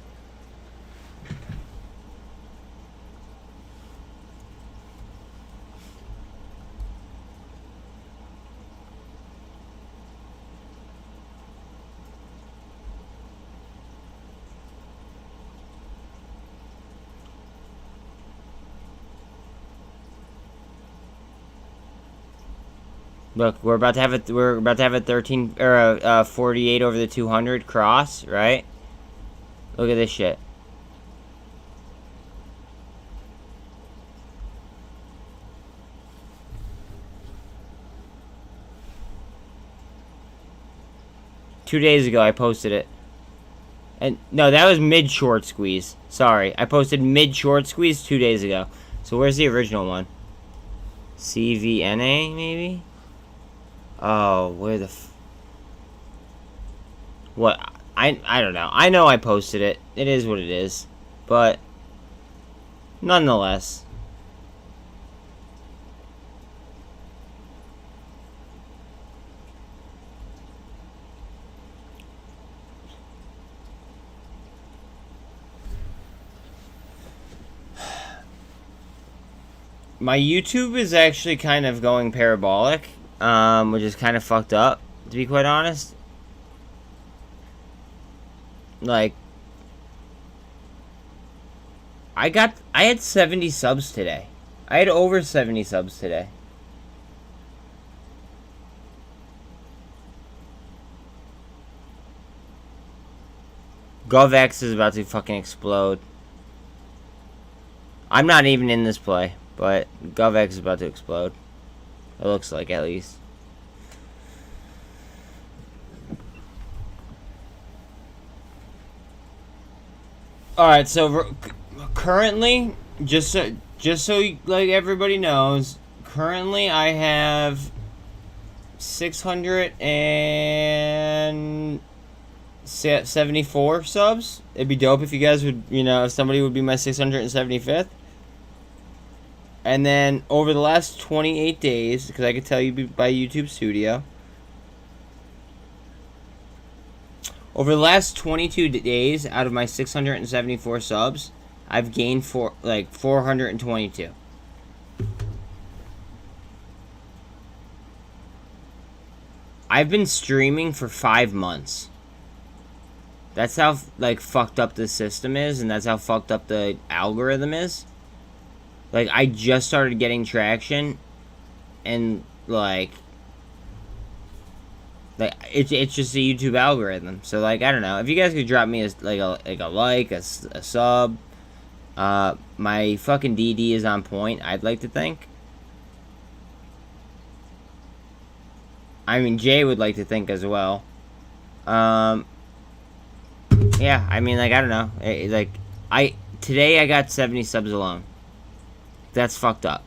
Look, we're about to have a 13 or a 48 over the 200 cross, right? Look at this shit. Two days ago I posted it. And no, that was mid short squeeze. Sorry. I posted mid short squeeze 2 days ago. So where's the original one? CVNA maybe? Oh, where the what? I don't know. I know I posted it. It is what it is. But nonetheless. My YouTube is actually kind of going parabolic, which is kind of fucked up, to be quite honest. Like, I had 70 subs today. I had over 70 subs today. GovX is about to fucking explode. I'm not even in this play, but GovX is about to explode. It looks like, at least. Alright, so currently, just so like everybody knows, currently I have 674 subs. It'd be dope if you guys would, if somebody would be my 675th. And then over the last 28 days, because I could tell you by YouTube Studio, over the last 22 days, out of my 674 subs, I've gained 422. I've been streaming for 5 months. That's how fucked up the system is, and that's how fucked up the algorithm is. Like, I just started getting traction, and it's just a YouTube algorithm. So I don't know. If you guys could drop me a sub. My fucking DD is on point, I'd like to think. I mean, Jay would like to think as well. Yeah, I mean, I don't know. Today I got 70 subs alone. That's fucked up.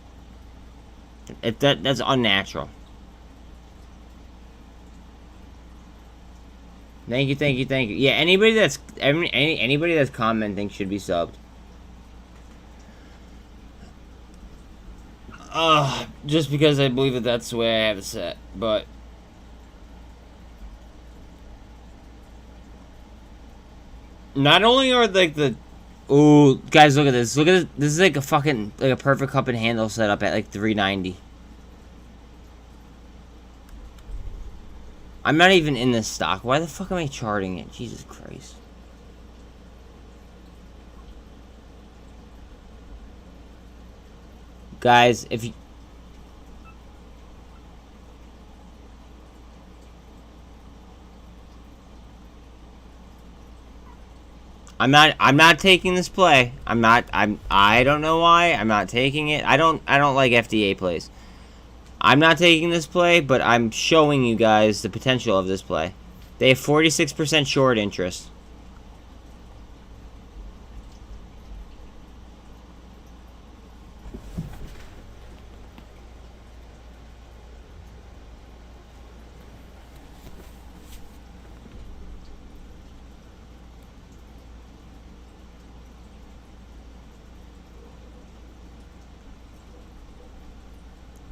That's unnatural. Thank you. Yeah, anybody that's commenting should be subbed. Just because I believe that's the way I have it set, but not only are ooh, guys, look at this. Look at this. This is like a fucking a perfect cup and handle setup at 390. I'm not even in this stock. Why the fuck am I charting it? Jesus Christ. Guys, if you... I'm not taking this play. I don't know why. I'm not taking it. I don't like FDA plays. I'm not taking this play, but I'm showing you guys the potential of this play. They have 46% short interest.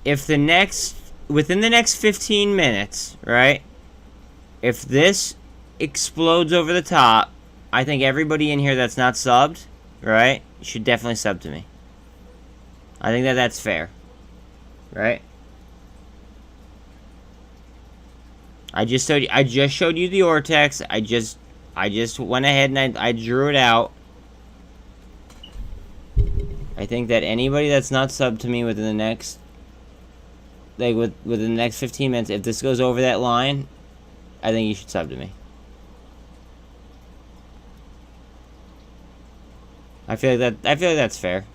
If within the next 15 minutes, right? If this explodes over the top, I think everybody in here that's not subbed, right, should definitely sub to me. I think that's fair, right? I just showed you the Ortex. I just went ahead and I drew it out. I think that anybody that's not subbed to me within the next within the next 15 minutes, if this goes over that line, I think you should sub to me. I feel like that's fair.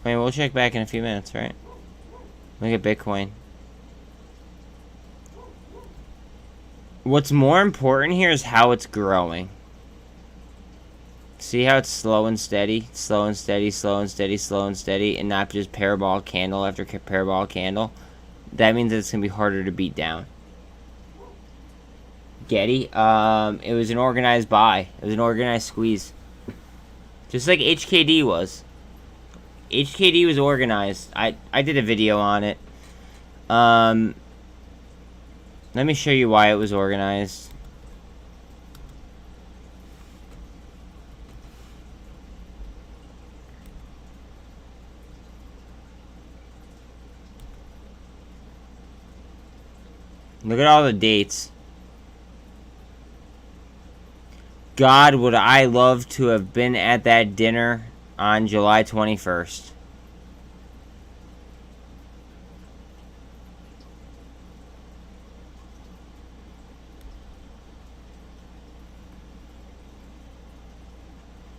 I mean, we'll check back in a few minutes, right? Look at Bitcoin. What's more important here is how it's growing. See how it's slow and steady, slow and steady, slow and steady, slow and steady, and not just parabolic candle after parabolic candle? That means that it's gonna be harder to beat down. Getty, it was an organized buy. It was an organized squeeze. Just like HKD was. HKD was organized. I did a video on it. Let me show you why it was organized. Look at all the dates. God, would I love to have been at that dinner on July 21st.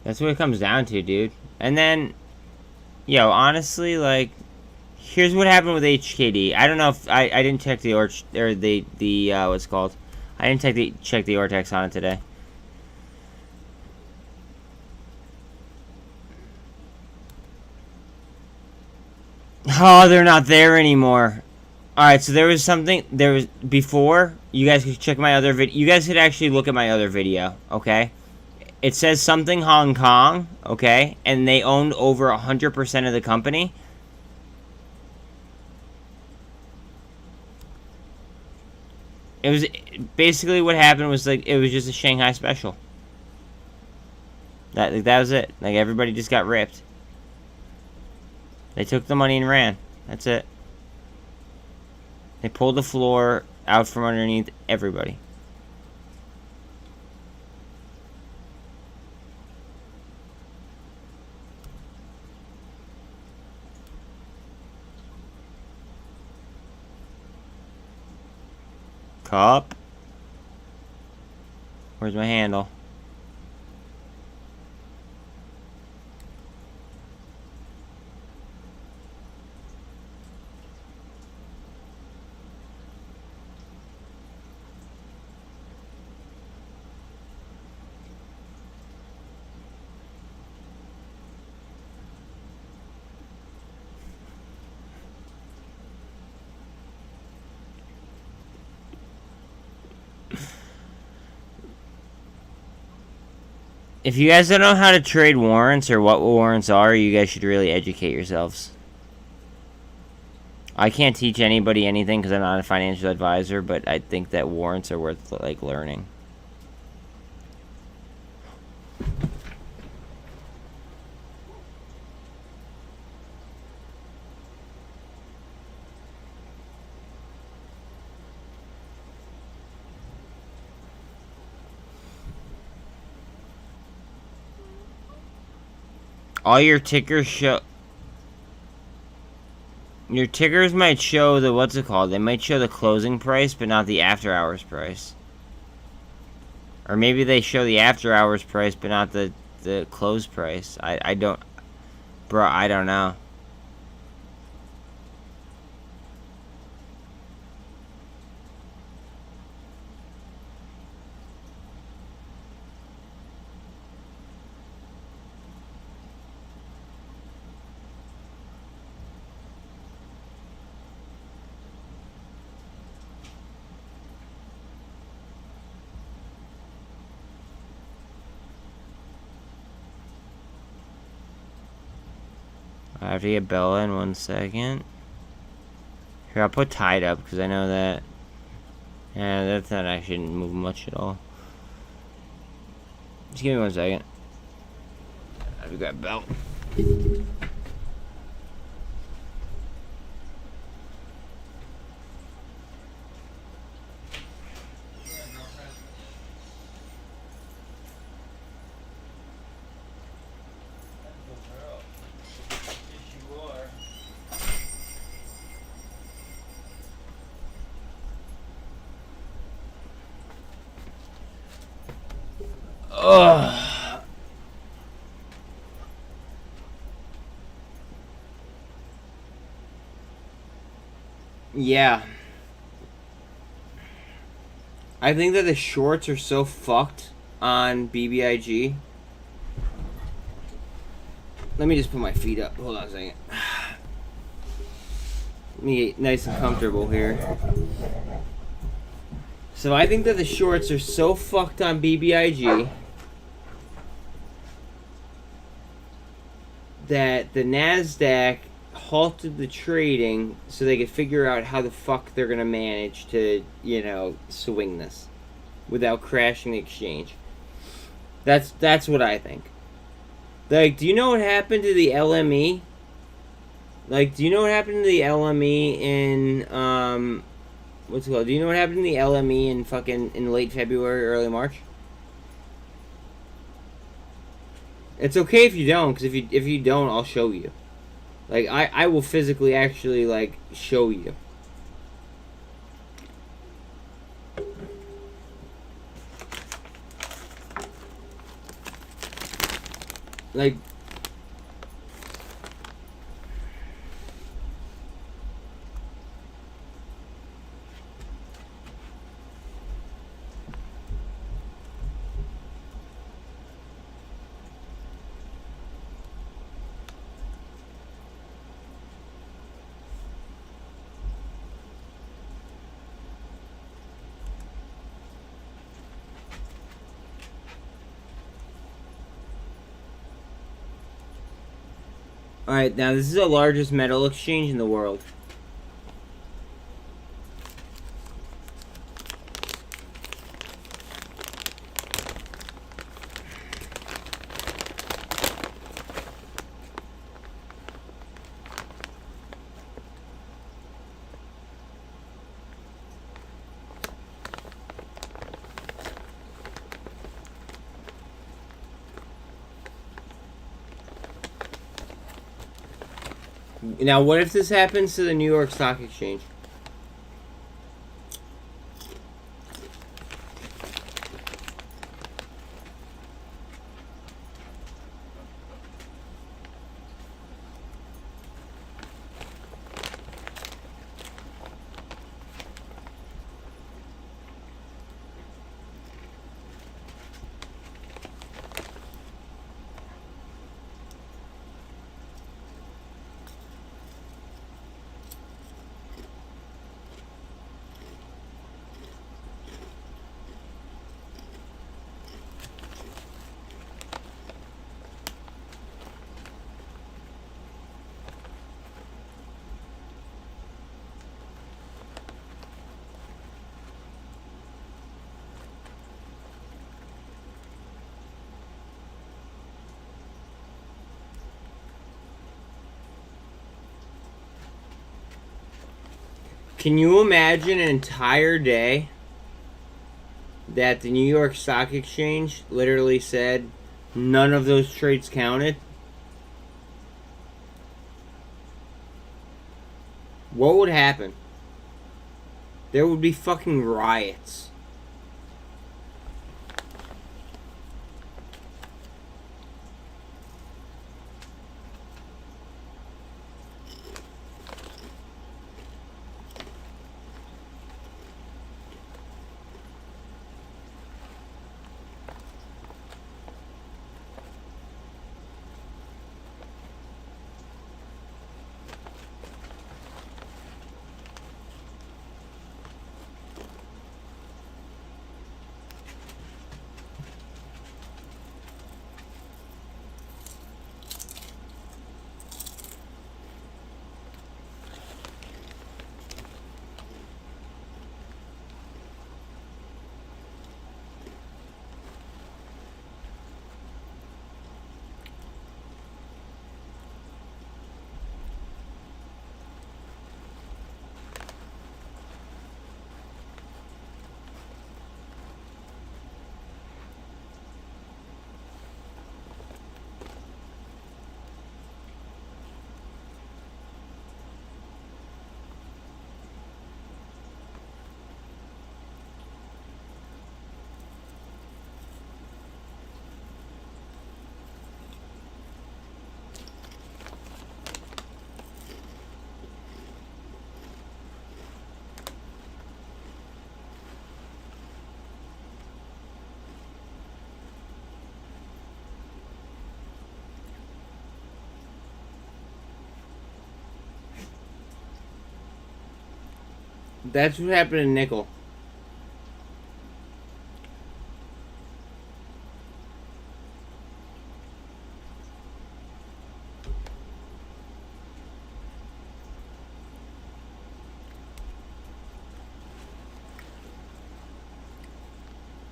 That's what it comes down to, dude. And then, yo, honestly, like, here's what happened with HKD. I don't know if I didn't check the what's it called? I didn't check the Ortex on it today. Oh, they're not there anymore. Alright, so there was before, you guys could check my other video, you guys could actually look at my other video, okay? It says something Hong Kong, okay? And they owned over 100% of the company. It was, basically what happened was, like, it was just a Shanghai special. That was it. Like, everybody just got ripped. They took the money and ran. That's it. They pulled the floor out from underneath everybody. Cup. Where's my handle? If you guys don't know how to trade warrants or what warrants are, you guys should really educate yourselves. I can't teach anybody anything because I'm not a financial advisor, but I think that warrants are worth, like, learning. All your tickers show... Your tickers might show the... What's it called? They might show the closing price, but not the after-hours price. Or maybe they show the after-hours price, but not the close price. I don't... Bro, I don't know. I have to get Bella in 1 second. Here, I'll put TYDE up because I know that. Yeah, that's not actually moving much at all. Just give me 1 second. I have to grab Bella. Ugh. Yeah. I think that the shorts are so fucked on BBIG. Let me just put my feet up. Hold on a second. Let me get nice and comfortable here. So I think that the shorts are so fucked on BBIG that the NASDAQ halted the trading so they could figure out how the fuck they're gonna manage to, you know, swing this without crashing the exchange. That's what I think. Like, do you know what happened to the LME? Like, do you know what happened to the LME in what's it called? Do you know what happened to the LME in late February, early March? It's okay if you don't, because if you don't, I'll show you. Like, I will physically actually, like, show you. Like, alright, now this is the largest metal exchange in the world. Now, what if this happens to the New York Stock Exchange? Can you imagine an entire day that the New York Stock Exchange literally said none of those trades counted? What would happen? There would be fucking riots. That's what happened to nickel.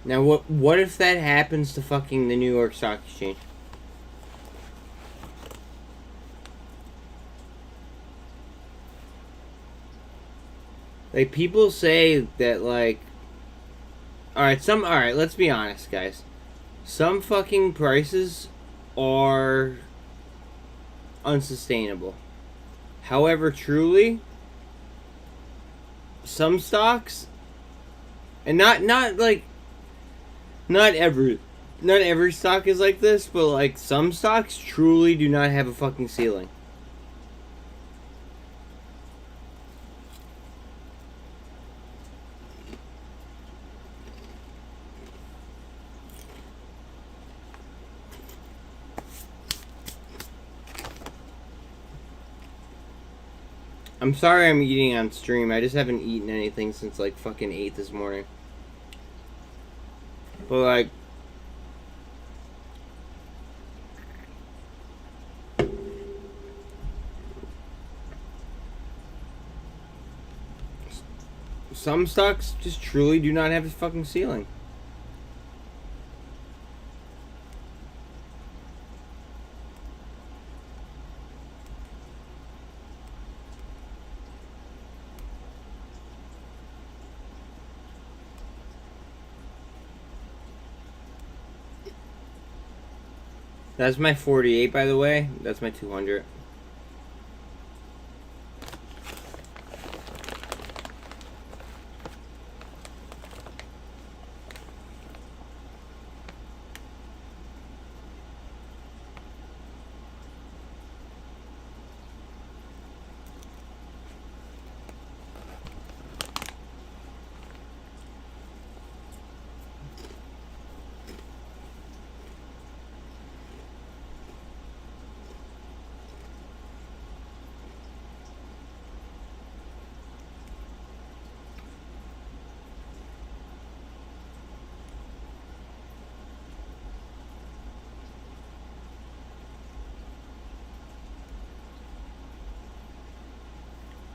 Now, what if that happens to fucking the New York Stock Exchange? Like, people say that, like... Alright, let's be honest, guys. Some fucking prices are unsustainable. However, truly, some stocks... And not every stock is like this, but, like, some stocks truly do not have a fucking ceiling. I'm sorry I'm eating on stream. I just haven't eaten anything since, like, fucking 8 this morning. But, like... some stocks just truly do not have a fucking ceiling. That's my 48, by the way. That's my 200.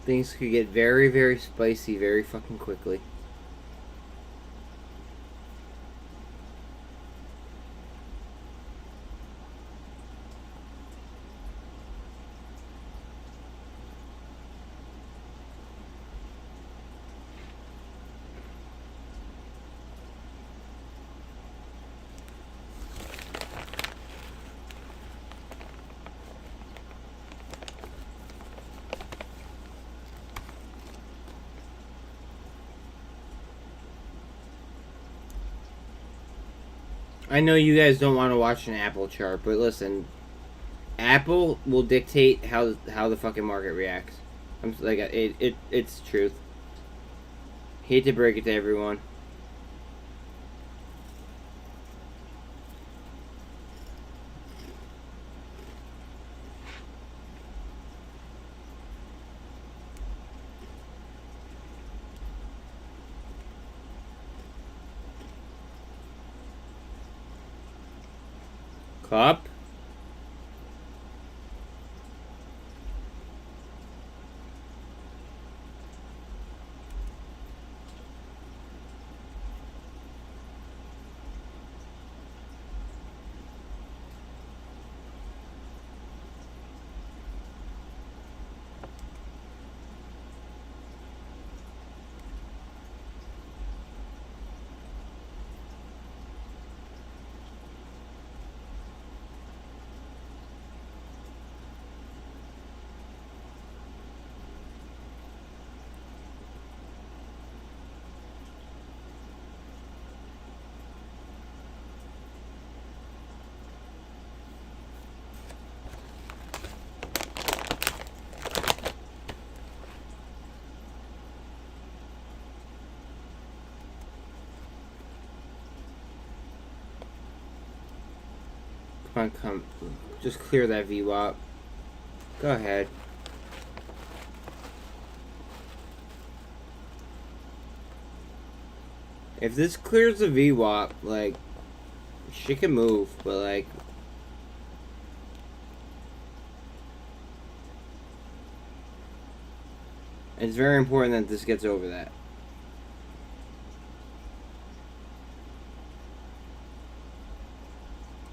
Things could get very, very spicy very fucking quickly. I know you guys don't want to watch an Apple chart, but listen, Apple will dictate how the fucking market reacts. I'm like it's the truth. Hate to break it to everyone. Cup. Come, just clear that VWAP. Go ahead. If this clears the VWAP, like, shit can move, but like, it's very important that this gets over that.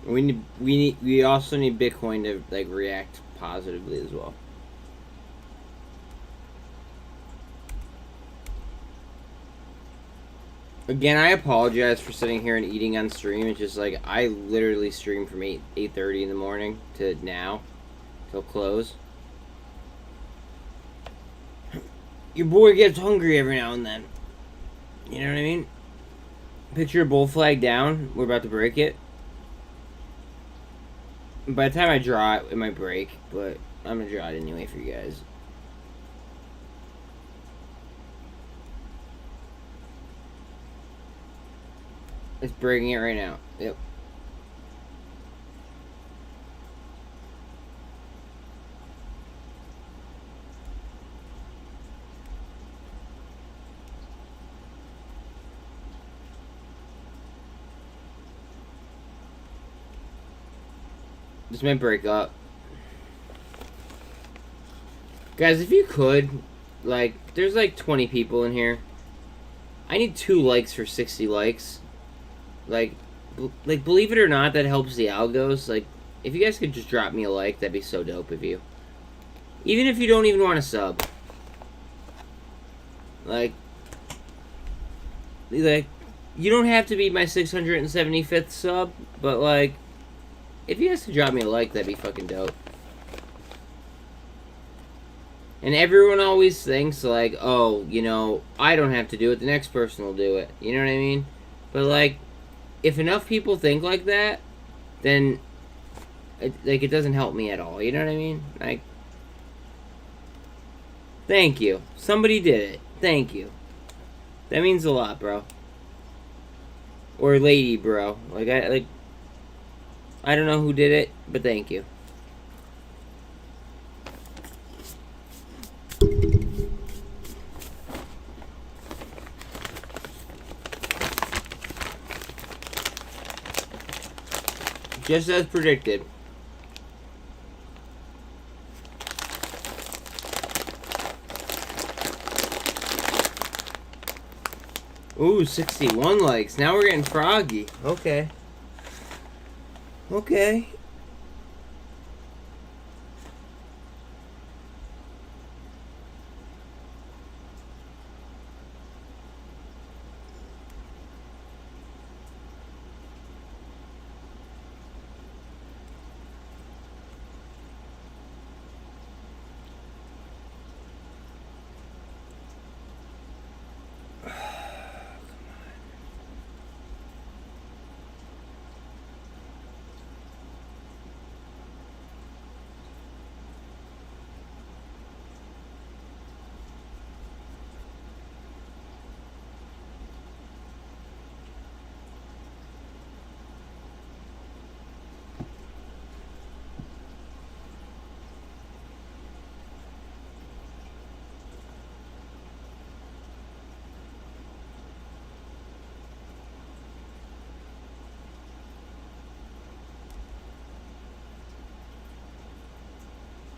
We also need Bitcoin to like react positively as well. Again, I apologize for sitting here and eating on stream. It's just like I literally stream from 8:30 in the morning to now till close. Your boy gets hungry every now and then. You know what I mean? Picture a bull flag down. We're about to break it. By the time I draw it, it might break, but I'm gonna draw it anyway for you guys. It's breaking it right now. Yep. This might break up. Guys, if you could, like, there's like 20 people in here. I need 2 likes for 60 likes. Like, believe it or not, that helps the algos. Like, if you guys could just drop me a like, that'd be so dope of you. Even if you don't even want to sub. Like, you don't have to be my 675th sub, but, like, if you guys could drop me a like, that'd be fucking dope. And everyone always thinks, like, oh, you know, I don't have to do it, the next person will do it. You know what I mean? But, like, if enough people think like that, then, it doesn't help me at all. You know what I mean? Like, thank you. Somebody did it. Thank you. That means a lot, bro. Or lady, bro. I don't know who did it, but thank you. Just as predicted. Ooh, 61 likes. Now we're getting froggy. Okay. Okay.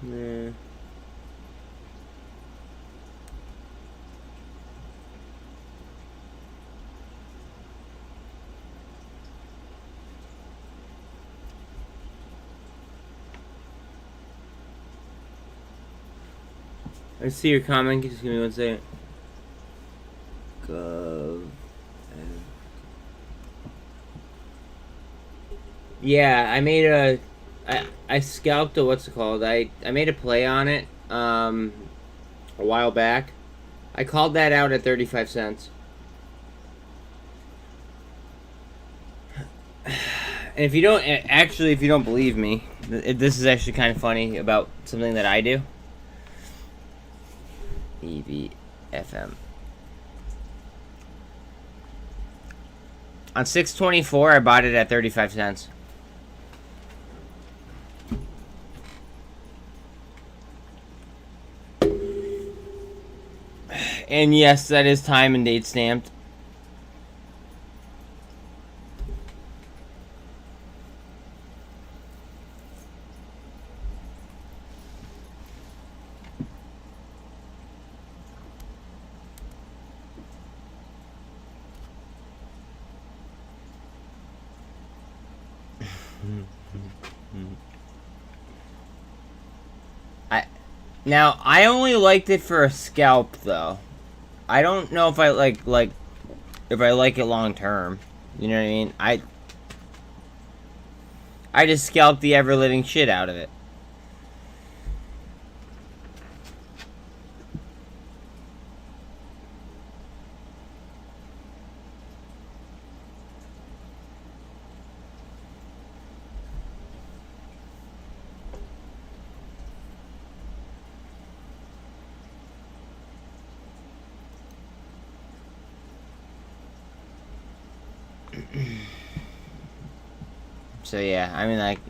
Nah. I see your comment. Just give me 1 second. Yeah, I made a. I scalped a, what's it called? I made a play on it a while back. I called that out at 35 cents. And if you don't, actually, if you don't believe me, this is actually kind of funny about something that I do. EVFM. On 6/24, I bought it at 35 cents. And yes, that is time and date stamped. Now I only liked it for a scalp though. I don't know if I like if I like it long term. You know what I mean? I just scalped the ever living shit out of it. So yeah, I mean like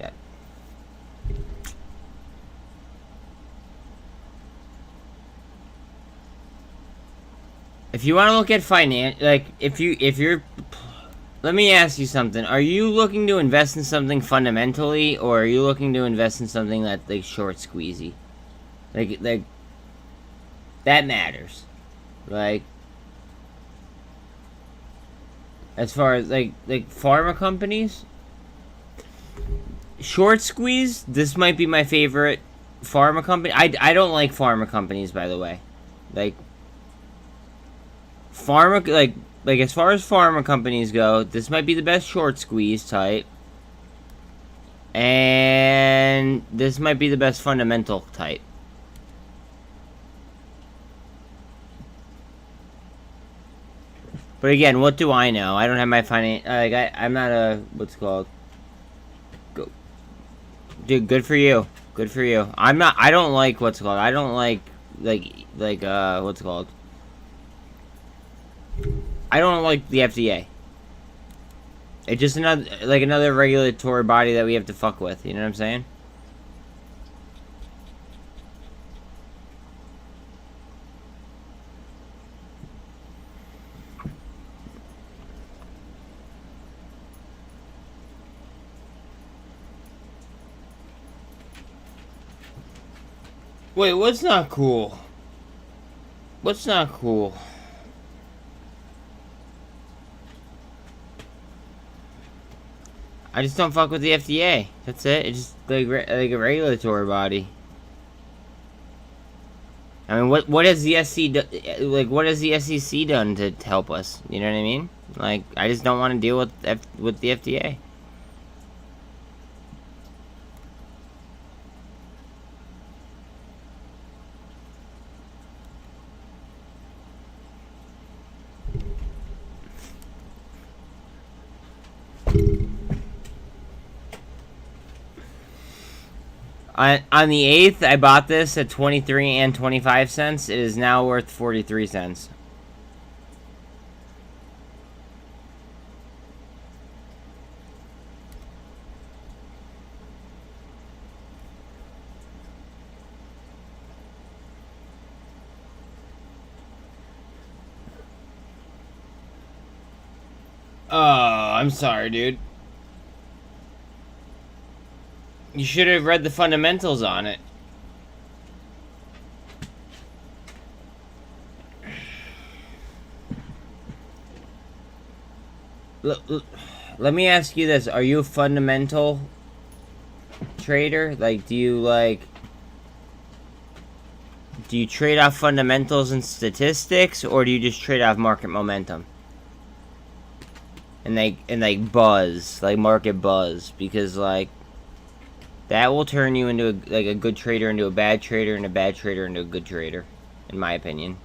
if you want to look at if you're let me ask you something. Are you looking to invest in something fundamentally, or are you looking to invest in something that's like short squeezy? Like that matters. Like as far as like pharma companies, short squeeze, this might be my favorite pharma company. I don't like pharma companies, by the way. Like pharma, like as far as pharma companies go, this might be the best short squeeze type, and this might be the best fundamental type. But again, what do I know? I don't have my I'm not a what's it called. Dude, good for you. Good for you. I don't like what's it called. I don't like what's it called. I don't like the FDA. It's just another regulatory body that we have to fuck with. You know what I'm saying? Wait, what's not cool? What's not cool? I just don't fuck with the FDA. That's it. It's just like a regulatory body. I mean, what has the what has the SEC done to help us? You know what I mean? Like, I just don't want to deal with the FDA. On the 8th, I bought this at 23 and 25 cents. It is now worth 43 cents. Oh, I'm sorry, dude. You should have read the fundamentals on it. Let me ask you this. Are you a fundamental trader? Like, do you trade off fundamentals and statistics, or do you just trade off market momentum? And like buzz, like market buzz, because like that will turn you into a good trader into a bad trader, and a bad trader into a good trader, in my opinion.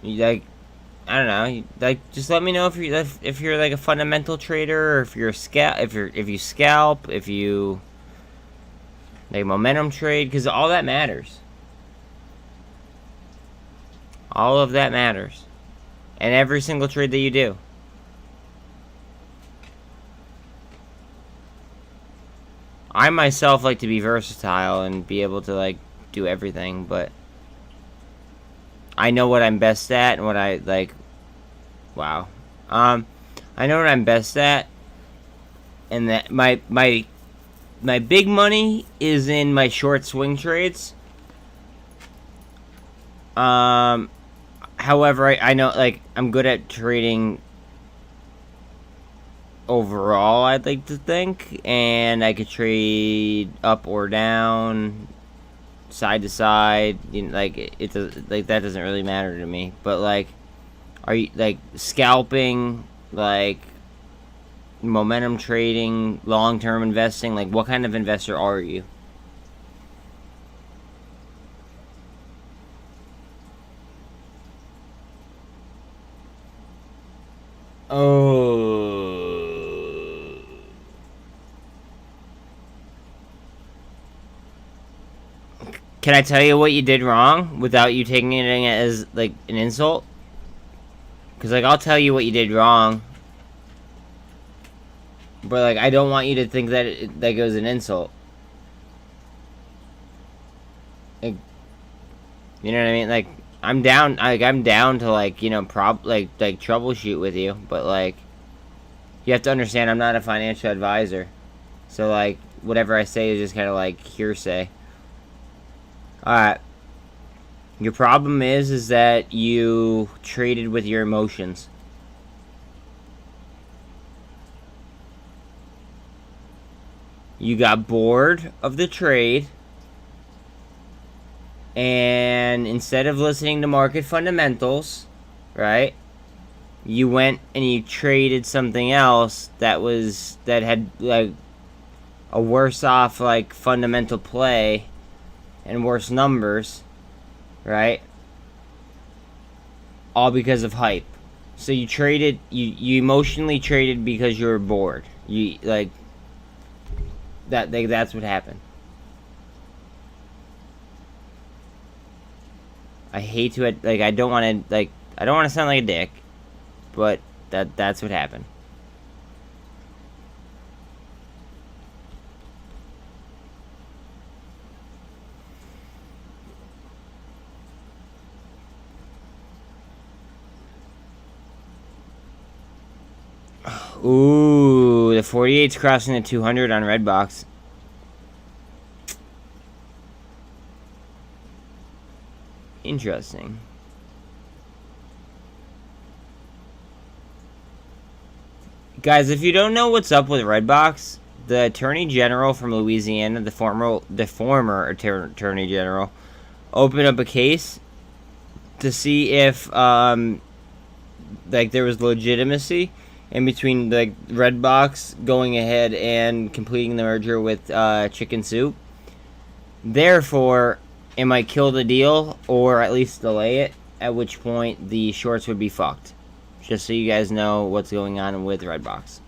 You I don't know. Just let me know if you're like a fundamental trader, or if you're if you scalp, if you like momentum trade, because all that matters. All of that matters, and every single trade that you do. I myself like to be versatile and be able to, like, do everything, but I know what I'm best at and what I, like, wow. I know what I'm best at, and that my big money is in my short swing trades. However, I know, like, I'm good at trading overall, I'd like to think, and I could trade up or down, side to side, you know, like, it does, like, that doesn't really matter to me, but, like, are you, like, scalping, like, momentum trading, long-term investing, like, what kind of investor are you? Oh. Can I tell you what you did wrong without you taking it as, like, an insult? Because, like, I'll tell you what you did wrong. But, like, I don't want you to think that it was an insult. Like, you know what I mean? Like, I'm down to, like, you know, like, troubleshoot with you. But, like, you have to understand I'm not a financial advisor. So, like, whatever I say is just kind of, like, hearsay. Alright. Your problem is that you traded with your emotions. You got bored of the trade, and instead of listening to market fundamentals, right, you went and you traded something else that had, like, a worse off, like, fundamental play and worse numbers, right? All because of hype. So you traded, you emotionally traded because you were bored. You, like, that's what happened. I hate to, like, I don't want to sound like a dick, but that's what happened. Ooh, the 48's crossing the 200 on Redbox. Interesting. Guys, if you don't know what's up with Redbox, the Attorney General from Louisiana, the former Attorney General, opened up a case to see if like, there was legitimacy in between, like, Redbox going ahead and completing the merger with Chicken Soup. Therefore, it might kill the deal, or at least delay it, at which point the shorts would be fucked. Just so you guys know what's going on with Redbox.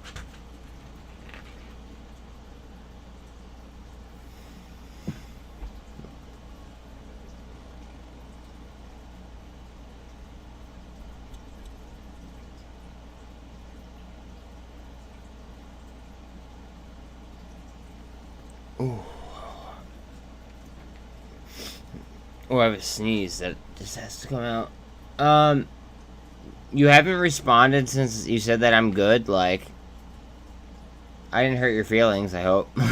Ooh. Oh, I have a sneeze that just has to come out. You haven't responded since you said that I'm good. Like, I didn't hurt your feelings, I hope. You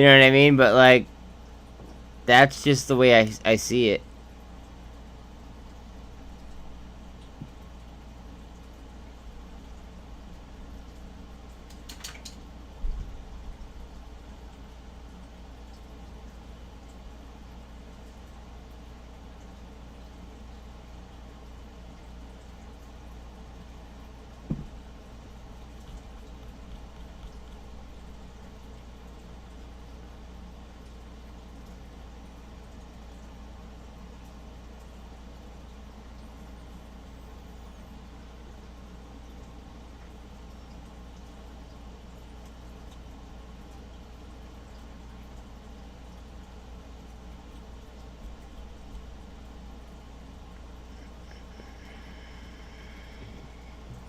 know what I mean? But, like, that's just the way I see it.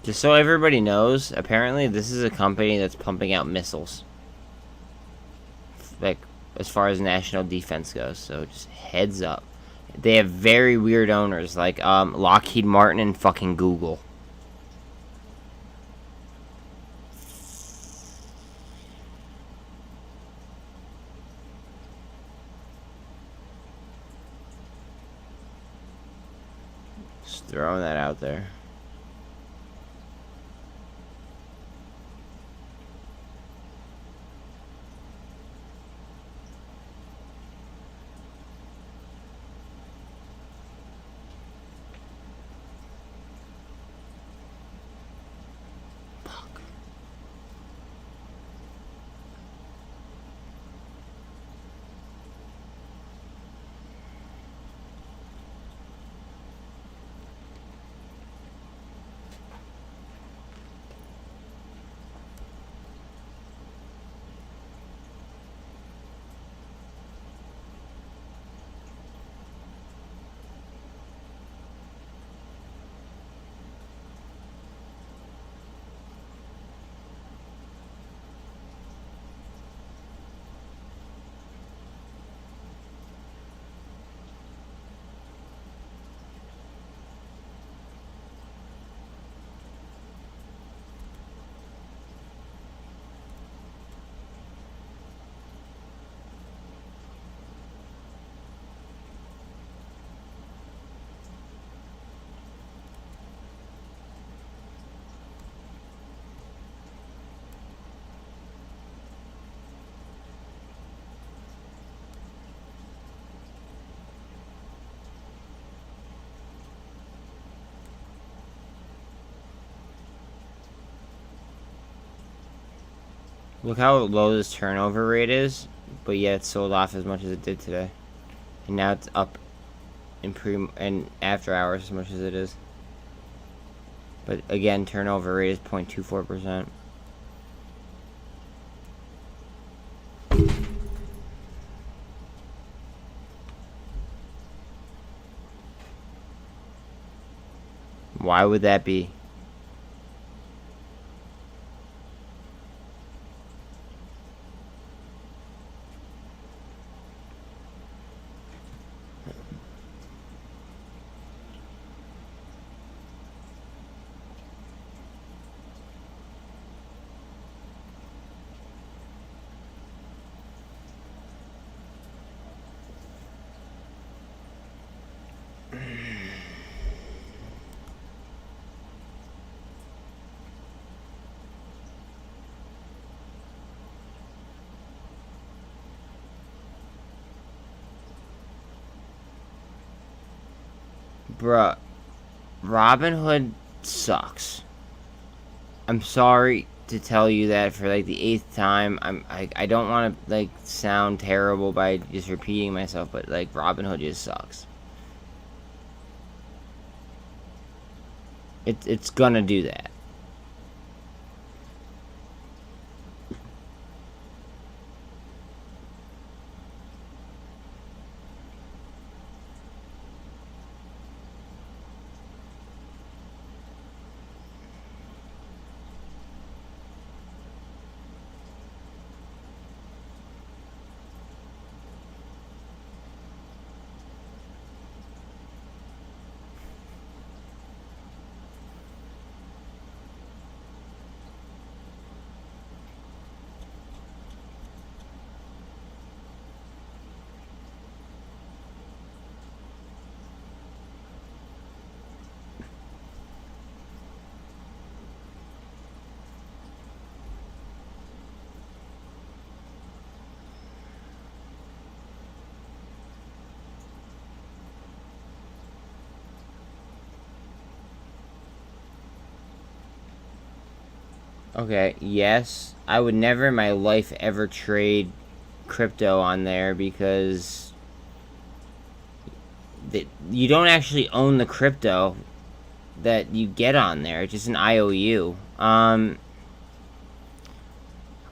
Just so everybody knows, apparently this is a company that's pumping out missiles. like as far as national defense goes. So just heads up. They have very weird owners, like Lockheed Martin and fucking Google. Just throwing that out there. Look how low this turnover rate is, but yet it sold off as much as it did today. And now it's up in and after hours as much as it is. But again, turnover rate is 0.24%. Why would that be? Bruh, Robinhood sucks. I'm sorry to tell you that for like the 8th time. I don't want to like sound terrible by just repeating myself, but like Robinhood just sucks. It's gonna do that. Okay, yes, I would never in my life ever trade crypto on there because you don't actually own the crypto that you get on there. It's just an IOU. I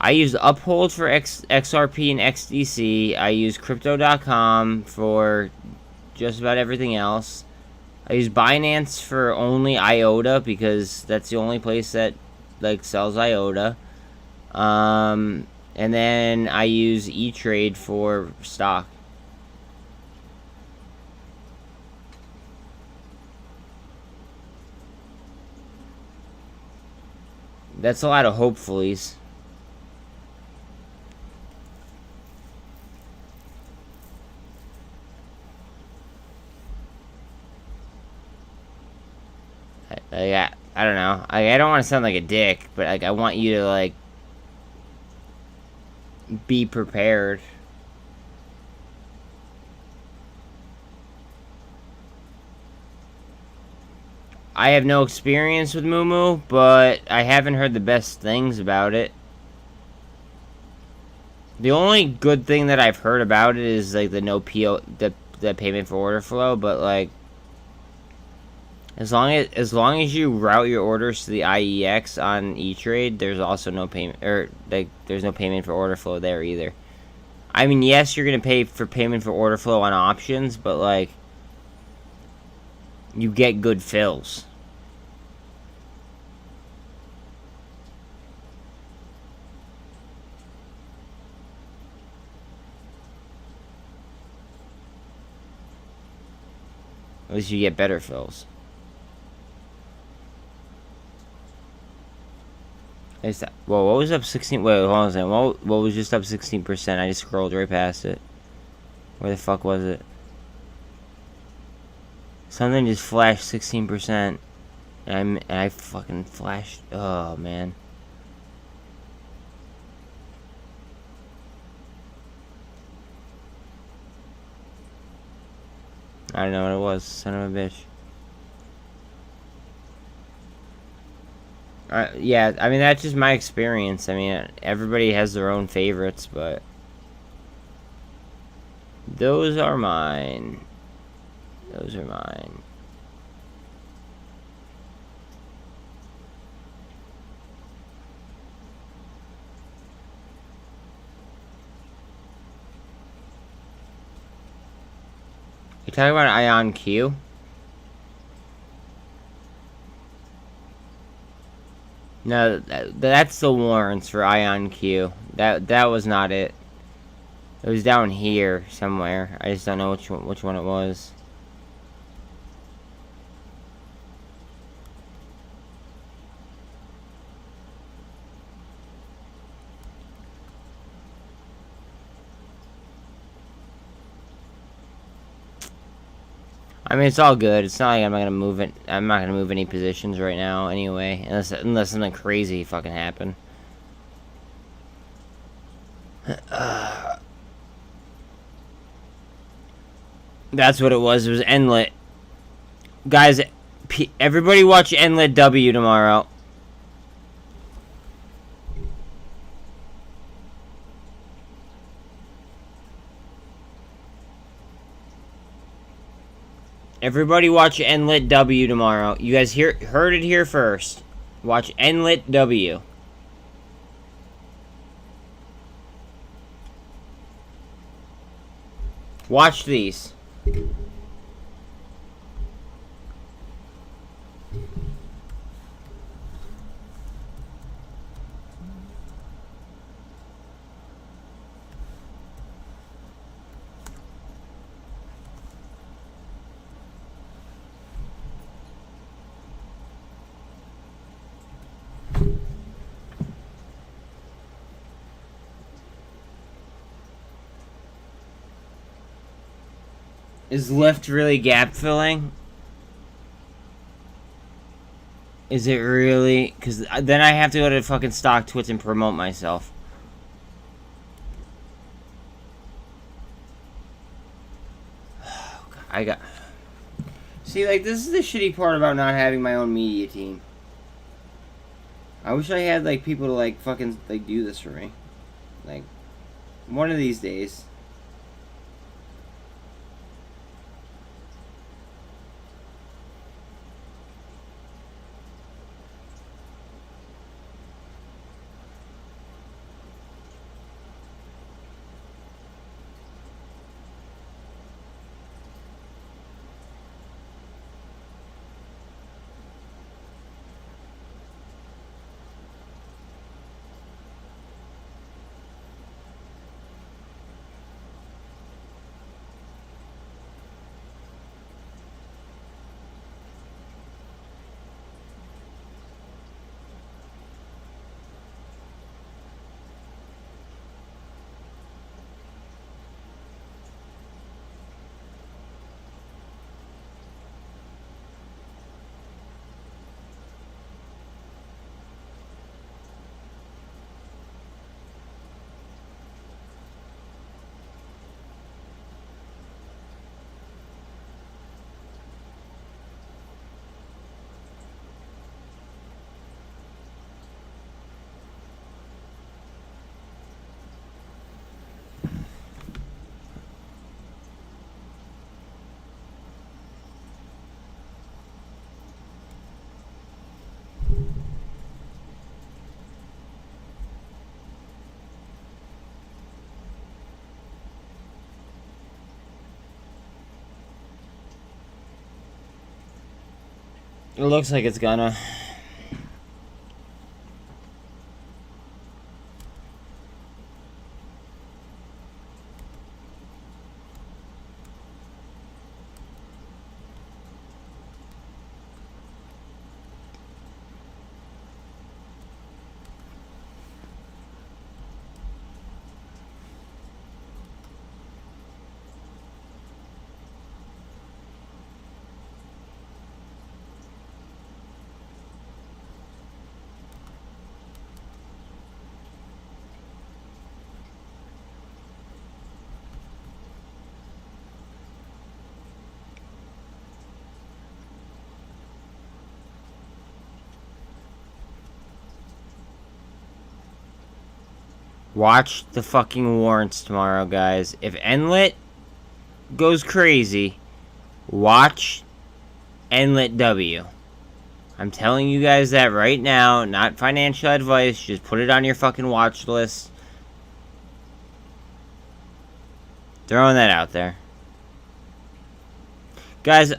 use Uphold for XRP and XDC. I use Crypto.com for just about everything else. I use Binance for only IOTA because that's the only place that like sells IOTA. And then I use E-Trade for stock. That's a lot of hopefullys. I don't know. I don't want to sound like a dick, but like I want you to like be prepared. I have no experience with Moo, but I haven't heard the best things about it. The only good thing that I've heard about it is like the no PO, the payment for order flow, but like as long as you route your orders to the IEX on E-Trade, there's also no payment, or like there's no payment for order flow there either. I mean, yes, you're gonna pay for payment for order flow on options, but like you get good fills. At least you get better fills. Well, what was up 16? Wait, hold on a second. What was just up 16%? I just scrolled right past it. Where the fuck was it? Something just flashed 16%. And I fucking flashed. Oh, man. I don't know what it was. Son of a bitch. Yeah, I mean, that's just my experience. I mean, everybody has their own favorites, but those are mine. Those are mine. You talking about Ion Q? No, that's the warrants for Ion Q. That was not it. It was down here somewhere. I just don't know which one it was. I mean, it's all good. It's not like I'm not gonna move it. I'm not gonna move any positions right now, anyway, unless something crazy fucking happened. That's what it was. It was Enlit. Guys, everybody watch Enlit W tomorrow. Everybody watch Enlit W tomorrow. You guys heard it here first. Watch Enlit W. Watch these. Is Lyft really gap filling? Is it really? Because then I have to go to fucking StockTwits and promote myself. I got... See, like, this is the shitty part about not having my own media team. I wish I had, like, people to, like, fucking, like, do this for me. Like, one of these days. It looks like it's gonna. Watch the fucking warrants tomorrow, guys. If Enlit goes crazy, watch Enlit W. I'm telling you guys that right now. Not financial advice. Just put it on your fucking watch list. Throwing that out there. Guys,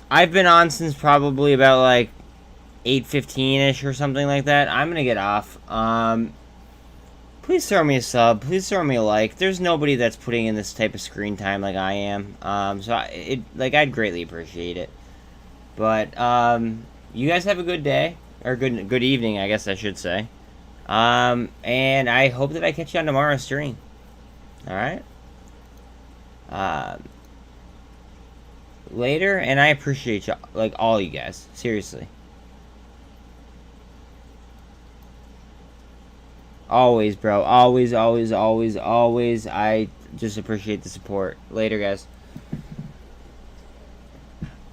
I've been on since probably about like 8:15-ish or something like that. I'm gonna get off. Please throw me a sub. Please throw me a like. There's nobody that's putting in this type of screen time like I am. I'd greatly appreciate it. But you guys have a good day, or good evening, I guess I should say. And I hope that I catch you on tomorrow's stream. All right. Later, and I appreciate you, like all you guys, seriously. Always, bro. Always, always, always, always. I just appreciate the support. Later, guys.